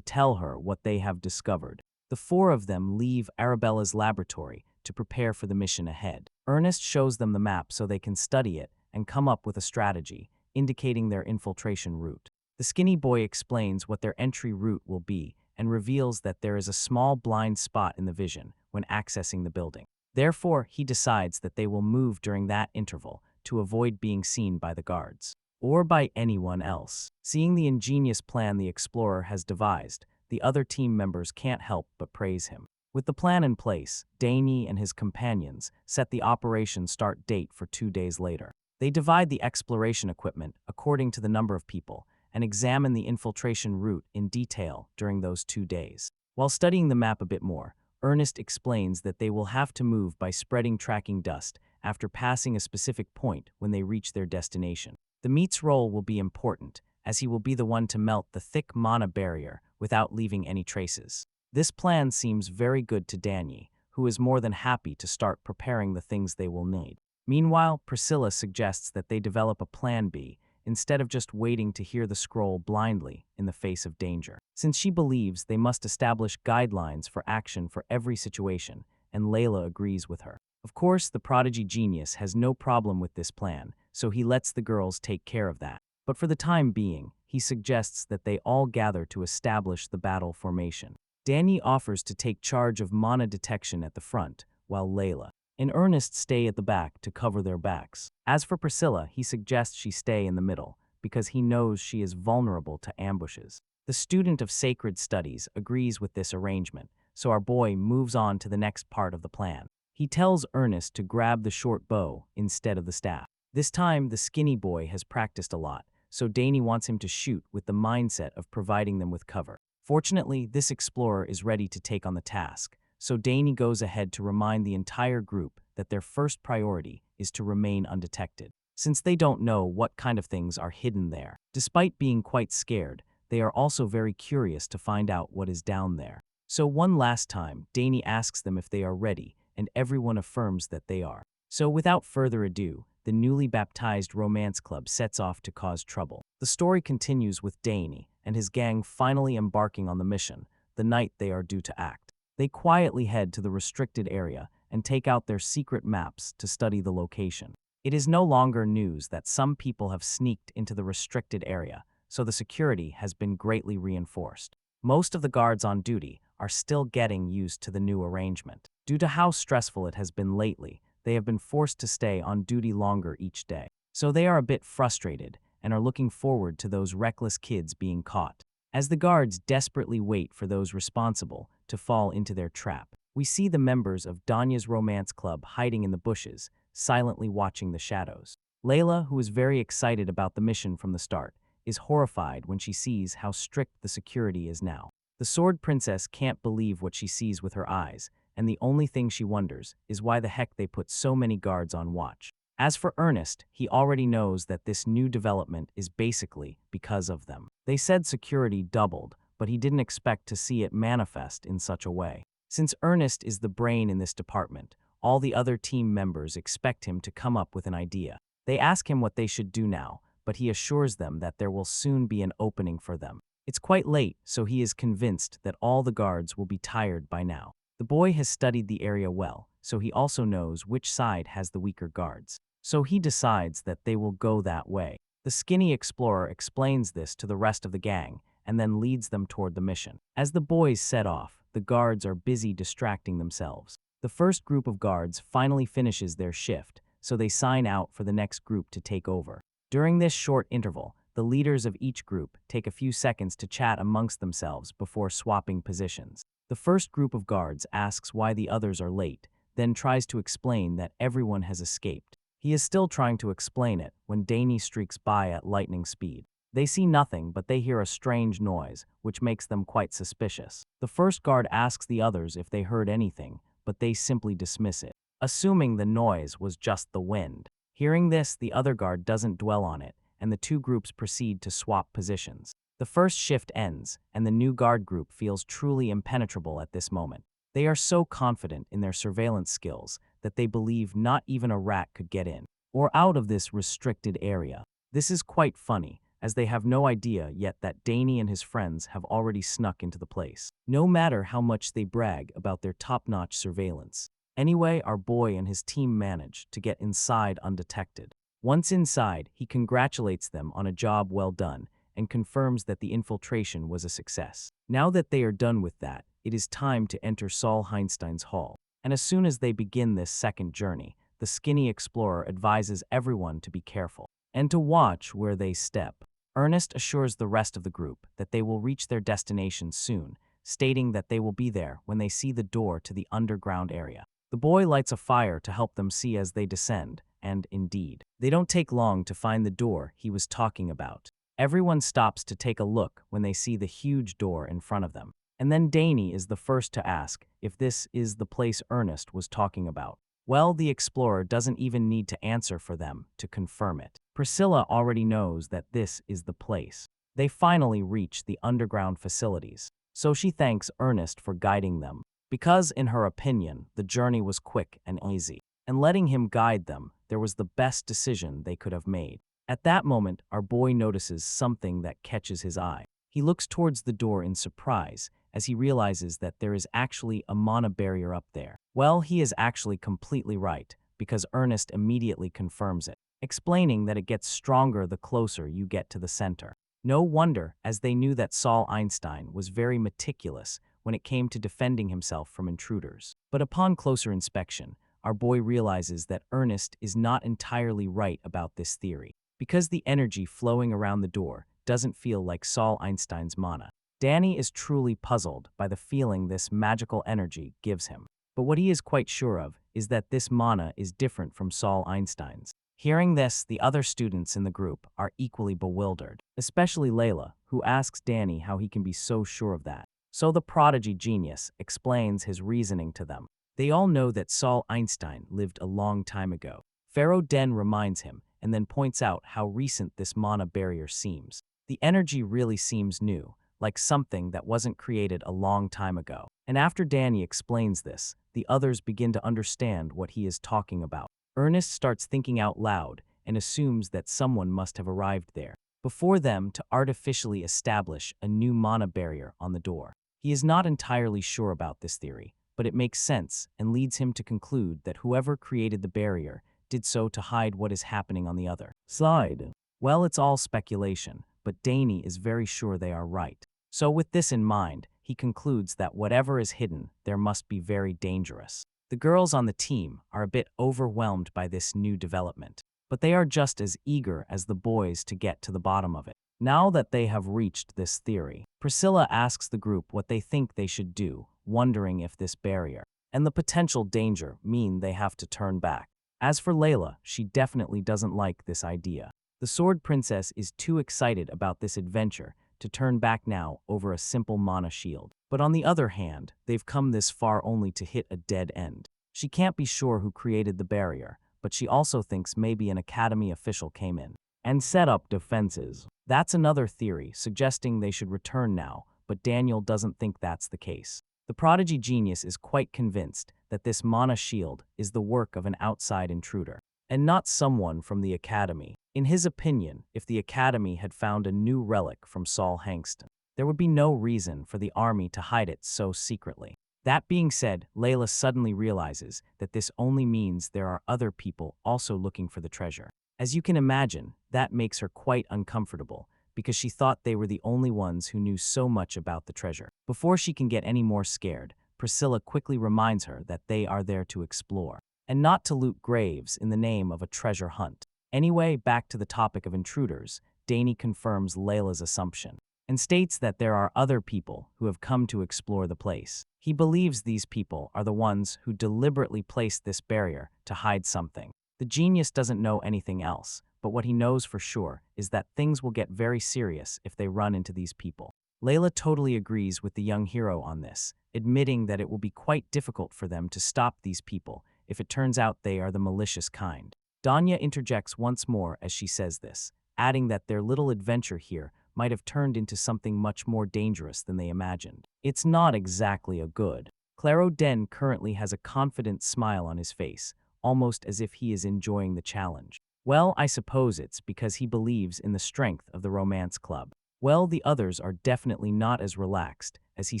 Speaker 1: tell her what they have discovered. The 4 of them leave Arabella's laboratory to prepare for the mission ahead. Ernest shows them the map so they can study it and come up with a strategy, indicating their infiltration route. The skinny boy explains what their entry route will be and reveals that there is a small blind spot in the vision when accessing the building. Therefore, he decides that they will move during that interval to avoid being seen by the guards or by anyone else. Seeing the ingenious plan the explorer has devised, the other team members can't help but praise him. With the plan in place, Dane and his companions set the operation start date for 2 days later. They divide the exploration equipment according to the number of people and examine the infiltration route in detail during those 2 days. While studying the map a bit more, Ernest explains that they will have to move by spreading tracking dust after passing a specific point when they reach their destination. The meat's role will be important, as he will be the one to melt the thick mana barrier without leaving any traces. This plan seems very good to Danny, who is more than happy to start preparing the things they will need. Meanwhile, Priscilla suggests that they develop a plan B instead of just waiting to hear the scroll blindly in the face of danger, since she believes they must establish guidelines for action for every situation, and Layla agrees with her. Of course, the prodigy genius has no problem with this plan, so he lets the girls take care of that. But for the time being, he suggests that they all gather to establish the battle formation. Danny offers to take charge of mana detection at the front, while Layla and Ernest stay at the back to cover their backs. As for Priscilla, he suggests she stay in the middle, because he knows she is vulnerable to ambushes. The student of sacred studies agrees with this arrangement, so our boy moves on to the next part of the plan. He tells Ernest to grab the short bow instead of the staff. This time, the skinny boy has practiced a lot, so Danny wants him to shoot with the mindset of providing them with cover. Fortunately, this explorer is ready to take on the task, so Danny goes ahead to remind the entire group that their first priority is to remain undetected, since they don't know what kind of things are hidden there. Despite being quite scared, they are also very curious to find out what is down there. So one last time, Danny asks them if they are ready, and everyone affirms that they are. So without further ado, the newly baptized romance club sets off to cause trouble. The story continues with Danny and his gang finally embarking on the mission, the night they are due to act. They quietly head to the restricted area and take out their secret maps to study the location. It is no longer news that some people have sneaked into the restricted area, so the security has been greatly reinforced. Most of the guards on duty are still getting used to the new arrangement. Due to how stressful it has been lately, they have been forced to stay on duty longer each day. So they are a bit frustrated and are looking forward to those reckless kids being caught. As the guards desperately wait for those responsible to fall into their trap, we see the members of Danya's romance club hiding in the bushes, silently watching the shadows. Layla, who is very excited about the mission from the start, is horrified when she sees how strict the security is now. The Sword Princess can't believe what she sees with her eyes, and the only thing she wonders is why the heck they put so many guards on watch. As for Ernest, he already knows that this new development is basically because of them. They said security doubled, but he didn't expect to see it manifest in such a way. Since Ernest is the brain in this department, all the other team members expect him to come up with an idea. They ask him what they should do now, but he assures them that there will soon be an opening for them. It's quite late, so he is convinced that all the guards will be tired by now. The boy has studied the area well, so he also knows which side has the weaker guards. So he decides that they will go that way. The skinny explorer explains this to the rest of the gang and then leads them toward the mission. As the boys set off, the guards are busy distracting themselves. The first group of guards finally finishes their shift, so they sign out for the next group to take over. During this short interval, the leaders of each group take a few seconds to chat amongst themselves before swapping positions. The first group of guards asks why the others are late, then tries to explain that everyone has escaped. He is still trying to explain it when Dane streaks by at lightning speed. They see nothing, but they hear a strange noise, which makes them quite suspicious. The first guard asks the others if they heard anything, but they simply dismiss it, assuming the noise was just the wind. Hearing this, the other guard doesn't dwell on it, and the two groups proceed to swap positions. The first shift ends, and the new guard group feels truly impenetrable at this moment. They are so confident in their surveillance skills that they believe not even a rat could get in or out of this restricted area. This is quite funny, as they have no idea yet that Dane and his friends have already snuck into the place, no matter how much they brag about their top-notch surveillance. Anyway, our boy and his team manage to get inside undetected. Once inside, he congratulates them on a job well done and confirms that the infiltration was a success. Now that they are done with that, it is time to enter Saul Einstein's hall. And as soon as they begin this second journey, the skinny explorer advises everyone to be careful and to watch where they step. Ernest assures the rest of the group that they will reach their destination soon, stating that they will be there when they see the door to the underground area. The boy lights a fire to help them see as they descend, and indeed, they don't take long to find the door he was talking about. Everyone stops to take a look when they see the huge door in front of them. And then Dane is the first to ask if this is the place Ernest was talking about. Well, the explorer doesn't even need to answer for them to confirm it. Priscilla already knows that this is the place. They finally reach the underground facilities, so she thanks Ernest for guiding them, because in her opinion, the journey was quick and easy, and letting him guide them, there was the best decision they could have made. At that moment, our boy notices something that catches his eye. He looks towards the door in surprise, as he realizes that there is actually a mana barrier up there. Well, he is actually completely right, because Ernest immediately confirms it, explaining that it gets stronger the closer you get to the center. No wonder, as they knew that Saul Einstein was very meticulous when it came to defending himself from intruders. But upon closer inspection, our boy realizes that Ernest is not entirely right about this theory, because the energy flowing around the door doesn't feel like Saul Einstein's mana. Dane is truly puzzled by the feeling this magical energy gives him. But what he is quite sure of is that this mana is different from Saul Einstein's. Hearing this, the other students in the group are equally bewildered, especially Layla, who asks Dane how he can be so sure of that. So the prodigy genius explains his reasoning to them. They all know that Saul Einstein lived a long time ago. Pharaoh Den reminds him and then points out how recent this mana barrier seems. The energy really seems new, like something that wasn't created a long time ago. And after Dane explains this, the others begin to understand what he is talking about. Ernest starts thinking out loud and assumes that someone must have arrived there before them to artificially establish a new mana barrier on the door. He is not entirely sure about this theory, but it makes sense and leads him to conclude that whoever created the barrier did so to hide what is happening on the other side. Well, it's all speculation, but Dane is very sure they are right. So with this in mind, he concludes that whatever is hidden there must be very dangerous. The girls on the team are a bit overwhelmed by this new development, but they are just as eager as the boys to get to the bottom of it. Now that they have reached this theory, Priscilla asks the group what they think they should do, wondering if this barrier and the potential danger mean they have to turn back. As for Layla, she definitely doesn't like this idea. The Sword Princess is too excited about this adventure to turn back now over a simple mana shield. But on the other hand, they've come this far only to hit a dead end. She can't be sure who created the barrier, but she also thinks maybe an academy official came in and set up defenses. That's another theory, suggesting they should return now, but Daniel doesn't think that's the case. The prodigy genius is quite convinced that this mana shield is the work of an outside intruder, and not someone from the academy. In his opinion, if the Academy had found a new relic from Saul Hankston, there would be no reason for the army to hide it so secretly. That being said, Layla suddenly realizes that this only means there are other people also looking for the treasure. As you can imagine, that makes her quite uncomfortable, because she thought they were the only ones who knew so much about the treasure. Before she can get any more scared, Priscilla quickly reminds her that they are there to explore, and not to loot graves in the name of a treasure hunt. Anyway, back to the topic of intruders, Dane confirms Layla's assumption, and states that there are other people who have come to explore the place. He believes these people are the ones who deliberately placed this barrier to hide something. The genius doesn't know anything else, but what he knows for sure is that things will get very serious if they run into these people. Layla totally agrees with the young hero on this, admitting that it will be quite difficult for them to stop these people if it turns out they are the malicious kind. Danya interjects once more as she says this, adding that their little adventure here might have turned into something much more dangerous than they imagined. It's not exactly a good. Claro Den currently has a confident smile on his face, almost as if he is enjoying the challenge. Well, I suppose it's because he believes in the strength of the romance club. Well, the others are definitely not as relaxed as he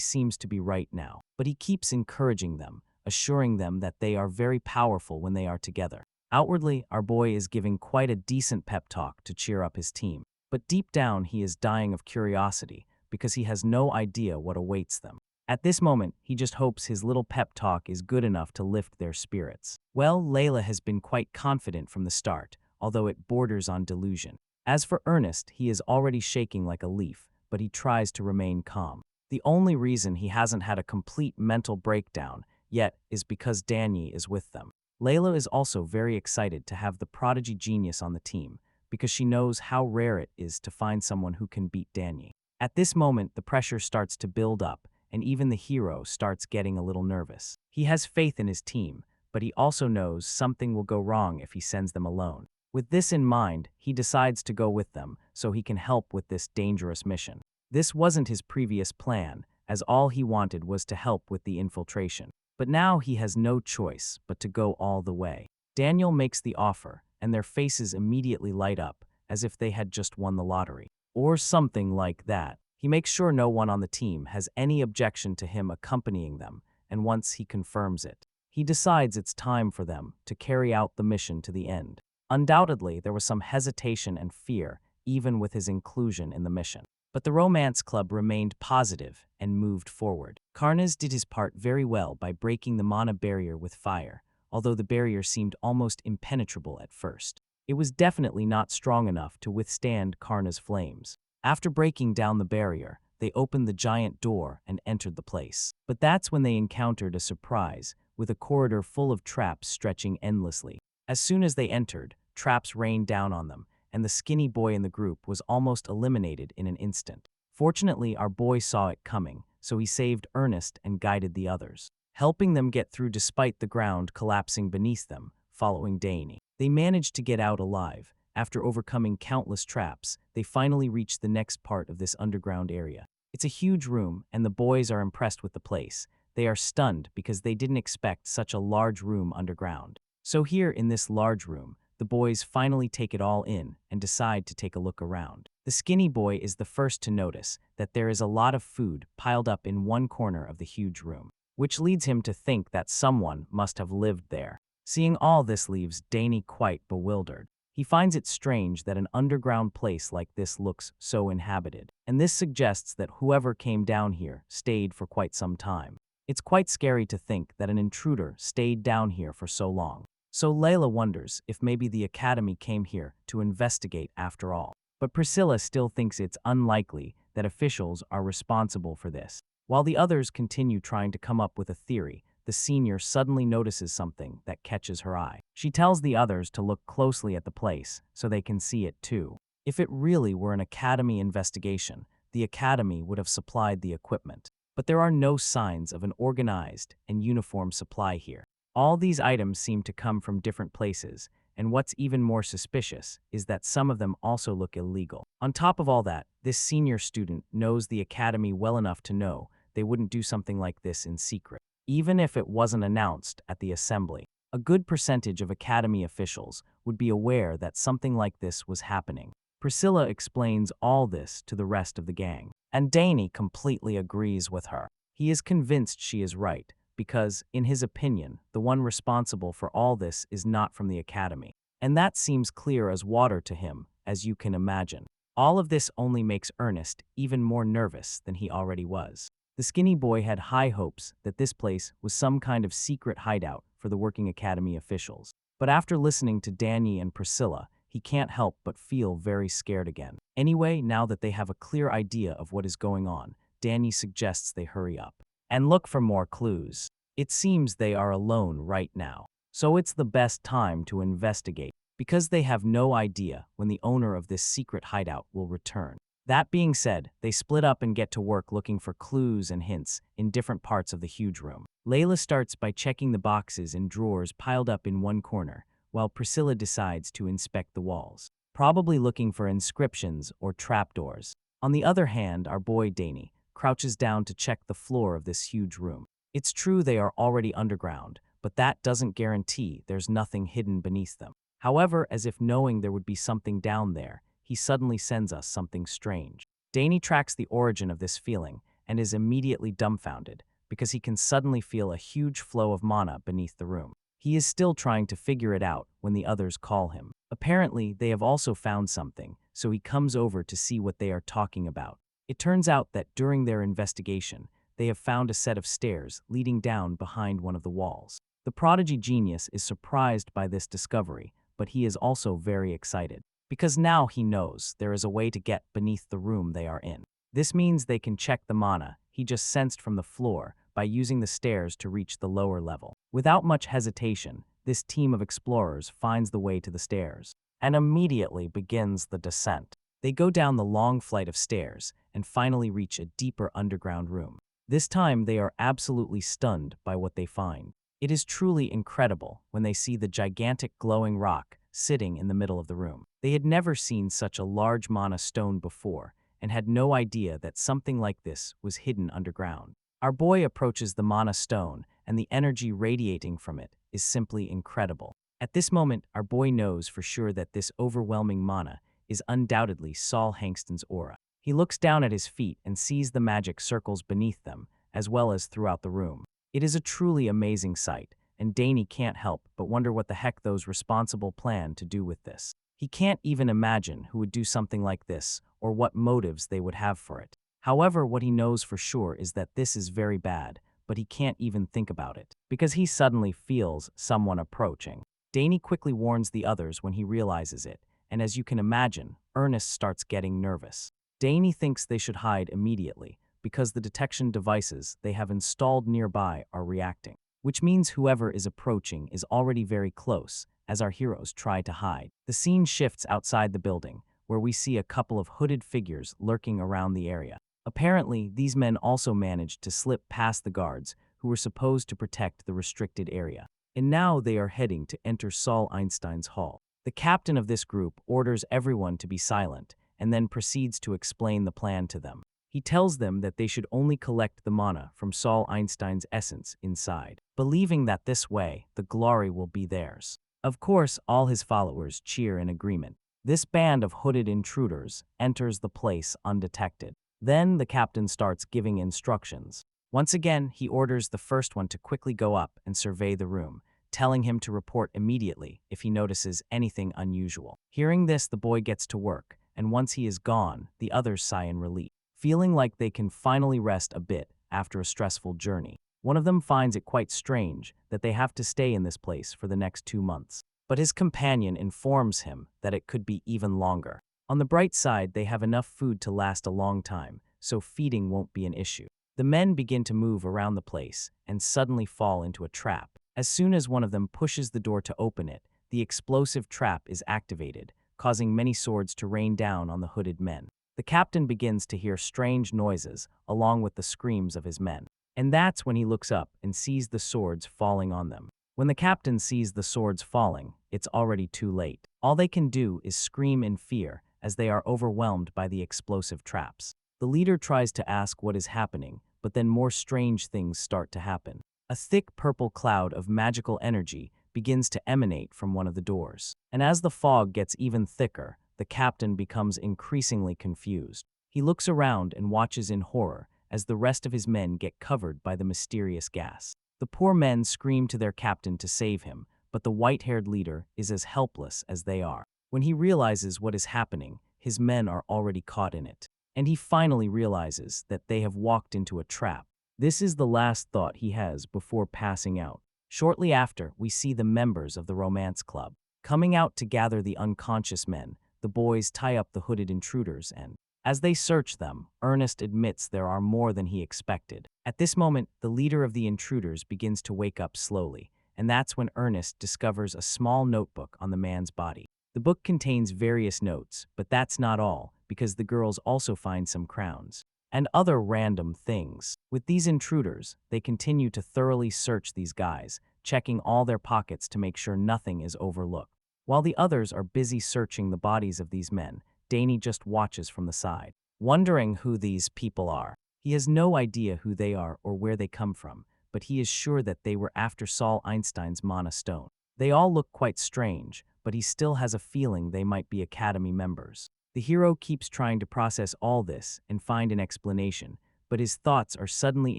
Speaker 1: seems to be right now, but he keeps encouraging them, assuring them that they are very powerful when they are together. Outwardly, our boy is giving quite a decent pep talk to cheer up his team, but deep down he is dying of curiosity because he has no idea what awaits them. At this moment, he just hopes his little pep talk is good enough to lift their spirits. Well, Layla has been quite confident from the start, although it borders on delusion. As for Ernest, he is already shaking like a leaf, but he tries to remain calm. The only reason he hasn't had a complete mental breakdown yet is because Danny is with them. Layla is also very excited to have the prodigy genius on the team, because she knows how rare it is to find someone who can beat Danny. At this moment, the pressure starts to build up, and even the hero starts getting a little nervous. He has faith in his team, but he also knows something will go wrong if he sends them alone. With this in mind, he decides to go with them so he can help with this dangerous mission. This wasn't his previous plan, as all he wanted was to help with the infiltration. But now he has no choice but to go all the way. Daniel makes the offer, and their faces immediately light up, as if they had just won the lottery. Or something like that. He makes sure no one on the team has any objection to him accompanying them, and once he confirms it, he decides it's time for them to carry out the mission to the end. Undoubtedly, there was some hesitation and fear, even with his inclusion in the mission. But the romance club remained positive and moved forward. Karnaz did his part very well by breaking the mana barrier with fire, although the barrier seemed almost impenetrable at first. It was definitely not strong enough to withstand Karna's flames. After breaking down the barrier, they opened the giant door and entered the place. But that's when they encountered a surprise, with a corridor full of traps stretching endlessly. As soon as they entered, traps rained down on them, and the skinny boy in the group was almost eliminated in an instant. Fortunately, our boy saw it coming, so he saved Ernest and guided the others, helping them get through despite the ground collapsing beneath them, following Dane. They managed to get out alive. After overcoming countless traps, they finally reached the next part of this underground area. It's a huge room, and the boys are impressed with the place. They are stunned because they didn't expect such a large room underground. So here in this large room, the boys finally take it all in and decide to take a look around. The skinny boy is the first to notice that there is a lot of food piled up in one corner of the huge room, which leads him to think that someone must have lived there. Seeing all this leaves Dane quite bewildered. He finds it strange that an underground place like this looks so inhabited, and this suggests that whoever came down here stayed for quite some time. It's quite scary to think that an intruder stayed down here for so long. So Layla wonders if maybe the Academy came here to investigate after all. But Priscilla still thinks it's unlikely that officials are responsible for this. While the others continue trying to come up with a theory, the senior suddenly notices something that catches her eye. She tells the others to look closely at the place so they can see it too. If it really were an Academy investigation, the Academy would have supplied the equipment. But there are no signs of an organized and uniform supply here. All these items seem to come from different places, and what's even more suspicious is that some of them also look illegal. On top of all that, this senior student knows the Academy well enough to know they wouldn't do something like this in secret, even if it wasn't announced at the assembly. A good percentage of Academy officials would be aware that something like this was happening. Priscilla explains all this to the rest of the gang, and Dane completely agrees with her. He is convinced she is right, because, in his opinion, the one responsible for all this is not from the Academy. And that seems clear as water to him, as you can imagine. All of this only makes Ernest even more nervous than he already was. The skinny boy had high hopes that this place was some kind of secret hideout for the working Academy officials. But after listening to Danny and Priscilla, he can't help but feel very scared again. Anyway, now that they have a clear idea of what is going on, Danny suggests they hurry up and look for more clues. It seems they are alone right now, so it's the best time to investigate, because they have no idea when the owner of this secret hideout will return. That being said, they split up and get to work looking for clues and hints in different parts of the huge room. Layla starts by checking the boxes and drawers piled up in one corner, while Priscilla decides to inspect the walls, probably looking for inscriptions or trapdoors. On the other hand, our boy Dane crouches down to check the floor of this huge room. It's true they are already underground, but that doesn't guarantee there's nothing hidden beneath them. However, as if knowing there would be something down there, he suddenly sends us something strange. Dane tracks the origin of this feeling and is immediately dumbfounded because he can suddenly feel a huge flow of mana beneath the room. He is still trying to figure it out when the others call him. Apparently, they have also found something, so he comes over to see what they are talking about. It turns out that during their investigation, they have found a set of stairs leading down behind one of the walls. The prodigy genius is surprised by this discovery, but he is also very excited, because now he knows there is a way to get beneath the room they are in. This means they can check the mana he just sensed from the floor by using the stairs to reach the lower level. Without much hesitation, this team of explorers finds the way to the stairs and immediately begins the descent. They go down the long flight of stairs and finally reach a deeper underground room. This time they are absolutely stunned by what they find. It is truly incredible when they see the gigantic glowing rock sitting in the middle of the room. They had never seen such a large mana stone before and had no idea that something like this was hidden underground. Our boy approaches the mana stone, and the energy radiating from it is simply incredible. At this moment, our boy knows for sure that this overwhelming mana is undoubtedly Saul Hangston's aura. He looks down at his feet and sees the magic circles beneath them, as well as throughout the room. It is a truly amazing sight, and Dane can't help but wonder what the heck those responsible plan to do with this. He can't even imagine who would do something like this or what motives they would have for it. However, what he knows for sure is that this is very bad, but he can't even think about it, because he suddenly feels someone approaching. Dane quickly warns the others when he realizes it, and as you can imagine, Ernest starts getting nervous. Dane thinks they should hide immediately, because the detection devices they have installed nearby are reacting, which means whoever is approaching is already very close, as our heroes try to hide. The scene shifts outside the building, where we see a couple of hooded figures lurking around the area. Apparently, these men also managed to slip past the guards who were supposed to protect the restricted area. And now they are heading to enter Saul Einstein's hall. The captain of this group orders everyone to be silent and then proceeds to explain the plan to them. He tells them that they should only collect the mana from Saul Einstein's essence inside, believing that this way the glory will be theirs. Of course, all his followers cheer in agreement. This band of hooded intruders enters the place undetected. Then the captain starts giving instructions. Once again, he orders the first one to quickly go up and survey the room, telling him to report immediately if he notices anything unusual. Hearing this, the boy gets to work, and once he is gone, the others sigh in relief, feeling like they can finally rest a bit after a stressful journey. One of them finds it quite strange that they have to stay in this place for the next 2 months, but his companion informs him that it could be even longer. On the bright side, they have enough food to last a long time, so feeding won't be an issue. The men begin to move around the place and suddenly fall into a trap. As soon as one of them pushes the door to open it, the explosive trap is activated, causing many swords to rain down on the hooded men. The captain begins to hear strange noises along with the screams of his men, and that's when he looks up and sees the swords falling on them. When the captain sees the swords falling, it's already too late. All they can do is scream in fear as they are overwhelmed by the explosive traps. The leader tries to ask what is happening, but then more strange things start to happen. A thick purple cloud of magical energy begins to emanate from one of the doors. And as the fog gets even thicker, the captain becomes increasingly confused. He looks around and watches in horror as the rest of his men get covered by the mysterious gas. The poor men scream to their captain to save him, but the white-haired leader is as helpless as they are. When he realizes what is happening, his men are already caught in it. And he finally realizes that they have walked into a trap. This is the last thought he has before passing out. Shortly after, we see the members of the romance club coming out to gather the unconscious men. The boys tie up the hooded intruders and, as they search them, Ernest admits there are more than he expected. At this moment, the leader of the intruders begins to wake up slowly, and that's when Ernest discovers a small notebook on the man's body. The book contains various notes, but that's not all, because the girls also find some crowns and other random things. With these intruders, they continue to thoroughly search these guys, checking all their pockets to make sure nothing is overlooked. While the others are busy searching the bodies of these men, Dane just watches from the side, wondering who these people are. He has no idea who they are or where they come from, but he is sure that they were after Saul Einstein's Mana Stone. They all look quite strange, but he still has a feeling they might be Academy members. The hero keeps trying to process all this and find an explanation, but his thoughts are suddenly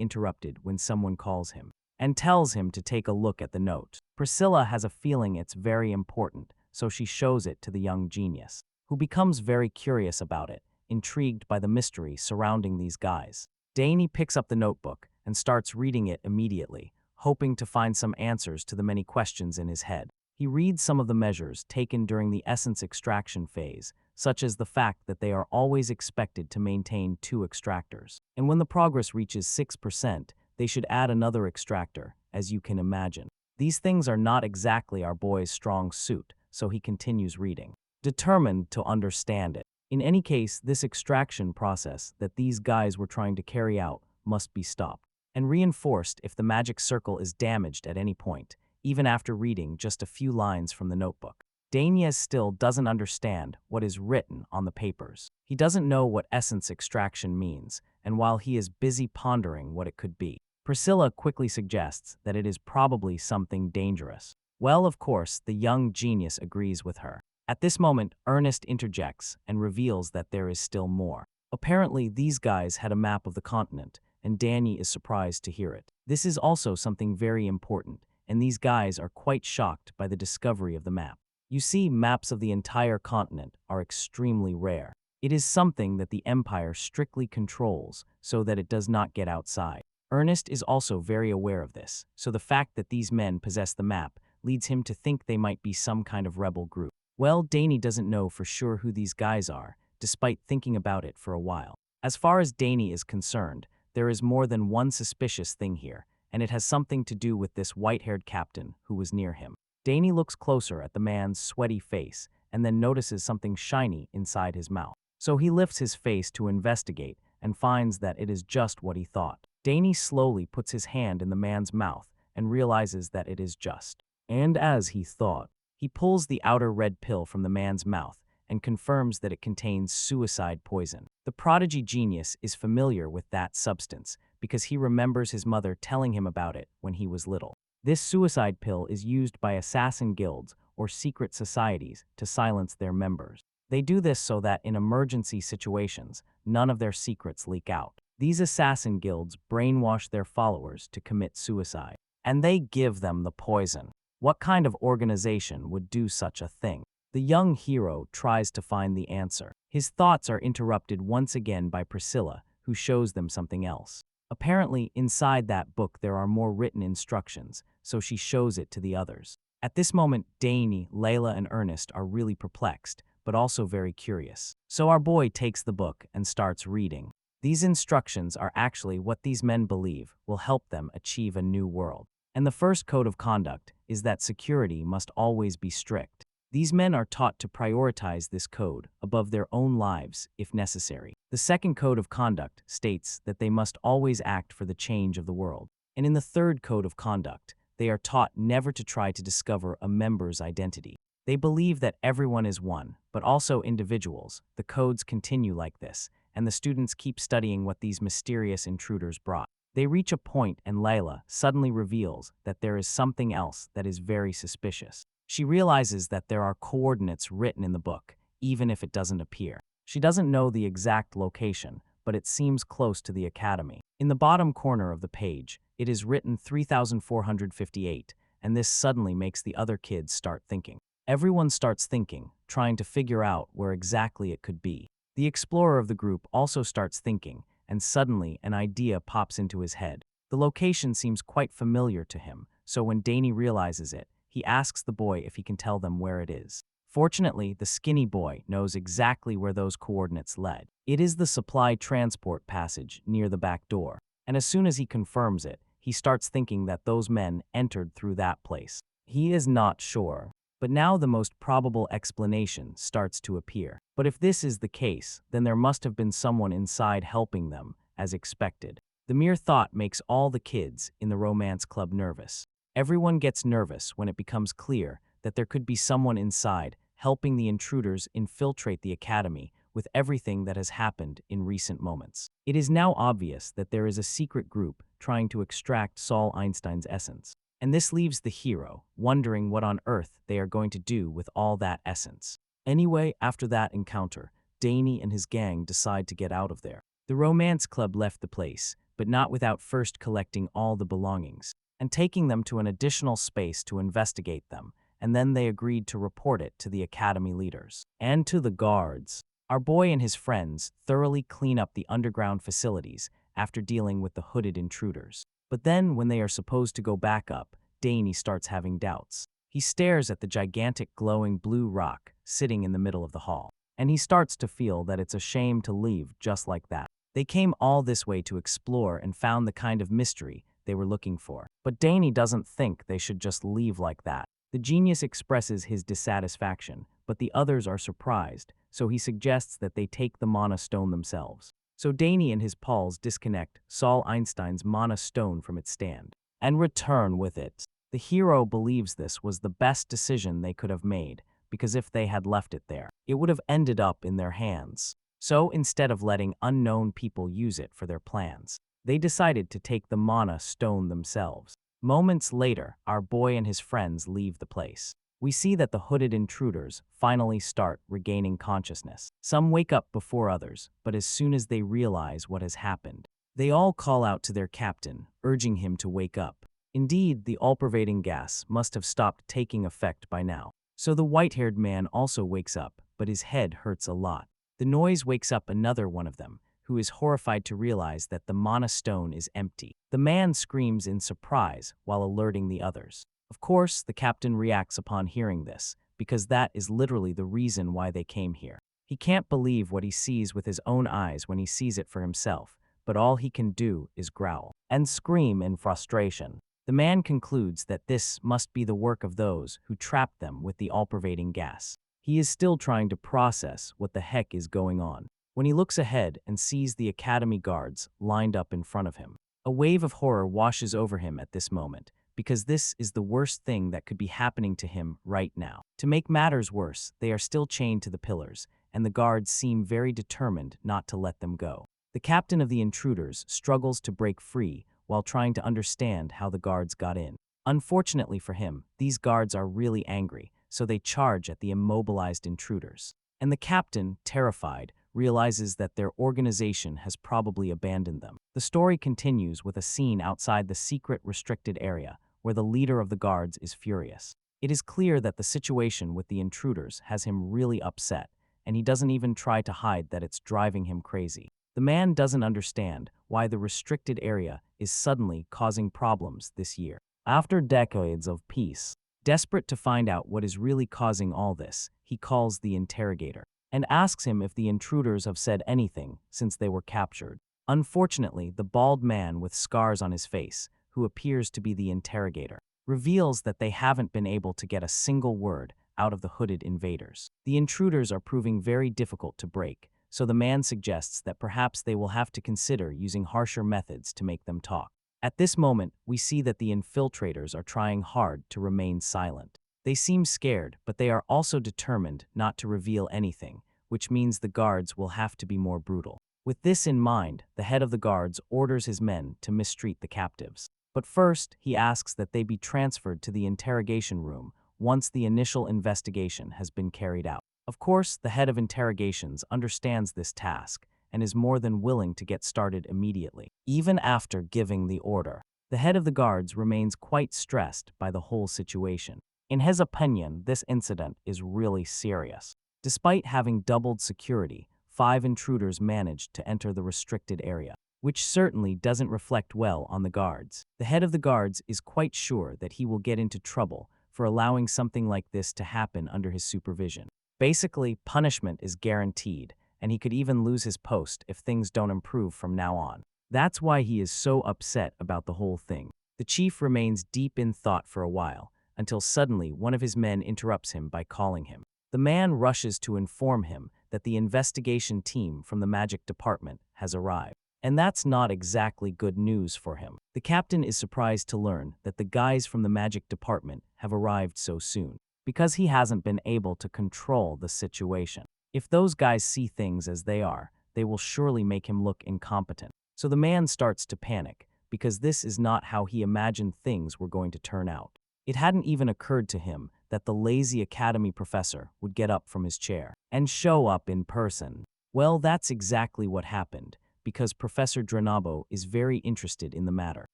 Speaker 1: interrupted when someone calls him and tells him to take a look at the note. Priscilla has a feeling it's very important, so she shows it to the young genius, who becomes very curious about it, intrigued by the mystery surrounding these guys. Dane picks up the notebook and starts reading it immediately, hoping to find some answers to the many questions in his head. He reads some of the measures taken during the essence extraction phase, such as the fact that they are always expected to maintain 2 extractors. And when the progress reaches 6%, they should add another extractor, as you can imagine. These things are not exactly our boy's strong suit, so he continues reading, determined to understand it. In any case, this extraction process that these guys were trying to carry out must be stopped and reinforced if the magic circle is damaged at any point, even after reading just a few lines from the notebook. Dane still doesn't understand what is written on the papers. He doesn't know what essence extraction means, and while he is busy pondering what it could be, Priscilla quickly suggests that it is probably something dangerous. Well, of course, the young genius agrees with her. At this moment, Ernest interjects and reveals that there is still more. Apparently, these guys had a map of the continent, and Danny is surprised to hear it. This is also something very important, and these guys are quite shocked by the discovery of the map. You see, maps of the entire continent are extremely rare. It is something that the Empire strictly controls so that it does not get outside. Ernest is also very aware of this, so the fact that these men possess the map leads him to think they might be some kind of rebel group. Well, Dane doesn't know for sure who these guys are, despite thinking about it for a while. As far as Dane is concerned, there is more than one suspicious thing here, and it has something to do with this white-haired captain who was near him. Dane looks closer at the man's sweaty face and then notices something shiny inside his mouth. So he lifts his face to investigate and finds that it is just what he thought. Dane slowly puts his hand in the man's mouth and realizes that it is just. And as he thought, he pulls the outer red pill from the man's mouth and confirms that it contains suicide poison. The prodigy genius is familiar with that substance because he remembers his mother telling him about it when he was little. This suicide pill is used by assassin guilds or secret societies to silence their members. They do this so that in emergency situations, none of their secrets leak out. These assassin guilds brainwash their followers to commit suicide, and they give them the poison. What kind of organization would do such a thing? The young hero tries to find the answer. His thoughts are interrupted once again by Priscilla, who shows them something else. Apparently, inside that book there are more written instructions, so she shows it to the others. At this moment, Dane, Layla, and Ernest are really perplexed, but also very curious. So our boy takes the book and starts reading. These instructions are actually what these men believe will help them achieve a new world. And the first code of conduct is that security must always be strict. These men are taught to prioritize this code above their own lives if necessary. The second code of conduct states that they must always act for the change of the world. And in the third code of conduct, they are taught never to try to discover a member's identity. They believe that everyone is one, but also individuals. The codes continue like this, and the students keep studying what these mysterious intruders brought. They reach a point and Layla suddenly reveals that there is something else that is very suspicious. She realizes that there are coordinates written in the book, even if it doesn't appear. She doesn't know the exact location, but it seems close to the academy. In the bottom corner of the page, it is written 3458, and this suddenly makes the other kids start thinking. Everyone starts thinking, trying to figure out where exactly it could be. The explorer of the group also starts thinking, and suddenly an idea pops into his head. The location seems quite familiar to him, so when Dane realizes it, he asks the boy if he can tell them where it is. Fortunately, the skinny boy knows exactly where those coordinates led. It is the supply transport passage near the back door, and as soon as he confirms it, he starts thinking that those men entered through that place. He is not sure, but now the most probable explanation starts to appear. But if this is the case, then there must have been someone inside helping them, as expected. The mere thought makes all the kids in the romance club nervous. Everyone gets nervous when it becomes clear that there could be someone inside helping the intruders infiltrate the academy with everything that has happened in recent moments. It is now obvious that there is a secret group trying to extract Saul Einstein's essence. And this leaves the hero wondering what on earth they are going to do with all that essence. Anyway, after that encounter, Dane and his gang decide to get out of there. The romance club left the place, but not without first collecting all the belongings and taking them to an additional space to investigate them, and then they agreed to report it to the academy leaders and to the guards. Our boy and his friends thoroughly clean up the underground facilities after dealing with the hooded intruders. But then, when they are supposed to go back up, Dane starts having doubts. He stares at the gigantic glowing blue rock sitting in the middle of the hall, and he starts to feel that it's a shame to leave just like that. They came all this way to explore and found the kind of mystery they were looking for. But Dane doesn't think they should just leave like that. The genius expresses his dissatisfaction, but the others are surprised, so he suggests that they take the mana stone themselves. So Dane and his pals disconnect Saul Einstein's mana stone from its stand and return with it. The hero believes this was the best decision they could have made, because if they had left it there, it would have ended up in their hands. So instead of letting unknown people use it for their plans, they decided to take the mana stone themselves. Moments later, our boy and his friends leave the place. We see that the hooded intruders finally start regaining consciousness. Some wake up before others, but as soon as they realize what has happened, they all call out to their captain, urging him to wake up. Indeed, the all-pervading gas must have stopped taking effect by now. So the white-haired man also wakes up, but his head hurts a lot. The noise wakes up another one of them, who is horrified to realize that the mana stone is empty. The man screams in surprise while alerting the others. Of course, the captain reacts upon hearing this, because that is literally the reason why they came here. He can't believe what he sees with his own eyes when he sees it for himself, but all he can do is growl and scream in frustration. The man concludes that this must be the work of those who trapped them with the all-pervading gas. He is still trying to process what the heck is going on when he looks ahead and sees the academy guards lined up in front of him. A wave of horror washes over him at this moment, because this is the worst thing that could be happening to him right now. To make matters worse, they are still chained to the pillars, and the guards seem very determined not to let them go. The captain of the intruders struggles to break free while trying to understand how the guards got in. Unfortunately for him, these guards are really angry, so they charge at the immobilized intruders. And the captain, terrified, realizes that their organization has probably abandoned them. The story continues with a scene outside the secret restricted area, where the leader of the guards is furious. It is clear that the situation with the intruders has him really upset, and he doesn't even try to hide that it's driving him crazy. The man doesn't understand why the restricted area is suddenly causing problems this year. After decades of peace, desperate to find out what is really causing all this, he calls the interrogator and asks him if the intruders have said anything since they were captured. Unfortunately, the bald man with scars on his face, who appears to be the interrogator, reveals that they haven't been able to get a single word out of the hooded invaders. The intruders are proving very difficult to break, so the man suggests that perhaps they will have to consider using harsher methods to make them talk. At this moment, we see that the infiltrators are trying hard to remain silent. They seem scared, but they are also determined not to reveal anything, which means the guards will have to be more brutal. With this in mind, the head of the guards orders his men to mistreat the captives. But first, he asks that they be transferred to the interrogation room once the initial investigation has been carried out. Of course, the head of interrogations understands this task and is more than willing to get started immediately. Even after giving the order, the head of the guards remains quite stressed by the whole situation. In his opinion, this incident is really serious. Despite having doubled security, 5 intruders managed to enter the restricted area, which certainly doesn't reflect well on the guards. The head of the guards is quite sure that he will get into trouble for allowing something like this to happen under his supervision. Basically, punishment is guaranteed, and he could even lose his post if things don't improve from now on. That's why he is so upset about the whole thing. The chief remains deep in thought for a while, until suddenly one of his men interrupts him by calling him. The man rushes to inform him that the investigation team from the magic department has arrived. And that's not exactly good news for him. The captain is surprised to learn that the guys from the magic department have arrived so soon, because he hasn't been able to control the situation. If those guys see things as they are, they will surely make him look incompetent. So the man starts to panic, because this is not how he imagined things were going to turn out. It hadn't even occurred to him that the lazy academy professor would get up from his chair and show up in person. Well, that's exactly what happened, because Professor Drenabo is very interested in the matter.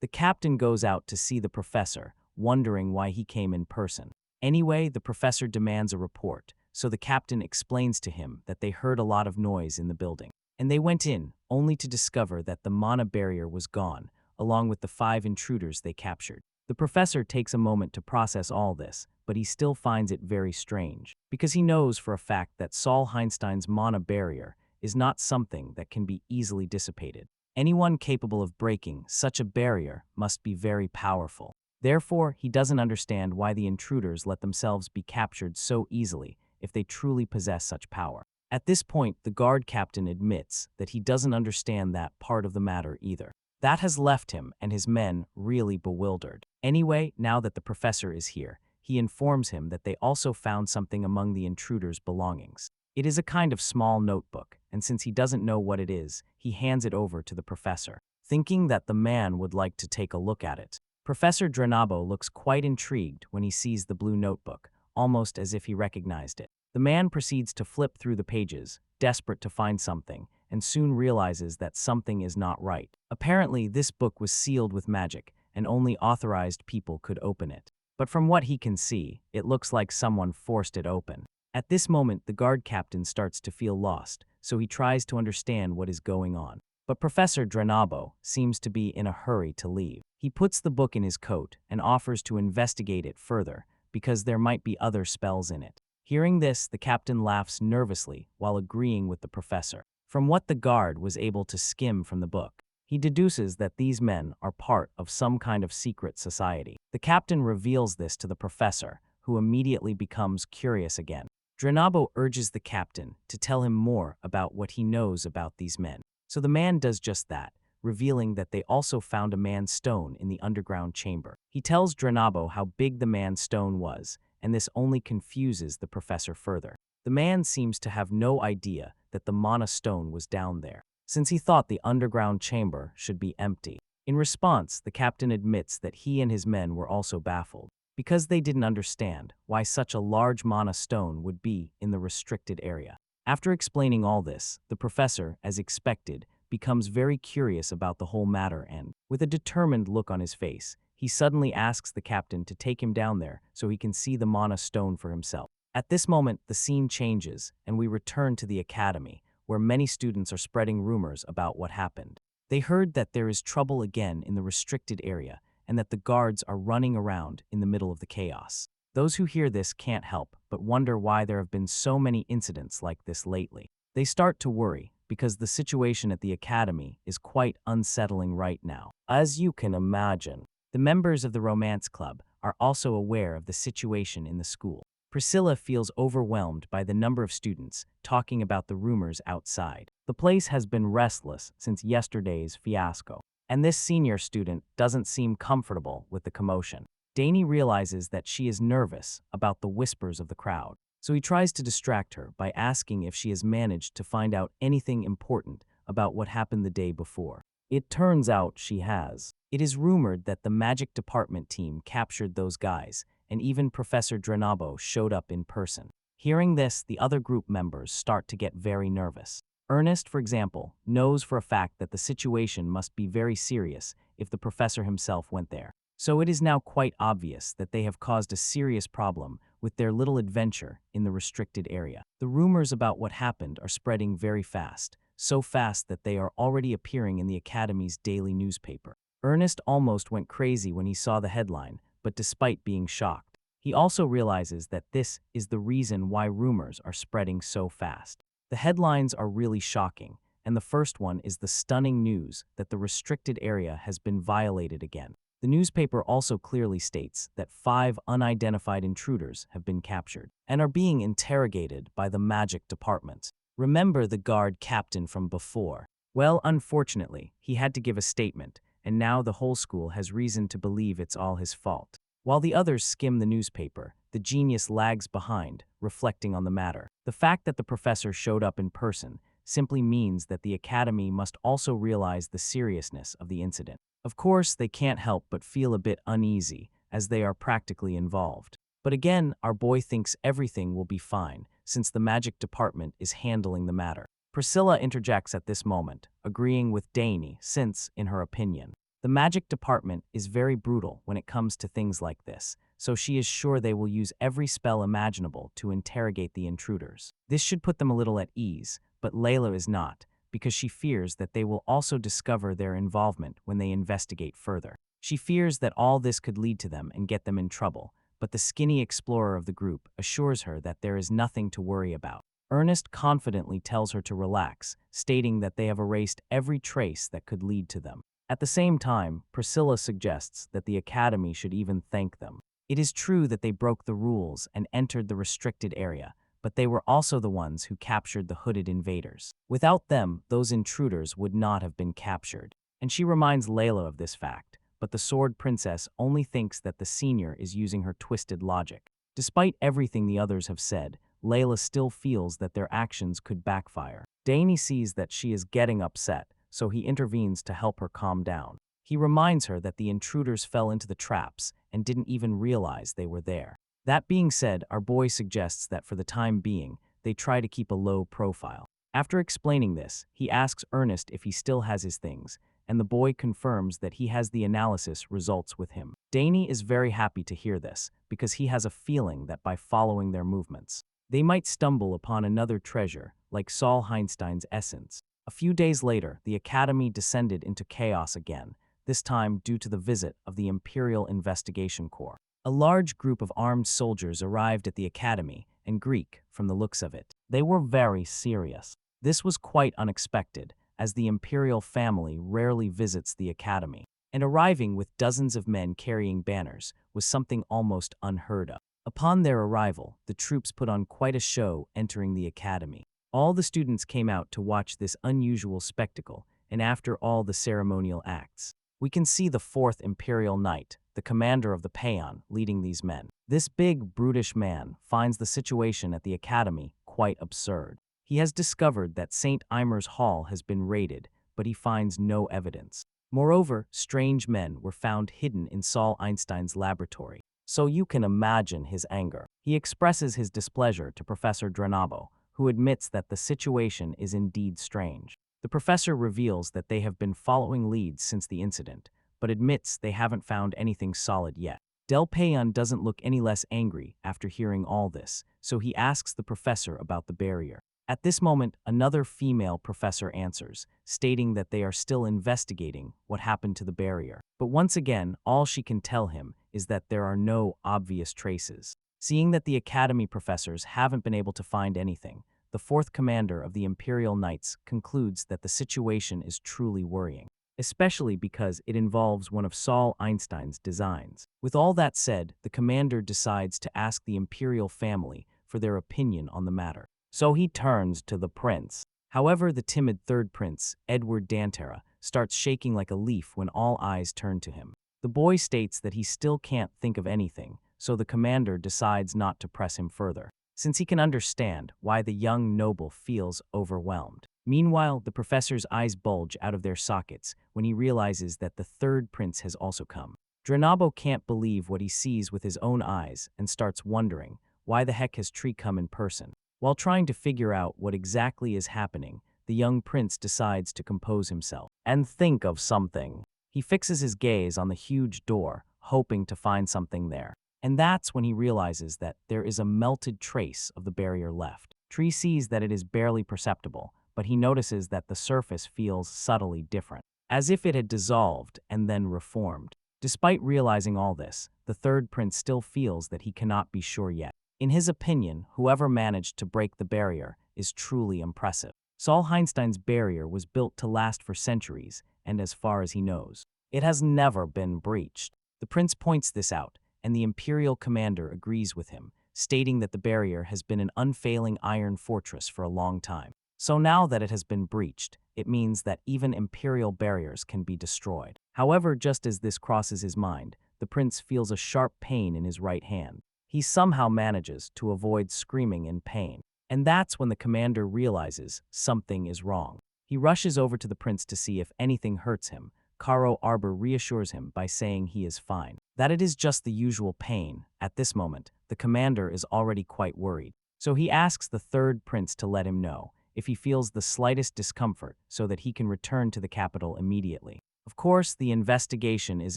Speaker 1: The captain goes out to see the professor, wondering why he came in person. Anyway, the professor demands a report, so the captain explains to him that they heard a lot of noise in the building. And they went in, only to discover that the mana barrier was gone, along with the 5 intruders they captured. The professor takes a moment to process all this, but he still finds it very strange, because he knows for a fact that Saul Heinstein's mana barrier is not something that can be easily dissipated. Anyone capable of breaking such a barrier must be very powerful. Therefore, he doesn't understand why the intruders let themselves be captured so easily if they truly possess such power. At this point, the guard captain admits that he doesn't understand that part of the matter either. That has left him and his men really bewildered. Anyway, now that the professor is here, he informs him that they also found something among the intruders' belongings. It is a kind of small notebook, and since he doesn't know what it is, he hands it over to the professor, thinking that the man would like to take a look at it. Professor Drenabo looks quite intrigued when he sees the blue notebook, almost as if he recognized it. The man proceeds to flip through the pages, desperate to find something, and soon realizes that something is not right. Apparently, this book was sealed with magic, and only authorized people could open it. But from what he can see, it looks like someone forced it open. At this moment, the guard captain starts to feel lost, so he tries to understand what is going on. But Professor Drenabo seems to be in a hurry to leave. He puts the book in his coat and offers to investigate it further, because there might be other spells in it. Hearing this, the captain laughs nervously while agreeing with the professor. From what the guard was able to skim from the book, he deduces that these men are part of some kind of secret society. The captain reveals this to the professor, who immediately becomes curious again. Drenabo urges the captain to tell him more about what he knows about these men. So the man does just that, revealing that they also found a man's stone in the underground chamber. He tells Drenabo how big the man's stone was, and this only confuses the professor further. The man seems to have no idea that the mana stone was down there, since he thought the underground chamber should be empty. In response, the captain admits that he and his men were also baffled, because they didn't understand why such a large mana stone would be in the restricted area. After explaining all this, the professor, as expected, becomes very curious about the whole matter and, with a determined look on his face, he suddenly asks the captain to take him down there so he can see the mana stone for himself. At this moment, the scene changes, and we return to the academy, where many students are spreading rumors about what happened. They heard that there is trouble again in the restricted area, and that the guards are running around in the middle of the chaos. Those who hear this can't help but wonder why there have been so many incidents like this lately. They start to worry, because the situation at the academy is quite unsettling right now. As you can imagine, the members of the romance club are also aware of the situation in the school. Priscilla feels overwhelmed by the number of students talking about the rumors outside. The place has been restless since yesterday's fiasco, and this senior student doesn't seem comfortable with the commotion. Dane realizes that she is nervous about the whispers of the crowd, so he tries to distract her by asking if she has managed to find out anything important about what happened the day before. It turns out she has. It is rumored that the magic department team captured those guys, and even Professor Drenabo showed up in person. Hearing this, the other group members start to get very nervous. Ernest, for example, knows for a fact that the situation must be very serious if the professor himself went there. So it is now quite obvious that they have caused a serious problem with their little adventure in the restricted area. The rumors about what happened are spreading very fast, so fast that they are already appearing in the Academy's daily newspaper. Ernest almost went crazy when he saw the headline, but despite being shocked, he also realizes that this is the reason why rumors are spreading so fast. The headlines are really shocking, and the first one is the stunning news that the restricted area has been violated again. The newspaper also clearly states that 5 unidentified intruders have been captured and are being interrogated by the magic department. Remember the guard captain from before? Well, unfortunately, he had to give a statement, and now the whole school has reason to believe it's all his fault. While the others skim the newspaper, the genius lags behind, reflecting on the matter. The fact that the professor showed up in person simply means that the Academy must also realize the seriousness of the incident. Of course, they can't help but feel a bit uneasy, as they are practically involved. But again, our boy thinks everything will be fine, since the magic department is handling the matter. Priscilla interjects at this moment, agreeing with Dane since, in her opinion, the magic department is very brutal when it comes to things like this, so she is sure they will use every spell imaginable to interrogate the intruders. This should put them a little at ease, but Layla is not, because she fears that they will also discover their involvement when they investigate further. She fears that all this could lead to them and get them in trouble, but the skinny explorer of the group assures her that there is nothing to worry about. Ernest confidently tells her to relax, stating that they have erased every trace that could lead to them. At the same time, Priscilla suggests that the Academy should even thank them. It is true that they broke the rules and entered the restricted area, but they were also the ones who captured the hooded invaders. Without them, those intruders would not have been captured. And she reminds Layla of this fact, but the Sword Princess only thinks that the senior is using her twisted logic. Despite everything the others have said, Layla still feels that their actions could backfire. Dane sees that she is getting upset, so he intervenes to help her calm down. He reminds her that the intruders fell into the traps and didn't even realize they were there. That being said, our boy suggests that for the time being, they try to keep a low profile. After explaining this, he asks Ernest if he still has his things, and the boy confirms that he has the analysis results with him. Dane is very happy to hear this, because he has a feeling that by following their movements, they might stumble upon another treasure, like Saul Heinstein's essence. A few days later, the Academy descended into chaos again, this time due to the visit of the Imperial Investigation Corps. A large group of armed soldiers arrived at the Academy, and Greek, from the looks of it, they were very serious. This was quite unexpected, as the Imperial family rarely visits the Academy, and arriving with dozens of men carrying banners was something almost unheard of. Upon their arrival, the troops put on quite a show entering the Academy. All the students came out to watch this unusual spectacle, and after all the ceremonial acts, we can see the 4th Imperial Knight, the commander of the Paeon, leading these men. This big, brutish man finds the situation at the Academy quite absurd. He has discovered that St. Eimer's Hall has been raided, but he finds no evidence. Moreover, strange men were found hidden in Saul Einstein's laboratory. So you can imagine his anger. He expresses his displeasure to Professor Drenabo, who admits that the situation is indeed strange. The professor reveals that they have been following leads since the incident, but admits they haven't found anything solid yet. Del Payon doesn't look any less angry after hearing all this, so he asks the professor about the barrier. At this moment, another female professor answers, stating that they are still investigating what happened to the barrier. But once again, all she can tell him is that there are no obvious traces. Seeing that the Academy professors haven't been able to find anything, the 4th commander of the Imperial Knights concludes that the situation is truly worrying, especially because it involves one of Saul Einstein's designs. With all that said, the commander decides to ask the Imperial family for their opinion on the matter. So he turns to the prince. However, the timid 3rd prince, Edward Dantera, starts shaking like a leaf when all eyes turn to him. The boy states that he still can't think of anything, so the commander decides not to press him further, since he can understand why the young noble feels overwhelmed. Meanwhile, the professor's eyes bulge out of their sockets when he realizes that the third prince has also come. Drenabo can't believe what he sees with his own eyes and starts wondering, why the heck has Tree come in person? While trying to figure out what exactly is happening, the young prince decides to compose himself and think of something. He fixes his gaze on the huge door, hoping to find something there. And that's when he realizes that there is a melted trace of the barrier left. Tree sees that it is barely perceptible, but he notices that the surface feels subtly different, as if it had dissolved and then reformed. Despite realizing all this, the third prince still feels that he cannot be sure yet. In his opinion, whoever managed to break the barrier is truly impressive. Saul Heinstein's barrier was built to last for centuries, and as far as he knows, it has never been breached. The prince points this out, and the imperial commander agrees with him, stating that the barrier has been an unfailing iron fortress for a long time. So now that it has been breached, it means that even imperial barriers can be destroyed. However, just as this crosses his mind, the prince feels a sharp pain in his right hand. He somehow manages to avoid screaming in pain. And that's when the commander realizes something is wrong. He rushes over to the prince to see if anything hurts him. Karo Arbor reassures him by saying he is fine, that it is just the usual pain. At this moment, the commander is already quite worried. So he asks the third prince to let him know if he feels the slightest discomfort so that he can return to the capital immediately. Of course, the investigation is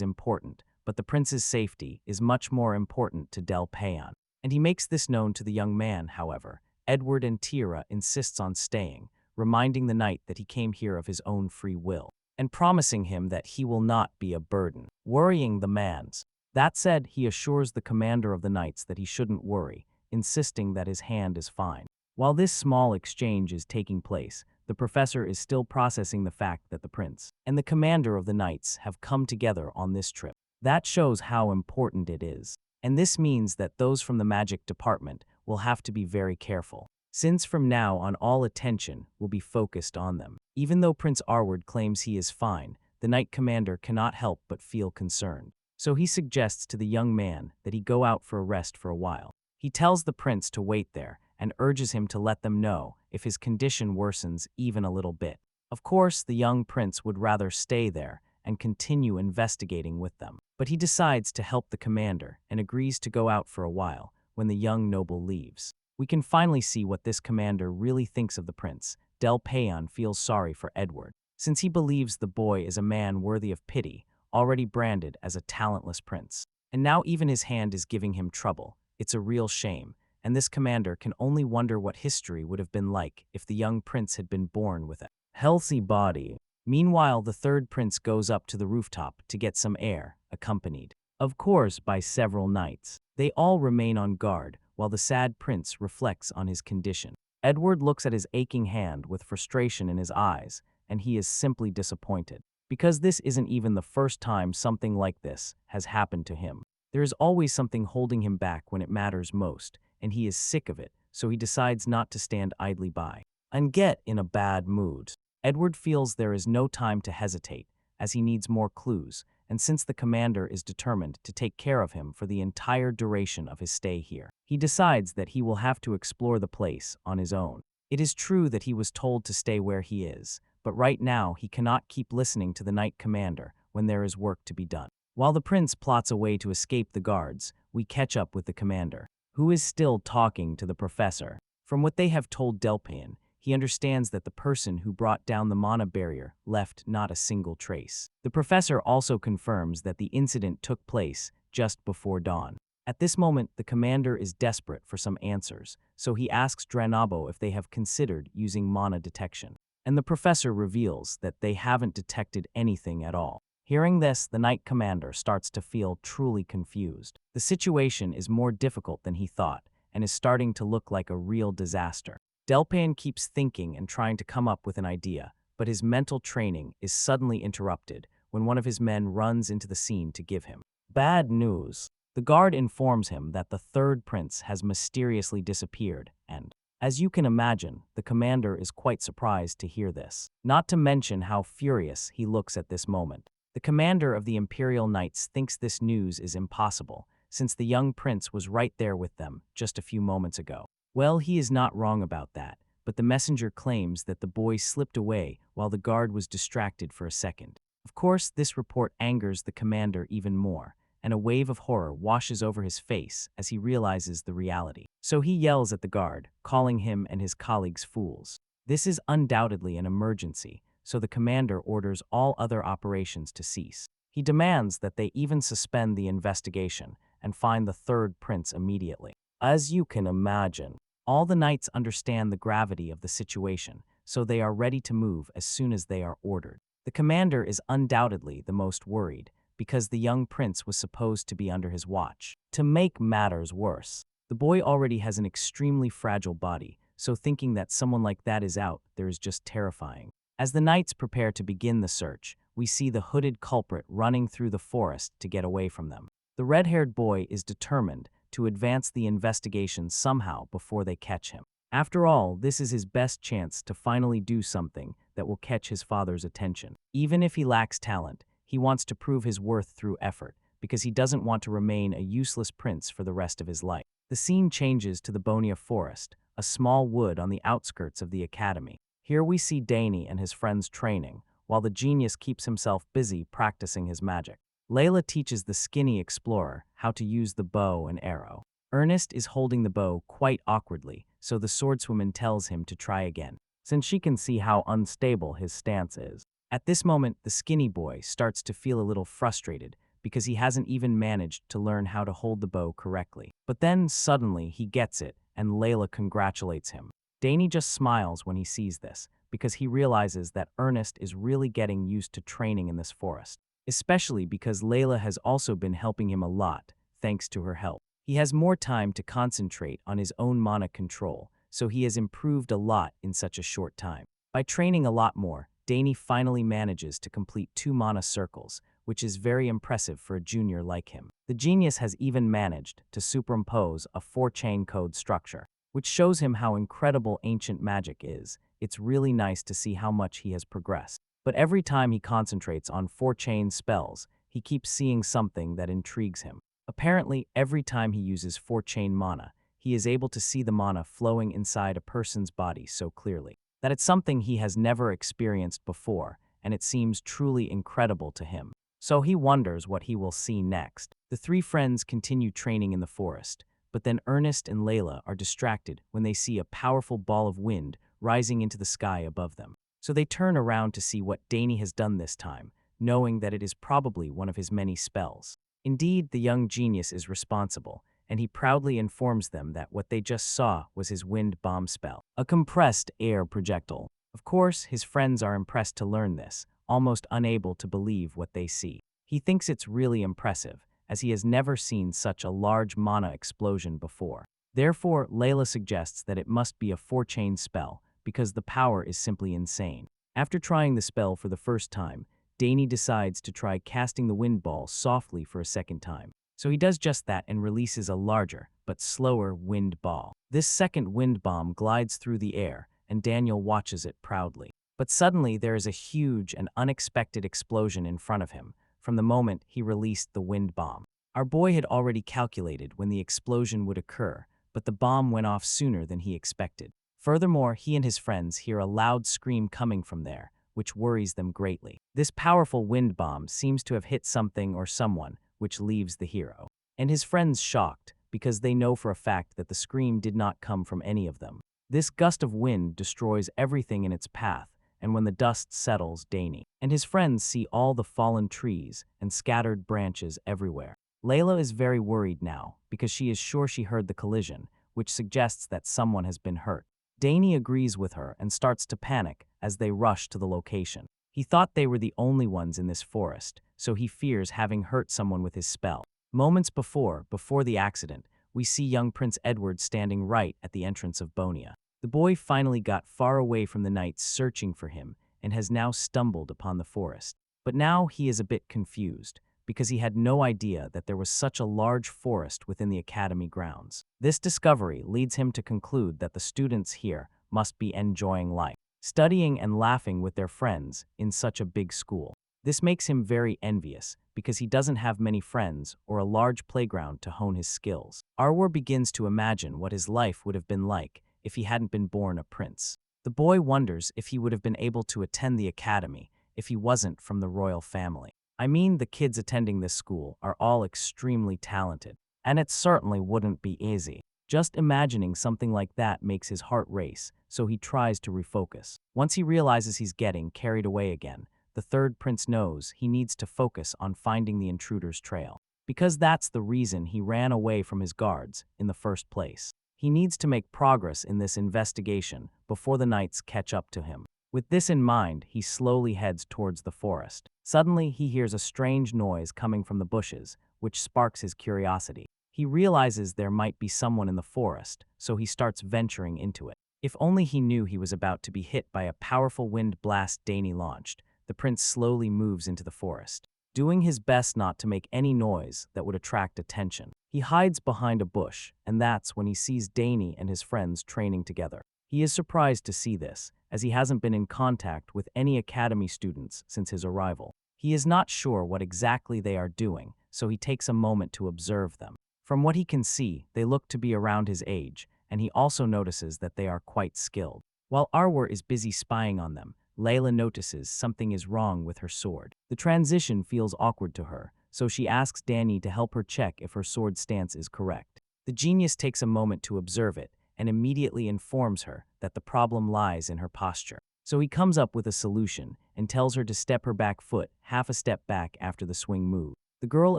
Speaker 1: important, but the prince's safety is much more important to Del Payan. And he makes this known to the young man, however. Edward and Tira insists on staying, reminding the knight that he came here of his own free will, and promising him that he will not be a burden, worrying the man's. That said, he assures the commander of the knights that he shouldn't worry, insisting that his hand is fine. While this small exchange is taking place, the professor is still processing the fact that the prince and the commander of the knights have come together on this trip. That shows how important it is. And this means that those from the magic department will have to be very careful, since from now on all attention will be focused on them. Even though Prince Arward claims he is fine, the knight commander cannot help but feel concerned. So he suggests to the young man that he go out for a rest for a while. He tells the prince to wait there and urges him to let them know if his condition worsens even a little bit. Of course, the young prince would rather stay there and continue investigating with them. But he decides to help the commander and agrees to go out for a while when the young noble leaves. We can finally see what this commander really thinks of the prince. Del Payan feels sorry for Edward, since he believes the boy is a man worthy of pity, already branded as a talentless prince. And now even his hand is giving him trouble. It's a real shame, and this commander can only wonder what history would have been like if the young prince had been born with a healthy body. Meanwhile, the third prince goes up to the rooftop to get some air, accompanied, of course, by several knights. They all remain on guard, while the sad prince reflects on his condition. Edward looks at his aching hand with frustration in his eyes, and he is simply disappointed, because this isn't even the first time something like this has happened to him. There is always something holding him back when it matters most, and he is sick of it, so he decides not to stand idly by and get in a bad mood. Edward feels there is no time to hesitate, as he needs more clues, and since the commander is determined to take care of him for the entire duration of his stay here, he decides that he will have to explore the place on his own. It is true that he was told to stay where he is, but right now he cannot keep listening to the knight commander when there is work to be done. While the prince plots a way to escape the guards, we catch up with the commander, who is still talking to the professor. From what they have told Delpayan, he understands that the person who brought down the mana barrier left not a single trace. The professor also confirms that the incident took place just before dawn. At this moment, the commander is desperate for some answers, so he asks Dranabo if they have considered using mana detection. And the professor reveals that they haven't detected anything at all. Hearing this, the knight commander starts to feel truly confused. The situation is more difficult than he thought, and is starting to look like a real disaster. Delpayan keeps thinking and trying to come up with an idea, but his mental training is suddenly interrupted when one of his men runs into the scene to give him bad news. The guard informs him that the third prince has mysteriously disappeared, and, as you can imagine, the commander is quite surprised to hear this, not to mention how furious he looks at this moment. The commander of the Imperial Knights thinks this news is impossible, since the young prince was right there with them just a few moments ago. Well, he is not wrong about that, but the messenger claims that the boy slipped away while the guard was distracted for a second. Of course, this report angers the commander even more, and a wave of horror washes over his face as he realizes the reality. So he yells at the guard, calling him and his colleagues fools. This is undoubtedly an emergency, so the commander orders all other operations to cease. He demands that they even suspend the investigation and find the third prince immediately. As you can imagine, all the knights understand the gravity of the situation, so they are ready to move as soon as they are ordered. The commander is undoubtedly the most worried, because the young prince was supposed to be under his watch. To make matters worse, the boy already has an extremely fragile body, so thinking that someone like that is out there is just terrifying. As the knights prepare to begin the search, we see the hooded culprit running through the forest to get away from them. The red-haired boy is determined to advance the investigation somehow before they catch him. After all, this is his best chance to finally do something that will catch his father's attention. Even if he lacks talent, he wants to prove his worth through effort, because he doesn't want to remain a useless prince for the rest of his life. The scene changes to the Bonia Forest, a small wood on the outskirts of the academy. Here we see Dane and his friends training, while the genius keeps himself busy practicing his magic. Layla teaches the skinny explorer how to use the bow and arrow. Ernest is holding the bow quite awkwardly, so the swordswoman tells him to try again, since she can see how unstable his stance is. At this moment, the skinny boy starts to feel a little frustrated because he hasn't even managed to learn how to hold the bow correctly. But then, suddenly, he gets it, and Layla congratulates him. Dane just smiles when he sees this, because he realizes that Ernest is really getting used to training in this forest, especially because Layla has also been helping him a lot, thanks to her help. He has more time to concentrate on his own mana control, so he has improved a lot in such a short time. By training a lot more, Dane finally manages to complete 2 mana circles, which is very impressive for a junior like him. The genius has even managed to superimpose a 4-chain code structure, which shows him how incredible ancient magic is. It's really nice to see how much he has progressed. But every time he concentrates on 4-chain spells, he keeps seeing something that intrigues him. Apparently, every time he uses 4-chain mana, he is able to see the mana flowing inside a person's body so clearly that it's something he has never experienced before, and it seems truly incredible to him. So he wonders what he will see next. The 3 friends continue training in the forest, but then Ernest and Layla are distracted when they see a powerful ball of wind rising into the sky above them. So they turn around to see what Dane has done this time, knowing that it is probably one of his many spells. Indeed, the young genius is responsible, and he proudly informs them that what they just saw was his wind bomb spell, a compressed air projectile. Of course, his friends are impressed to learn this, almost unable to believe what they see. He thinks it's really impressive, as he has never seen such a large mana explosion before. Therefore, Layla suggests that it must be a 4-chain spell, because the power is simply insane. After trying the spell for the first time, Dane decides to try casting the wind ball softly for a second time. So he does just that and releases a larger, but slower wind ball. This second wind bomb glides through the air, and Daniel watches it proudly. But suddenly there is a huge and unexpected explosion in front of him, from the moment he released the wind bomb. Our boy had already calculated when the explosion would occur, but the bomb went off sooner than he expected. Furthermore, he and his friends hear a loud scream coming from there, which worries them greatly. This powerful wind bomb seems to have hit something or someone, which leaves the hero and his friends shocked, because they know for a fact that the scream did not come from any of them. This gust of wind destroys everything in its path, and when the dust settles, Dane and his friends see all the fallen trees and scattered branches everywhere. Layla is very worried now, because she is sure she heard the collision, which suggests that someone has been hurt. Dane agrees with her and starts to panic as they rush to the location. He thought they were the only ones in this forest, so he fears having hurt someone with his spell. Moments before the accident, we see young Prince Edward standing right at the entrance of Bonia. The boy finally got far away from the knights searching for him and has now stumbled upon the forest. But now he is a bit confused, because he had no idea that there was such a large forest within the academy grounds. This discovery leads him to conclude that the students here must be enjoying life, studying and laughing with their friends in such a big school. This makes him very envious, because he doesn't have many friends or a large playground to hone his skills. Arwar begins to imagine what his life would have been like if he hadn't been born a prince. The boy wonders if he would have been able to attend the academy if he wasn't from the royal family. I mean, the kids attending this school are all extremely talented, and it certainly wouldn't be easy. Just imagining something like that makes his heart race, so he tries to refocus. Once he realizes he's getting carried away again, the third prince knows he needs to focus on finding the intruder's trail, because that's the reason he ran away from his guards in the first place. He needs to make progress in this investigation before the knights catch up to him. With this in mind, he slowly heads towards the forest. Suddenly, he hears a strange noise coming from the bushes, which sparks his curiosity. He realizes there might be someone in the forest, so he starts venturing into it. If only he knew he was about to be hit by a powerful wind blast Dane launched, the prince slowly moves into the forest, doing his best not to make any noise that would attract attention. He hides behind a bush, and that's when he sees Dane and his friends training together. He is surprised to see this, as he hasn't been in contact with any academy students since his arrival. He is not sure what exactly they are doing, so he takes a moment to observe them. From what he can see, they look to be around his age, and he also notices that they are quite skilled. While Arwar is busy spying on them, Layla notices something is wrong with her sword. The transition feels awkward to her, so she asks Danny to help her check if her sword stance is correct. The genius takes a moment to observe it, and immediately informs her that the problem lies in her posture. So he comes up with a solution and tells her to step her back foot half a step back after the swing move. The girl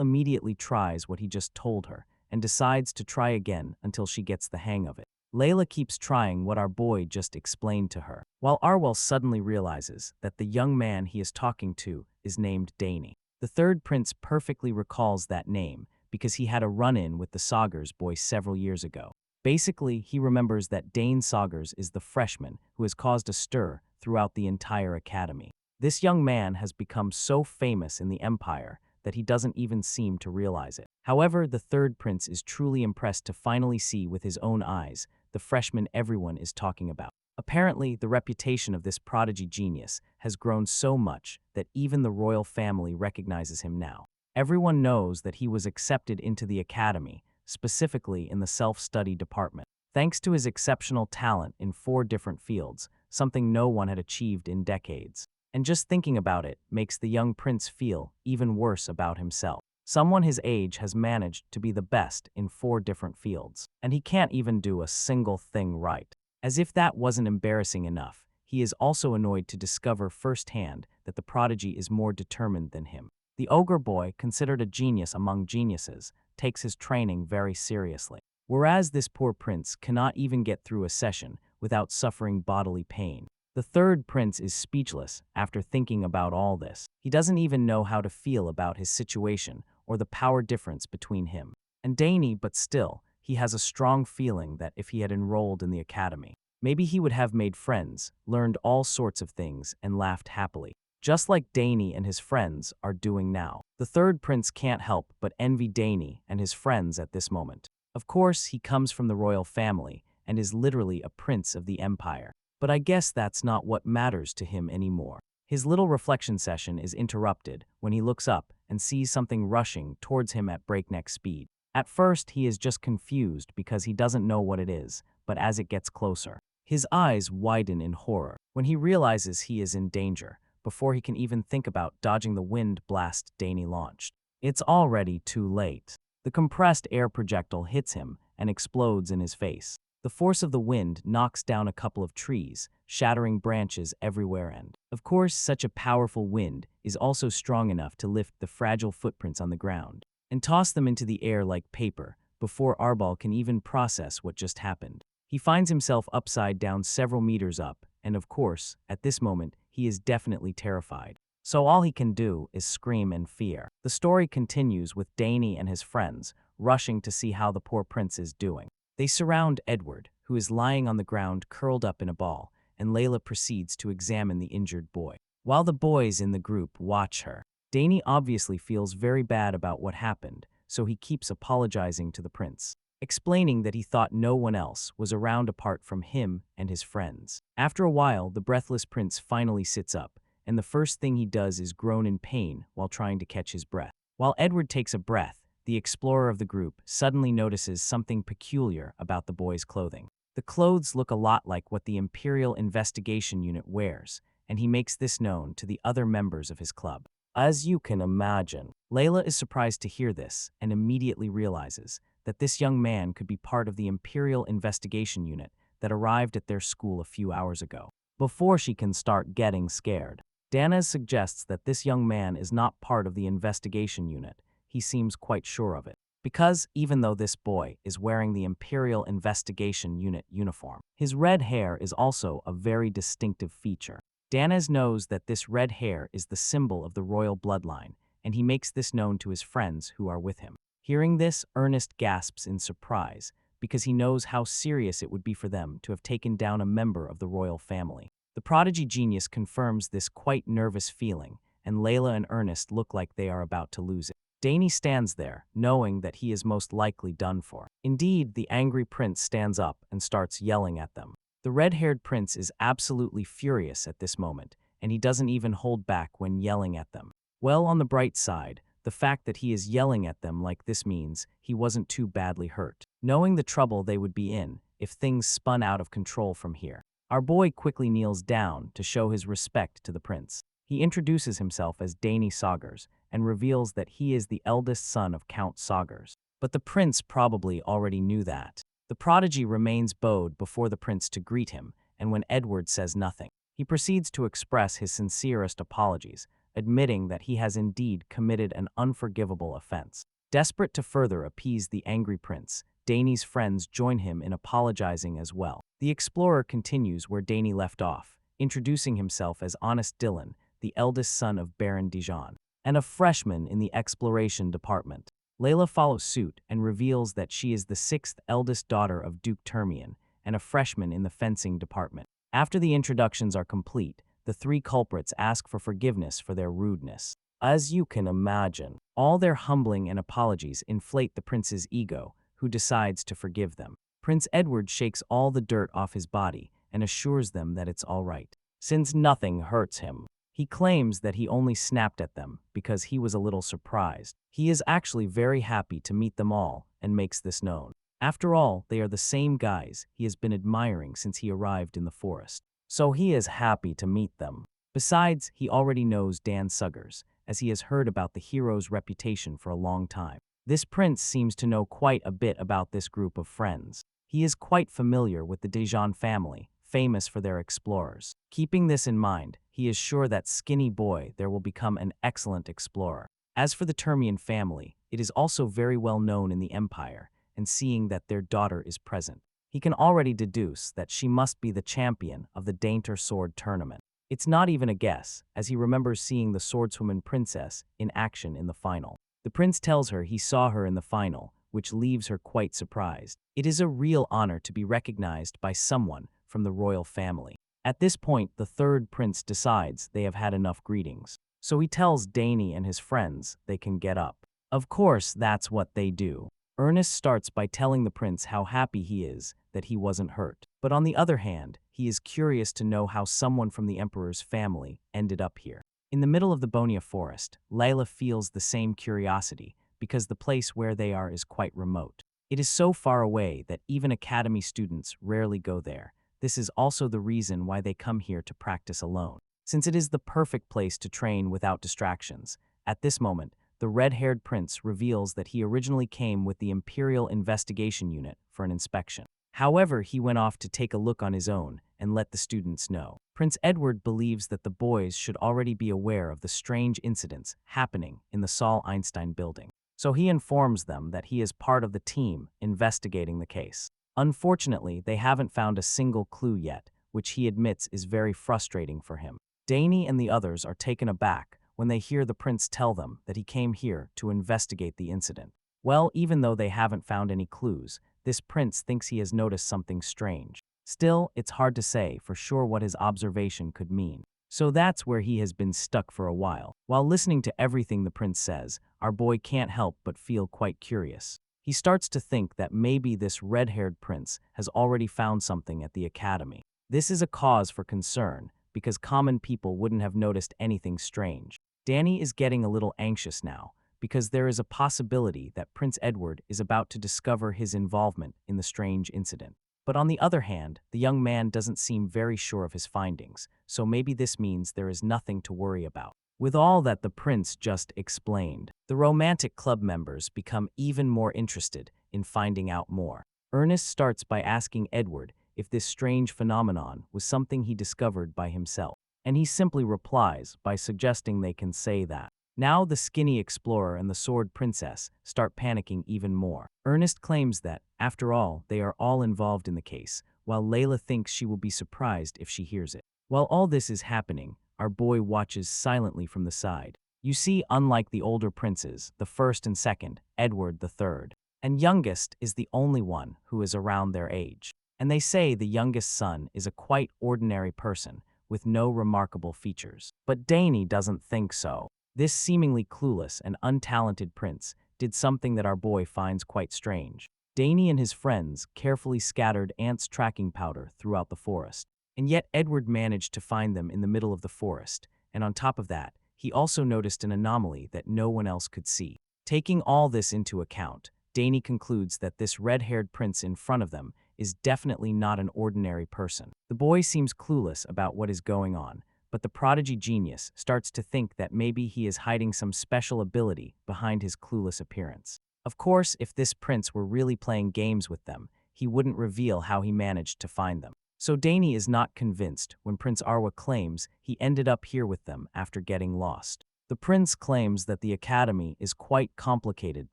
Speaker 1: immediately tries what he just told her and decides to try again until she gets the hang of it. Layla keeps trying what our boy just explained to her, while Arwell suddenly realizes that the young man he is talking to is named Dane. The third prince perfectly recalls that name because he had a run-in with the Sogres boy several years ago. Basically, he remembers that Dane Sogres is the freshman who has caused a stir throughout the entire academy. This young man has become so famous in the Empire that he doesn't even seem to realize it. However, the third prince is truly impressed to finally see with his own eyes the freshman everyone is talking about. Apparently, the reputation of this prodigy genius has grown so much that even the royal family recognizes him now. Everyone knows that he was accepted into the academy, specifically in the self-study department, thanks to his exceptional talent in 4 different fields, something no one had achieved in decades. And just thinking about it makes the young prince feel even worse about himself. Someone his age has managed to be the best in 4 different fields, and he can't even do a single thing right. As if that wasn't embarrassing enough, he is also annoyed to discover firsthand that the prodigy is more determined than him. The ogre boy, considered a genius among geniuses, takes his training very seriously, whereas this poor prince cannot even get through a session without suffering bodily pain. The third prince is speechless after thinking about all this. He doesn't even know how to feel about his situation or the power difference between him and Dane, but still, he has a strong feeling that if he had enrolled in the academy, maybe he would have made friends, learned all sorts of things, and laughed happily, just like Dane and his friends are doing now. The third prince can't help but envy Dane and his friends at this moment. Of course, he comes from the royal family and is literally a prince of the empire. But I guess that's not what matters to him anymore. His little reflection session is interrupted when he looks up and sees something rushing towards him at breakneck speed. At first, he is just confused because he doesn't know what it is, but as it gets closer, his eyes widen in horror when he realizes he is in danger before he can even think about dodging the wind blast Dane launched. It's already too late. The compressed air projectile hits him and explodes in his face. The force of the wind knocks down a couple of trees, shattering branches everywhere, and, of course, such a powerful wind is also strong enough to lift the fragile footprints on the ground and toss them into the air like paper before Arbal can even process what just happened. He finds himself upside down several meters up, and of course, at this moment, he is definitely terrified. So all he can do is scream in fear. The story continues with Dane and his friends rushing to see how the poor prince is doing. They surround Edward, who is lying on the ground curled up in a ball, and Layla proceeds to examine the injured boy. While the boys in the group watch her, Dane obviously feels very bad about what happened, so he keeps apologizing to the prince, explaining that he thought no one else was around apart from him and his friends. After a while, the breathless prince finally sits up, and the first thing he does is groan in pain while trying to catch his breath. While Edward takes a breath, the explorer of the group suddenly notices something peculiar about the boy's clothing. The clothes look a lot like what the Imperial Investigation Unit wears, and he makes this known to the other members of his club. As you can imagine, Layla is surprised to hear this and immediately realizes that this young man could be part of the Imperial Investigation Unit that arrived at their school a few hours ago. Before she can start getting scared, Dana suggests that this young man is not part of the investigation unit. He seems quite sure of it. Because even though this boy is wearing the Imperial Investigation Unit uniform, his red hair is also a very distinctive feature. Danez knows that this red hair is the symbol of the royal bloodline, and he makes this known to his friends who are with him. Hearing this, Ernest gasps in surprise, because he knows how serious it would be for them to have taken down a member of the royal family. The prodigy genius confirms this quite nervous feeling, and Layla and Ernest look like they are about to lose it. Dane stands there, knowing that he is most likely done for. Indeed, the angry prince stands up and starts yelling at them. The red-haired prince is absolutely furious at this moment, and he doesn't even hold back when yelling at them. Well, on the bright side, the fact that he is yelling at them like this means he wasn't too badly hurt, knowing the trouble they would be in if things spun out of control from here. Our boy quickly kneels down to show his respect to the prince. He introduces himself as Dane Sogres and reveals that he is the eldest son of Count Sogres. But the prince probably already knew that. The prodigy remains bowed before the prince to greet him, and when Edward says nothing, he proceeds to express his sincerest apologies, admitting that he has indeed committed an unforgivable offense. Desperate to further appease the angry prince, Dane's friends join him in apologizing as well. The explorer continues where Dane left off, introducing himself as Honest Dylan, the eldest son of Baron Dijon, and a freshman in the exploration department. Layla follows suit and reveals that she is the sixth eldest daughter of Duke Termian and a freshman in the fencing department. After the introductions are complete, the three culprits ask for forgiveness for their rudeness. As you can imagine, all their humbling and apologies inflate the prince's ego, who decides to forgive them. Prince Edward shakes all the dirt off his body and assures them that it's all right, since nothing hurts him. He claims that he only snapped at them because he was a little surprised. He is actually very happy to meet them all and makes this known. After all, they are the same guys he has been admiring since he arrived in the forest. So he is happy to meet them. Besides, he already knows Dane Sogres, as he has heard about the hero's reputation for a long time. This prince seems to know quite a bit about this group of friends. He is quite familiar with the Dijon family, famous for their explorers. Keeping this in mind, he is sure that skinny boy there will become an excellent explorer. As for the Termian family, it is also very well known in the Empire, and seeing that their daughter is present, he can already deduce that she must be the champion of the Dainter Sword Tournament. It's not even a guess, as he remembers seeing the swordswoman princess in action in the final. The prince tells her he saw her in the final, which leaves her quite surprised. It is a real honor to be recognized by someone from the royal family. At this point, the third prince decides they have had enough greetings, so he tells Dane and his friends they can get up. Of course, that's what they do. Ernest starts by telling the prince how happy he is that he wasn't hurt. But on the other hand, he is curious to know how someone from the emperor's family ended up here. In the middle of the Bonia forest, Layla feels the same curiosity because the place where they are is quite remote. It is so far away that even academy students rarely go there. This is also the reason why they come here to practice alone, since it is the perfect place to train without distractions. At this moment, the red-haired prince reveals that he originally came with the Imperial Investigation Unit for an inspection. However, he went off to take a look on his own and let the students know. Prince Edward believes that the boys should already be aware of the strange incidents happening in the Saul Einstein building, so he informs them that he is part of the team investigating the case. Unfortunately, they haven't found a single clue yet, which he admits is very frustrating for him. Dane and the others are taken aback when they hear the prince tell them that he came here to investigate the incident. Well, even though they haven't found any clues, this prince thinks he has noticed something strange. Still, it's hard to say for sure what his observation could mean. So that's where he has been stuck for a while. While listening to everything the prince says, our boy can't help but feel quite curious. He starts to think that maybe this red-haired prince has already found something at the academy. This is a cause for concern, because common people wouldn't have noticed anything strange. Dane is getting a little anxious now, because there is a possibility that Prince Edward is about to discover his involvement in the strange incident. But on the other hand, the young man doesn't seem very sure of his findings, so maybe this means there is nothing to worry about. With all that the prince just explained, the romantic club members become even more interested in finding out more. Ernest starts by asking Edward if this strange phenomenon was something he discovered by himself, and he simply replies by suggesting they can say that. Now the skinny explorer and the sword princess start panicking even more. Ernest claims that, after all, they are all involved in the case, while Layla thinks she will be surprised if she hears it. While all this is happening, our boy watches silently from the side. You see, unlike the older princes, the first and second, Edward the third, and youngest is the only one who is around their age. And they say the youngest son is a quite ordinary person with no remarkable features. But Dane doesn't think so. This seemingly clueless and untalented prince did something that our boy finds quite strange. Dane and his friends carefully scattered ants' tracking powder throughout the forest. And yet Edward managed to find them in the middle of the forest, and on top of that, he also noticed an anomaly that no one else could see. Taking all this into account, Dane concludes that this red-haired prince in front of them is definitely not an ordinary person. The boy seems clueless about what is going on, but the prodigy genius starts to think that maybe he is hiding some special ability behind his clueless appearance. Of course, if this prince were really playing games with them, he wouldn't reveal how he managed to find them. So Dane is not convinced when Prince Arwa claims he ended up here with them after getting lost. The prince claims that the academy is quite complicated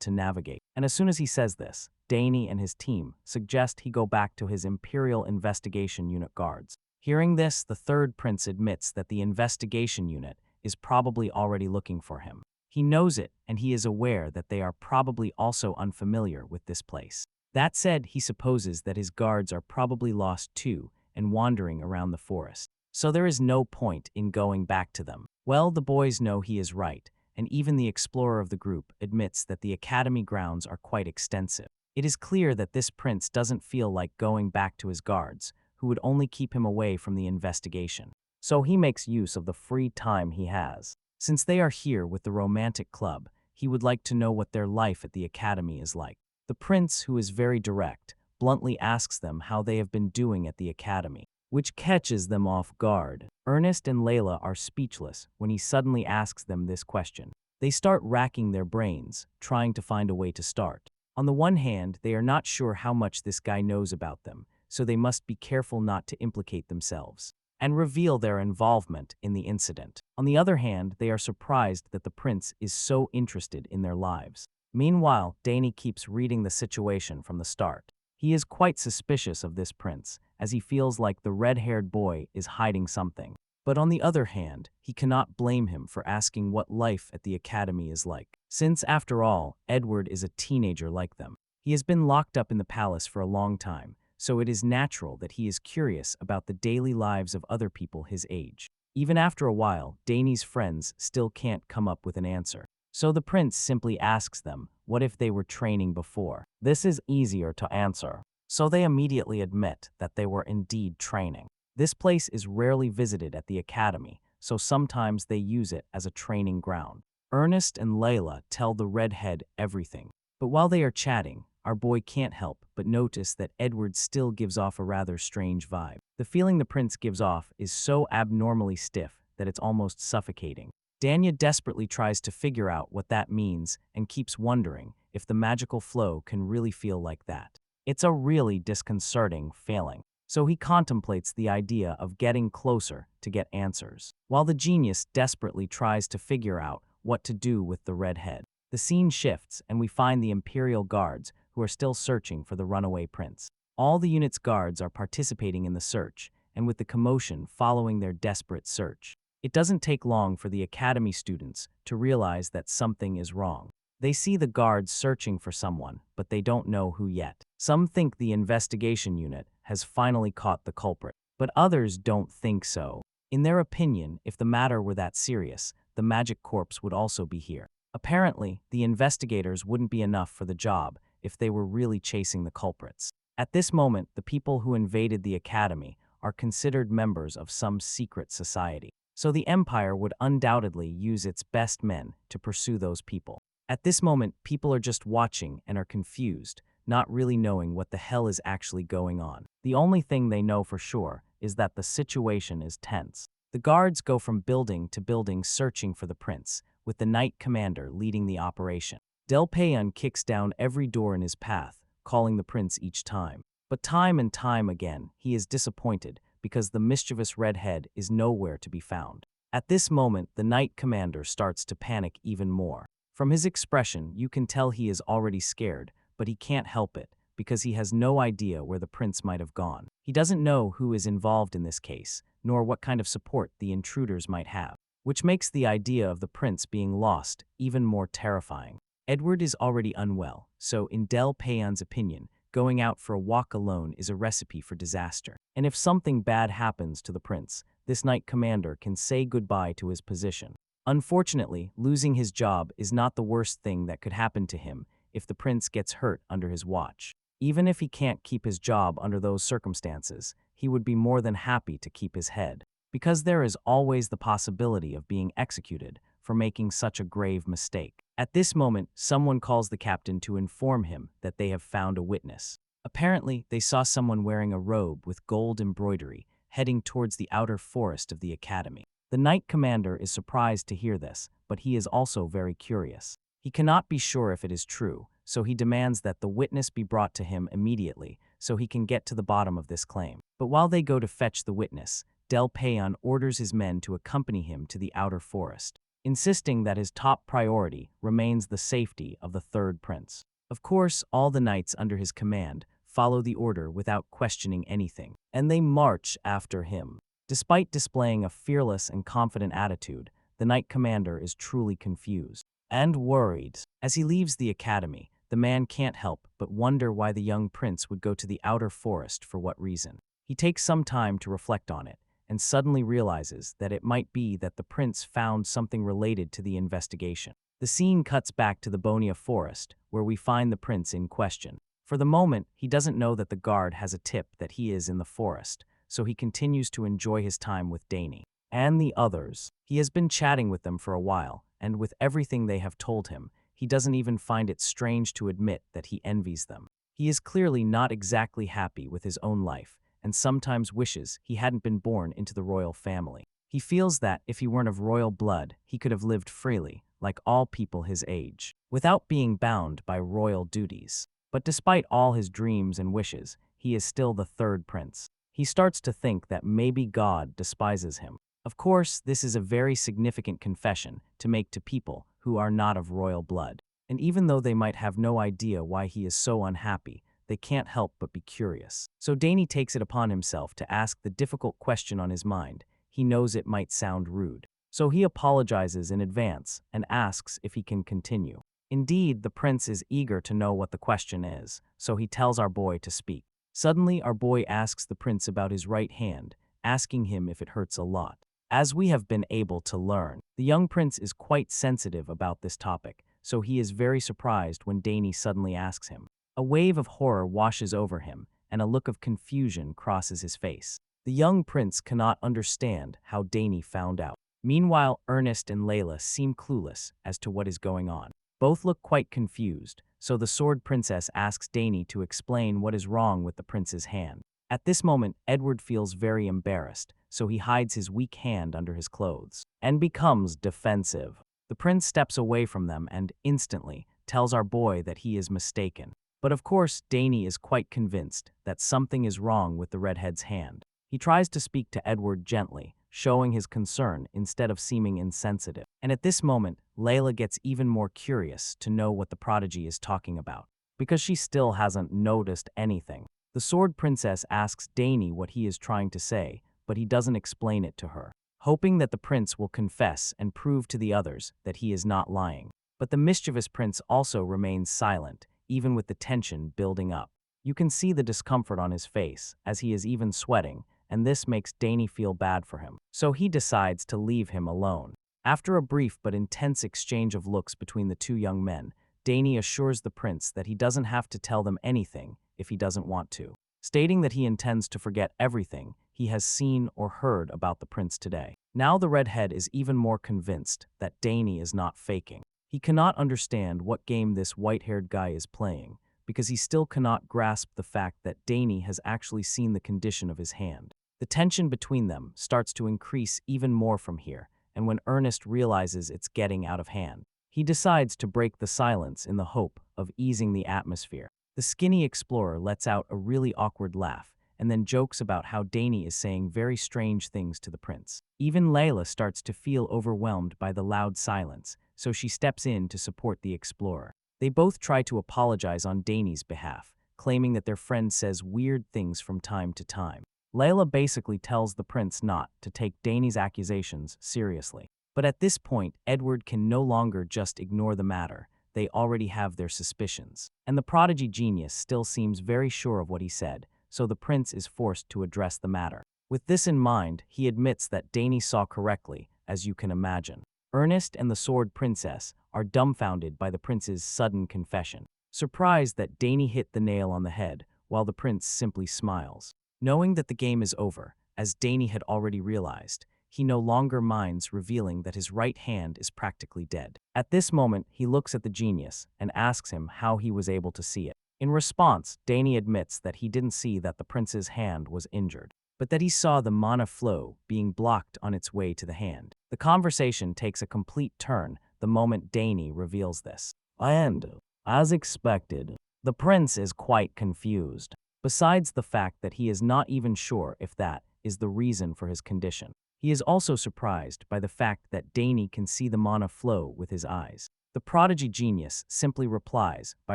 Speaker 1: to navigate, and as soon as he says this, Dane and his team suggest he go back to his Imperial Investigation Unit guards. Hearing this, the third prince admits that the investigation unit is probably already looking for him. He knows it, and he is aware that they are probably also unfamiliar with this place. That said, he supposes that his guards are probably lost too and wandering around the forest. So there is no point in going back to them. Well, the boys know he is right, and even the explorer of the group admits that the academy grounds are quite extensive. It is clear that this prince doesn't feel like going back to his guards, who would only keep him away from the investigation. So he makes use of the free time he has. Since they are here with the romantic club, he would like to know what their life at the academy is like. The prince, who is very direct, bluntly asks them how they have been doing at the academy, which catches them off guard. Ernest and Layla are speechless when he suddenly asks them this question. They start racking their brains, trying to find a way to start. On the one hand, they are not sure how much this guy knows about them, so they must be careful not to implicate themselves and reveal their involvement in the incident. On the other hand, they are surprised that the prince is so interested in their lives. Meanwhile, Dane keeps reading the situation from the start. He is quite suspicious of this prince, as he feels like the red-haired boy is hiding something. But on the other hand, he cannot blame him for asking what life at the academy is like, since, after all, Edward is a teenager like them. He has been locked up in the palace for a long time, so it is natural that he is curious about the daily lives of other people his age. Even after a while, Dane's friends still can't come up with an answer. So the prince simply asks them, what if they were training before? This is easier to answer. So they immediately admit that they were indeed training. This place is rarely visited at the academy, so sometimes they use it as a training ground. Ernest and Layla tell the redhead everything. But while they are chatting, our boy can't help but notice that Edward still gives off a rather strange vibe. The feeling the prince gives off is so abnormally stiff that it's almost suffocating. Dane desperately tries to figure out what that means and keeps wondering if the magical flow can really feel like that. It's a really disconcerting feeling. So he contemplates the idea of getting closer to get answers, while the genius desperately tries to figure out what to do with the redhead. The scene shifts, and we find the Imperial Guards, who are still searching for the runaway prince. All the unit's guards are participating in the search, and with the commotion following their desperate search, it doesn't take long for the academy students to realize that something is wrong. They see the guards searching for someone, but they don't know who yet. Some think the investigation unit has finally caught the culprit, but others don't think so. In their opinion, if the matter were that serious, the magic corpse would also be here. Apparently, the investigators wouldn't be enough for the job if they were really chasing the culprits. At this moment, the people who invaded the academy are considered members of some secret society. So the Empire would undoubtedly use its best men to pursue those people. At this moment, people are just watching and are confused not really knowing what the hell is actually going on. The only thing they know for sure is that the situation is tense. The guards go from building to building searching for the prince, with the knight commander leading the operation. Del Payan kicks down every door in his path, calling the prince each time. But time and time again, he is disappointed because the mischievous redhead is nowhere to be found. At this moment, the knight commander starts to panic even more. From his expression, you can tell he is already scared, but he can't help it because he has no idea where the prince might have gone. He doesn't know who is involved in this case, nor what kind of support the intruders might have, which makes the idea of the prince being lost even more terrifying. Edward is already unwell, so in Del Payan's opinion, going out for a walk alone is a recipe for disaster. And if something bad happens to the prince, this knight commander can say goodbye to his position. Unfortunately, losing his job is not the worst thing that could happen to him if the prince gets hurt under his watch. Even if he can't keep his job under those circumstances, he would be more than happy to keep his head, because there is always the possibility of being executed for making such a grave mistake. At this moment, someone calls the captain to inform him that they have found a witness. Apparently, they saw someone wearing a robe with gold embroidery heading towards the outer forest of the academy. The knight commander is surprised to hear this, but he is also very curious. He cannot be sure if it is true, so he demands that the witness be brought to him immediately so he can get to the bottom of this claim. But while they go to fetch the witness, Del Payan orders his men to accompany him to the outer forest, insisting that his top priority remains the safety of the third prince. Of course, all the knights under his command follow the order without questioning anything, and they march after him. Despite displaying a fearless and confident attitude, the knight commander is truly confused and worried. As he leaves the academy, the man can't help but wonder why the young prince would go to the outer forest for what reason. He takes some time to reflect on it, and suddenly realizes that it might be that the prince found something related to the investigation. The scene cuts back to the Bonia forest, where we find the prince in question. For the moment, he doesn't know that the guard has a tip that he is in the forest, so he continues to enjoy his time with Dane and the others. He has been chatting with them for a while, and with everything they have told him, he doesn't even find it strange to admit that he envies them. He is clearly not exactly happy with his own life, and sometimes wishes he hadn't been born into the royal family. He feels that if he weren't of royal blood, he could have lived freely, like all people his age, without being bound by royal duties. But despite all his dreams and wishes, he is still the third prince. He starts to think that maybe God despises him. Of course, this is a very significant confession to make to people who are not of royal blood. And even though they might have no idea why he is so unhappy, they can't help but be curious. So Dane takes it upon himself to ask the difficult question on his mind. He knows it might sound rude. So he apologizes in advance and asks if he can continue. Indeed, the prince is eager to know what the question is, so he tells our boy to speak. Suddenly, our boy asks the prince about his right hand, asking him if it hurts a lot. As we have been able to learn, the young prince is quite sensitive about this topic, so he is very surprised when Dane suddenly asks him. A wave of horror washes over him, and a look of confusion crosses his face. The young prince cannot understand how Dane found out. Meanwhile, Ernest and Layla seem clueless as to what is going on. Both look quite confused, so the sword princess asks Dane to explain what is wrong with the prince's hand. At this moment, Edward feels very embarrassed, so he hides his weak hand under his clothes and becomes defensive. The prince steps away from them and instantly tells our boy that he is mistaken. But of course, Dane is quite convinced that something is wrong with the redhead's hand. He tries to speak to Edward gently, showing his concern instead of seeming insensitive. And at this moment, Layla gets even more curious to know what the prodigy is talking about, because she still hasn't noticed anything. The sword princess asks Dane what he is trying to say, but he doesn't explain it to her, hoping that the prince will confess and prove to the others that he is not lying. But the mischievous prince also remains silent, even with the tension building up. You can see the discomfort on his face, as he is even sweating, and this makes Dane feel bad for him. So he decides to leave him alone. After a brief but intense exchange of looks between the two young men, Dane assures the prince that he doesn't have to tell them anything if he doesn't want to, stating that he intends to forget everything he has seen or heard about the prince today. Now the redhead is even more convinced that Dane is not faking. He cannot understand what game this white-haired guy is playing, because he still cannot grasp the fact that Dane has actually seen the condition of his hand. The tension between them starts to increase even more from here, and when Ernest realizes it's getting out of hand, he decides to break the silence in the hope of easing the atmosphere. The skinny explorer lets out a really awkward laugh, and then jokes about how Dane is saying very strange things to the prince. Even Layla starts to feel overwhelmed by the loud silence, so she steps in to support the explorer. They both try to apologize on Dane's behalf, claiming that their friend says weird things from time to time. Layla basically tells the prince not to take Dane's accusations seriously. But at this point, Edward can no longer just ignore the matter. They already have their suspicions. And the prodigy genius still seems very sure of what he said, so the prince is forced to address the matter. With this in mind, he admits that Dane saw correctly, as you can imagine. Ernest and the Sword Princess are dumbfounded by the prince's sudden confession, surprised that Dane hit the nail on the head, while the prince simply smiles. Knowing that the game is over, as Dane had already realized, he no longer minds revealing that his right hand is practically dead. At this moment, he looks at the genius and asks him how he was able to see it. In response, Dane admits that he didn't see that the prince's hand was injured, but that he saw the mana flow being blocked on its way to the hand. The conversation takes a complete turn the moment Dane reveals this. And, as expected, the prince is quite confused, besides the fact that he is not even sure if that is the reason for his condition. He is also surprised by the fact that Dane can see the mana flow with his eyes. The prodigy genius simply replies by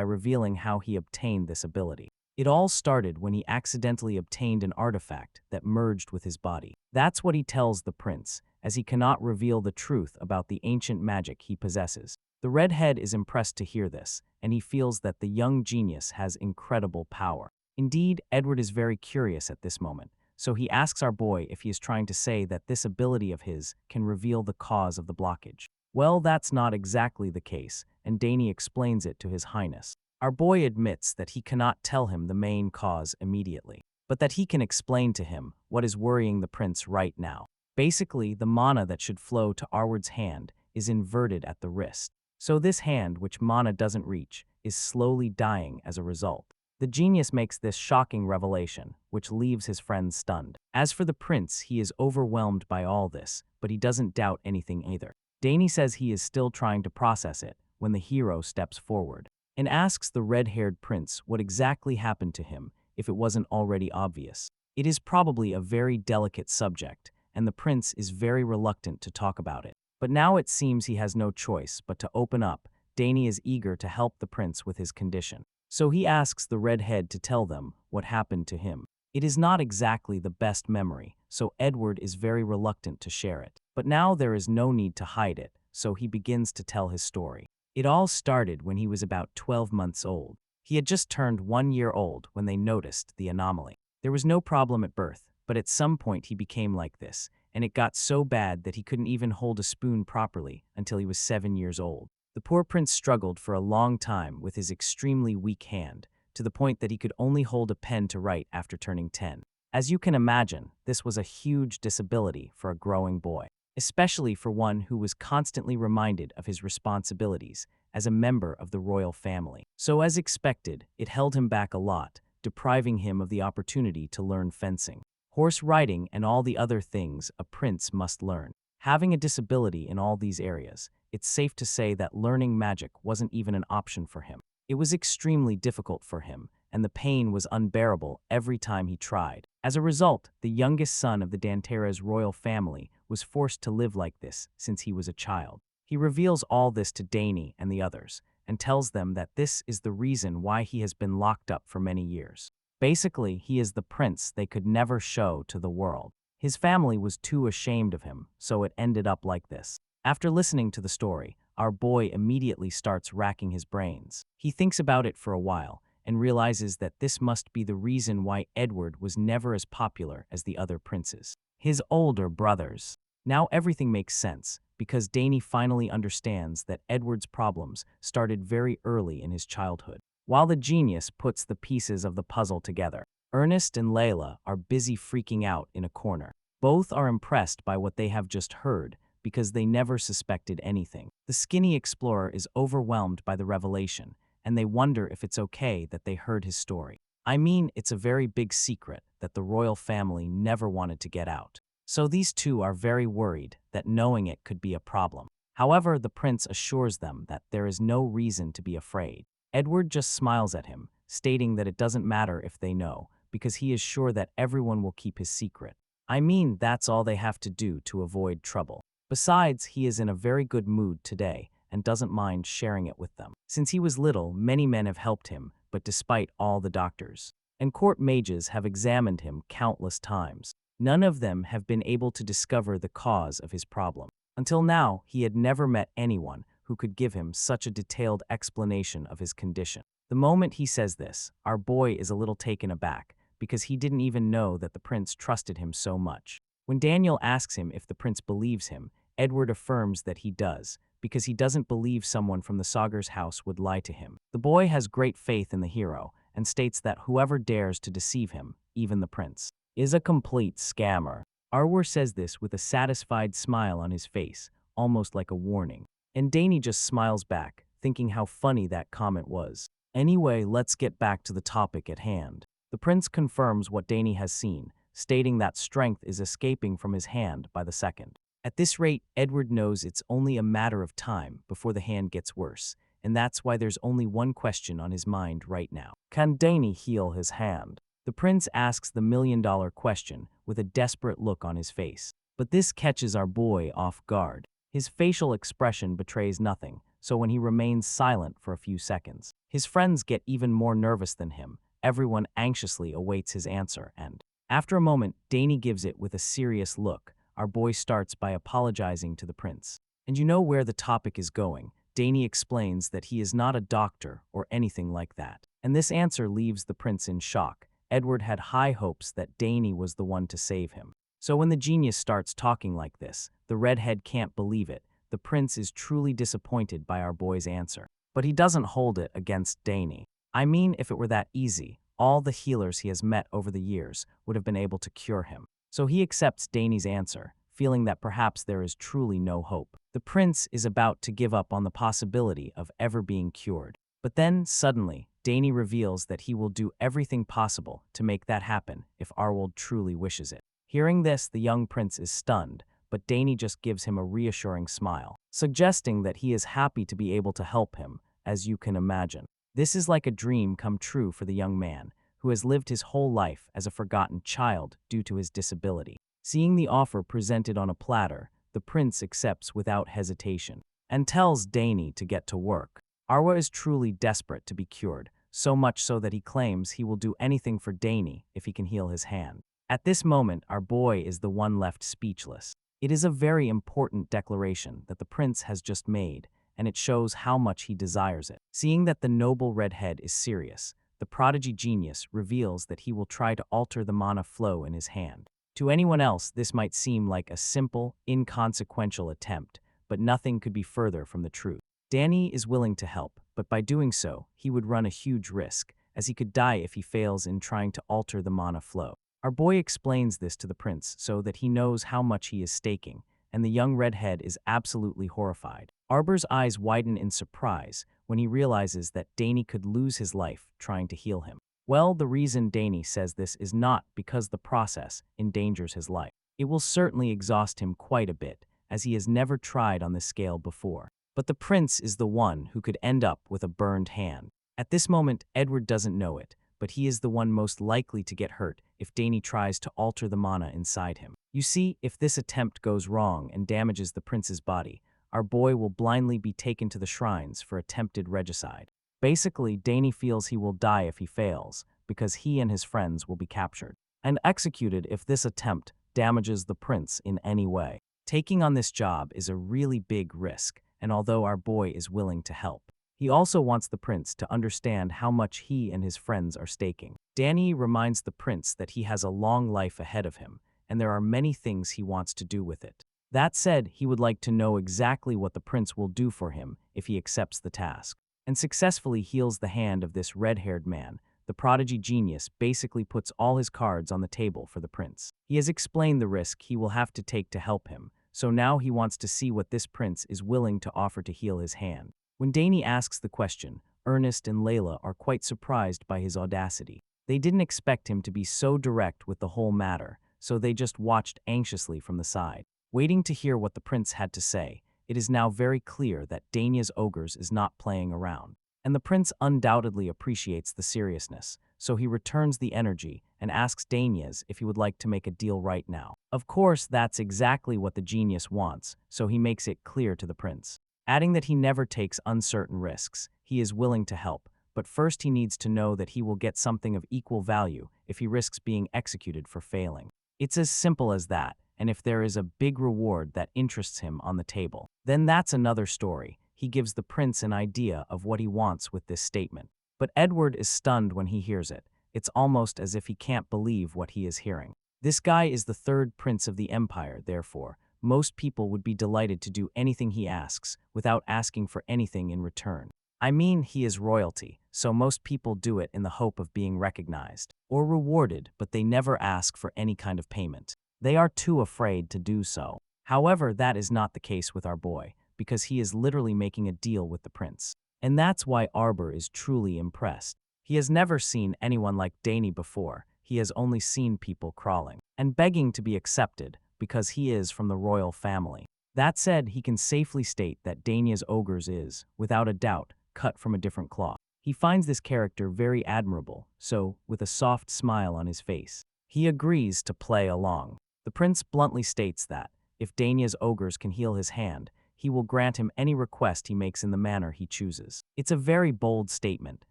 Speaker 1: revealing how he obtained this ability. It all started when he accidentally obtained an artifact that merged with his body. That's what he tells the prince, as he cannot reveal the truth about the ancient magic he possesses. The redhead is impressed to hear this, and he feels that the young genius has incredible power. Indeed, Edward is very curious at this moment, so he asks our boy if he is trying to say that this ability of his can reveal the cause of the blockage. Well, that's not exactly the case, and Dane explains it to His Highness. Our boy admits that he cannot tell him the main cause immediately, but that he can explain to him what is worrying the prince right now. Basically, the mana that should flow to Arward's hand is inverted at the wrist. So this hand, which mana doesn't reach, is slowly dying as a result. The genius makes this shocking revelation, which leaves his friends stunned. As for the prince, he is overwhelmed by all this, but he doesn't doubt anything either. Dane says he is still trying to process it when the hero steps forward and asks the red-haired prince what exactly happened to him if it wasn't already obvious. It is probably a very delicate subject, and the prince is very reluctant to talk about it. But now it seems he has no choice but to open up. Dane is eager to help the prince with his condition, so he asks the redhead to tell them what happened to him. It is not exactly the best memory, so Edward is very reluctant to share it. But now there is no need to hide it, so he begins to tell his story. It all started when he was about 12 months old. He had just turned 1 year old when they noticed the anomaly. There was no problem at birth, but at some point he became like this, and it got so bad that he couldn't even hold a spoon properly until he was 7 years old. The poor prince struggled for a long time with his extremely weak hand, to the point that he could only hold a pen to write after turning 10. As you can imagine, this was a huge disability for a growing boy, especially for one who was constantly reminded of his responsibilities as a member of the royal family. So as expected, it held him back a lot, depriving him of the opportunity to learn fencing, horse riding, and all the other things a prince must learn. Having a disability in all these areas, it's safe to say that learning magic wasn't even an option for him. It was extremely difficult for him, and the pain was unbearable every time he tried. As a result, the youngest son of the Dantera's royal family was forced to live like this since he was a child. He reveals all this to Dane and the others, and tells them that this is the reason why he has been locked up for many years. Basically, he is the prince they could never show to the world. His family was too ashamed of him, so it ended up like this. After listening to the story, our boy immediately starts racking his brains. He thinks about it for a while and realizes that this must be the reason why Edward was never as popular as the other princes, his older brothers. Now everything makes sense, because Dane finally understands that Edward's problems started very early in his childhood. While the genius puts the pieces of the puzzle together, Ernest and Layla are busy freaking out in a corner. Both are impressed by what they have just heard, because they never suspected anything. The skinny explorer is overwhelmed by the revelation, and they wonder if it's okay that they heard his story. I mean, it's a very big secret that the royal family never wanted to get out. So these two are very worried that knowing it could be a problem. However, the prince assures them that there is no reason to be afraid. Edward just smiles at him, stating that it doesn't matter if they know, because he is sure that everyone will keep his secret. I mean, that's all they have to do to avoid trouble. Besides, he is in a very good mood today and doesn't mind sharing it with them. Since he was little, many men have helped him, but despite all the doctors and court mages have examined him countless times, none of them have been able to discover the cause of his problem. Until now, he had never met anyone who could give him such a detailed explanation of his condition. The moment he says this, our boy is a little taken aback, because he didn't even know that the prince trusted him so much. When Daniel asks him if the prince believes him, Edward affirms that he does, because he doesn't believe someone from the Sogres house would lie to him. The boy has great faith in the hero, and states that whoever dares to deceive him, even the prince, is a complete scammer. Arwer says this with a satisfied smile on his face, almost like a warning. And Dane just smiles back, thinking how funny that comment was. Anyway, let's get back to the topic at hand. The prince confirms what Dane has seen, stating that strength is escaping from his hand by the second. At this rate, Edward knows it's only a matter of time before the hand gets worse, and that's why there's only one question on his mind right now. Can Dane heal his hand? The prince asks the million-dollar question with a desperate look on his face. But this catches our boy off guard. His facial expression betrays nothing, so when he remains silent for a few seconds, his friends get even more nervous than him. Everyone anxiously awaits his answer, and after a moment, Dane gives it with a serious look. Our boy starts by apologizing to the prince. And you know where the topic is going. Dane explains that he is not a doctor or anything like that. And this answer leaves the prince in shock. Edward had high hopes that Dane was the one to save him. So when the genius starts talking like this, the redhead can't believe it. The prince is truly disappointed by our boy's answer. But he doesn't hold it against Dane. I mean, if it were that easy, all the healers he has met over the years would have been able to cure him. So he accepts Dane's answer, feeling that perhaps there is truly no hope. The prince is about to give up on the possibility of ever being cured. But then, suddenly, Dane reveals that he will do everything possible to make that happen if Arwold truly wishes it. Hearing this, the young prince is stunned, but Dane just gives him a reassuring smile, suggesting that he is happy to be able to help him, as you can imagine. This is like a dream come true for the young man, who has lived his whole life as a forgotten child due to his disability. Seeing the offer presented on a platter, the prince accepts without hesitation, and tells Dane to get to work. Arwa is truly desperate to be cured, so much so that he claims he will do anything for Dane if he can heal his hand. At this moment, our boy is the one left speechless. It is a very important declaration that the prince has just made, and it shows how much he desires it. Seeing that the noble redhead is serious, the prodigy genius reveals that he will try to alter the mana flow in his hand. To anyone else, this might seem like a simple, inconsequential attempt, but nothing could be further from the truth. Dane is willing to help, but by doing so, he would run a huge risk, as he could die if he fails in trying to alter the mana flow. Our boy explains this to the prince so that he knows how much he is staking, and the young redhead is absolutely horrified. Arbor's eyes widen in surprise when he realizes that Dane could lose his life trying to heal him. Well, the reason Dane says this is not because the process endangers his life. It will certainly exhaust him quite a bit, as he has never tried on this scale before. But the prince is the one who could end up with a burned hand. At this moment, Edward doesn't know it, but he is the one most likely to get hurt if Dane tries to alter the mana inside him. You see, if this attempt goes wrong and damages the prince's body, our boy will blindly be taken to the shrines for attempted regicide. Basically, Dane feels he will die if he fails, because he and his friends will be captured and executed if this attempt damages the prince in any way. Taking on this job is a really big risk, and although our boy is willing to help, he also wants the prince to understand how much he and his friends are staking. Dane reminds the prince that he has a long life ahead of him, and there are many things he wants to do with it. That said, he would like to know exactly what the prince will do for him if he accepts the task, and successfully heals the hand of this red-haired man. The prodigy genius basically puts all his cards on the table for the prince. He has explained the risk he will have to take to help him, so now he wants to see what this prince is willing to offer to heal his hand. When Dane asks the question, Ernest and Layla are quite surprised by his audacity. They didn't expect him to be so direct with the whole matter, so they just watched anxiously from the side, waiting to hear what the prince had to say. It is now very clear that Dane Sogres is not playing around, and the prince undoubtedly appreciates the seriousness, so he returns the energy and asks Danias if he would like to make a deal right now. Of course, that's exactly what the genius wants, so he makes it clear to the prince, adding that he never takes uncertain risks. He is willing to help, but first he needs to know that he will get something of equal value if he risks being executed for failing. It's as simple as that, and if there is a big reward that interests him on the table, then that's another story. He gives the prince an idea of what he wants with this statement. But Edward is stunned when he hears it. It's almost as if he can't believe what he is hearing. This guy is the third prince of the empire, therefore, most people would be delighted to do anything he asks without asking for anything in return. I mean, he is royalty, so most people do it in the hope of being recognized or rewarded, but they never ask for any kind of payment. They are too afraid to do so. However, that is not the case with our boy, because he is literally making a deal with the prince. And that's why Arbor is truly impressed. He has never seen anyone like Dane before. He has only seen people crawling and begging to be accepted because he is from the royal family. That said, he can safely state that Dane Sogres is, without a doubt, cut from a different cloth. He finds this character very admirable, so, with a soft smile on his face, he agrees to play along. The prince bluntly states that, if Dane Sogres can heal his hand, he will grant him any request he makes in the manner he chooses. It's a very bold statement,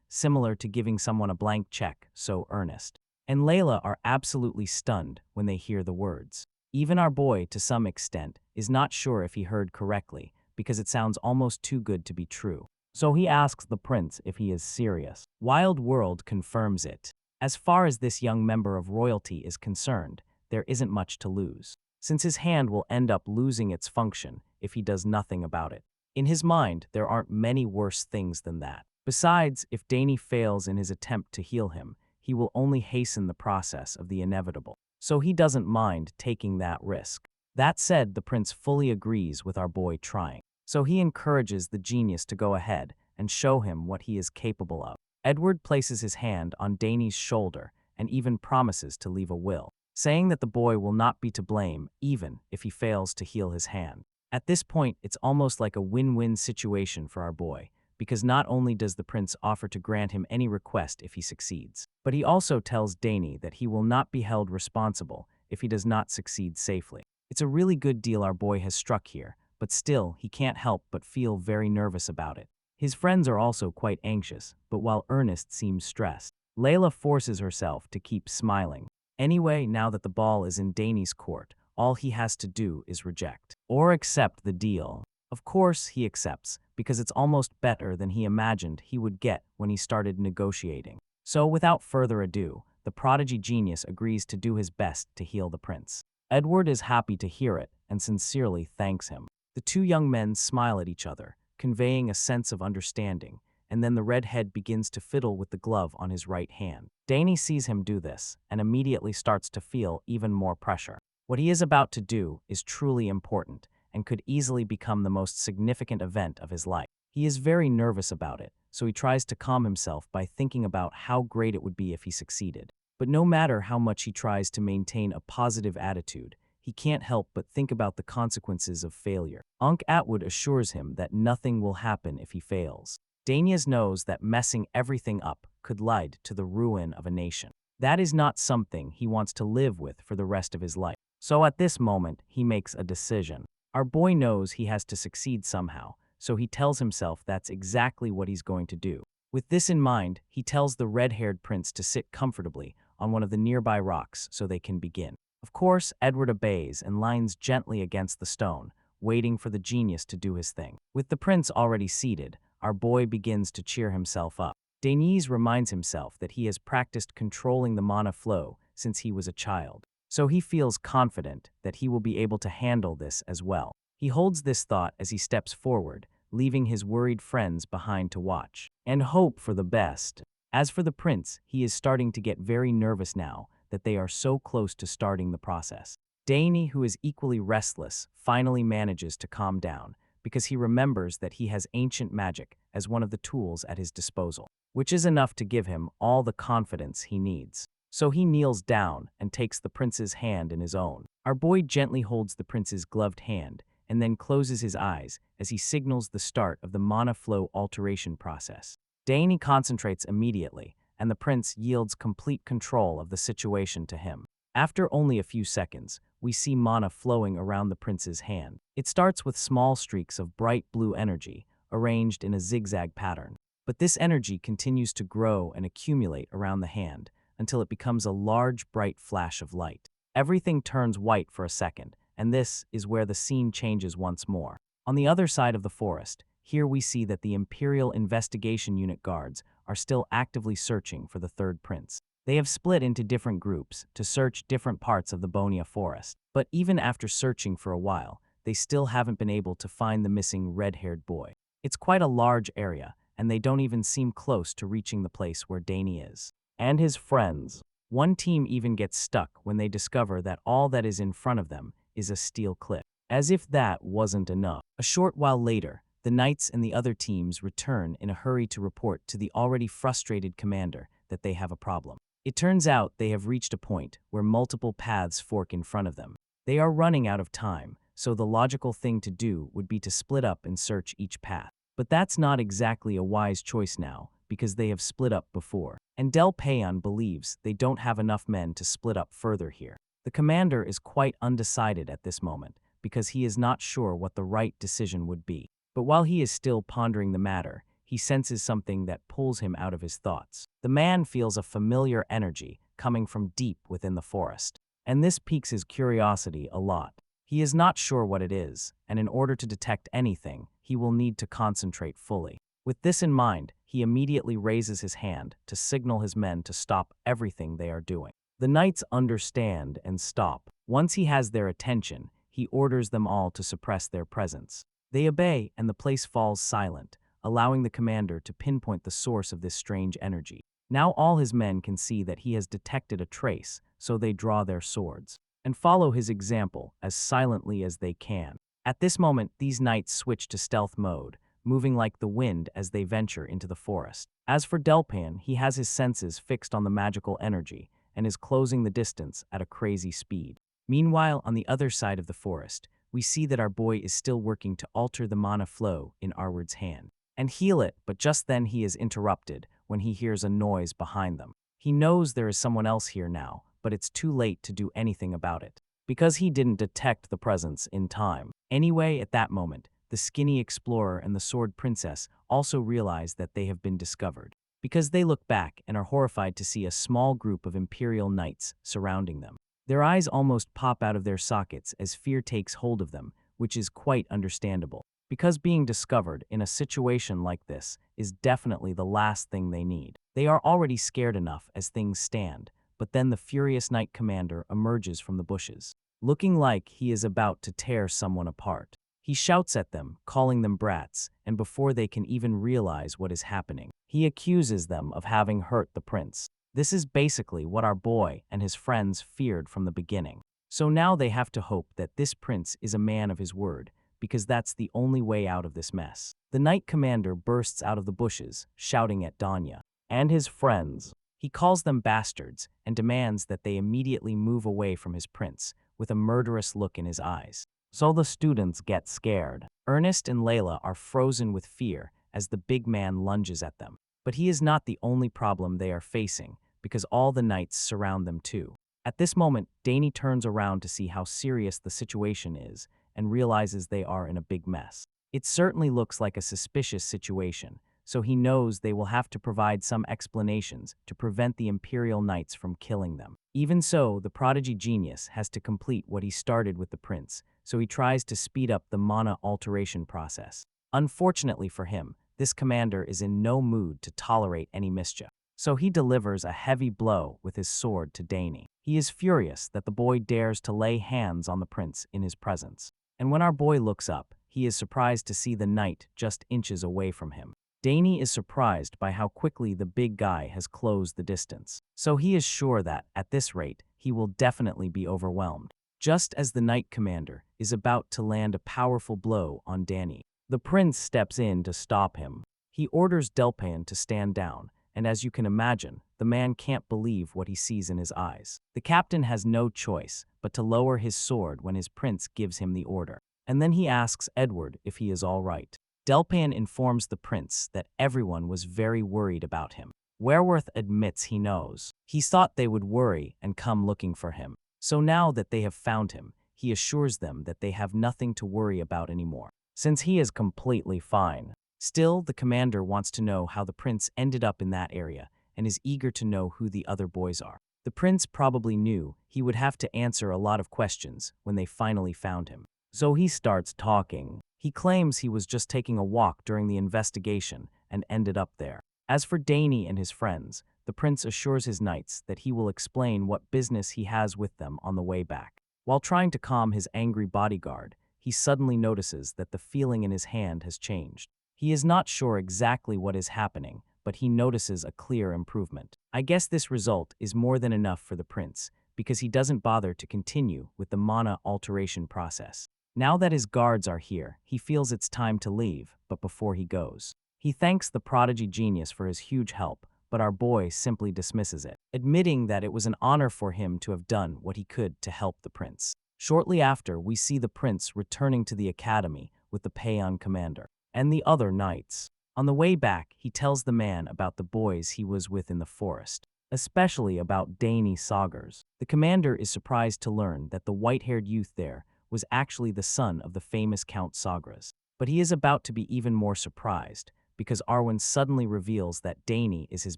Speaker 1: similar to giving someone a blank check, so Ernest and Layla are absolutely stunned when they hear the words. Even our boy, to some extent, is not sure if he heard correctly, because it sounds almost too good to be true. So he asks the prince if he is serious. Wild World confirms it. As far as this young member of royalty is concerned, there isn't much to lose, since his hand will end up losing its function if he does nothing about it. In his mind, there aren't many worse things than that. Besides, if Dane fails in his attempt to heal him, he will only hasten the process of the inevitable, so he doesn't mind taking that risk. That said, the prince fully agrees with our boy trying, so he encourages the genius to go ahead and show him what he is capable of. Edward places his hand on Dane's shoulder and even promises to leave a will, saying that the boy will not be to blame even if he fails to heal his hand. At this point, it's almost like a win-win situation for our boy, because not only does the prince offer to grant him any request if he succeeds, but he also tells Dane that he will not be held responsible if he does not succeed safely. It's a really good deal our boy has struck here, but still, he can't help but feel very nervous about it. His friends are also quite anxious, but while Ernest seems stressed, Layla forces herself to keep smiling. Anyway, now that the ball is in Dane's court, all he has to do is reject or accept the deal. Of course, he accepts, because it's almost better than he imagined he would get when he started negotiating. So without further ado, the prodigy genius agrees to do his best to heal the prince. Edward is happy to hear it and sincerely thanks him. The two young men smile at each other, conveying a sense of understanding, and then the redhead begins to fiddle with the glove on his right hand. Dane sees him do this and immediately starts to feel even more pressure. What he is about to do is truly important and could easily become the most significant event of his life. He is very nervous about it, so he tries to calm himself by thinking about how great it would be if he succeeded. But no matter how much he tries to maintain a positive attitude, he can't help but think about the consequences of failure. Unc Atwood assures him that nothing will happen if he fails. Danias knows that messing everything up could lead to the ruin of a nation. That is not something he wants to live with for the rest of his life. So at this moment, he makes a decision. Our boy knows he has to succeed somehow, so he tells himself that's exactly what he's going to do. With this in mind, he tells the red-haired prince to sit comfortably on one of the nearby rocks so they can begin. Of course, Edward obeys and lies gently against the stone, waiting for the genius to do his thing. With the prince already seated, our boy begins to cheer himself up. Dane reminds himself that he has practiced controlling the mana flow since he was a child, so he feels confident that he will be able to handle this as well. He holds this thought as he steps forward, leaving his worried friends behind to watch and hope for the best. As for the prince, he is starting to get very nervous now that they are so close to starting the process. Dane, who is equally restless, finally manages to calm down, because he remembers that he has ancient magic as one of the tools at his disposal, which is enough to give him all the confidence he needs. So he kneels down and takes the prince's hand in his own. Our boy gently holds the prince's gloved hand and then closes his eyes as he signals the start of the mana flow alteration process. Dane concentrates immediately, and the prince yields complete control of the situation to him. After only a few seconds, we see mana flowing around the prince's hand. It starts with small streaks of bright blue energy, arranged in a zigzag pattern. But this energy continues to grow and accumulate around the hand until it becomes a large, bright flash of light. Everything turns white for a second, and this is where the scene changes once more. On the other side of the forest, here we see that the Imperial Investigation Unit guards are still actively searching for the third prince. They have split into different groups to search different parts of the Bonia forest, but even after searching for a while, they still haven't been able to find the missing red-haired boy. It's quite a large area, and they don't even seem close to reaching the place where Dane is and his friends. One team even gets stuck when they discover that all that is in front of them is a steel cliff. As if that wasn't enough. A short while later, the knights and the other teams return in a hurry to report to the already frustrated commander that they have a problem. It turns out they have reached a point where multiple paths fork in front of them. They are running out of time, so the logical thing to do would be to split up and search each path. But that's not exactly a wise choice now, because they have split up before. And Del Payon believes they don't have enough men to split up further here. The commander is quite undecided at this moment, because he is not sure what the right decision would be. But while he is still pondering the matter, he senses something that pulls him out of his thoughts. The man feels a familiar energy coming from deep within the forest, and this piques his curiosity a lot. He is not sure what it is, and in order to detect anything, he will need to concentrate fully. With this in mind, he immediately raises his hand to signal his men to stop everything they are doing. The knights understand and stop. Once he has their attention, he orders them all to suppress their presence. They obey, and the place falls silent, allowing the commander to pinpoint the source of this strange energy. Now all his men can see that he has detected a trace, so they draw their swords and follow his example as silently as they can. At this moment, these knights switch to stealth mode, moving like the wind as they venture into the forest. As for Delpan, he has his senses fixed on the magical energy and is closing the distance at a crazy speed. Meanwhile, on the other side of the forest, we see that our boy is still working to alter the mana flow in Arward's hand and heal it, but just then he is interrupted when he hears a noise behind them. He knows there is someone else here now, but it's too late to do anything about it, because he didn't detect the presence in time. Anyway, at that moment, the skinny explorer and the sword princess also realize that they have been discovered, because they look back and are horrified to see a small group of Imperial knights surrounding them. Their eyes almost pop out of their sockets as fear takes hold of them, which is quite understandable, because being discovered in a situation like this is definitely the last thing they need. They are already scared enough as things stand, but then the furious knight commander emerges from the bushes, looking like he is about to tear someone apart. He shouts at them, calling them brats, and before they can even realize what is happening, he accuses them of having hurt the prince. This is basically what our boy and his friends feared from the beginning. So now they have to hope that this prince is a man of his word, because that's the only way out of this mess. The knight commander bursts out of the bushes, shouting at Danya and his friends. He calls them bastards and demands that they immediately move away from his prince, with a murderous look in his eyes. So the students get scared. Ernest and Layla are frozen with fear as the big man lunges at them. But he is not the only problem they are facing, because all the knights surround them too. At this moment, Dane turns around to see how serious the situation is and realizes they are in a big mess. It certainly looks like a suspicious situation, so he knows they will have to provide some explanations to prevent the Imperial Knights from killing them. Even so, the prodigy genius has to complete what he started with the prince, so he tries to speed up the mana alteration process. Unfortunately for him, this commander is in no mood to tolerate any mischief, so he delivers a heavy blow with his sword to Dane. He is furious that the boy dares to lay hands on the prince in his presence, and when our boy looks up, he is surprised to see the knight just inches away from him. Dane is surprised by how quickly the big guy has closed the distance, so he is sure that, at this rate, he will definitely be overwhelmed. Just as the knight commander is about to land a powerful blow on Dane, The prince steps in to stop him. He orders Delpan to stand down, and as you can imagine, the man can't believe what he sees in his eyes. The captain has no choice but to lower his sword when his prince gives him the order. And then he asks Edward if he is all right. Delpan informs the prince that everyone was very worried about him. Werworth admits he knows. He thought they would worry and come looking for him. So now that they have found him, he assures them that they have nothing to worry about anymore, since he is completely fine. Still, the commander wants to know how the prince ended up in that area and is eager to know who the other boys are. The prince probably knew he would have to answer a lot of questions when they finally found him. So he starts talking. He claims he was just taking a walk during the investigation and ended up there. As for Dane and his friends, the prince assures his knights that he will explain what business he has with them on the way back. While trying to calm his angry bodyguard, he suddenly notices that the feeling in his hand has changed. He is not sure exactly what is happening, but he notices a clear improvement. I guess this result is more than enough for the prince, because he doesn't bother to continue with the mana alteration process. Now that his guards are here, he feels it's time to leave, but before he goes, he thanks the prodigy genius for his huge help, but our boy simply dismisses it, admitting that it was an honor for him to have done what he could to help the prince. Shortly after, we see the prince returning to the academy with the Paeon commander and the other knights. On the way back, he tells the man about the boys he was with in the forest, especially about Dane Sogres. The commander is surprised to learn that the white-haired youth there was actually the son of the famous Count Sogres. But he is about to be even more surprised, because Arwen suddenly reveals that Dane is his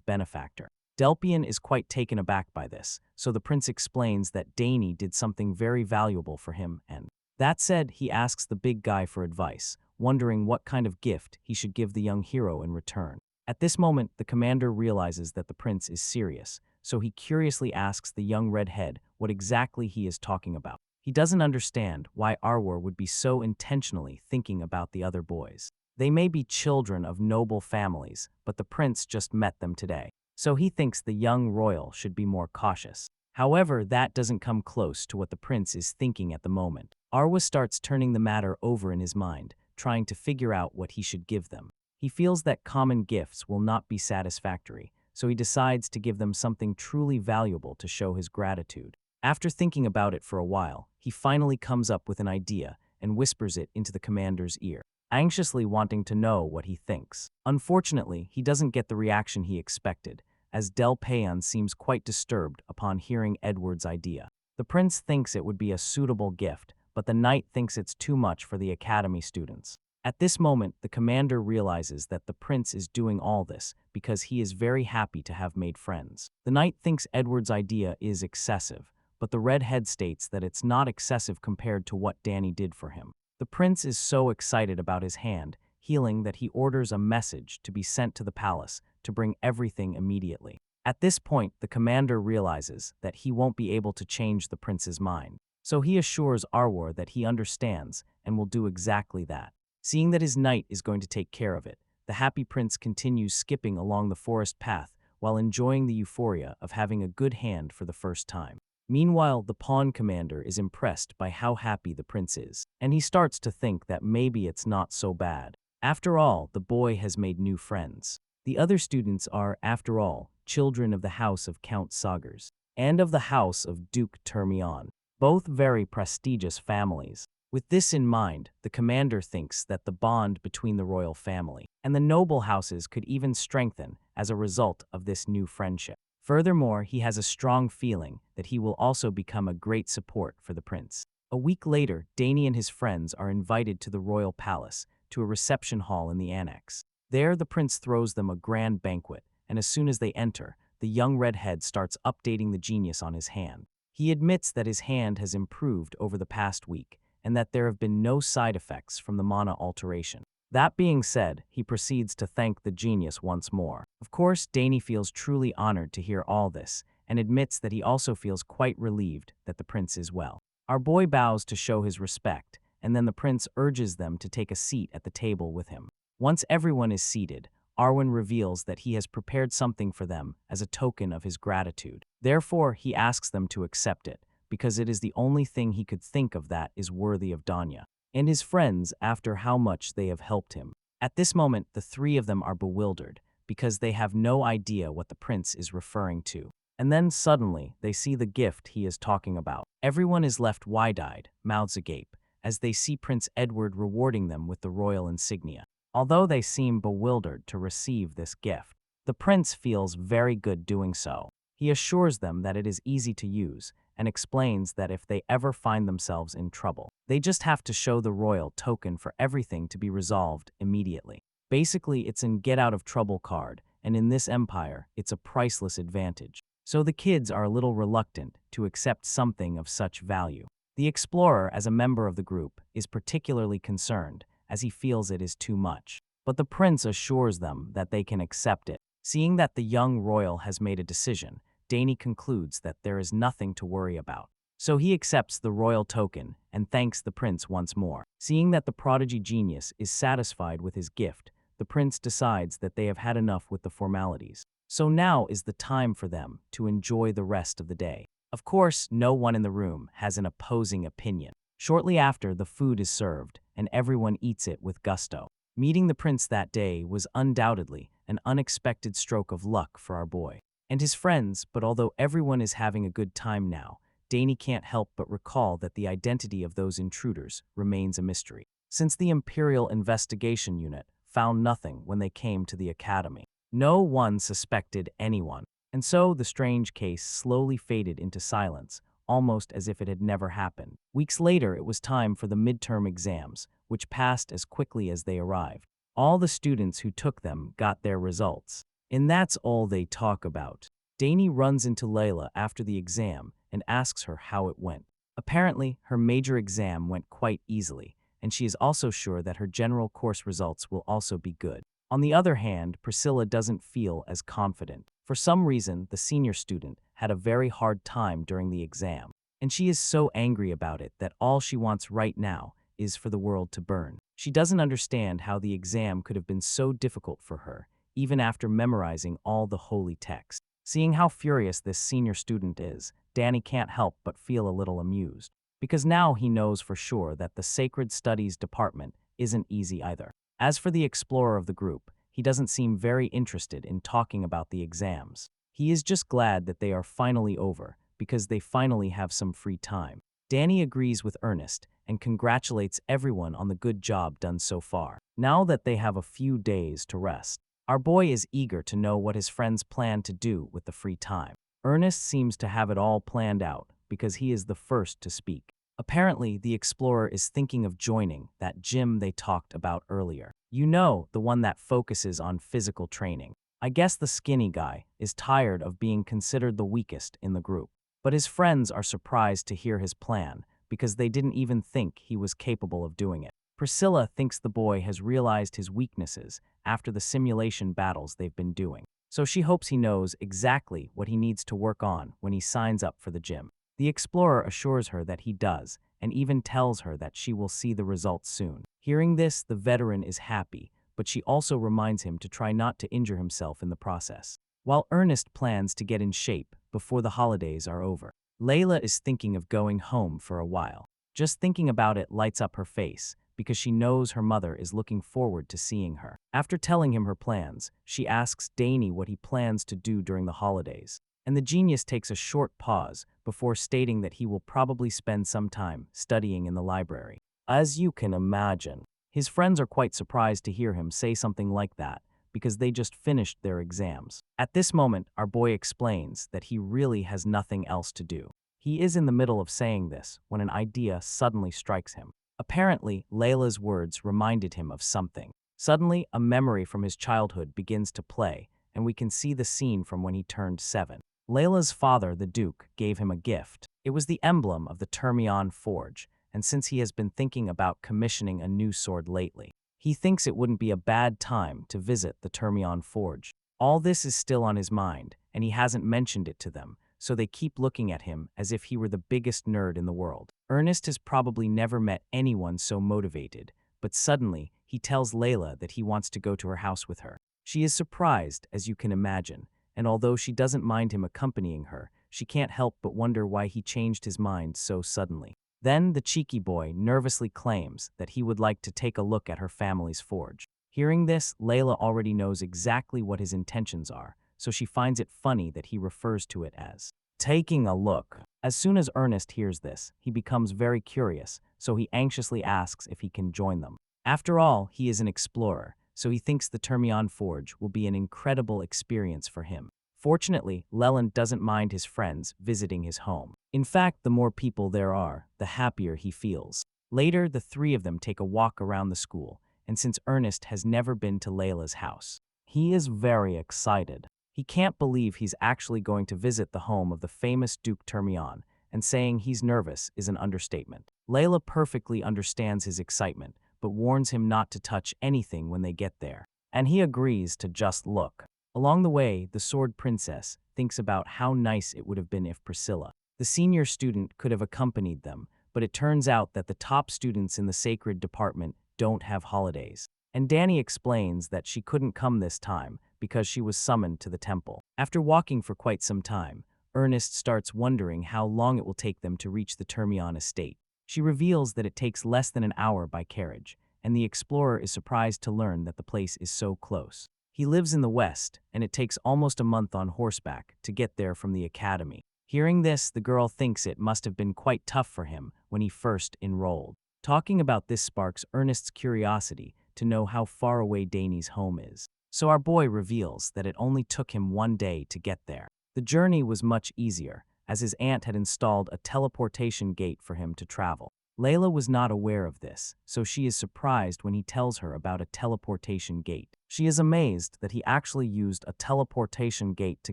Speaker 1: benefactor. Delpian is quite taken aback by this, so the prince explains that Dane did something very valuable for him, and that said, he asks the big guy for advice, wondering what kind of gift he should give the young hero in return. At this moment, the commander realizes that the prince is serious, so he curiously asks the young redhead what exactly he is talking about. He doesn't understand why Arwen would be so intentionally thinking about the other boys. They may be children of noble families, but the prince just met them today, so he thinks the young royal should be more cautious. However, that doesn't come close to what the prince is thinking at the moment. Arwen starts turning the matter over in his mind, trying to figure out what he should give them. He feels that common gifts will not be satisfactory, so he decides to give them something truly valuable to show his gratitude. After thinking about it for a while, he finally comes up with an idea and whispers it into the commander's ear, anxiously wanting to know what he thinks. Unfortunately, he doesn't get the reaction he expected, as Delpaeon seems quite disturbed upon hearing Edward's idea. The prince thinks it would be a suitable gift, but the knight thinks it's too much for the academy students. At this moment, the commander realizes that the prince is doing all this because he is very happy to have made friends. The knight thinks Edward's idea is excessive, but the redhead states that it's not excessive compared to what Dane did for him. The prince is so excited about his hand healing that he orders a message to be sent to the palace to bring everything immediately. At this point, the commander realizes that he won't be able to change the prince's mind, so he assures Arwen that he understands and will do exactly that. Seeing that his knight is going to take care of it, the happy prince continues skipping along the forest path while enjoying the euphoria of having a good hand for the first time. Meanwhile, the pawn commander is impressed by how happy the prince is, and he starts to think that maybe it's not so bad. After all, the boy has made new friends. The other students are, after all, children of the house of Count Sogres and of the house of Duke Termion, both very prestigious families. With this in mind, the commander thinks that the bond between the royal family and the noble houses could even strengthen as a result of this new friendship. Furthermore, he has a strong feeling that he will also become a great support for the prince. A week later, Dane and his friends are invited to the royal palace, to a reception hall in the annex. There, the prince throws them a grand banquet, and as soon as they enter, the young redhead starts updating the genius on his hand. He admits that his hand has improved over the past week, and that there have been no side effects from the mana alteration. That being said, he proceeds to thank the genius once more. Of course, Dane feels truly honored to hear all this, and admits that he also feels quite relieved that the prince is well. Our boy bows to show his respect, and then the prince urges them to take a seat at the table with him. Once everyone is seated, Arwen reveals that he has prepared something for them as a token of his gratitude. Therefore, he asks them to accept it, because it is the only thing he could think of that is worthy of Danya. and his friends after how much they have helped him. At this moment, the three of them are bewildered because they have no idea what the prince is referring to. And then suddenly, they see the gift he is talking about. Everyone is left wide-eyed, mouths agape, as they see Prince Edward rewarding them with the royal insignia. Although they seem bewildered to receive this gift, the prince feels very good doing so. He assures them that it is easy to use and explains that if they ever find themselves in trouble, they just have to show the royal token for everything to be resolved immediately. Basically, it's an get out of trouble card, and in this empire, it's a priceless advantage. So the kids are a little reluctant to accept something of such value. The explorer, as a member of the group, is particularly concerned, as he feels it is too much. But the prince assures them that they can accept it. Seeing that the young royal has made a decision, Dane concludes that there is nothing to worry about. So he accepts the royal token and thanks the prince once more. Seeing that the prodigy genius is satisfied with his gift, the prince decides that they have had enough with the formalities. So now is the time for them to enjoy the rest of the day. Of course, no one in the room has an opposing opinion. Shortly after, the food is served, and everyone eats it with gusto. Meeting the prince that day was undoubtedly an unexpected stroke of luck for our boy and his friends, but although everyone is having a good time now, Dane can't help but recall that the identity of those intruders remains a mystery, since the Imperial Investigation Unit found nothing when they came to the academy. No one suspected anyone, and so the strange case slowly faded into silence, almost as if it had never happened. Weeks later, it was time for the midterm exams, which passed as quickly as they arrived. All the students who took them got their results, and that's all they talk about. Dane runs into Layla after the exam and asks her how it went. Apparently, her major exam went quite easily, and she is also sure that her general course results will also be good. On the other hand, Priscilla doesn't feel as confident. For some reason, the senior student had a very hard time during the exam, and she is so angry about it that all she wants right now is for the world to burn. She doesn't understand how the exam could have been so difficult for her, even after memorizing all the holy text. Seeing how furious this senior student is, Dane can't help but feel a little amused, because now he knows for sure that the Sacred Studies department isn't easy either. As for the explorer of the group, he doesn't seem very interested in talking about the exams. He is just glad that they are finally over, because they finally have some free time. Dane agrees with Ernest and congratulates everyone on the good job done so far. Now that they have a few days to rest, our boy is eager to know what his friends plan to do with the free time. Ernest seems to have it all planned out because he is the first to speak. Apparently, the explorer is thinking of joining that gym they talked about earlier. You know, the one that focuses on physical training. I guess the skinny guy is tired of being considered the weakest in the group. But his friends are surprised to hear his plan because they didn't even think he was capable of doing it. Priscilla thinks the boy has realized his weaknesses after the simulation battles they've been doing, so she hopes he knows exactly what he needs to work on when he signs up for the gym. The explorer assures her that he does, and even tells her that she will see the results soon. Hearing this, the veteran is happy, but she also reminds him to try not to injure himself in the process. While Ernest plans to get in shape before the holidays are over, Layla is thinking of going home for a while. Just thinking about it lights up her face, because she knows her mother is looking forward to seeing her. After telling him her plans, she asks Dane what he plans to do during the holidays, and the genius takes a short pause before stating that he will probably spend some time studying in the library. As you can imagine, his friends are quite surprised to hear him say something like that, because they just finished their exams. At this moment, our boy explains that he really has nothing else to do. He is in the middle of saying this when an idea suddenly strikes him. Apparently, Layla's words reminded him of something. Suddenly, a memory from his childhood begins to play, and we can see the scene from when he turned 7. Layla's father, the Duke, gave him a gift. It was the emblem of the Termion Forge, and since he has been thinking about commissioning a new sword lately, he thinks it wouldn't be a bad time to visit the Termion Forge. All this is still on his mind, and he hasn't mentioned it to them, so they keep looking at him as if he were the biggest nerd in the world. Ernest has probably never met anyone so motivated, but suddenly he tells Layla that he wants to go to her house with her. She is surprised, as you can imagine, and although she doesn't mind him accompanying her, she can't help but wonder why he changed his mind so suddenly. Then the cheeky boy nervously claims that he would like to take a look at her family's forge. Hearing this, Layla already knows exactly what his intentions are, so she finds it funny that he refers to it as taking a look. As soon as Ernest hears this, he becomes very curious, so he anxiously asks if he can join them. After all, he is an explorer, so he thinks the Termion Forge will be an incredible experience for him. Fortunately, Leland doesn't mind his friends visiting his home. In fact, the more people there are, the happier he feels. Later, the three of them take a walk around the school, and since Ernest has never been to Layla's house, he is very excited. He can't believe he's actually going to visit the home of the famous Duke Termion, and saying he's nervous is an understatement. Layla perfectly understands his excitement, but warns him not to touch anything when they get there, and he agrees to just look. Along the way, the Sword Princess thinks about how nice it would have been if Priscilla, the senior student, could have accompanied them, but it turns out that the top students in the sacred department don't have holidays. And Danny explains that she couldn't come this time because she was summoned to the temple. After walking for quite some time, Ernest starts wondering how long it will take them to reach the Termion estate. She reveals that it takes less than an hour by carriage, and the explorer is surprised to learn that the place is so close. He lives in the west, and it takes almost a month on horseback to get there from the academy. Hearing this, the girl thinks it must have been quite tough for him when he first enrolled. Talking about this sparks Ernest's curiosity to know how far away Dane's home is. So our boy reveals that it only took him 1 day to get there. The journey was much easier, as his aunt had installed a teleportation gate for him to travel. Layla was not aware of this, so she is surprised when he tells her about a teleportation gate. She is amazed that he actually used a teleportation gate to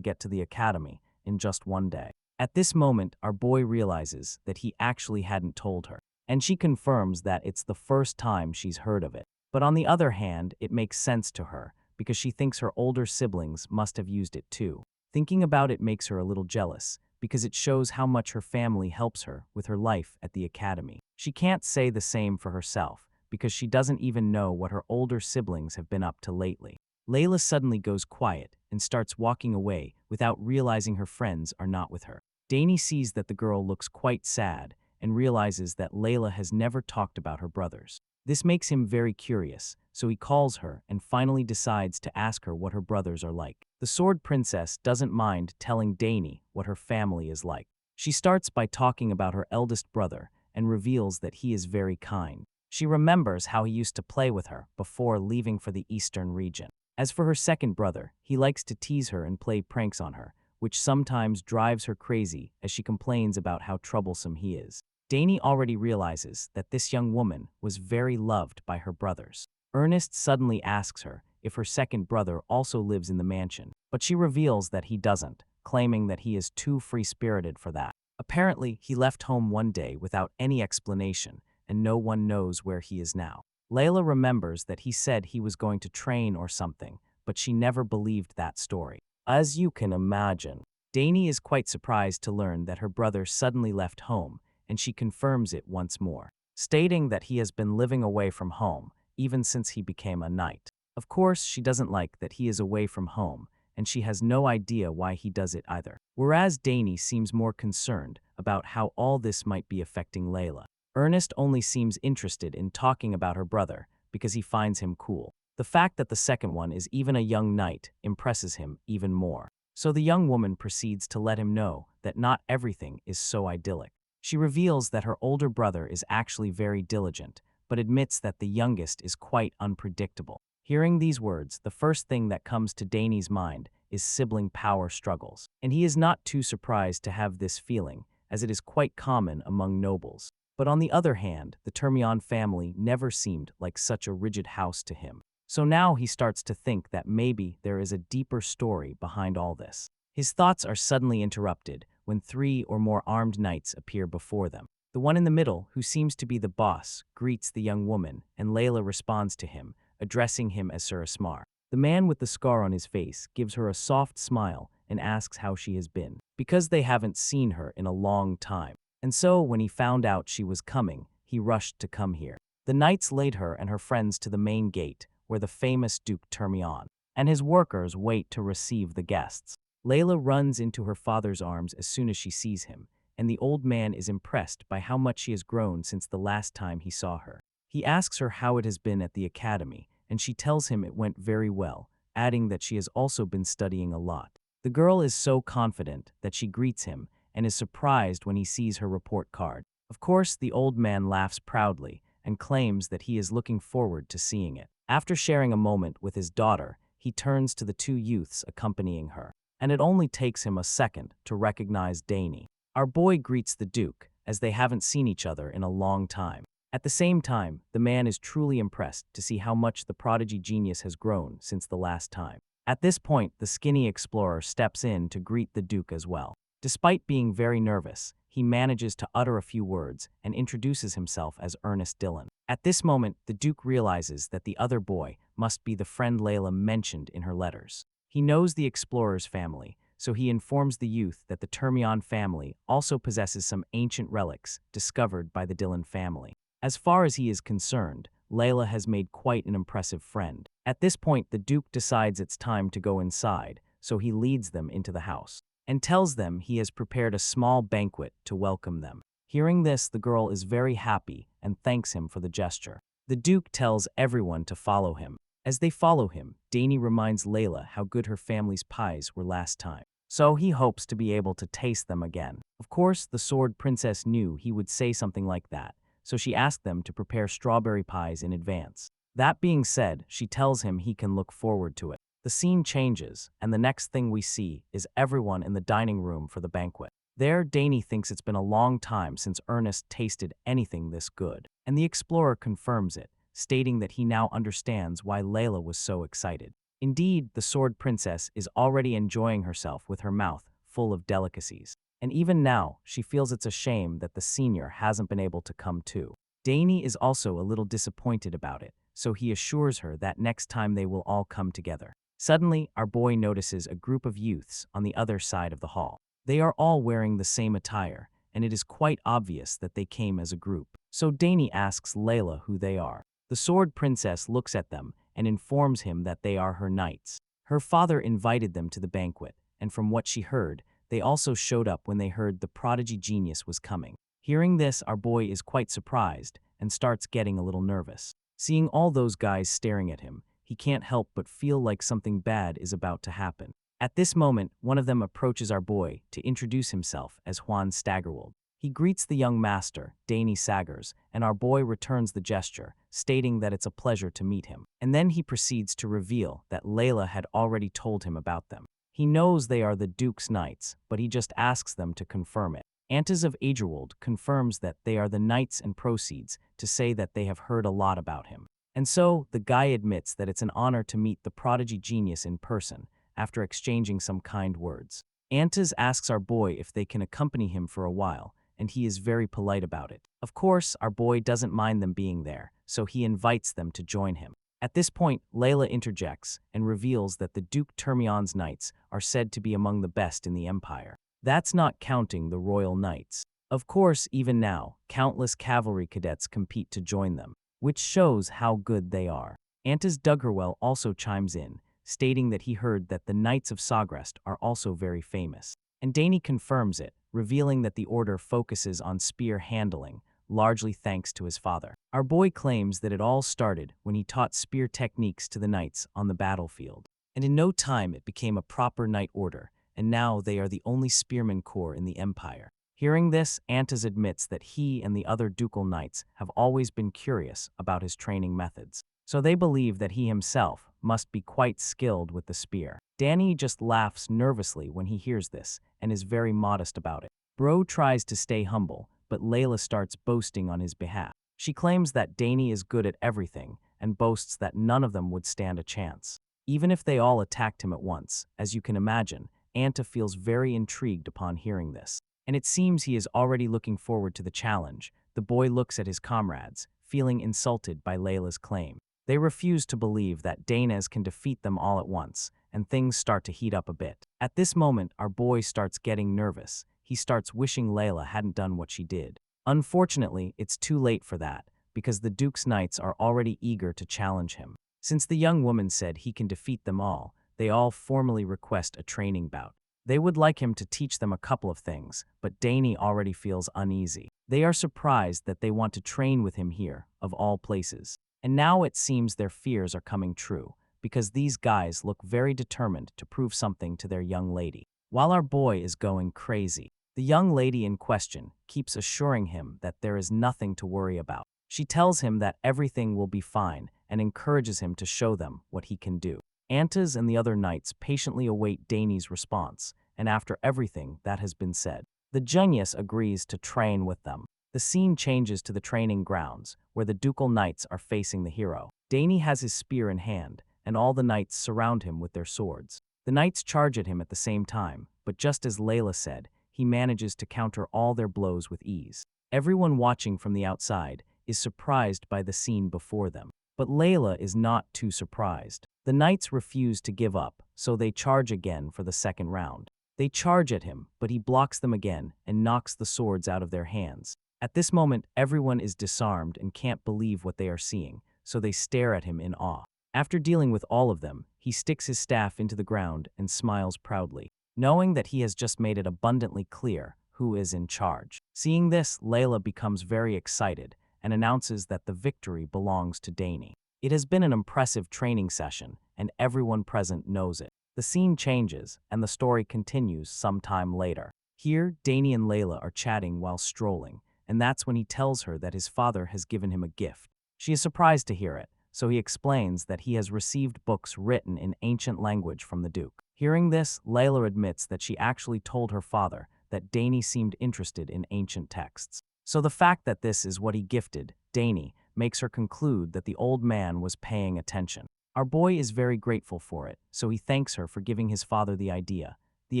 Speaker 1: get to the academy in just 1 day. At this moment, our boy realizes that he actually hadn't told her, and she confirms that it's the first time she's heard of it. But on the other hand, it makes sense to her, because she thinks her older siblings must have used it too. Thinking about it makes her a little jealous, because it shows how much her family helps her with her life at the academy. She can't say the same for herself, because she doesn't even know what her older siblings have been up to lately. Layla suddenly goes quiet and starts walking away without realizing her friends are not with her. Dane sees that the girl looks quite sad and realizes that Layla has never talked about her brothers. This makes him very curious, so he calls her and finally decides to ask her what her brothers are like. The Sword Princess doesn't mind telling Dane what her family is like. She starts by talking about her eldest brother and reveals that he is very kind. She remembers how he used to play with her before leaving for the eastern region. As for her second brother, he likes to tease her and play pranks on her, which sometimes drives her crazy as she complains about how troublesome he is. Dane already realizes that this young woman was very loved by her brothers. Ernest suddenly asks her if her second brother also lives in the mansion, but she reveals that he doesn't, claiming that he is too free-spirited for that. Apparently, he left home 1 day without any explanation, and no one knows where he is now. Layla remembers that he said he was going to train or something, but she never believed that story. As you can imagine, Dane is quite surprised to learn that her brother suddenly left home, and she confirms it once more, stating that he has been living away from home even since he became a knight. Of course, she doesn't like that he is away from home, and she has no idea why he does it either. Whereas Dane seems more concerned about how all this might be affecting Layla. Ernest only seems interested in talking about her brother because he finds him cool. The fact that the second one is even a young knight impresses him even more. So the young woman proceeds to let him know that not everything is so idyllic. She reveals that her older brother is actually very diligent, but admits that the youngest is quite unpredictable. Hearing these words, the first thing that comes to Dane's mind is sibling power struggles, and he is not too surprised to have this feeling, as it is quite common among nobles. But on the other hand, the Termion family never seemed like such a rigid house to him. So now he starts to think that maybe there is a deeper story behind all this. His thoughts are suddenly interrupted when 3 or more armed knights appear before them. The one in the middle, who seems to be the boss, greets the young woman, and Layla responds to him, addressing him as Sir Asmar. The man with the scar on his face gives her a soft smile and asks how she has been, because they haven't seen her in a long time. And so, when he found out she was coming, he rushed to come here. The knights laid her and her friends to the main gate, where the famous Duke Termion and his workers wait to receive the guests. Layla runs into her father's arms as soon as she sees him, and the old man is impressed by how much she has grown since the last time he saw her. He asks her how it has been at the academy, and she tells him it went very well, adding that she has also been studying a lot. The girl is so confident that she greets him and is surprised when he sees her report card. Of course, the old man laughs proudly and claims that he is looking forward to seeing it. After sharing a moment with his daughter, he turns to the two youths accompanying her, and it only takes him a second to recognize Dane. Our boy greets the Duke, as they haven't seen each other in a long time. At the same time, the man is truly impressed to see how much the prodigy genius has grown since the last time. At this point, the skinny explorer steps in to greet the Duke as well. Despite being very nervous, he manages to utter a few words and introduces himself as Ernest Dillon. At this moment, the Duke realizes that the other boy must be the friend Layla mentioned in her letters. He knows the explorer's family, so he informs the youth that the Termion family also possesses some ancient relics discovered by the Dillon family. As far as he is concerned, Layla has made quite an impressive friend. At this point, the Duke decides it's time to go inside, so he leads them into the house and tells them he has prepared a small banquet to welcome them. Hearing this, the girl is very happy and thanks him for the gesture. The Duke tells everyone to follow him. As they follow him, Dane reminds Layla how good her family's pies were last time, so he hopes to be able to taste them again. Of course, the Sword Princess knew he would say something like that, so she asked them to prepare strawberry pies in advance. That being said, she tells him he can look forward to it. The scene changes, and the next thing we see is everyone in the dining room for the banquet. There, Dane thinks it's been a long time since Ernest tasted anything this good, and the explorer confirms it, stating that he now understands why Layla was so excited. Indeed, the Sword Princess is already enjoying herself with her mouth full of delicacies, and even now, she feels it's a shame that the senior hasn't been able to come too. Dane is also a little disappointed about it, so he assures her that next time they will all come together. Suddenly, our boy notices a group of youths on the other side of the hall. They are all wearing the same attire, and it is quite obvious that they came as a group. So Dane asks Layla who they are. The Sword Princess looks at them and informs him that they are her knights. Her father invited them to the banquet, and from what she heard, they also showed up when they heard the prodigy genius was coming. Hearing this, our boy is quite surprised and starts getting a little nervous. Seeing all those guys staring at him, he can't help but feel like something bad is about to happen. At this moment, one of them approaches our boy to introduce himself as Juan Staggerwold. He greets the young master, Dane Sogres, and our boy returns the gesture, stating that it's a pleasure to meet him. And then he proceeds to reveal that Layla had already told him about them. He knows they are the Duke's knights, but he just asks them to confirm it. Antas of Agerwold confirms that they are the knights and proceeds to say that they have heard a lot about him. And so, the guy admits that it's an honor to meet the prodigy genius in person, after exchanging some kind words. Antas asks our boy if they can accompany him for a while, and he is very polite about it. Of course, our boy doesn't mind them being there, so he invites them to join him. At this point, Layla interjects and reveals that the Duke Termion's knights are said to be among the best in the Empire. That's not counting the royal knights. Of course, even now, countless cavalry cadets compete to join them, which shows how good they are. Antas Duggerwell also chimes in, stating that he heard that the Knights of Sogres are also very famous. And Dane confirms it, revealing that the order focuses on spear handling, largely thanks to his father. Our boy claims that it all started when he taught spear techniques to the knights on the battlefield. And in no time it became a proper knight order, and now they are the only spearmen corps in the Empire. Hearing this, Antas admits that he and the other ducal knights have always been curious about his training methods, so they believe that he himself must be quite skilled with the spear. Dane just laughs nervously when he hears this and is very modest about it. Bro tries to stay humble, but Layla starts boasting on his behalf. She claims that Dane is good at everything and boasts that none of them would stand a chance, even if they all attacked him at once. As you can imagine, Anta feels very intrigued upon hearing this, and it seems he is already looking forward to the challenge. The boy looks at his comrades, feeling insulted by Layla's claim. They refuse to believe that Dane can defeat them all at once, and things start to heat up a bit. At this moment, our boy starts getting nervous. He starts wishing Layla hadn't done what she did. Unfortunately, it's too late for that, because the Duke's knights are already eager to challenge him. Since the young woman said he can defeat them all, they all formally request a training bout. They would like him to teach them a couple of things, but Dane already feels uneasy. They are surprised that they want to train with him here, of all places. And now it seems their fears are coming true, because these guys look very determined to prove something to their young lady. While our boy is going crazy, the young lady in question keeps assuring him that there is nothing to worry about. She tells him that everything will be fine and encourages him to show them what he can do. Antas and the other knights patiently await Dane's response, and after everything that has been said, the genius agrees to train with them. The scene changes to the training grounds, where the ducal knights are facing the hero. Dane has his spear in hand, and all the knights surround him with their swords. The knights charge at him at the same time, but just as Layla said, he manages to counter all their blows with ease. Everyone watching from the outside is surprised by the scene before them, but Layla is not too surprised. The knights refuse to give up, so they charge again for the second round. They charge at him, but he blocks them again and knocks the swords out of their hands. At this moment, everyone is disarmed and can't believe what they are seeing, so they stare at him in awe. After dealing with all of them, he sticks his staff into the ground and smiles proudly, knowing that he has just made it abundantly clear who is in charge. Seeing this, Layla becomes very excited and announces that the victory belongs to Dane. It has been an impressive training session, and everyone present knows it. The scene changes, and the story continues some time later. Here, Dane and Layla are chatting while strolling, and that's when he tells her that his father has given him a gift. She is surprised to hear it, so he explains that he has received books written in ancient language from the Duke. Hearing this, Layla admits that she actually told her father that Dane seemed interested in ancient texts. So the fact that this is what he gifted, Dane, makes her conclude that the old man was paying attention. Our boy is very grateful for it, so he thanks her for giving his father the idea. The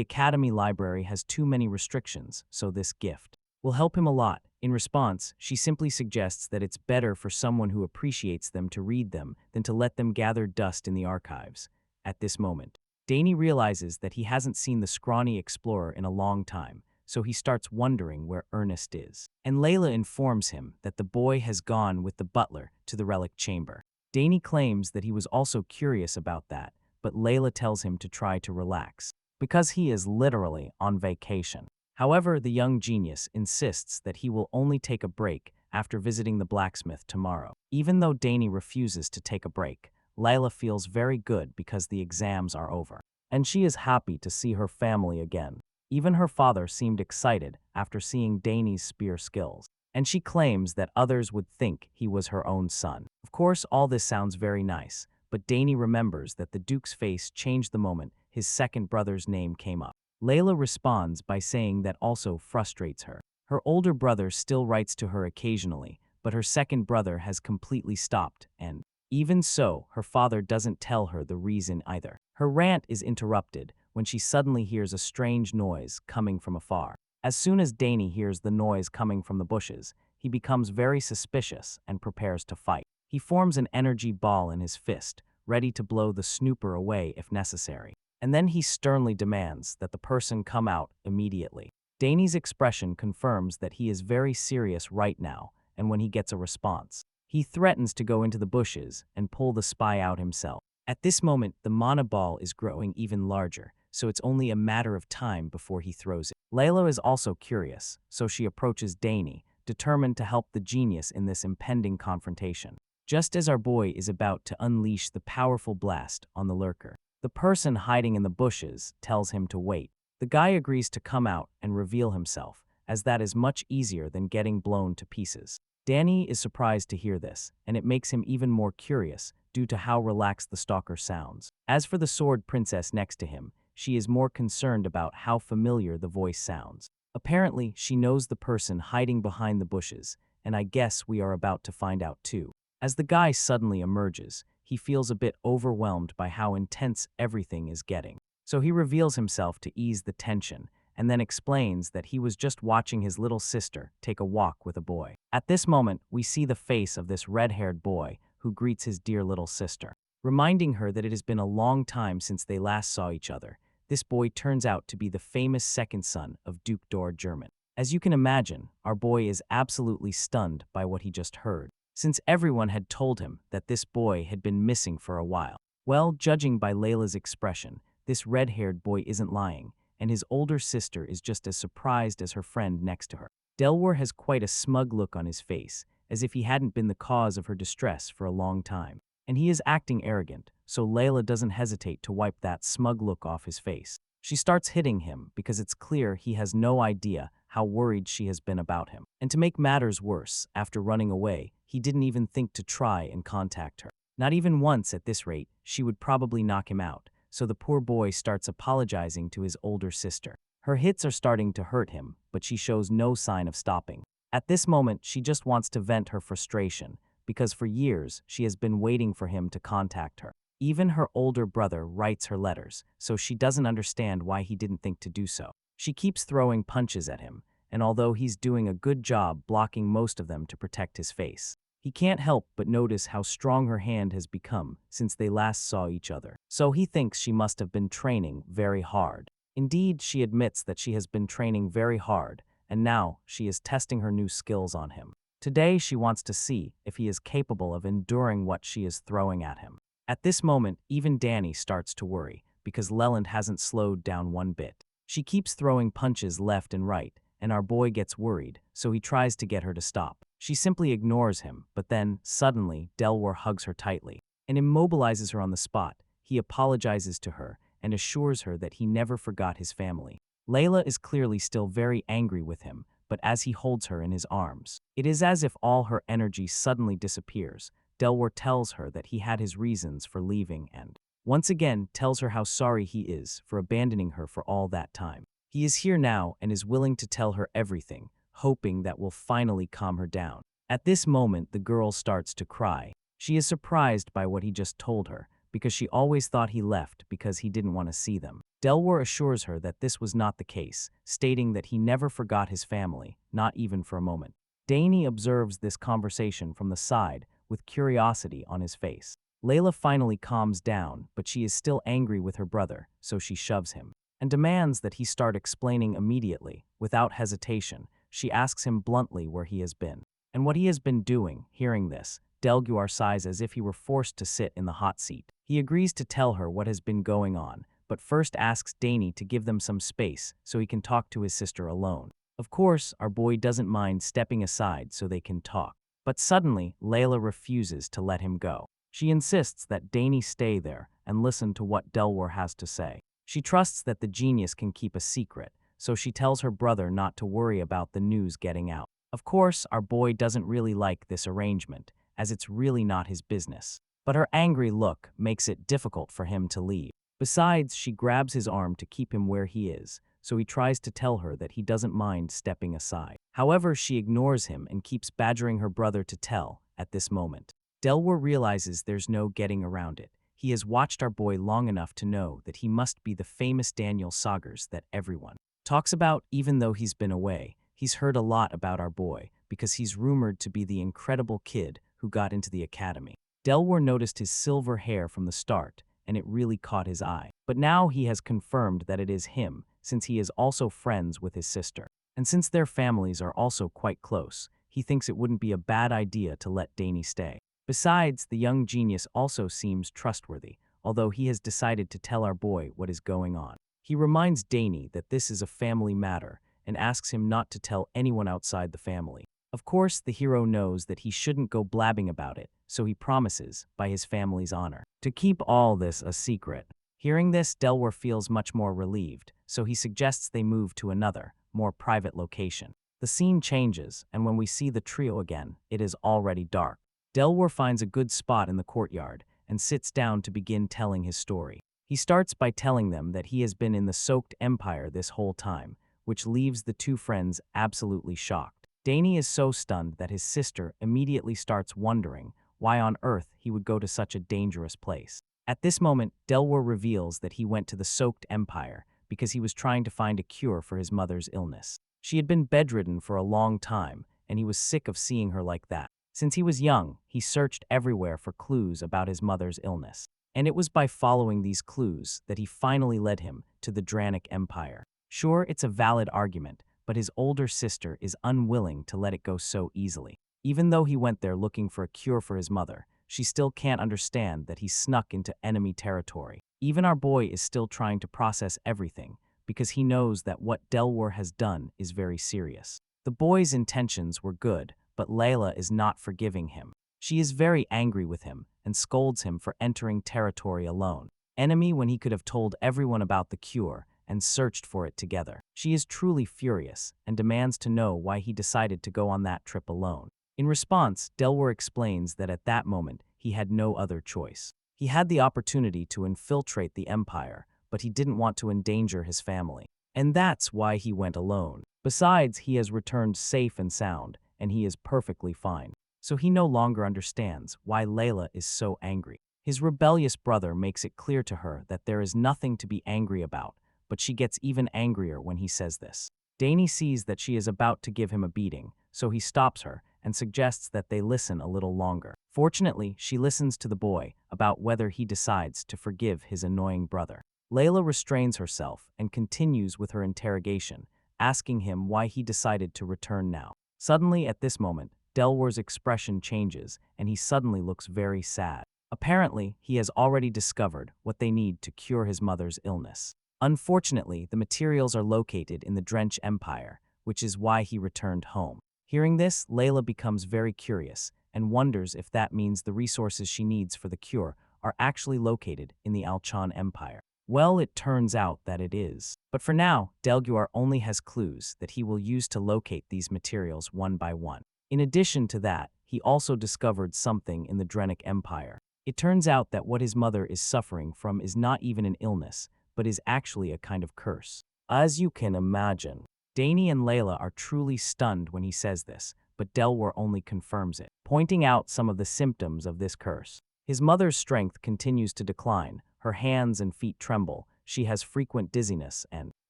Speaker 1: Academy Library has too many restrictions, so this gift will help him a lot. In response, she simply suggests that it's better for someone who appreciates them to read them than to let them gather dust in the archives. At this moment, Dane realizes that he hasn't seen the scrawny explorer in a long time, so he starts wondering where Ernest is. And Layla informs him that the boy has gone with the butler to the relic chamber. Dane claims that he was also curious about that, but Layla tells him to try to relax, because he is literally on vacation. However, the young genius insists that he will only take a break after visiting the blacksmith tomorrow. Even though Dane refuses to take a break, Layla feels very good because the exams are over, and she is happy to see her family again. Even her father seemed excited after seeing Dane's spear skills, and she claims that others would think he was her own son. Of course, all this sounds very nice, but Dane remembers that the Duke's face changed the moment his second brother's name came up. Layla responds by saying that also frustrates her. Her older brother still writes to her occasionally, but her second brother has completely stopped, and even so, her father doesn't tell her the reason either. Her rant is interrupted when she suddenly hears a strange noise coming from afar. As soon as Dane hears the noise coming from the bushes, he becomes very suspicious and prepares to fight. He forms an energy ball in his fist, ready to blow the snooper away if necessary. And then he sternly demands that the person come out immediately. Dane's expression confirms that he is very serious right now, and when he gets a response, he threatens to go into the bushes and pull the spy out himself. At this moment, the mana ball is growing even larger, so it's only a matter of time before he throws it. Layla is also curious, so she approaches Dane, determined to help the genius in this impending confrontation. Just as our boy is about to unleash the powerful blast on the lurker, the person hiding in the bushes tells him to wait. The guy agrees to come out and reveal himself, as that is much easier than getting blown to pieces. Dane is surprised to hear this, and it makes him even more curious due to how relaxed the stalker sounds. As for the sword princess next to him, she is more concerned about how familiar the voice sounds. Apparently, she knows the person hiding behind the bushes, and I guess we are about to find out too. As the guy suddenly emerges, he feels a bit overwhelmed by how intense everything is getting. So he reveals himself to ease the tension, and then explains that he was just watching his little sister take a walk with a boy. At this moment, we see the face of this red-haired boy who greets his dear little sister, reminding her that it has been a long time since they last saw each other. This boy turns out to be the famous second son of Duke Dor German. As you can imagine, our boy is absolutely stunned by what he just heard, since everyone had told him that this boy had been missing for a while. Well, judging by Layla's expression, this red-haired boy isn't lying, and his older sister is just as surprised as her friend next to her. Delwar has quite a smug look on his face, as if he hadn't been the cause of her distress for a long time. And he is acting arrogant, so Layla doesn't hesitate to wipe that smug look off his face. She starts hitting him because it's clear he has no idea how worried she has been about him. And to make matters worse, after running away, he didn't even think to try and contact her. Not even once at this rate, she would probably knock him out, so the poor boy starts apologizing to his older sister. Her hits are starting to hurt him, but she shows no sign of stopping. At this moment, she just wants to vent her frustration, because for years she has been waiting for him to contact her. Even her older brother writes her letters, so she doesn't understand why he didn't think to do so. She keeps throwing punches at him, and although he's doing a good job blocking most of them to protect his face, he can't help but notice how strong her hand has become since they last saw each other. So he thinks she must have been training very hard. Indeed, she admits that she has been training very hard, and now she is testing her new skills on him. Today, she wants to see if he is capable of enduring what she is throwing at him. At this moment, even Danny starts to worry, because Leland hasn't slowed down one bit. She keeps throwing punches left and right, and our boy gets worried, so he tries to get her to stop. She simply ignores him, but then, suddenly, Delwar hugs her tightly and immobilizes her on the spot. He apologizes to her and assures her that he never forgot his family. Layla is clearly still very angry with him, but as he holds her in his arms, it is as if all her energy suddenly disappears. Delwar tells her that he had his reasons for leaving and, once again, tells her how sorry he is for abandoning her for all that time. He is here now and is willing to tell her everything, hoping that will finally calm her down. At this moment, the girl starts to cry. She is surprised by what he just told her, because she always thought he left because he didn't want to see them. Delwar assures her that this was not the case, stating that he never forgot his family, not even for a moment. Dane observes this conversation from the side, with curiosity on his face. Layla finally calms down, but she is still angry with her brother, so she shoves him and demands that he start explaining immediately. Without hesitation, she asks him bluntly where he has been and what he has been doing. Hearing this, Delguar sighs as if he were forced to sit in the hot seat. He agrees to tell her what has been going on, but first asks Dane to give them some space so he can talk to his sister alone. Of course, our boy doesn't mind stepping aside so they can talk. But suddenly, Layla refuses to let him go. She insists that Dane stay there and listen to what Delwar has to say. She trusts that the genius can keep a secret, so she tells her brother not to worry about the news getting out. Of course, our boy doesn't really like this arrangement, as it's really not his business. But her angry look makes it difficult for him to leave. Besides, she grabs his arm to keep him where he is, so he tries to tell her that he doesn't mind stepping aside. However, she ignores him and keeps badgering her brother to tell. At this moment, Delwar realizes there's no getting around it. He has watched our boy long enough to know that he must be the famous Dane Sogres that everyone talks about. Even though he's been away, he's heard a lot about our boy, because he's rumored to be the incredible kid who got into the academy. Delwar noticed his silver hair from the start, and it really caught his eye. But now he has confirmed that it is him, since he is also friends with his sister. And since their families are also quite close, he thinks it wouldn't be a bad idea to let Dane stay. Besides, the young genius also seems trustworthy, although he has decided to tell our boy what is going on. He reminds Dane that this is a family matter and asks him not to tell anyone outside the family. Of course, the hero knows that he shouldn't go blabbing about it, so he promises, by his family's honor, to keep all this a secret. Hearing this, Delwar feels much more relieved, so he suggests they move to another, more private location. The scene changes, and when we see the trio again, it is already dark. Delwar finds a good spot in the courtyard and sits down to begin telling his story. He starts by telling them that he has been in the Soaked Empire this whole time, which leaves the two friends absolutely shocked. Dane is so stunned that his sister immediately starts wondering why on earth he would go to such a dangerous place. At this moment, Delwar reveals that he went to the Soaked Empire because he was trying to find a cure for his mother's illness. She had been bedridden for a long time, and he was sick of seeing her like that. Since he was young, he searched everywhere for clues about his mother's illness, and it was by following these clues that he finally led him to the Dranic Empire. Sure, it's a valid argument, but his older sister is unwilling to let it go so easily. Even though he went there looking for a cure for his mother, she still can't understand that he snuck into enemy territory. Even our boy is still trying to process everything, because he knows that what Delwar has done is very serious. The boy's intentions were good, but Layla is not forgiving him. She is very angry with him and scolds him for entering territory alone. Enemy when he could have told everyone about the cure and searched for it together. She is truly furious and demands to know why he decided to go on that trip alone. In response, Delwar explains that at that moment, he had no other choice. He had the opportunity to infiltrate the Empire, but he didn't want to endanger his family. And that's why he went alone. Besides, he has returned safe and sound, and he is perfectly fine. So he no longer understands why Layla is so angry. His rebellious brother makes it clear to her that there is nothing to be angry about, but she gets even angrier when he says this. Dane sees that she is about to give him a beating, so he stops her and suggests that they listen a little longer. Fortunately, she listens to the boy about whether he decides to forgive his annoying brother. Layla restrains herself and continues with her interrogation, asking him why he decided to return now. Suddenly, at this moment, Delwar's expression changes and he suddenly looks very sad. Apparently, he has already discovered what they need to cure his mother's illness. Unfortunately, the materials are located in the Drench Empire, which is why he returned home. Hearing this, Layla becomes very curious and wonders if that means the resources she needs for the cure are actually located in the Alchan Empire. Well, it turns out that it is. But for now, Delguar only has clues that he will use to locate these materials one by one. In addition to that, he also discovered something in the Drenic Empire. It turns out that what his mother is suffering from is not even an illness, but is actually a kind of curse. As you can imagine, Dane and Layla are truly stunned when he says this, but Delwar only confirms it, pointing out some of the symptoms of this curse. His mother's strength continues to decline, her hands and feet tremble, she has frequent dizziness, and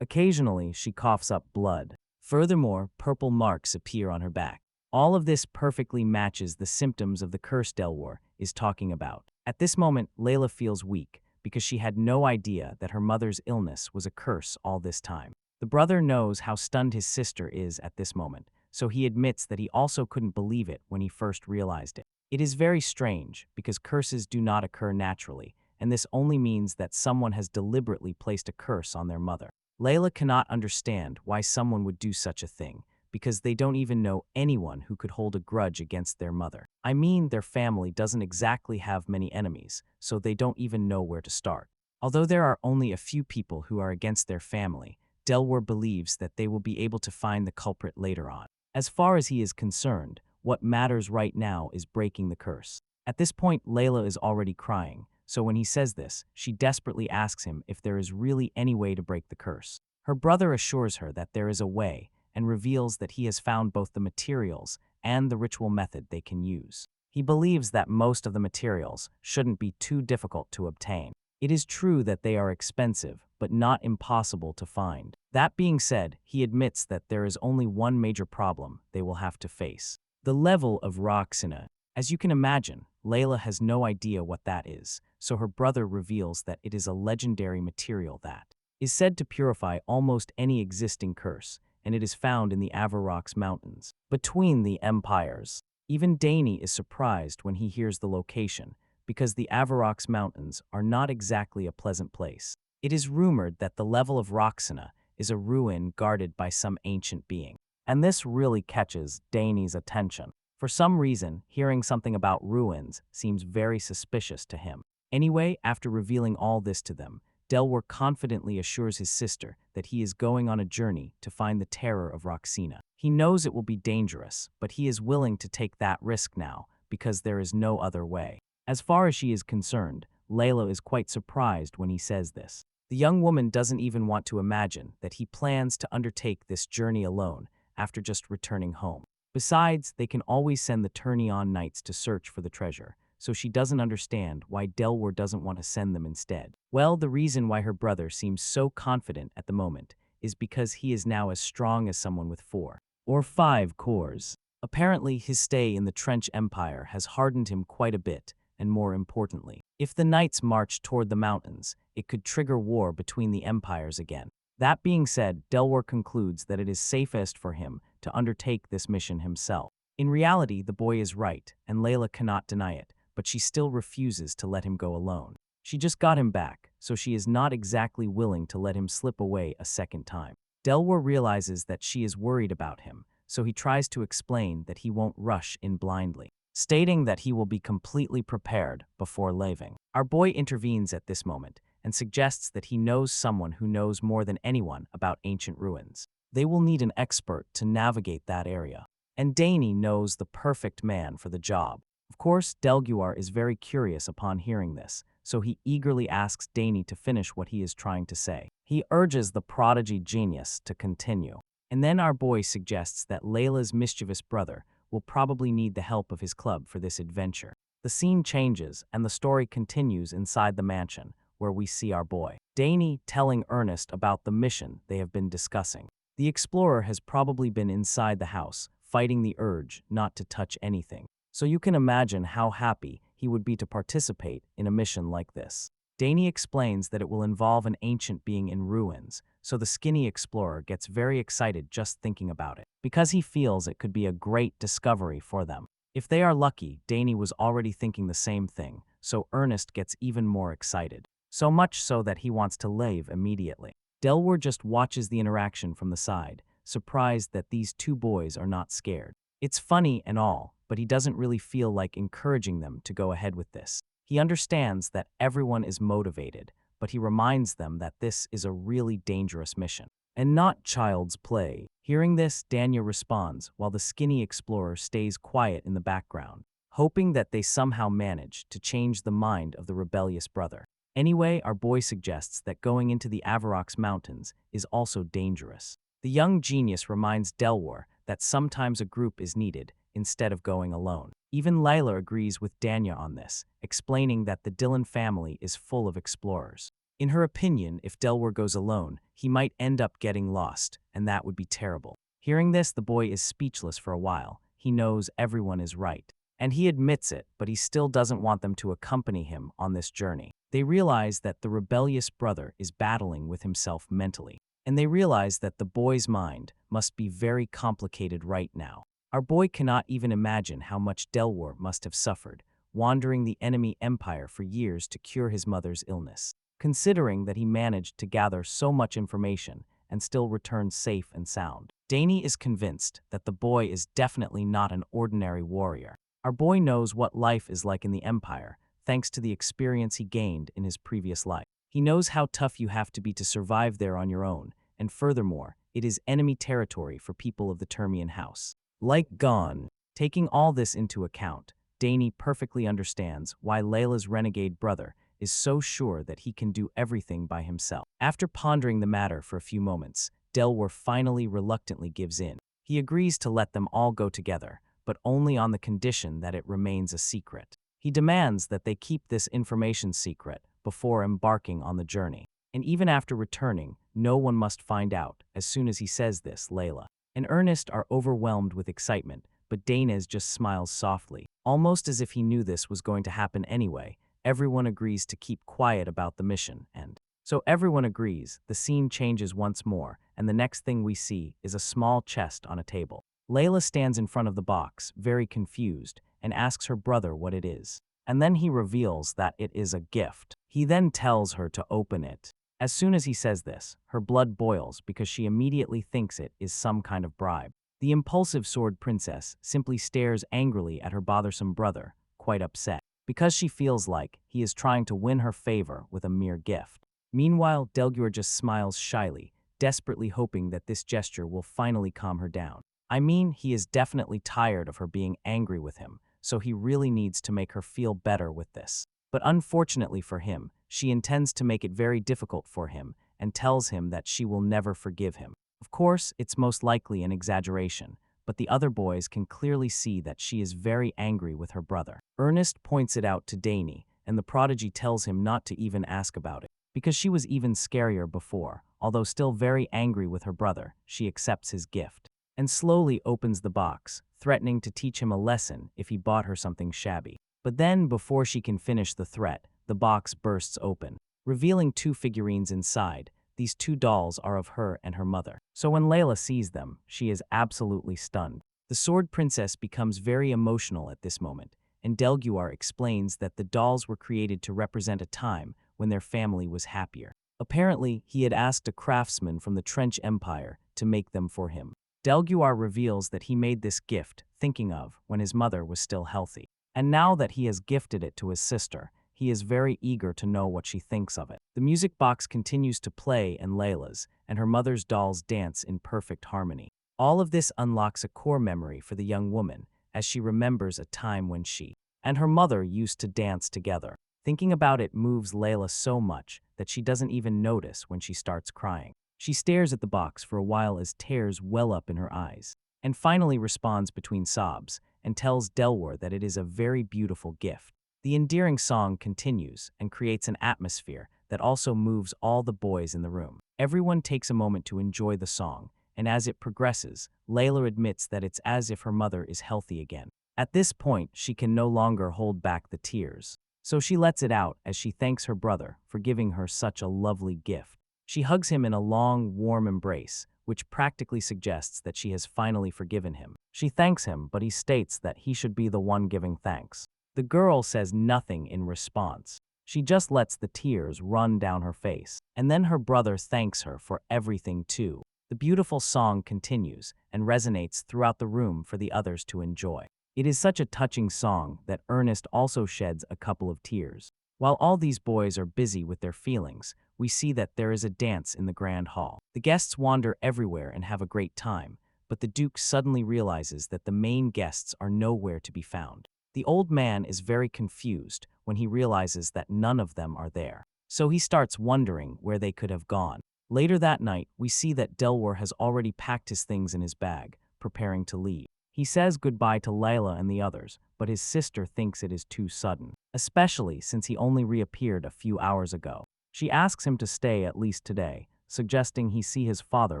Speaker 1: occasionally she coughs up blood. Furthermore, purple marks appear on her back. All of this perfectly matches the symptoms of the curse Delwar is talking about. At this moment, Layla feels weak, because she had no idea that her mother's illness was a curse all this time. The brother knows how stunned his sister is at this moment, so he admits that he also couldn't believe it when he first realized it. It is very strange, because curses do not occur naturally, and this only means that someone has deliberately placed a curse on their mother. Layla cannot understand why someone would do such a thing, because they don't even know anyone who could hold a grudge against their mother. I mean, their family doesn't exactly have many enemies, so they don't even know where to start. Although there are only a few people who are against their family, Delwar believes that they will be able to find the culprit later on. As far as he is concerned, what matters right now is breaking the curse. At this point, Layla is already crying, so when he says this, she desperately asks him if there is really any way to break the curse. Her brother assures her that there is a way, and reveals that he has found both the materials and the ritual method they can use. He believes that most of the materials shouldn't be too difficult to obtain. It is true that they are expensive, but not impossible to find. That being said, he admits that there is only one major problem they will have to face: the level of Roxina. As you can imagine, Layla has no idea what that is, so her brother reveals that it is a legendary material that is said to purify almost any existing curse, and it is found in the Avarox Mountains, between the empires. Even Dane is surprised when he hears the location, because the Avarox Mountains are not exactly a pleasant place. It is rumored that the level of Roxana is a ruin guarded by some ancient being, and this really catches Dane's attention. For some reason, hearing something about ruins seems very suspicious to him. Anyway, after revealing all this to them, Delwar confidently assures his sister that he is going on a journey to find the terror of Roxina. He knows it will be dangerous, but he is willing to take that risk now because there is no other way. As far as she is concerned, Layla is quite surprised when he says this. The young woman doesn't even want to imagine that he plans to undertake this journey alone after just returning home. Besides, they can always send the Tourney-on Knights to search for the treasure, so she doesn't understand why Delwar doesn't want to send them instead. Well, the reason why her brother seems so confident at the moment is because he is now as strong as someone with 4 or 5 cores. Apparently, his stay in the Trench Empire has hardened him quite a bit, and more importantly, if the knights march toward the mountains, it could trigger war between the empires again. That being said, Delwar concludes that it is safest for him to undertake this mission himself. In reality, the boy is right, and Layla cannot deny it, but she still refuses to let him go alone. She just got him back, so she is not exactly willing to let him slip away a second time. Delwar realizes that she is worried about him, so he tries to explain that he won't rush in blindly, stating that he will be completely prepared before leaving. Our boy intervenes at this moment and suggests that he knows someone who knows more than anyone about ancient ruins. They will need an expert to navigate that area, and Dane knows the perfect man for the job. Of course, Delguar is very curious upon hearing this, so he eagerly asks Dane to finish what he is trying to say. He urges the prodigy genius to continue. And then our boy suggests that Layla's mischievous brother will probably need the help of his club for this adventure. The scene changes, and the story continues inside the mansion, where we see our boy, Dane, telling Ernest about the mission they have been discussing. The explorer has probably been inside the house, fighting the urge not to touch anything. So you can imagine how happy he would be to participate in a mission like this. Dane explains that it will involve an ancient being in ruins, so the skinny explorer gets very excited just thinking about it, because he feels it could be a great discovery for them. If they are lucky, Dane was already thinking the same thing, so Ernest gets even more excited. So much so that he wants to leave immediately. Delwar just watches the interaction from the side, surprised that these two boys are not scared. It's funny and all, but he doesn't really feel like encouraging them to go ahead with this. He understands that everyone is motivated, but he reminds them that this is a really dangerous mission, and not child's play. Hearing this, Danya responds, while the skinny explorer stays quiet in the background, hoping that they somehow manage to change the mind of the rebellious brother. Anyway, our boy suggests that going into the Avarox Mountains is also dangerous. The young genius reminds Delwar that sometimes a group is needed instead of going alone. Even Layla agrees with Danya on this, explaining that the Dillon family is full of explorers. In her opinion, if Delwar goes alone, he might end up getting lost, and that would be terrible. Hearing this, the boy is speechless for a while. He knows everyone is right, and he admits it, but he still doesn't want them to accompany him on this journey. They realize that the rebellious brother is battling with himself mentally, and they realize that the boy's mind must be very complicated right now. Our boy cannot even imagine how much Delwar must have suffered, wandering the enemy empire for years to cure his mother's illness, considering that he managed to gather so much information and still return safe and sound. Dane is convinced that the boy is definitely not an ordinary warrior. Our boy knows what life is like in the empire, thanks to the experience he gained in his previous life. He knows how tough you have to be to survive there on your own, and furthermore, it is enemy territory for people of the Termian house. Like Gon, taking all this into account, Dane perfectly understands why Layla's renegade brother is so sure that he can do everything by himself. After pondering the matter for a few moments, Delwar finally reluctantly gives in. He agrees to let them all go together, but only on the condition that it remains a secret. He demands that they keep this information secret before embarking on the journey. And even after returning, no one must find out. As soon as he says this, Layla and Ernest are overwhelmed with excitement, but Dane just smiles softly, almost as if he knew this was going to happen anyway. Everyone agrees to keep quiet about the mission, and so everyone agrees. The scene changes once more, and the next thing we see is a small chest on a table. Layla stands in front of the box, very confused, and asks her brother what it is. And then he reveals that it is a gift. He then tells her to open it. As soon as he says this, her blood boils because she immediately thinks it is some kind of bribe. The impulsive sword princess simply stares angrily at her bothersome brother, quite upset, because she feels like he is trying to win her favor with a mere gift. Meanwhile, Delguar just smiles shyly, desperately hoping that this gesture will finally calm her down. I mean, he is definitely tired of her being angry with him, so he really needs to make her feel better with this. But unfortunately for him, she intends to make it very difficult for him and tells him that she will never forgive him. Of course, it's most likely an exaggeration, but the other boys can clearly see that she is very angry with her brother. Ernest points it out to Dane, and the prodigy tells him not to even ask about it, because she was even scarier before. Although still very angry with her brother, she accepts his gift and slowly opens the box, threatening to teach him a lesson if he bought her something shabby. But then, before she can finish the threat, the box bursts open, revealing two figurines inside. These two dolls are of her and her mother. So when Layla sees them, she is absolutely stunned. The sword princess becomes very emotional at this moment, and Delguar explains that the dolls were created to represent a time when their family was happier. Apparently, he had asked a craftsman from the Trench Empire to make them for him. Delguar reveals that he made this gift thinking of when his mother was still healthy. And now that he has gifted it to his sister, he is very eager to know what she thinks of it. The music box continues to play and Layla's and her mother's dolls dance in perfect harmony. All of this unlocks a core memory for the young woman as she remembers a time when she and her mother used to dance together. Thinking about it moves Layla so much that she doesn't even notice when she starts crying. She stares at the box for a while as tears well up in her eyes, and finally responds between sobs and tells Delwar that it is a very beautiful gift. The endearing song continues and creates an atmosphere that also moves all the boys in the room. Everyone takes a moment to enjoy the song, and as it progresses, Layla admits that it's as if her mother is healthy again. At this point, she can no longer hold back the tears. So she lets it out as she thanks her brother for giving her such a lovely gift. She hugs him in a long, warm embrace, which practically suggests that she has finally forgiven him. She thanks him, but he states that he should be the one giving thanks. The girl says nothing in response. She just lets the tears run down her face, and then her brother thanks her for everything too. The beautiful song continues and resonates throughout the room for the others to enjoy. It is such a touching song that Ernest also sheds a couple of tears. While all these boys are busy with their feelings, we see that there is a dance in the grand hall. The guests wander everywhere and have a great time, but the Duke suddenly realizes that the main guests are nowhere to be found. The old man is very confused when he realizes that none of them are there, so he starts wondering where they could have gone. Later that night, we see that Delwar has already packed his things in his bag, preparing to leave. He says goodbye to Layla and the others, but his sister thinks it is too sudden, especially since he only reappeared a few hours ago. She asks him to stay at least today, suggesting he see his father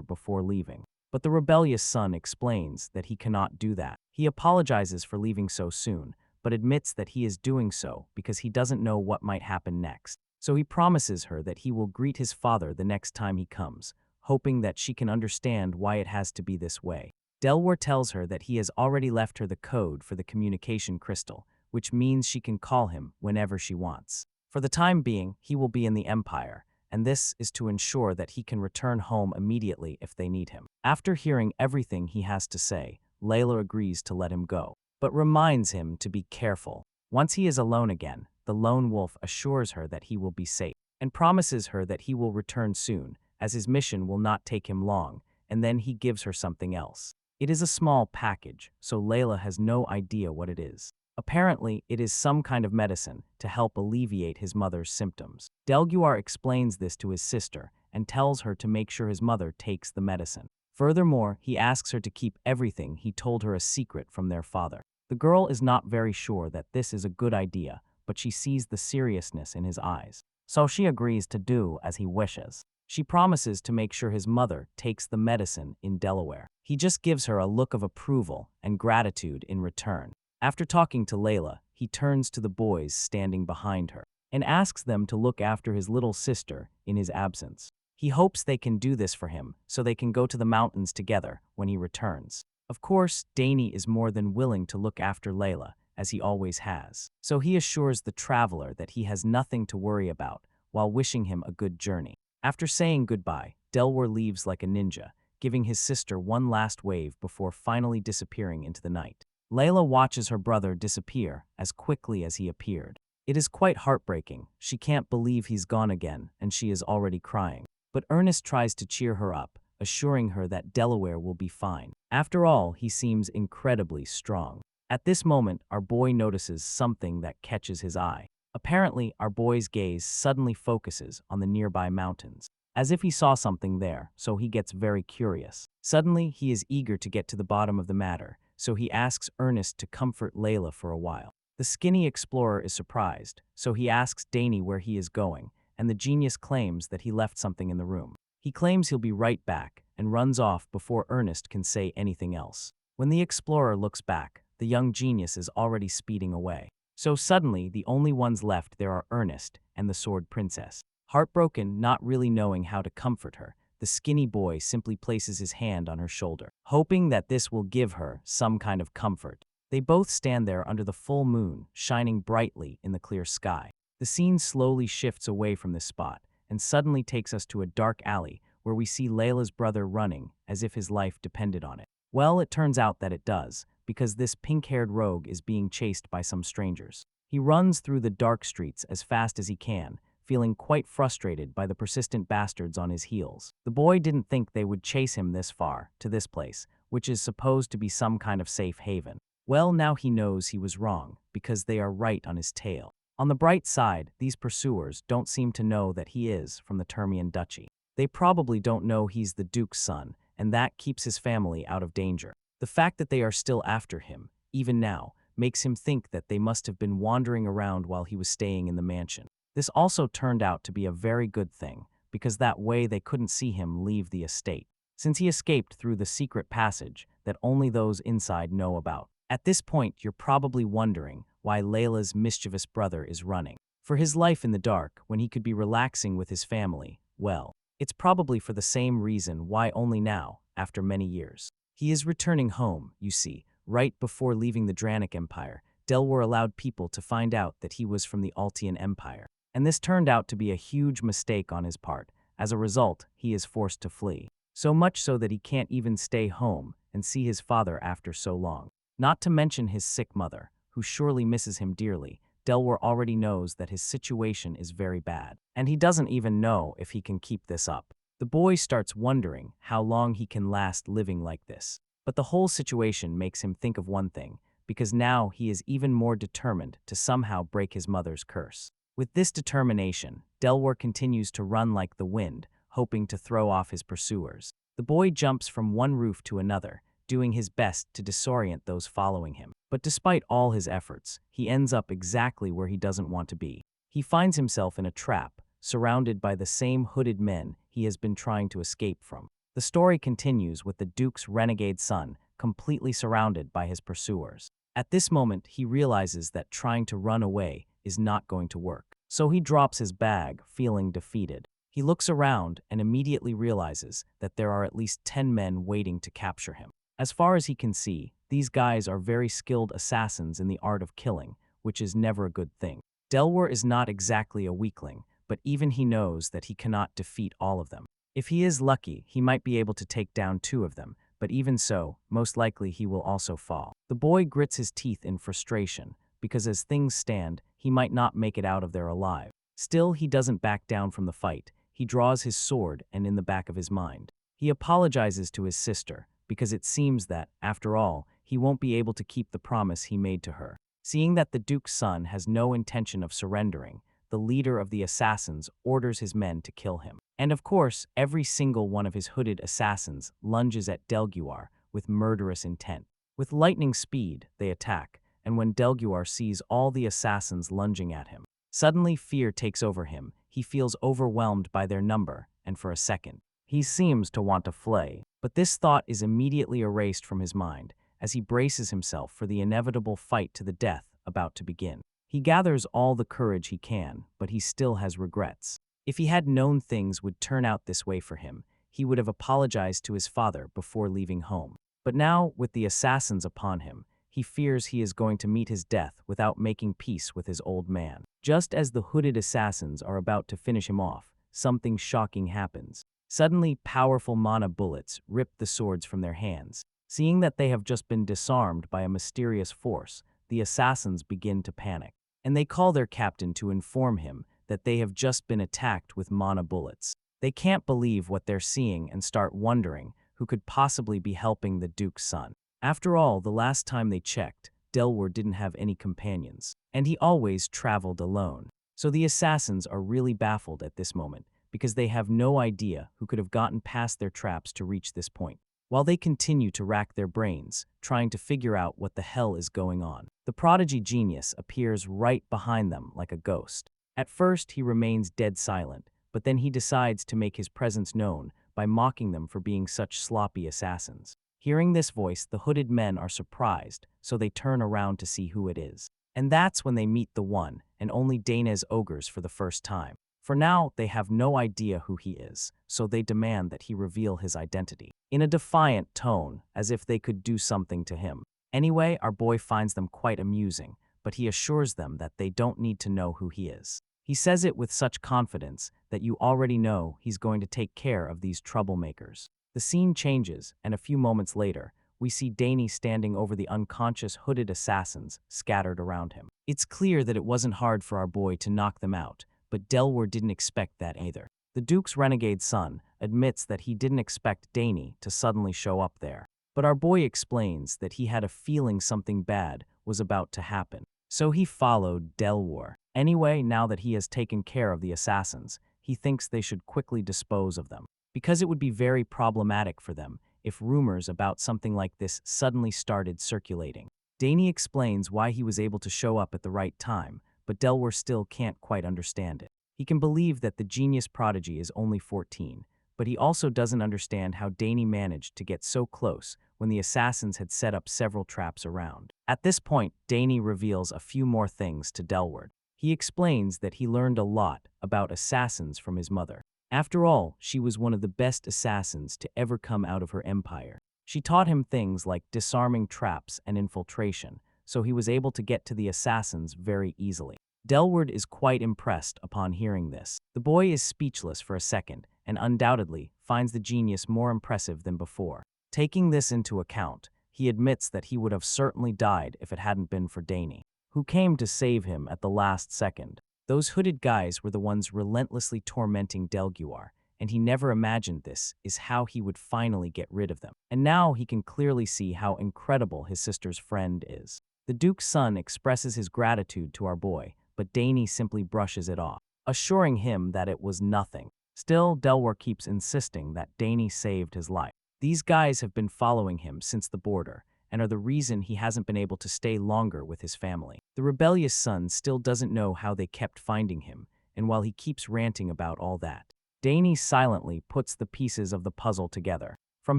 Speaker 1: before leaving. But the rebellious son explains that he cannot do that. He apologizes for leaving so soon, but admits that he is doing so because he doesn't know what might happen next. So he promises her that he will greet his father the next time he comes, hoping that she can understand why it has to be this way. Delwar tells her that he has already left her the code for the communication crystal, which means she can call him whenever she wants. For the time being, he will be in the Empire, and this is to ensure that he can return home immediately if they need him. After hearing everything he has to say, Layla agrees to let him go, but reminds him to be careful. Once he is alone again, the lone wolf assures her that he will be safe, and promises her that he will return soon, as his mission will not take him long, and then he gives her something else. It is a small package, so Layla has no idea what it is. Apparently, it is some kind of medicine to help alleviate his mother's symptoms. Delguar explains this to his sister and tells her to make sure his mother takes the medicine. Furthermore, he asks her to keep everything he told her a secret from their father. The girl is not very sure that this is a good idea, but she sees the seriousness in his eyes. So she agrees to do as he wishes. She promises to make sure his mother takes the medicine in Delaware. He just gives her a look of approval and gratitude in return. After talking to Layla, he turns to the boys standing behind her and asks them to look after his little sister in his absence. He hopes they can do this for him so they can go to the mountains together when he returns. Of course, Dane is more than willing to look after Layla, as he always has. So he assures the traveler that he has nothing to worry about while wishing him a good journey. After saying goodbye, Delwar leaves like a ninja, giving his sister one last wave before finally disappearing into the night. Layla watches her brother disappear as quickly as he appeared. It is quite heartbreaking. She can't believe he's gone again, and she is already crying. But Ernest tries to cheer her up, assuring her that Delaware will be fine. After all, he seems incredibly strong. At this moment, our boy notices something that catches his eye. Apparently, our boy's gaze suddenly focuses on the nearby mountains, as if he saw something there, so he gets very curious. Suddenly, he is eager to get to the bottom of the matter, so he asks Ernest to comfort Layla for a while. The skinny explorer is surprised, so he asks Dane where he is going, and the genius claims that he left something in the room. He claims he'll be right back and runs off before Ernest can say anything else. When the explorer looks back, the young genius is already speeding away. So suddenly, the only ones left there are Ernest and the sword princess. Heartbroken, not really knowing how to comfort her, the skinny boy simply places his hand on her shoulder, hoping that this will give her some kind of comfort. They both stand there under the full moon, shining brightly in the clear sky. The scene slowly shifts away from this spot and suddenly takes us to a dark alley where we see Layla's brother running as if his life depended on it. Well, it turns out that it does, because this pink-haired rogue is being chased by some strangers. He runs through the dark streets as fast as he can, feeling quite frustrated by the persistent bastards on his heels. The boy didn't think they would chase him this far, to this place, which is supposed to be some kind of safe haven. Well, now he knows he was wrong, because they are right on his tail. On the bright side, these pursuers don't seem to know that he is from the Termian Duchy. They probably don't know he's the Duke's son, and that keeps his family out of danger. The fact that they are still after him, even now, makes him think that they must have been wandering around while he was staying in the mansion. This also turned out to be a very good thing, because that way they couldn't see him leave the estate, since he escaped through the secret passage that only those inside know about. At this point, you're probably wondering why Layla's mischievous brother is running for his life in the dark when he could be relaxing with his family. Well, it's probably for the same reason why only now, after many years. He is returning home, you see. Right before leaving the Dranic Empire, Delwar allowed people to find out that he was from the Altian Empire. And this turned out to be a huge mistake on his part. As a result, he is forced to flee. So much so that he can't even stay home and see his father after so long. Not to mention his sick mother, who surely misses him dearly. Delwar already knows that his situation is very bad, and he doesn't even know if he can keep this up. The boy starts wondering how long he can last living like this. But the whole situation makes him think of one thing, because now he is even more determined to somehow break his mother's curse. With this determination, Delwar continues to run like the wind, hoping to throw off his pursuers. The boy jumps from one roof to another, doing his best to disorient those following him. But despite all his efforts, he ends up exactly where he doesn't want to be. He finds himself in a trap, surrounded by the same hooded men he has been trying to escape from. The story continues with the Duke's renegade son completely surrounded by his pursuers. At this moment, he realizes that trying to run away is not going to work. So he drops his bag, feeling defeated. He looks around and immediately realizes that there are at least 10 men waiting to capture him. As far as he can see, these guys are very skilled assassins in the art of killing, which is never a good thing. Delwar is not exactly a weakling, but even he knows that he cannot defeat all of them. If he is lucky, he might be able to take down 2 of them, but even so, most likely he will also fall. The boy grits his teeth in frustration, because as things stand, he might not make it out of there alive. Still, he doesn't back down from the fight. He draws his sword, and in the back of his mind, he apologizes to his sister, because it seems that, after all, he won't be able to keep the promise he made to her. Seeing that the Duke's son has no intention of surrendering, the leader of the assassins orders his men to kill him. And of course, every single one of his hooded assassins lunges at Delguar with murderous intent. With lightning speed, they attack, and when Delguar sees all the assassins lunging at him, suddenly fear takes over him. He feels overwhelmed by their number, and for a second, he seems to want to flee. But this thought is immediately erased from his mind, as he braces himself for the inevitable fight to the death about to begin. He gathers all the courage he can, but he still has regrets. If he had known things would turn out this way for him, he would have apologized to his father before leaving home. But now, with the assassins upon him, he fears he is going to meet his death without making peace with his old man. Just as the hooded assassins are about to finish him off, something shocking happens. Suddenly, powerful mana bullets rip the swords from their hands. Seeing that they have just been disarmed by a mysterious force, the assassins begin to panic, and they call their captain to inform him that they have just been attacked with mana bullets. They can't believe what they're seeing and start wondering who could possibly be helping the Duke's son. After all, the last time they checked, Delwar didn't have any companions, and he always traveled alone. So the assassins are really baffled at this moment, because they have no idea who could have gotten past their traps to reach this point. While they continue to rack their brains, trying to figure out what the hell is going on, the prodigy genius appears right behind them like a ghost. At first, he remains dead silent, but then he decides to make his presence known by mocking them for being such sloppy assassins. Hearing this voice, the hooded men are surprised, so they turn around to see who it is. And that's when they meet the one and only Dane Sogres for the first time. For now, they have no idea who he is, so they demand that he reveal his identity, in a defiant tone, as if they could do something to him. Anyway, our boy finds them quite amusing, but he assures them that they don't need to know who he is. He says it with such confidence that you already know he's going to take care of these troublemakers. The scene changes, and a few moments later, we see Dane standing over the unconscious hooded assassins scattered around him. It's clear that it wasn't hard for our boy to knock them out, but Delaware didn't expect that either. The Duke's renegade son admits that he didn't expect Dane to suddenly show up there. But our boy explains that he had a feeling something bad was about to happen. So he followed Delaware. Anyway, now that he has taken care of the assassins, he thinks they should quickly dispose of them, because it would be very problematic for them if rumors about something like this suddenly started circulating. Dane explains why he was able to show up at the right time, but Delaware still can't quite understand it. He can believe that the genius prodigy is only 14, but he also doesn't understand how Dane managed to get so close when the assassins had set up several traps around. At this point, Dane reveals a few more things to Delaware. He explains that he learned a lot about assassins from his mother. After all, she was one of the best assassins to ever come out of her empire. She taught him things like disarming traps and infiltration, so he was able to get to the assassins very easily. Delaware is quite impressed upon hearing this. The boy is speechless for a second and undoubtedly finds the genius more impressive than before. Taking this into account, he admits that he would have certainly died if it hadn't been for Dane, who came to save him at the last second. Those hooded guys were the ones relentlessly tormenting Delaware, and he never imagined this is how he would finally get rid of them. And now he can clearly see how incredible his sister's friend is. The Duke's son expresses his gratitude to our boy, but Dane simply brushes it off, assuring him that it was nothing. Still, Delaware keeps insisting that Dane saved his life. These guys have been following him since the border, and are the reason he hasn't been able to stay longer with his family. The rebellious son still doesn't know how they kept finding him, and while he keeps ranting about all that, Dane silently puts the pieces of the puzzle together. From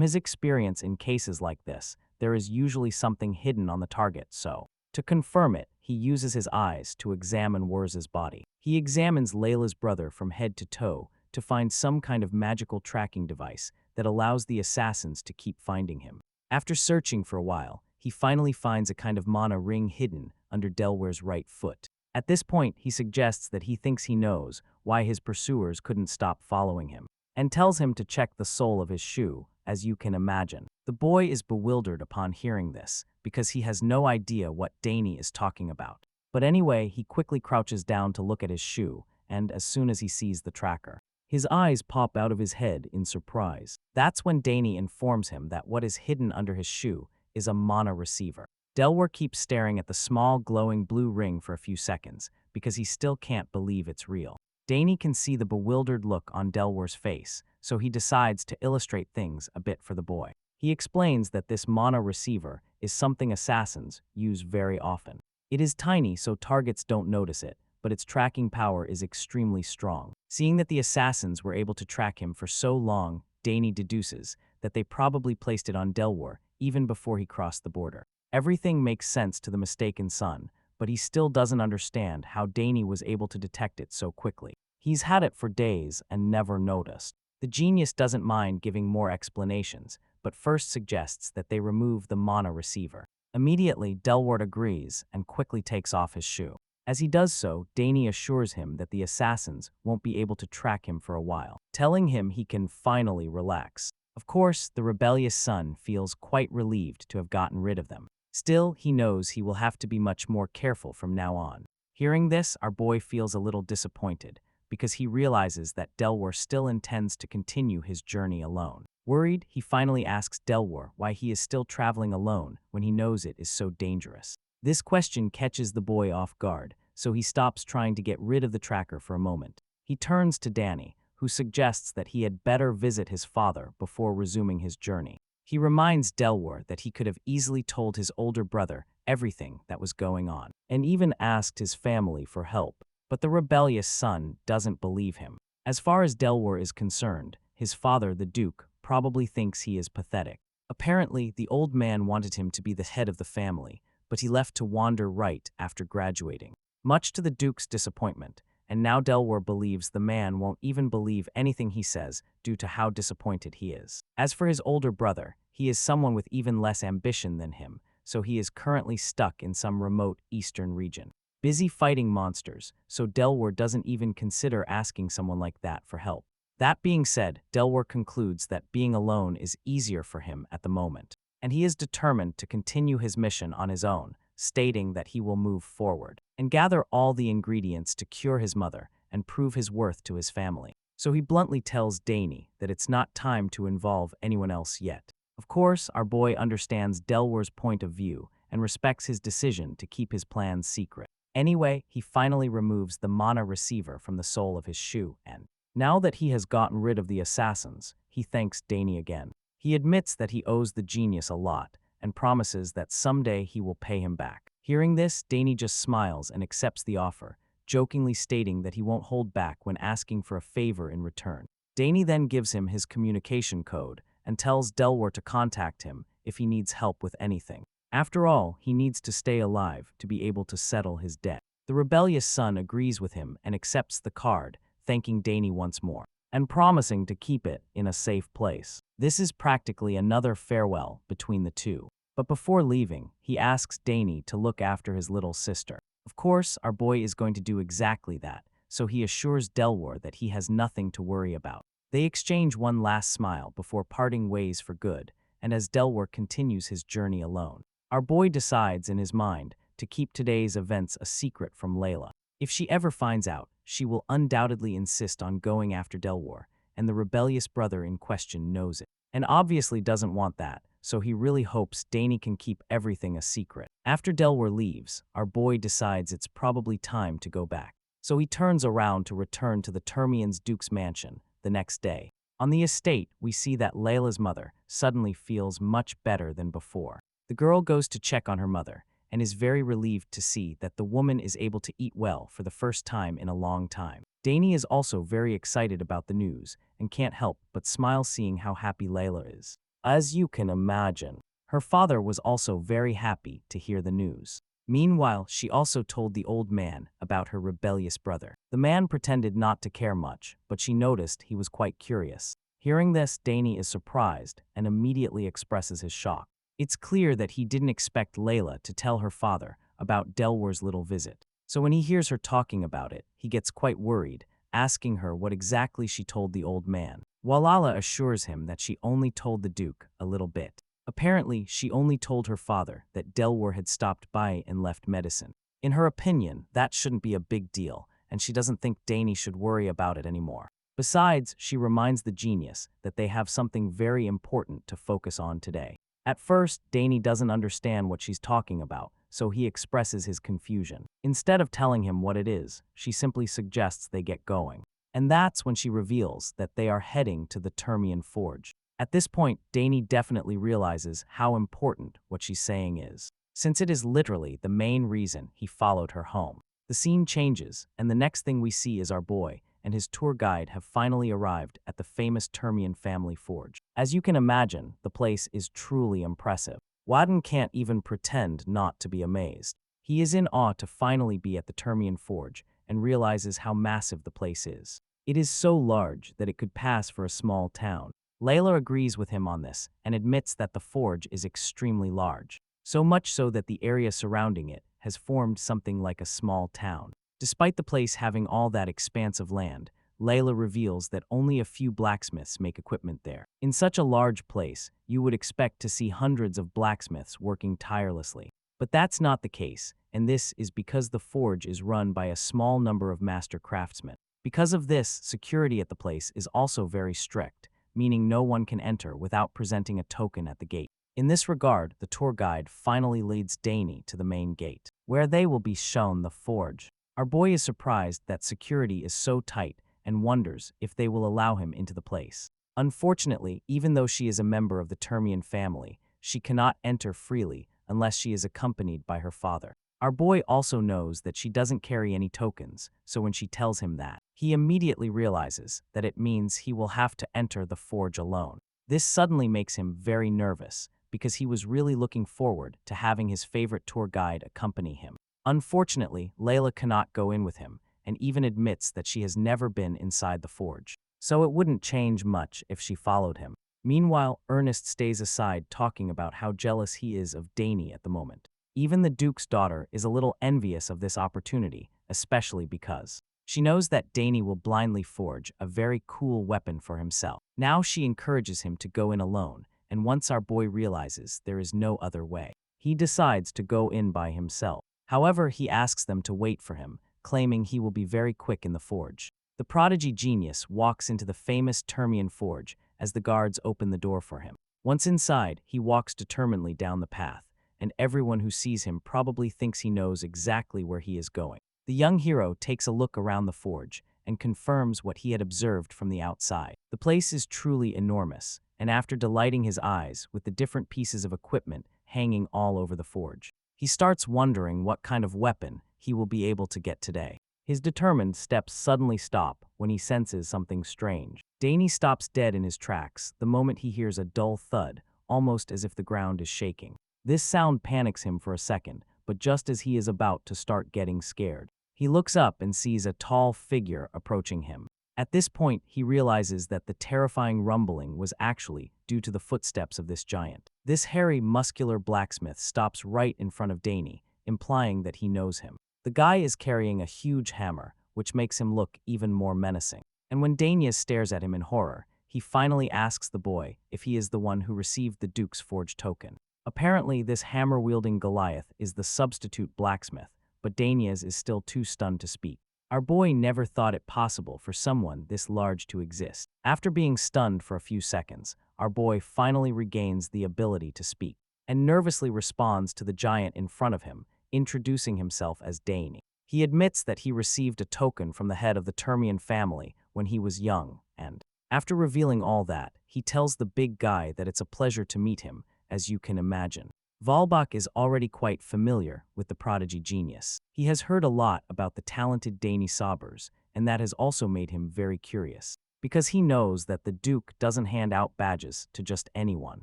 Speaker 1: his experience in cases like this, there is usually something hidden on the target, so to confirm it, he uses his eyes to examine Wurz's body. He examines Layla's brother from head to toe to find some kind of magical tracking device that allows the assassins to keep finding him. After searching for a while, he finally finds a kind of mana ring hidden under Delaware's right foot. At this point, he suggests that he thinks he knows why his pursuers couldn't stop following him, and tells him to check the sole of his shoe, as you can imagine. The boy is bewildered upon hearing this, because he has no idea what Dane is talking about. But anyway, he quickly crouches down to look at his shoe, and as soon as he sees the tracker, his eyes pop out of his head in surprise. That's when Dane informs him that what is hidden under his shoe is a mana receiver. Delaware keeps staring at the small glowing blue ring for a few seconds because he still can't believe it's real. Dane can see the bewildered look on Delaware's face, so he decides to illustrate things a bit for the boy. He explains that this mana receiver is something assassins use very often. It is tiny so targets don't notice it, but its tracking power is extremely strong. Seeing that the assassins were able to track him for so long, Dane deduces that they probably placed it on Delaware even before he crossed the border. Everything makes sense to the mistaken son, but he still doesn't understand how Dane was able to detect it so quickly. He's had it for days and never noticed. The genius doesn't mind giving more explanations, but first suggests that they remove the mana receiver. Immediately, Delaware agrees and quickly takes off his shoe. As he does so, Dane assures him that the assassins won't be able to track him for a while, telling him he can finally relax. Of course, the rebellious son feels quite relieved to have gotten rid of them. Still, he knows he will have to be much more careful from now on. Hearing this, our boy feels a little disappointed, because he realizes that Delaware still intends to continue his journey alone. Worried, he finally asks Delaware why he is still traveling alone when he knows it is so dangerous. This question catches the boy off guard, so he stops trying to get rid of the tracker for a moment. He turns to Dane, who suggests that he had better visit his father before resuming his journey. He reminds Delaware that he could have easily told his older brother everything that was going on, and even asked his family for help, but the rebellious son doesn't believe him. As far as Delaware is concerned, his father, the Duke, probably thinks he is pathetic. Apparently, the old man wanted him to be the head of the family, but he left to wander right after graduating, much to the Duke's disappointment, and now Delaware believes the man won't even believe anything he says due to how disappointed he is. As for his older brother, he is someone with even less ambition than him, so he is currently stuck in some remote eastern region. busy fighting monsters, so Delaware doesn't even consider asking someone like that for help. That being said, Delaware concludes that being alone is easier for him at the moment, and he is determined to continue his mission on his own, stating that he will move forward and gather all the ingredients to cure his mother and prove his worth to his family. So he bluntly tells Dane that it's not time to involve anyone else yet. Of course, our boy understands Delware's point of view and respects his decision to keep his plans secret. Anyway, he finally removes the mana receiver from the sole of his shoe, and now that he has gotten rid of the assassins, he thanks Dane again. He admits that he owes the genius a lot and promises that someday he will pay him back. Hearing this, Dane just smiles and accepts the offer, jokingly stating that he won't hold back when asking for a favor in return. Dane then gives him his communication code and tells Delaware to contact him if he needs help with anything. After all, he needs to stay alive to be able to settle his debt. The rebellious son agrees with him and accepts the card, thanking Dane once more, and promising to keep it in a safe place. This is practically another farewell between the two. But before leaving, he asks Dane to look after his little sister. Of course, our boy is going to do exactly that, so he assures Delaware that he has nothing to worry about. They exchange one last smile before parting ways for good, and as Delaware continues his journey alone, our boy decides in his mind to keep today's events a secret from Layla. If she ever finds out, she will undoubtedly insist on going after Delaware, and the rebellious brother in question knows it, and obviously doesn't want that, so he really hopes Dane can keep everything a secret. After Delaware leaves, our boy decides it's probably time to go back, so he turns around to return to the Termian's Duke's mansion the next day. On the estate, we see that Layla's mother suddenly feels much better than before. The girl goes to check on her mother and is very relieved to see that the woman is able to eat well for the first time in a long time. Dane is also very excited about the news and can't help but smile seeing how happy Layla is. As you can imagine, her father was also very happy to hear the news. Meanwhile, she also told the old man about her rebellious brother. The man pretended not to care much, but she noticed he was quite curious. Hearing this, Dane is surprised and immediately expresses his shock. It's clear that he didn't expect Layla to tell her father about Delware's little visit. So when he hears her talking about it, he gets quite worried, asking her what exactly she told the old man. Walala assures him that she only told the Duke a little bit. Apparently, she only told her father that Delaware had stopped by and left medicine. In her opinion, that shouldn't be a big deal, and she doesn't think Dane should worry about it anymore. Besides, she reminds the genius that they have something very important to focus on today. At first, Dane doesn't understand what she's talking about, so he expresses his confusion. Instead of telling him what it is, she simply suggests they get going. And that's when she reveals that they are heading to the Termian Forge. At this point, Dane definitely realizes how important what she's saying is, since it is literally the main reason he followed her home. The scene changes, and the next thing we see is our boy and his tour guide have finally arrived at the famous Termian family forge. As you can imagine, the place is truly impressive. Wadden can't even pretend not to be amazed. He is in awe to finally be at the Termian forge and realizes how massive the place is. It is so large that it could pass for a small town. Layla agrees with him on this and admits that the forge is extremely large, so much so that the area surrounding it has formed something like a small town. Despite the place having all that expanse of land, Layla reveals that only a few blacksmiths make equipment there. In such a large place, you would expect to see hundreds of blacksmiths working tirelessly. But that's not the case, and this is because the forge is run by a small number of master craftsmen. Because of this, security at the place is also very strict, meaning no one can enter without presenting a token at the gate. In this regard, the tour guide finally leads Dane to the main gate, where they will be shown the forge. Our boy is surprised that security is so tight and wonders if they will allow him into the place. Unfortunately, even though she is a member of the Termian family, she cannot enter freely unless she is accompanied by her father. Our boy also knows that she doesn't carry any tokens, so when she tells him that, he immediately realizes that it means he will have to enter the forge alone. This suddenly makes him very nervous, because he was really looking forward to having his favorite tour guide accompany him. Unfortunately, Layla cannot go in with him, and even admits that she has never been inside the forge, so it wouldn't change much if she followed him. Meanwhile, Ernest stays aside talking about how jealous he is of Dane at the moment. Even the Duke's daughter is a little envious of this opportunity, especially because she knows that Dane will blindly forge a very cool weapon for himself. Now she encourages him to go in alone, and once our boy realizes there is no other way, he decides to go in by himself. However, he asks them to wait for him, claiming he will be very quick in the forge. The prodigy genius walks into the famous Termian forge as the guards open the door for him. Once inside, he walks determinedly down the path, and everyone who sees him probably thinks he knows exactly where he is going. The young hero takes a look around the forge and confirms what he had observed from the outside. The place is truly enormous, and after delighting his eyes with the different pieces of equipment hanging all over the forge, he starts wondering what kind of weapon he will be able to get today. His determined steps suddenly stop when he senses something strange. Dane stops dead in his tracks the moment he hears a dull thud, almost as if the ground is shaking. This sound panics him for a second, but just as he is about to start getting scared, he looks up and sees a tall figure approaching him. At this point, he realizes that the terrifying rumbling was actually due to the footsteps of this giant. This hairy, muscular blacksmith stops right in front of Dane, implying that he knows him. The guy is carrying a huge hammer, which makes him look even more menacing. And when Dane stares at him in horror, he finally asks the boy if he is the one who received the Duke's forged token. Apparently, this hammer-wielding Goliath is the substitute blacksmith, but Dane is still too stunned to speak. Our boy never thought it possible for someone this large to exist. After being stunned for a few seconds, our boy finally regains the ability to speak, and nervously responds to the giant in front of him, introducing himself as Dane. He admits that he received a token from the head of the Termian family when he was young, and, after revealing all that, he tells the big guy that it's a pleasure to meet him, as you can imagine. Volbach is already quite familiar with the prodigy genius. He has heard a lot about the talented Dane Sogres, and that has also made him very curious, because he knows that the Duke doesn't hand out badges to just anyone.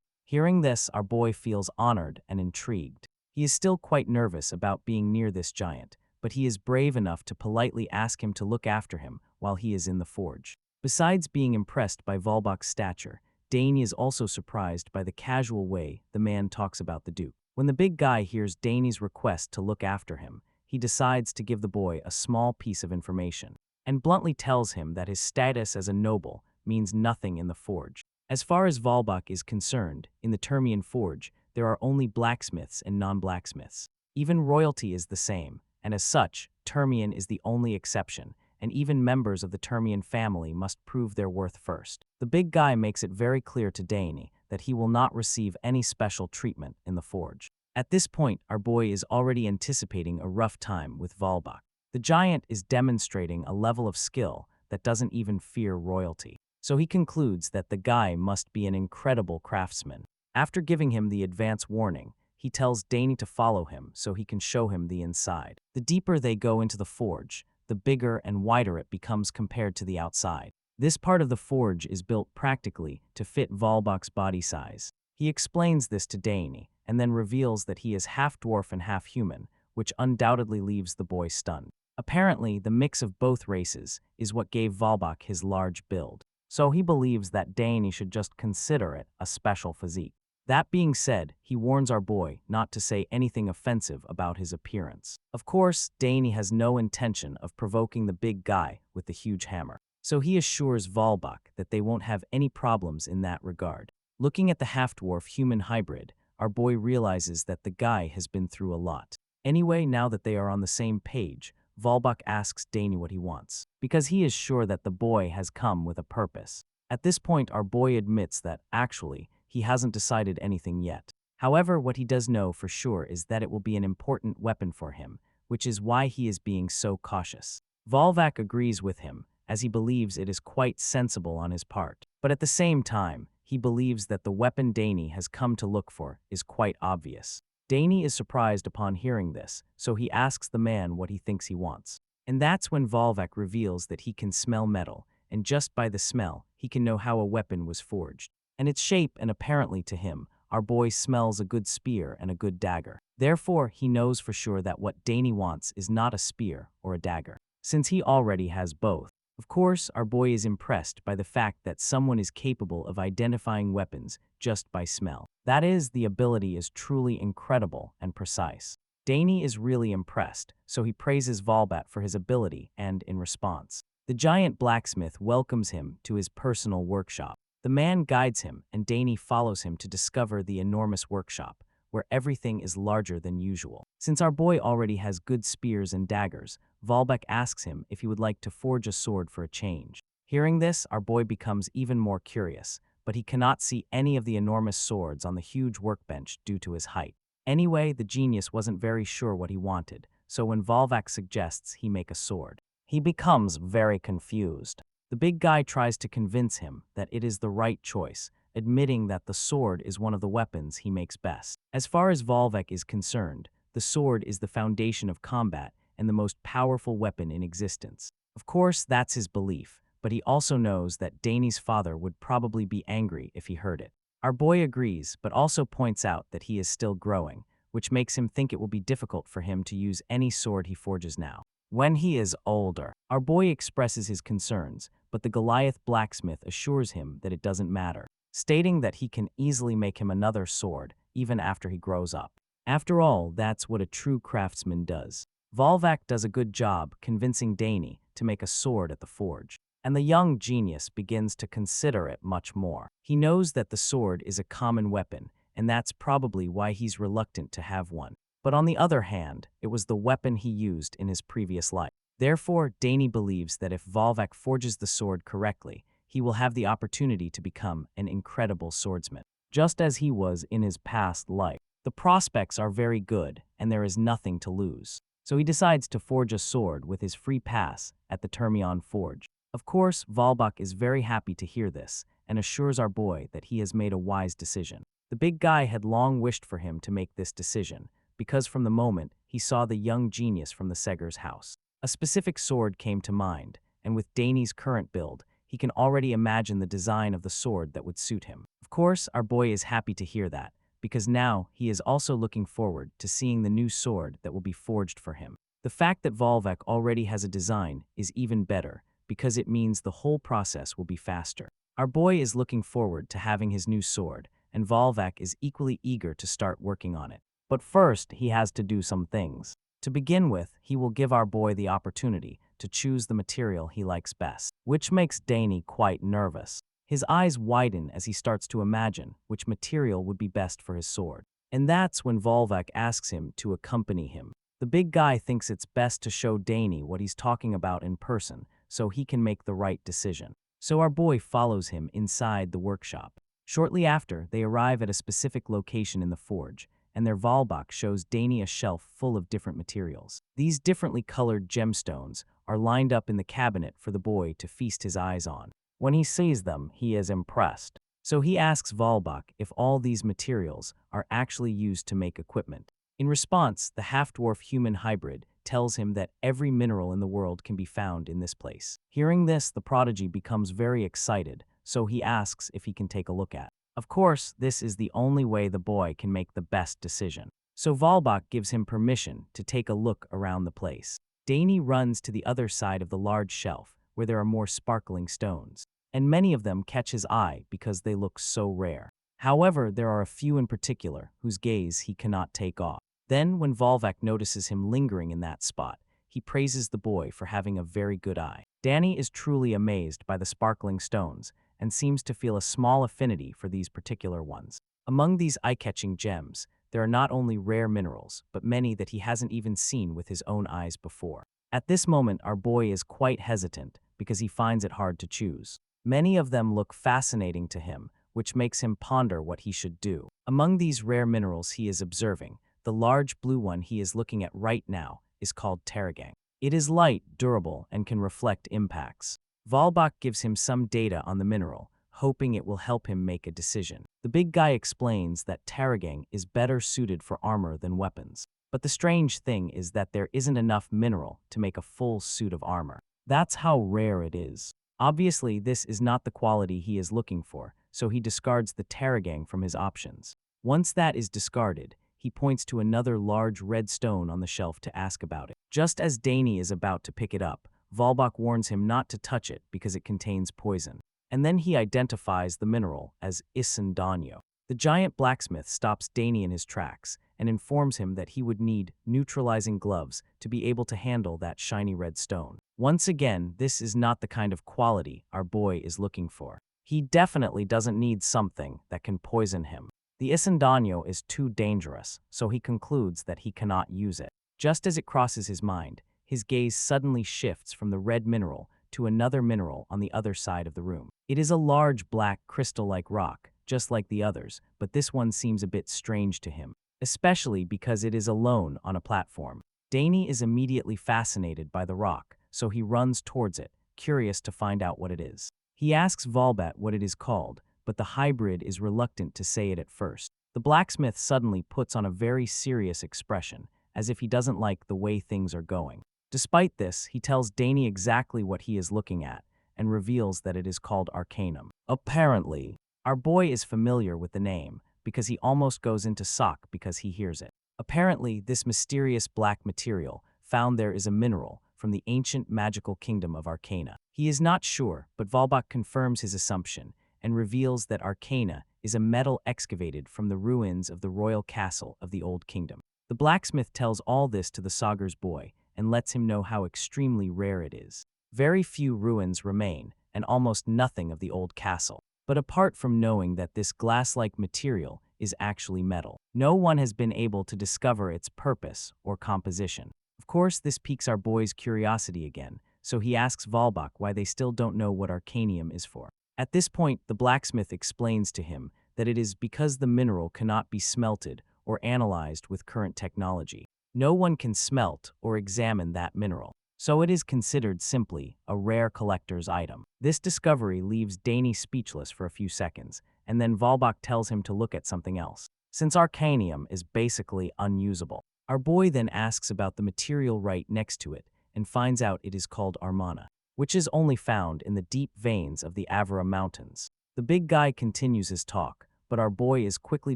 Speaker 1: Hearing this, our boy feels honored and intrigued. He is still quite nervous about being near this giant, but he is brave enough to politely ask him to look after him while he is in the forge. Besides being impressed by Volbach's stature, Dane is also surprised by the casual way the man talks about the Duke. When the big guy hears Dane's request to look after him, he decides to give the boy a small piece of information, and bluntly tells him that his status as a noble means nothing in the forge. As far as Volbach is concerned, in the Termian forge, there are only blacksmiths and non-blacksmiths. Even royalty is the same, and as such, Termian is the only exception, and even members of the Termian family must prove their worth first. The big guy makes it very clear to Dane that he will not receive any special treatment in the forge. At this point, our boy is already anticipating a rough time with Volbach. The giant is demonstrating a level of skill that doesn't even fear royalty. So he concludes that the guy must be an incredible craftsman. After giving him the advance warning, he tells Dane to follow him so he can show him the inside. The deeper they go into the forge, the bigger and wider it becomes compared to the outside. This part of the forge is built practically to fit Volbach's body size. He explains this to Dane, and then reveals that he is half dwarf and half human, which undoubtedly leaves the boy stunned. Apparently, the mix of both races is what gave Volbach his large build, so he believes that Dane should just consider it a special physique. That being said, he warns our boy not to say anything offensive about his appearance. Of course, Dane has no intention of provoking the big guy with the huge hammer, so he assures Volbach that they won't have any problems in that regard. Looking at the half-dwarf human hybrid, our boy realizes that the guy has been through a lot. Anyway, now that they are on the same page, Volbach asks Dane what he wants, because he is sure that the boy has come with a purpose. At this point, our boy admits that, actually, he hasn't decided anything yet. However, what he does know for sure is that it will be an important weapon for him, which is why he is being so cautious. Volbach agrees with him, as he believes it is quite sensible on his part. But at the same time, he believes that the weapon Dane has come to look for is quite obvious. Dane is surprised upon hearing this, so he asks the man what he thinks he wants. And that's when Volbach reveals that he can smell metal, and just by the smell, he can know how a weapon was forged. And its shape, and apparently to him, our boy smells a good spear and a good dagger. Therefore, he knows for sure that what Dane wants is not a spear or a dagger, since he already has both. Of course, our boy is impressed by the fact that someone is capable of identifying weapons just by smell. That is, the ability is truly incredible and precise. Dane is really impressed, so he praises Volbat for his ability and, in response, the giant blacksmith welcomes him to his personal workshop. The man guides him, and Dane follows him to discover the enormous workshop, where everything is larger than usual. Since our boy already has good spears and daggers, Volbeck asks him if he would like to forge a sword for a change. Hearing this, our boy becomes even more curious, but he cannot see any of the enormous swords on the huge workbench due to his height. Anyway, the genius wasn't very sure what he wanted, so when Volvac suggests he make a sword, he becomes very confused. The big guy tries to convince him that it is the right choice, admitting that the sword is one of the weapons he makes best. As far as Volvek is concerned, the sword is the foundation of combat and the most powerful weapon in existence. Of course, that's his belief, but he also knows that Dane's father would probably be angry if he heard it. Our boy agrees, but also points out that he is still growing, which makes him think it will be difficult for him to use any sword he forges now. When he is older, our boy expresses his concerns, but the Goliath blacksmith assures him that it doesn't matter, stating that he can easily make him another sword, even after he grows up. After all, that's what a true craftsman does. Volvac does a good job convincing Dane to make a sword at the forge, and the young genius begins to consider it much more. He knows that the sword is a common weapon, and that's probably why he's reluctant to have one. But on the other hand, it was the weapon he used in his previous life. Therefore, Dane believes that if Volvac forges the sword correctly, he will have the opportunity to become an incredible swordsman, just as he was in his past life. The prospects are very good, and there is nothing to lose. So he decides to forge a sword with his free pass at the Termion Forge. Of course, Volbach is very happy to hear this, and assures our boy that he has made a wise decision. The big guy had long wished for him to make this decision, because from the moment he saw the young genius from the Segger's house, a specific sword came to mind, and with Dane's current build, he can already imagine the design of the sword that would suit him. Of course, our boy is happy to hear that, because now he is also looking forward to seeing the new sword that will be forged for him. The fact that Volvac already has a design is even better, because it means the whole process will be faster. Our boy is looking forward to having his new sword, and Volvac is equally eager to start working on it. But first, he has to do some things. To begin with, he will give our boy the opportunity to choose the material he likes best, which makes Dane quite nervous. His eyes widen as he starts to imagine which material would be best for his sword. And that's when Volvac asks him to accompany him. The big guy thinks it's best to show Dane what he's talking about in person, so he can make the right decision. So our boy follows him inside the workshop. Shortly after, they arrive at a specific location in the forge, and their Volbach shows Dane a shelf full of different materials. These differently colored gemstones are lined up in the cabinet for the boy to feast his eyes on. When he sees them, he is impressed. So he asks Volbach if all these materials are actually used to make equipment. In response, the half-dwarf human hybrid tells him that every mineral in the world can be found in this place. Hearing this, the prodigy becomes very excited, so he asks if he can take a look at. Of course, this is the only way the boy can make the best decision. So Volbach gives him permission to take a look around the place. Dane runs to the other side of the large shelf, where there are more sparkling stones, and many of them catch his eye because they look so rare. However, there are a few in particular whose gaze he cannot take off. Then, when Volvac notices him lingering in that spot, he praises the boy for having a very good eye. Dane is truly amazed by the sparkling stones and seems to feel a small affinity for these particular ones. Among these eye-catching gems, there are not only rare minerals, but many that he hasn't even seen with his own eyes before. At this moment, our boy is quite hesitant because he finds it hard to choose. Many of them look fascinating to him, which makes him ponder what he should do. Among these rare minerals he is observing, the large blue one he is looking at right now is called Terragang. It is light, durable, and can reflect impacts. Volbach gives him some data on the mineral, hoping it will help him make a decision. The big guy explains that Terragang is better suited for armor than weapons. But the strange thing is that there isn't enough mineral to make a full suit of armor. That's how rare it is. Obviously, this is not the quality he is looking for, so he discards the Terragang from his options. Once that is discarded, he points to another large red stone on the shelf to ask about it. Just as Dane is about to pick it up, Volbok warns him not to touch it because it contains poison. And then he identifies the mineral as Isandanyo. The giant blacksmith stops Dane in his tracks and informs him that he would need neutralizing gloves to be able to handle that shiny red stone. Once again, this is not the kind of quality our boy is looking for. He definitely doesn't need something that can poison him. The Isandanyo is too dangerous, so he concludes that he cannot use it. Just as it crosses his mind, his gaze suddenly shifts from the red mineral to another mineral on the other side of the room. It is a large black crystal-like rock, just like the others, but this one seems a bit strange to him, especially because it is alone on a platform. Dane is immediately fascinated by the rock, so he runs towards it, curious to find out what it is. He asks Volbat what it is called, but the hybrid is reluctant to say it at first. The blacksmith suddenly puts on a very serious expression, as if he doesn't like the way things are going. Despite this, he tells Dane exactly what he is looking at, and reveals that it is called Arcanum. Apparently, our boy is familiar with the name, because he almost goes into shock because he hears it. Apparently, this mysterious black material found there is a mineral from the ancient magical kingdom of Arcana. He is not sure, but Volbok confirms his assumption and reveals that Arcana is a metal excavated from the ruins of the royal castle of the Old Kingdom. The blacksmith tells all this to the Sogres boy and lets him know how extremely rare it is. Very few ruins remain, and almost nothing of the old castle. But apart from knowing that this glass-like material is actually metal, no one has been able to discover its purpose or composition. Of course, this piques our boy's curiosity again, so he asks Volbok why they still don't know what Arcanium is for. At this point, the blacksmith explains to him that it is because the mineral cannot be smelted or analyzed with current technology. No one can smelt or examine that mineral, so it is considered simply a rare collector's item. This discovery leaves Dane speechless for a few seconds, and then Volbok tells him to look at something else, since Arcanium is basically unusable. Our boy then asks about the material right next to it, and finds out it is called Armana, which is only found in the deep veins of the Avera Mountains. The big guy continues his talk, but our boy is quickly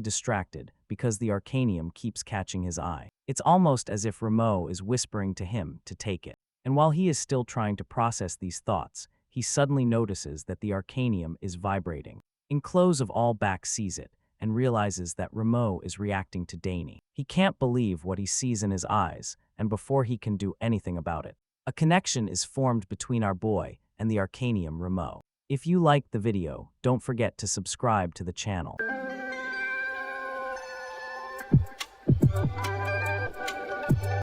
Speaker 1: distracted because the Arcanium keeps catching his eye. It's almost as if Rameau is whispering to him to take it. And while he is still trying to process these thoughts, he suddenly notices that the Arcanium is vibrating. Enclose of all back sees it and realizes that Rameau is reacting to Dane. He can't believe what he sees in his eyes, and before he can do anything about it, a connection is formed between our boy and the Arcanium Rameau. If you liked the video, don't forget to subscribe to the channel.